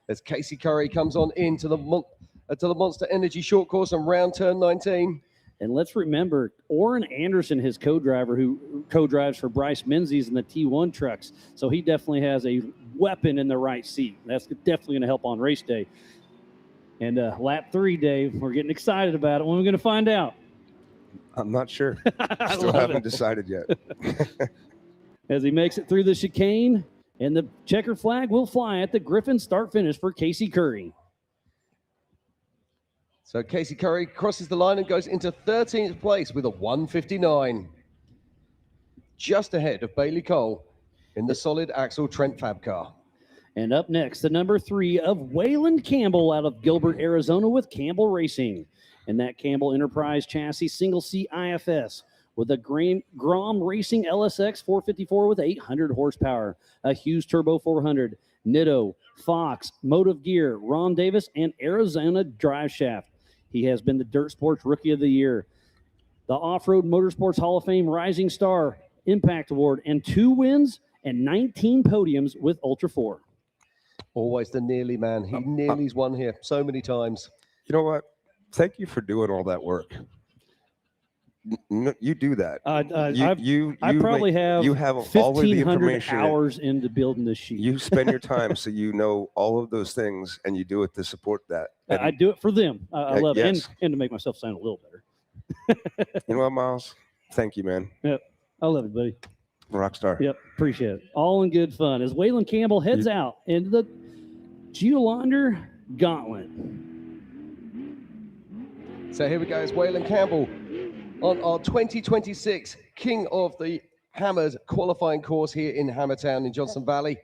[SPEAKER 2] as Casey Curry comes on into the Monster Energy short course on round turn 19.
[SPEAKER 1] And let's remember, Orrin Anderson, his co-driver, who co-drives for Bryce Menzies in the T1 trucks. So he definitely has a weapon in the right seat. That's definitely going to help on race day. And lap 3, Dave, we're getting excited about it. When are we going to find out?
[SPEAKER 11] I'm not sure. Still haven't decided yet.
[SPEAKER 1] As he makes it through the chicane, and the checker flag will fly at the Griffin start-finish for Casey Curry.
[SPEAKER 2] So Casey Curry crosses the line and goes into 13th place with a 1:59. Just ahead of Bailey Cole in the solid axle Trent Fab car.
[SPEAKER 1] And up next, the number 3 of Wayland Campbell out of Gilbert, Arizona with Campbell Racing. And that Campbell Enterprise chassis single seat IFS with a Grom Racing LSX 454 with 800 horsepower, a Hughes Turbo 400, Nitto, Fox, Motive Gear, Ron Davis, and Arizona Drive Shaft. He has been the Dirt Sports Rookie of the Year, the Off-Road Motorsports Hall of Fame Rising Star Impact Award, and 2 wins and 19 podiums with Ultra 4.
[SPEAKER 2] Always the nearly man. He nearly's won here so many times.
[SPEAKER 11] You know what? Thank you for doing all that work. You do that.
[SPEAKER 1] I probably have
[SPEAKER 11] all of the
[SPEAKER 1] 1,500
[SPEAKER 11] information.
[SPEAKER 1] hours into building this sheet.
[SPEAKER 11] You spend your time so you know all of those things, and you do it to support that.
[SPEAKER 1] I do it for them. I love it,
[SPEAKER 11] yes.
[SPEAKER 1] and to make myself sound a little better.
[SPEAKER 11] You know what, Miles? Thank you, man.
[SPEAKER 1] Yep, I love it, buddy.
[SPEAKER 11] Rockstar.
[SPEAKER 1] Yep, appreciate it. All in good fun as Wayland Campbell heads out into the Geolander Gauntlet.
[SPEAKER 2] So here we go. It's Wayland Campbell on our 2026 King of the Hammers qualifying course here in Hammertown in Johnson Valley.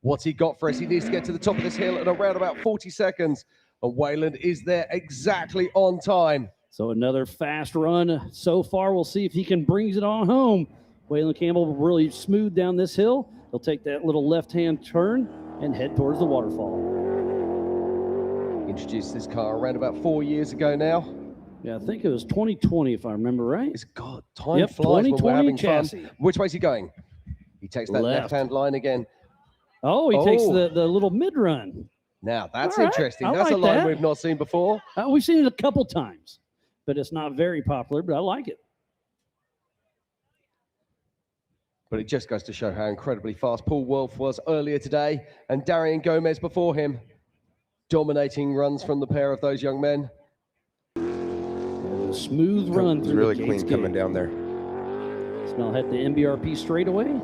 [SPEAKER 2] What's he got for us? He needs to get to the top of this hill in around about 40 seconds. And Wayland is there exactly on time.
[SPEAKER 1] So another fast run so far. We'll see if he can bring it on home. Wayland Campbell really smooth down this hill. He'll take that little left-hand turn and head towards the waterfall.
[SPEAKER 2] Introduced this car around about 4 years ago now.
[SPEAKER 1] Yeah, I think it was 2020, if I remember right.
[SPEAKER 2] It's God, time flies when we're having
[SPEAKER 1] chassis.
[SPEAKER 2] fun. Which way's he going? He takes that
[SPEAKER 1] Left.
[SPEAKER 2] left-hand line again.
[SPEAKER 1] Oh, he takes the little mid-run.
[SPEAKER 2] Now, that's
[SPEAKER 1] All right,
[SPEAKER 2] interesting.
[SPEAKER 1] I
[SPEAKER 2] That's a
[SPEAKER 1] like
[SPEAKER 2] line
[SPEAKER 1] that.
[SPEAKER 2] we've not seen before.
[SPEAKER 1] We've seen it a couple times, but it's not very popular, but I like it.
[SPEAKER 2] But it just goes to show how incredibly fast Paul Wolf was earlier today, and Darian Gomez before him. Dominating runs from the pair of those young men.
[SPEAKER 1] A smooth run through
[SPEAKER 11] really
[SPEAKER 1] the
[SPEAKER 11] clean
[SPEAKER 1] Gates
[SPEAKER 11] coming
[SPEAKER 1] gate.
[SPEAKER 11] down there.
[SPEAKER 1] Smell hit the MBRP straightaway.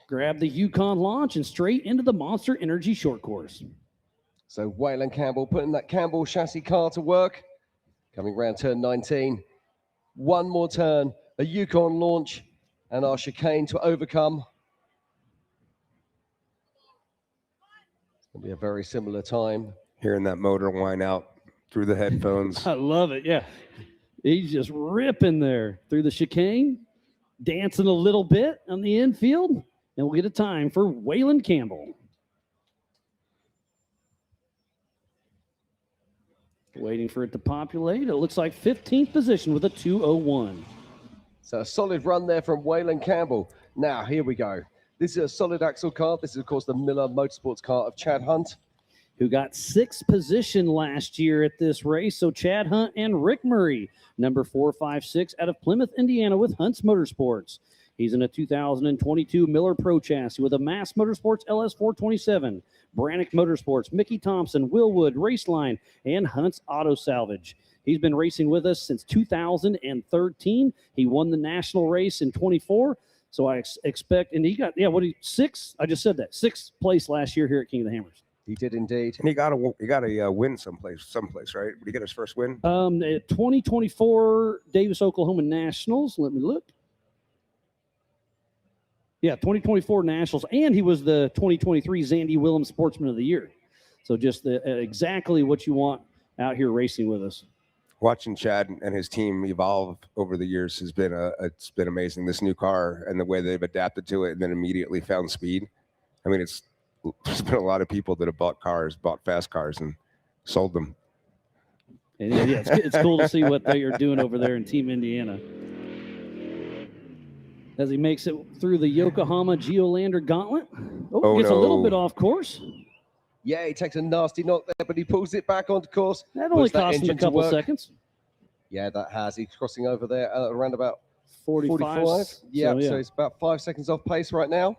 [SPEAKER 1] Grab the Yukon launch and straight into the Monster Energy short course.
[SPEAKER 2] So Wayland Campbell putting that Campbell chassis car to work. Coming round turn 19. One more turn, a Yukon launch, and our chicane to overcome. It's going to be a very similar time.
[SPEAKER 11] Hearing that motor whine out through the headphones.
[SPEAKER 1] I love it, yeah. He's just ripping there through the chicane, dancing a little bit on the infield, and we'll get a time for Wayland Campbell. Waiting for it to populate. It looks like 15th position with a 2:01.
[SPEAKER 2] So a solid run there from Wayland Campbell. Now, here we go. This is a solid axle car. This is, of course, the Miller Motorsports car of Chad Hunt,
[SPEAKER 1] who got 6th position last year at this race. So Chad Hunt and Rick Murray, number 456 out of Plymouth, Indiana with Hunt's Motorsports. He's in a 2022 Miller Pro chassis with a Mass Motorsports LS 427, Brannick Motorsports, Mickey Thompson, Willwood, Raceline, and Hunt's Auto Salvage. He's been racing with us since 2013. He won the national race in 24. So I expect, and he got, sixth? I just said that. 6th place last year here at King of the Hammers.
[SPEAKER 2] He did indeed.
[SPEAKER 11] And he got a win someplace, right? Did he get his first win?
[SPEAKER 1] 2024 Davis, Oklahoma Nationals. Let me look. Yeah, 2024 Nationals, and he was the 2023 Zandy Willems Sportsman of the Year. So just exactly what you want out here racing with us.
[SPEAKER 11] Watching Chad and his team evolve over the years has been it's been amazing. This new car and the way they've adapted to it and then immediately found speed. I mean, there's been a lot of people that have bought fast cars and sold them.
[SPEAKER 1] And yeah, it's cool to see what they are doing over there in Team Indiana. As he makes it through the Yokohama Geolander Gauntlet. Gets a little bit off course.
[SPEAKER 2] Yeah, he takes a nasty knock there, but he pulls it back onto course.
[SPEAKER 1] That only cost him a couple seconds.
[SPEAKER 2] Yeah, that has. He's crossing over there around about
[SPEAKER 1] 45.
[SPEAKER 2] Yeah, so it's about 5 seconds off pace right now.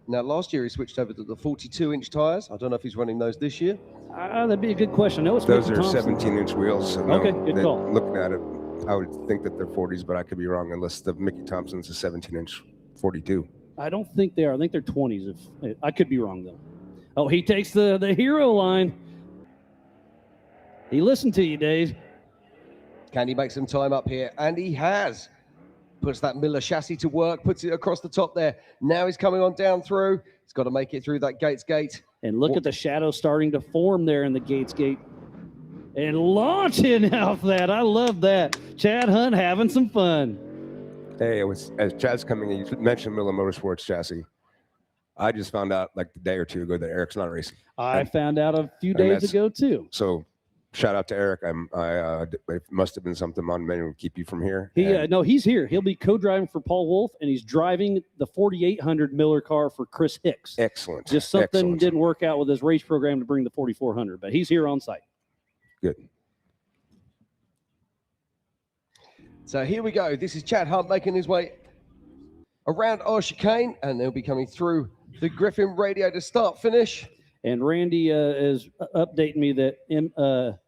[SPEAKER 2] Now, last year he switched over to the 42-inch tires. I don't know if he's running those this year.
[SPEAKER 1] That'd be a good question. No, it's
[SPEAKER 11] those are 17-inch wheels. So
[SPEAKER 1] okay, good call.
[SPEAKER 11] Looking at it, I would think that they're 40s, but I could be wrong unless the Mickey Thompson's a 17-inch 42.
[SPEAKER 1] I don't think they are. I think they're 20s. I could be wrong, though. Oh, he takes the hero line. He listened to you, Dave.
[SPEAKER 2] Can he make some time up here? And he has. Puts that Miller chassis to work, puts it across the top there. Now he's coming on down through. He's got to make it through that Gates gate.
[SPEAKER 1] And look at the shadow starting to form there in the Gates gate. And launching off that. I love that. Chad Hunt having some fun.
[SPEAKER 11] Hey, it was as Chad's coming in, you mentioned Miller Motorsports chassis. I just found out like a day or two ago that Eric's not racing.
[SPEAKER 1] I found out a few days ago too.
[SPEAKER 11] So shout out to Eric. It must have been something on menu to keep you from here.
[SPEAKER 1] No, he's here. He'll be co-driving for Paul Wolf, and he's driving the 4800 Miller car for Chris Hicks.
[SPEAKER 11] Excellent.
[SPEAKER 1] Just something didn't work out with his race program to bring the 4400, but he's here on site.
[SPEAKER 11] Good.
[SPEAKER 2] So here we go. This is Chad Hunt making his way around our chicane, and they'll be coming through the Griffin radio to start finish.
[SPEAKER 1] And Randy is updating me that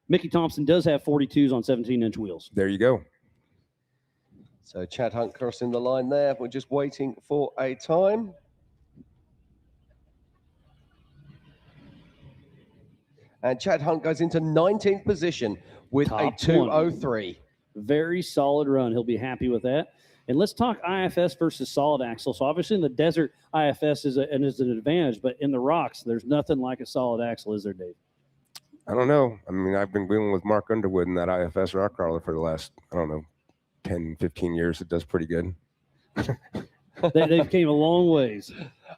[SPEAKER 1] Mickey Thompson does have 42s on 17-inch wheels.
[SPEAKER 11] There you go.
[SPEAKER 2] So Chad Hunt crossing the line there. We're just waiting for a time. And Chad Hunt goes into 19th position with a 2:03.
[SPEAKER 1] Very solid run. He'll be happy with that. And let's talk IFS versus solid axle. So obviously in the desert, IFS is an advantage, but in the rocks, there's nothing like a solid axle, is there, Dave?
[SPEAKER 11] I don't know. I mean, I've been dealing with Mark Underwood in that IFS rock crawler for the last, 10, 15 years. It does pretty good.
[SPEAKER 1] They've came a long ways.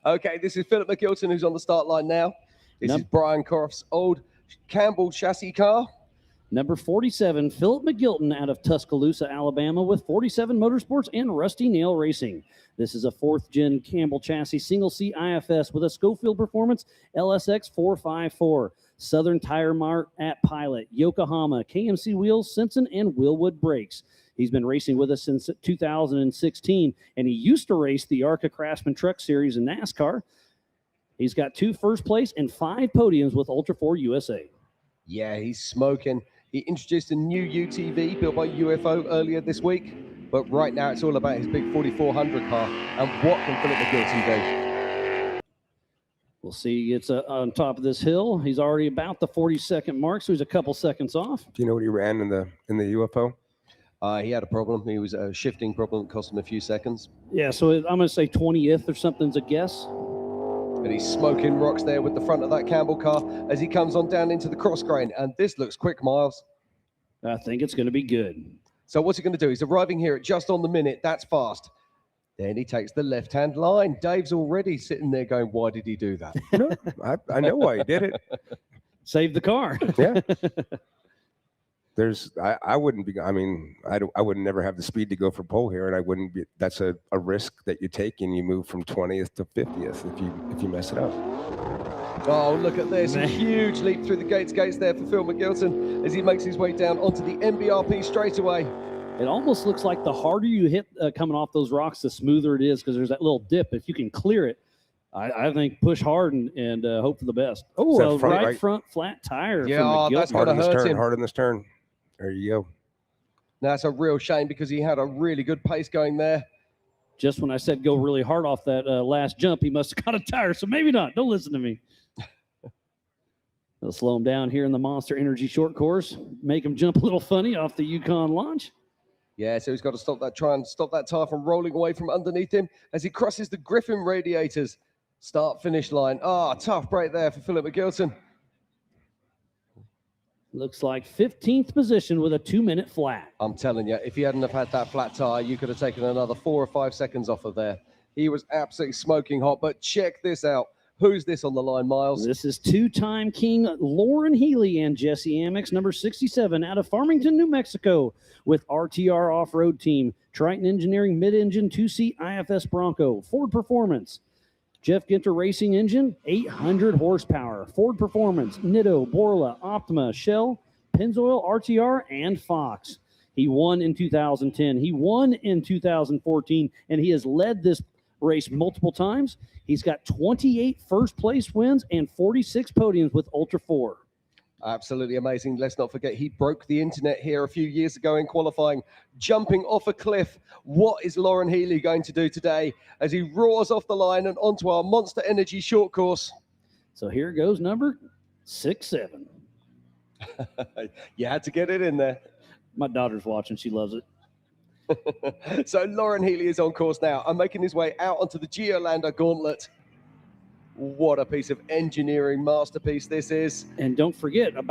[SPEAKER 2] Okay, this is Philip McGilton who's on the start line now. This is Brian Croft's old Campbell chassis car.
[SPEAKER 1] Number 47, Philip McGilton out of Tuscaloosa, Alabama with 47 Motorsports and Rusty Nail Racing. This is a 4th-gen Campbell chassis, single-seat IFS with a Schofield Performance LSX 454. Southern Tire Mart at Pilot, Yokohama, KMC Wheels, Simpson, and Willwood Brakes. He's been racing with us since 2016, and he used to race the ARCA Craftsman Truck Series in NASCAR. He's got 2 first place and 5 podiums with Ultra 4 USA.
[SPEAKER 2] Yeah, he's smoking. He introduced a new UTV built by UFO earlier this week, but right now it's all about his big 4400 car. And what can Philip McGilton do?
[SPEAKER 1] We'll see. It's on top of this hill. He's already about the 40-second mark, so he's a couple seconds off.
[SPEAKER 11] Do you know what he ran in the UFO?
[SPEAKER 2] He had a problem. He was a shifting problem that cost him a few seconds.
[SPEAKER 1] Yeah, so I'm going to say 20th or something's a guess.
[SPEAKER 2] But he's smoking rocks there with the front of that Campbell car as he comes on down into the cross grain. And this looks quick, Miles.
[SPEAKER 1] I think it's going to be good.
[SPEAKER 2] So what's he going to do? He's arriving here at just on the minute. That's fast. Then he takes the left-hand line. Dave's already sitting there going, why did he do that?
[SPEAKER 11] No, I know why he did it.
[SPEAKER 1] Save the car.
[SPEAKER 11] Yeah. I wouldn't be, I would never have the speed to go for pole here, and I wouldn't be, that's a risk that you take, and you move from 20th to 50th if you mess it up.
[SPEAKER 2] Oh, look at this. A huge leap through the gates there for Phil McGilton as he makes his way down onto the MBRP straightaway.
[SPEAKER 1] It almost looks like the harder you hit coming off those rocks, the smoother it is because there's that little dip. If you can clear it, I think push hard and hope for the best. Oh, so front flat tire.
[SPEAKER 2] Yeah, that's going to hurt him.
[SPEAKER 11] Hard in this turn. There you go.
[SPEAKER 2] That's a real shame because he had a really good pace going there.
[SPEAKER 1] Just when I said go really hard off that last jump, he must have got a tire, so maybe not. Don't listen to me. They'll slow him down here in the Monster Energy short course, make him jump a little funny off the Yukon launch.
[SPEAKER 2] Yeah, so he's got to try and stop that tire from rolling away from underneath him as he crosses the Griffin radiators. Start-finish line. Tough break there for Philip McGilton.
[SPEAKER 1] Looks like 15th position with a 2-minute flat.
[SPEAKER 2] I'm telling you, if he hadn't have had that flat tire, you could have taken another 4 or 5 seconds off of there. He was absolutely smoking hot, but check this out. Who's this on the line, Miles?
[SPEAKER 1] This is two-time king Lauren Healy and Jesse Amex, number 67, out of Farmington, New Mexico, with RTR Off-Road Team, Triton Engineering Mid-Engine 2-Seat IFS Bronco, Ford Performance, Jeff Ginter Racing Engine, 800 horsepower, Ford Performance, Nitto, Borla, Optima, Shell, Pennzoil, RTR, and Fox. He won in 2010. He won in 2014, and he has led this race multiple times. He's got 28 first-place wins and 46 podiums with Ultra 4.
[SPEAKER 2] Absolutely amazing. Let's not forget, he broke the internet here a few years ago in qualifying, jumping off a cliff. What is Lauren Healy going to do today as he roars off the line and onto our Monster Energy short course?
[SPEAKER 1] So here goes number 6-7.
[SPEAKER 2] You had to get it in there.
[SPEAKER 1] My daughter's watching. She loves it.
[SPEAKER 2] So Lauren Healy is on course now and making his way out onto the Geolander Gauntlet. What a piece of engineering masterpiece this is.
[SPEAKER 1] And don't forget, probably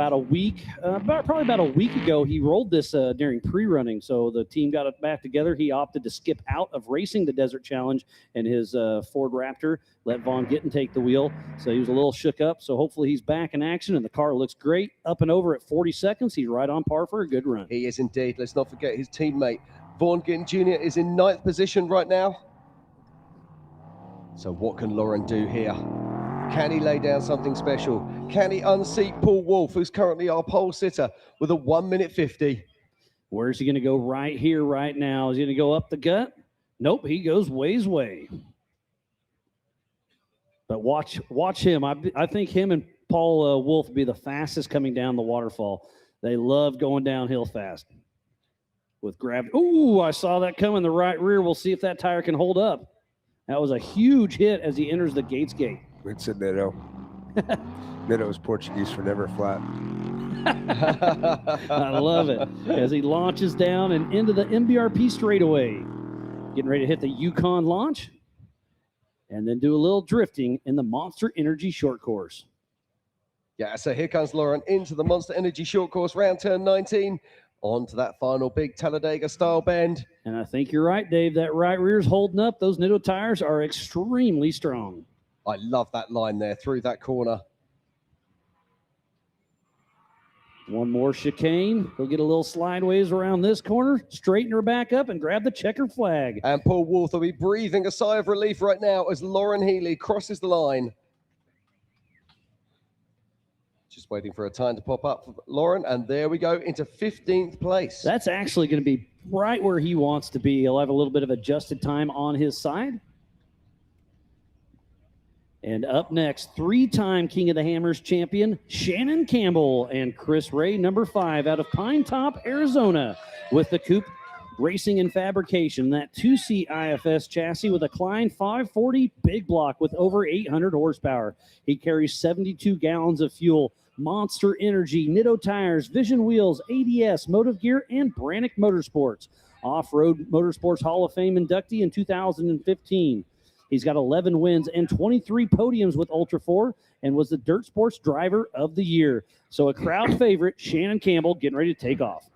[SPEAKER 1] about a week ago, he rolled this during pre-running. So the team got it back together. He opted to skip out of racing the Desert Challenge, and his Ford Raptor let Vaughn Gittin take the wheel. So he was a little shook up. So hopefully he's back in action, and the car looks great. Up and over at 40 seconds. He's right on par for a good run.
[SPEAKER 2] He is indeed. Let's not forget his teammate, Vaughn Gittin Jr. is in 9th position right now. So what can Lauren do here? Can he lay down something special? Can he unseat Paul Wolf, who's currently our pole sitter, with a 1:50?
[SPEAKER 1] Where's he going to go right here, right now? Is he going to go up the gut? Nope, he goes ways way. But watch him. I think him and Paul Wolf will be the fastest coming down the waterfall. They love going downhill fast with gravity. Ooh, I saw that coming the right rear. We'll see if that tire can hold up. That was a huge hit as he enters the Gates Gate.
[SPEAKER 11] It's a Nitto. Nitto is Portuguese for never flat.
[SPEAKER 1] I love it. As he launches down and into the MBRP straightaway. Getting ready to hit the Yukon launch. And then do a little drifting in the Monster Energy short course.
[SPEAKER 2] Yeah, so here comes Lauren into the Monster Energy short course, round turn 19. On to that final big Talladega style bend.
[SPEAKER 1] And I think you're right, Dave. That right rear's holding up. Those Nitto tires are extremely strong.
[SPEAKER 2] I love that line there through that corner.
[SPEAKER 1] One more chicane. He'll get a little slideways around this corner, straighten her back up, and grab the checker flag.
[SPEAKER 2] And Paul Wolf will be breathing a sigh of relief right now as Lauren Healy crosses the line. Just waiting for a time to pop up for Lauren, and there we go into 15th place.
[SPEAKER 1] That's actually going to be right where he wants to be. He'll have a little bit of adjusted time on his side. And up next, 3-time King of the Hammers champion, Shannon Campbell and Chris Ray, number 5, out of Pine Top, Arizona, with the Coupe Racing and Fabrication, that 2-seat IFS chassis with a Klein 540 big block with over 800 horsepower. He carries 72 gallons of fuel, Monster Energy, Nitto tires, Vision wheels, ADS, Motive Gear, and Brannick Motorsports. Off-Road Motorsports Hall of Fame inductee in 2015. He's got 11 wins and 23 podiums with Ultra 4 and was the Dirt Sports Driver of the Year. So a crowd favorite, Shannon Campbell, getting ready to take off.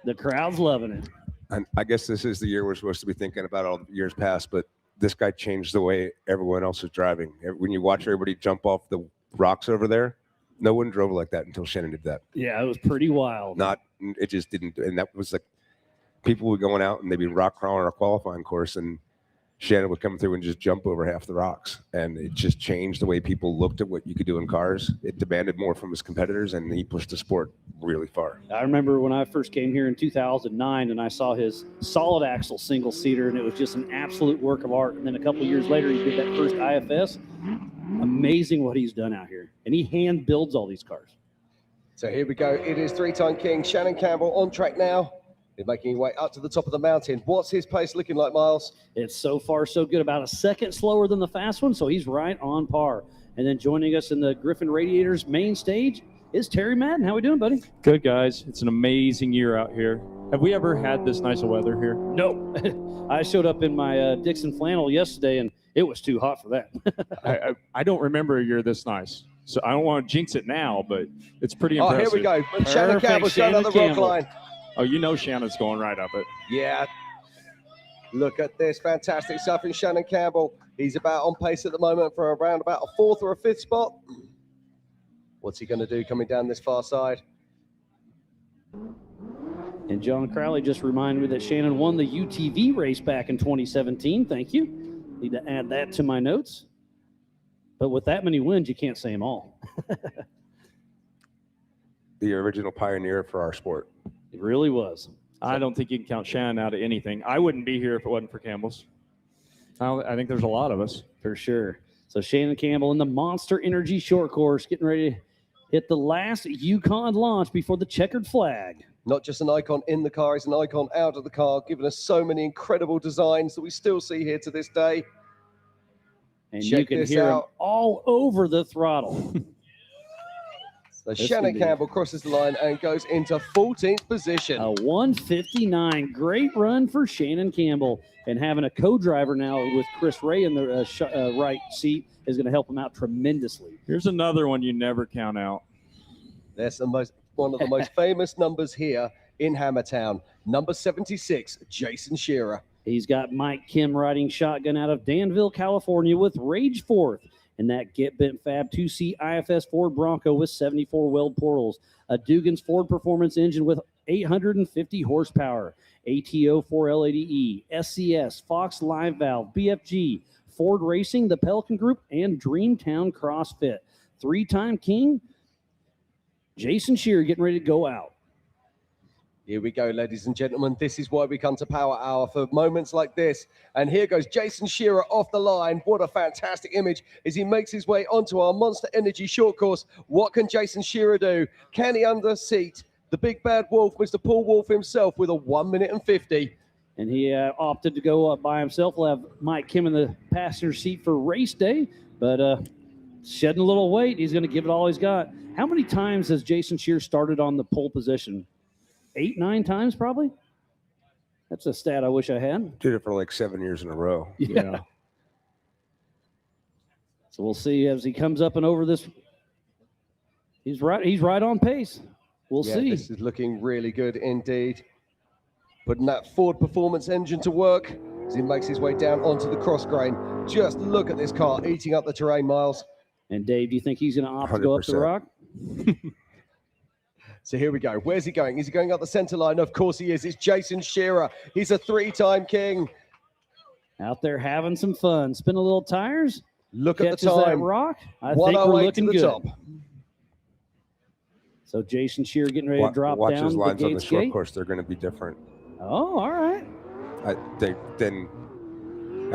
[SPEAKER 1] The crowd's loving it.
[SPEAKER 11] And I guess this is the year we're supposed to be thinking about all the years past, but this guy changed the way everyone else is driving. When you watch everybody jump off the rocks over there, no one drove like that until Shannon did that.
[SPEAKER 1] Yeah, it was pretty wild.
[SPEAKER 11] It just didn't. And that was like people were going out and they'd be rock crawling our qualifying course, and Shannon would come through and just jump over half the rocks. And it just changed the way people looked at what you could do in cars. It demanded more from his competitors, and he pushed the sport really far.
[SPEAKER 1] I remember when I first came here in 2009 and I saw his solid axle single-seater, and it was just an absolute work of art. And then a couple of years later, he did that first IFS. Amazing what he's done out here. And he hand builds all these cars.
[SPEAKER 2] So here we go. It is 3-time King Shannon Campbell on track now. He's making his way up to the top of the mountain. What's his pace looking like, Miles?
[SPEAKER 1] It's so far so good. About a second slower than the fast one, so he's right on par. And then joining us in the Griffin Radiators main stage is Terry Madden. How we doing, buddy?
[SPEAKER 9] Good, guys. It's an amazing year out here. Have we ever had this nice of weather here?
[SPEAKER 1] Nope. I showed up in my Dixon flannel yesterday, and it was too hot for that.
[SPEAKER 9] I don't remember a year this nice. So I don't want to jinx it now, but it's pretty
[SPEAKER 2] Oh,
[SPEAKER 9] impressive.
[SPEAKER 2] here we go. Shannon Campbell's going on the rock line.
[SPEAKER 9] Oh, you know Shannon's going right up it.
[SPEAKER 2] Yeah. Look at this fantastic stuff in Shannon Campbell. He's about on pace at the moment for around about a 4th or a 5th spot. What's he going to do coming down this far side?
[SPEAKER 1] And John Crowley just reminded me that Shannon won the UTV race back in 2017. Thank you. Need to add that to my notes. But with that many wins, you can't say them all.
[SPEAKER 11] The original pioneer for our sport.
[SPEAKER 1] It really was.
[SPEAKER 9] I don't think you can count Shannon out of anything. I wouldn't be here if it wasn't for Campbell's. I think there's a lot of us.
[SPEAKER 1] For sure. So Shannon Campbell in the Monster Energy short course, getting ready to hit the last Yukon launch before the checkered flag.
[SPEAKER 2] Not just an icon in the car, he's an icon out of the car, giving us so many incredible designs that we still see here to this day.
[SPEAKER 1] And
[SPEAKER 2] Check
[SPEAKER 1] you can
[SPEAKER 2] this
[SPEAKER 1] hear him
[SPEAKER 2] out.
[SPEAKER 1] all over the throttle.
[SPEAKER 2] So Shannon Campbell crosses the line and goes into 14th position.
[SPEAKER 1] A 159. Great run for Shannon Campbell. And having a co-driver now with Chris Ray in the right seat is going to help him out tremendously.
[SPEAKER 9] Here's another one you never count out.
[SPEAKER 2] That's one of the most famous numbers here in Hammertown. Number 76, Jason Shearer.
[SPEAKER 1] He's got Mike Kim riding shotgun out of Danville, California with Rage Forth. And that Get Bent Fab 2C IFS Ford Bronco with 74 weld portals. A Dugan's Ford Performance engine with 850 horsepower. ATO 4L80E, SCS, Fox Live Valve, BFG, Ford Racing, the Pelican Group, and Dreamtown CrossFit. 3-time king, Jason Shearer getting ready to go out.
[SPEAKER 2] Here we go, ladies and gentlemen. This is why we come to Power Hour, for moments like this. And here goes Jason Shearer off the line. What a fantastic image as he makes his way onto our Monster Energy short course. What can Jason Shearer do? Can he unseat the big bad wolf, Mr. Paul Wolf himself, with a 1 minute and 50?
[SPEAKER 1] And he opted to go up by himself. We'll have Mike Kim in the passenger seat for race day, but shedding a little weight. He's going to give it all he's got. How many times has Jason Shearer started on the pole position? 8, 9 times probably? That's a stat I wish I had.
[SPEAKER 11] Did it for like 7 years in a row.
[SPEAKER 1] Yeah. So we'll see as he comes up and over this. He's right on pace. We'll see.
[SPEAKER 2] This is looking really good indeed. Putting that Ford Performance engine to work as he makes his way down onto the cross grain. Just look at this car eating up the terrain, Miles.
[SPEAKER 1] And Dave, do you think he's going to opt to go up the
[SPEAKER 2] 100%.
[SPEAKER 1] rock?
[SPEAKER 2] So here we go. Where's he going? Is he going up the center line? Of course he is. It's Jason Shearer. He's a 3-time king.
[SPEAKER 1] Out there having some fun. Spin a little tires.
[SPEAKER 2] Look at the
[SPEAKER 1] Catches that
[SPEAKER 2] time.
[SPEAKER 1] rock. I think we're
[SPEAKER 2] 108
[SPEAKER 1] looking
[SPEAKER 2] to the
[SPEAKER 1] good.
[SPEAKER 2] top.
[SPEAKER 1] So Jason Shearer getting ready to drop
[SPEAKER 11] Watch
[SPEAKER 1] down
[SPEAKER 11] his lines
[SPEAKER 1] the
[SPEAKER 11] on the
[SPEAKER 1] Gates
[SPEAKER 11] short
[SPEAKER 1] gate.
[SPEAKER 11] course. They're going to be different.
[SPEAKER 1] Oh, all right.
[SPEAKER 11] I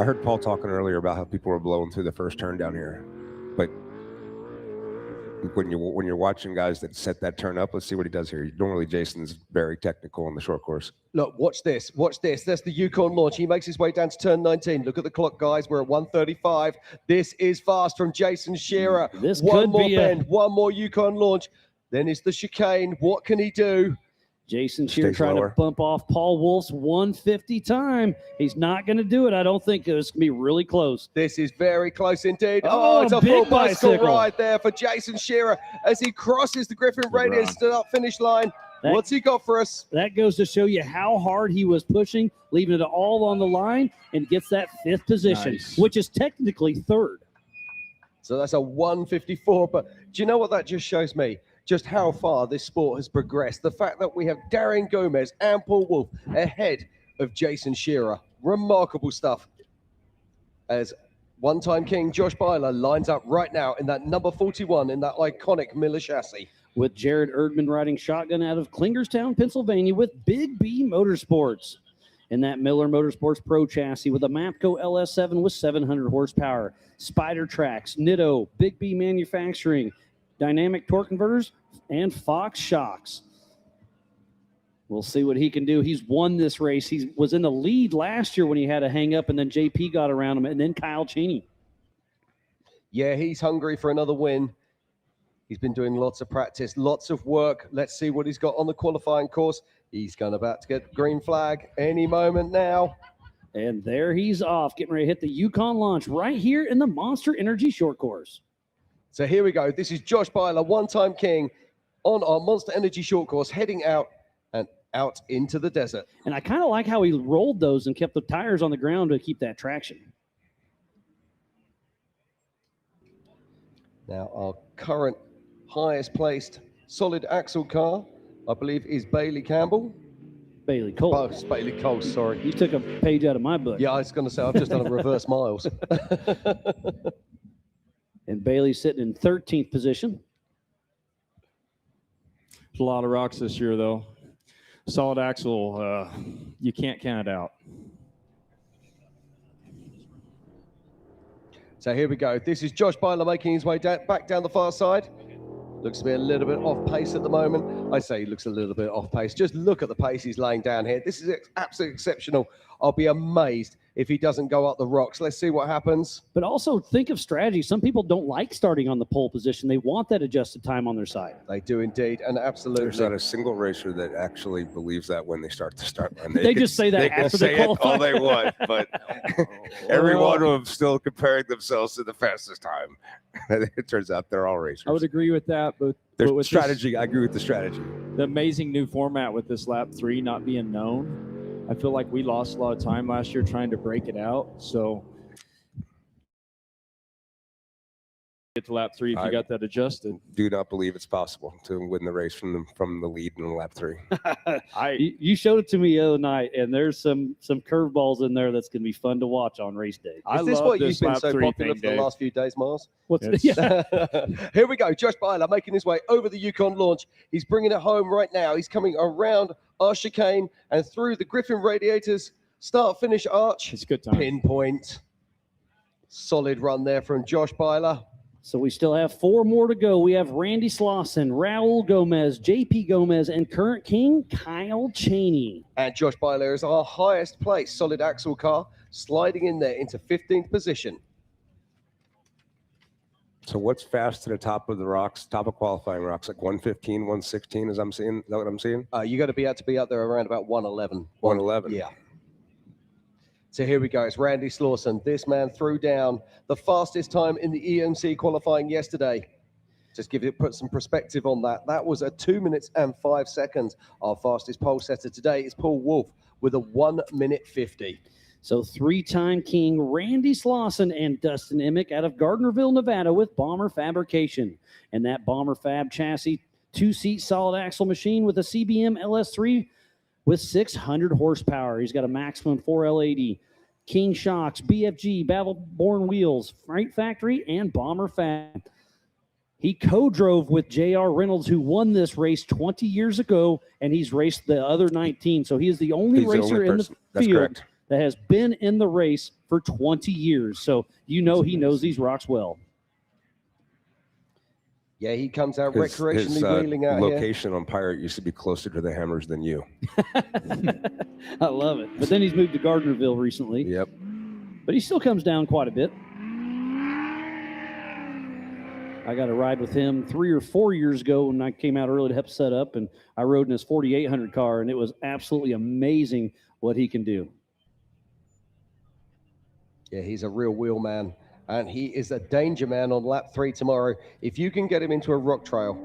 [SPEAKER 11] heard Paul talking earlier about how people were blowing through the first turn down here, but when you're watching guys that set that turn up, let's see what he does here. Normally Jason's very technical on the short course.
[SPEAKER 2] Look, watch this. Watch this. That's the Yukon launch. He makes his way down to turn 19. Look at the clock, guys. We're at 1:35. This is fast from Jason Shearer.
[SPEAKER 1] This
[SPEAKER 2] one
[SPEAKER 1] could
[SPEAKER 2] more
[SPEAKER 1] be
[SPEAKER 2] bend, one more Yukon launch. Then it's the chicane. What can he do?
[SPEAKER 1] Jason Shearer
[SPEAKER 2] Stays
[SPEAKER 1] trying
[SPEAKER 2] lower.
[SPEAKER 1] to bump off Paul Wolf's 150 time. He's not going to do it. I don't think it's going to be really close.
[SPEAKER 2] This is very close indeed.
[SPEAKER 1] Oh,
[SPEAKER 2] it's a
[SPEAKER 1] big
[SPEAKER 2] full bicycle
[SPEAKER 1] bicycle.
[SPEAKER 2] ride there for Jason Shearer as he crosses the Griffin Radius to that finish line. What's he got for us?
[SPEAKER 1] That goes to show you how hard he was pushing, leaving it all on the line, and gets that 5th position,
[SPEAKER 2] Nice.
[SPEAKER 1] which is technically 3rd.
[SPEAKER 2] So that's a 154. But do you know what that just shows me? Just how far this sport has progressed. The fact that we have Darian Gomez and Paul Wolf ahead of Jason Shearer. Remarkable stuff. As one-time king Josh Byler lines up right now in that number 41 in that iconic Miller chassis.
[SPEAKER 1] With Jared Erdman riding shotgun out of Klingerstown, Pennsylvania with Big B Motorsports. In that Miller Motorsports Pro chassis with a Mapco LS7 with 700 horsepower. Spider Tracks, Nitto, Big B Manufacturing, Dynamic Torque Converters, and Fox Shocks. We'll see what he can do. He's won this race. He was in the lead last year when he had a hang up, and then JP got around him, and then Kyle Cheney.
[SPEAKER 2] Yeah, he's hungry for another win. He's been doing lots of practice, lots of work. Let's see what he's got on the qualifying course. He's going about to get green flag any moment now.
[SPEAKER 1] And there he's off, getting ready to hit the Yukon launch right here in the Monster Energy short course.
[SPEAKER 2] So here we go. This is Josh Byler, one-time king, on our Monster Energy short course, heading out and out into the desert.
[SPEAKER 1] And I kind of like how he rolled those and kept the tires on the ground to keep that traction.
[SPEAKER 2] Now, our current highest placed solid axle car, I believe, is Bailey Campbell.
[SPEAKER 1] Bailey Cole.
[SPEAKER 2] Oh, it's Bailey Cole, sorry.
[SPEAKER 1] You took a page out of my book.
[SPEAKER 2] Yeah, I was going to say, I've just done a reverse miles.
[SPEAKER 1] And Bailey's sitting in 13th position.
[SPEAKER 18] There's a lot of rocks this year, though. Solid axle, you can't count it out.
[SPEAKER 2] So here we go. This is Josh Byler making his way back down the far side. Looks to be a little bit off pace at the moment. I say he looks a little bit off pace. Just look at the pace he's laying down here. This is absolutely exceptional. I'll be amazed if he doesn't go up the rocks. Let's see what happens.
[SPEAKER 1] But also think of strategy. Some people don't like starting on the pole position. They want that adjusted time on their side.
[SPEAKER 2] They do indeed, and absolutely.
[SPEAKER 11] There's not a single racer that actually believes that when they start the start line.
[SPEAKER 1] They just say that
[SPEAKER 11] they can
[SPEAKER 1] after
[SPEAKER 11] say
[SPEAKER 1] they
[SPEAKER 11] it all they want, but every one of them still comparing themselves to the fastest time. It turns out they're all racers.
[SPEAKER 18] I would agree with that, but
[SPEAKER 11] There's
[SPEAKER 18] with
[SPEAKER 11] strategy. I agree with the strategy.
[SPEAKER 18] The amazing new format with this lap 3 not being known, I feel like we lost a lot of time last year trying to break it out. So get to lap 3 if you got that adjusted.
[SPEAKER 11] Do not believe it's possible to win the race from the lead in lap 3.
[SPEAKER 1] You showed it to me the other night, and there's some curveballs in there that's going to be fun to watch on race day.
[SPEAKER 2] Is this what you've been so popular for the last few days, Miles?
[SPEAKER 1] Yeah.
[SPEAKER 2] Here we go. Josh Byler making his way over the Yukon launch. He's bringing it home right now. He's coming around our chicane and through the Griffin Radiators start-finish arch.
[SPEAKER 18] It's a good time.
[SPEAKER 2] Pinpoint. Solid run there from Josh Byler.
[SPEAKER 1] So we still have 4 more to go. We have Randy Slauson, Raul Gomez, JP Gomez, and current king Kyle Cheney.
[SPEAKER 2] And Josh Byler is our highest place solid axle car, sliding in there into 15th position.
[SPEAKER 11] So what's fast to the top of the rocks, top of qualifying rocks, like 115, 116, as I'm seeing? Is that what I'm seeing?
[SPEAKER 2] You got to be out there around about 111.
[SPEAKER 11] 111.
[SPEAKER 2] Yeah. So here we go. It's Randy Slauson. This man threw down the fastest time in the EMC qualifying yesterday. Just put some perspective on that. That was a 2 minutes and 5 seconds. Our fastest pole setter today is Paul Wolf with a 1 minute 50.
[SPEAKER 1] So 3-time king Randy Slauson and Dustin Emick out of Gardnerville, Nevada with Bomber Fabrication. And that Bomber Fab chassis, 2-seat solid axle machine with a CBM LS3 with 600 horsepower. He's got a maximum 4L80. King Shocks, BFG, Battle-Born Wheels, Freight Factory, and Bomber Fab. He co-drove with J.R. Reynolds, who won this race 20 years ago, and he's raced the other 19. So he is the only racer in the field that has been in the race for 20 years. So he knows these rocks well.
[SPEAKER 2] Yeah, he comes out recreationally wheeling out
[SPEAKER 11] here. His location on Pirate used to be closer to the Hammers than you.
[SPEAKER 1] I love it. But then he's moved to Gardnerville recently.
[SPEAKER 11] Yep.
[SPEAKER 1] But he still comes down quite a bit. I got a ride with him 3 or 4 years ago when I came out early to help set up, and I rode in his 4800 car, and it was absolutely amazing what he can do.
[SPEAKER 2] Yeah, he's a real wheel man. And he is a danger man on lap 3 tomorrow. If you can get him into a rock trail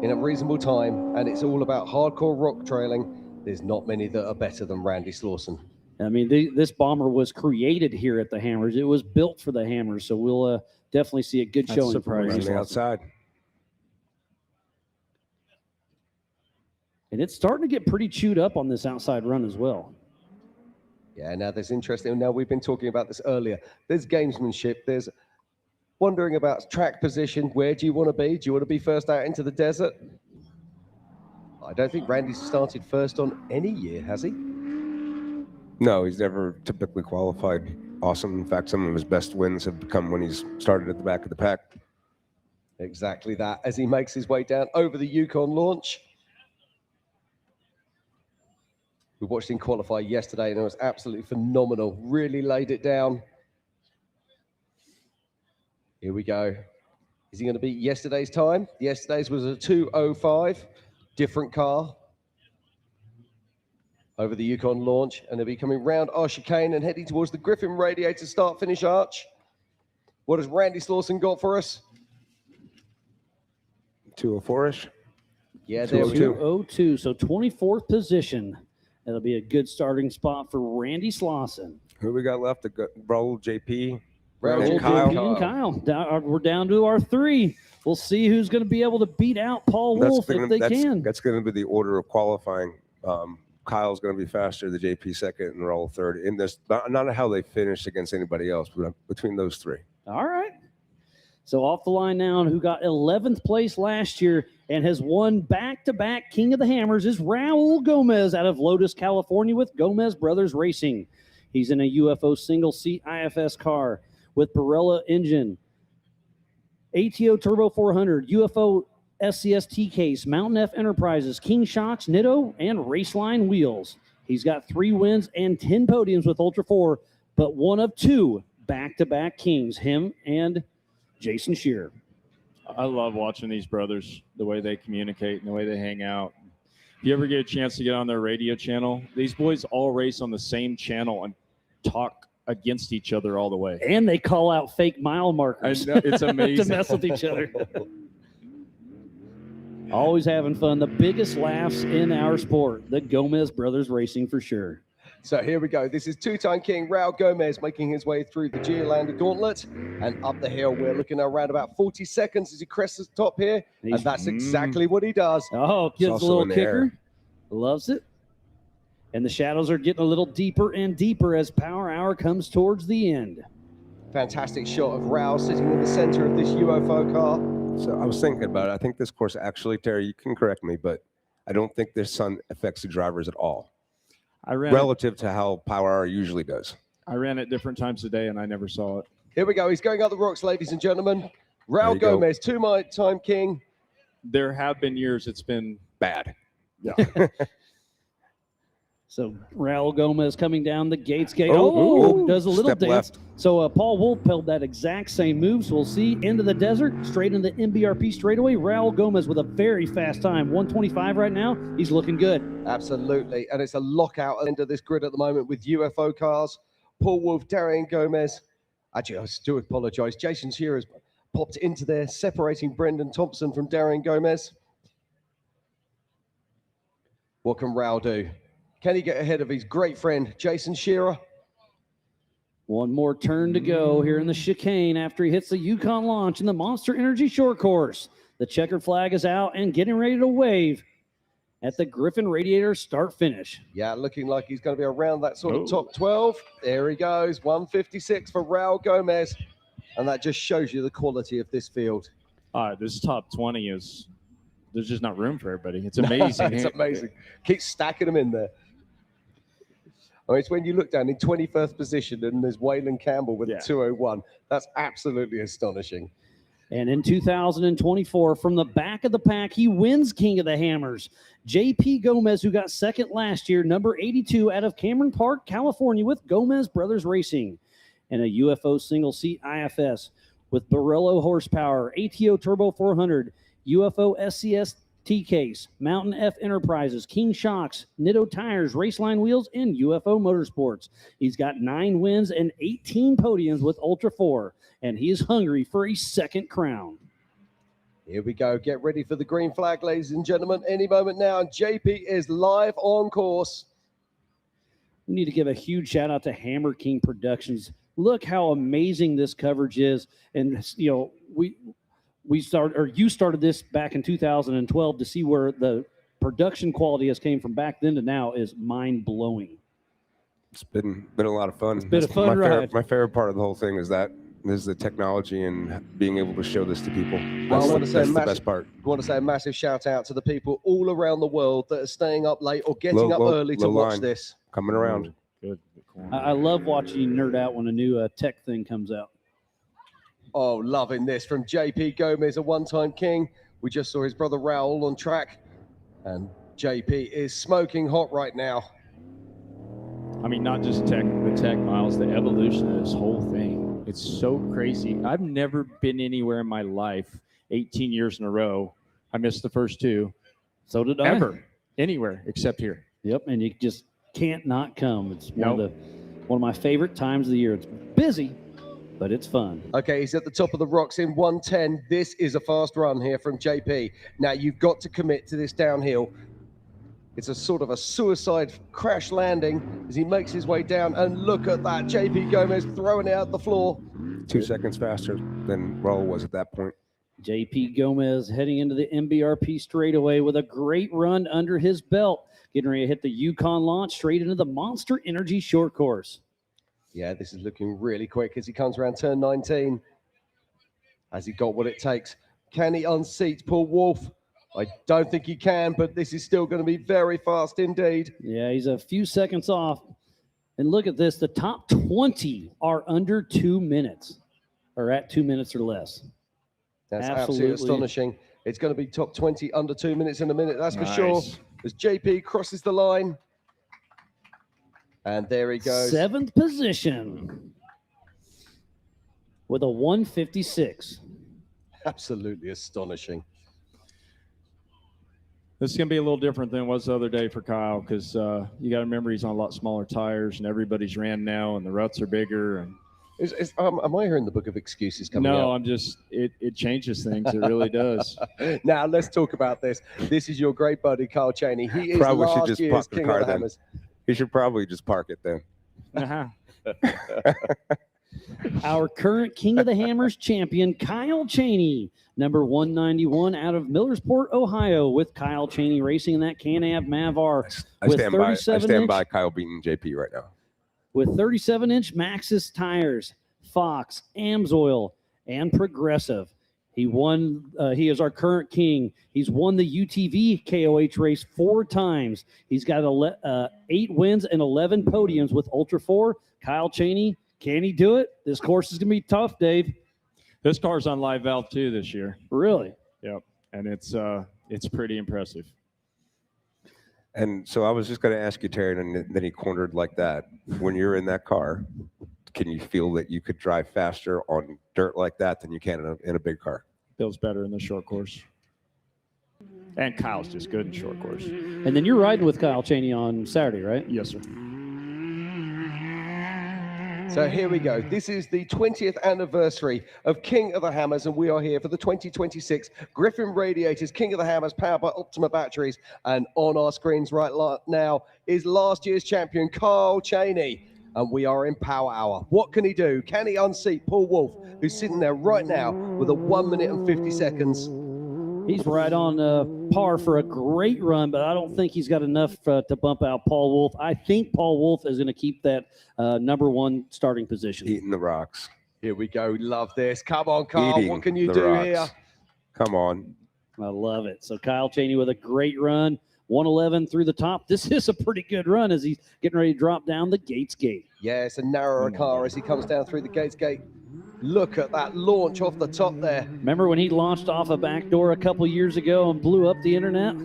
[SPEAKER 2] in a reasonable time, and it's all about hardcore rock trailing, there's not many that are better than Randy Slauson.
[SPEAKER 1] I mean, this bomber was created here at the Hammers. It was built for the Hammers, so we'll definitely see a good showing from Randy Slauson.
[SPEAKER 11] Outside.
[SPEAKER 1] And it's starting to get pretty chewed up on this outside run as well.
[SPEAKER 2] Yeah, now there's interesting. Now we've been talking about this earlier. There's gamesmanship. There's wondering about track position. Where do you want to be? Do you want to be first out into the desert? I don't think Randy's started first on any year, has he?
[SPEAKER 11] No, he's never typically qualified awesome. In fact, some of his best wins have come when he's started at the back of the pack.
[SPEAKER 2] Exactly that. As he makes his way down over the Yukon launch. We watched him qualify yesterday, and it was absolutely phenomenal. Really laid it down. Here we go. Is he going to beat yesterday's time? Yesterday's was a 2:05, different car over the Yukon launch, and they'll be coming round our chicane and heading towards the Griffin Radiator start-finish arch. What has Randy Slauson got for us?
[SPEAKER 11] 204-ish.
[SPEAKER 2] Yeah, there we go.
[SPEAKER 1] 202, so 24th position. That'll be a good starting spot for Randy Slauson.
[SPEAKER 11] Who we got left? Raul, JP,
[SPEAKER 2] Raul,
[SPEAKER 11] and Kyle.
[SPEAKER 1] JP and Kyle. We're down to our 3. We'll see who's going to be able to beat out Paul Wolf if they can.
[SPEAKER 11] That's going to be the order of qualifying. Kyle's going to be faster, the JP second, and Raul third. In this, not how they finished against anybody else, but between those 3.
[SPEAKER 1] All right. So off the line now, who got 11th place last year and has won back-to-back King of the Hammers is Raul Gomez out of Lotus, California with Gomez Brothers Racing. He's in a UFO single-seat IFS car with Barella engine, ATO Turbo 400, UFO SCS case, Mountain F Enterprises, King Shocks, Nitto, and Raceline wheels. He's got 3 wins and 10 podiums with Ultra 4, but one of 2 back-to-back Kings, him and Jason Shearer.
[SPEAKER 18] I love watching these brothers, the way they communicate and the way they hang out. If you ever get a chance to get on their radio channel, these boys all race on the same channel and talk against each other all the way.
[SPEAKER 1] And they call out fake mile markers.
[SPEAKER 18] I know, it's amazing.
[SPEAKER 1] to mess with each other. Always having fun. The biggest laughs in our sport. The Gomez Brothers Racing for sure.
[SPEAKER 2] So here we go. This is 2-time King Raul Gomez making his way through the Geolander Gauntlet and up the hill. We're looking around about 40 seconds as he crests the top here, and that's exactly what he does.
[SPEAKER 1] Oh, gets a little kicker. Loves it. And the shadows are getting a little deeper and deeper as Power Hour comes towards the end.
[SPEAKER 2] Fantastic shot of Raul sitting in the center of this UFO car.
[SPEAKER 11] So I was thinking about it. I think this course actually, Terry, you can correct me, but I don't think this sun affects the drivers at all. Relative to how Power Hour usually does.
[SPEAKER 18] I ran at different times of day and I never saw it.
[SPEAKER 2] Here we go. He's going up the rocks, ladies and gentlemen. Raul Gomez, 2-time King.
[SPEAKER 18] There have been years it's been
[SPEAKER 11] bad.
[SPEAKER 18] Yeah.
[SPEAKER 1] So Raul Gomez coming down the Gates gate.
[SPEAKER 11] Oh,
[SPEAKER 1] does a little
[SPEAKER 11] step
[SPEAKER 1] dance.
[SPEAKER 11] left.
[SPEAKER 1] So Paul Wolf held that exact same move. So we'll see into the desert, straight into the MBRP straightaway. Raul Gomez with a very fast time, 125 right now. He's looking good.
[SPEAKER 2] Absolutely. And it's a lockout at the end of this grid at the moment with UFO cars. Paul Wolf, Darian Gomez. Actually, I do apologize. Jason Shearer's popped into there, separating Brendan Thompson from Darian Gomez. What can Raul do? Can he get ahead of his great friend, Jason Shearer?
[SPEAKER 1] One more turn to go here in the chicane after he hits the Yukon launch in the Monster Energy short course. The checkered flag is out and getting ready to wave at the Griffin Radiator start-finish.
[SPEAKER 2] Yeah, looking like he's going to be around that sort of top 12. There he goes, 156 for Raul Gomez. And that just shows you the quality of this field.
[SPEAKER 18] This top 20 is, there's just not room for everybody. It's amazing.
[SPEAKER 2] It's amazing. Keep stacking them in there. I mean, it's when you look down in 21st position and there's Wayland Campbell with a 201. That's absolutely astonishing.
[SPEAKER 1] And in 2024, from the back of the pack, he wins King of the Hammers. JP Gomez, who got second last year, number 82 out of Cameron Park, California, with Gomez Brothers Racing. And a UFO single-seat IFS with Barello horsepower, ATO Turbo 400, UFO SCS T-Case, Mountain F Enterprises, King Shocks, Nitto Tires, Raceline Wheels, and UFO Motorsports. He's got 9 wins and 18 podiums with Ultra 4, and he is hungry for a second crown.
[SPEAKER 2] Here we go. Get ready for the green flag, ladies and gentlemen. Any moment now, JP is live on course.
[SPEAKER 1] We need to give a huge shout out to Hammer King Productions. Look how amazing this coverage is. And, you know, you started this back in 2012 to see where the production quality has came from back then to now is mind-blowing.
[SPEAKER 11] It's been a lot of fun.
[SPEAKER 1] It's been a fun ride.
[SPEAKER 11] My favorite part of the whole thing is the technology and being able to show this to people.
[SPEAKER 2] Well,
[SPEAKER 11] That's the best part.
[SPEAKER 2] I want to say a massive shout out to the people all around the world that are staying up late or getting up early to watch
[SPEAKER 11] line.
[SPEAKER 2] this.
[SPEAKER 11] Coming around.
[SPEAKER 18] Good.
[SPEAKER 1] I love watching you nerd out when a new tech thing comes out.
[SPEAKER 2] Oh, loving this from JP Gomez, a one-time king. We just saw his brother Raul on track, and JP is smoking hot right now.
[SPEAKER 18] I mean, not just the tech, Miles, the evolution of this whole thing. It's so crazy. I've never been anywhere in my life 18 years in a row. I missed the first 2.
[SPEAKER 1] So did I.
[SPEAKER 18] Ever, anywhere except here.
[SPEAKER 1] Yep, and you just can't not come. It's one of my favorite times of the year. It's busy, but it's fun.
[SPEAKER 2] Okay, he's at the top of the rocks in 110. This is a fast run here from JP. Now, you've got to commit to this downhill. It's a sort of a suicide crash landing as he makes his way down. And look at that, JP Gomez throwing it out the floor.
[SPEAKER 11] 2 seconds faster than Raul was at that point.
[SPEAKER 1] JP Gomez heading into the MBRP straightaway with a great run under his belt. Getting ready to hit the Yukon launch straight into the Monster Energy short course.
[SPEAKER 2] Yeah, this is looking really quick as he comes around turn 19. Has he got what it takes? Can he unseat Paul Wolf? I don't think he can, but this is still going to be very fast indeed.
[SPEAKER 1] Yeah, he's a few seconds off. And look at this. The top 20 are under 2 minutes, or at 2 minutes or less.
[SPEAKER 2] That's absolutely astonishing. It's going to be top 20 under 2 minutes in a minute, that's for sure. As JP crosses the line. And there he goes.
[SPEAKER 1] 7th position with a 156.
[SPEAKER 2] Absolutely astonishing.
[SPEAKER 18] This is going to be a little different than it was the other day for Kyle because you got to remember he's on a lot smaller tires and everybody's ran now and the ruts are bigger. And
[SPEAKER 2] am I hearing the book of excuses coming out?
[SPEAKER 18] No, I'm just, it changes things. It really does.
[SPEAKER 2] Now, let's talk about this. This is your great buddy, Kyle Cheney. He is
[SPEAKER 11] Probably should
[SPEAKER 2] last
[SPEAKER 11] just
[SPEAKER 2] year's
[SPEAKER 11] park the
[SPEAKER 2] King
[SPEAKER 11] car
[SPEAKER 2] of the
[SPEAKER 11] then.
[SPEAKER 2] Hammers.
[SPEAKER 11] He should probably just park it then.
[SPEAKER 1] Our current King of the Hammers champion, Kyle Cheney, number 191 out of Millersport, Ohio, with Kyle Cheney racing in that Can-Am Mavar.
[SPEAKER 11] I stand by Kyle beating JP right now.
[SPEAKER 1] With 37-inch Maxxis tires, Fox, Amsoil, and Progressive. He won. He is our current king. He's won the UTV KOH race 4 times. He's got 8 wins and 11 podiums with Ultra 4. Kyle Cheney, can he do it? This course is going to be tough, Dave.
[SPEAKER 18] This car's on live valve too this year.
[SPEAKER 1] Really?
[SPEAKER 18] Yep. And it's pretty impressive.
[SPEAKER 11] And so I was just going to ask you, Terry, and then he cornered like that. When you're in that car, can you feel that you could drive faster on dirt like that than you can in a big car?
[SPEAKER 18] Feels better in the short course. And Kyle's just good in short course.
[SPEAKER 1] And then you're riding with Kyle Cheney on Saturday, right?
[SPEAKER 18] Yes, sir.
[SPEAKER 2] So here we go. This is the 20th anniversary of King of the Hammers, and we are here for the 2026 Griffin Radiators King of the Hammers, powered by Optima batteries. And on our screens right now is last year's champion, Kyle Cheney. And we are in Power Hour. What can he do? Can he unseat Paul Wolf, who's sitting there right now with a 1 minute and 50 seconds?
[SPEAKER 1] He's right on par for a great run, but I don't think he's got enough to bump out Paul Wolf. I think Paul Wolf is going to keep that number 1 starting position.
[SPEAKER 11] Eating the rocks.
[SPEAKER 2] Here we go. Love this. Come on, Kyle.
[SPEAKER 11] Eating
[SPEAKER 2] what can you
[SPEAKER 11] the
[SPEAKER 2] do
[SPEAKER 11] rocks.
[SPEAKER 2] here?
[SPEAKER 11] Come on.
[SPEAKER 1] I love it. So Kyle Cheney with a great run. 111 through the top. This is a pretty good run as he's getting ready to drop down the Gates Gate.
[SPEAKER 2] Yeah, it's a narrower car as he comes down through the Gates Gate. Look at that launch off the top there.
[SPEAKER 1] Remember when he launched off a back door a couple years ago and blew up the internet?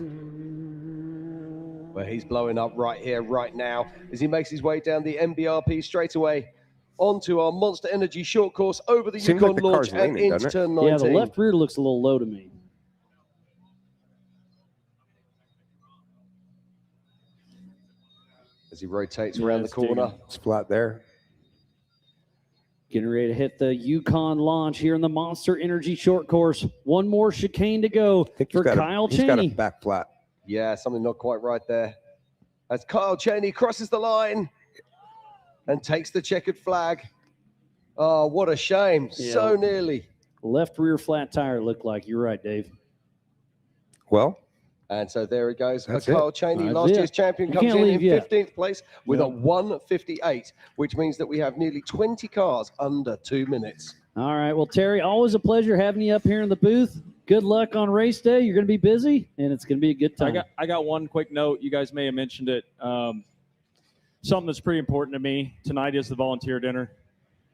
[SPEAKER 2] Well, he's blowing up right here, right now, as he makes his way down the MBRP straightaway onto our Monster Energy short course over the
[SPEAKER 11] Seems
[SPEAKER 2] Yukon
[SPEAKER 11] like the
[SPEAKER 2] launch
[SPEAKER 11] car's
[SPEAKER 2] and
[SPEAKER 11] leaning,
[SPEAKER 2] into
[SPEAKER 11] doesn't it?
[SPEAKER 2] turn 19.
[SPEAKER 1] Yeah, the left rear looks a little low to me.
[SPEAKER 2] As he rotates around the corner.
[SPEAKER 11] It's flat there.
[SPEAKER 1] Getting ready to hit the Yukon launch here in the Monster Energy short course. One more chicane to go for Kyle
[SPEAKER 11] He's got
[SPEAKER 1] Cheney.
[SPEAKER 11] a back flat.
[SPEAKER 2] Yeah, something not quite right there. As Kyle Cheney crosses the line and takes the checkered flag. Oh, what a shame.
[SPEAKER 1] Yeah.
[SPEAKER 2] So nearly.
[SPEAKER 1] Left rear flat tire looked like. You're right, Dave.
[SPEAKER 11] Well.
[SPEAKER 2] And so there he goes.
[SPEAKER 11] That's
[SPEAKER 2] Kyle
[SPEAKER 11] it.
[SPEAKER 2] Cheney,
[SPEAKER 1] That's
[SPEAKER 2] last
[SPEAKER 1] it.
[SPEAKER 2] year's champion,
[SPEAKER 1] You
[SPEAKER 2] comes
[SPEAKER 1] can't
[SPEAKER 2] in
[SPEAKER 1] leave yet.
[SPEAKER 2] 15th place with
[SPEAKER 1] Yep.
[SPEAKER 2] a 1:58, which means that we have nearly 20 cars under 2 minutes.
[SPEAKER 1] All right. Well, Terry, always a pleasure having you up here in the booth. Good luck on race day. You're going to be busy, and it's going to be a good time.
[SPEAKER 18] I got one quick note. You guys may have mentioned it. Something that's pretty important to me tonight is the volunteer dinner.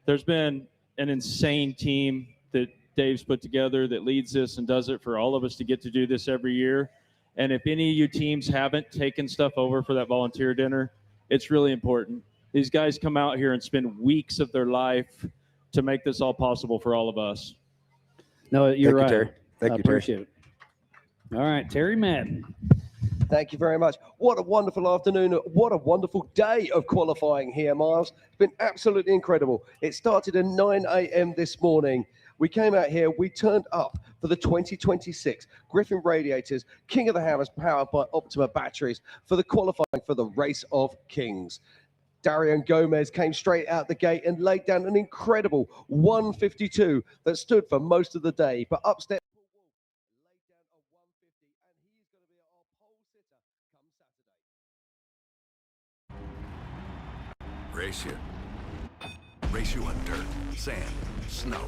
[SPEAKER 18] There's been an insane team that Dave's put together that leads this and does it for all of us to get to do this every year. And if any of you teams haven't taken stuff over for that volunteer dinner, it's really important. These guys come out here and spend weeks of their life to make this all possible for all of us.
[SPEAKER 1] No, you're
[SPEAKER 11] Thank you,
[SPEAKER 1] right.
[SPEAKER 11] Terry. Thank
[SPEAKER 3] I
[SPEAKER 11] you, Terry.
[SPEAKER 3] appreciate it. All right, Terry Madden.
[SPEAKER 2] Thank you very much. What a wonderful afternoon. What a wonderful day of qualifying here, Miles. It's been absolutely incredible. It started at 9 a.m. this morning. We came out here, we turned up for the 2026 Griffin Radiators King of the Hammers powered by Optima batteries for the qualifying for the Race of Kings. Darian Gomez came straight out the gate and laid down an incredible 152 that stood for most of the day. But upstairs,
[SPEAKER 12] Race you. Race you on dirt, sand, snow.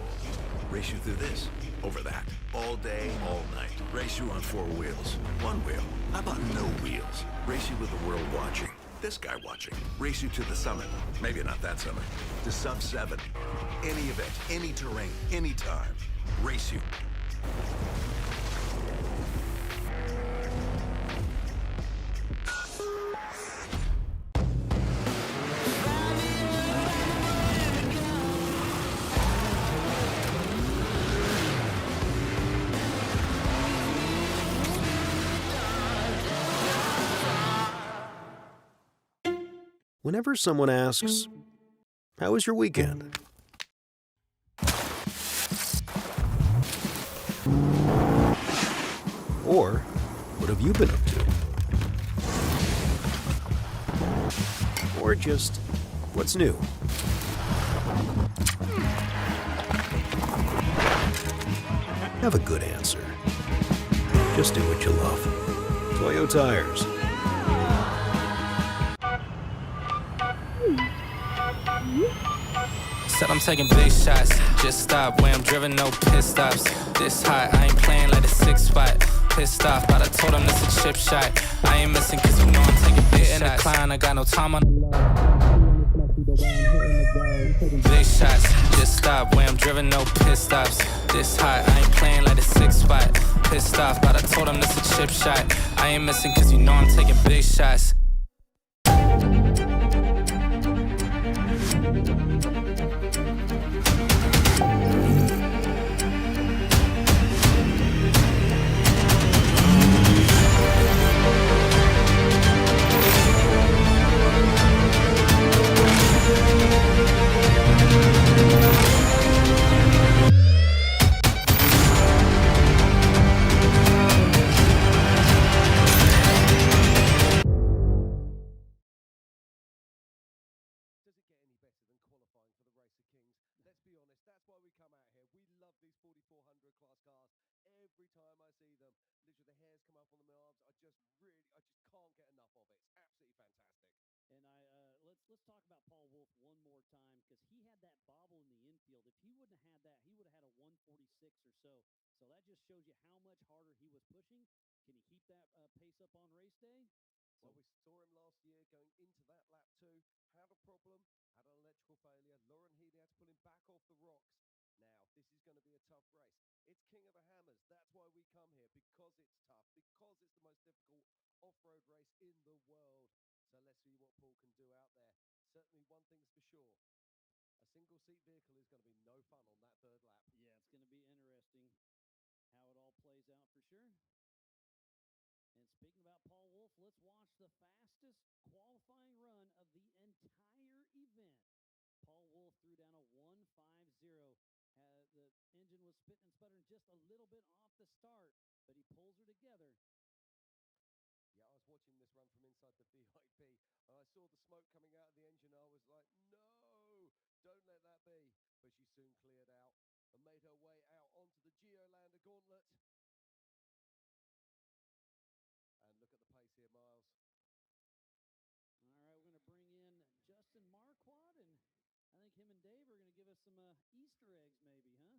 [SPEAKER 12] Race you through this, over that, all day, all night. Race you on four wheels. One wheel. How about no wheels? Race you with the world watching. This guy watching. Race you to the summit. Maybe not that summit. To sub 7. Any event, any terrain, anytime. Race you.
[SPEAKER 19] Whenever someone asks, "How was your weekend?" Or, "What have you been up to?" Or just, "What's new?" Have a good answer. Just do what you love. Toyo Tires.
[SPEAKER 14] Said I'm taking big shots, just stop where I'm driven, no pit stops. This hot, I ain't playing like a 6 spot. Pissed off, but I told him this a chip shot. I ain't missing cause you know I'm taking big shots. In the clown, I got no time on big shots, just stop where I'm driven, no pit stops. This hot, I ain't playing like a 6 spot. Pissed off, but I told him this a chip shot. I ain't missing cause you know I'm taking big shots.
[SPEAKER 2] Every time I see them, literally the hairs come up on my arms. I just can't get enough of it. It's absolutely fantastic.
[SPEAKER 1] And let's talk about Paul Wolf one more time because he had that bobble in the infield. If he wouldn't have had that, he would have had a 146 or so. So that just shows you how much harder he was pushing. Can he keep that pace up on race day?
[SPEAKER 2] Well, we saw him last year going into that lap too. Had a problem, had an electrical failure. Lauren Healy had to pull him back off the rocks. Now, this is going to be a tough race. It's King of the Hammers. That's why we come here, because it's tough, because it's the most difficult off-road race in the world. So let's see what Paul can do out there. Certainly one thing's for sure. A single-seat vehicle is going to be no fun on that third lap.
[SPEAKER 1] Yeah, it's going to be interesting how it all plays out for sure. And speaking about Paul Wolf, let's watch the fastest qualifying run of the entire event. Paul Wolf threw down a 150. The engine was spitting and sputtering just a little bit off the start, but he pulls her together.
[SPEAKER 2] Yeah, I was watching this run from inside the VIP, and I saw the smoke coming out of the engine. I was like, no, don't let that be. But she soon cleared out and made her way out onto the Geolander gauntlet. And look at the pace here, Miles.
[SPEAKER 1] All right, we're going to bring in Justin Marquardt, and I think him and Dave are going to give us some Easter eggs maybe, huh?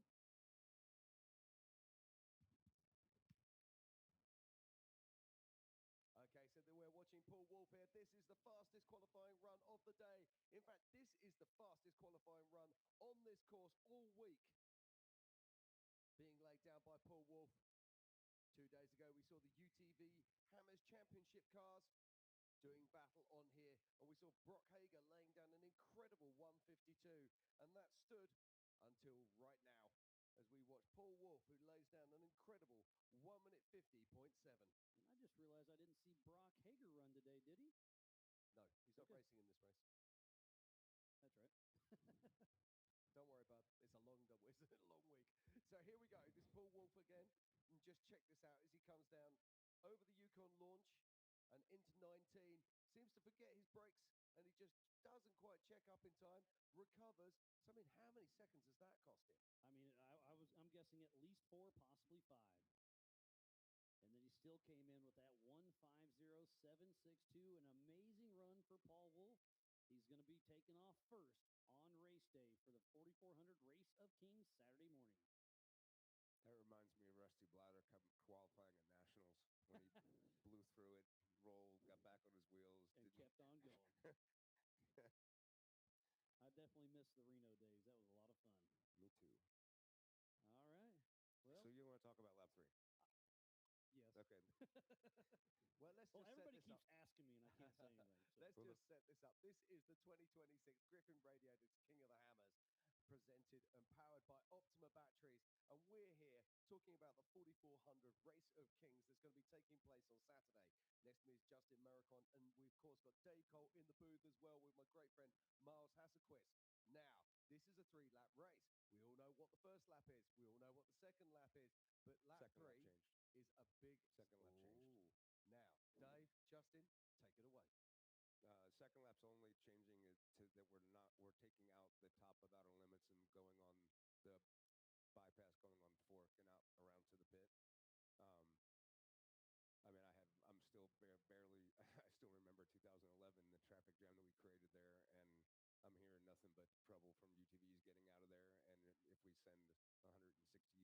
[SPEAKER 2] Okay, so we're watching Paul Wolf here. This is the fastest qualifying run of the day. In fact, this is the fastest qualifying run on this course all week. Being laid down by Paul Wolf. 2 days ago, we saw the UTV Hammers Championship cars doing battle on here. And we saw Brock Hager laying down an incredible 152. And that stood until right now. as we watch Paul Wolf, who lays down an incredible 1 minute 50.7.
[SPEAKER 1] And I just realized I didn't see Brock Hager run today, did he?
[SPEAKER 2] No, he's not racing in this race.
[SPEAKER 1] That's right.
[SPEAKER 2] Don't worry, bud. It's a long week. So here we go. This Paul Wolf again. And just check this out as he comes down over the Yukon launch and into 19. Seems to forget his brakes and he just doesn't quite check up in time. Recovers. So I mean, how many seconds has that cost him?
[SPEAKER 1] I mean, I'm guessing at least 4, possibly 5. And then he still came in with that 1:50.762, an amazing run for Paul Wolf. He's going to be taking off first on race day for the 4400 Race of Kings Saturday morning.
[SPEAKER 11] That reminds me of Rusty Blatter qualifying at Nationals when he blew through it, rolled, got back on his wheels,
[SPEAKER 1] and kept on going. I definitely missed the Reno days. That was a lot of fun.
[SPEAKER 11] Me too.
[SPEAKER 1] All right. Well,
[SPEAKER 11] so you want to talk about lap 3?
[SPEAKER 1] Yes.
[SPEAKER 11] Okay.
[SPEAKER 2] Well,
[SPEAKER 1] everybody keeps asking me, and I can't say anything. So.
[SPEAKER 2] Let's just set this up. This is the 2026 Griffin Radiators King of the Hammers, presented and powered by Optima Batteries. And we're here talking about the 4400 Race of Kings that's going to be taking place on Saturday. Next to me is Justin Mericon, and we've, of course, got Dave Colt in the booth as well with my great friend Miles Hasselquist. Now, this is a 3-lap race. We all know what the first lap is. We all know what the second lap is. But lap 3 is a big
[SPEAKER 11] second lap changed.
[SPEAKER 2] Now, Dave, Justin, take it away.
[SPEAKER 11] Second lap's only changing it to that we're taking out the top of outer limits and going on the bypass, going on the fork and out around to the pit. I mean, I'm still barely. I still remember 2011, the traffic jam that we created there, and I'm hearing nothing but trouble from UTVs getting out of there. And if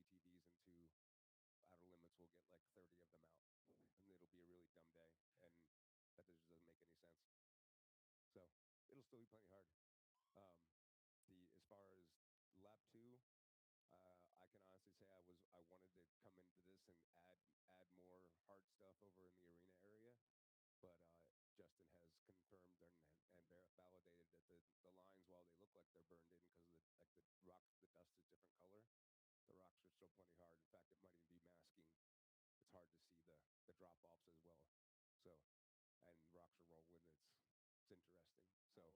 [SPEAKER 11] we send 160 UTVs into outer limits, we'll get like 30 of them out, and it'll be a really dumb day. And that just doesn't make any sense. So it'll still be plenty hard. As far as lap 2. I can honestly say I wanted to come into this and add more hard stuff over in the arena area, but Justin has confirmed and validated that the lines, while they look like they're burned in because of the rock, the dust is different color, the rocks are still plenty hard. In fact, it might even be masking. It's hard to see the drop offs as well. So, and rocks are rolling. It's interesting. So
[SPEAKER 1] I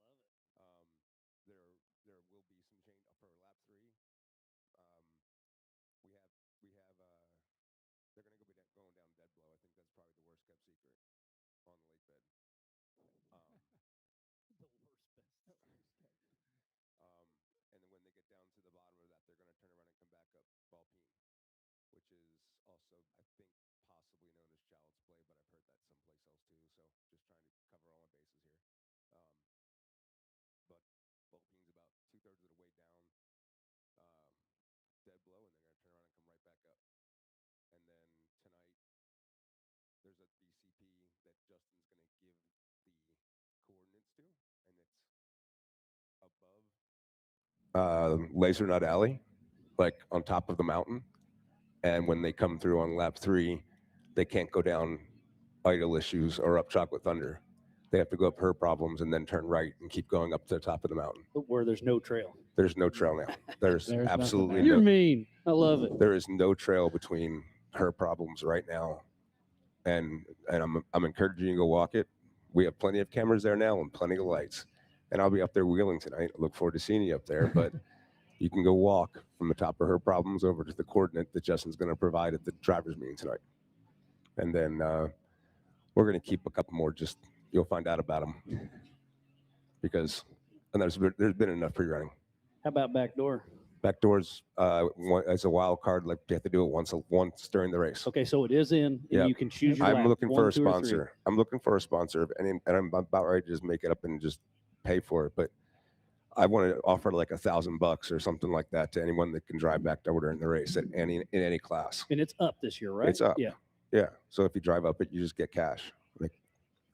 [SPEAKER 1] love it.
[SPEAKER 11] There will be some change for lap 3. They're going to be going down dead blow. I think that's probably the worst kept secret on the lake bed.
[SPEAKER 1] The worst kept.
[SPEAKER 11] And then when they get down to the bottom of that, they're going to turn around and come back up Valpine, which is also, I think, possibly known as Child's Play, but I've heard that someplace else too. So just trying to cover all my bases here. But Valpine's about 2/3 of the way down dead blow, and they're going to turn around and come right back up. And then tonight, there's a DCP that Justin's going to give the coordinates to, and it's above Laser Nut Alley, like on top of the mountain. And when they come through on lap 3, they can't go down Idle Issues or up Chocolate Thunder. They have to go up Her Problems and then turn right and keep going up to the top of the mountain.
[SPEAKER 1] Where there's no trail.
[SPEAKER 11] There's no trail now. There's absolutely
[SPEAKER 1] You're mean. I love it.
[SPEAKER 11] There is no trail between Her Problems right now, and I'm encouraging you to go walk it. We have plenty of cameras there now and plenty of lights, and I'll be up there wheeling tonight. I look forward to seeing you up there. But you can go walk from the top of Her Problems over to the coordinate that Justin's going to provide at the drivers' meeting tonight, and then we're going to keep a couple more. Just you'll find out about them because there's been enough pre-running.
[SPEAKER 1] How about backdoor?
[SPEAKER 11] Backdoors as a wild card, like you have to do it once during the race.
[SPEAKER 1] Okay, so it is in, and you can choose your
[SPEAKER 11] I'm
[SPEAKER 1] lap,
[SPEAKER 11] looking
[SPEAKER 1] 1,
[SPEAKER 11] for a
[SPEAKER 1] 2, or 3.
[SPEAKER 11] sponsor. I'm looking for a sponsor, and I'm about ready to just make it up and just pay for it. But I want to offer like $1,000 or something like that to anyone that can drive backdoor during the race in any class.
[SPEAKER 1] And it's up this year, right?
[SPEAKER 11] It's up.
[SPEAKER 1] Yeah.
[SPEAKER 11] Yeah. So if you drive up it, you just get cash. Like,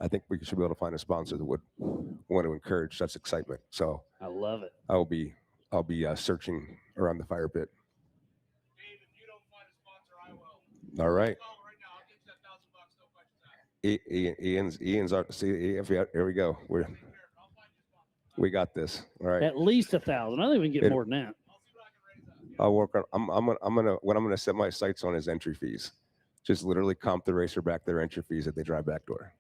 [SPEAKER 11] I think we should be able to find a sponsor that would want to encourage such excitement. So
[SPEAKER 1] I love it.
[SPEAKER 11] I'll be searching around the fire pit.
[SPEAKER 8] Dave, if you don't find a sponsor, I will.
[SPEAKER 11] All right.
[SPEAKER 8] Call right now. I'll get you that $1,000, no questions asked.
[SPEAKER 11] Ian's our, see, here we go. We got this. All right.
[SPEAKER 1] At least 1,000. I think we can get more than that.
[SPEAKER 11] I'll work on. What I'm gonna set my sights on is entry fees. Just literally comp the racer back their entry fees that they drive back door.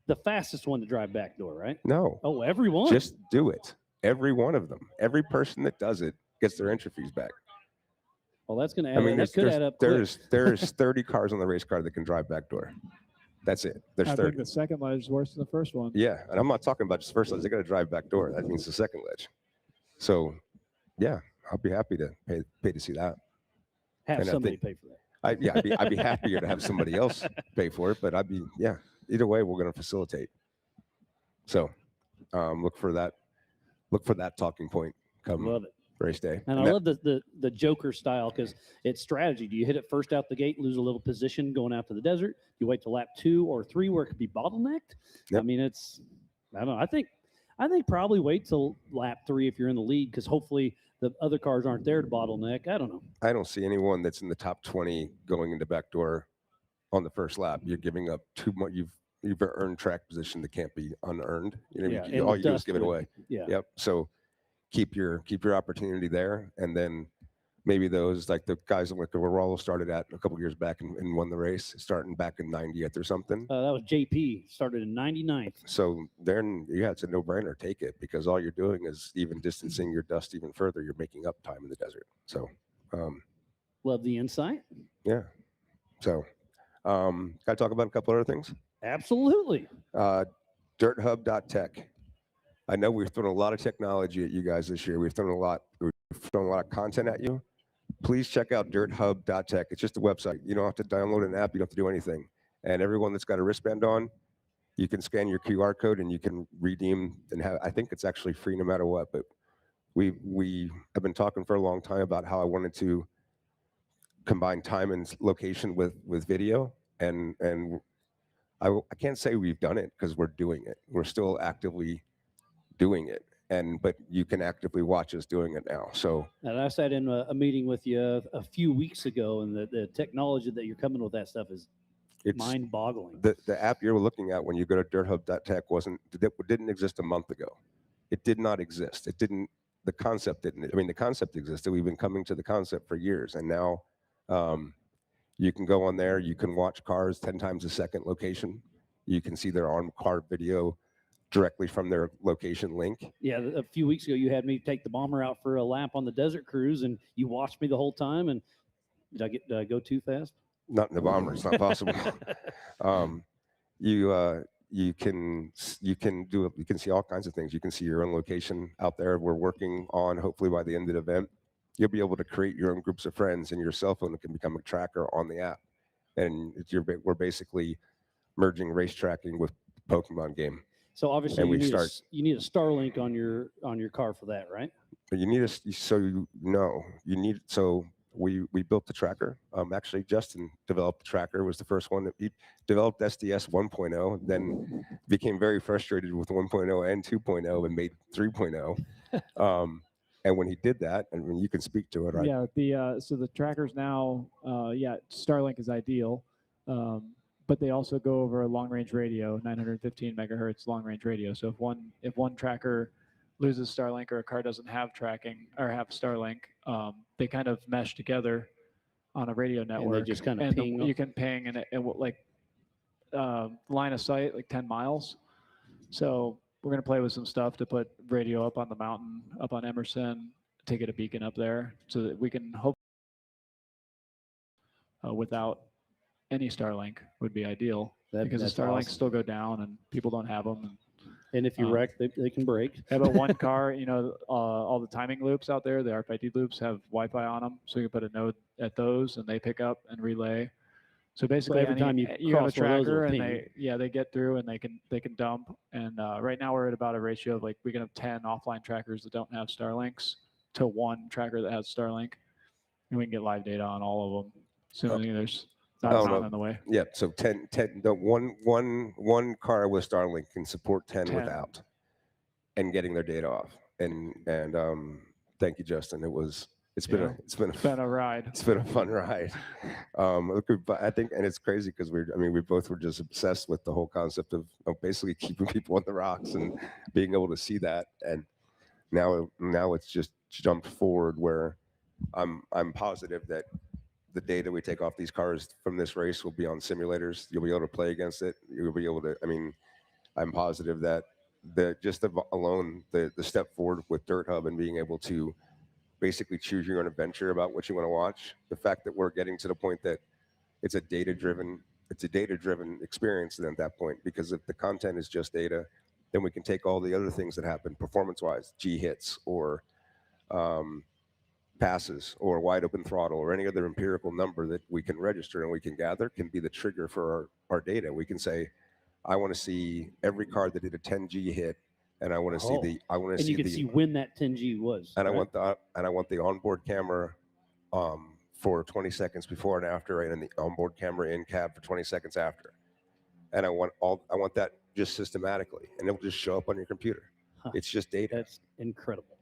[SPEAKER 1] The fastest one to drive back door, right?
[SPEAKER 11] No.
[SPEAKER 1] Oh, everyone.
[SPEAKER 11] Just do it. Every one of them. Every person that does it gets their entry fees back.
[SPEAKER 1] Well, that's gonna.
[SPEAKER 11] I mean,
[SPEAKER 1] that could add up. Quick.
[SPEAKER 11] there's 30 cars on the race car that can drive back door. That's it. There's
[SPEAKER 5] I
[SPEAKER 11] 30.
[SPEAKER 5] think the second ledge is worse than the first one.
[SPEAKER 11] Yeah, and I'm not talking about just first ledge. They got to drive back door. That means the second ledge. So, yeah, I'll be happy to pay to see that.
[SPEAKER 1] Have
[SPEAKER 11] And I
[SPEAKER 1] somebody
[SPEAKER 11] think-
[SPEAKER 1] pay for that.
[SPEAKER 11] I'd be happier to have somebody else pay for it, but either way, we're going to facilitate. So, look for that talking point come
[SPEAKER 1] Love it.
[SPEAKER 11] race day.
[SPEAKER 1] And I love the Joker style because it's strategy. Do you hit it first out the gate, lose a little position going out to the desert? You wait till lap 2 or 3 where it could be bottlenecked.
[SPEAKER 11] Yep.
[SPEAKER 1] I mean, I don't know. I think probably wait till lap 3 if you're in the lead because hopefully the other cars aren't there to bottleneck. I don't know.
[SPEAKER 11] I don't see anyone that's in the top 20 going into backdoor on the first lap. You're giving up too much. You've earned track position that can't be unearned.
[SPEAKER 1] Yeah,
[SPEAKER 11] All you do is give it away.
[SPEAKER 1] Yeah.
[SPEAKER 11] Yep. So keep your opportunity there, and then maybe those like the guys that were Rollo started at a couple years back and won the race, starting back in 90th or something.
[SPEAKER 1] That was JP, started in 99th.
[SPEAKER 11] So then, it's a no-brainer. Take it because all you're doing is even distancing your dust even further. You're making up time in the desert. So,
[SPEAKER 1] Love the insight.
[SPEAKER 11] yeah. So, can I talk about a couple other things?
[SPEAKER 1] Absolutely.
[SPEAKER 11] Dirthub.tech. I know we've thrown a lot of technology at you guys this year. We've thrown a lot of content at you. Please check out dirthub.tech. It's just a website. You don't have to download an app. You don't have to do anything. And everyone that's got a wristband on, you can scan your QR code and you can redeem and have. I think it's actually free no matter what. But we have been talking for a long time about how I wanted to combine time and location with video, and I can't say we've done it because we're doing it. We're still actively doing it, but you can actively watch us doing it now. So,
[SPEAKER 1] And I sat in a meeting with you a few weeks ago, and the technology that you're coming with that stuff is mind-boggling.
[SPEAKER 11] The app you're looking at when you go to dirthub.tech didn't exist a month ago. It did not exist. The concept didn't. I mean, the concept existed. We've been coming to the concept for years, and now you can go on there. You can watch cars 10 times a second location. You can see their on-car video directly from their location link.
[SPEAKER 1] Yeah, a few weeks ago, you had me take the bomber out for a lap on the desert cruise, and you watched me the whole time. And did I go too fast?
[SPEAKER 11] Not in the bomber. It's not possible. You can see all kinds of things. You can see your own location out there. We're working on, hopefully by the end of the event, you'll be able to create your own groups of friends, and your cell phone can become a tracker on the app. And we're basically merging race tracking with Pokemon game.
[SPEAKER 1] So obviously, you need a Starlink on your car for that, right?
[SPEAKER 11] But you need we built the tracker. Actually, Justin developed the tracker. Was the first one that he developed SDS 1.0. Then became very frustrated with 1.0 and 2.0 and made 3.0. And when he did that, and when you can speak to it, right?
[SPEAKER 5] Yeah. So the trackers now, Starlink is ideal, but they also go over a long-range radio, 915 megahertz long-range radio. So if one tracker loses Starlink or a car doesn't have tracking or have Starlink, they kind of mesh together on a radio network.
[SPEAKER 1] And they just kind of ping.
[SPEAKER 5] You can ping line of sight, like 10 miles. So we're going to play with some stuff to put radio up on the mountain, up on Emerson, to get a beacon up there so that we can hope without any Starlink would be ideal, because the Starlinks
[SPEAKER 1] awesome.
[SPEAKER 5] still go down and people don't have them.
[SPEAKER 1] And if you wreck, they can break.
[SPEAKER 5] Yeah, but one car, all the timing loops out there, the RFID loops have Wi-Fi on them, so you can put a node at those, and they pick up and relay. So basically,
[SPEAKER 1] every time you
[SPEAKER 5] have a
[SPEAKER 1] cross one of those,
[SPEAKER 5] tracker,
[SPEAKER 1] it'll
[SPEAKER 5] and
[SPEAKER 1] ping.
[SPEAKER 5] they get through, and they can dump. And right now we're at about a ratio of we can have 10 offline trackers that don't have Starlinks to one tracker that has Starlink, and we can get live data on all of them. So there's not a mountain in the way.
[SPEAKER 11] Yeah, so 10 one car with Starlink can support 10 without, and getting their data off. And thank you, Justin. It's been a
[SPEAKER 5] ride.
[SPEAKER 11] It's been a fun ride. I think, and it's crazy because we both were just obsessed with the whole concept of basically keeping people on the rocks and being able to see that. And now it's just jumped forward where I'm positive that the data we take off these cars from this race will be on simulators. You'll be able to play against it. You'll be able to. I mean, I'm positive that alone the step forward with Dirt Hub and being able to basically choose your own adventure about what you want to watch. The fact that we're getting to the point that it's a data-driven experience then at that point, because if the content is just data, then we can take all the other things that happen performance-wise, G hits or passes or wide open throttle or any other empirical number that we can register and we can gather can be the trigger for our data. We can say, I want to see every car that did a 10G hit, and I want to see the
[SPEAKER 1] and you can see when that 10G was.
[SPEAKER 11] And right? I want the onboard camera for 20 seconds before and after, and the onboard camera in cab for 20 seconds after. And I want that just systematically, and it'll just show up on your computer. Huh. It's just data.
[SPEAKER 1] That's incredible.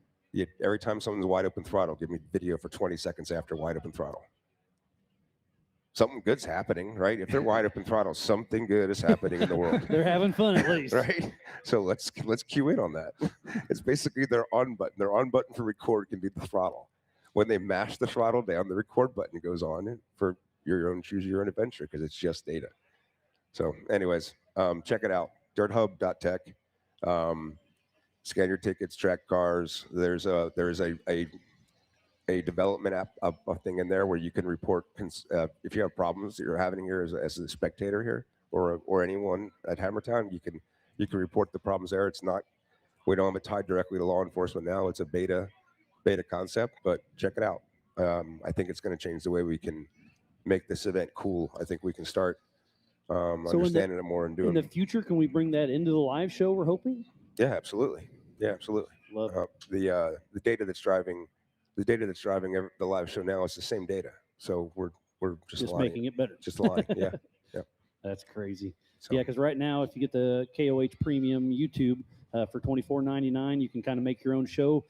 [SPEAKER 11] Every time someone's wide open throttle, give me video for 20 seconds after wide open throttle. Something good's happening, right? If they're wide open throttle, something good is happening in the world.
[SPEAKER 1] They're having fun at least,
[SPEAKER 11] right? So let's cue in on that. It's basically their on button. Their on button for record can be the throttle. When they mash the throttle down, the record button goes on for your own choose your own adventure because it's just data. So, anyways, check it out. DirtHub.tech. Scan your tickets, track cars. There's a development app, a thing in there where you can report if you have problems that you're having here as a spectator here, or anyone at Hammertown, you can report the problems there. It's not, we don't have it tied directly to law enforcement now. It's a beta concept, but check it out. I think it's going to change the way we can make this event cool. I think we can start understanding it more and doing.
[SPEAKER 1] In the future, can we bring that into the live show? We're hoping.
[SPEAKER 11] Yeah, absolutely. Yeah, absolutely.
[SPEAKER 1] Love
[SPEAKER 11] the data that's driving. The data that's driving the live show now is the same data. So we're just
[SPEAKER 1] making it better.
[SPEAKER 11] Just aligning. Yeah. Yeah.
[SPEAKER 1] That's crazy. So. Yeah, because right now, if you get the KOH Premium YouTube for $24.99, you can kind of make your own show,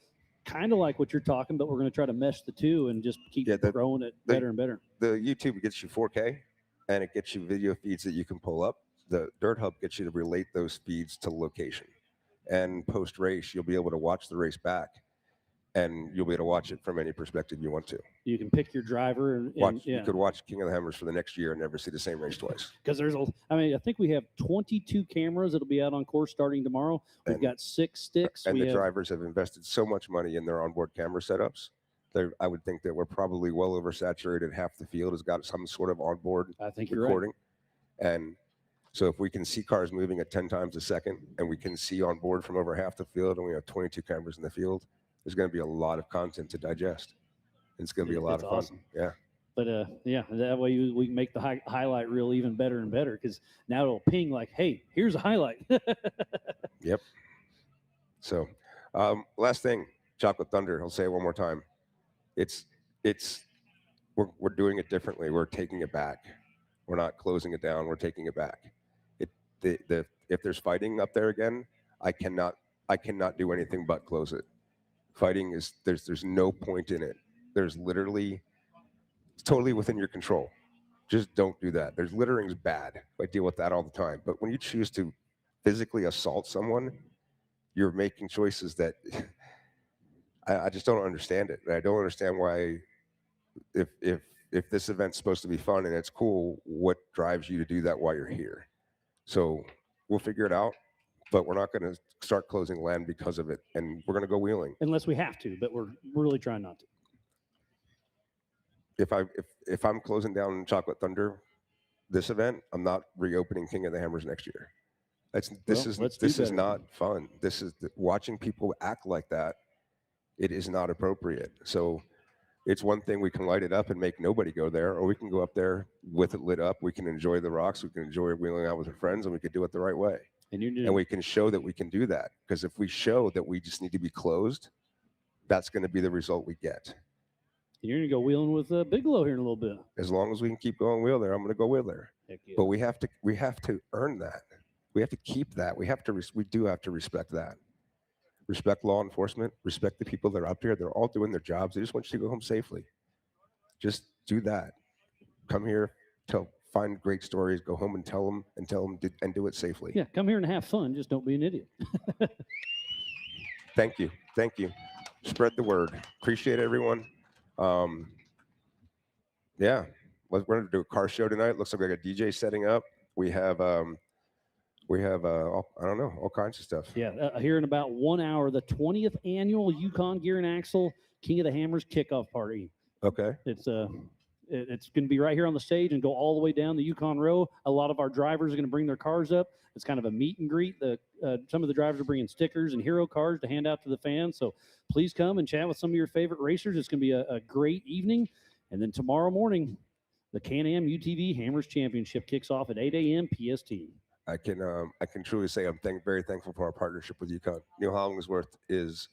[SPEAKER 1] kind of like what you're talking, but we're going to try to mesh the two and just keep growing it better and better.
[SPEAKER 11] The YouTube gets you 4K, and it gets you video feeds that you can pull up. The Dirt Hub gets you to relate those feeds to location. And post-race, you'll be able to watch the race back, and you'll be able to watch it from any perspective you want to.
[SPEAKER 1] You can pick your driver and
[SPEAKER 11] you could watch King of the Hammers for the next year and never see the same race twice.
[SPEAKER 1] Because I think we have 22 cameras that'll be out on course starting tomorrow. We've got 6 sticks.
[SPEAKER 11] And the drivers have invested so much money in their onboard camera setups. I would think that we're probably well oversaturated. Half the field has got some sort of onboard recording. Right. And so if we can see cars moving at 10 times a second, and we can see on board from over half the field, and we have 22 cameras in the field, there's going to be a lot of content to digest. It's going to be a lot of fun.
[SPEAKER 1] Awesome.
[SPEAKER 11] Yeah.
[SPEAKER 1] But that way we can make the highlight reel even better and better, because now it'll ping like, hey, here's a highlight.
[SPEAKER 11] Yep. So last thing, Chocolate Thunder, I'll say it one more time. We're doing it differently. We're taking it back. We're not closing it down. We're taking it back. If there's fighting up there again, I cannot do anything but close it. Fighting is there's no point in it. There's literally, it's totally within your control. Just don't do that. Littering's bad. I deal with that all the time. But when you choose to physically assault someone, you're making choices that I just don't understand it. And I don't understand why, if this event's supposed to be fun and it's cool, what drives you to do that while you're here? So we'll figure it out, but we're not going to start closing land because of it, and we're going to go wheeling.
[SPEAKER 1] Unless we have to, but we're really trying not to.
[SPEAKER 11] If I'm closing down Chocolate Thunder, this event, I'm not reopening King of the Hammers next year. This is not fun. This is watching people act like that. It is not appropriate. So it's one thing, we can light it up and make nobody go there, or we can go up there with it lit up. We can enjoy the rocks. We can enjoy wheeling out with our friends, and we can do it the right way. And we can show that we can do that. Because if we show that we just need to be closed, that's going to be the result we get.
[SPEAKER 1] And you're going to go wheeling with Bigelow here in a little bit.
[SPEAKER 11] As long as we can keep going wheel there, I'm going to go wheel there.
[SPEAKER 1] Heck yeah.
[SPEAKER 11] But we have to earn that. We have to keep that. We do have to respect that. Respect law enforcement. Respect the people that are up here. They're all doing their jobs. They just want you to go home safely. Just do that. Come here, find great stories. Go home and tell them, and do it safely.
[SPEAKER 1] Yeah, come here and have fun. Just don't be an idiot.
[SPEAKER 11] Thank you. Spread the word. Appreciate it, everyone. Yeah, we're going to do a car show tonight. Looks like we got a DJ setting up. We have I don't know, all kinds of stuff.
[SPEAKER 1] Yeah, here in about 1 hour, the 20th annual Yukon Gear and Axle King of the Hammers kickoff party.
[SPEAKER 11] Okay.
[SPEAKER 1] It's going to be right here on the stage and go all the way down the Yukon Row. A lot of our drivers are going to bring their cars up. It's kind of a meet and greet. Some of the drivers are bringing stickers and hero cards to hand out to the fans. So please come and chat with some of your favorite racers. It's going to be a great evening. And then tomorrow morning, the Can-Am UTV Hammers Championship kicks off at 8 a.m. PST.
[SPEAKER 11] I can truly say I'm very thankful for our partnership with Yukon. Neil Hollingsworth is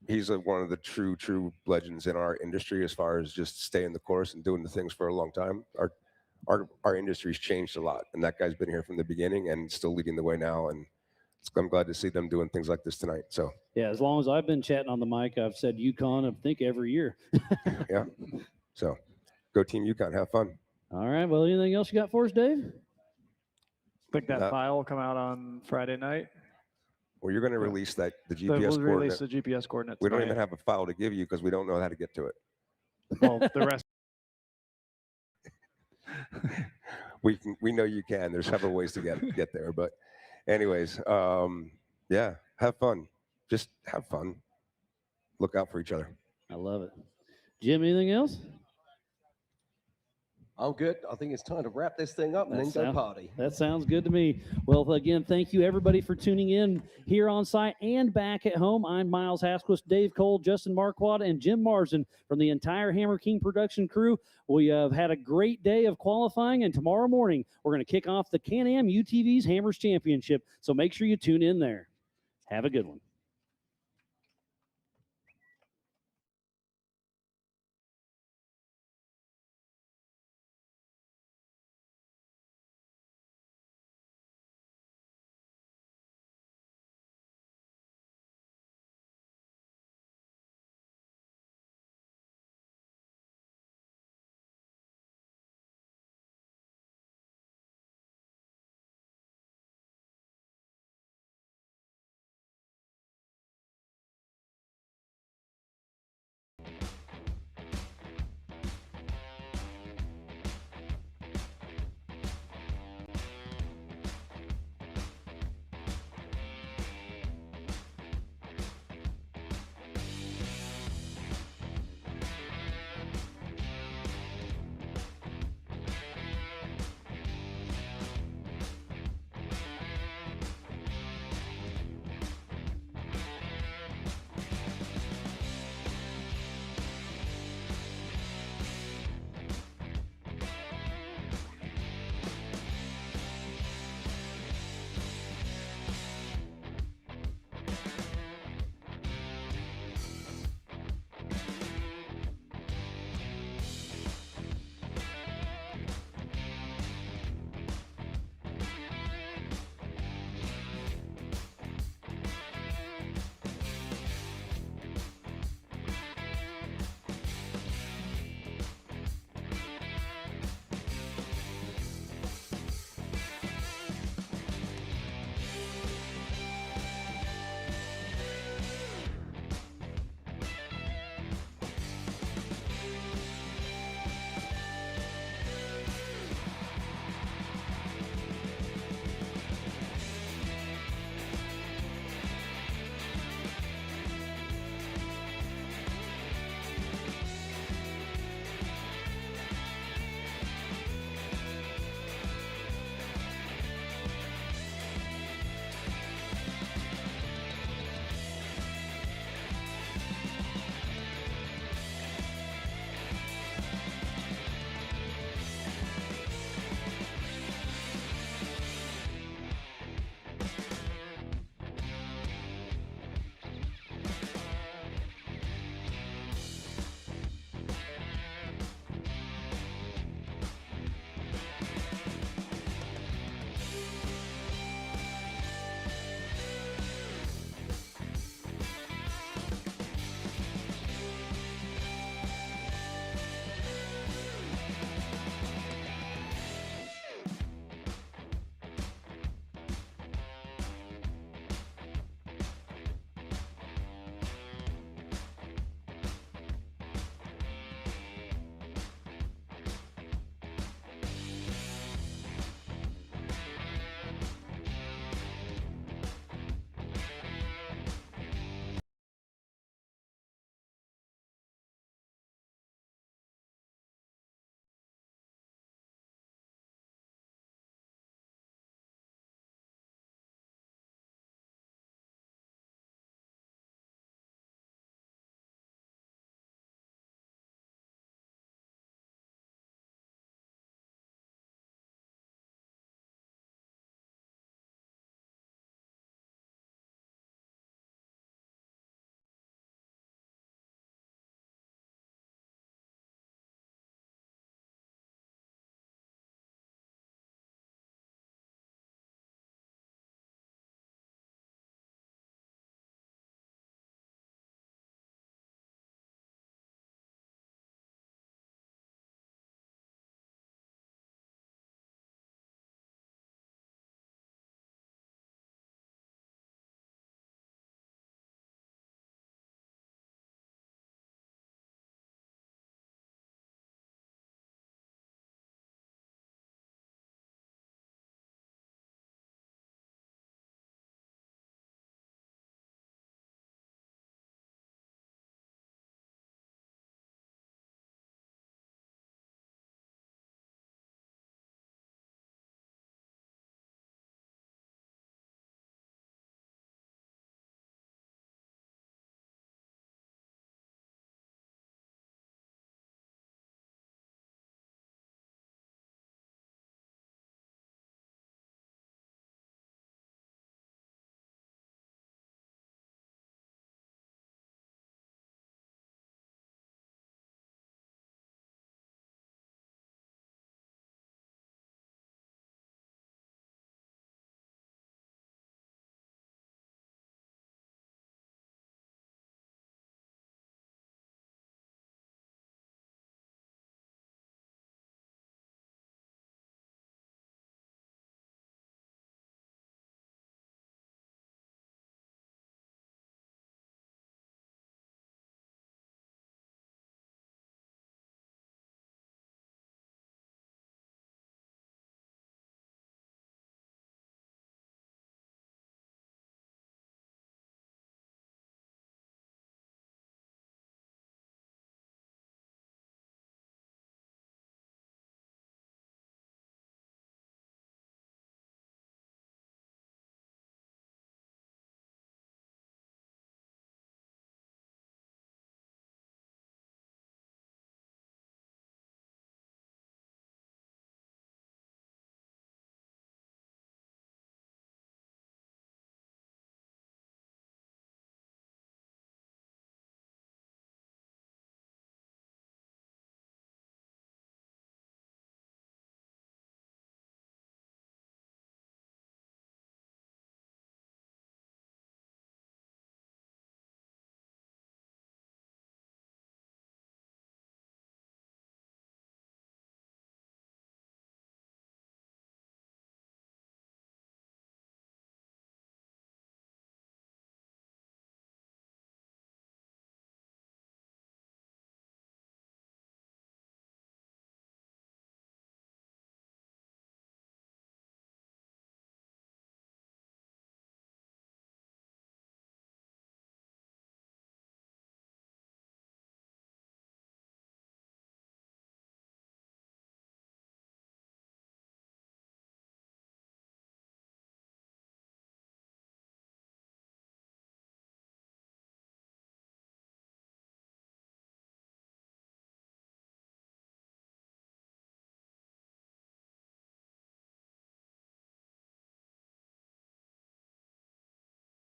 [SPEAKER 11] he's one of the true legends in our industry as far as just staying the course and doing the things for a long time. Our industry's changed a lot, and that guy's been here from the beginning and still leading the way now. And I'm glad to see them doing things like this tonight. So
[SPEAKER 1] yeah, as long as I've been chatting on the mic, I've said Yukon, I think every year.
[SPEAKER 11] Yeah. So go Team Yukon. Have fun.
[SPEAKER 1] All right. Well, anything else you got for us, Dave?
[SPEAKER 5] I think that file will come out on Friday night.
[SPEAKER 11] Well, you're going to release the GPS
[SPEAKER 5] We'll
[SPEAKER 11] coordinate.
[SPEAKER 5] release the GPS coordinates.
[SPEAKER 11] We don't even have a file to give you because we don't know how to get to it.
[SPEAKER 5] Well, the rest.
[SPEAKER 11] We know you can. There's several ways to get there, but anyways, yeah, have fun. Just have fun. Look out for each other.
[SPEAKER 1] I love it. Jim, anything else?
[SPEAKER 2] I'm good. I think it's time to wrap this thing up and then go party.
[SPEAKER 1] That sounds good to me. Well, again, thank you everybody for tuning in here on site and back at home. I'm Miles Hasquist, Dave Cole, Justin Marquardt, and Jim Marsden from the entire Hammer King production crew. We have had a great day of qualifying, and tomorrow morning we're going to kick off the Can-Am UTV's Hammers Championship. So make sure you tune in there. Have a good one.